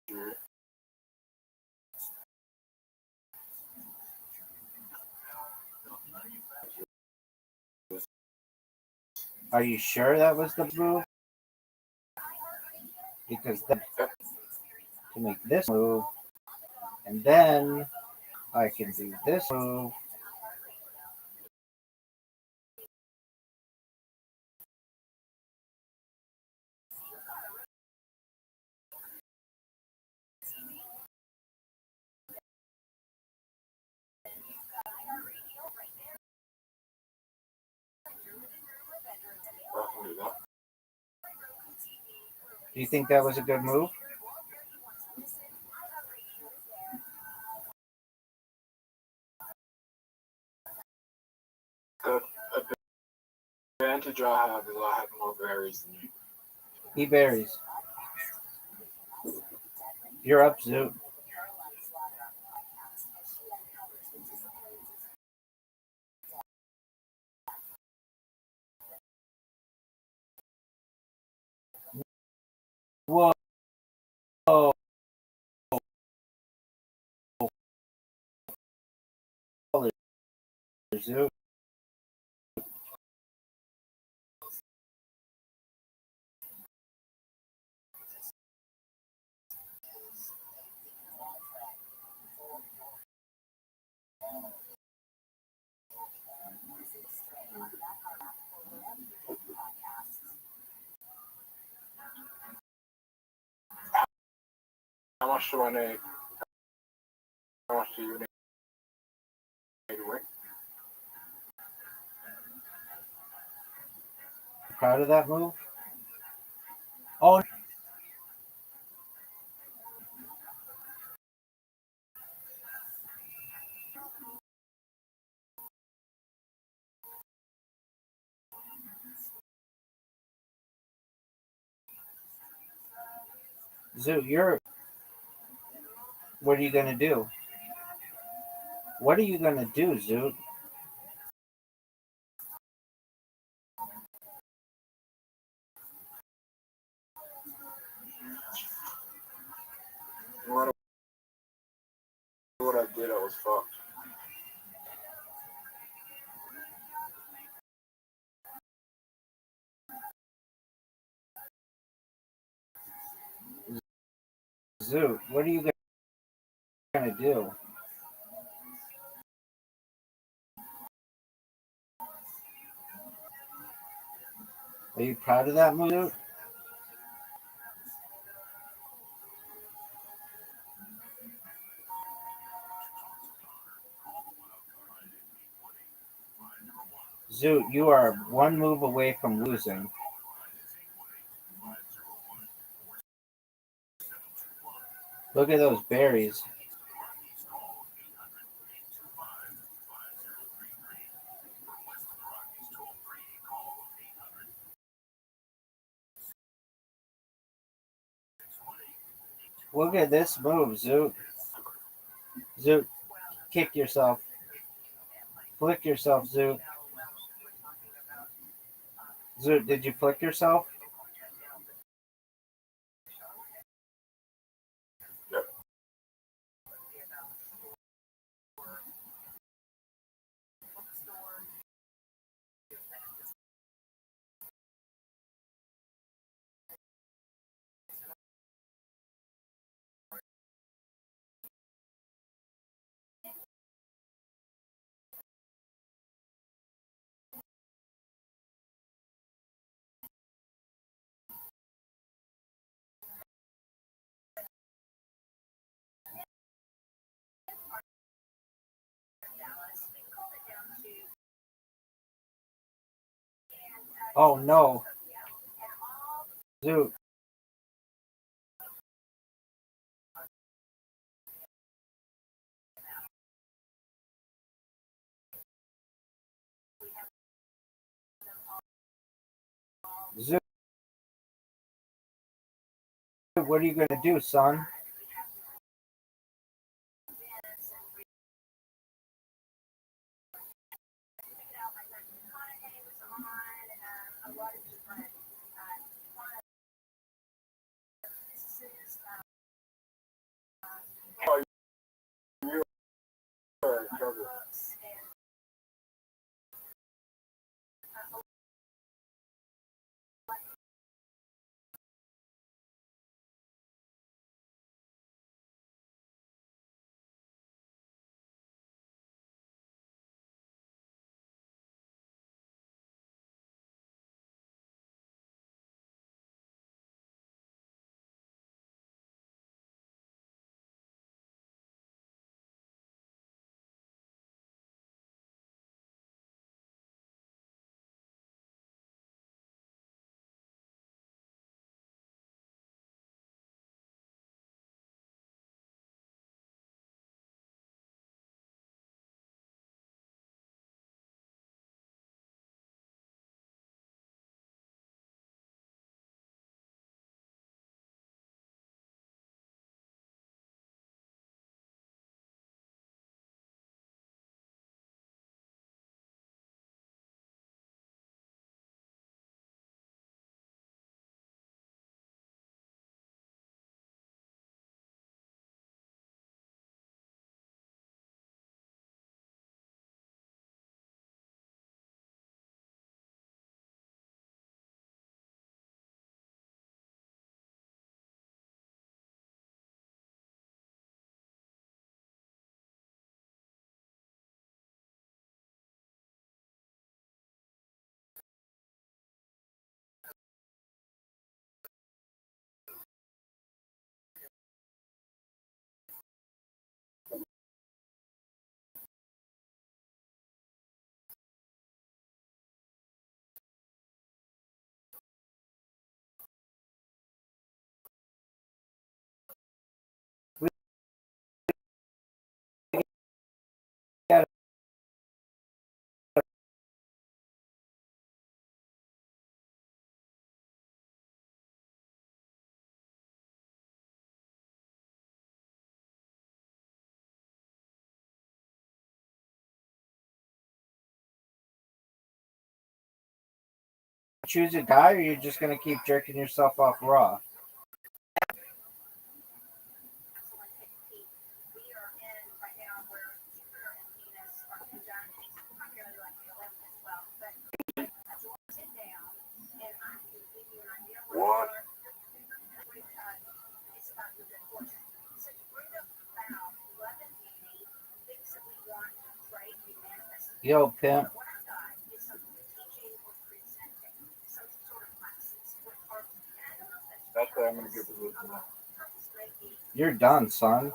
sure. Are you sure that was the move? Because then to make this move, and then I can do this move. I can do that. Do you think that was a good move? The advantage I have is I have more berries than you. He varies. You're up, Zoot. Whoa. Zoot. How much do I need? How much do you need to win? Proud of that move? Oh, Zoo, what are you gonna do? What are you gonna do, Zoo? No matter what I did, I was fucked. Zoo, what are you gonna do? Are you proud of that move? Zoo, you are one move away from losing. Look at those berries. Look at this move, Zoo. Zoo, kick yourself. Flick yourself, Zoo. Zoo, did you flick yourself? Yep. Oh no. Zoo. Zoo, what are you gonna do, son? Oh, you are in trouble. choose a guy, or you're just gonna keep jerking yourself off raw? What? Yo, pimp. That's what I'm gonna give it to now. You're done, son.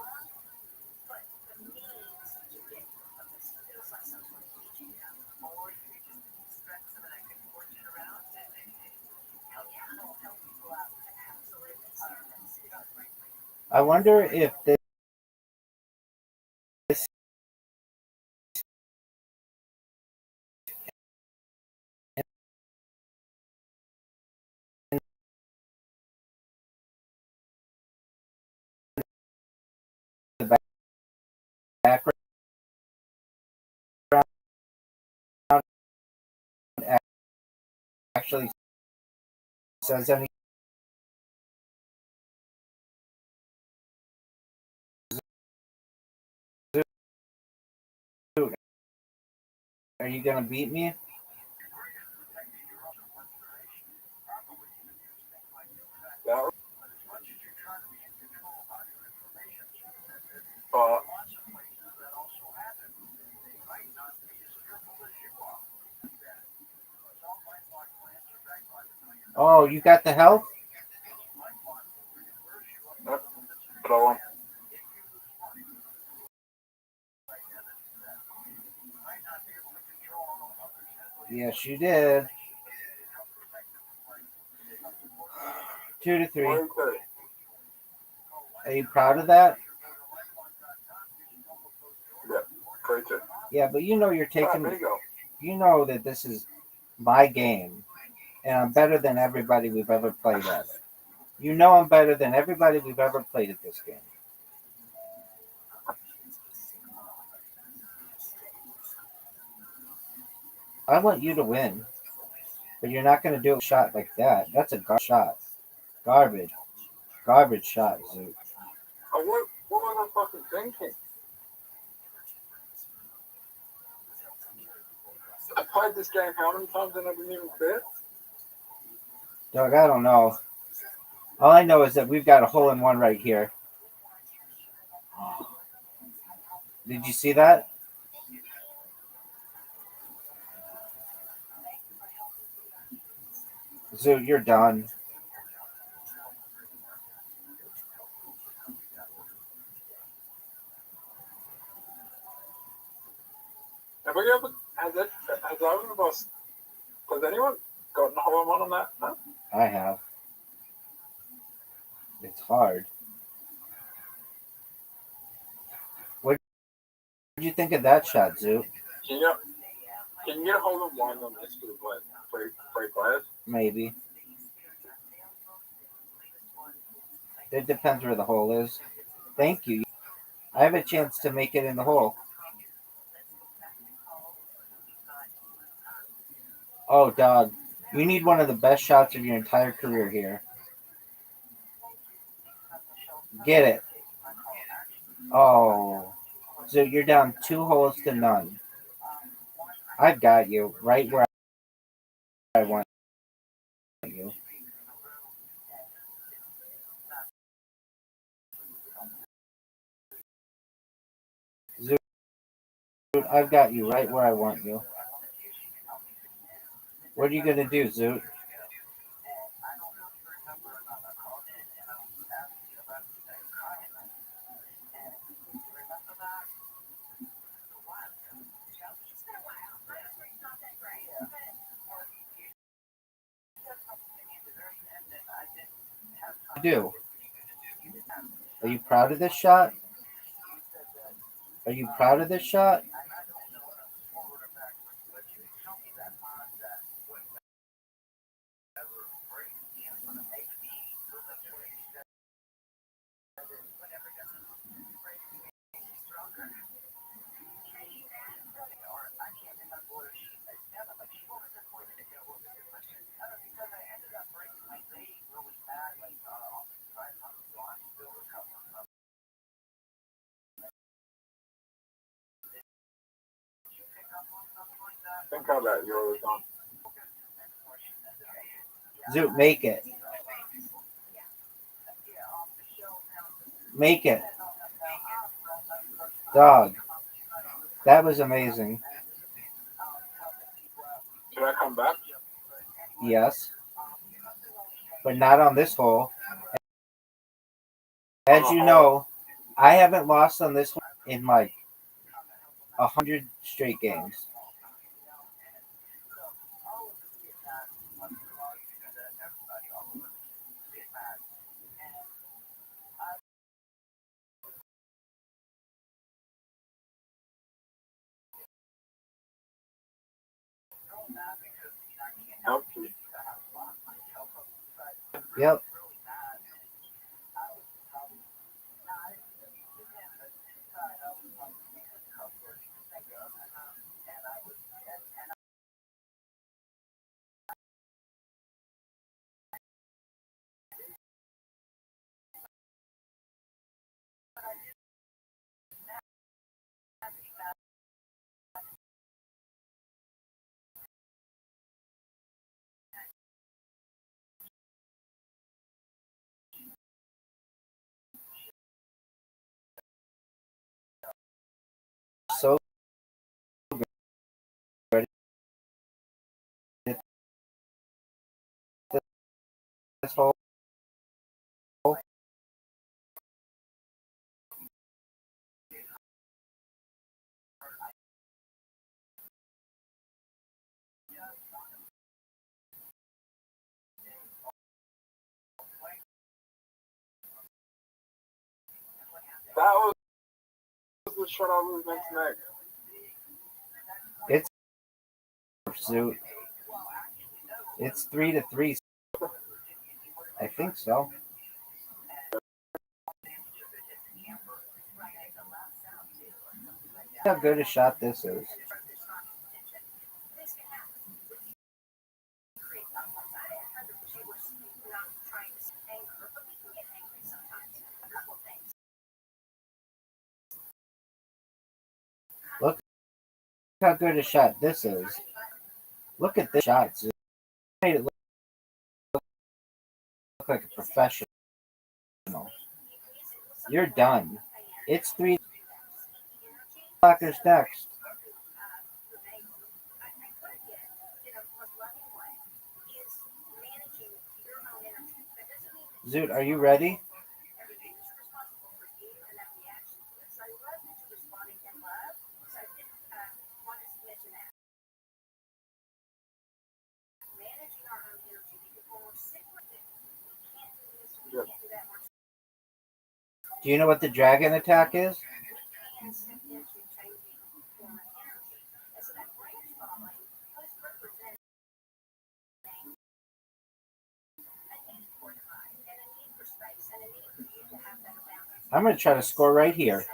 I wonder if this background actually says anything. Are you gonna beat me? That Oh, you got the health? go on. Yes, you did. 2 to 3. Okay. Are you proud of that? Yeah, great too. Yeah, but you know you're There taking. you go. You know that this is my game, and I'm better than everybody we've ever played at it. You know I'm better than everybody we've ever played at this game. I want you to win, but you're not going to do a shot like that. That's a shot. Garbage. Garbage shot, Zoot. What was I fucking thinking? I played this game how many times and I didn't even fit? Doug, I don't know. All I know is that we've got a hole in one right here. Did you see that? Zoot, you're done. Have we ever has anyone gotten a hole in one on that? No? I have. It's hard. What did you think of that shot, Zoot? Can you get a hole in one on this for the free players? Maybe. It depends where the hole is. Thank you. I have a chance to make it in the hole. Oh, dog. You need one of the best shots of your entire career here. Get it. Oh. So you're down 2 holes to none. I've got you right where I want you. Zoot, I've got you right where I want you. What are you going to do, Zoot? Do? Are you proud of this shot? Are you proud of this shot? think about you all the time. Zoot, make it. Make it. Dog. That was amazing. Should I come back? Yes. But not on this hole. As you know, I haven't lost on this hole in like 100 straight games. Help you. Yep. So good. This hole. That was the shot I was meant to make. It's Zoot. It's 3-3. I think so. How good a shot this is. Look how good a shot this is. Look at this shot, Zoot. Made it look like a professional. You're done. It's 3 blockers next. Zoot, are you ready? Yep. Do you know what the dragon attack is? I'm going to try to score right here.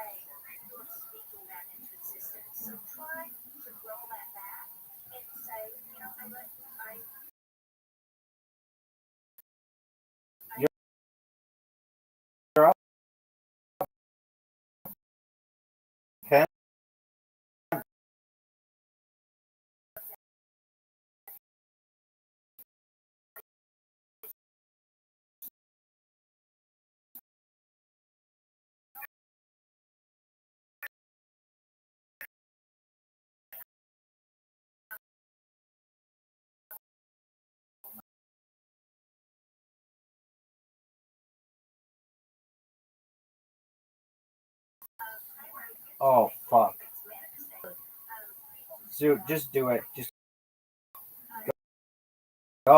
You're up. Okay. Oh, fuck. Zoot, just do it. Just go.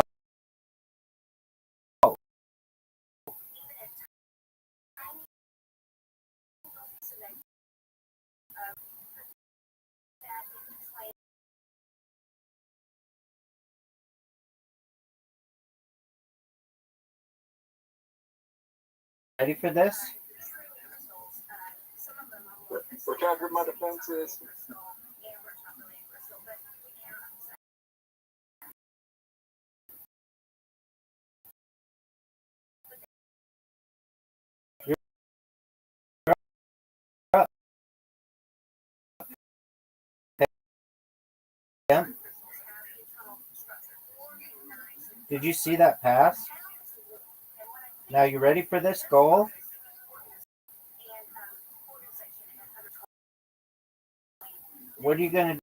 Ready for this? Look how good my defense is. Yeah. Did you see that pass? Now you ready for this goal? What are you gonna do?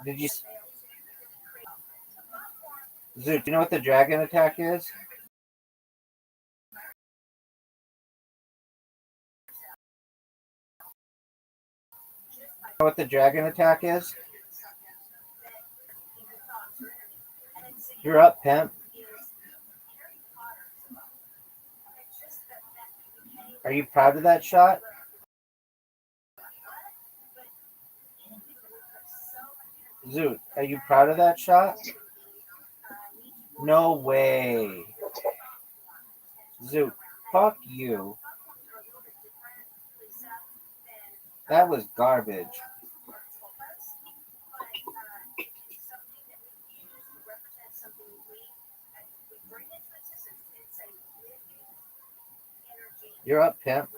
Did you, Zoot? Do you know what the dragon attack is? Know what the dragon attack is? You're up, pimp. Are you proud of that shot? Zoot, are you proud of that shot? No way. Zoot, fuck you. That was garbage. You're up, pimp.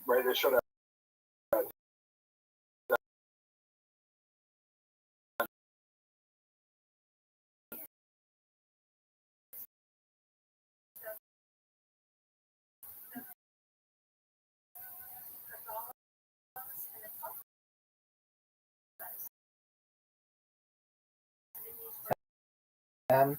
Right, they should have. Um,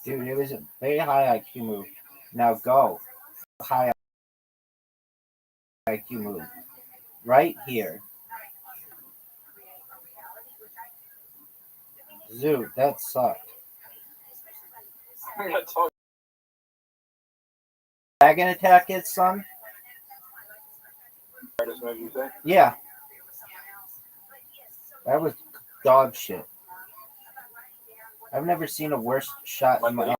Dude, it was a very high IQ move. Now go. High IQ move. Right here. Zoot, that sucked. Dragon attack it, son? Yeah. That was dog shit. I've never seen a worse shot in my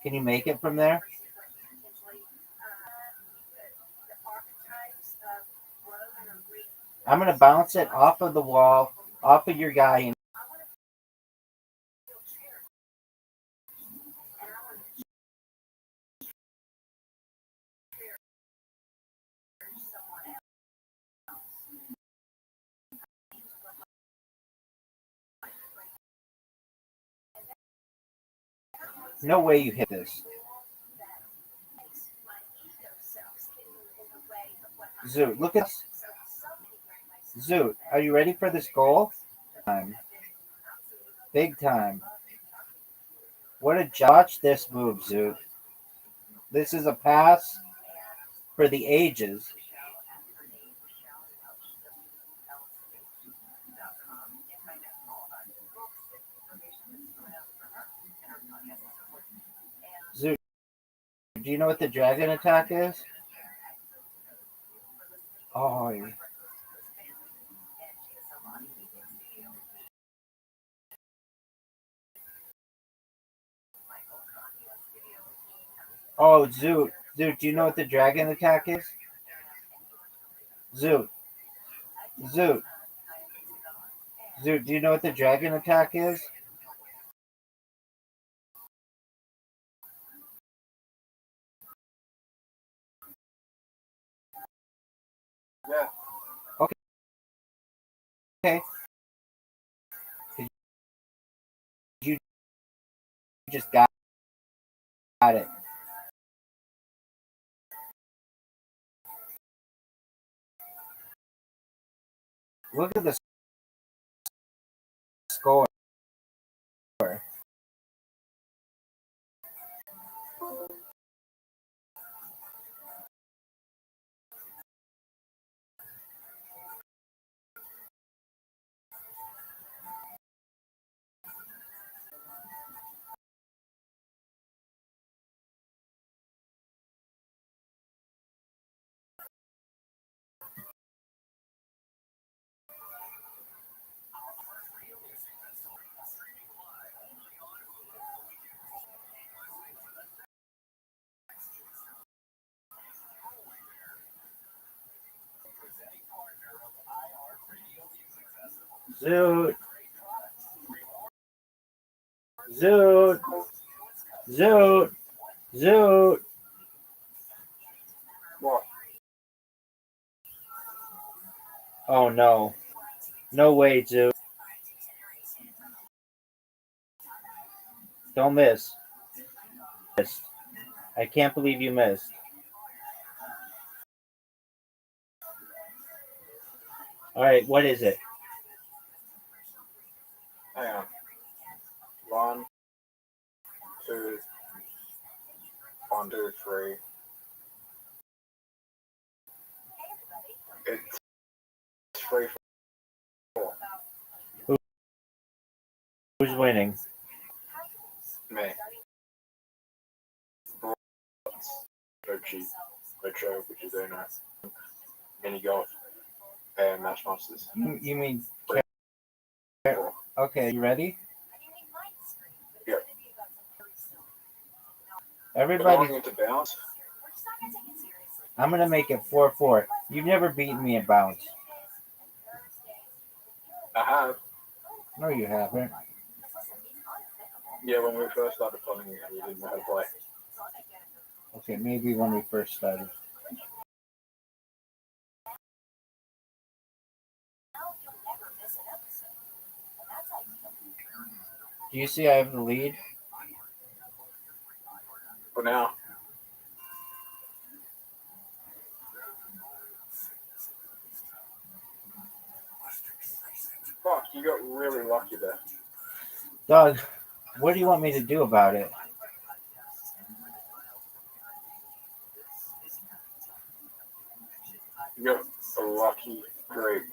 Can you make it from there? I'm gonna bounce it off of the wall, off of your guy. And no way you hit this. Zoot, look at this. Zoot, are you ready for this goal? Big time. What a watch this move, Zoot. This is a pass for the ages. Zoot, do you know what the dragon attack is? Oh, Zoot, do you know what the dragon attack is? Zoot, Zoot, do you know what the dragon attack is? Yeah. Okay. You just got it. Look at the score. Zoot. Zoot. Zoot. Zoot. What? Oh no. No way, Zoot. Don't miss. I can't believe you missed. All right, what is it? Hang on. 1, 2, 1, 2, 3. It's 3, 4. Who's winning? Me. Rothschild, which is in mini golf and match masters. You mean? 3, 4. Okay, you ready? Yep. Everybody, Going to bounce. I'm gonna make it 4-4. You've never beaten me at bounce. I have. No, you haven't. Yeah, when we first started playing it, we didn't know how to play. Okay, maybe when we first started. Do you see I have the lead? For now. Fuck, you got really lucky there. Doug, what do you want me to do about it? You got a lucky grape.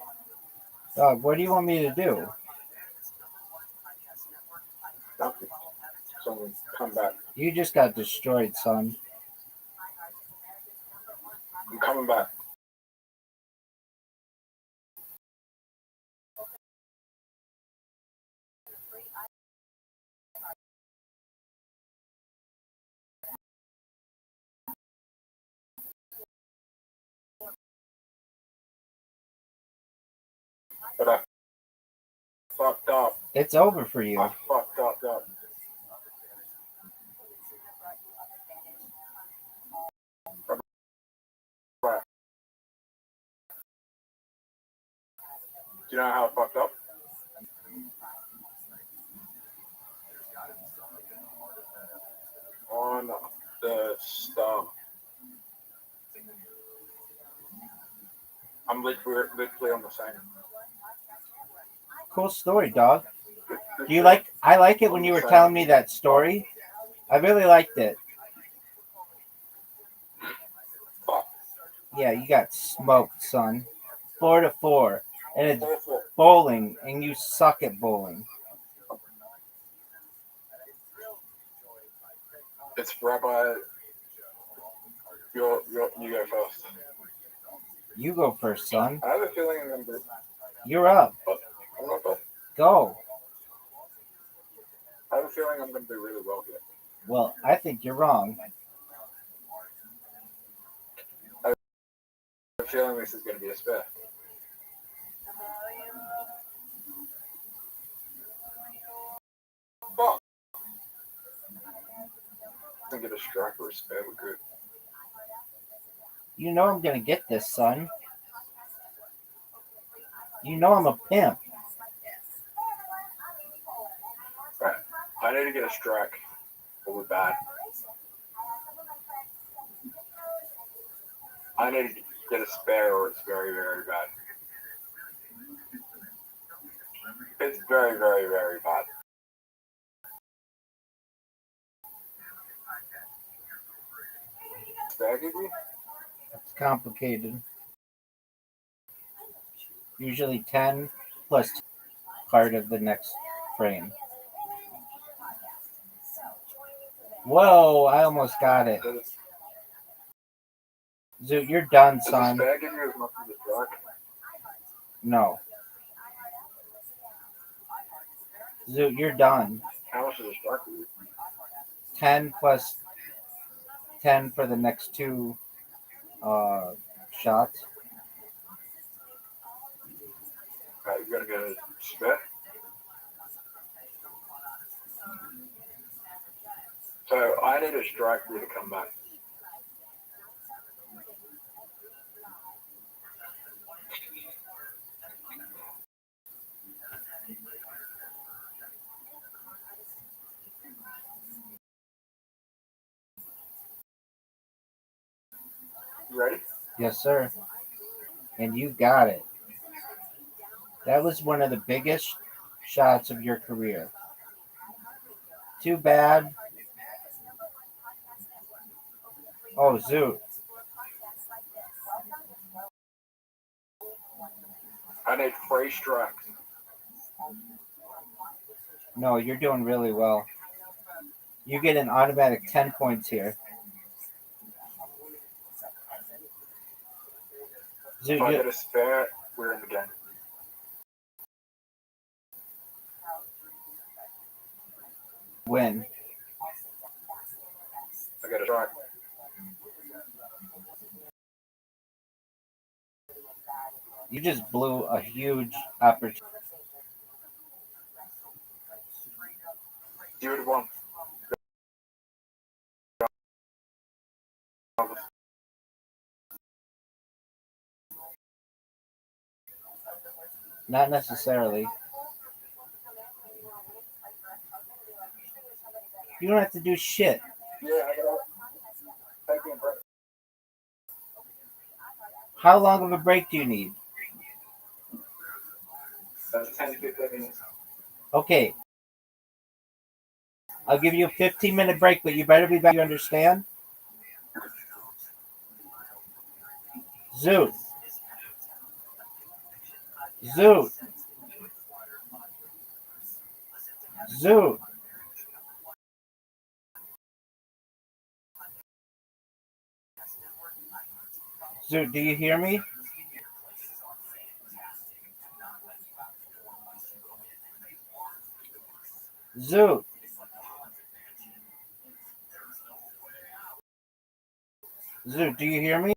Doug, what do you want me to do? Nothing. Someone come back. You just got destroyed, son. I'm coming back. It's over for you. I fucked up. Right. Do you know how I fucked up? On the stuff. I'm literally on the same. Cool story, dog. Do you like? I like it when you were telling me that story. I really liked it. Yeah, you got smoked, son. 4-4, and it's bowling, and you suck at bowling. It's Rabbi. You go first. You go first, son. I have a feeling I'm gonna be. You're up. I'm not bad. Go. I have a feeling I'm gonna do really well here. Well, I think you're wrong. I have a feeling this is gonna be a spare. Fuck. I get a strike or a spare. We're good. You know I'm gonna get this, son. You know I'm a pimp. Right. I need to get a strike or we're bad. I need to get a spare or it's very, very bad. It's very, very, very bad. Spare, Gigi? It's complicated. Usually 10 plus part of the next frame. Whoa, I almost got it. Zoot, you're done, Does the son. spare give you as much as the strike? No. Zoot, you're done. How much does the strike give you? 10 plus 10 for the next two shots. Right, you gotta get a spare. So I need a strike for you to come back. You ready? Yes, sir. And you got it. That was one of the biggest shots of your career. Too bad. Oh, Zoot. I need 3 strikes. No, you're doing really well. You get an automatic 10 points here. If I get a spare, we're in the game. Win. I got a strike. You just blew a huge opportunity. You would have won. Not necessarily. You don't have to do shit. Yeah, I got take a break. How long of a break do you need? 10 to 15 minutes. Okay. I'll give you a 15-minute break, but you better be back. You understand? Zoot. Zoot. Zoot. Zoot, do you hear me? Zoot. Zoot, do you hear me?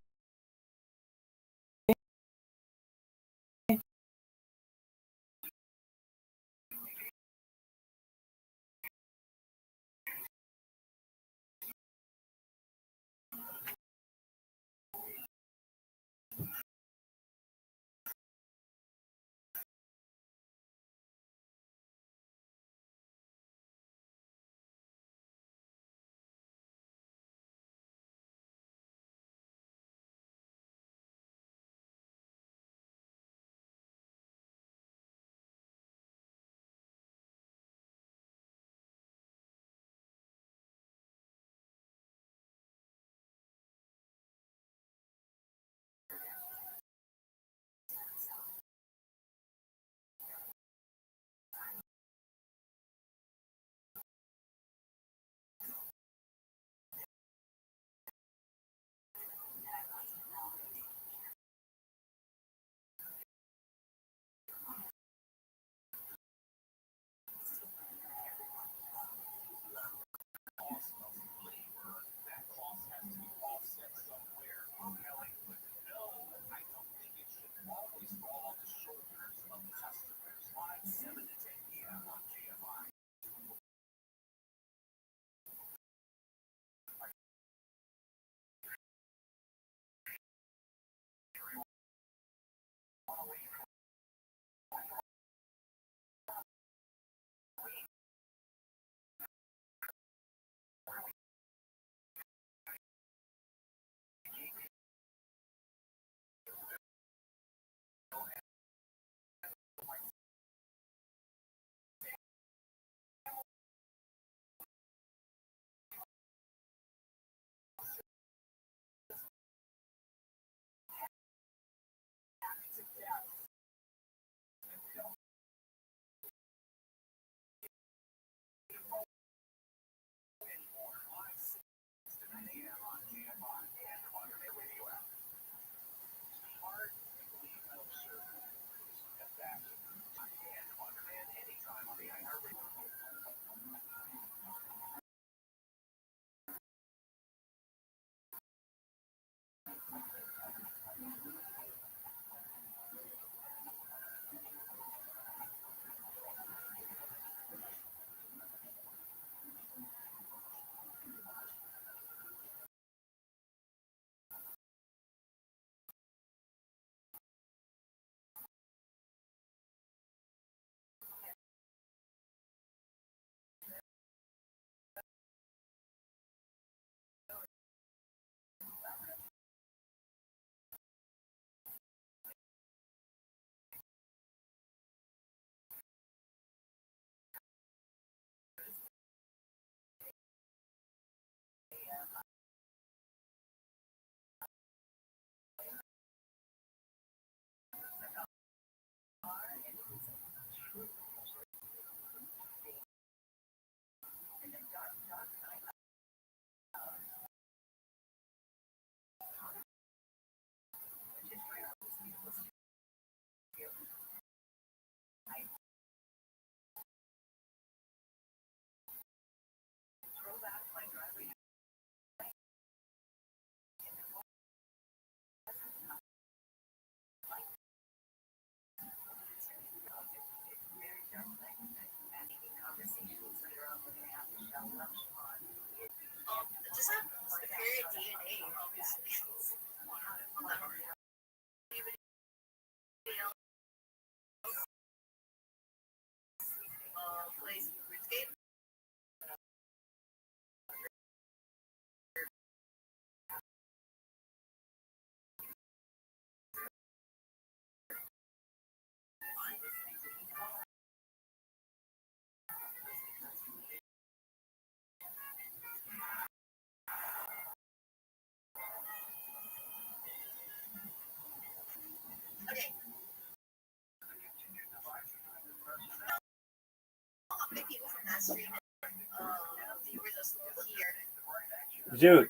Dude,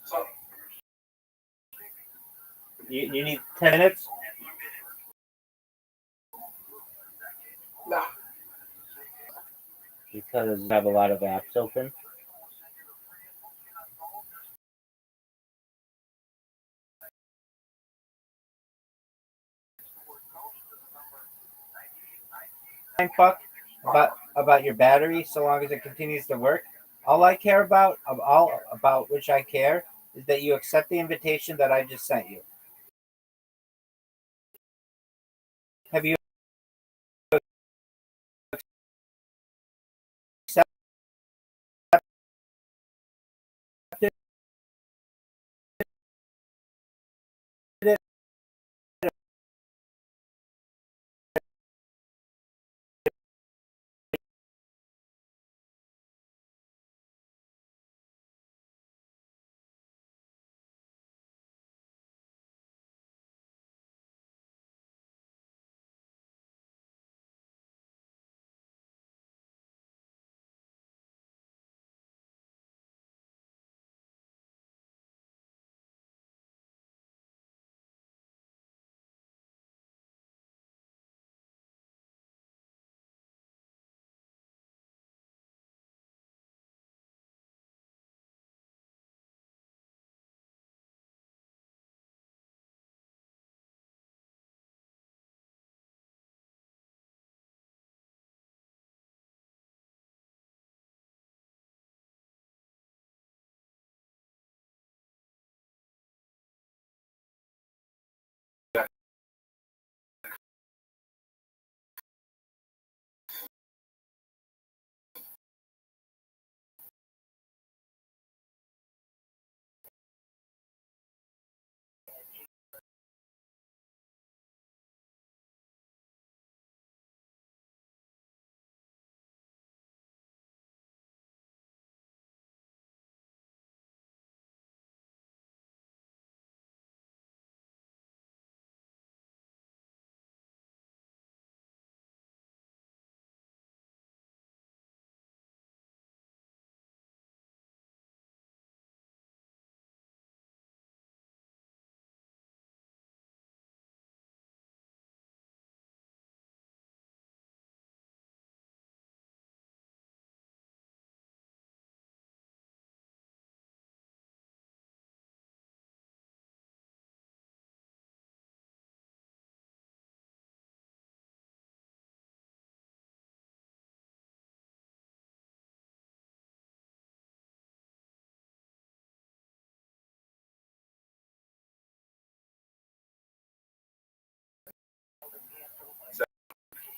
So, you need 10 minutes? no. Because I have a lot of apps open. Fuck about your battery so long as it continues to work. All I care about which I care is that you accept the invitation that I just sent you. Have you accepted it?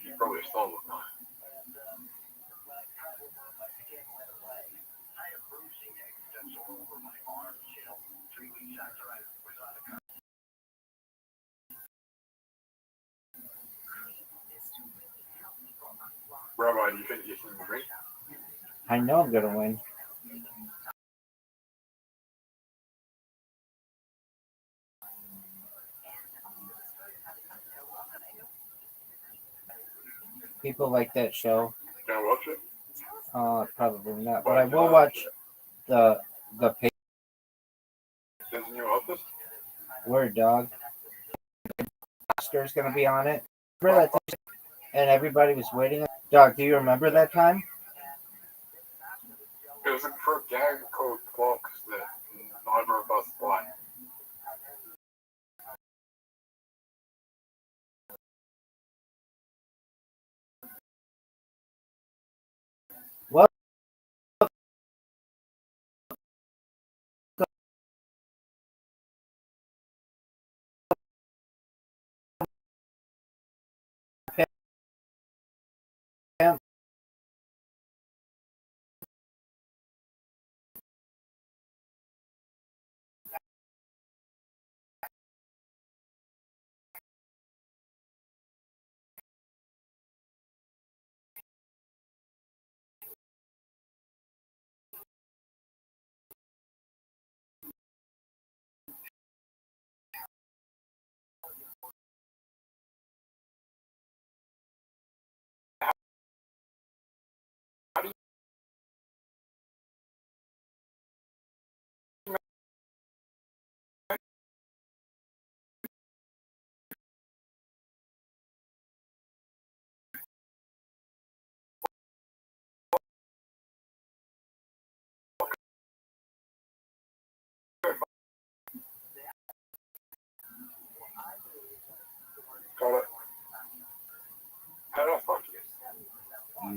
You probably stole it. Rabbi, do you think you can win? I know I'm gonna win. People like that show. Can I watch it? Probably not, but I will watch the There's a new office? Word Dog. Oscar's gonna be on it. Remember that time? And everybody was waiting. Dog, do you remember that time? It was for a gag called Clocks that neither of us like. Well,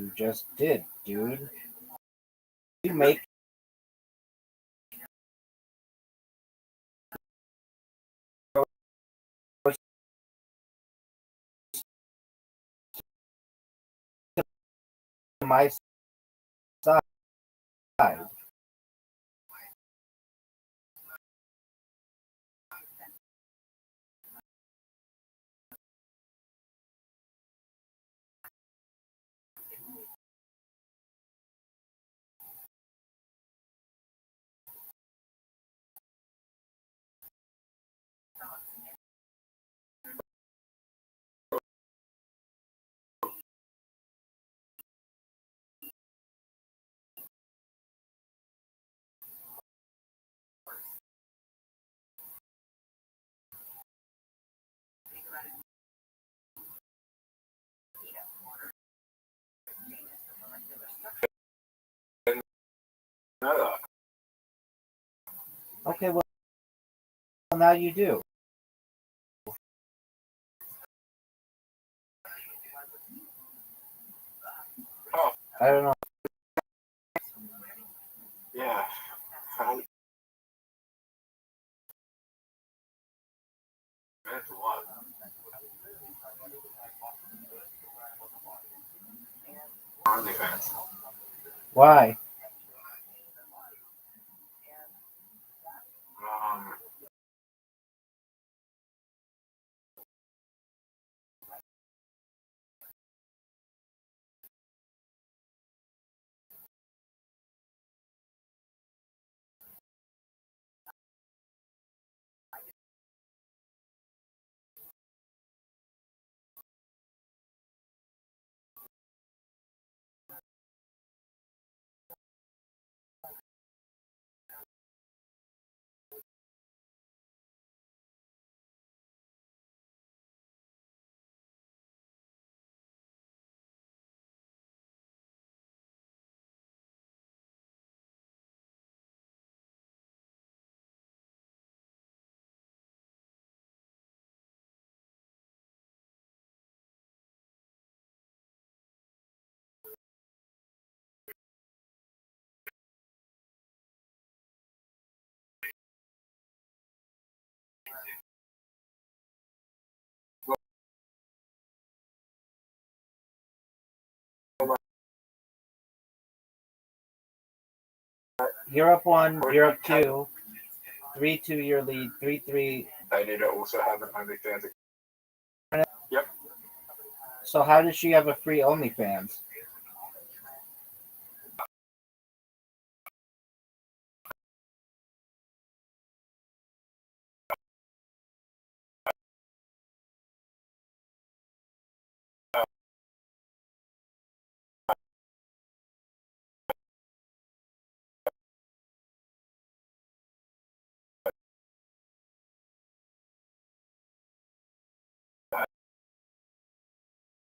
You just did, dude. You make my side. Okay, well now you do. Oh, I don't know. yeah. That's a lot. OnlyFans. Why? Um, You're up 1, you're up 2. 3-2 your lead. 3-3. they need to also have an OnlyFans. Yep. So how does she have a free OnlyFans?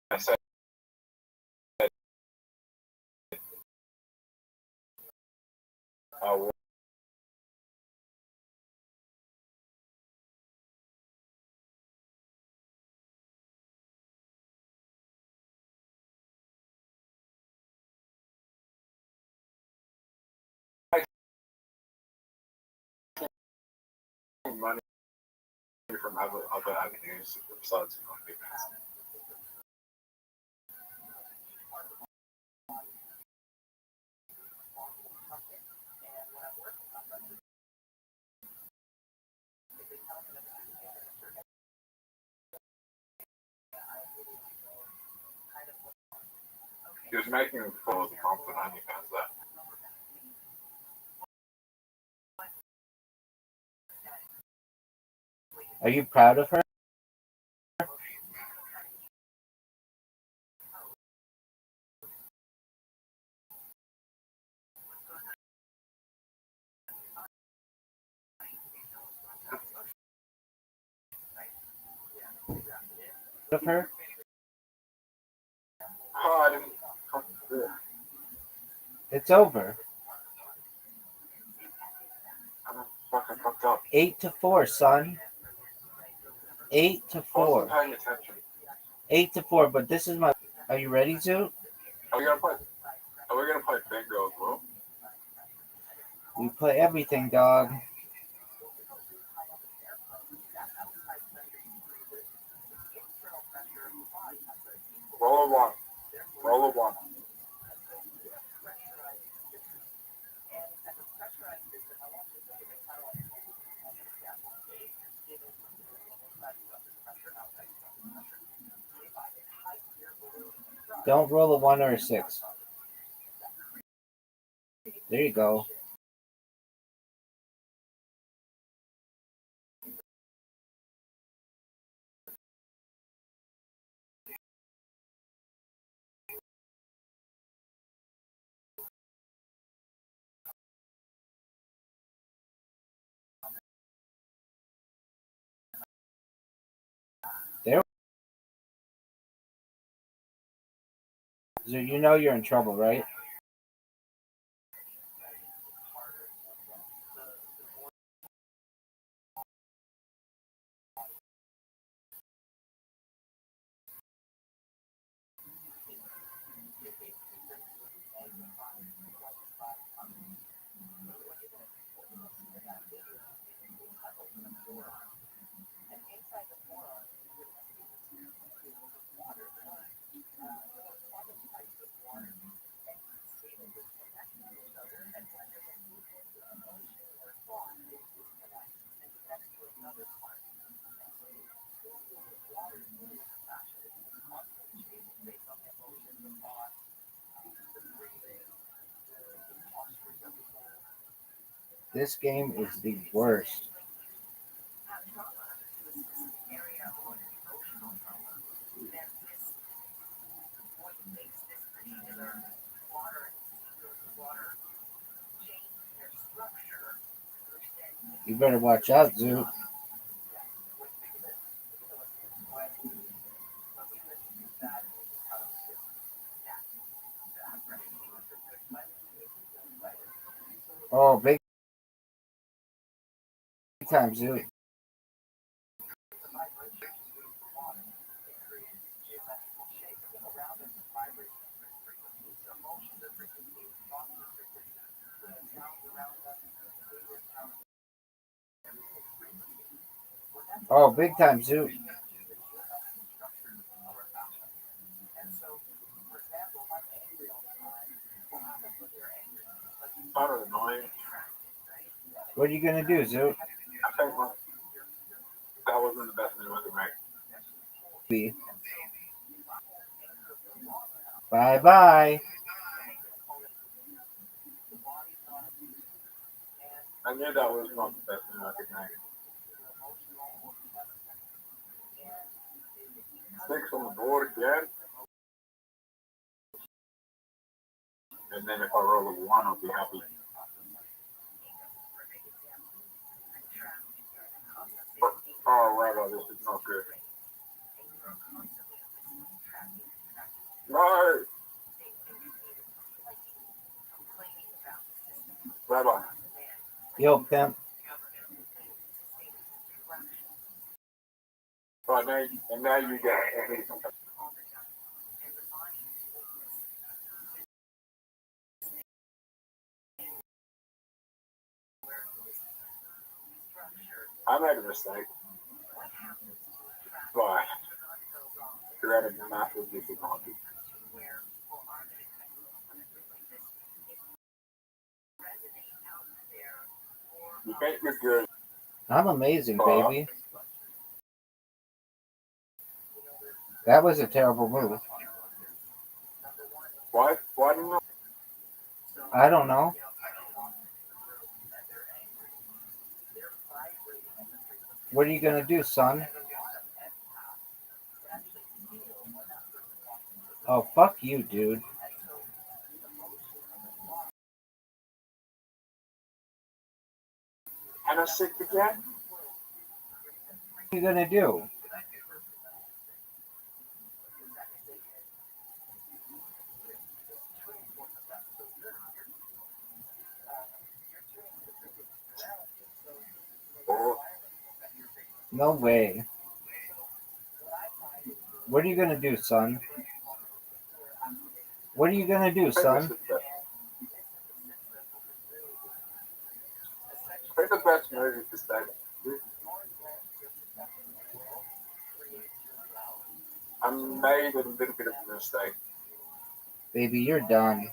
I said, oh, money from other avenues besides OnlyFans. He was making it for the month on OnlyFans there. Are you proud of her? Of her? Oh, I didn't. It's over. I'm fucking fucked up. 8-4, son. 8-4. Wasn't paying attention. 8-4. But this is my. Are you ready to? Are we gonna play? Are we gonna play bingo as well? We play everything, dog. Roll a one. Roll a one. Don't roll a 1 or a 6. There you go. There. So you know you're in trouble, right? This game is the worst. You better watch out, Zoo. Oh, big time, Zoo. Oh, big time, Zoo. Kind of annoying. What are you gonna do, Zoo? I think that wasn't the best move I could make. Bye bye. I knew that was not the best move I could make. 6 on the board again. And then if I roll a 1, I'll be happy. Oh, Rabbi, this is not good. No! Rabbi. Yo, pimp. Right, now you get it. I made a mistake. But created a massive disadvantage. You think you're good. I'm amazing, baby. That was a terrible move. Why didn't you? I don't know. What are you gonna do, son? Oh, fuck you, dude. And I sick again? What are you gonna do? Oh, No way. What are you gonna do, son? What are you gonna do, I think this son? is the best. I think the best movie to stay. I made a little bit of a mistake. Baby, you're done.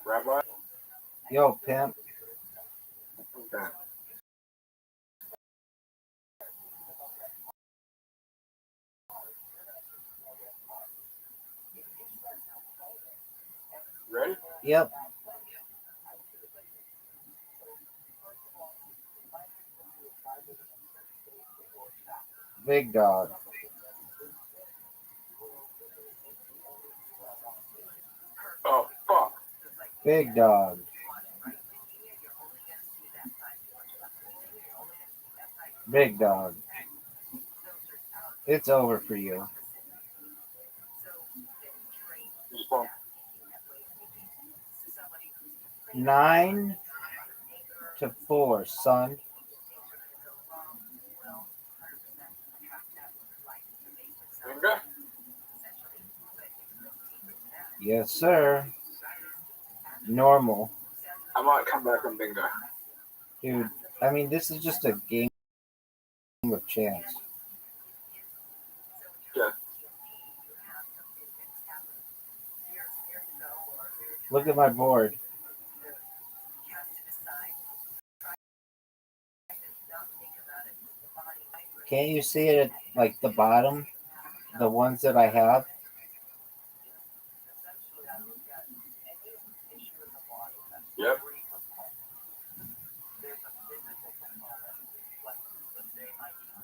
Rabbi? Yo, pimp. Okay. Ready? Yep. Big dog. Oh, fuck. Big dog. Big dog. It's over for you. Just one. 9-4, son. Finger? Yes, sir. Normal. I might come back on bingo. Dude, I mean, this is just a game of chance. Yeah. Look at my board. Can't you see it at like the bottom? The ones that I have? Yep.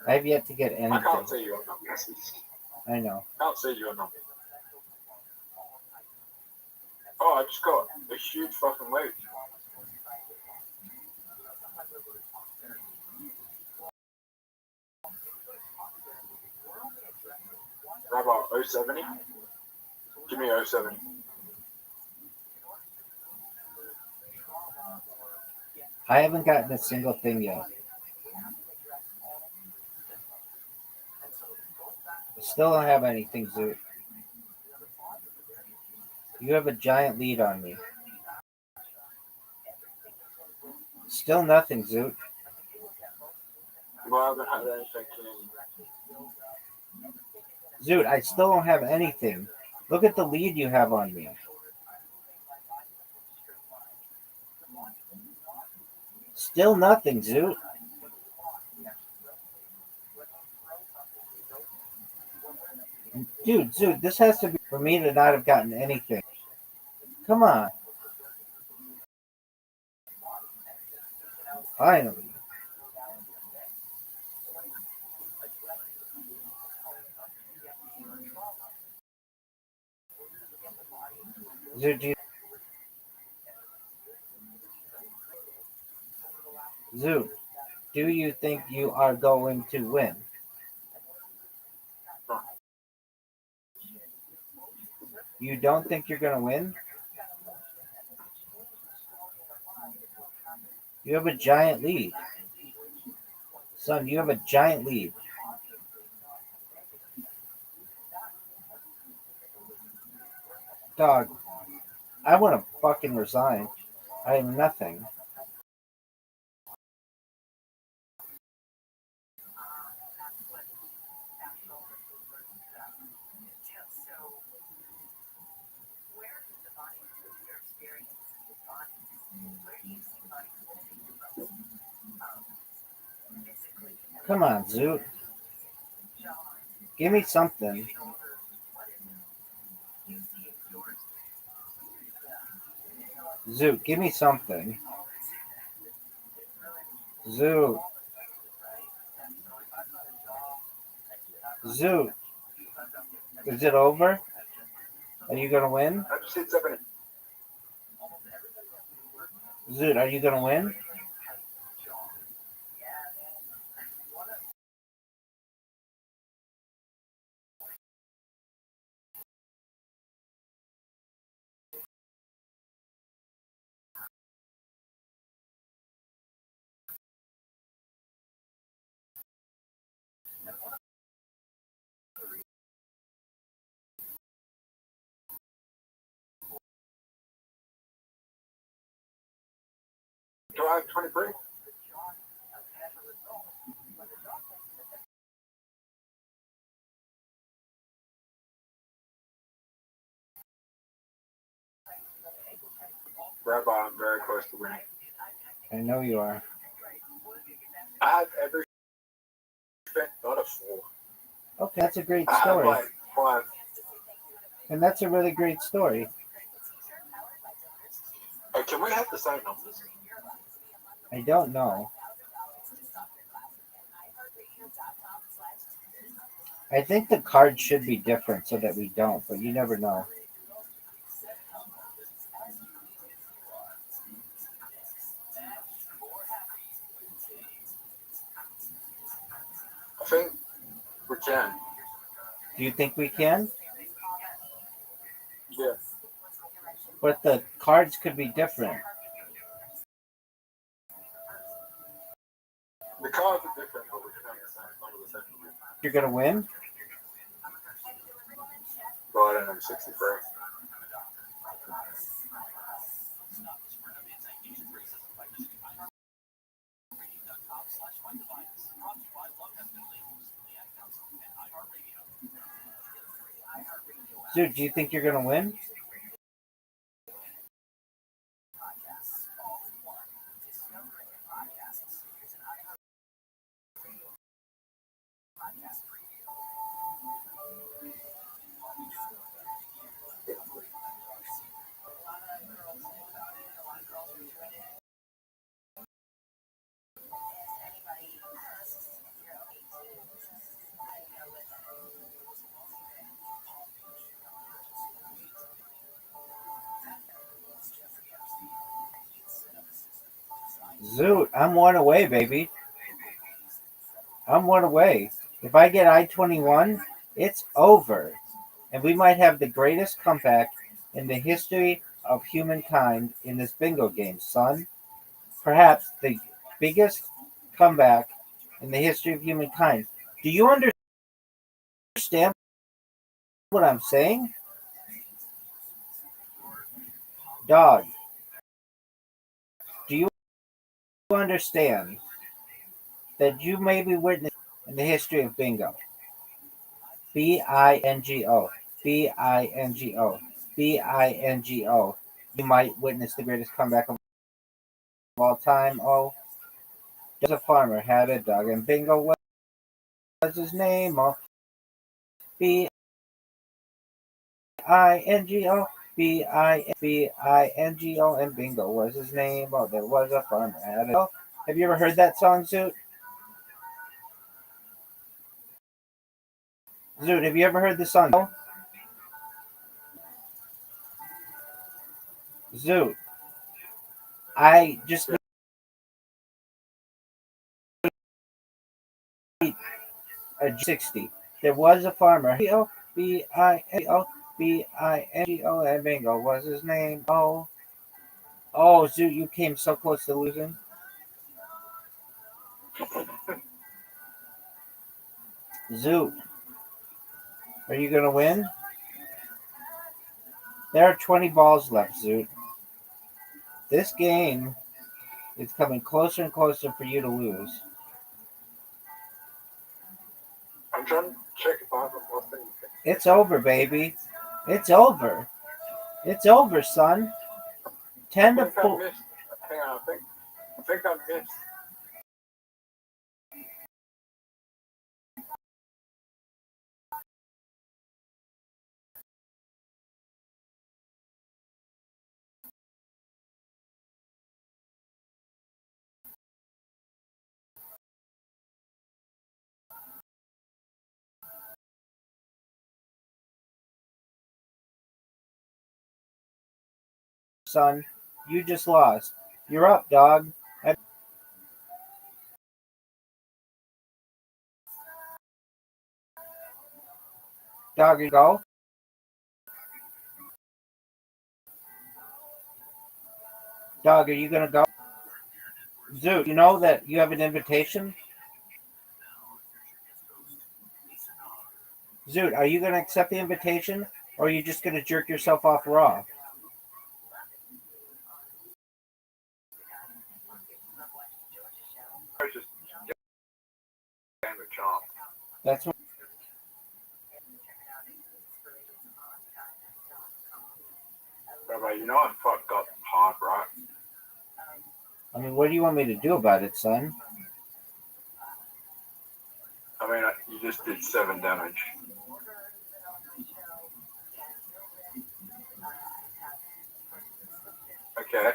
I have yet to get I anything. can't see your numbers. I know. Can't see your numbers. Oh, I just got a huge fucking lead. Rabbi, 070? Give me 070. I haven't gotten a single thing yet. I still don't have anything, Zoot. You have a giant lead on me. Still nothing, Zoot. Well, I haven't had anything in. Zoot, I still don't have anything. Look at the lead you have on me. Still nothing, Zoot. Dude, Zoot, this has to be for me to not have gotten anything. Come on. Finally. Zoot, do you think you are going to win? You don't think you're going to win? You have a giant lead. Son, you have a giant lead. Dog, I want to fucking resign. I have nothing. Come on, Zoot. Give me something. Zoot, give me something. Zoot. Zoot. Is it over? Are you gonna win? I just hit 70. Zoot, are you gonna win? Do I have 23? Rabbi, I'm very close to winning. I know you are. I have every not a 4. Okay, that's a great I have story. like 5. And that's a really great story. Hey, can we have the same numbers? I don't know. I think the cards should be different so that we don't, but you never know. I think we can. Do you think we can? Yeah. But the cards could be different. The cards are different, but we can have the same number the same. You're gonna win? Well, I don't know, 63. Dude, do you think you're gonna win? Zoot, I'm one away, baby. I'm one away. If I get I-21, it's over. And we might have the greatest comeback in the history of humankind in this bingo game, son. Perhaps the biggest comeback in the history of humankind. Do you understand what I'm saying? Dog, do you understand that you may be witnessing in the history of bingo? bingo, bingo, bingo. You might witness the greatest comeback of all time. Oh, there's a farmer had a dog, and bingo was his name. Oh, bingo, bingo, and bingo was his name. Oh, there was a farmer had a dog. Have you ever heard that song, Zoot? Zoot, have you ever heard the song? Zoot, I just need a 60. There was a farmer. bingo, bingo, and bingo was his name. Oh, oh, Zoot, you came so close to losing. Zoot, are you gonna win? There are 20 balls left, Zoot. This game is coming closer and closer for you to lose. I'm trying to check if I have a more thing. It's over, baby. It's over. It's over, son. I 10 to think I 4. missed. Hang on, I think I missed. son. You just lost. You're up, dog. Dog, you go. Dog, are you gonna go? Zoot, you know that you have an invitation? Zoot, are you gonna accept the invitation, or are you just gonna jerk yourself off raw? Just game of chomp. That's what. Rabbi, you know I fucked up hard, right? I mean, what do you want me to do about it, son? I mean, you just did 7 damage. Okay.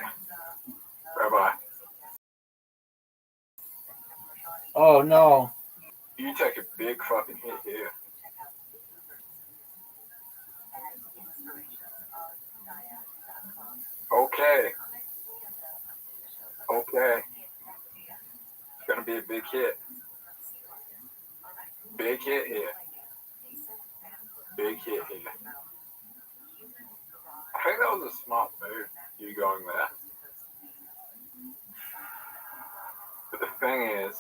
Rabbi, Oh no. you take a big fucking hit here. Okay. Okay. It's gonna be a big hit. Big hit here. Big hit here. I think that was a smart move, you going there. But the thing is,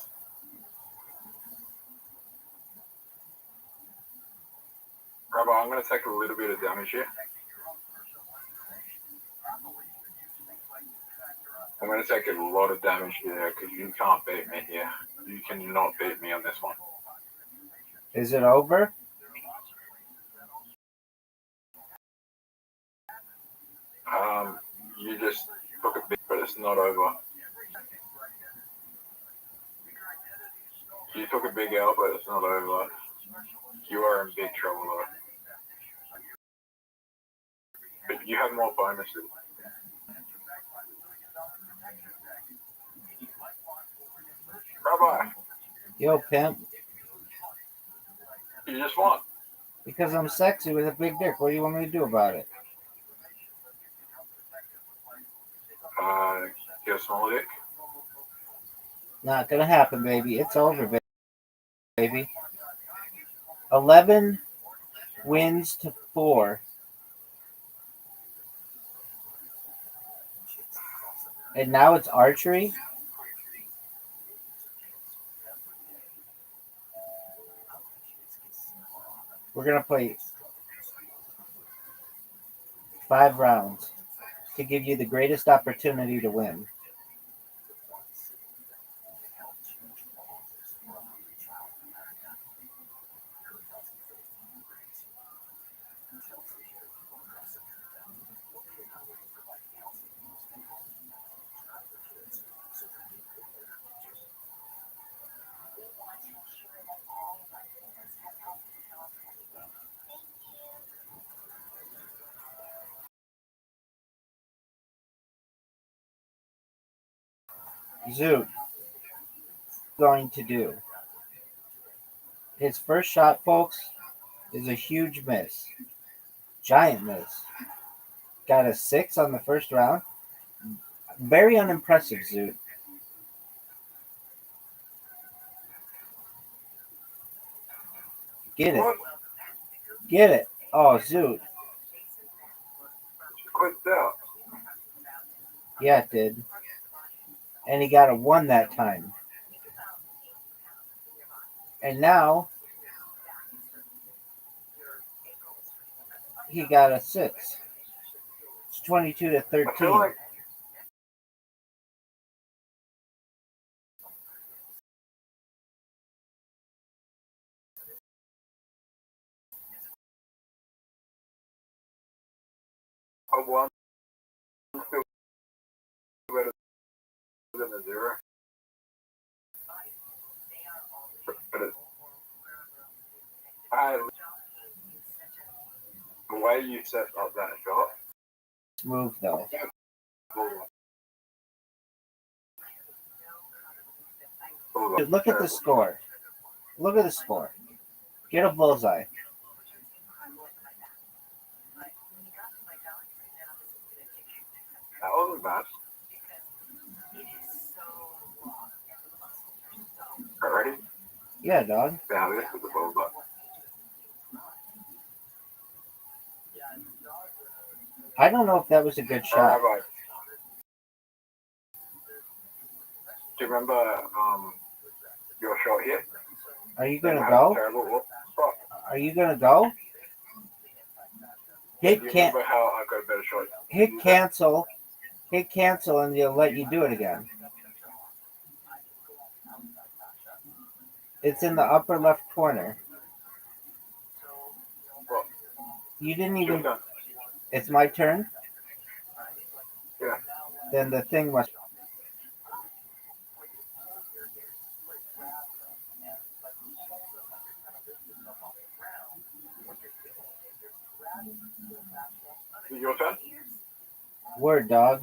Rabbi, I'm going to take a little bit of damage here. I'm going to take a lot of damage here because you can't beat me here. You cannot beat me on this one. Is it over? You just took a bit, but it's not over. You took a big L, but it's not over. You are in big trouble though. But you have more bonuses. Rabbi, Yo, pimp. you just won. Because I'm sexy with a big dick. What do you want me to do about it? Get a small dick. Not gonna happen, baby. It's over, baby. 11 wins to 4. And now it's archery? We're gonna play 5 rounds to give you the greatest opportunity to win. Zoot going to do. His first shot, folks, is a huge miss. Giant miss. Got a 6 on the first round. Very unimpressive, Zoot. Get it. Get it. Oh, Zoot. Clicked out. Yeah, it did. And he got a 1 that time. And now he got a 6. It's 22 to 13. A 1 still better than a 0. But it's, the way you set up that shot. Move though. Dude, look at the score. Look at the score. Get a bullseye. That wasn't bad. Ready? Yeah, dog. Yeah, this is the bullseye. I don't know if that was a good shot. Rabbi, do you remember your shot here? Are you gonna How go? terrible it was? Fuck. Are you gonna go? Hit Do you can't remember how I got a better shot? hit cancel. Hit cancel and they'll let you do it again. It's in the upper left corner. What? You didn't even. Just done. It's my turn. Yeah. Then the thing must. Is it your turn? Word, dog.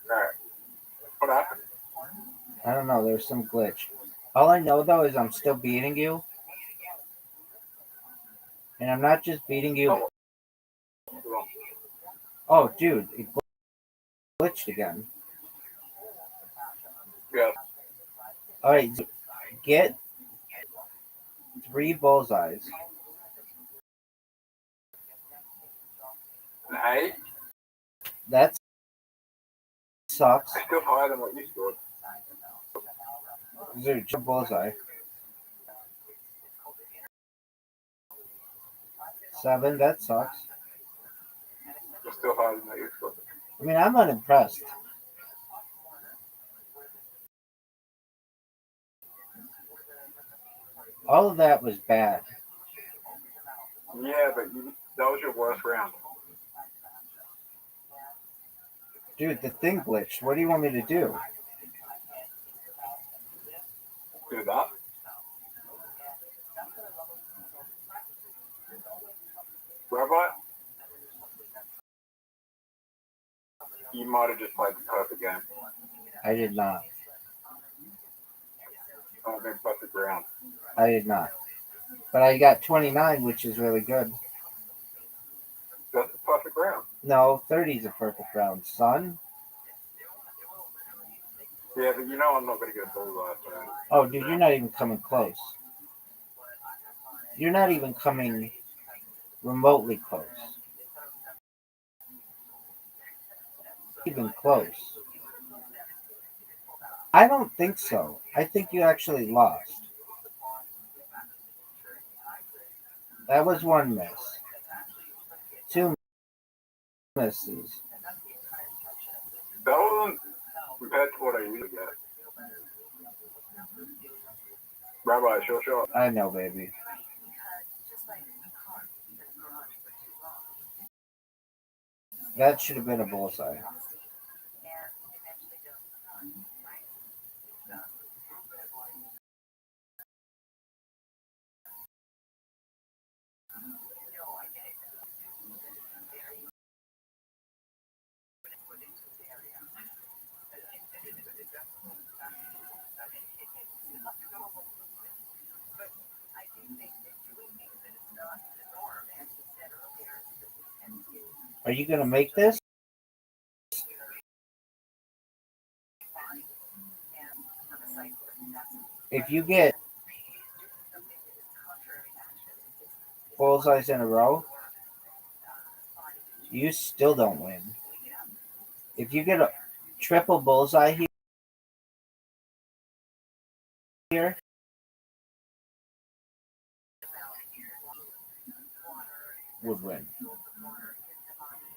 Alright. What happened? I don't know. There's some glitch. All I know though is I'm still beating you, and I'm not just beating you. Oh. Oh, dude, it glitched again. Yeah. All right, get 3 bullseyes. Hey, That sucks. it's still higher than what you scored. Dude, just a bullseye. 7. That sucks. It's still higher than what you scored. I mean, I'm unimpressed. All of that was bad. Yeah, but that was your worst round. Dude, the thing glitched. What do you want me to do? Do that. Rabbi, you might have just played the perfect game. I did not. I mean, perfect round. I did not. But I got 29, which is really good. That's the perfect round. No, 30 is a perfect round, son. Yeah, but you know I'm not going to get a bullseye. So. Oh, dude, you're not even coming close. You're not even coming remotely close. Even close. I don't think so. I think you actually lost. That was 1 miss. 2 misses. That wasn't compared to what I usually get. Rabbi, short shot. I know, baby. That should have been a bullseye. Are you going to make this? If you get bullseyes in a row, you still don't win. If you get a triple bullseye here, would win.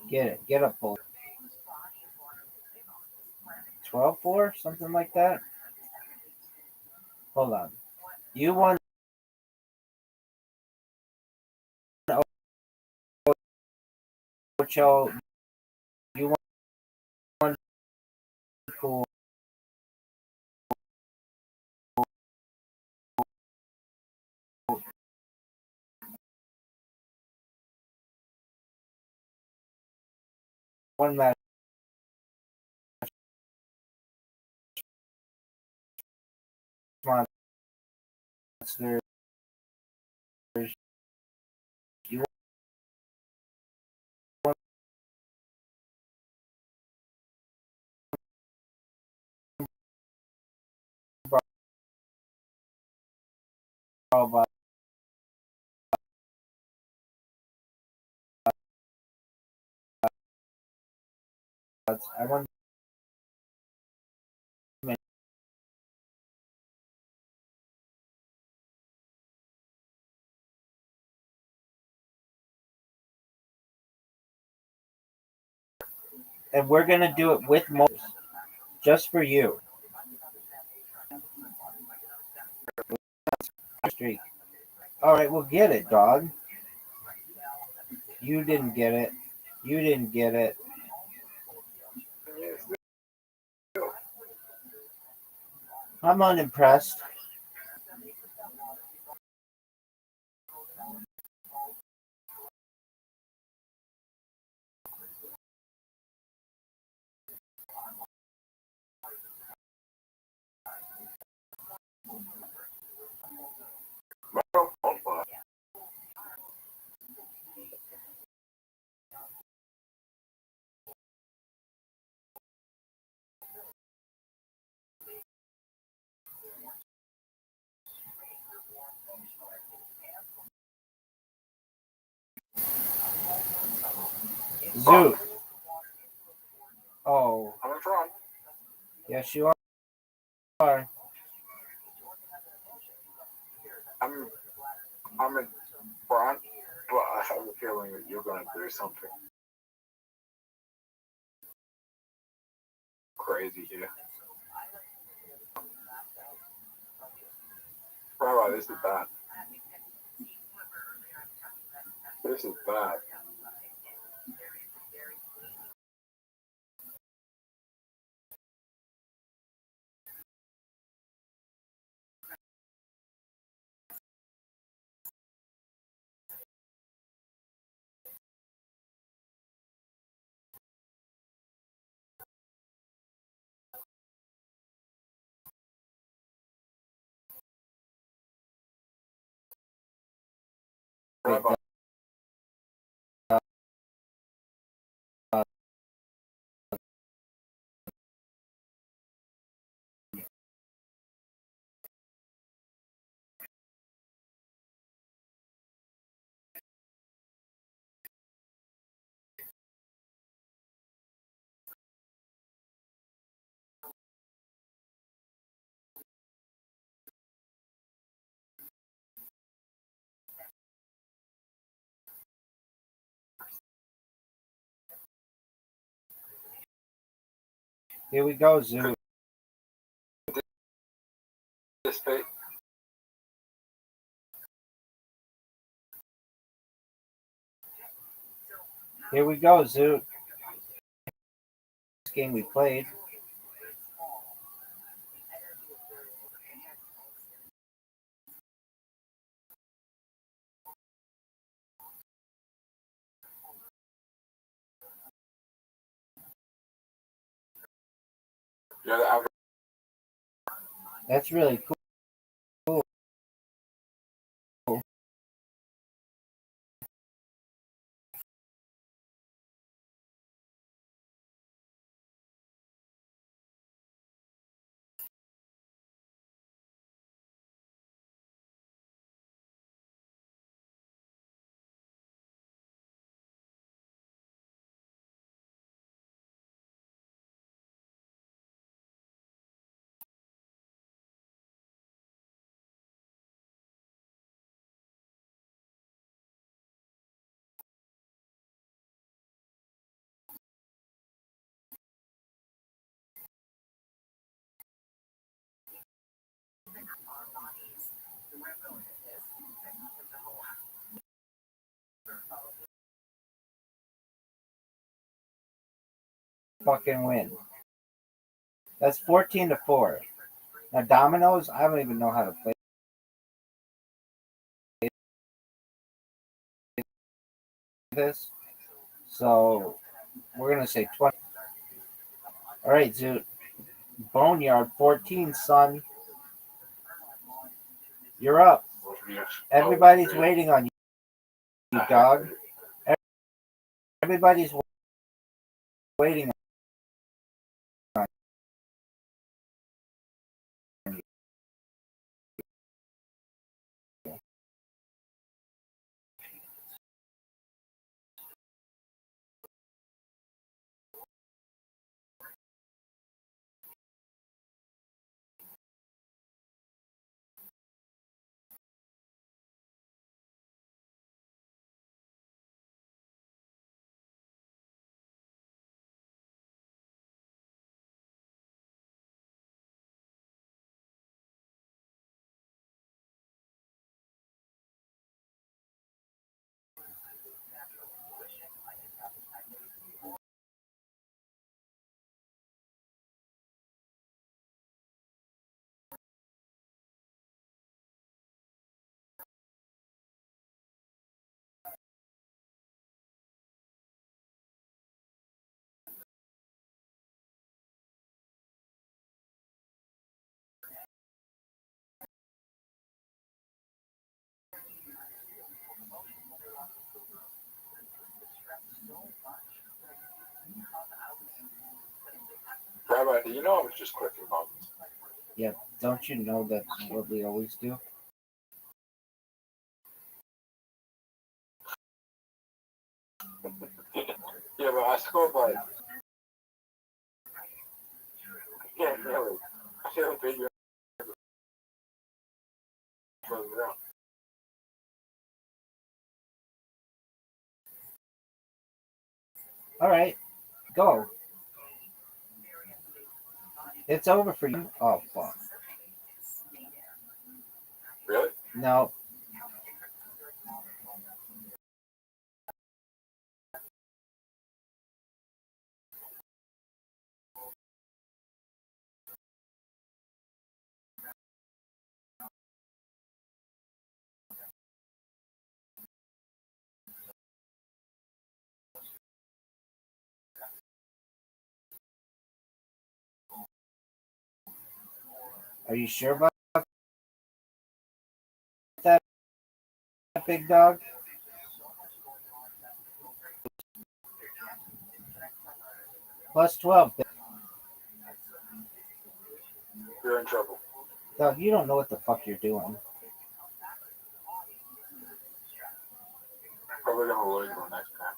Get it. Get a bull. 12-4, something like that. Hold on. You won. Ocho. You won. Cool. One match. Monster. about I want and we're gonna do it with motors, just for you. Streak. All right, we'll get it, dog. You didn't get it. You didn't get it. I'm unimpressed. Zoot. Oh. I'm in front. Yes, you are. I'm in front, but I have a feeling that you're going to do something crazy here. Rabbi, this is bad. This is bad. Rabbi, Here we go, Zoot. this fake. Here we go, Zoot. This game we played. You're the average. That's really cool. Fucking win. That's 14-4. Now dominoes, I don't even know how to play this. So we're gonna say 20. All right, Zoot. Boneyard 14, son. You're up. Everybody's waiting on you, dog. Everybody's waiting on you. Rabbi, do you know I was just clicking buttons? Yeah, don't you know that's what we always do? Yeah, but I scored like. Yeah, really. I feel big. All right, go. It's over for you. Oh, fuck. Really? No. Are you sure about that, big dog? Plus 12. You're in trouble. Dog, you don't know what the fuck you're doing. Probably gonna lose one next time.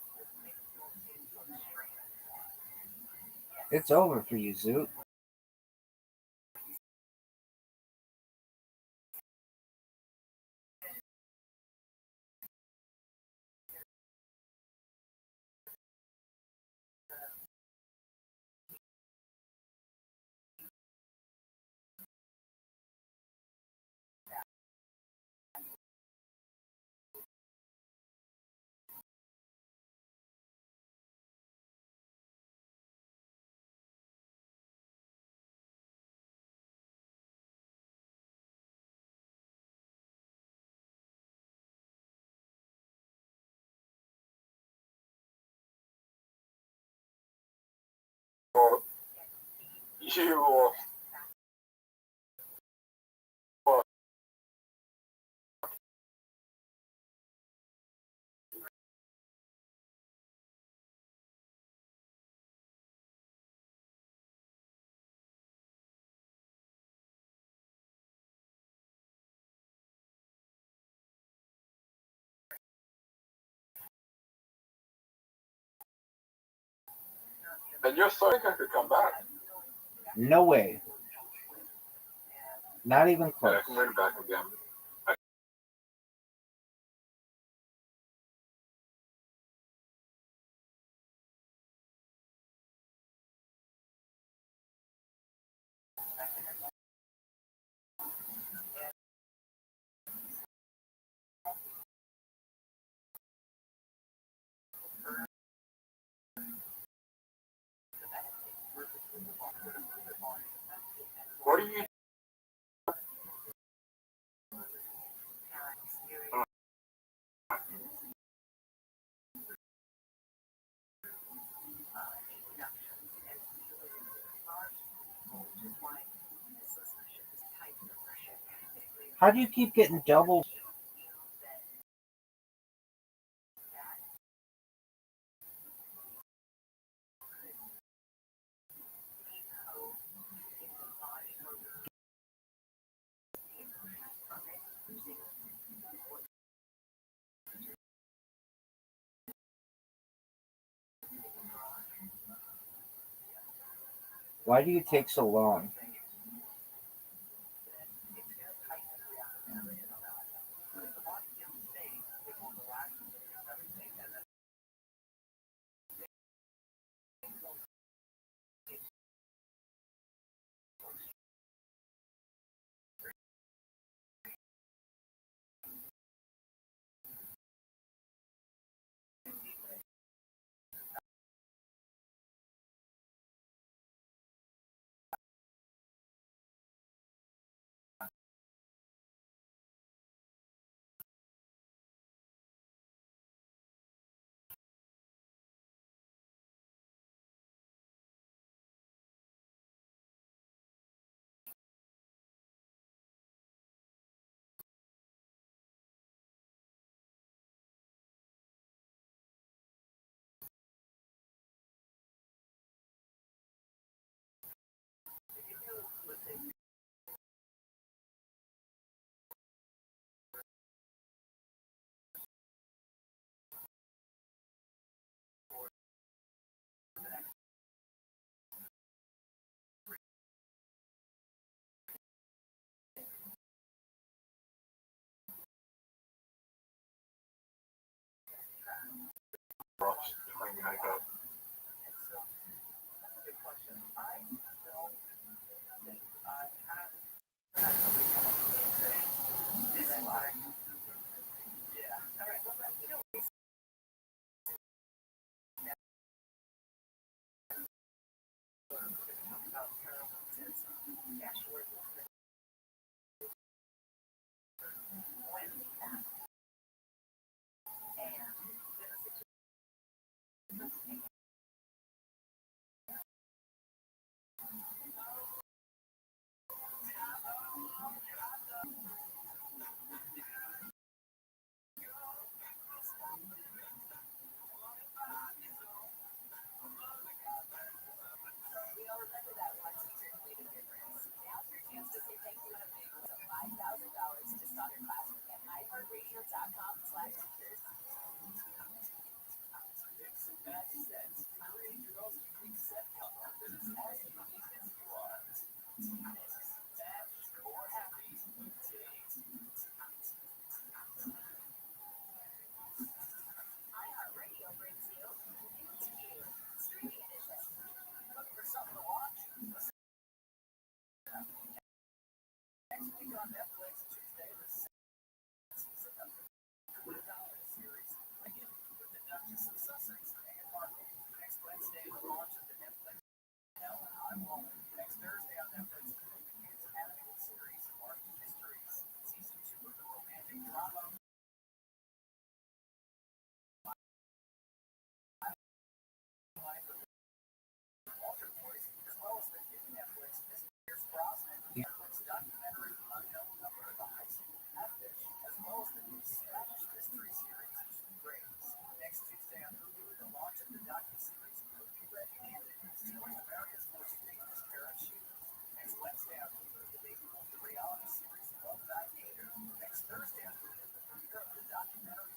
It's over for you, Zoot. Well, you will. And you're sorry I could come back. No way. Not even And close. I can win back again. What do you? How do you keep getting double? Why do you take so long? makeup.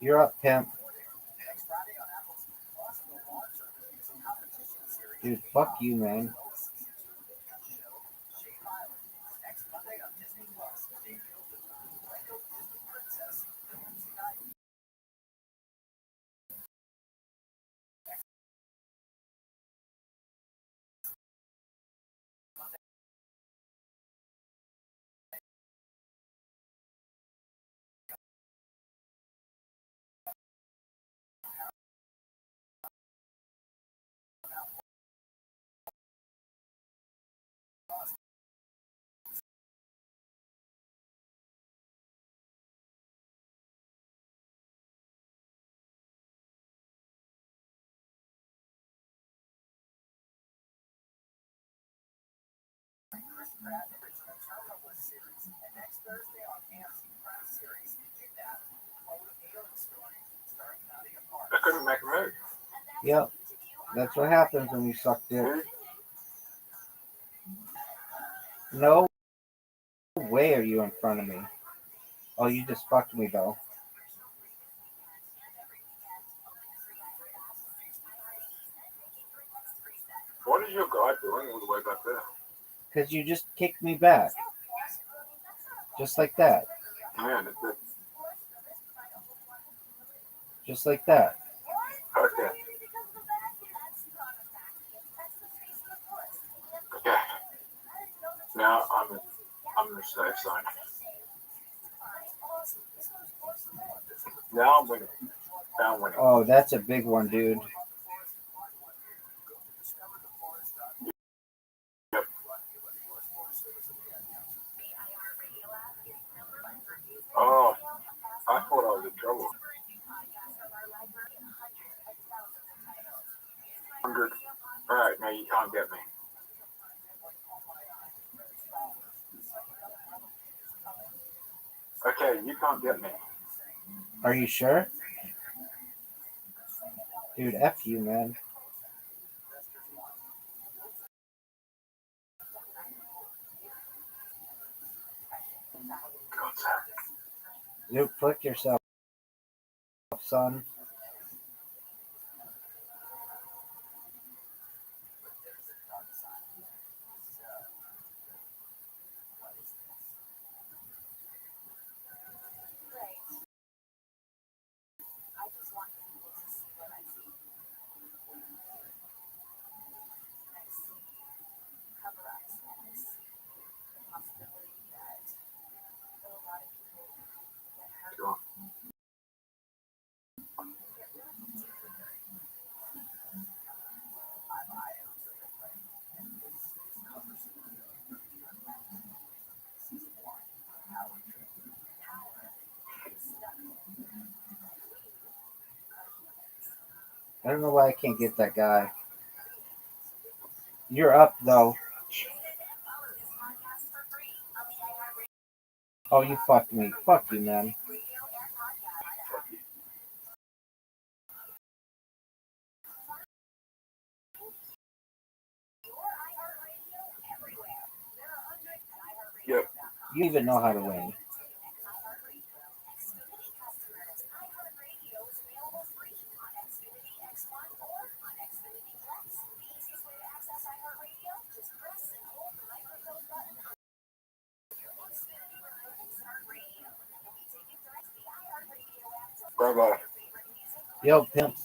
You're up, pimp. Dude, fuck you, man. I couldn't make a move. Yep. That's what happens when you suck dick. No way are you in front of me. Oh, you just fucked me, though. What is your guy doing all the way back there? Because you just kicked me back. Just like that. Man, it's it. Just like that. Okay. Okay. Now I'm in the safe zone. Now I'm winning. Now I'm winning. Oh, that's a big one, dude. Yep. Oh, I thought I was in trouble. 100. Alright, now you can't get me. Okay, you can't get me. Are you sure? Dude, F you, man. God's You click yourself, son. I don't know why I can't get that guy. You're up though. Oh, you fucked me. Fuck you, man. Yep. You even know how to win. Rabbi. Yo, pimp.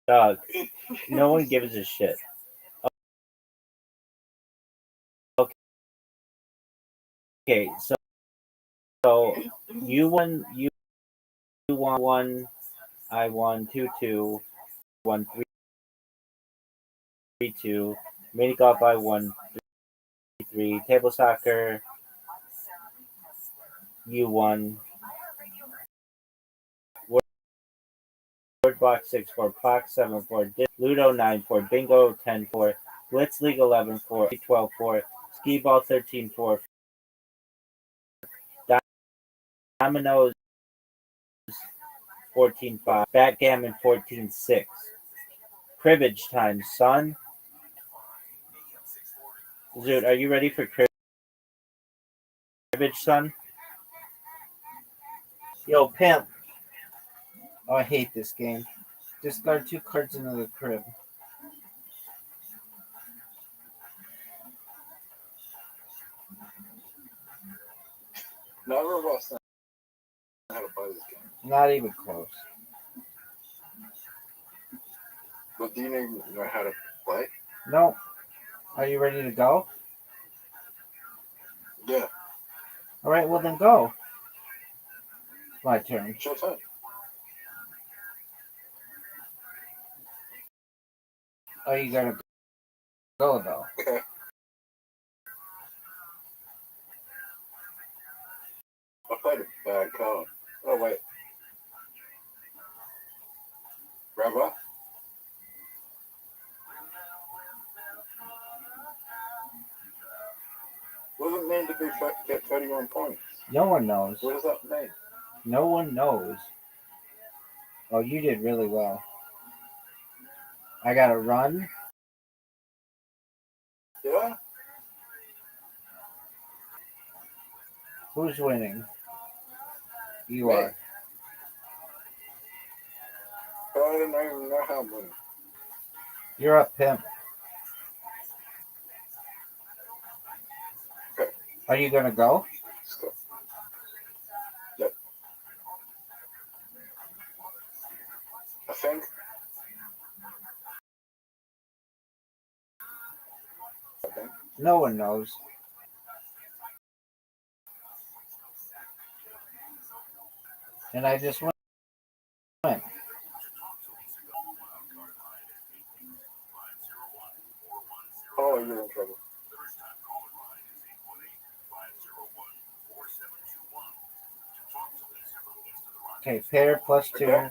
Dog. No one gives a shit. Okay, so you won. You won one. I won 2-2. Won 3-2. Mini golf. I won 3-3. Table soccer. You won. Word box 6-4. Pox 7-4. Ludo 9-4. Bingo 10-4. Blitz League 11-4. 12-4. Skee Ball 13-4. Dominoes 14-5. Backgammon 14-6. Cribbage time, son. Zoot, are you ready for cribbage, son? Yo, pimp. Oh, I hate this game. Discard 2 cards into the crib. Never of us know how to play this game. Not even close. But do you even know how to play? No. Are you ready to go? Yeah. All right, well then go. My turn. Sure thing. Oh, you gotta go though. Okay. I played a bad card. Oh, wait. Rabbi? What does it mean to get 31 points? No one knows. What does that mean? No one knows. Oh, you did really well. I gotta run. Yeah? Who's winning? You Me. are. But I I didn't even know how many. You're up, pimp. Okay. Are you gonna go? So, yep. I think. No one knows. And I just went. Oh, you're in trouble. Okay, pair +2, Okay.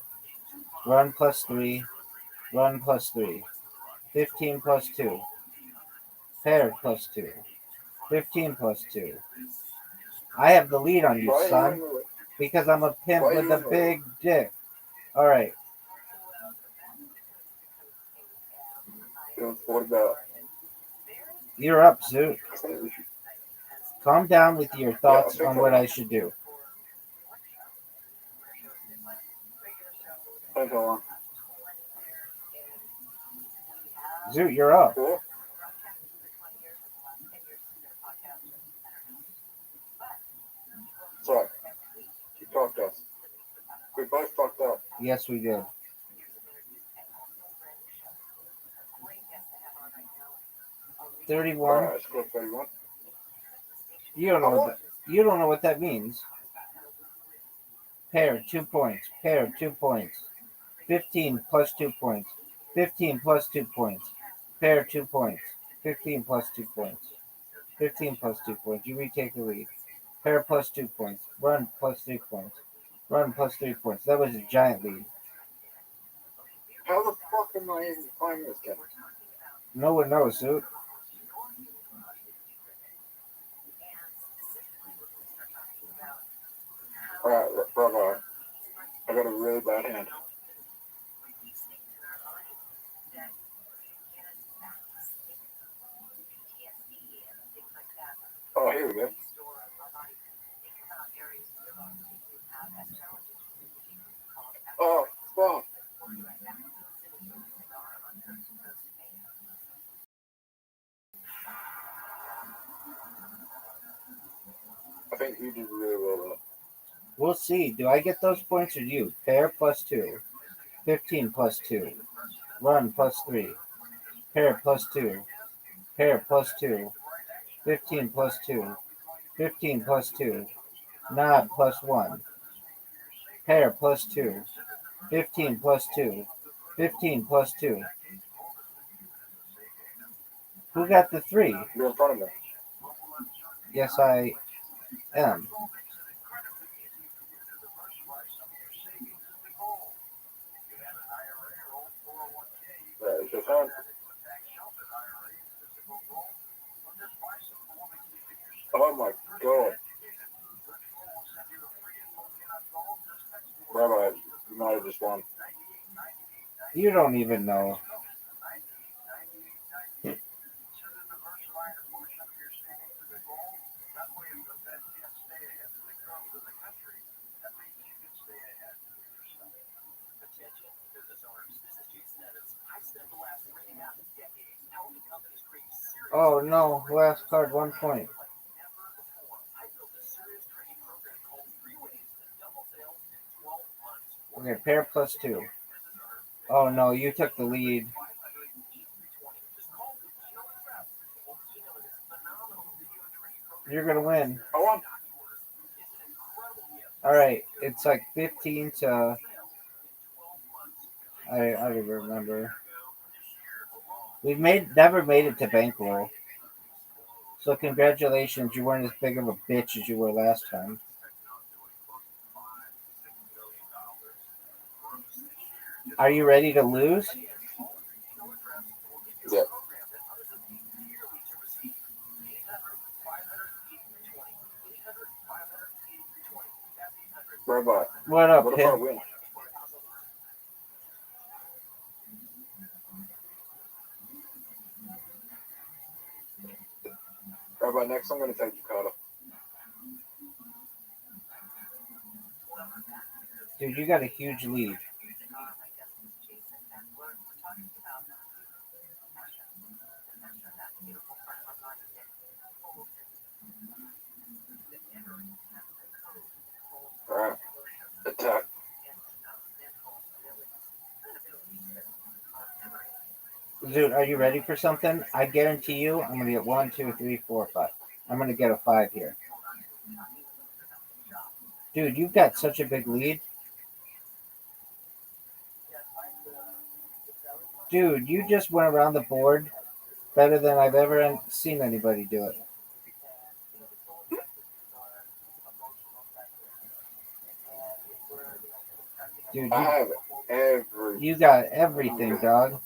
run +3, run +3, 15 +2, pair +2, 15 +2. I have the lead on you, Why are you in son, the way? because I'm a pimp Why are with you a in the way? big dick. All right, What about? you're up, Zoot. I think we should. Calm down with your thoughts on what I should do. Think how long? Zoot, you're up. Four? Sorry. You talked us. We both fucked up. Yes, we did. All 31. right, I scored 31. You don't know what that means. Pair 2 points. Pair 2 points. 15 + 2 points. 15 + 2 points. Pair 2 points. 15 + 2 points. 15 + 2 points. You retake the lead. Pair +2 points. Run +3 points. Run +3 points. That was a giant lead. How the fuck am I even playing this game? No one knows, Zoot. All right, brother. I got a really bad hand. Oh, here we go. Oh, fuck. I think you did really well. We'll see. Do I get those points or you? Pair +2. 15 + 2. Run +3. Pair +2. Pair +2. 15 + 2. 15 + 2. Knob +1. Pair +2. 15 + 2. 15 + 2. Who got the 3? You're in front of me. Yes, I am. Yeah, it's your turn. Oh my god. Rabbi, you might have just won. You don't even know. Oh no, last card, 1 point. Okay, pair +2. Oh no, you took the lead. You're gonna win. I won. All right, it's like 15 to. I don't remember. We've never made it to bankroll. So congratulations, you weren't as big of a bitch as you were last time. Are you ready to lose? Yeah. Rabbi, What up, what if I Pim? win? Rabbi, next I'm going to take Jakarta. Dude, you got a huge lead. Dude, are you ready for something? I guarantee you, I'm gonna get 1, 2, 3, 4, 5. I'm gonna get a 5 here. Dude, you've got such a big lead. Dude, you just went around the board better than I've ever seen anybody do it. Dude, I have every. you got everything, dog.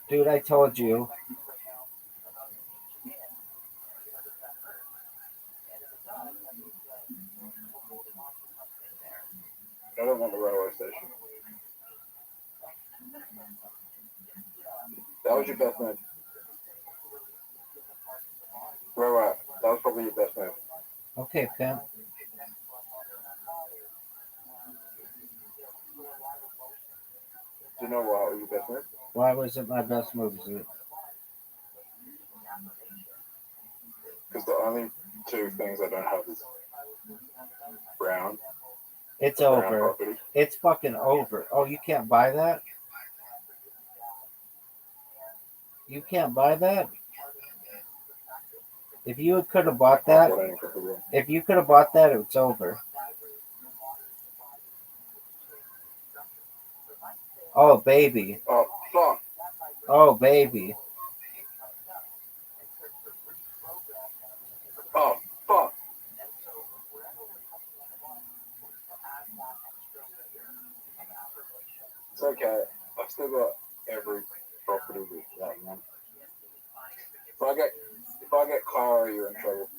Dude, I told you. I don't want the railway station. That was your best move. Right. That was probably your best move. Okay, pimp. Do you know why it was your best move? Why was it my best move? Because the only two things I don't have is brown. It's brown over. property. It's fucking over. Oh, you can't buy that? You can't buy that? If you could have bought that, if you could have bought that, it's over. Oh, baby. Oh, fuck. Oh, baby. Oh, fuck. It's okay. I've still got every property with that one. If I get Clara, you're in trouble.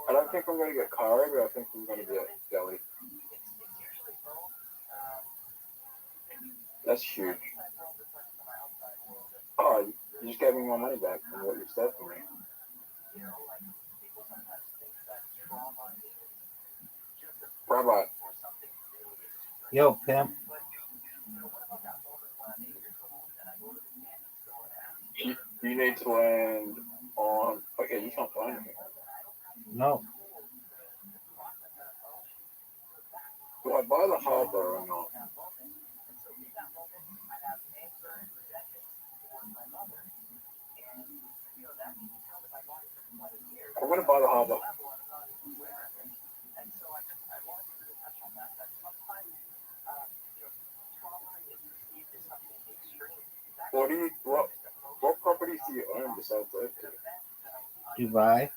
I don't think I'm going to get Clara, but I think I'm going to get Delhi. That's huge. Oh, you just gave me my money back from what you said for me. Rabbi. Yo, pimp. You need to land on. Okay, you can't find me. No. Do I buy the harbor or not? I'm going to buy the harbor. What properties do you own besides those two? Dubai.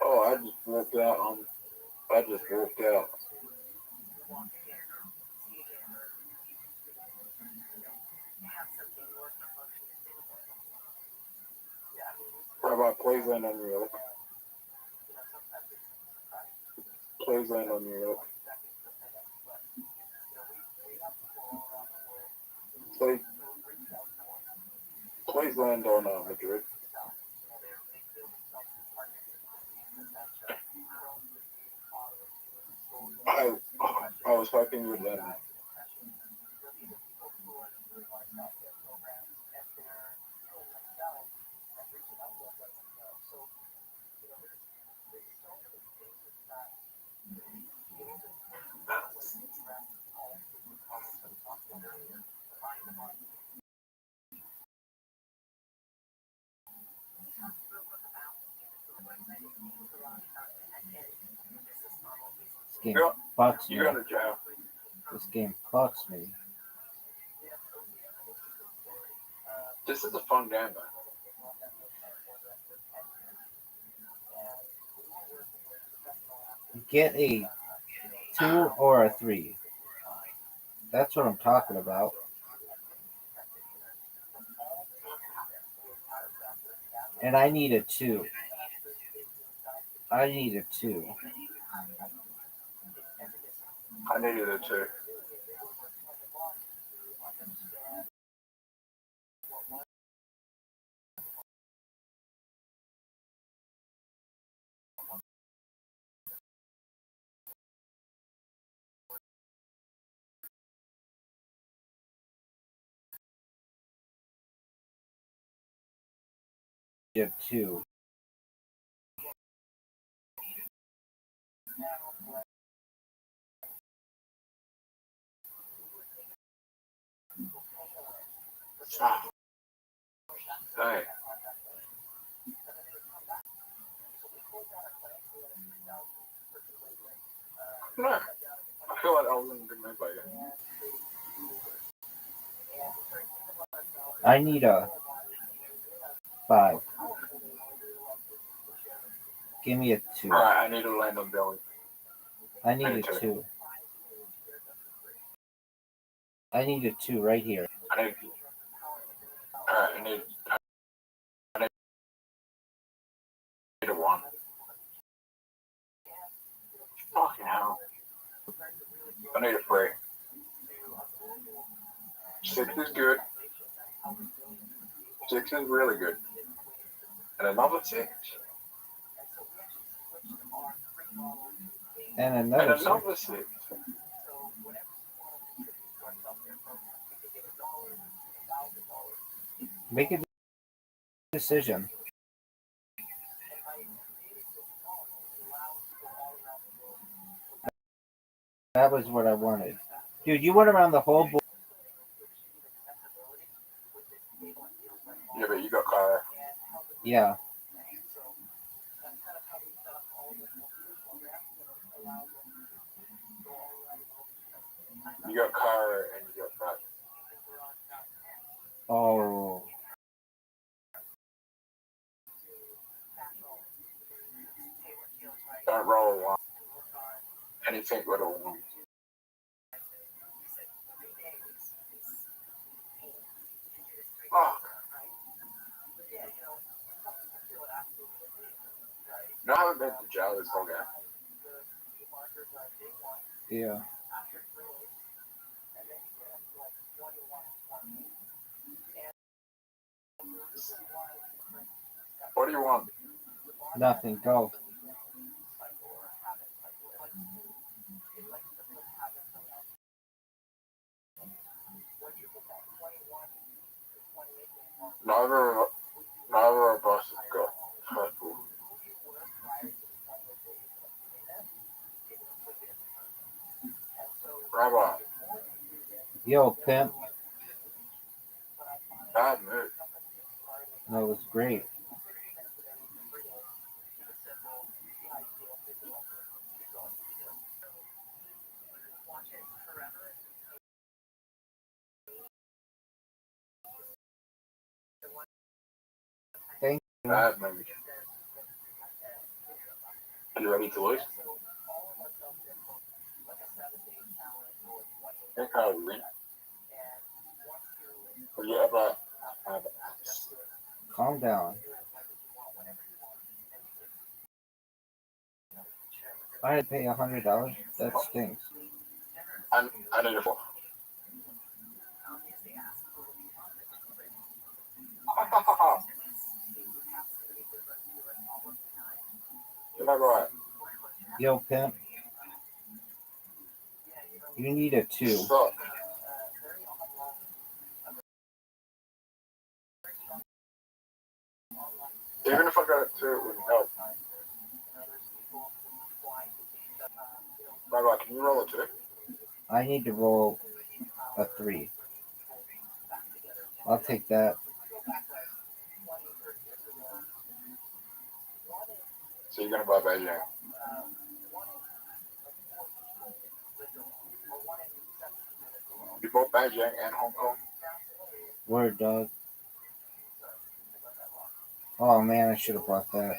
Oh, I just walked out. Rabbi, please land on New York. Please land on New York. Please land on Madrid. I was hoping you would land. This game fucks me. You're going to jail. This game fucks me. This is a fun game, though. Get a 2 or a 3. That's what I'm talking about. And I need a 2. I need a 2. I needed a 2. You have 2. Ah, dang. No, I feel like I was in a good mood by you. I need a 5. Give me a 2. Alright, I need to land on belly. I need I a need 2. I need a 2 right here. Alright, I need a 1. Fucking hell. I need a 3. 6 is good. 6 is really good. And another 6. And And another 6. another 6. Make a decision. That was what I wanted. Dude, you went around the whole board. Yeah, but you got car. Yeah. You got car and you got that. Oh. Don't roll a 1. Anything but a 1. Fuck. No, I haven't been to jail this whole game. Yeah. What do you want? Nothing. Go. Neither of us has got purple. Rabbi, Yo, pimp. bad move. That was great. Thank you. Bad move. Are you ready to lose? I think I'll win. Forget about Calm down. I had to pay $100. That stinks. I need a 4. You're not right. Yo, pimp. You need a 2. Suck. Even if I got a 2, it wouldn't help. Rabbi, can you roll a 2? I need to roll a 3. I'll take that. So you're gonna buy Beijing. You bought Beijing and Hong Kong. Word, dog. Oh, man, I should have bought that.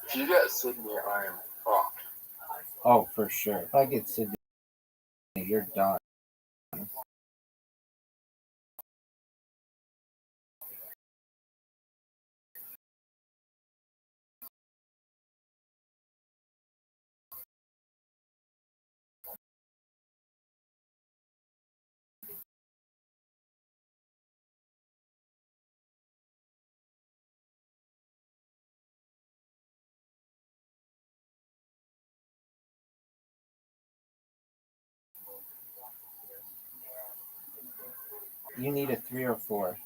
If you get Sydney, I am fucked. Oh, for sure. If I get Sydney, you're done. You need a 3 or 4.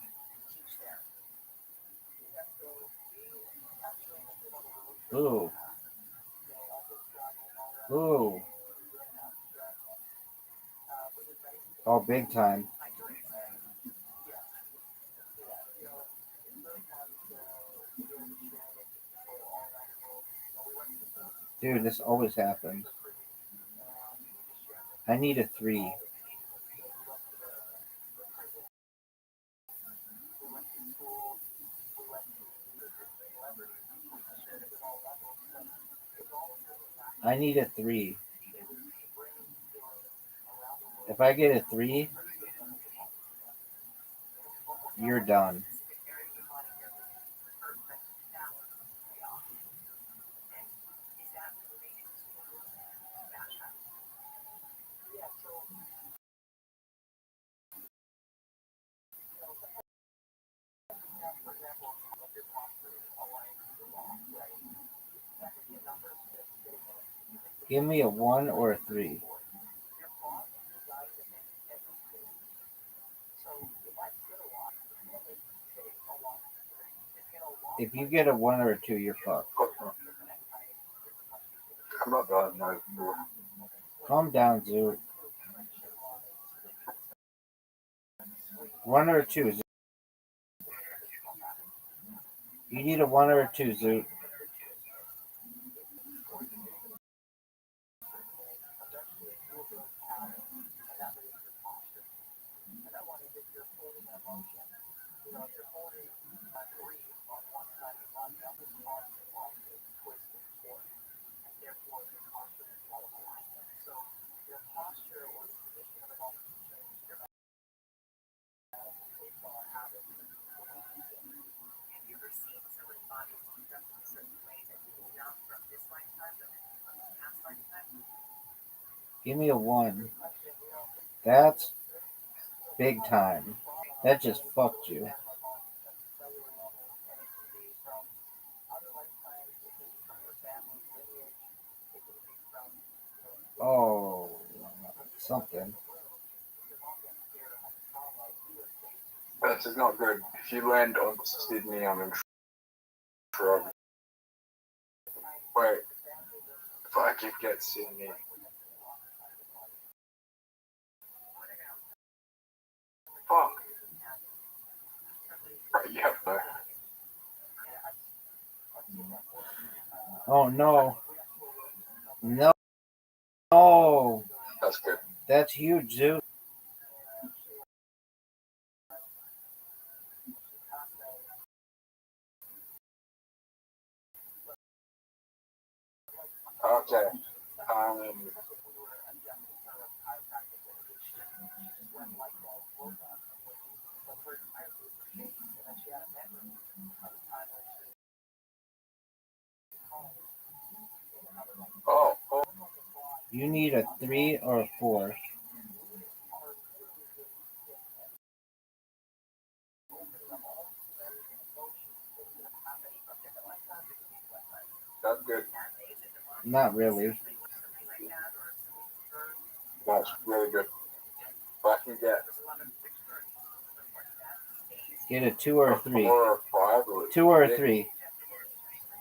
Ooh. Ooh. Oh, big time. Dude, this always happens. I need a 3. I need a 3. If I get a 3, you're done. Give me a 1 or a 3. If you get a 1 or a 2, you're fucked. I'm not diagnosed. Calm down, Zoo. 1 or a 2, Zoo. You need a 1 or a 2, Zoo. Give me a 1. That's big time. That just fucked you. Oh, something. This is not good. If you land on Sydney, I'm in trouble. Wait. If I could get Sydney. Fuck. Right, yeah, no. Oh, no. No. No. That's good. That's huge, Zoo. Okay. Oh. You need a 3 or a 4. That's good. Not really. That's really good. If I can Get a 2 or a 3. 4 or 5 or 2 or a 3.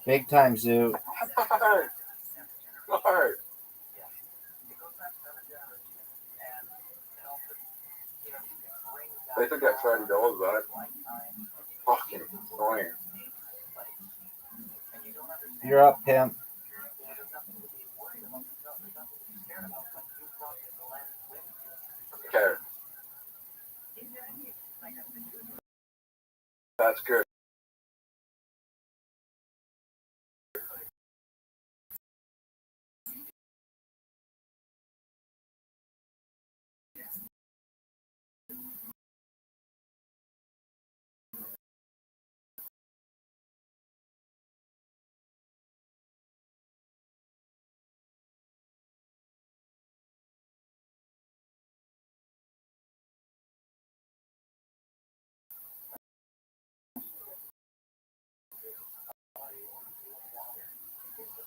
Big time, Zoo. No. They took that $30 back. Fucking annoying. You're up, pimp. Okay. That's good.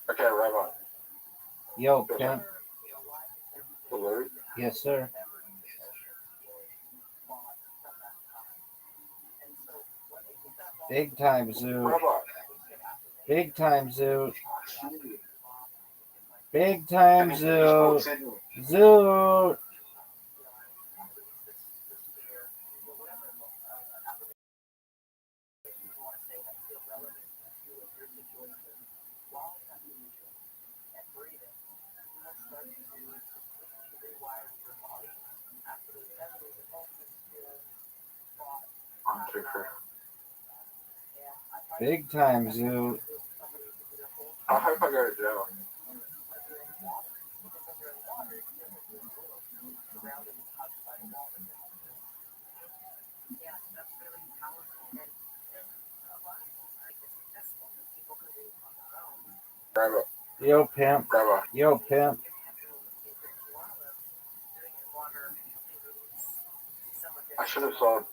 Okay, Rabbi. Yo, pimp. Hello? Yes, sir. Big time, Zoo. Rabbi. Big time, Zoo. Big time, Zoo. Zoo. 1, 2, 3. Big time, Zoo. I hope I go to jail. Grab it. Yo, pimp. Grab it. Yo, pimp. I should have sold.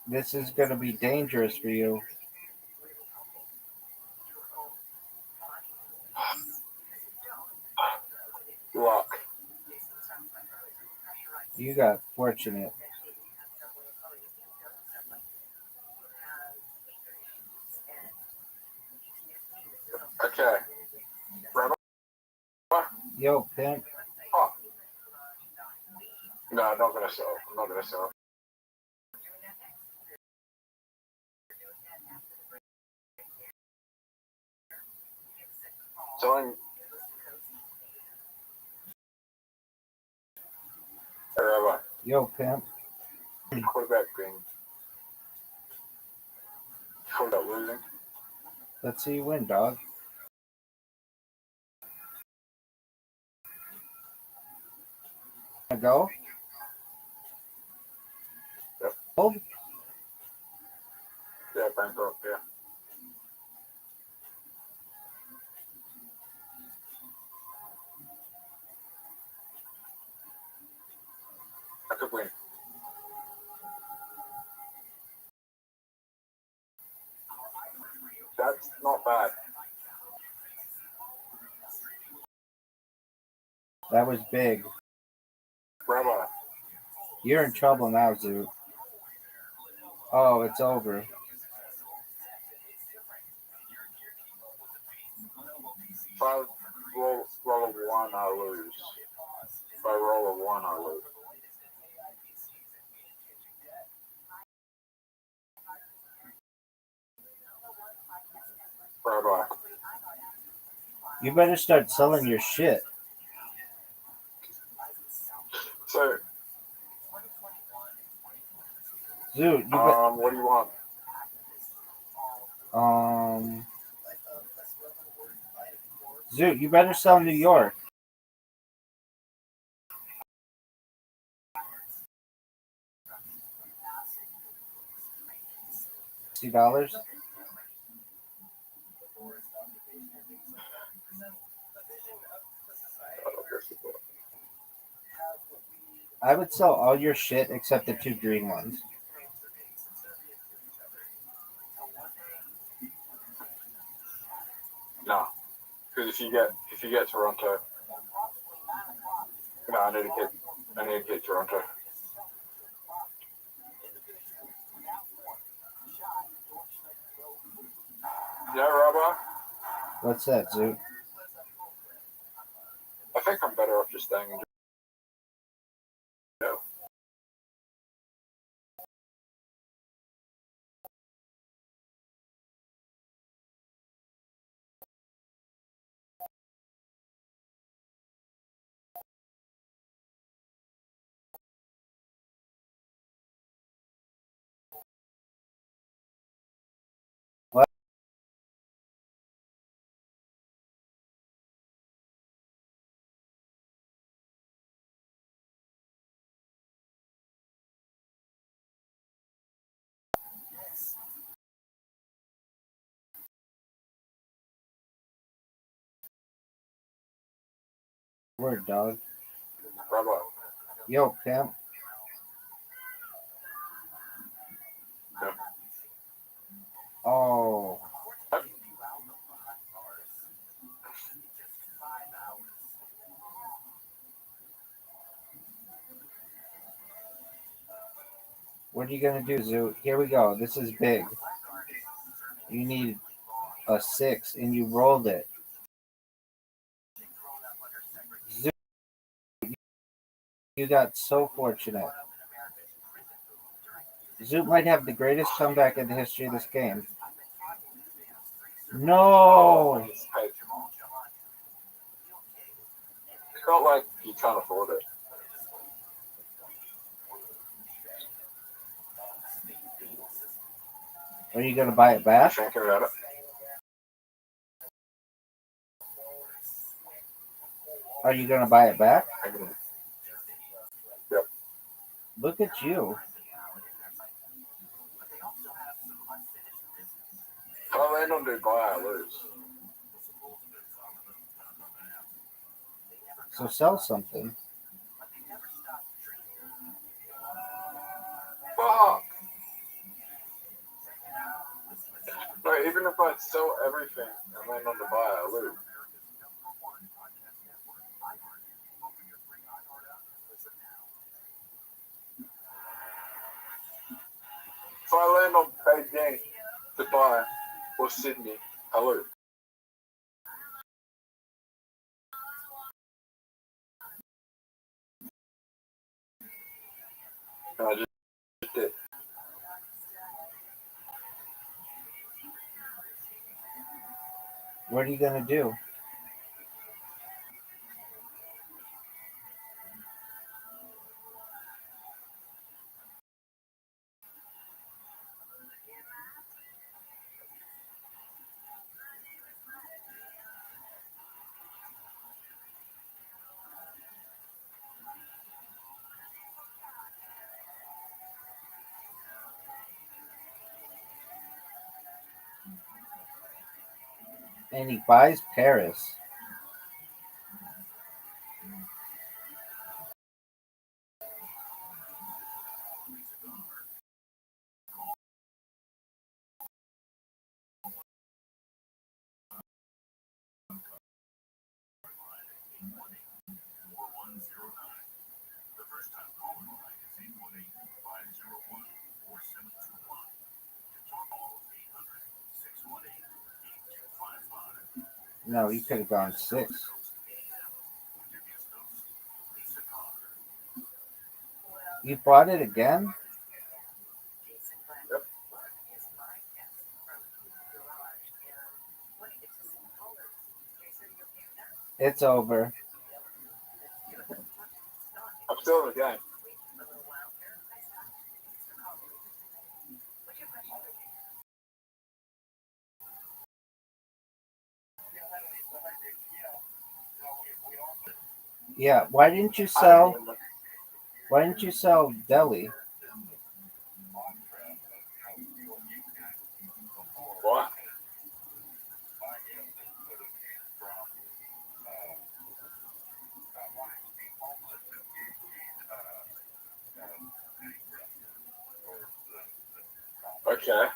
This is going to be dangerous for you. Luck. You got fortunate. Okay. Grab it. Yo, pimp. Oh. No, I'm not going to sell. I'm not going to sell. Selling. Wherever. Yo, pimp. Quarterback being. Quarterback losing. Let's see you win, dog. Go? Yep. Hold. Yeah, bankrupt, yeah. I could win. That's not bad. That was big. Rabbi. You're in trouble now, Zoo. Oh, it's over. If I roll of 1, I lose. If I roll of 1, I lose. Rabbi. You better start selling your shit. So, Zoo, what do you want? Zoo, you better sell New York. $60? I would sell all your shit except the 2 green ones. No, because if you get Toronto, no, I need to get Toronto. Yeah, Rabbi. What's that, Zoo? I think I'm better off just staying in jail. What? Word, dog. Rabbi. Yo, pimp. Yeah. Oh. What are you going to do, Zoo? Here we go. This is big. You need a 6, and you rolled it. Zoo, you got so fortunate. Zoo might have the greatest comeback in the history of this game. No! It's not like you can't afford it. Are you gonna buy it back? Thinking about it. Are you gonna buy it back? Yep. Look at you. If I land on Dubai, I lose. So sell something. Fuck! No, even if I sell everything and land on Dubai, I lose. If I land on Beijing, Dubai, or Sydney, I lose. And I just did. What are you gonna do? And he buys Paris. No, you could have gone 6. You bought it again? Yep. It's over. I'm still in the game. Yeah, why didn't you sell Delhi? What? Okay.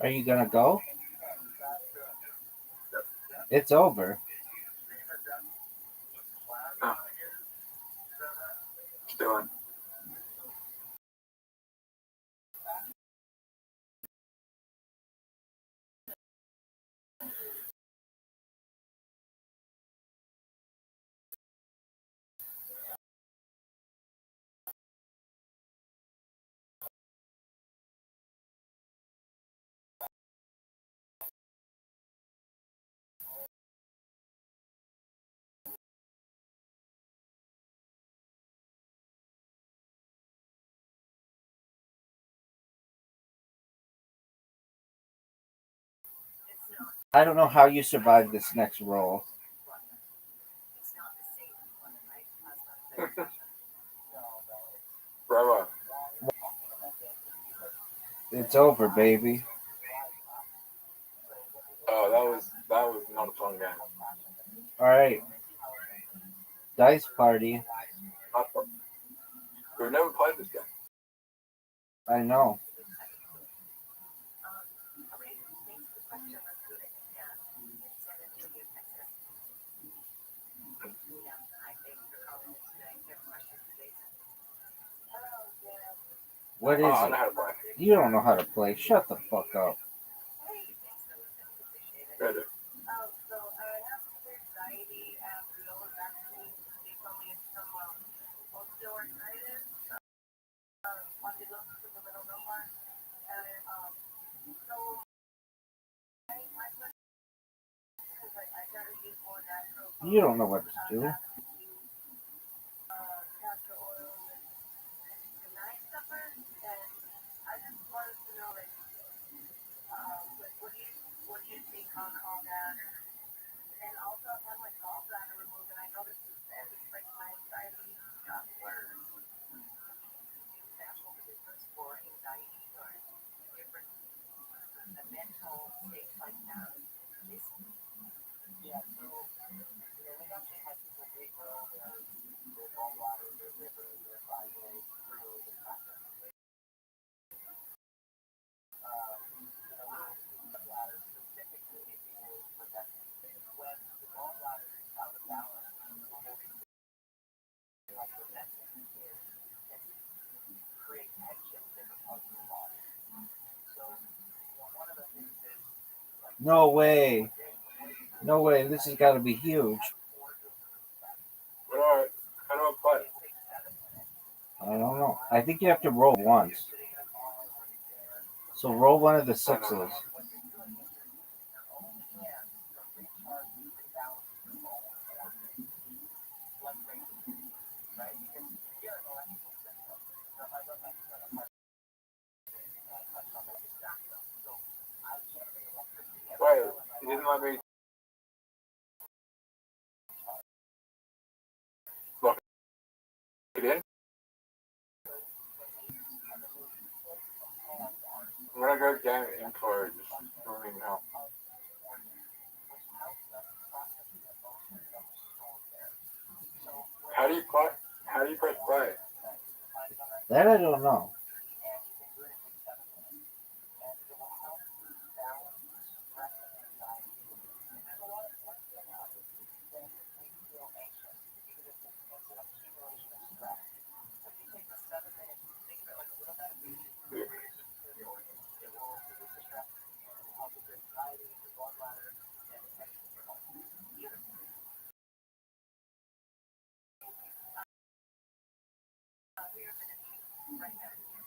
Are you gonna go? It's over. Oh. Still in. I don't know how you survive this next roll. Bravo. It's over, baby. Oh, that was not a fun game. All right. Dice party. Not fun. We've never played this game. I know. What is I it? know how to play. You don't know how to play. Shut the fuck up. Ready. You don't know what to do. No way. No way. This has got to be huge. But alright, how do I play? I don't know. I think you have to roll once. So roll one of the sixes. Wait, you didn't let me lock it in? I'm gonna go game info, just don't even know. How do you play? How do you press play? That I don't know.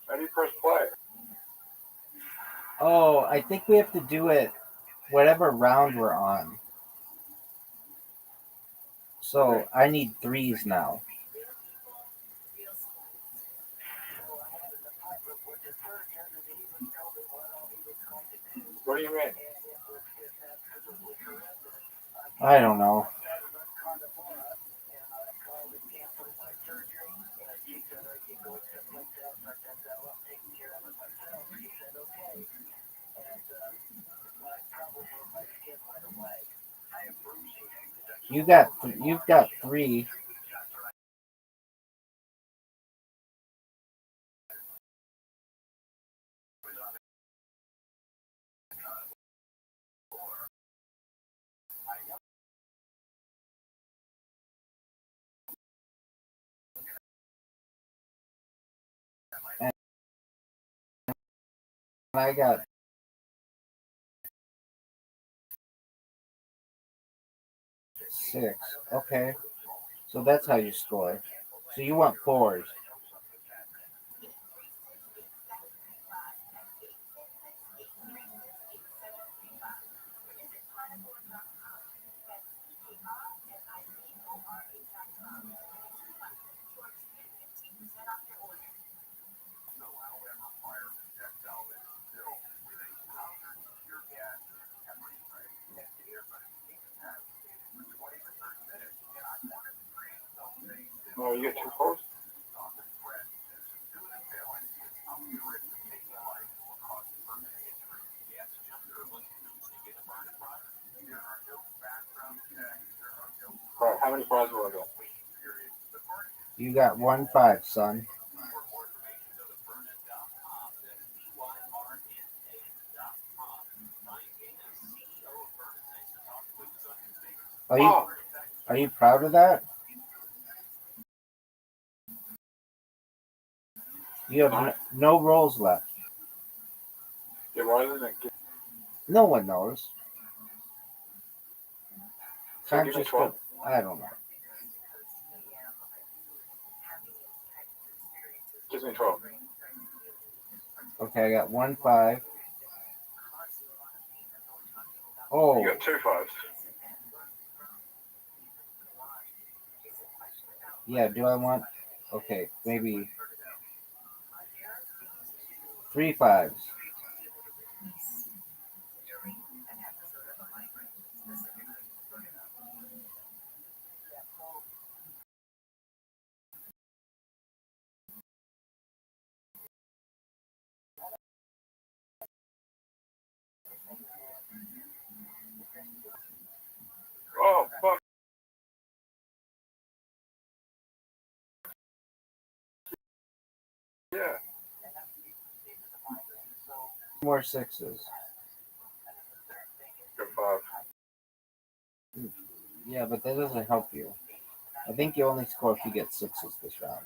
How do you press play? Oh, I think we have to do it whatever round we're on. So I need threes now. What do you mean? I don't know. You've got three. And I got six. Okay. So that's how you score. So you want fours. Oh, you get two fours? Alright, how many fries will I get? You got 1-5, son. Are you proud of that? You have no rolls left. Yeah, why doesn't it get... No one knows. So Time give me just 12. I don't know. Gives me 12. Okay, I got 1-5. Oh, You got two fives. yeah. Do I want? Okay, maybe 3 5s. Oh, fuck. Yeah. More sixes. Good five. Yeah, but that doesn't help you. I think you only score if you get sixes this round.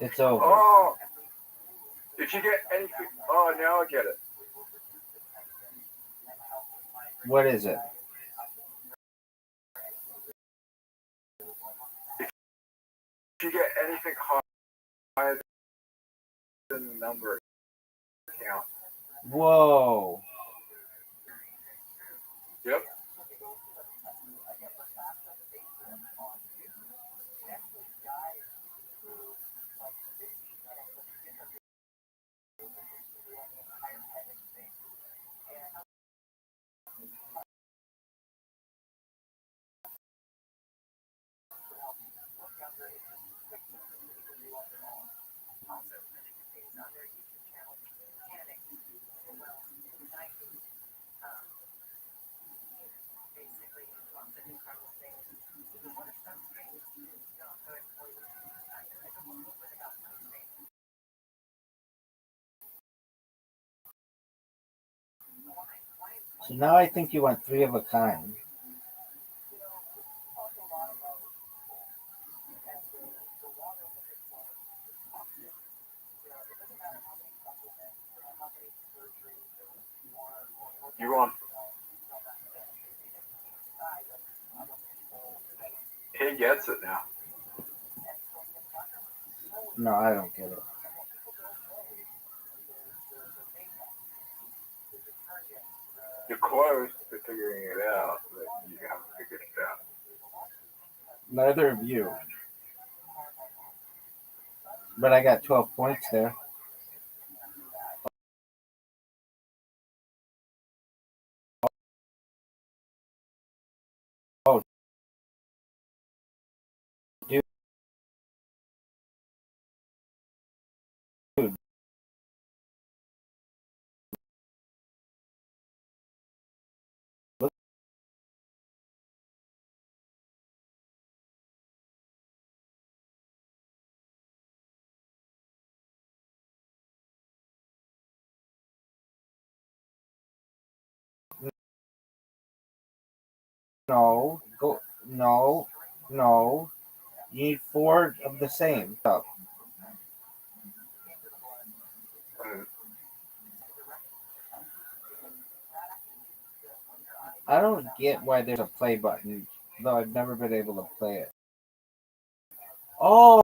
It's over. Oh! If you get anything. Oh, now I get it. What is it? If you get anything higher than the number count. Whoa. Yep. So now I think you want three of a kind. You want. He gets it now. No, I don't get it. You're close to figuring it out, but you haven't figured it out. Neither of you. But I got 12 points there. Oh, dude. Look. No, go. No, no. You need four of the same stuff. I don't get why there's a play button, though I've never been able to play it. Oh!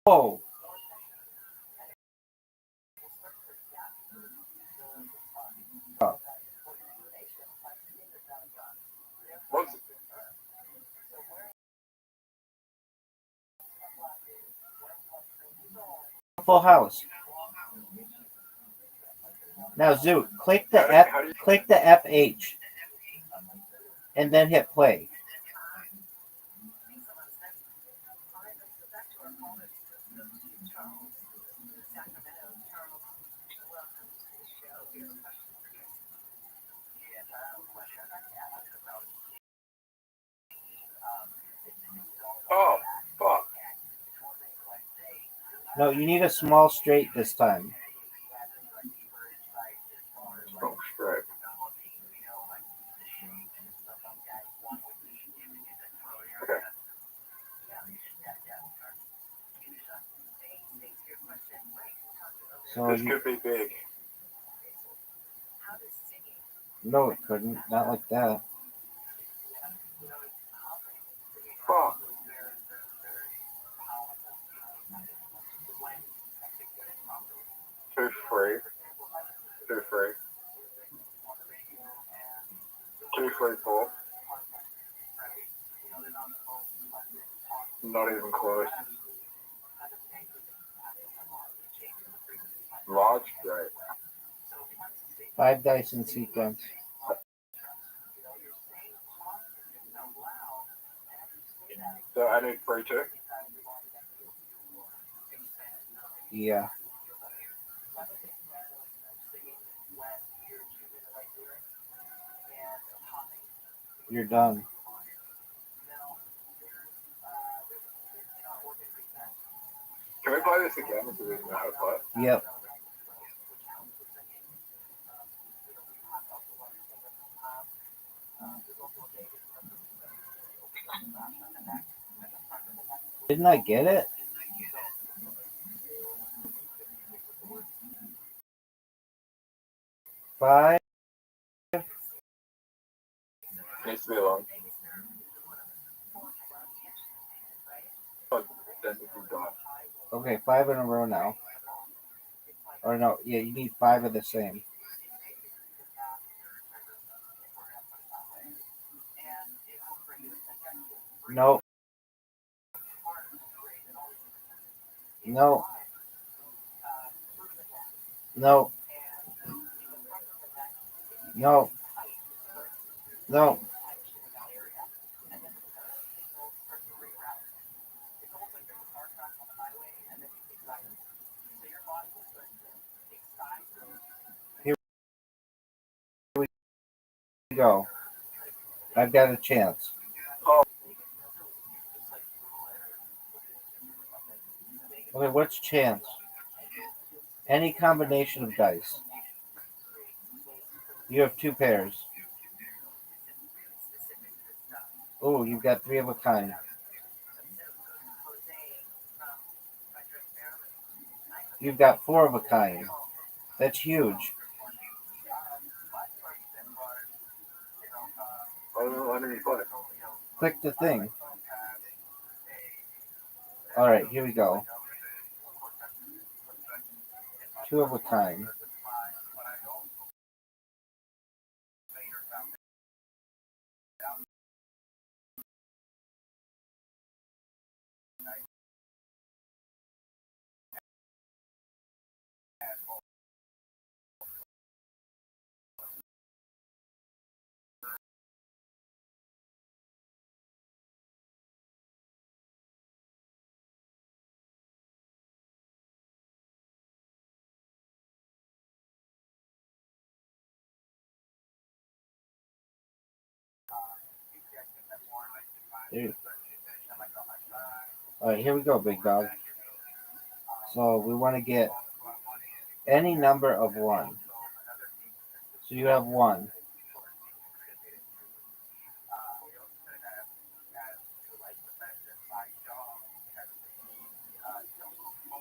Oh! What's Full house. Now, Zoot, click the FH, and then hit play. Oh, fuck. No, you need a small straight this time. Oh, straight. Okay. So This could be big. No, it couldn't. Not like that. Fuck. Two free. Two free. 2, 3, 4. Not even close. Large straight. 5 dice in sequence. So I need 3, 2. Yeah. You're done. Can we play this again if we didn't know how to play it? Yep. Didn't I get it? Five. Needs to be long. But then if you don't. Okay, 5 in a row now. Or no, yeah, you need 5 of the same. No. No. No. No. No. Here we go. I've got a chance. Oh. Okay, what's chance? Any combination of dice. You have 2 pairs. Oh, you've got 3 of a kind. You've got 4 of a kind. That's huge. Why don't you play? Click the thing. All right, here we go. 2 of a kind. There. All right, here we go, big dog. So we want to get any number of 1. So you have 1.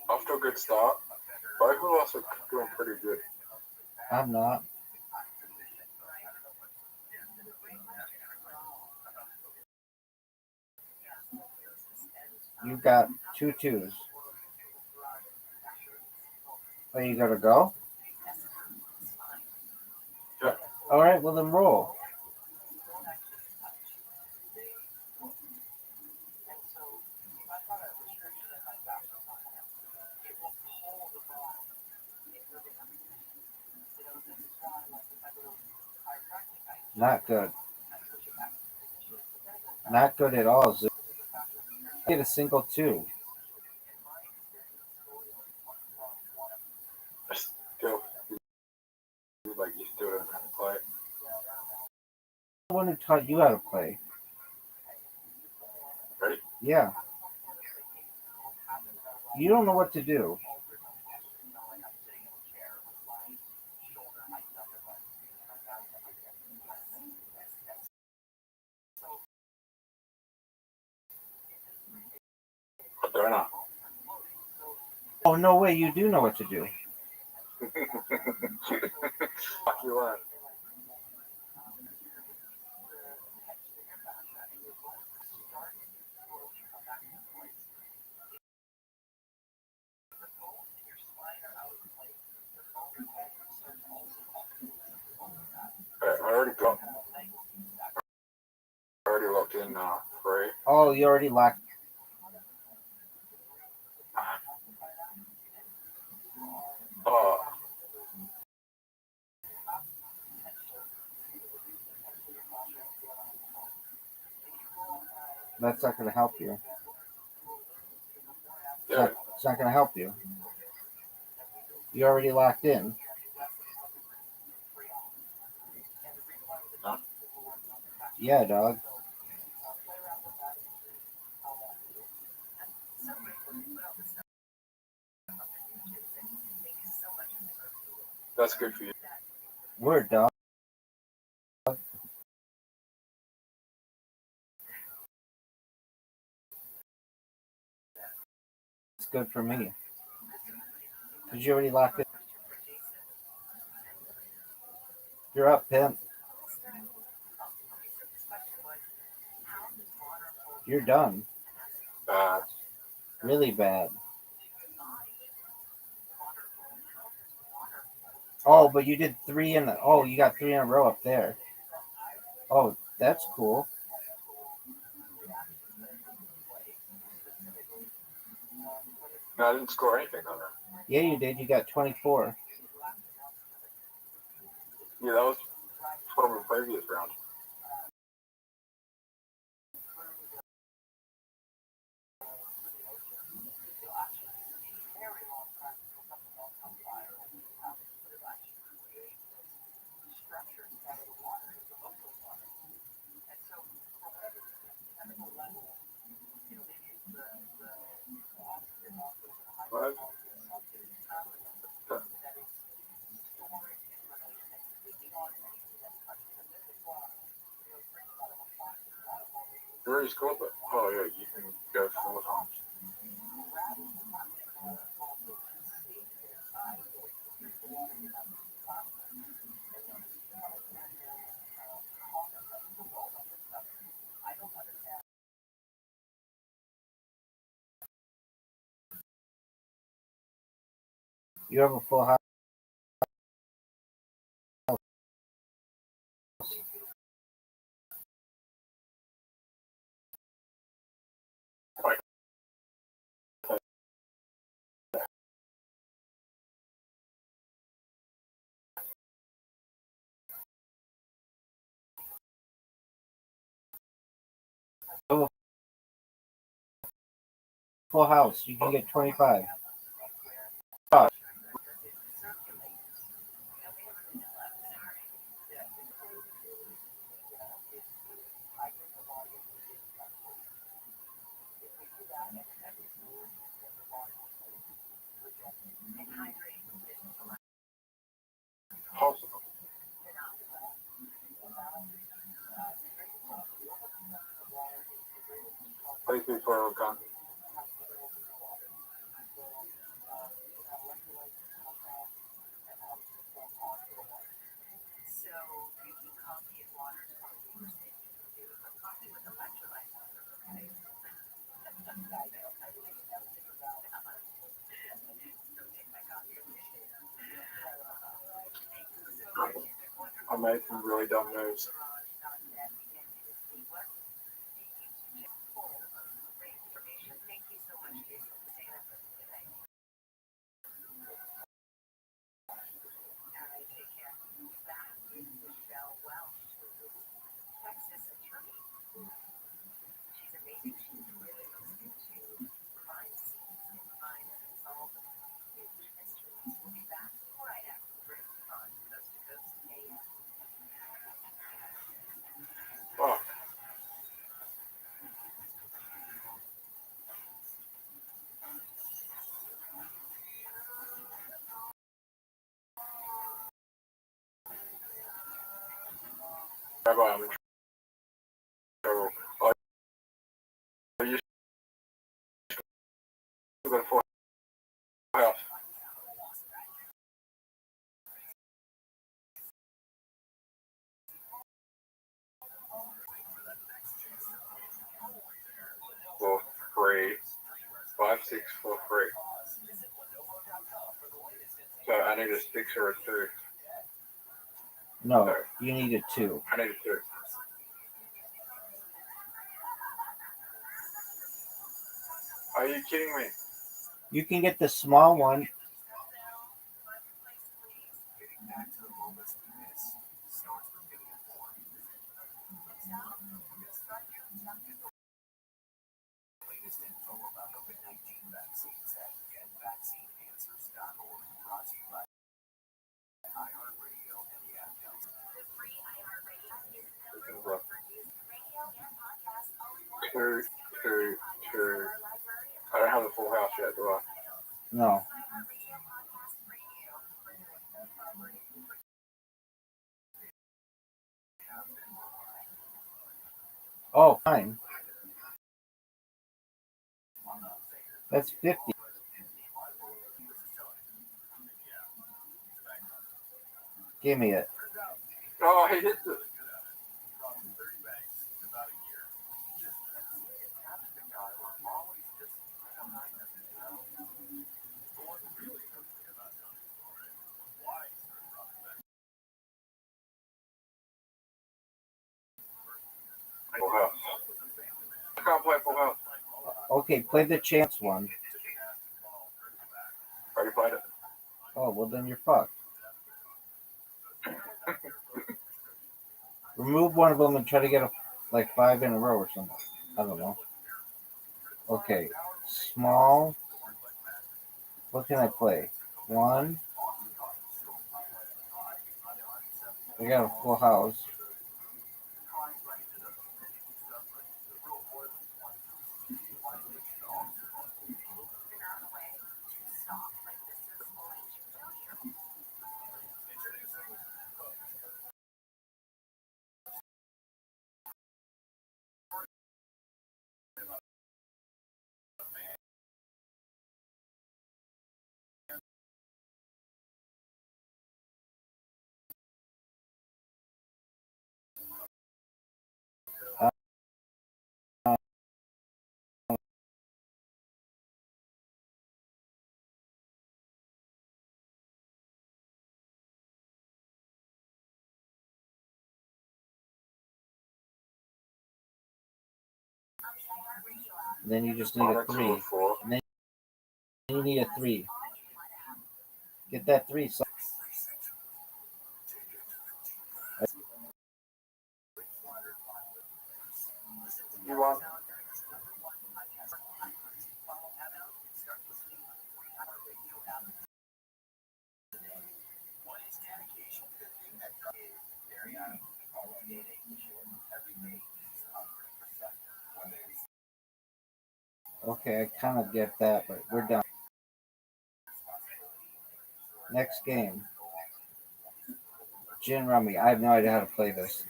Off to a good start. Both of us are doing pretty good. I'm not. You got 2 2s. Are you gonna go? Yeah. All right, well then roll. Not good. Not good at all, Zoo. Get a single 2. Still, like you still don't know how to play. The one who taught you how to play. Ready? Yeah. You don't know what to do. I don't know. Oh, no way, you do know what to do. Fuck you are. I already locked in 3. Oh, you already locked. Oh, That's not going to help you. yeah. It's not going to help you. You already locked in. Huh? Yeah, dog. That's good for you. Word, dog. It's good for me. Because you already locked it. You're up, pimp. You're done. Bad. Really bad. Oh, but you did three in the. Oh, you got three in a row up there. Oh, that's cool. No, I didn't score anything on that. Yeah, you did. You got 24. Yeah, that was from the previous round. What? You already scored, but oh yeah, you can go 4 times. You have a full house. Full house. You can get 25. Possible. Please be for a gun. I made some really dumb moves. Oh, Rabbi, I'm in trouble. Oh, you still got 4 house. For free. 5, 6 for free. So I need a 6 or a 2. No, you need a 2. I need a 2. Are you kidding me? You can get the small one. I don't have a full house yet, do I? No. Oh, fine. That's 50. Give me it. Oh, he hit the. Full house. I can't play full house. Okay, play the chance one. Already played it. Oh, well then you're fucked. Remove one of them and try to get like 5 in a row or something. I don't know. Okay, small. What can I play? 1. I got a full house. Then you just need a 3. And then you need a 3. Get that 3. So You want? okay, I kind of get that, but we're done. Next game. Gin Rummy. I have no idea how to play this.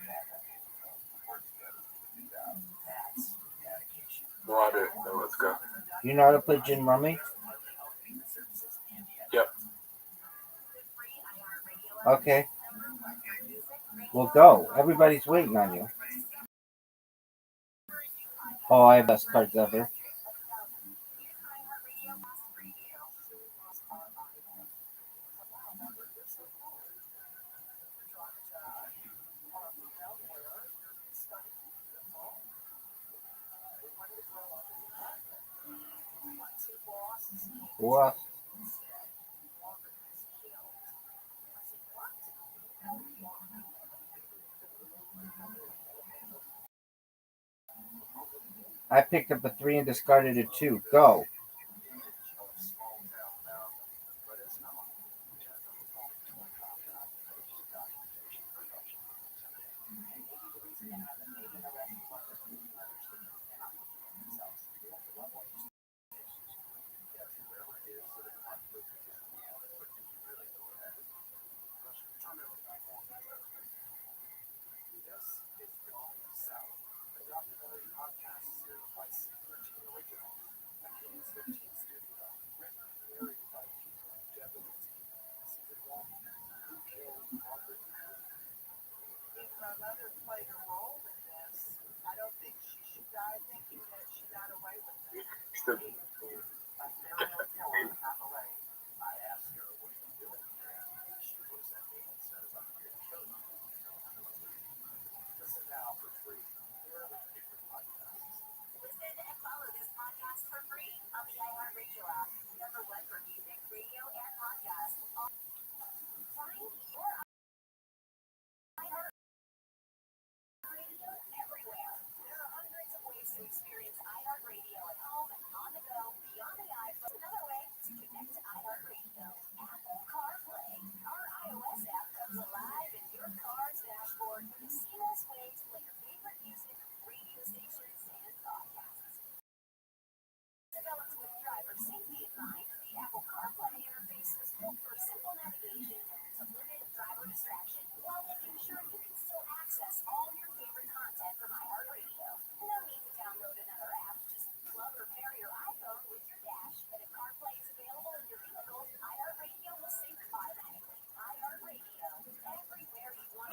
No, I do. No, let's go. You know how to play Gin Rummy? Yep. Okay. Well, go. Everybody's waiting on you. Oh, I have best cards ever. What? I picked up a 3 and discarded a 2. Go. Still.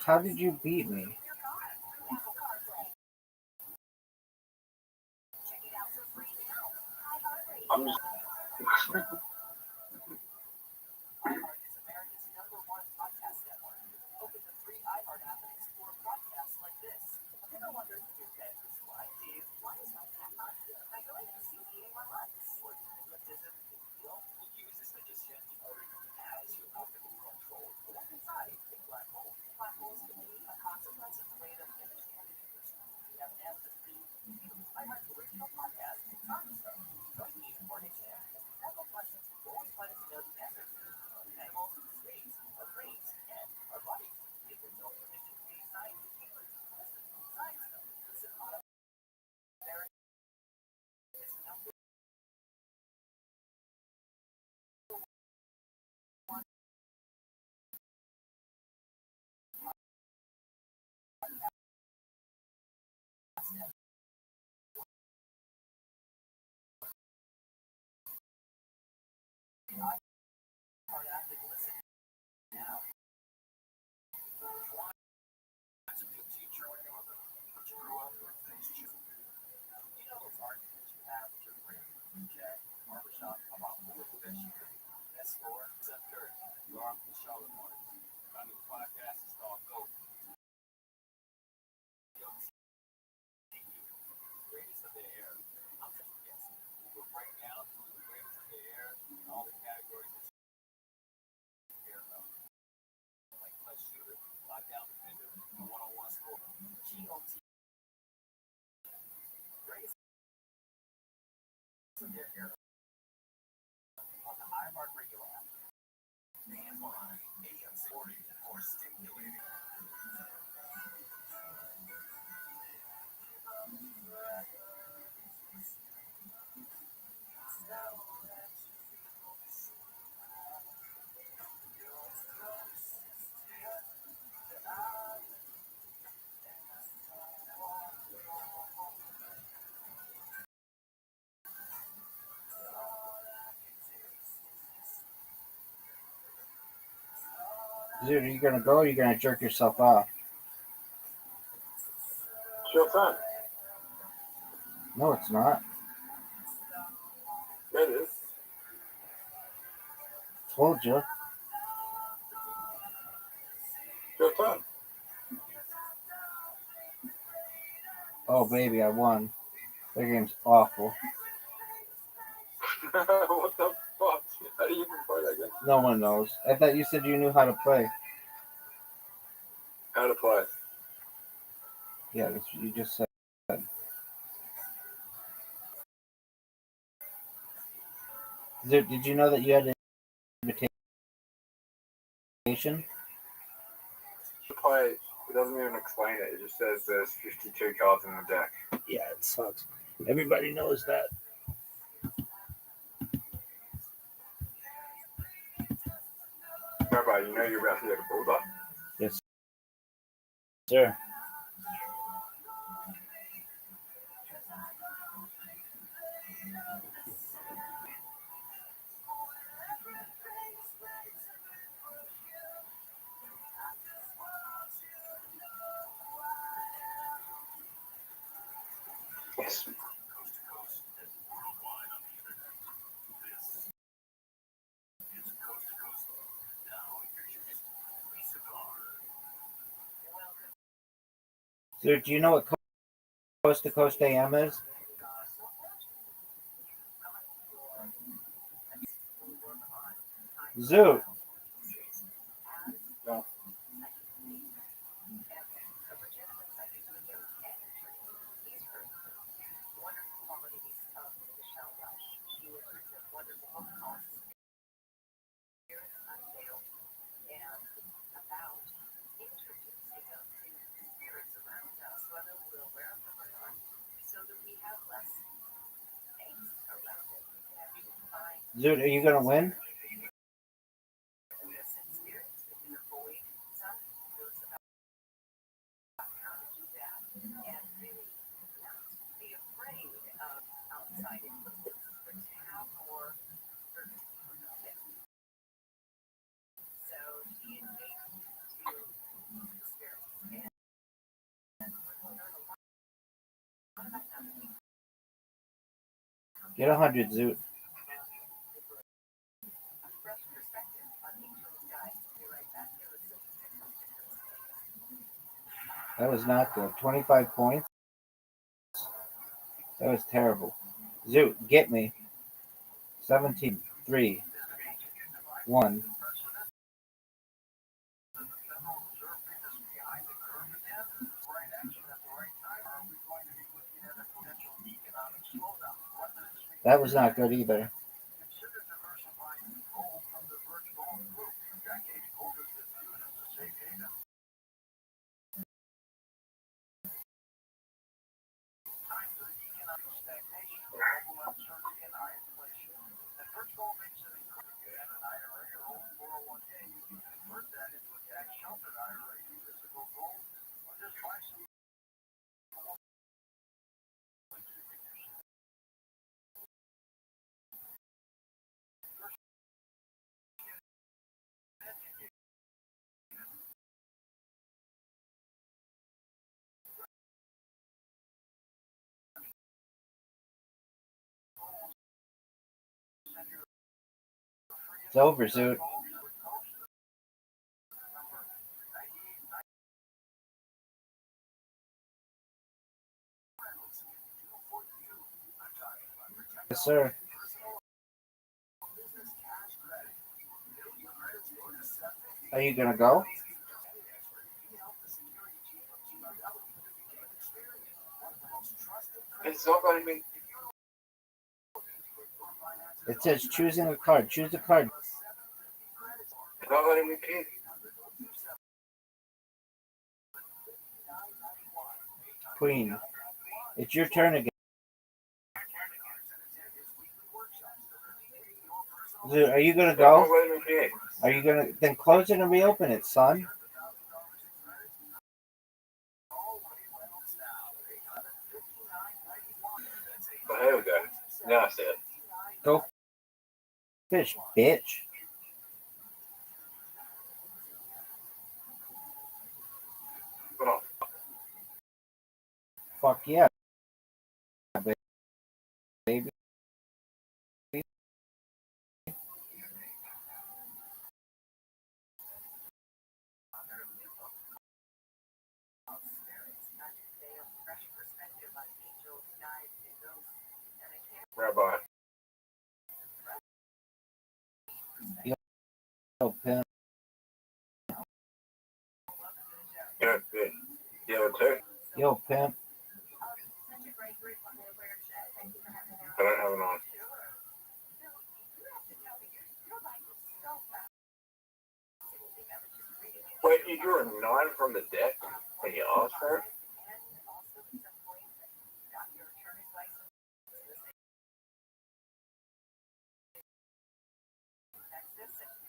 How did you beat me? I'm just. Dude, are you gonna go or are you gonna jerk yourself off? It's your time. No, it's not. It is. Told you. It's your time. Oh, baby, I won. That game's awful. What the fuck? How do you even play that game? No one knows. I thought you said you knew how to play. How to play? Yeah, that's what you just said. Did you know that you had an invitation? To play, it doesn't even explain it. It just says there's 52 cards in the deck. Yeah, it sucks. Everybody knows that. Rabbi, you know you're about to get a bullseye. Yes, sir. Yes. Sir, do you know what Coast to Coast AM is? Zoot. No. Zoot, are you gonna win? Get 100, Zoot. That was not good. 25 points. That was terrible. Zoot, get me. 17, 3, 1. That was not good either. It's over, Zoot. Yes, sir. Are you gonna go? It's not letting me. It says choosing a card. Choose a card. It's not letting me pick. Queen. It's your turn again. Zoot, are you gonna It's not go? letting me pick. Are you gonna then close it and reopen it, son? But here we go. Now I see it. Go fish, bitch. Hold on. Fuck yeah, baby. Rabbi. Yo, pimp. Yeah, good. Yeah, too. Yo, pimp. I don't have it on. Wait, you drew a 9 from the deck when you asked for it?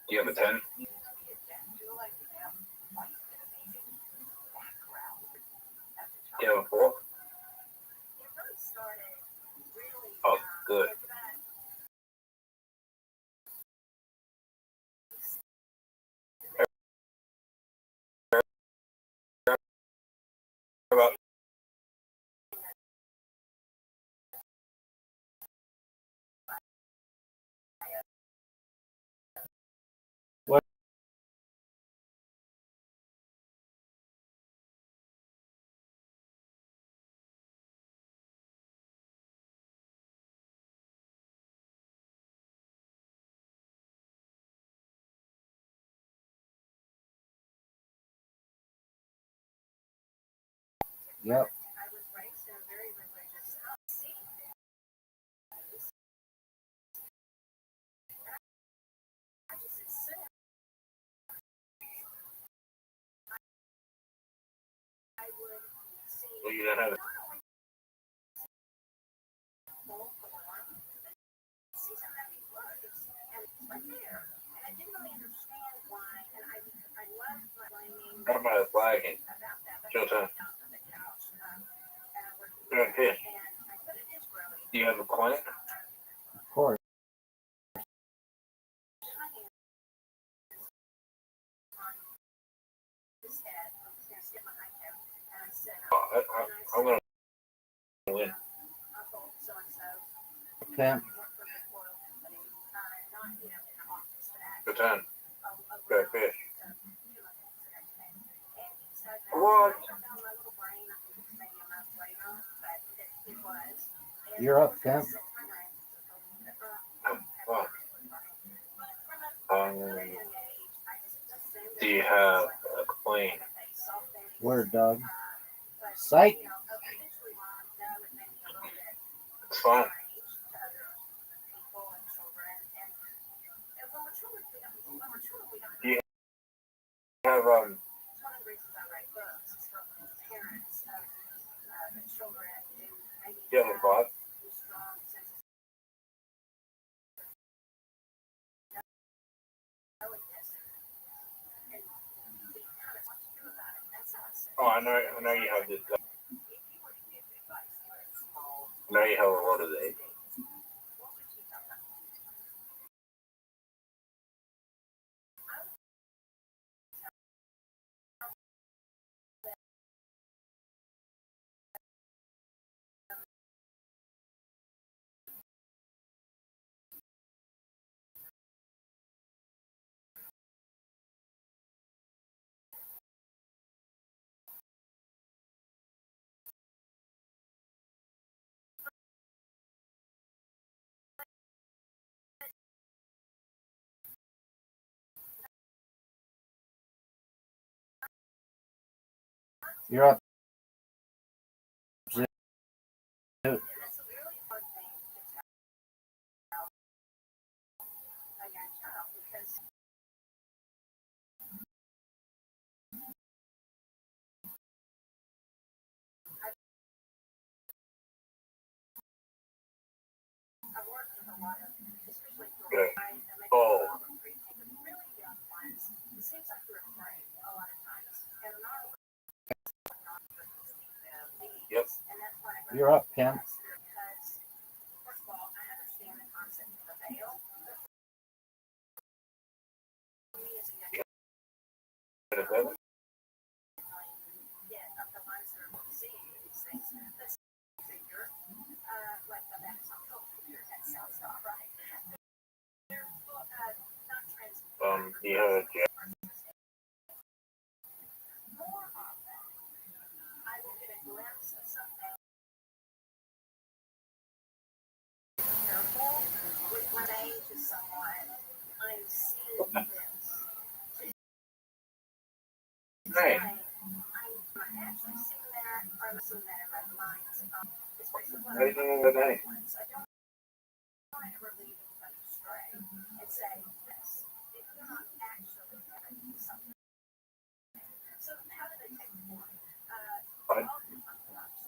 Do you have a 10? Do you have a 4? Oh, good. About What? Yep. well, you don't have it. What about a flagging? Showtime. Right here. Do you have a client? Of course. I'm gonna win. pimp. Good time. Good fish. What? You're up, pimp. Well, do you have a plane? Word, dog. Psych. It's fine. Do you have do you have a bot? Oh, I know you have this. I know you have a lot of these. You're up. Okay. Oh. Yep. You're up, pimp. Do you have a jet? Hey. How you doing today?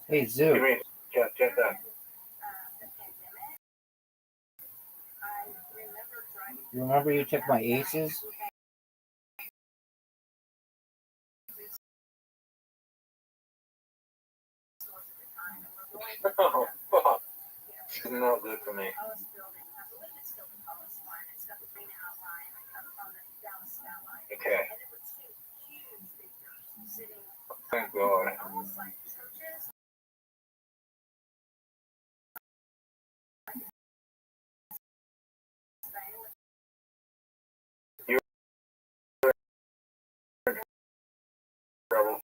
Hey, Give Zoo. me check that. You remember you took my aces? Oh, fuck. It's not good for me. Okay. Thank God. You're in trouble.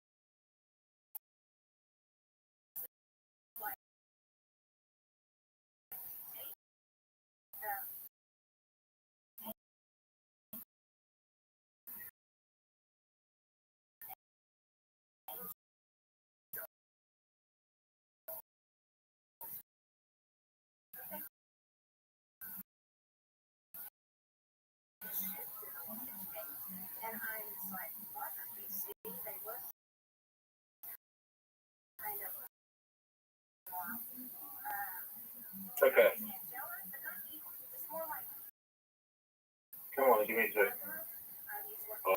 Okay. Come on, give me two. Oh.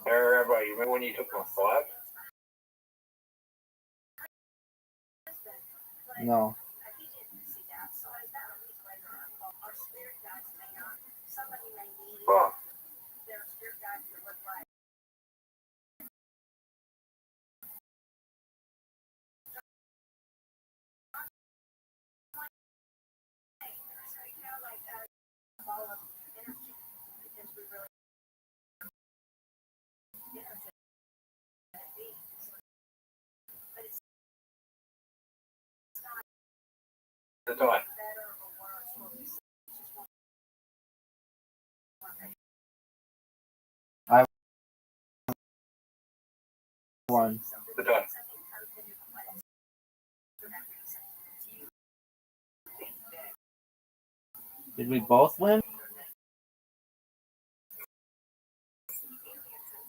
Hey, Rabbi, you remember when you took my 5? No. Fuck. The done. I won. The done. Did we both win?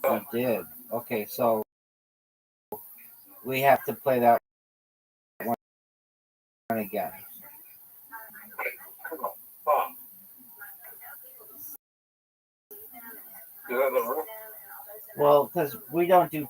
We did. Okay, so we have to play that one again. Come on. Bob. You have the room? Well, because we don't do.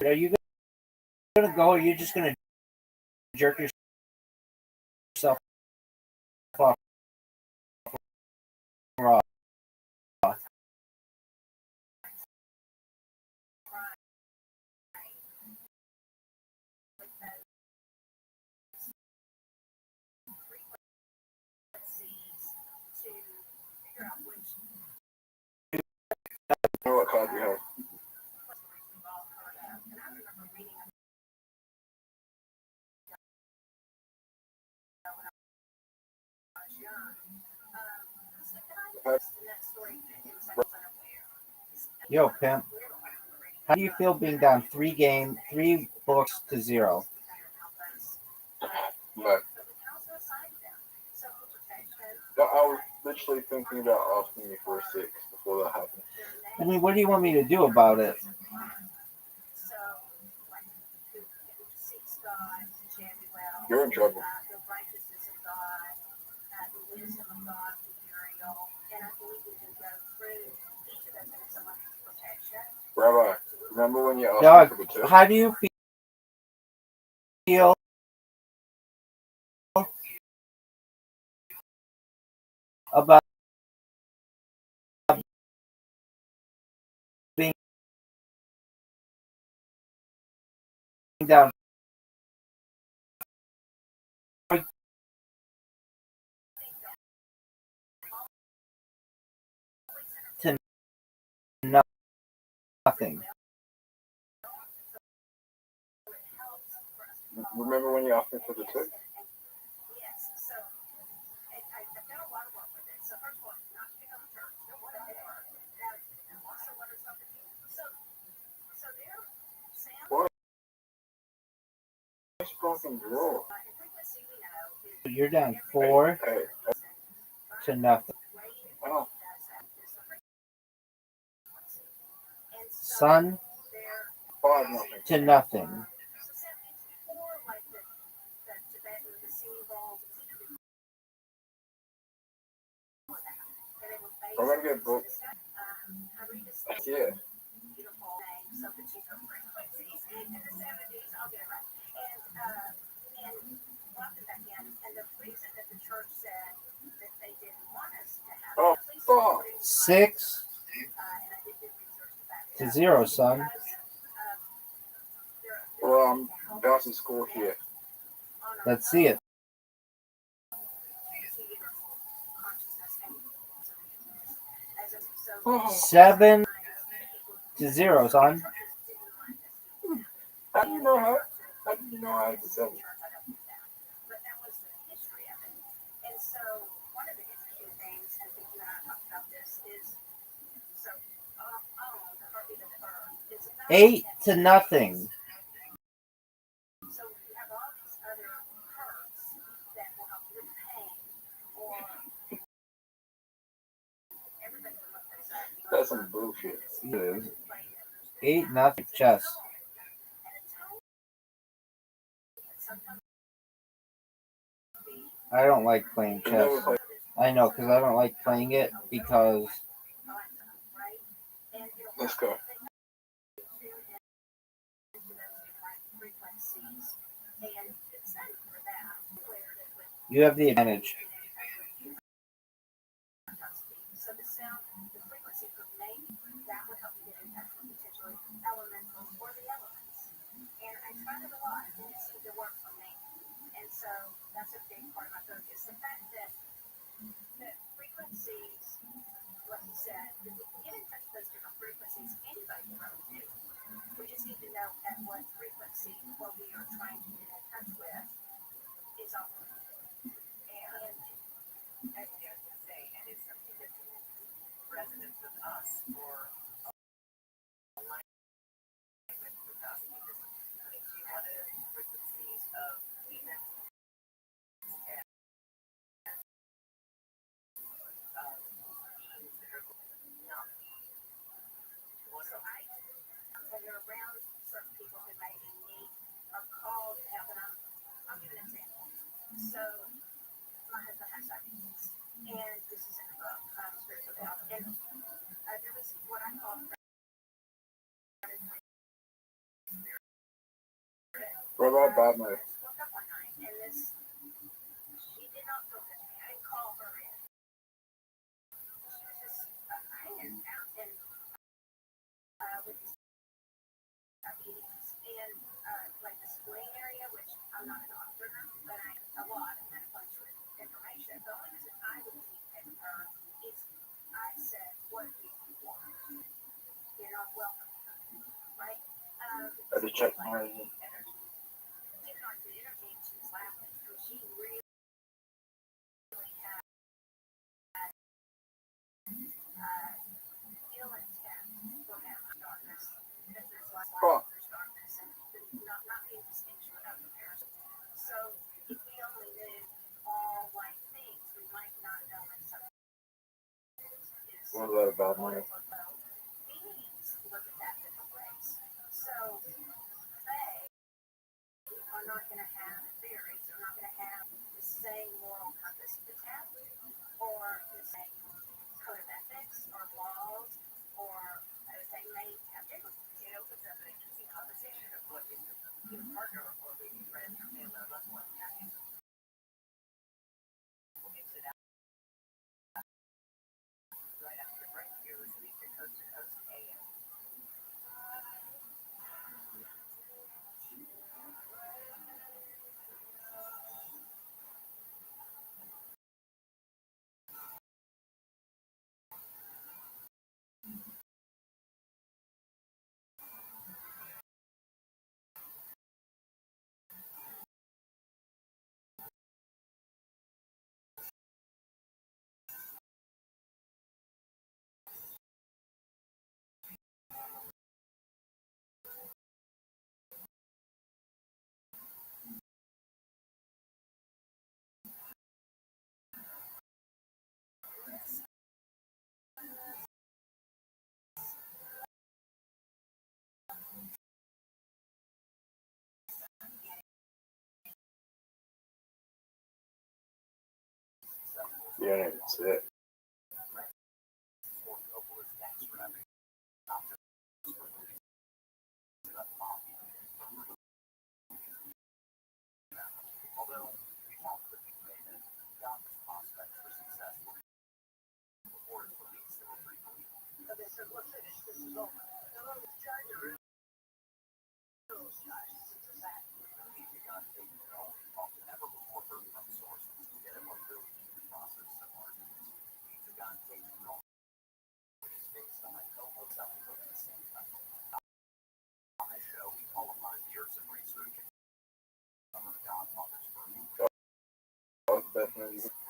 Are you gonna go? Or are you just gonna jerk yourself off? Raw? know what card you have. Yo, pimp. How do you feel being down 3 books to 0? But I was literally thinking about asking you for a 6 before that happened. I mean, what do you want me to do about it? You're in trouble. Rabbi, remember when you asked Dog, me for the 2? how do you feel about being down to nothing. Remember when you asked me for the tip? Nice fucking draw. You're down 4 Hey, to nothing. oh, Son 5-0. to nothing. I'm gonna get booked. Yeah. Oh, fuck. 6-0, son. Well, I'm about to score here. Let's see it. 7-0, son. How do you know how? How do you know how to say? Eight to nothing. That's some bullshit. It is. 8-0 chess. I don't like playing You chess. never play. I know, because I don't like playing it because Let's go. you have the advantage. What about Batman? I had to check my. Fuck. What was that about money? Yeah, that's it.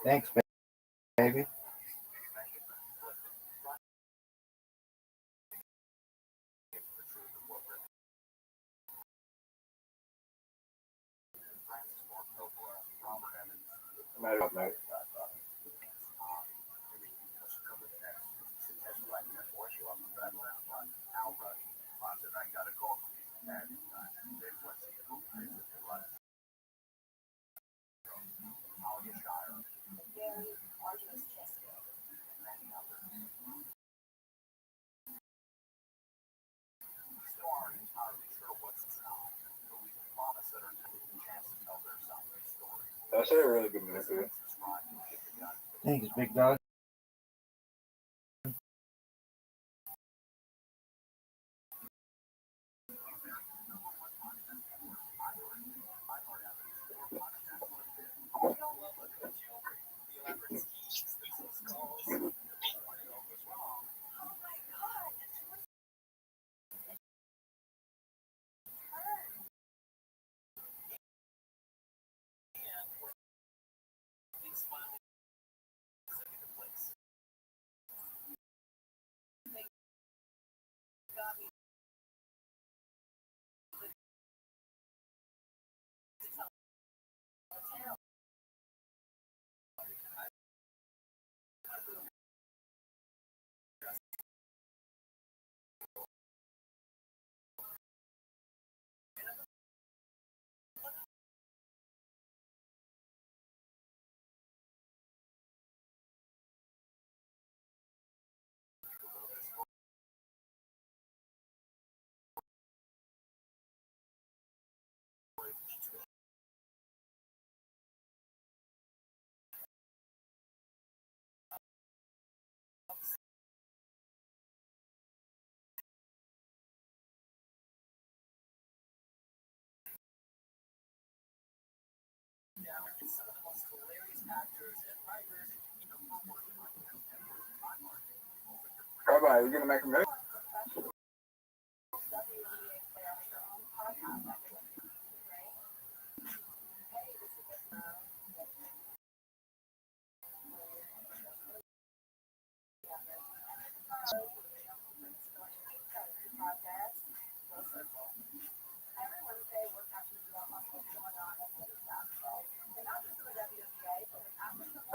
Thanks, baby. Mate. That's a really good movie. Thanks, big dog. Rabbi, are you gonna make a movie?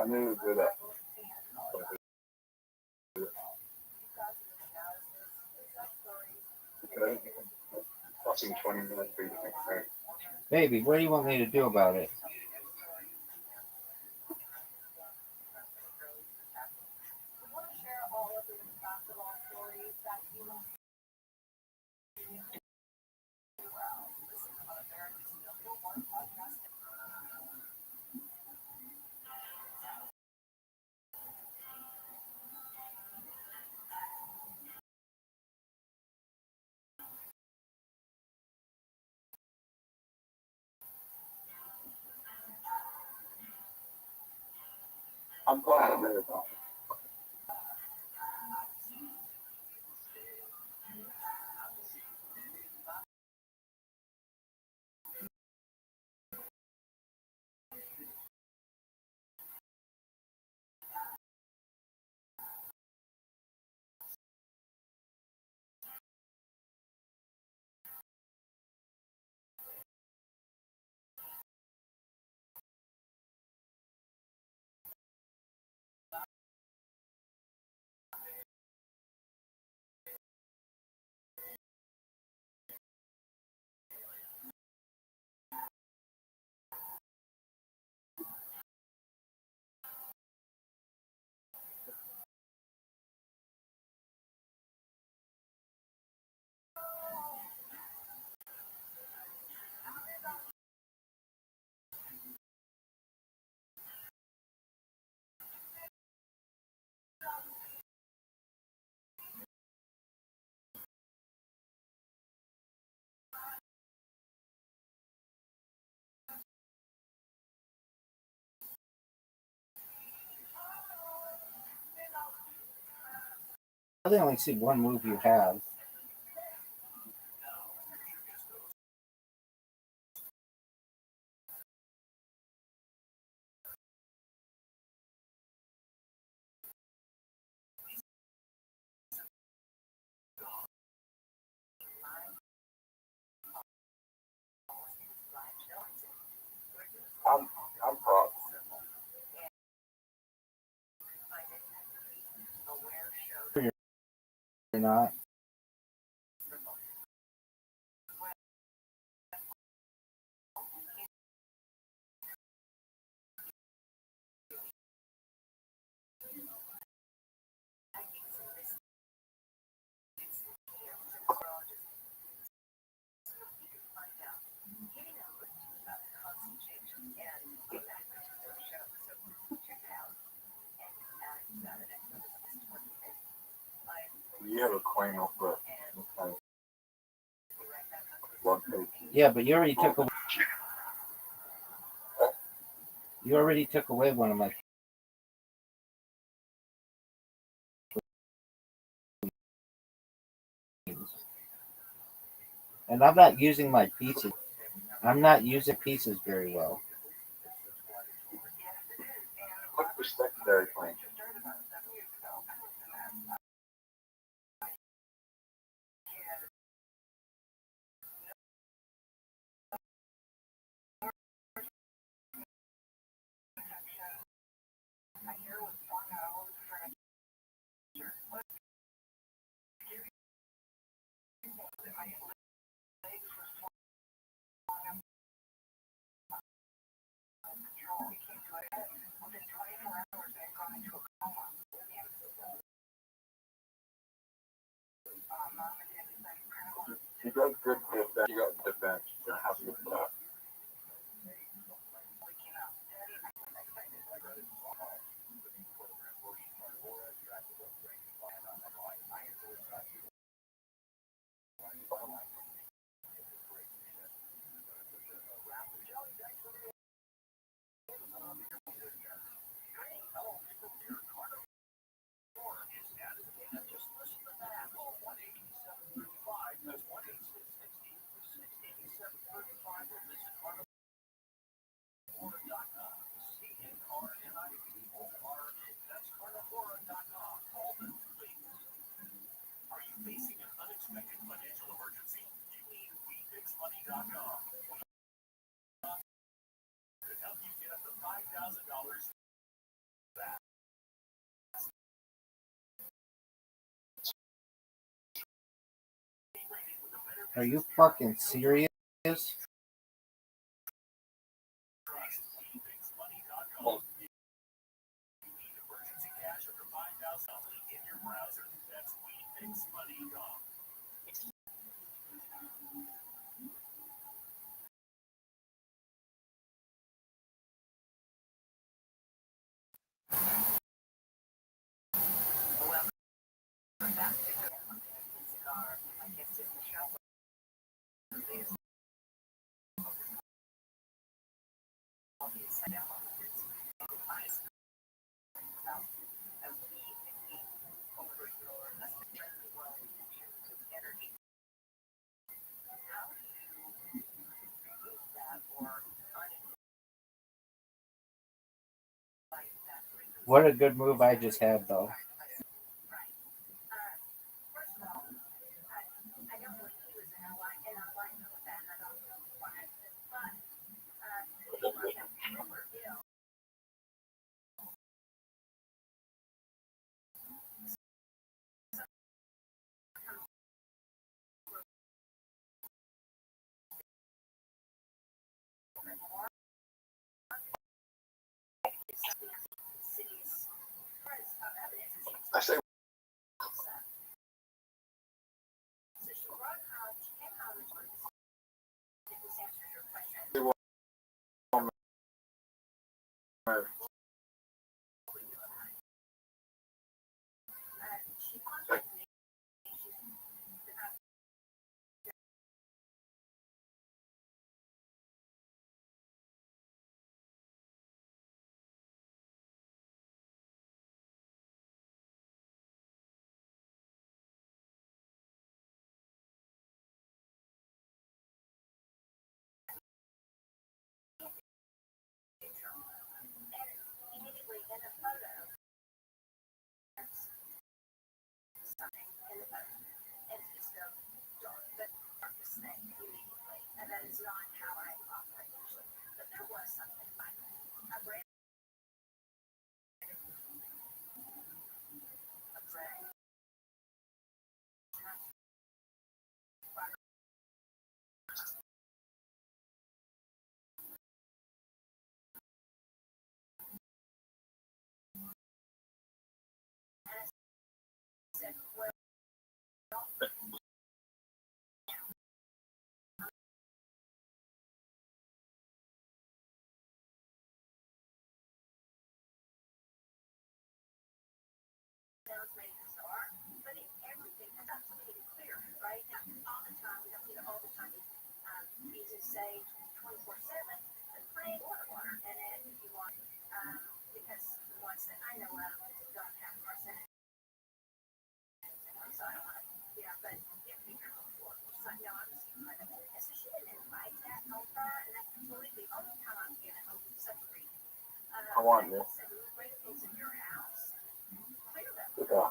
I knew you would do that. Okay. Fucking 20 minutes for you to make a movie. Baby, what do you want me to do about it? I'm glad I did it, though. I only see one move you have. I'm props. You're not. You have a queen off the one page. Yeah, but you already took away. You already took away one of my. And I'm not using my pieces. I'm not using pieces very well. What's the secondary queen? You got good defense. You got defense. You don't have to get that. Are you fucking serious? What a good move I just had, though. I say I want this. Yeah.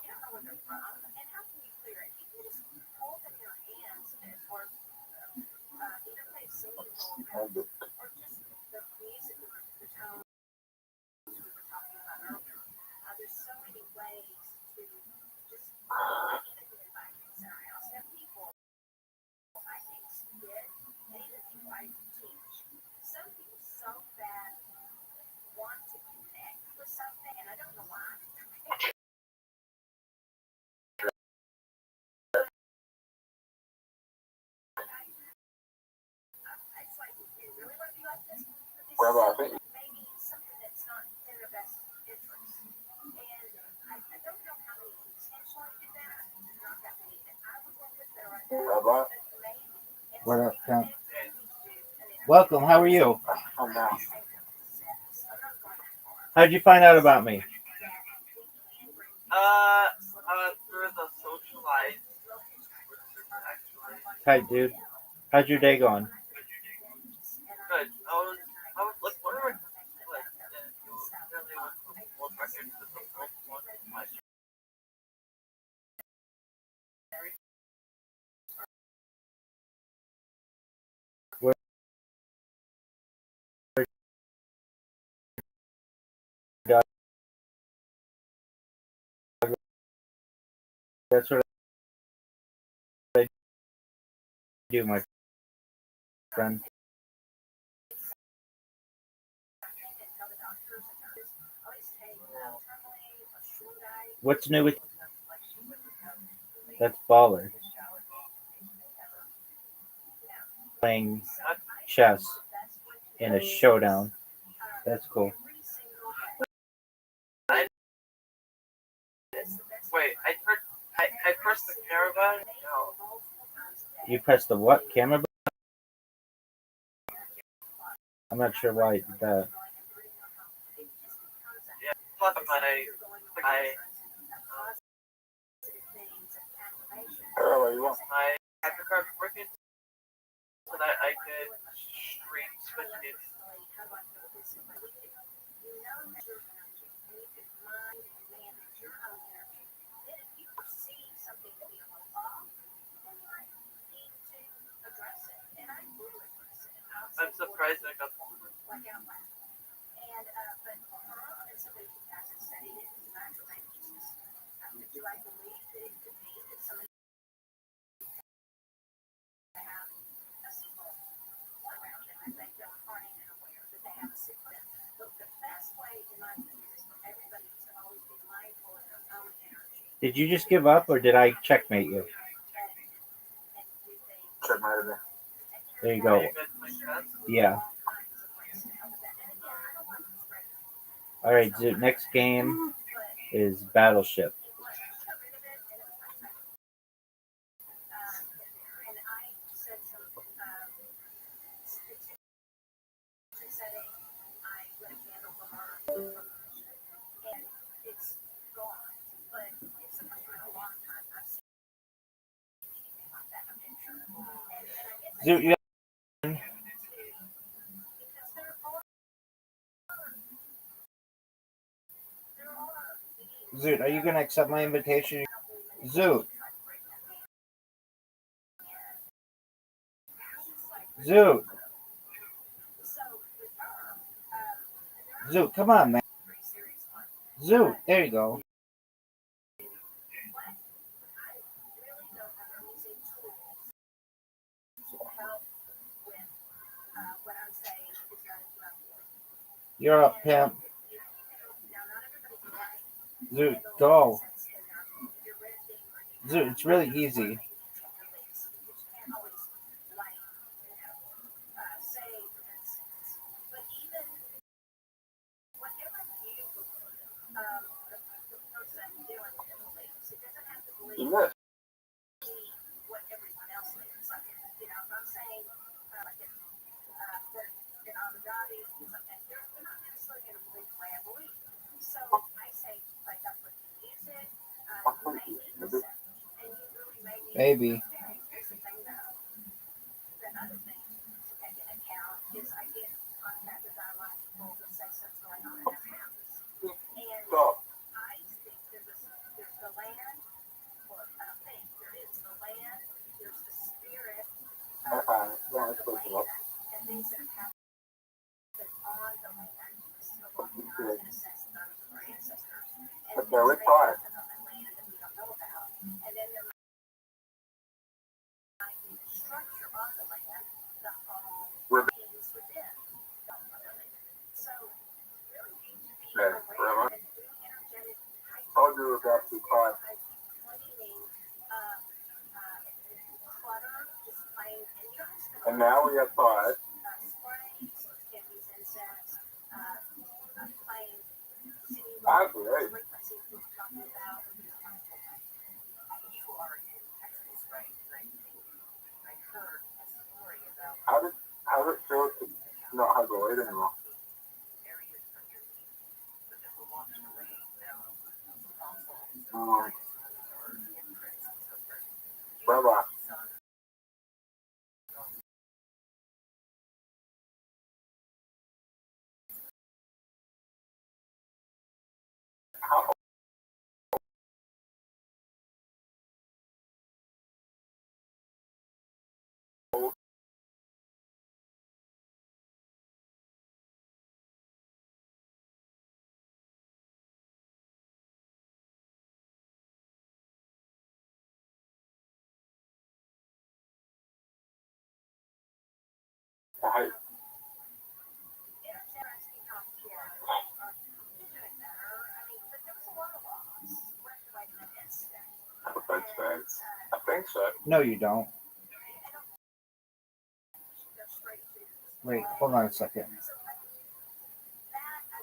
Rabbi, I think Rabbi, What up, Pimp? Welcome. How are you? I'm down. How'd you find out about me? Through the socialites, actually. Tight, dude. How's your day going? Good. I was like wondering, like, you really want records to the first one. That's what I do, my friend. What's new with That's baller. Playing chess in a showdown. That's cool. Wait, I pressed the camera button? No. You pressed the what? Camera button? I'm not sure why you did that. Yeah, plus Rabbi, you want? my capture card working so that I could stream switches. I'm surprised I got Did you just give up or did I checkmate you? Check my other. There you go. Yeah. All right, so next game is Battleship. Zoot, Zoot, are you going to accept my invitation? Zoot. Zoot. Zoot, come on, man. Zoot, there you go. You're up, pimp. Zoot, go. Zoot, it's really easy. You missed. Maybe. Stop. Yeah, that's close enough. But they're required. Yeah, forever. I'll do about 2 5. And now we have 5. I agree. How did it feel to not have a weight anymore? Bye-bye. How old? I I think so. No, you don't. Wait, hold on a second.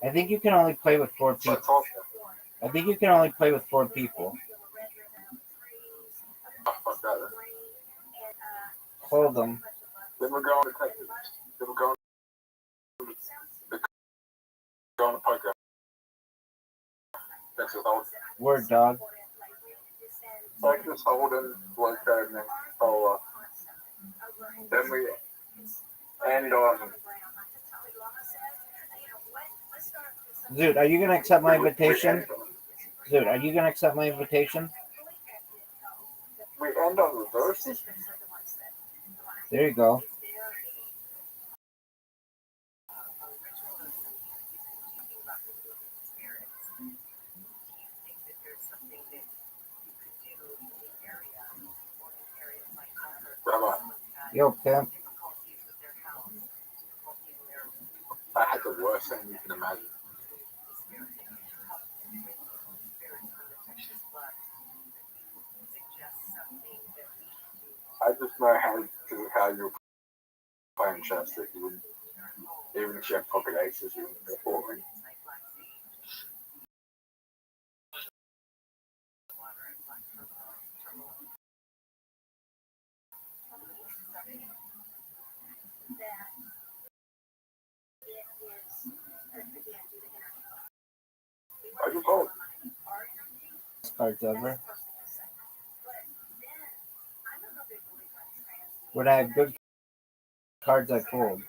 I think you can only play with 4 So I people. told you. I think you can only play with 4 people. Oh, fuck that then. Hold them. Then we're going to Texas. Then we're going to poker. Texas Hold'em. Word, dog. Texas Hold'em, Blood Code, and Polar. Then we end on Dude, are you going to accept my invitation? Dude, are you going to accept my invitation? We end on reverses. There you go. Rabbi, Yo, pimp. I had the worst thing you can imagine. I just know how you're playing chess that you wouldn't, even if you have pocket aces, you wouldn't go for me. I just hope. Cards ever. When I had good cards, I pulled.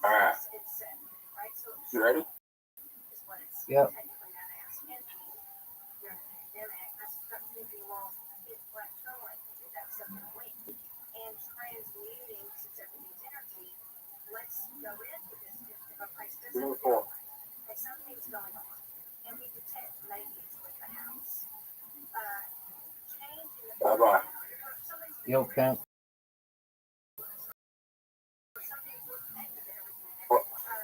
Alright. You ready? Yep. Give me 4. Bye-bye. Yo, pimp. What?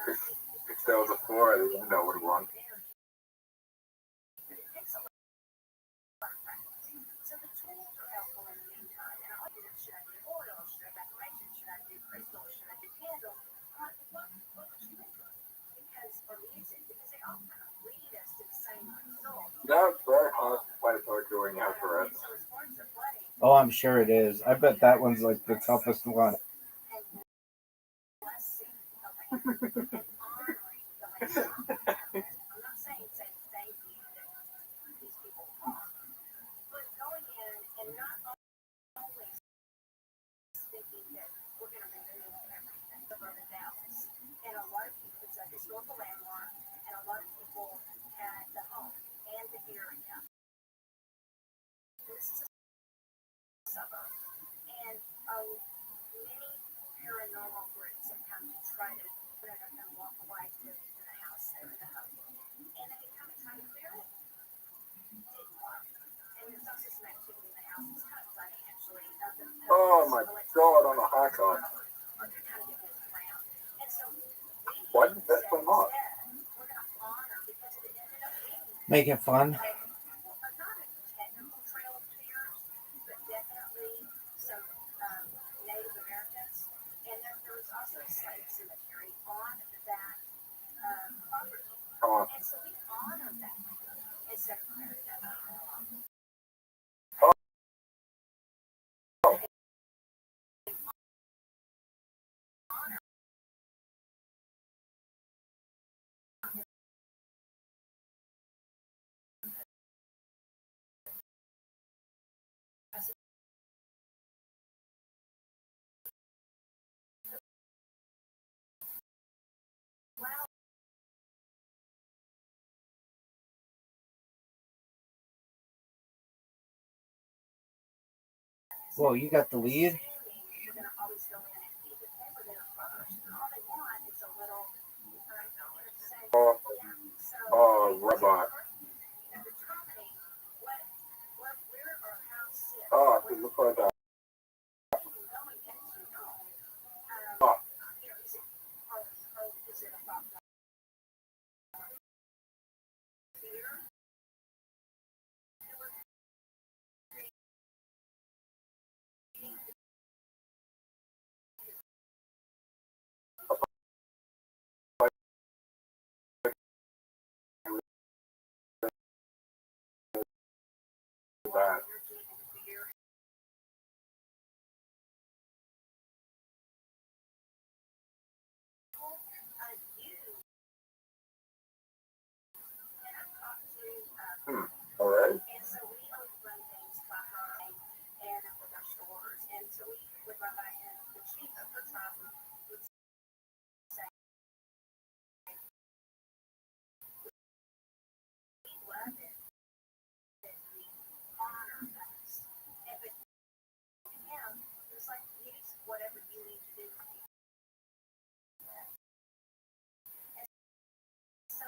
If there was a 4, I didn't know what it won. Yeah, it's very hard to play poker when you have Tourette's. Oh, I'm sure it is. I bet that one's like the toughest one. suburban Dallas. And a lot of people, it's a historical landmark, and a lot of people had the home and the area. This is a suburb. And many paranormal groups have come to try to put it and walk away from the house there in the home. And they kind of try to clear it. Didn't work. And there's also some activity in the house. It's kind of funny, actually. Oh my God, on a high card. Why did that come off? Making fun. Come on. Whoa, you got the lead? Robot. Oh, it looks like that. Oh. That. All right. And so we always run things by her and with our stores. And so we would run by him. The chief of her tribe would say, we love it that we honor us. And but to him, it was like, use whatever you need to do. And so,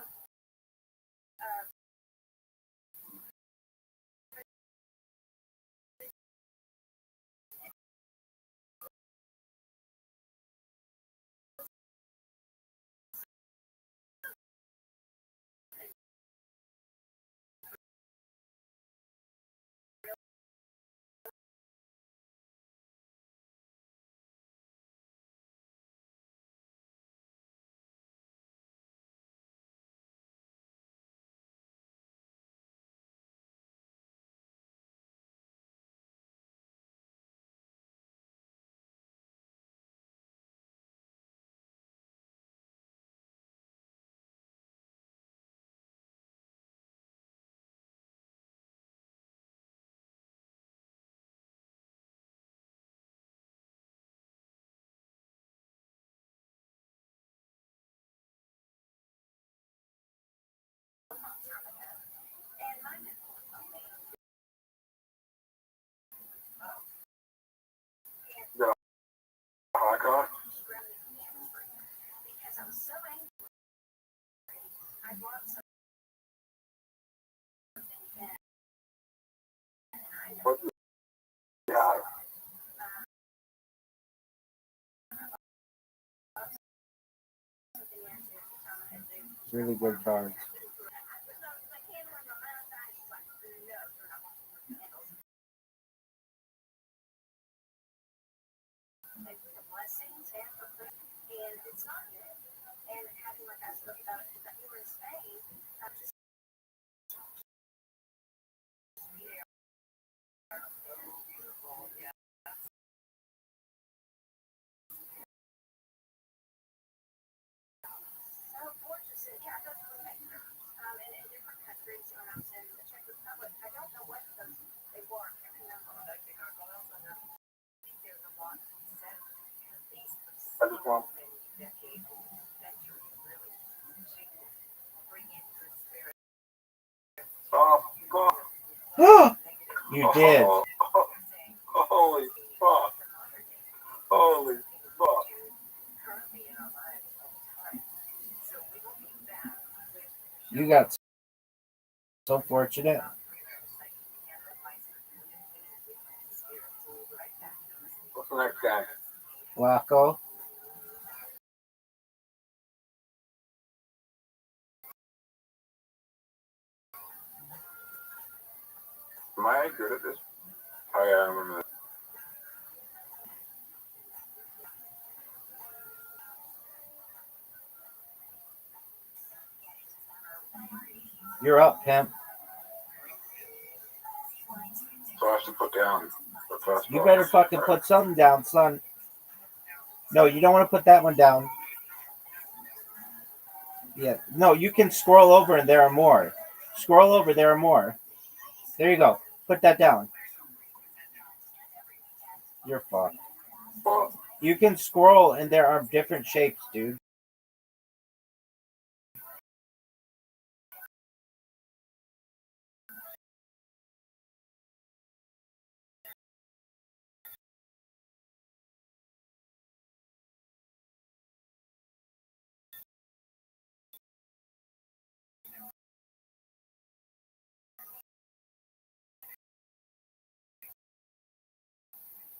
High card. because I was so angry, I bought something that What the God? Really good cards. and it's not good. And having like I spoke about it, that we were in Spain, just so gorgeous. And yeah, I go to the maker. And in different countries, when I was in the Czech Republic, I don't know what those they were. I can't remember. I think there's a lot. I just want You did. Oh, holy fuck. Holy fuck. You got so fortunate. What's the next guy? Flacco. Am I good at this? Oh yeah, I remember that. You're up, pimp. So I have to put down the first You box. better fucking put something down, son. No, you don't want to put that one down. Yeah. No, you can scroll over and there are more. Scroll over, there are more. There you go. Put that down. You're fucked. What? You can scroll and there are different shapes, dude.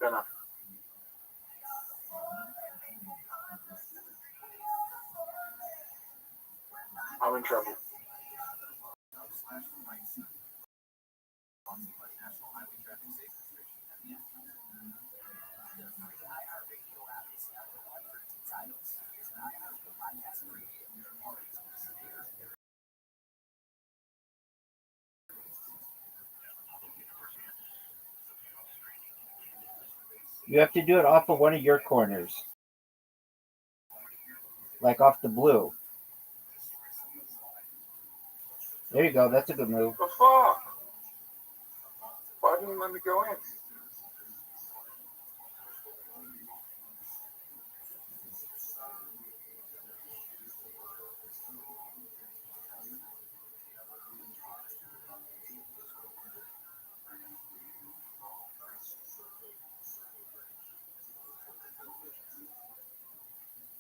Dinner. I'm in trouble. You have to do it off of one of your corners. Like off the blue. There you go. That's a good move. The fuck? Why didn't you let me go in?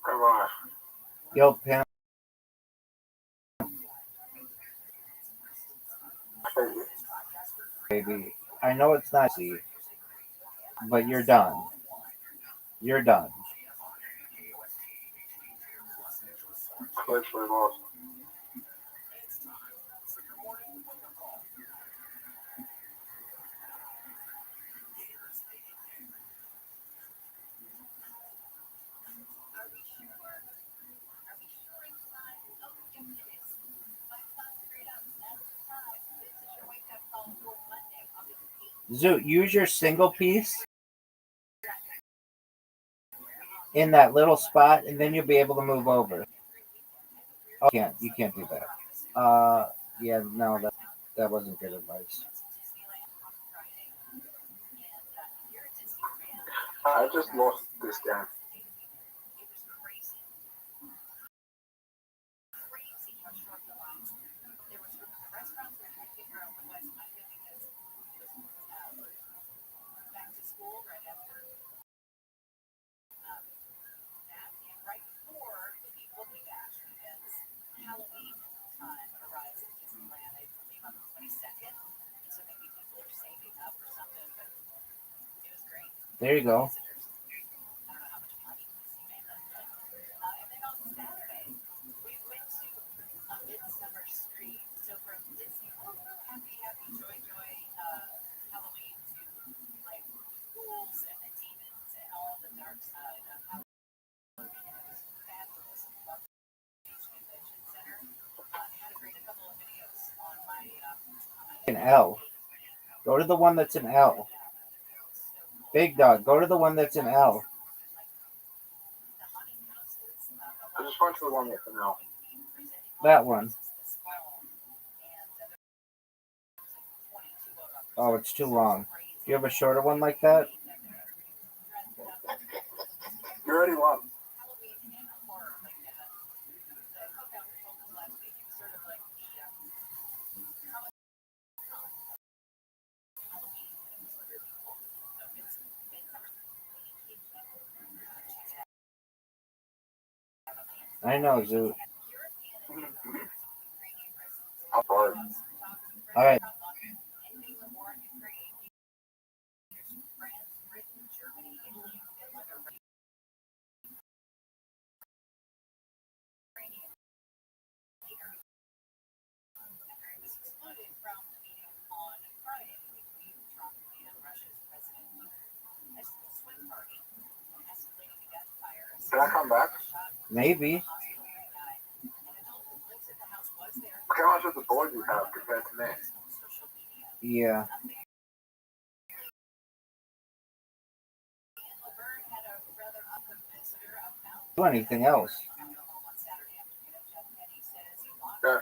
Come on. Yo, pimp. Baby. I know it's not easy, but you're done. You're done. Literally lost. Zoo, use your single piece in that little spot, and then you'll be able to move over. Oh, you can't do that. Yeah, no, that wasn't good advice. I just lost this game. There you go. An L. Go to the one that's an L. Big dog, go to the one that's an L. I just went to the one with the L. That one. Oh, it's too long. Do you have a shorter one like that? You already won. I know, Zoo. I'm bored. All right. Can I come back? Maybe. How much of the board you have compared to me? Yeah. Do anything else? Yeah.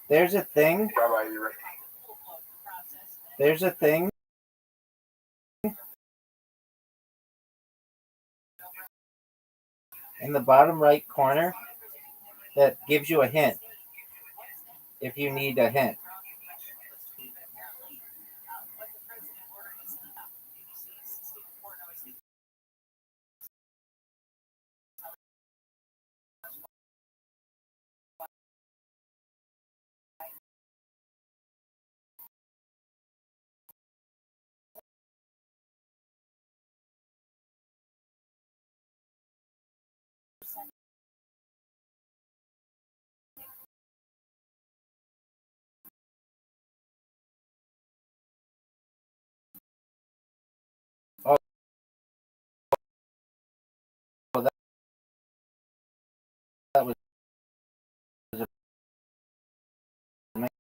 There's a thing. Rabbi, you ready? There's a thing. In the bottom right corner that gives you a hint if you need a hint. Oh, that was amazing.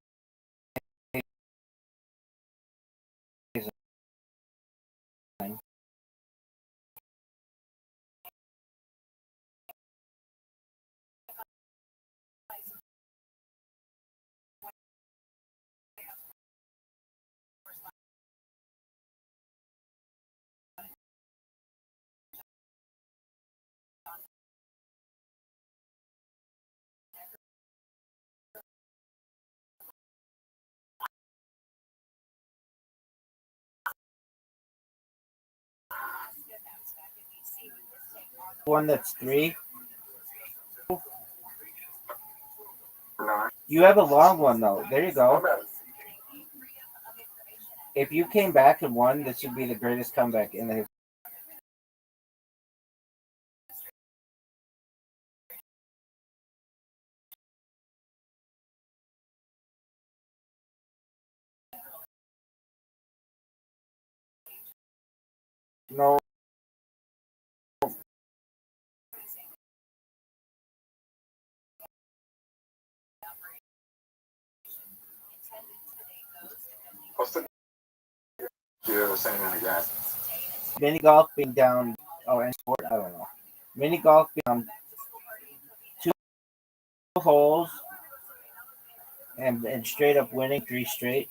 One that's 3. No. You have a long one though. There you go. Okay. If you came back and won, this would be the greatest comeback in the history. No. What's the you're the same thing again? Mini golf being down. Oh, and sport. I don't know. Mini golf being down 2 holes and straight up winning 3 straight.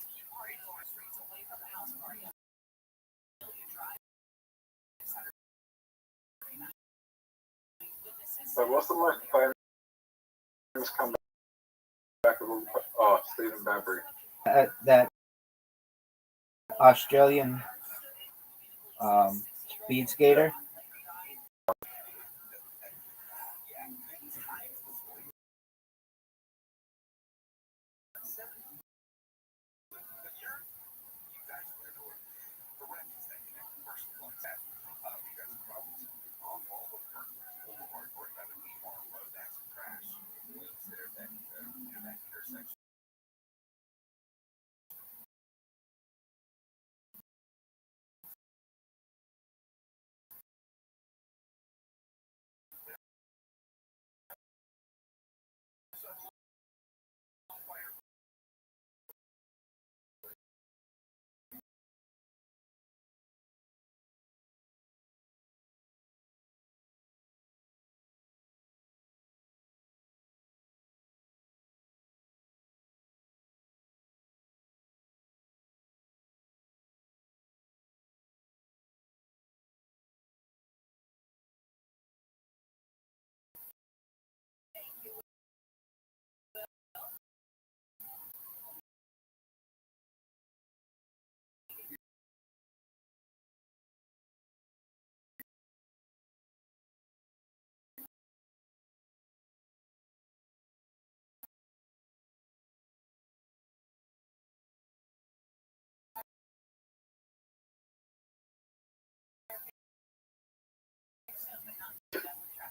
But what's the most famous comeback of Stephen Bambury? That Australian speed skater.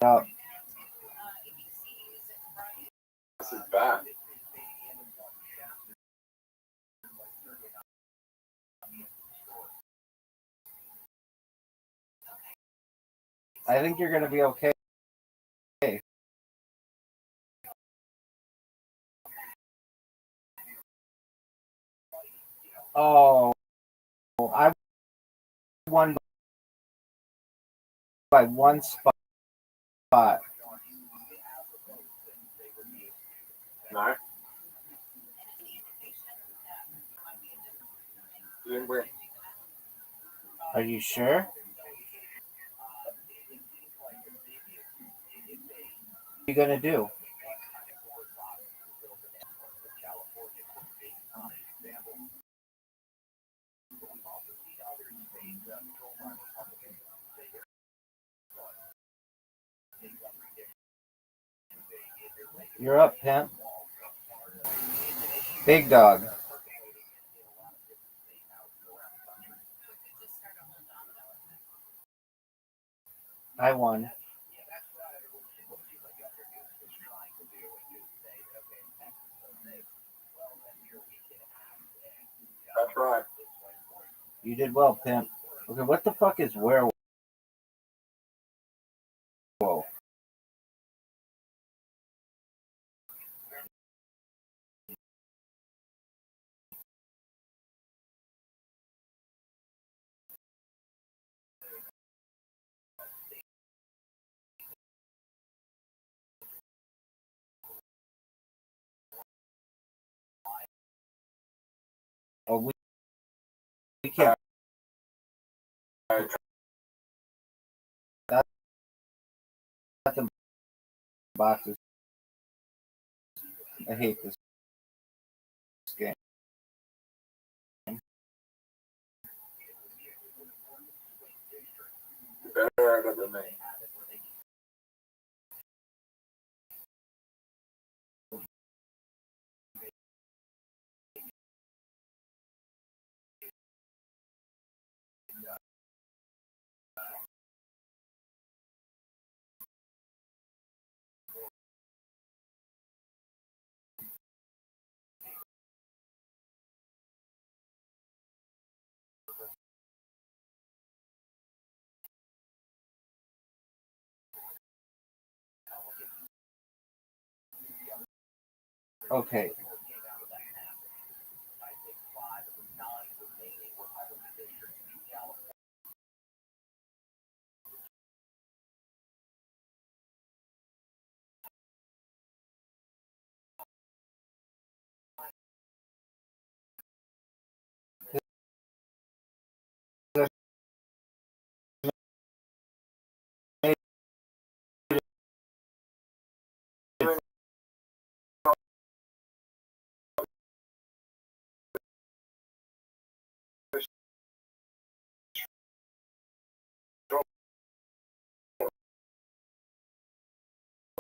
up. This is bad. I think you're gonna be okay. Oh, I won by one spot. No. You didn't win. Are you sure? What are you gonna do? You're up, pimp. Big dog. I won. That's right. You did well, pimp. Okay, what the fuck is werewolf? Oh, we can't. That's the boxes. I hate this game. Better at it than me. Okay.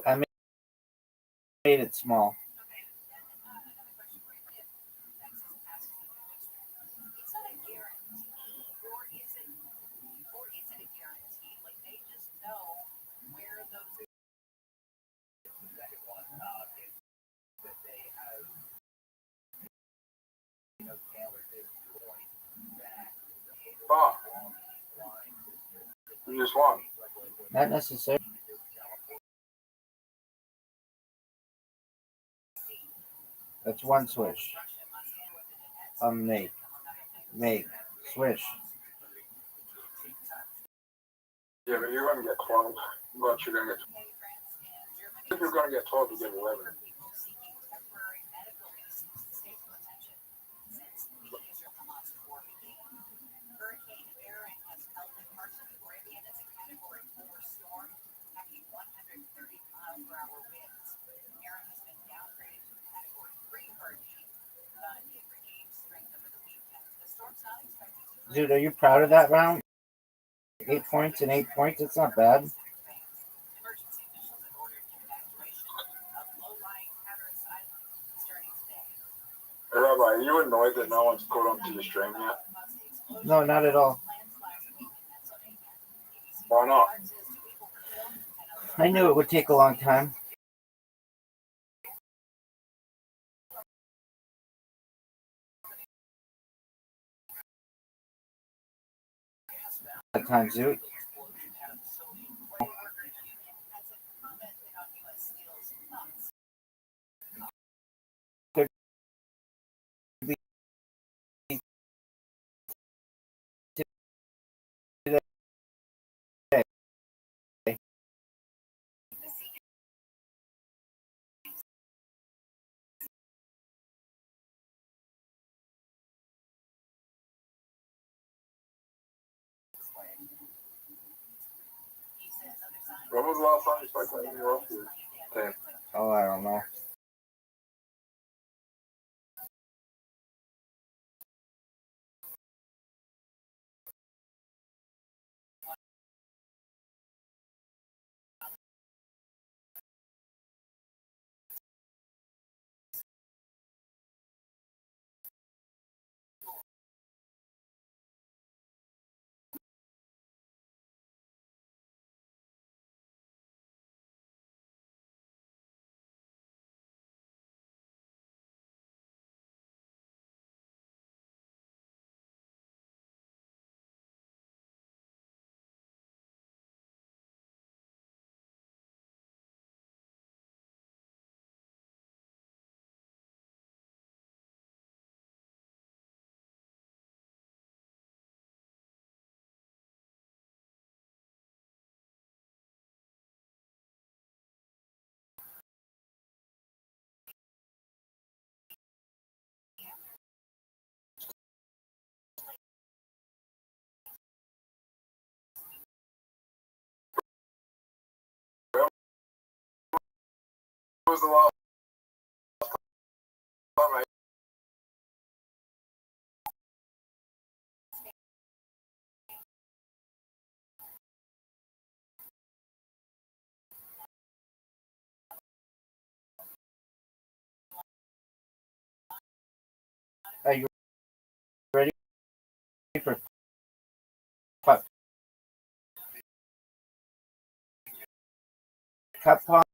I made it small. Oh. You just won. Not necessarily. That's one switch. Make, switch. Yeah, but you're going to get 12. But you're going to get. If you're going to get 12, you get 11. Dude, are you proud of that round? 8 points and 8 points. It's not bad. Hey, Rabbi, are you annoyed that no one's caught on to your stream yet? No, not at all. Why not? I knew it would take a long time. That time, Zoo. When was the last time you spoke to anyone else? Oh, I don't know. When was the last time Are you ready for cup pong?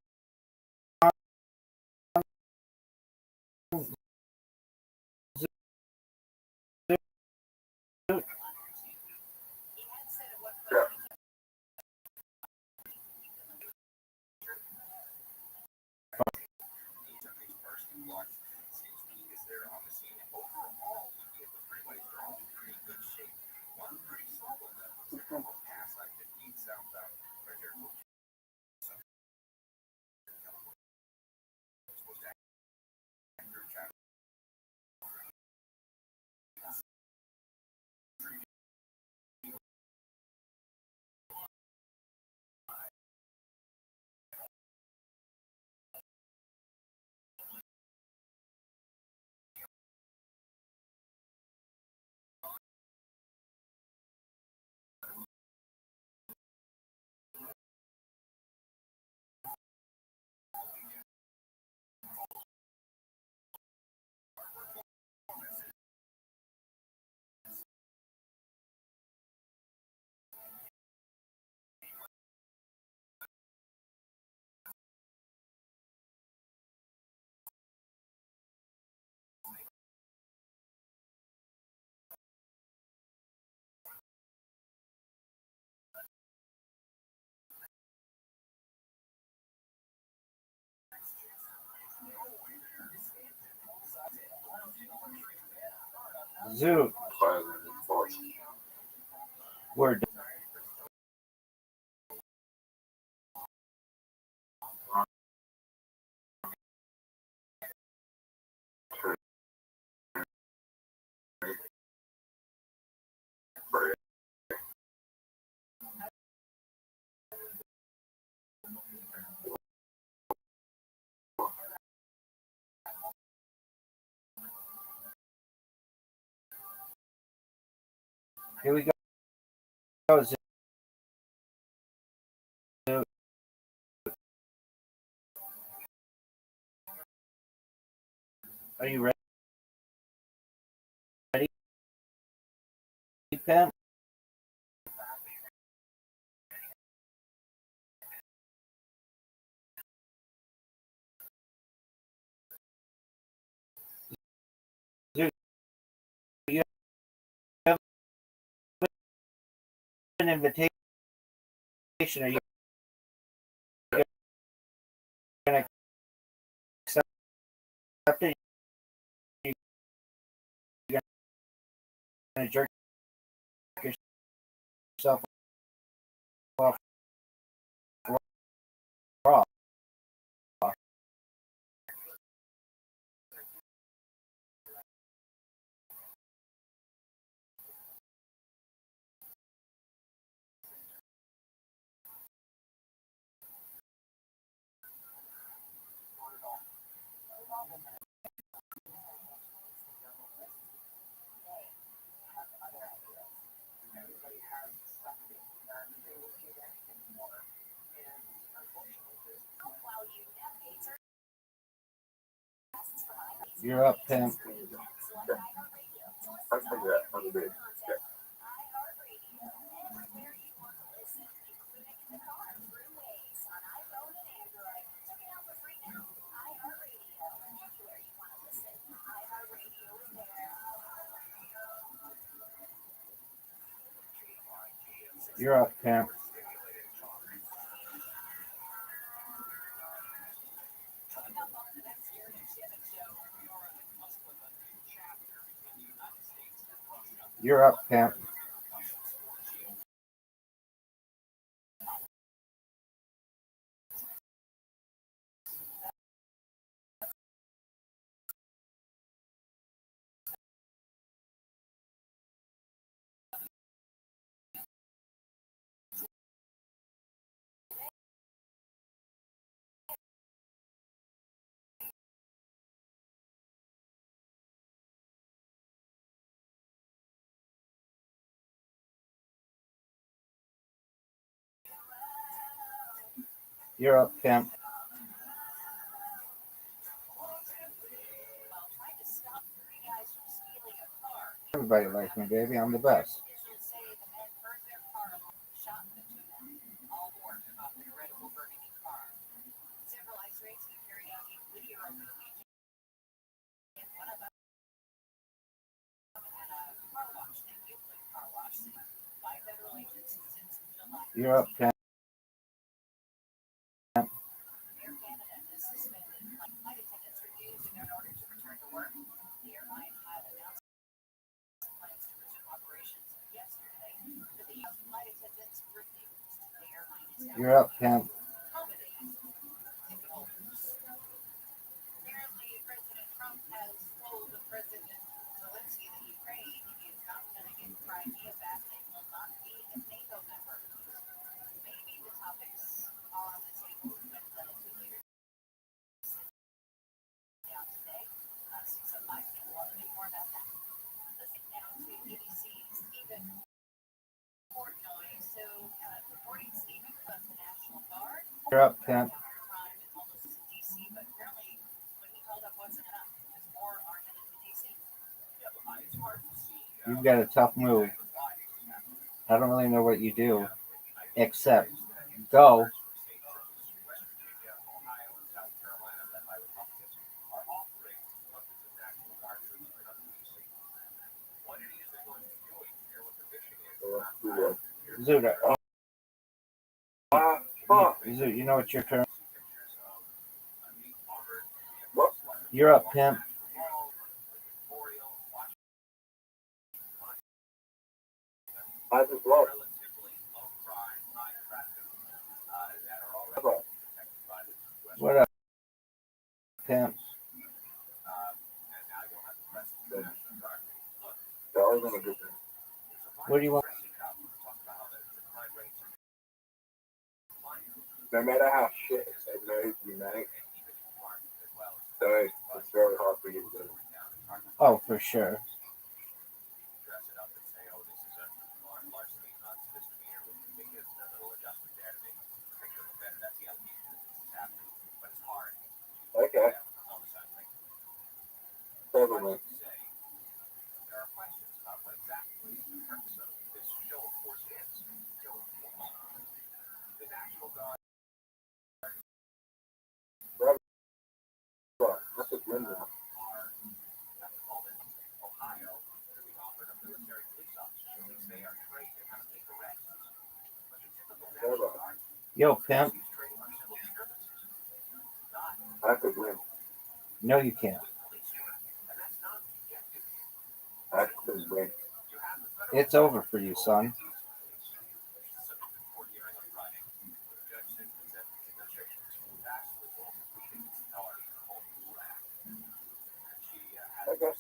Zoo. Word. Here we go. Zoo. Are you ready, Pam? invitation, are you going to accept it? You're going to jerk yourself off raw. You're up, pimp. I'll take that. I'll do it. You're up, pimp. You're up, pimp. You're up, pimp. Everybody likes me, baby. I'm the best. You're up, pimp. You're up, pimp. You're up, pimp. You've got a tough move. I don't really know what you do, except go. Zuda. Zuda, you know what your turn? You're up, pimp. I just lost. What up, pimp? That was gonna do. What do you want? No matter how shit it may be, mate. So it's very hard for you to do. Oh, for sure. Okay. Totally. That's a good one. Yo, pimp. I could win. No, you can't. I could win. It's over for you, son. Okay.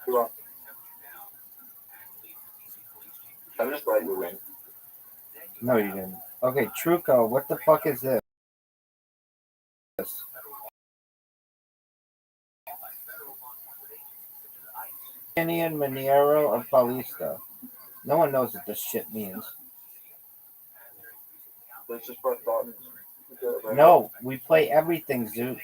Come on. I'm just glad you win. No, you didn't. Okay, Truco, what the fuck is this? Indian Minero of Paulista. No one knows what this shit means. Let's just press buttons. No, we play everything, Zoot.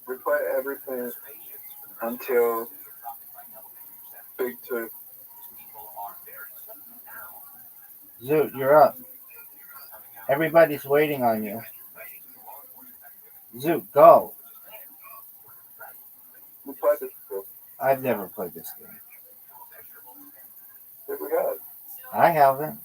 We play everything until Big Two. Zoot, you're up. Everybody's waiting on you. Zoot, go. We played this before. I've never played this game. Here we go. I haven't.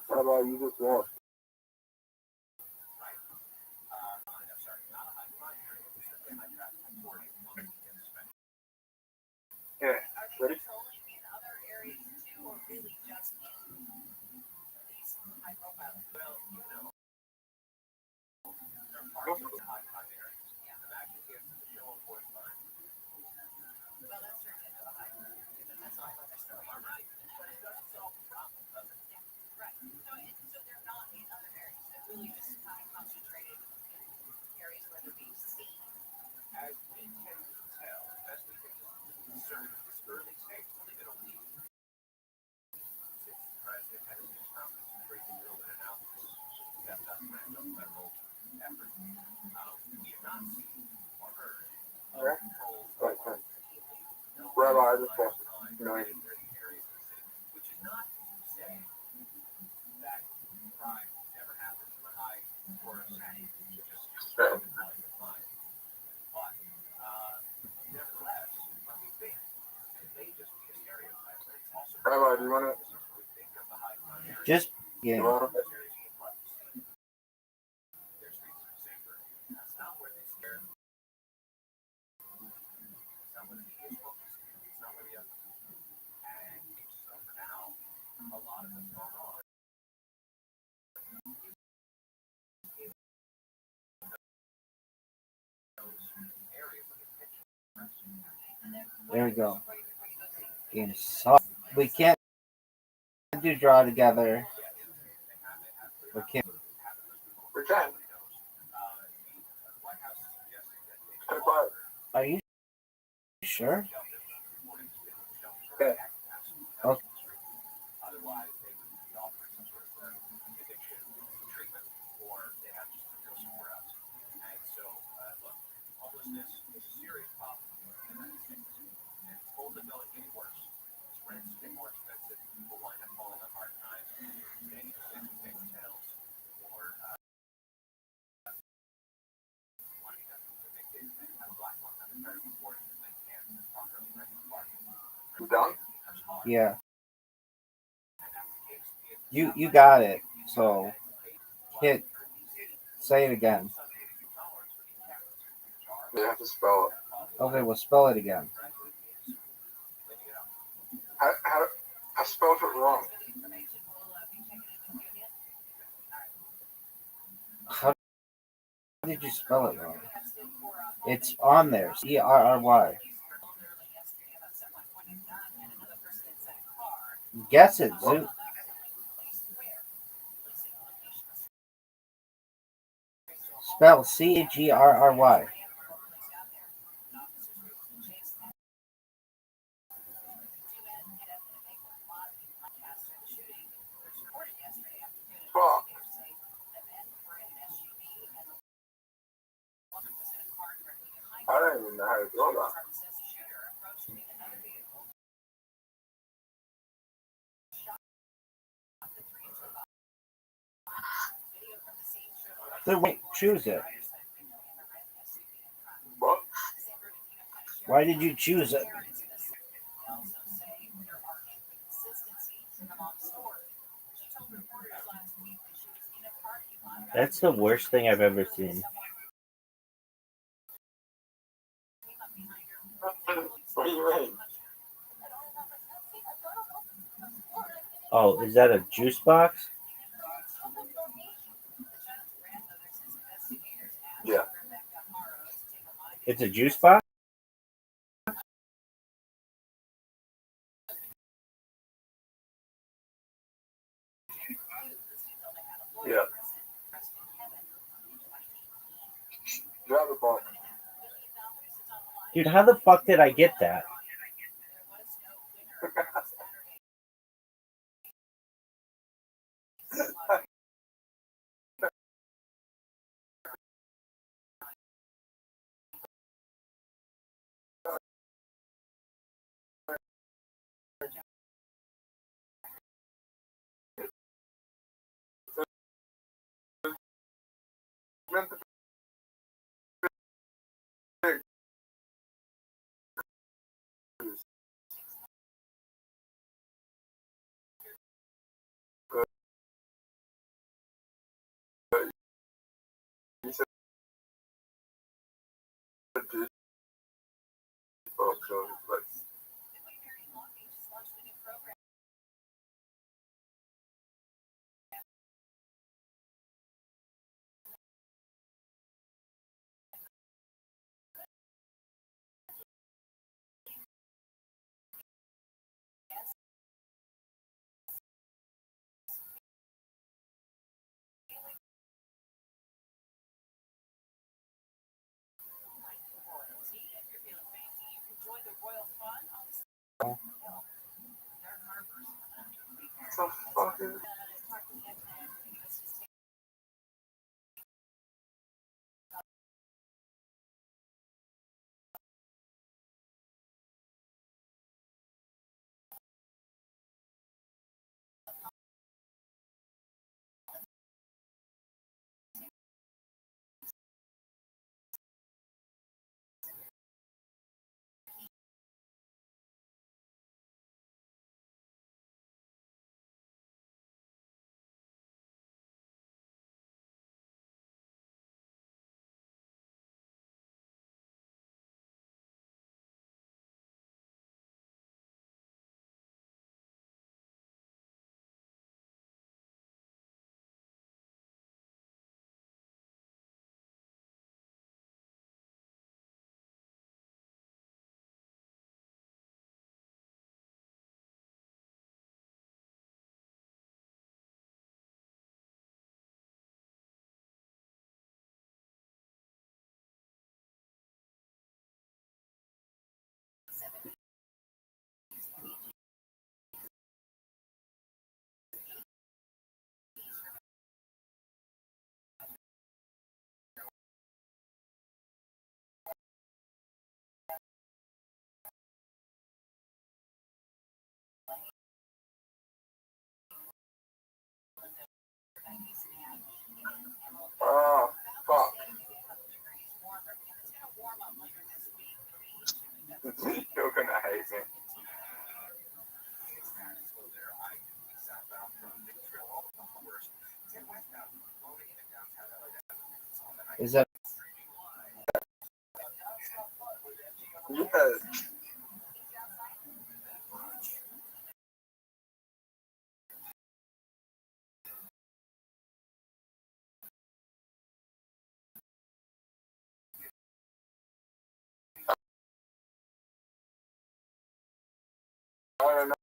How about you just walk? Yeah, ready? Okay. Rabbi, I just walked. You know, Rabbi, do you want to? Just yeah. There we go. Game sucks. We can't do draw together. We can't. We can. Hey, bud. Are you sure? Yeah. Okay. You done? Yeah. You got it. So say it again. You have to spell it. Okay, we'll spell it again. I spelled it wrong. How did you spell it wrong? It's on there. Cerry. Guess it, Zoo. Spell Cerry. Fuck. I don't even know how to do that. Then wait, choose it. What? Why did you choose it? That's the worst thing I've ever seen. What do you mean? Oh, is that a juice box? Yeah. It's a juice box? Yeah. Grab a box. Dude, how the fuck did I get that? Meant to be. You said juice box, so like. What the fuck is oh fuck. You're gonna hate me. Is that Yeah. don't know.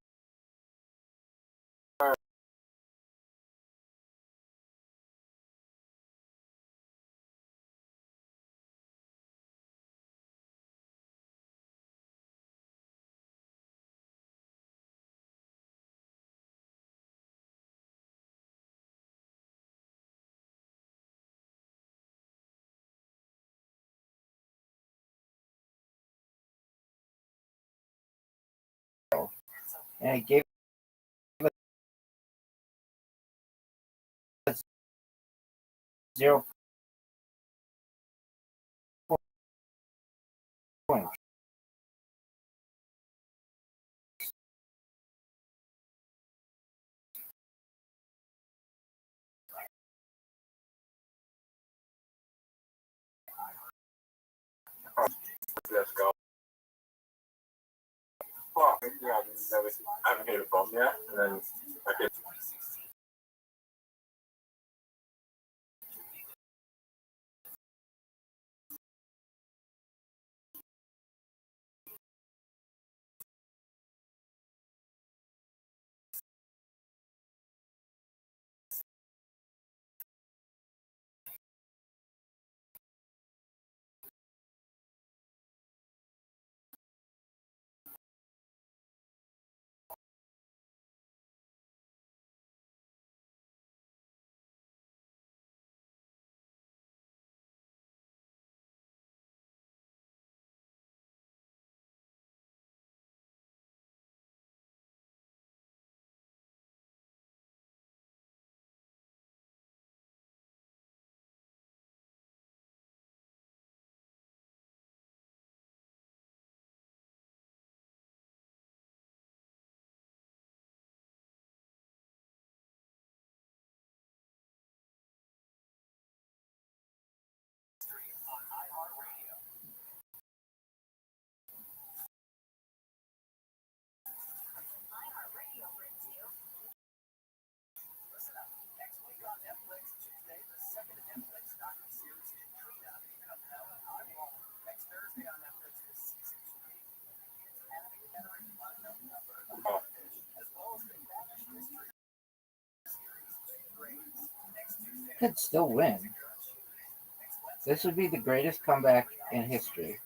And it gave us 0 points. Let's go. Well, yeah, I haven't hit a bomb yet, and then I get. Could still win. This would be the greatest comeback in history.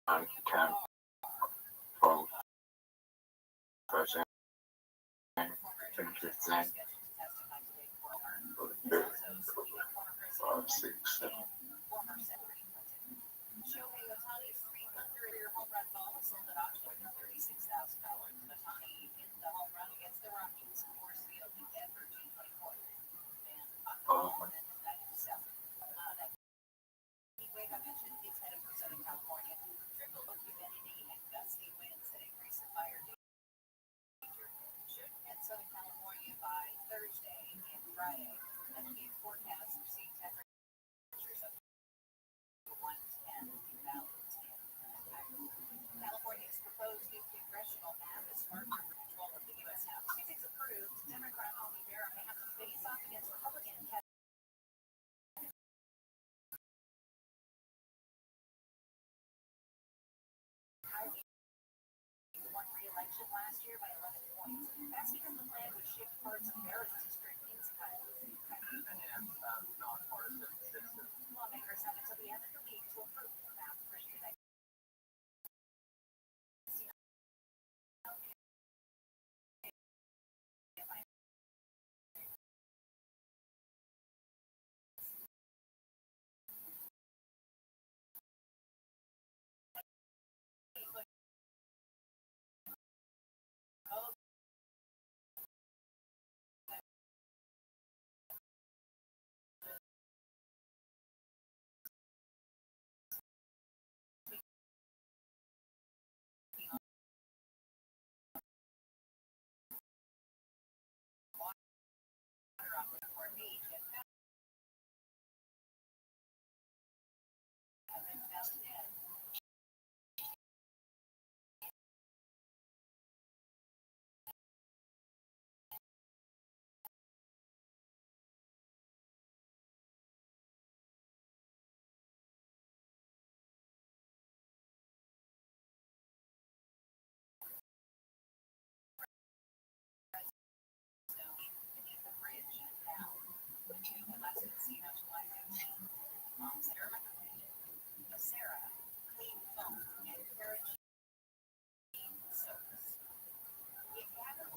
And 10, 12, 13, 15, 5, 6, 7.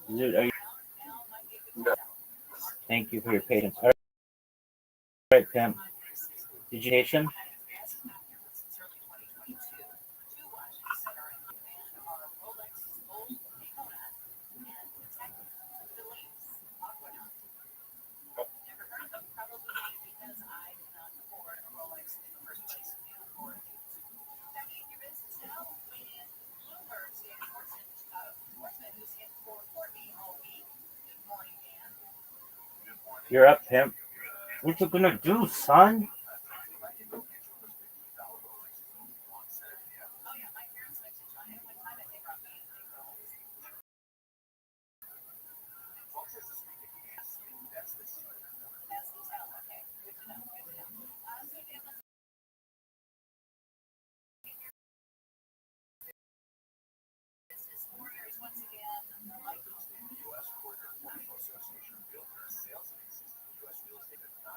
Dude, are you? Yeah. Thank you for your patience. All right, Pam. Did you catch him? You're up, Pimp. What you gonna do, son?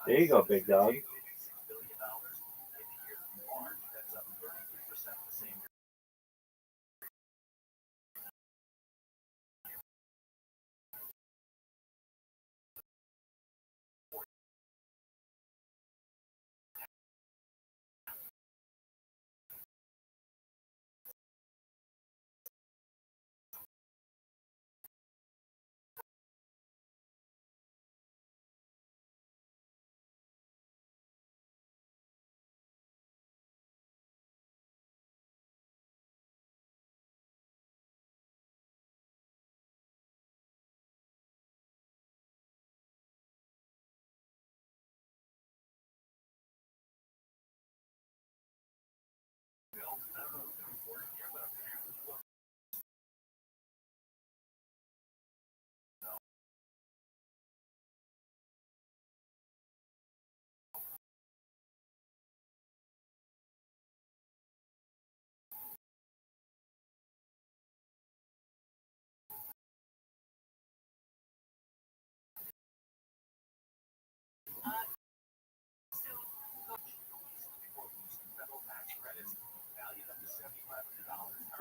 There you go, big dog.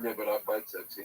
Yeah, but I fight sexy.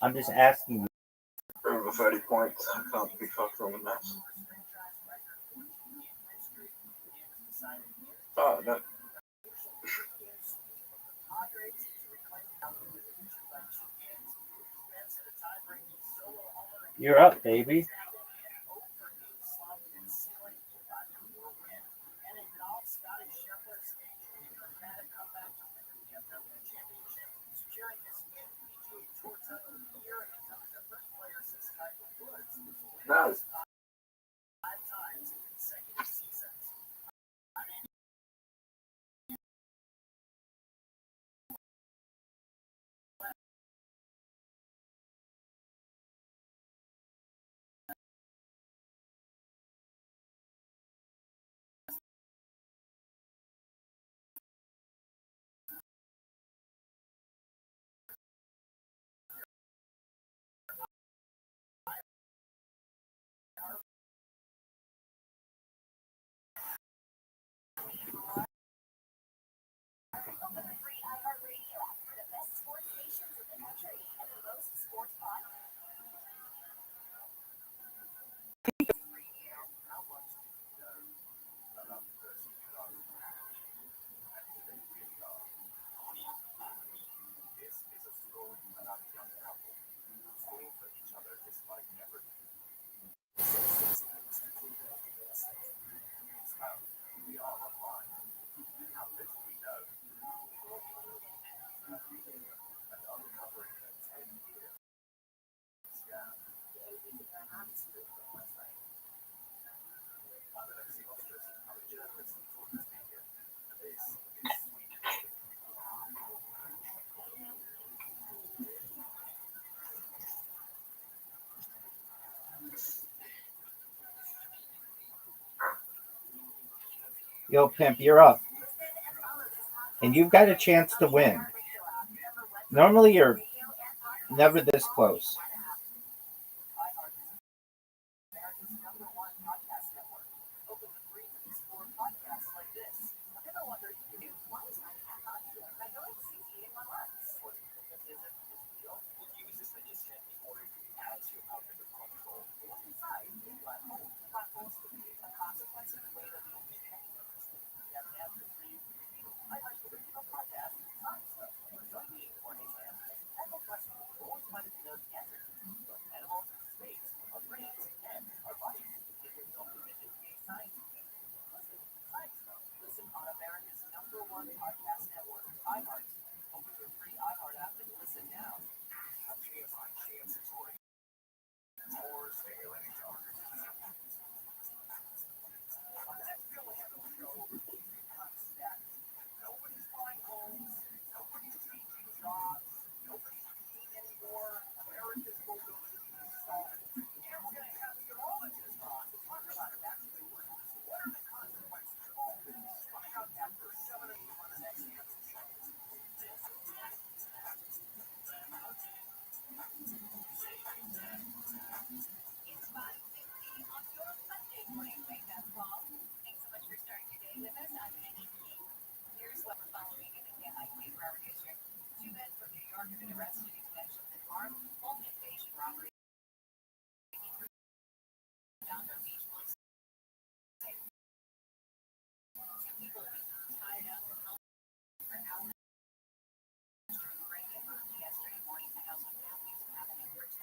I'm just asking you. Over 30 points. I can't be fucking with that. Oh, no. You're up, baby. No. Yo, Pimp, you're up. And you've got a chance to win. Normally, you're never this close.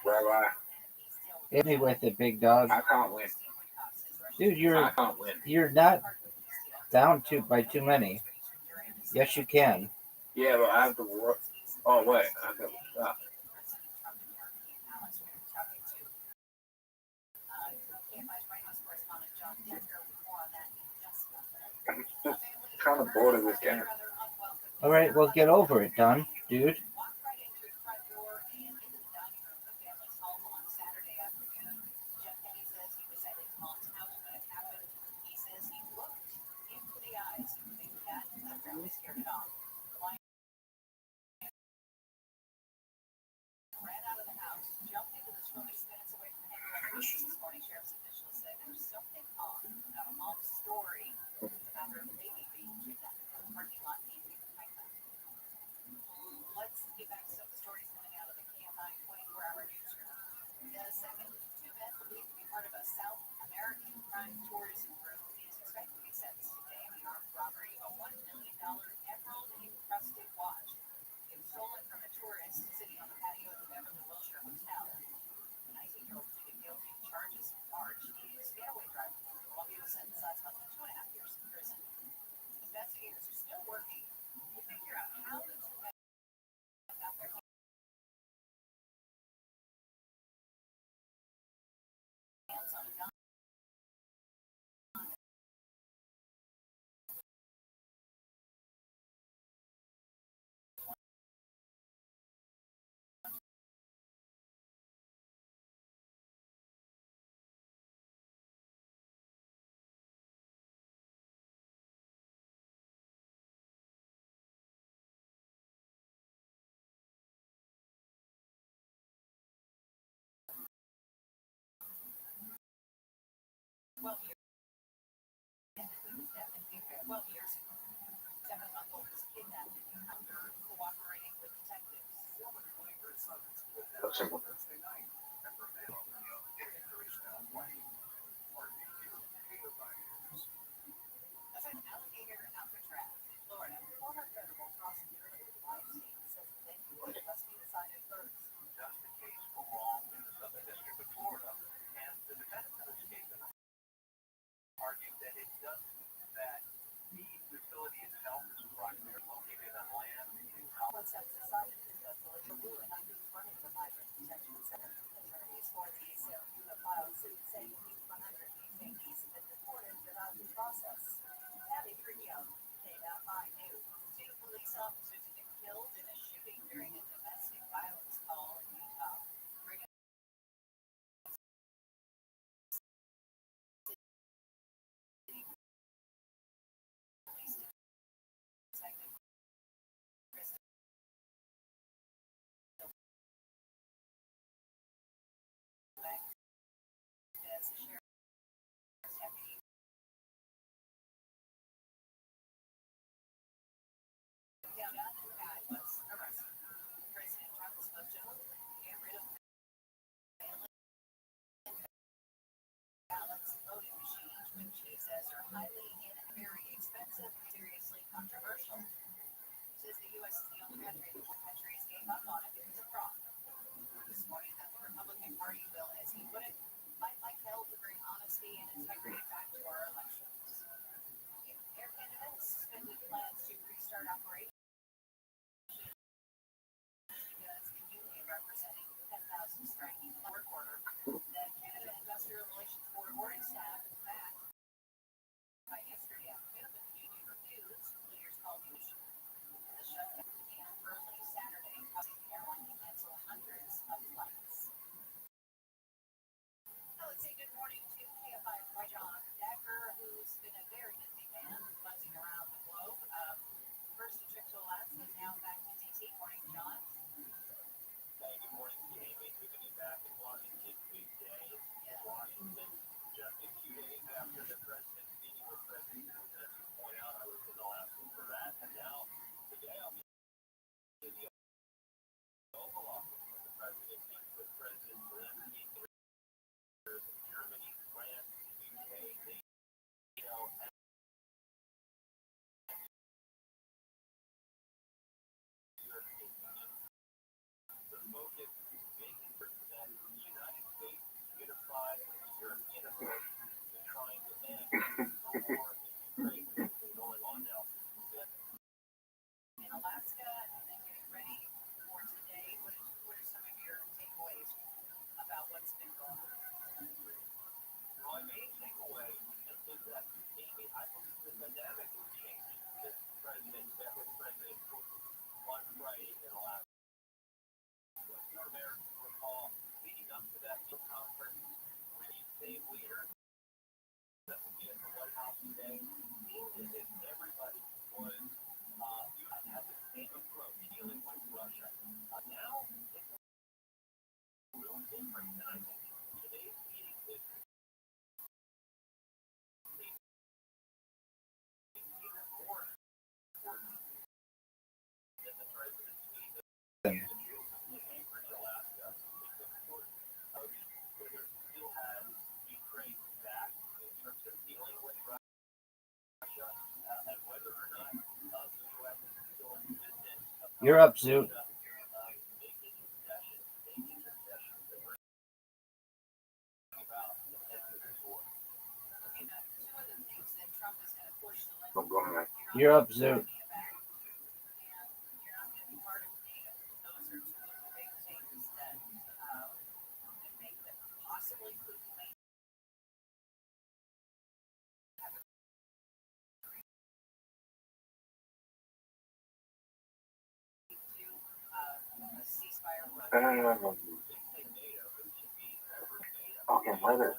Rabbi, Hit me with it, big dog. I can't win. Dude, I can't win. you're not down by too many. Yes, you can. Yeah, but I have to work. Oh, wait. I have to stop. I'm kind of bored of this game. All right, well, get over it, Don, dude. Simple. Argued that it doesn't, that the facility itself is primarily located on land. What's that decided is that the ruling on this running the migrant detention center attorneys for the ACLU have filed suit saying at least 100 detainees have been deported without due process. Abby Trujillo came out by news. 2 police officers have been killed in a shooting during a domestic violence call in Utah. Controversial. Says the U.S. is the only country in the countries gave up on it because of fraud. This morning, that the Republican Party will, as he put it, fight like hell to bring honesty and integrity back to our elections. Air Canada has suspended plans to restart operations because the union representing 10,000 striking work order that Canada Industrial Relations Board ordering staff back by yesterday afternoon, but the union refused. Leaders called the shutdown began early Saturday, causing the airline to cancel hundreds of flights. Now let's say good morning to KFI John Decker, who's been a very busy man, buzzing around the globe. First a trip to Alaska, now back to DC. Morning, John. Hey, good morning, Amy. Good to be back in Washington. Big day in Washington. Just a few days after the president's meeting with President Putin, as you point out, I was in Alaska for that. And now, today, I'll be in the Oval Office when the president meets with President Zelensky. There's Germany, France, the UK, NATO, and the European Union. The focus is making certain that the United States unified with the European approach to trying to end the war in Ukraine, which is going on now. In Alaska, and then getting ready for today. What are some of your takeaways about what's been going on? My main takeaway is that, Amy, I believe the dynamic has changed since the president met with President Putin on Friday in Alaska. If you're Americans recall, leading up to that conference, the same leader that will be at the White House today seemed as if everybody was had the same approach dealing with Russia. Now, it's a little different, and I think today's meeting is even more important than the president's meeting in Anchorage, Alaska. It's important whether it still has Ukraine back in terms of dealing with Russia, and whether or not the U.S. is still insistent You're up, Zoot. making concessions that bring about the end of this war. Two of the things that Trump is going to push the Don't go on, man. You're up, Zoot. Okay, later.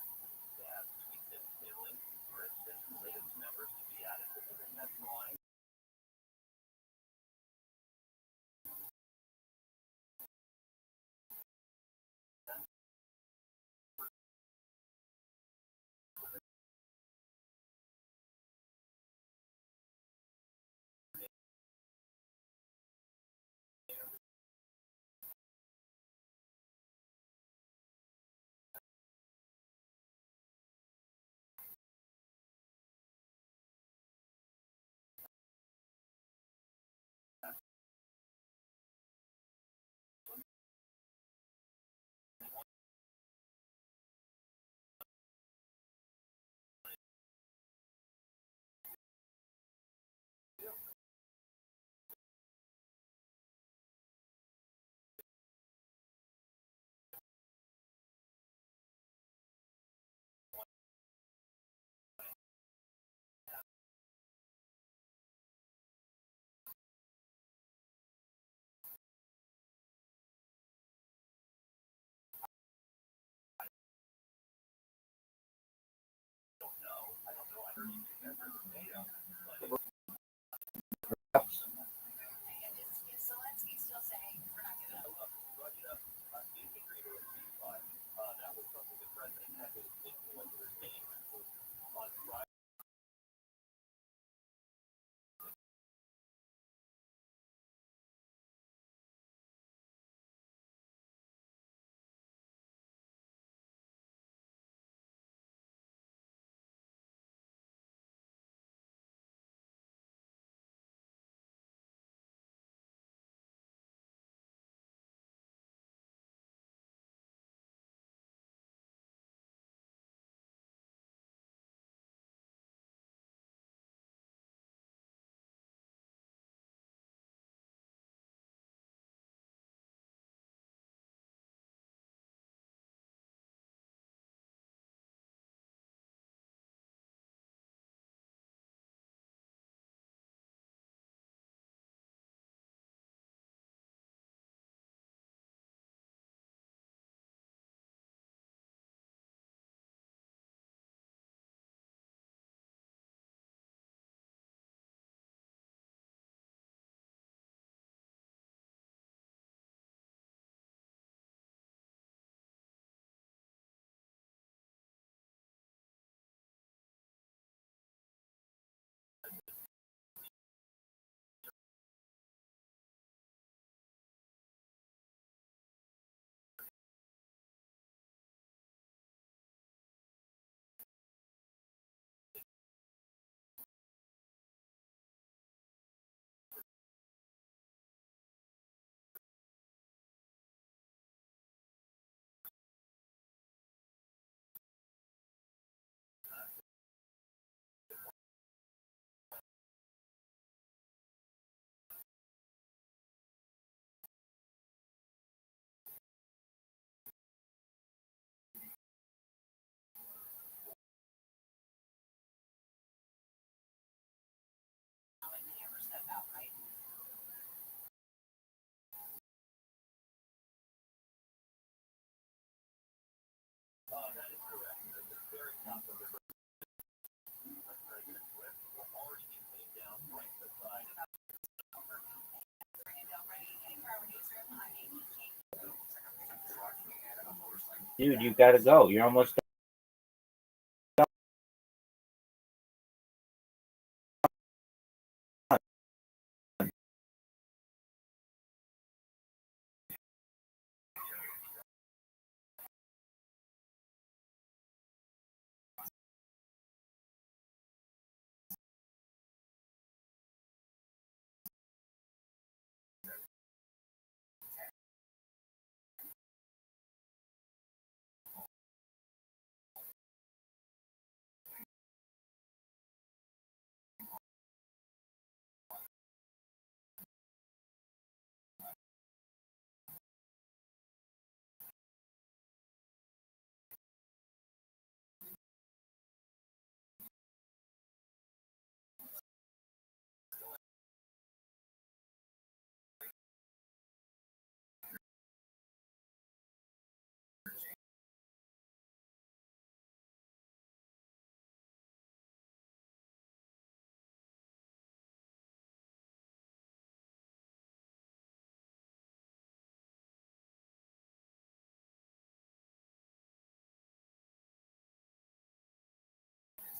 Dude, you gotta go. You're almost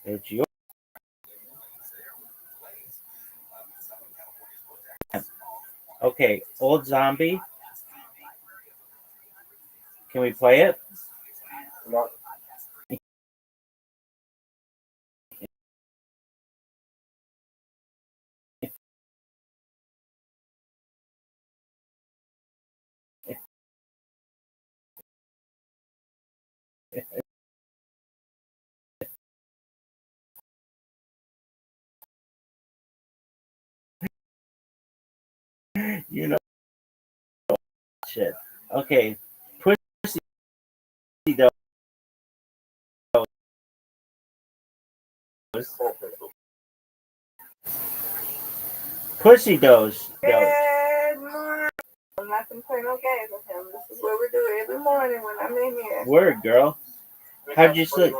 It's your. Okay, Old Zombie. Can we play it? Not You know, shit. Okay, Pussy Dose. Pussy Dose. Good morning. I'm not gonna play no games with him. This is what we do every morning when I'm in here. Word, girl. How'd you sleep?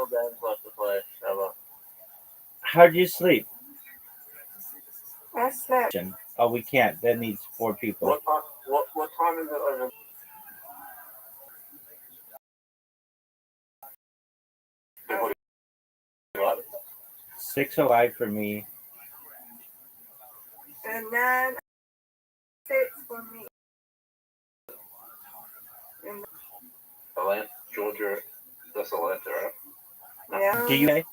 How'd you sleep? I slept. Oh, we can't. That needs 4 people. what time is it over? 6:05 for me. And 9, 6 for me. Atlanta, Georgia. That's Atlanta, right? Yeah. Do you?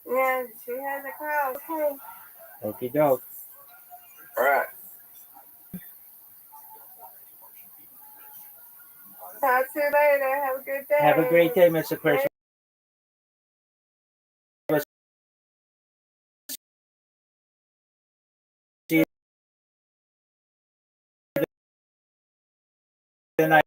Yeah, she has a crowd. Okay. Okie doke. All right. Talk to you later. Have a good day. Have a great day, Mr. Chris. See you tonight.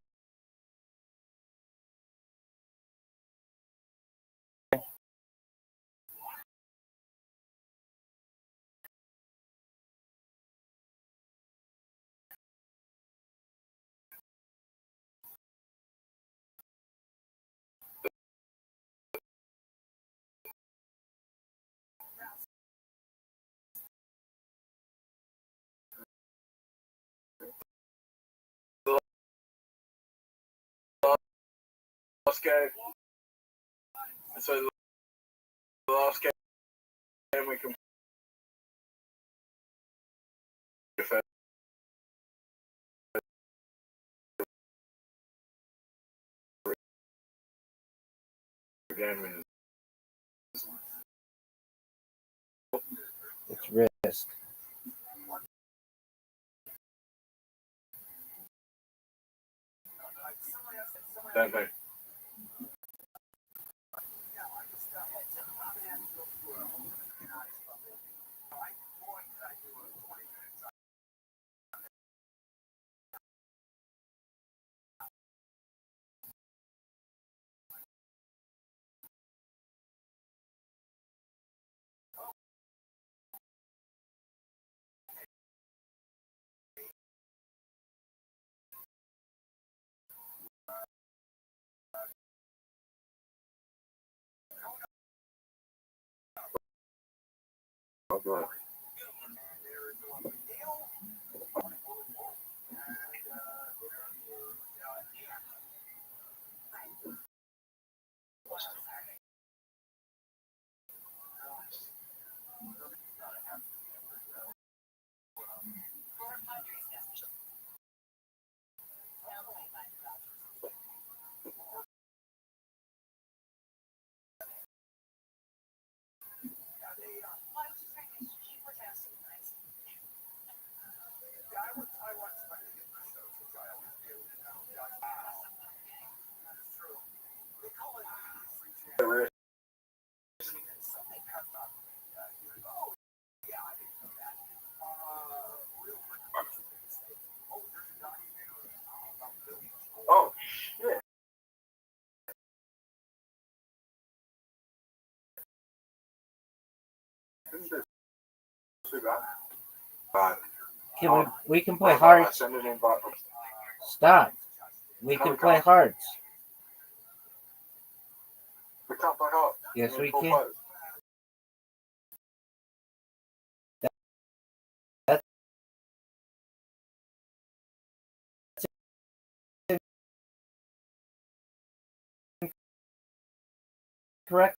Last game. So the last game we can. Game It's risk. don't they? Okay. Oh shit! We can play hearts. Send an invite. Stop. We can play hearts. We can't play hearts. Yes, we can. correct?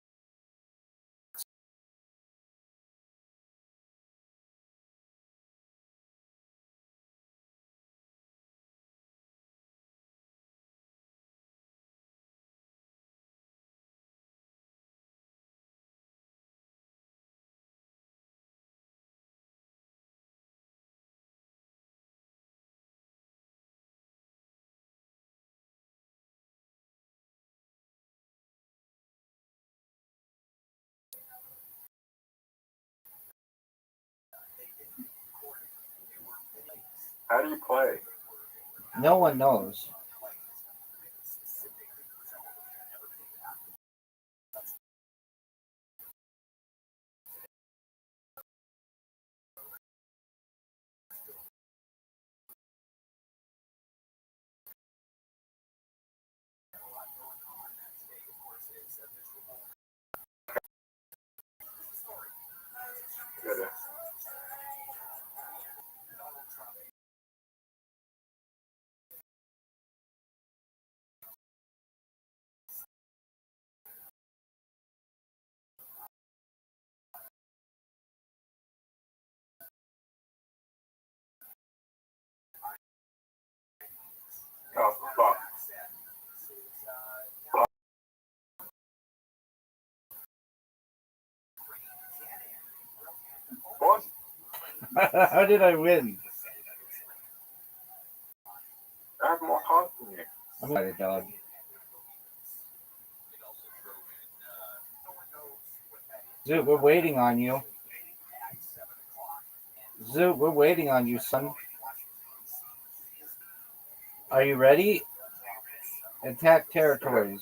How do you play? No one knows. Good. Oh, fuck. What? How did I win? I have more heart than you. I'm not a dog. Zoo, we're waiting on you. Zoo, we're waiting on you, son. Are you ready? Attack territories.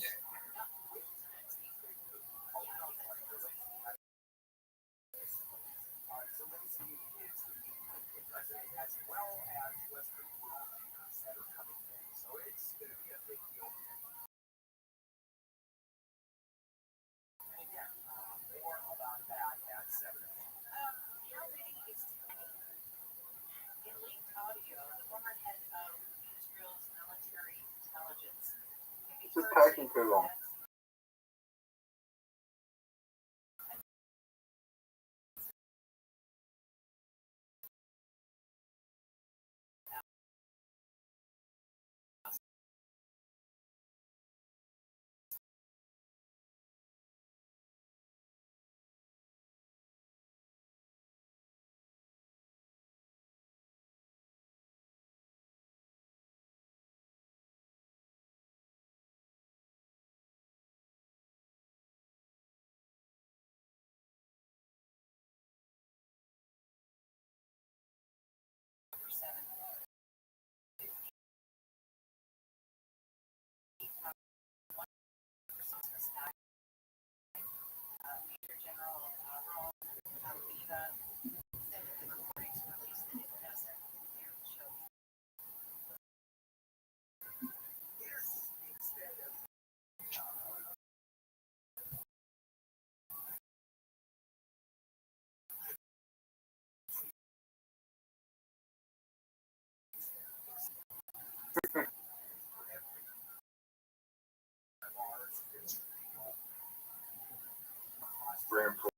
This is taking too long. Reinforce.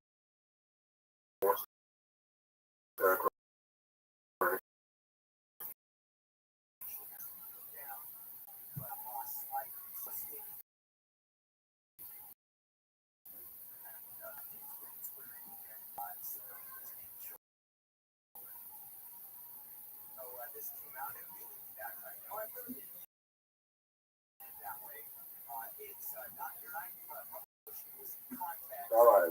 All right,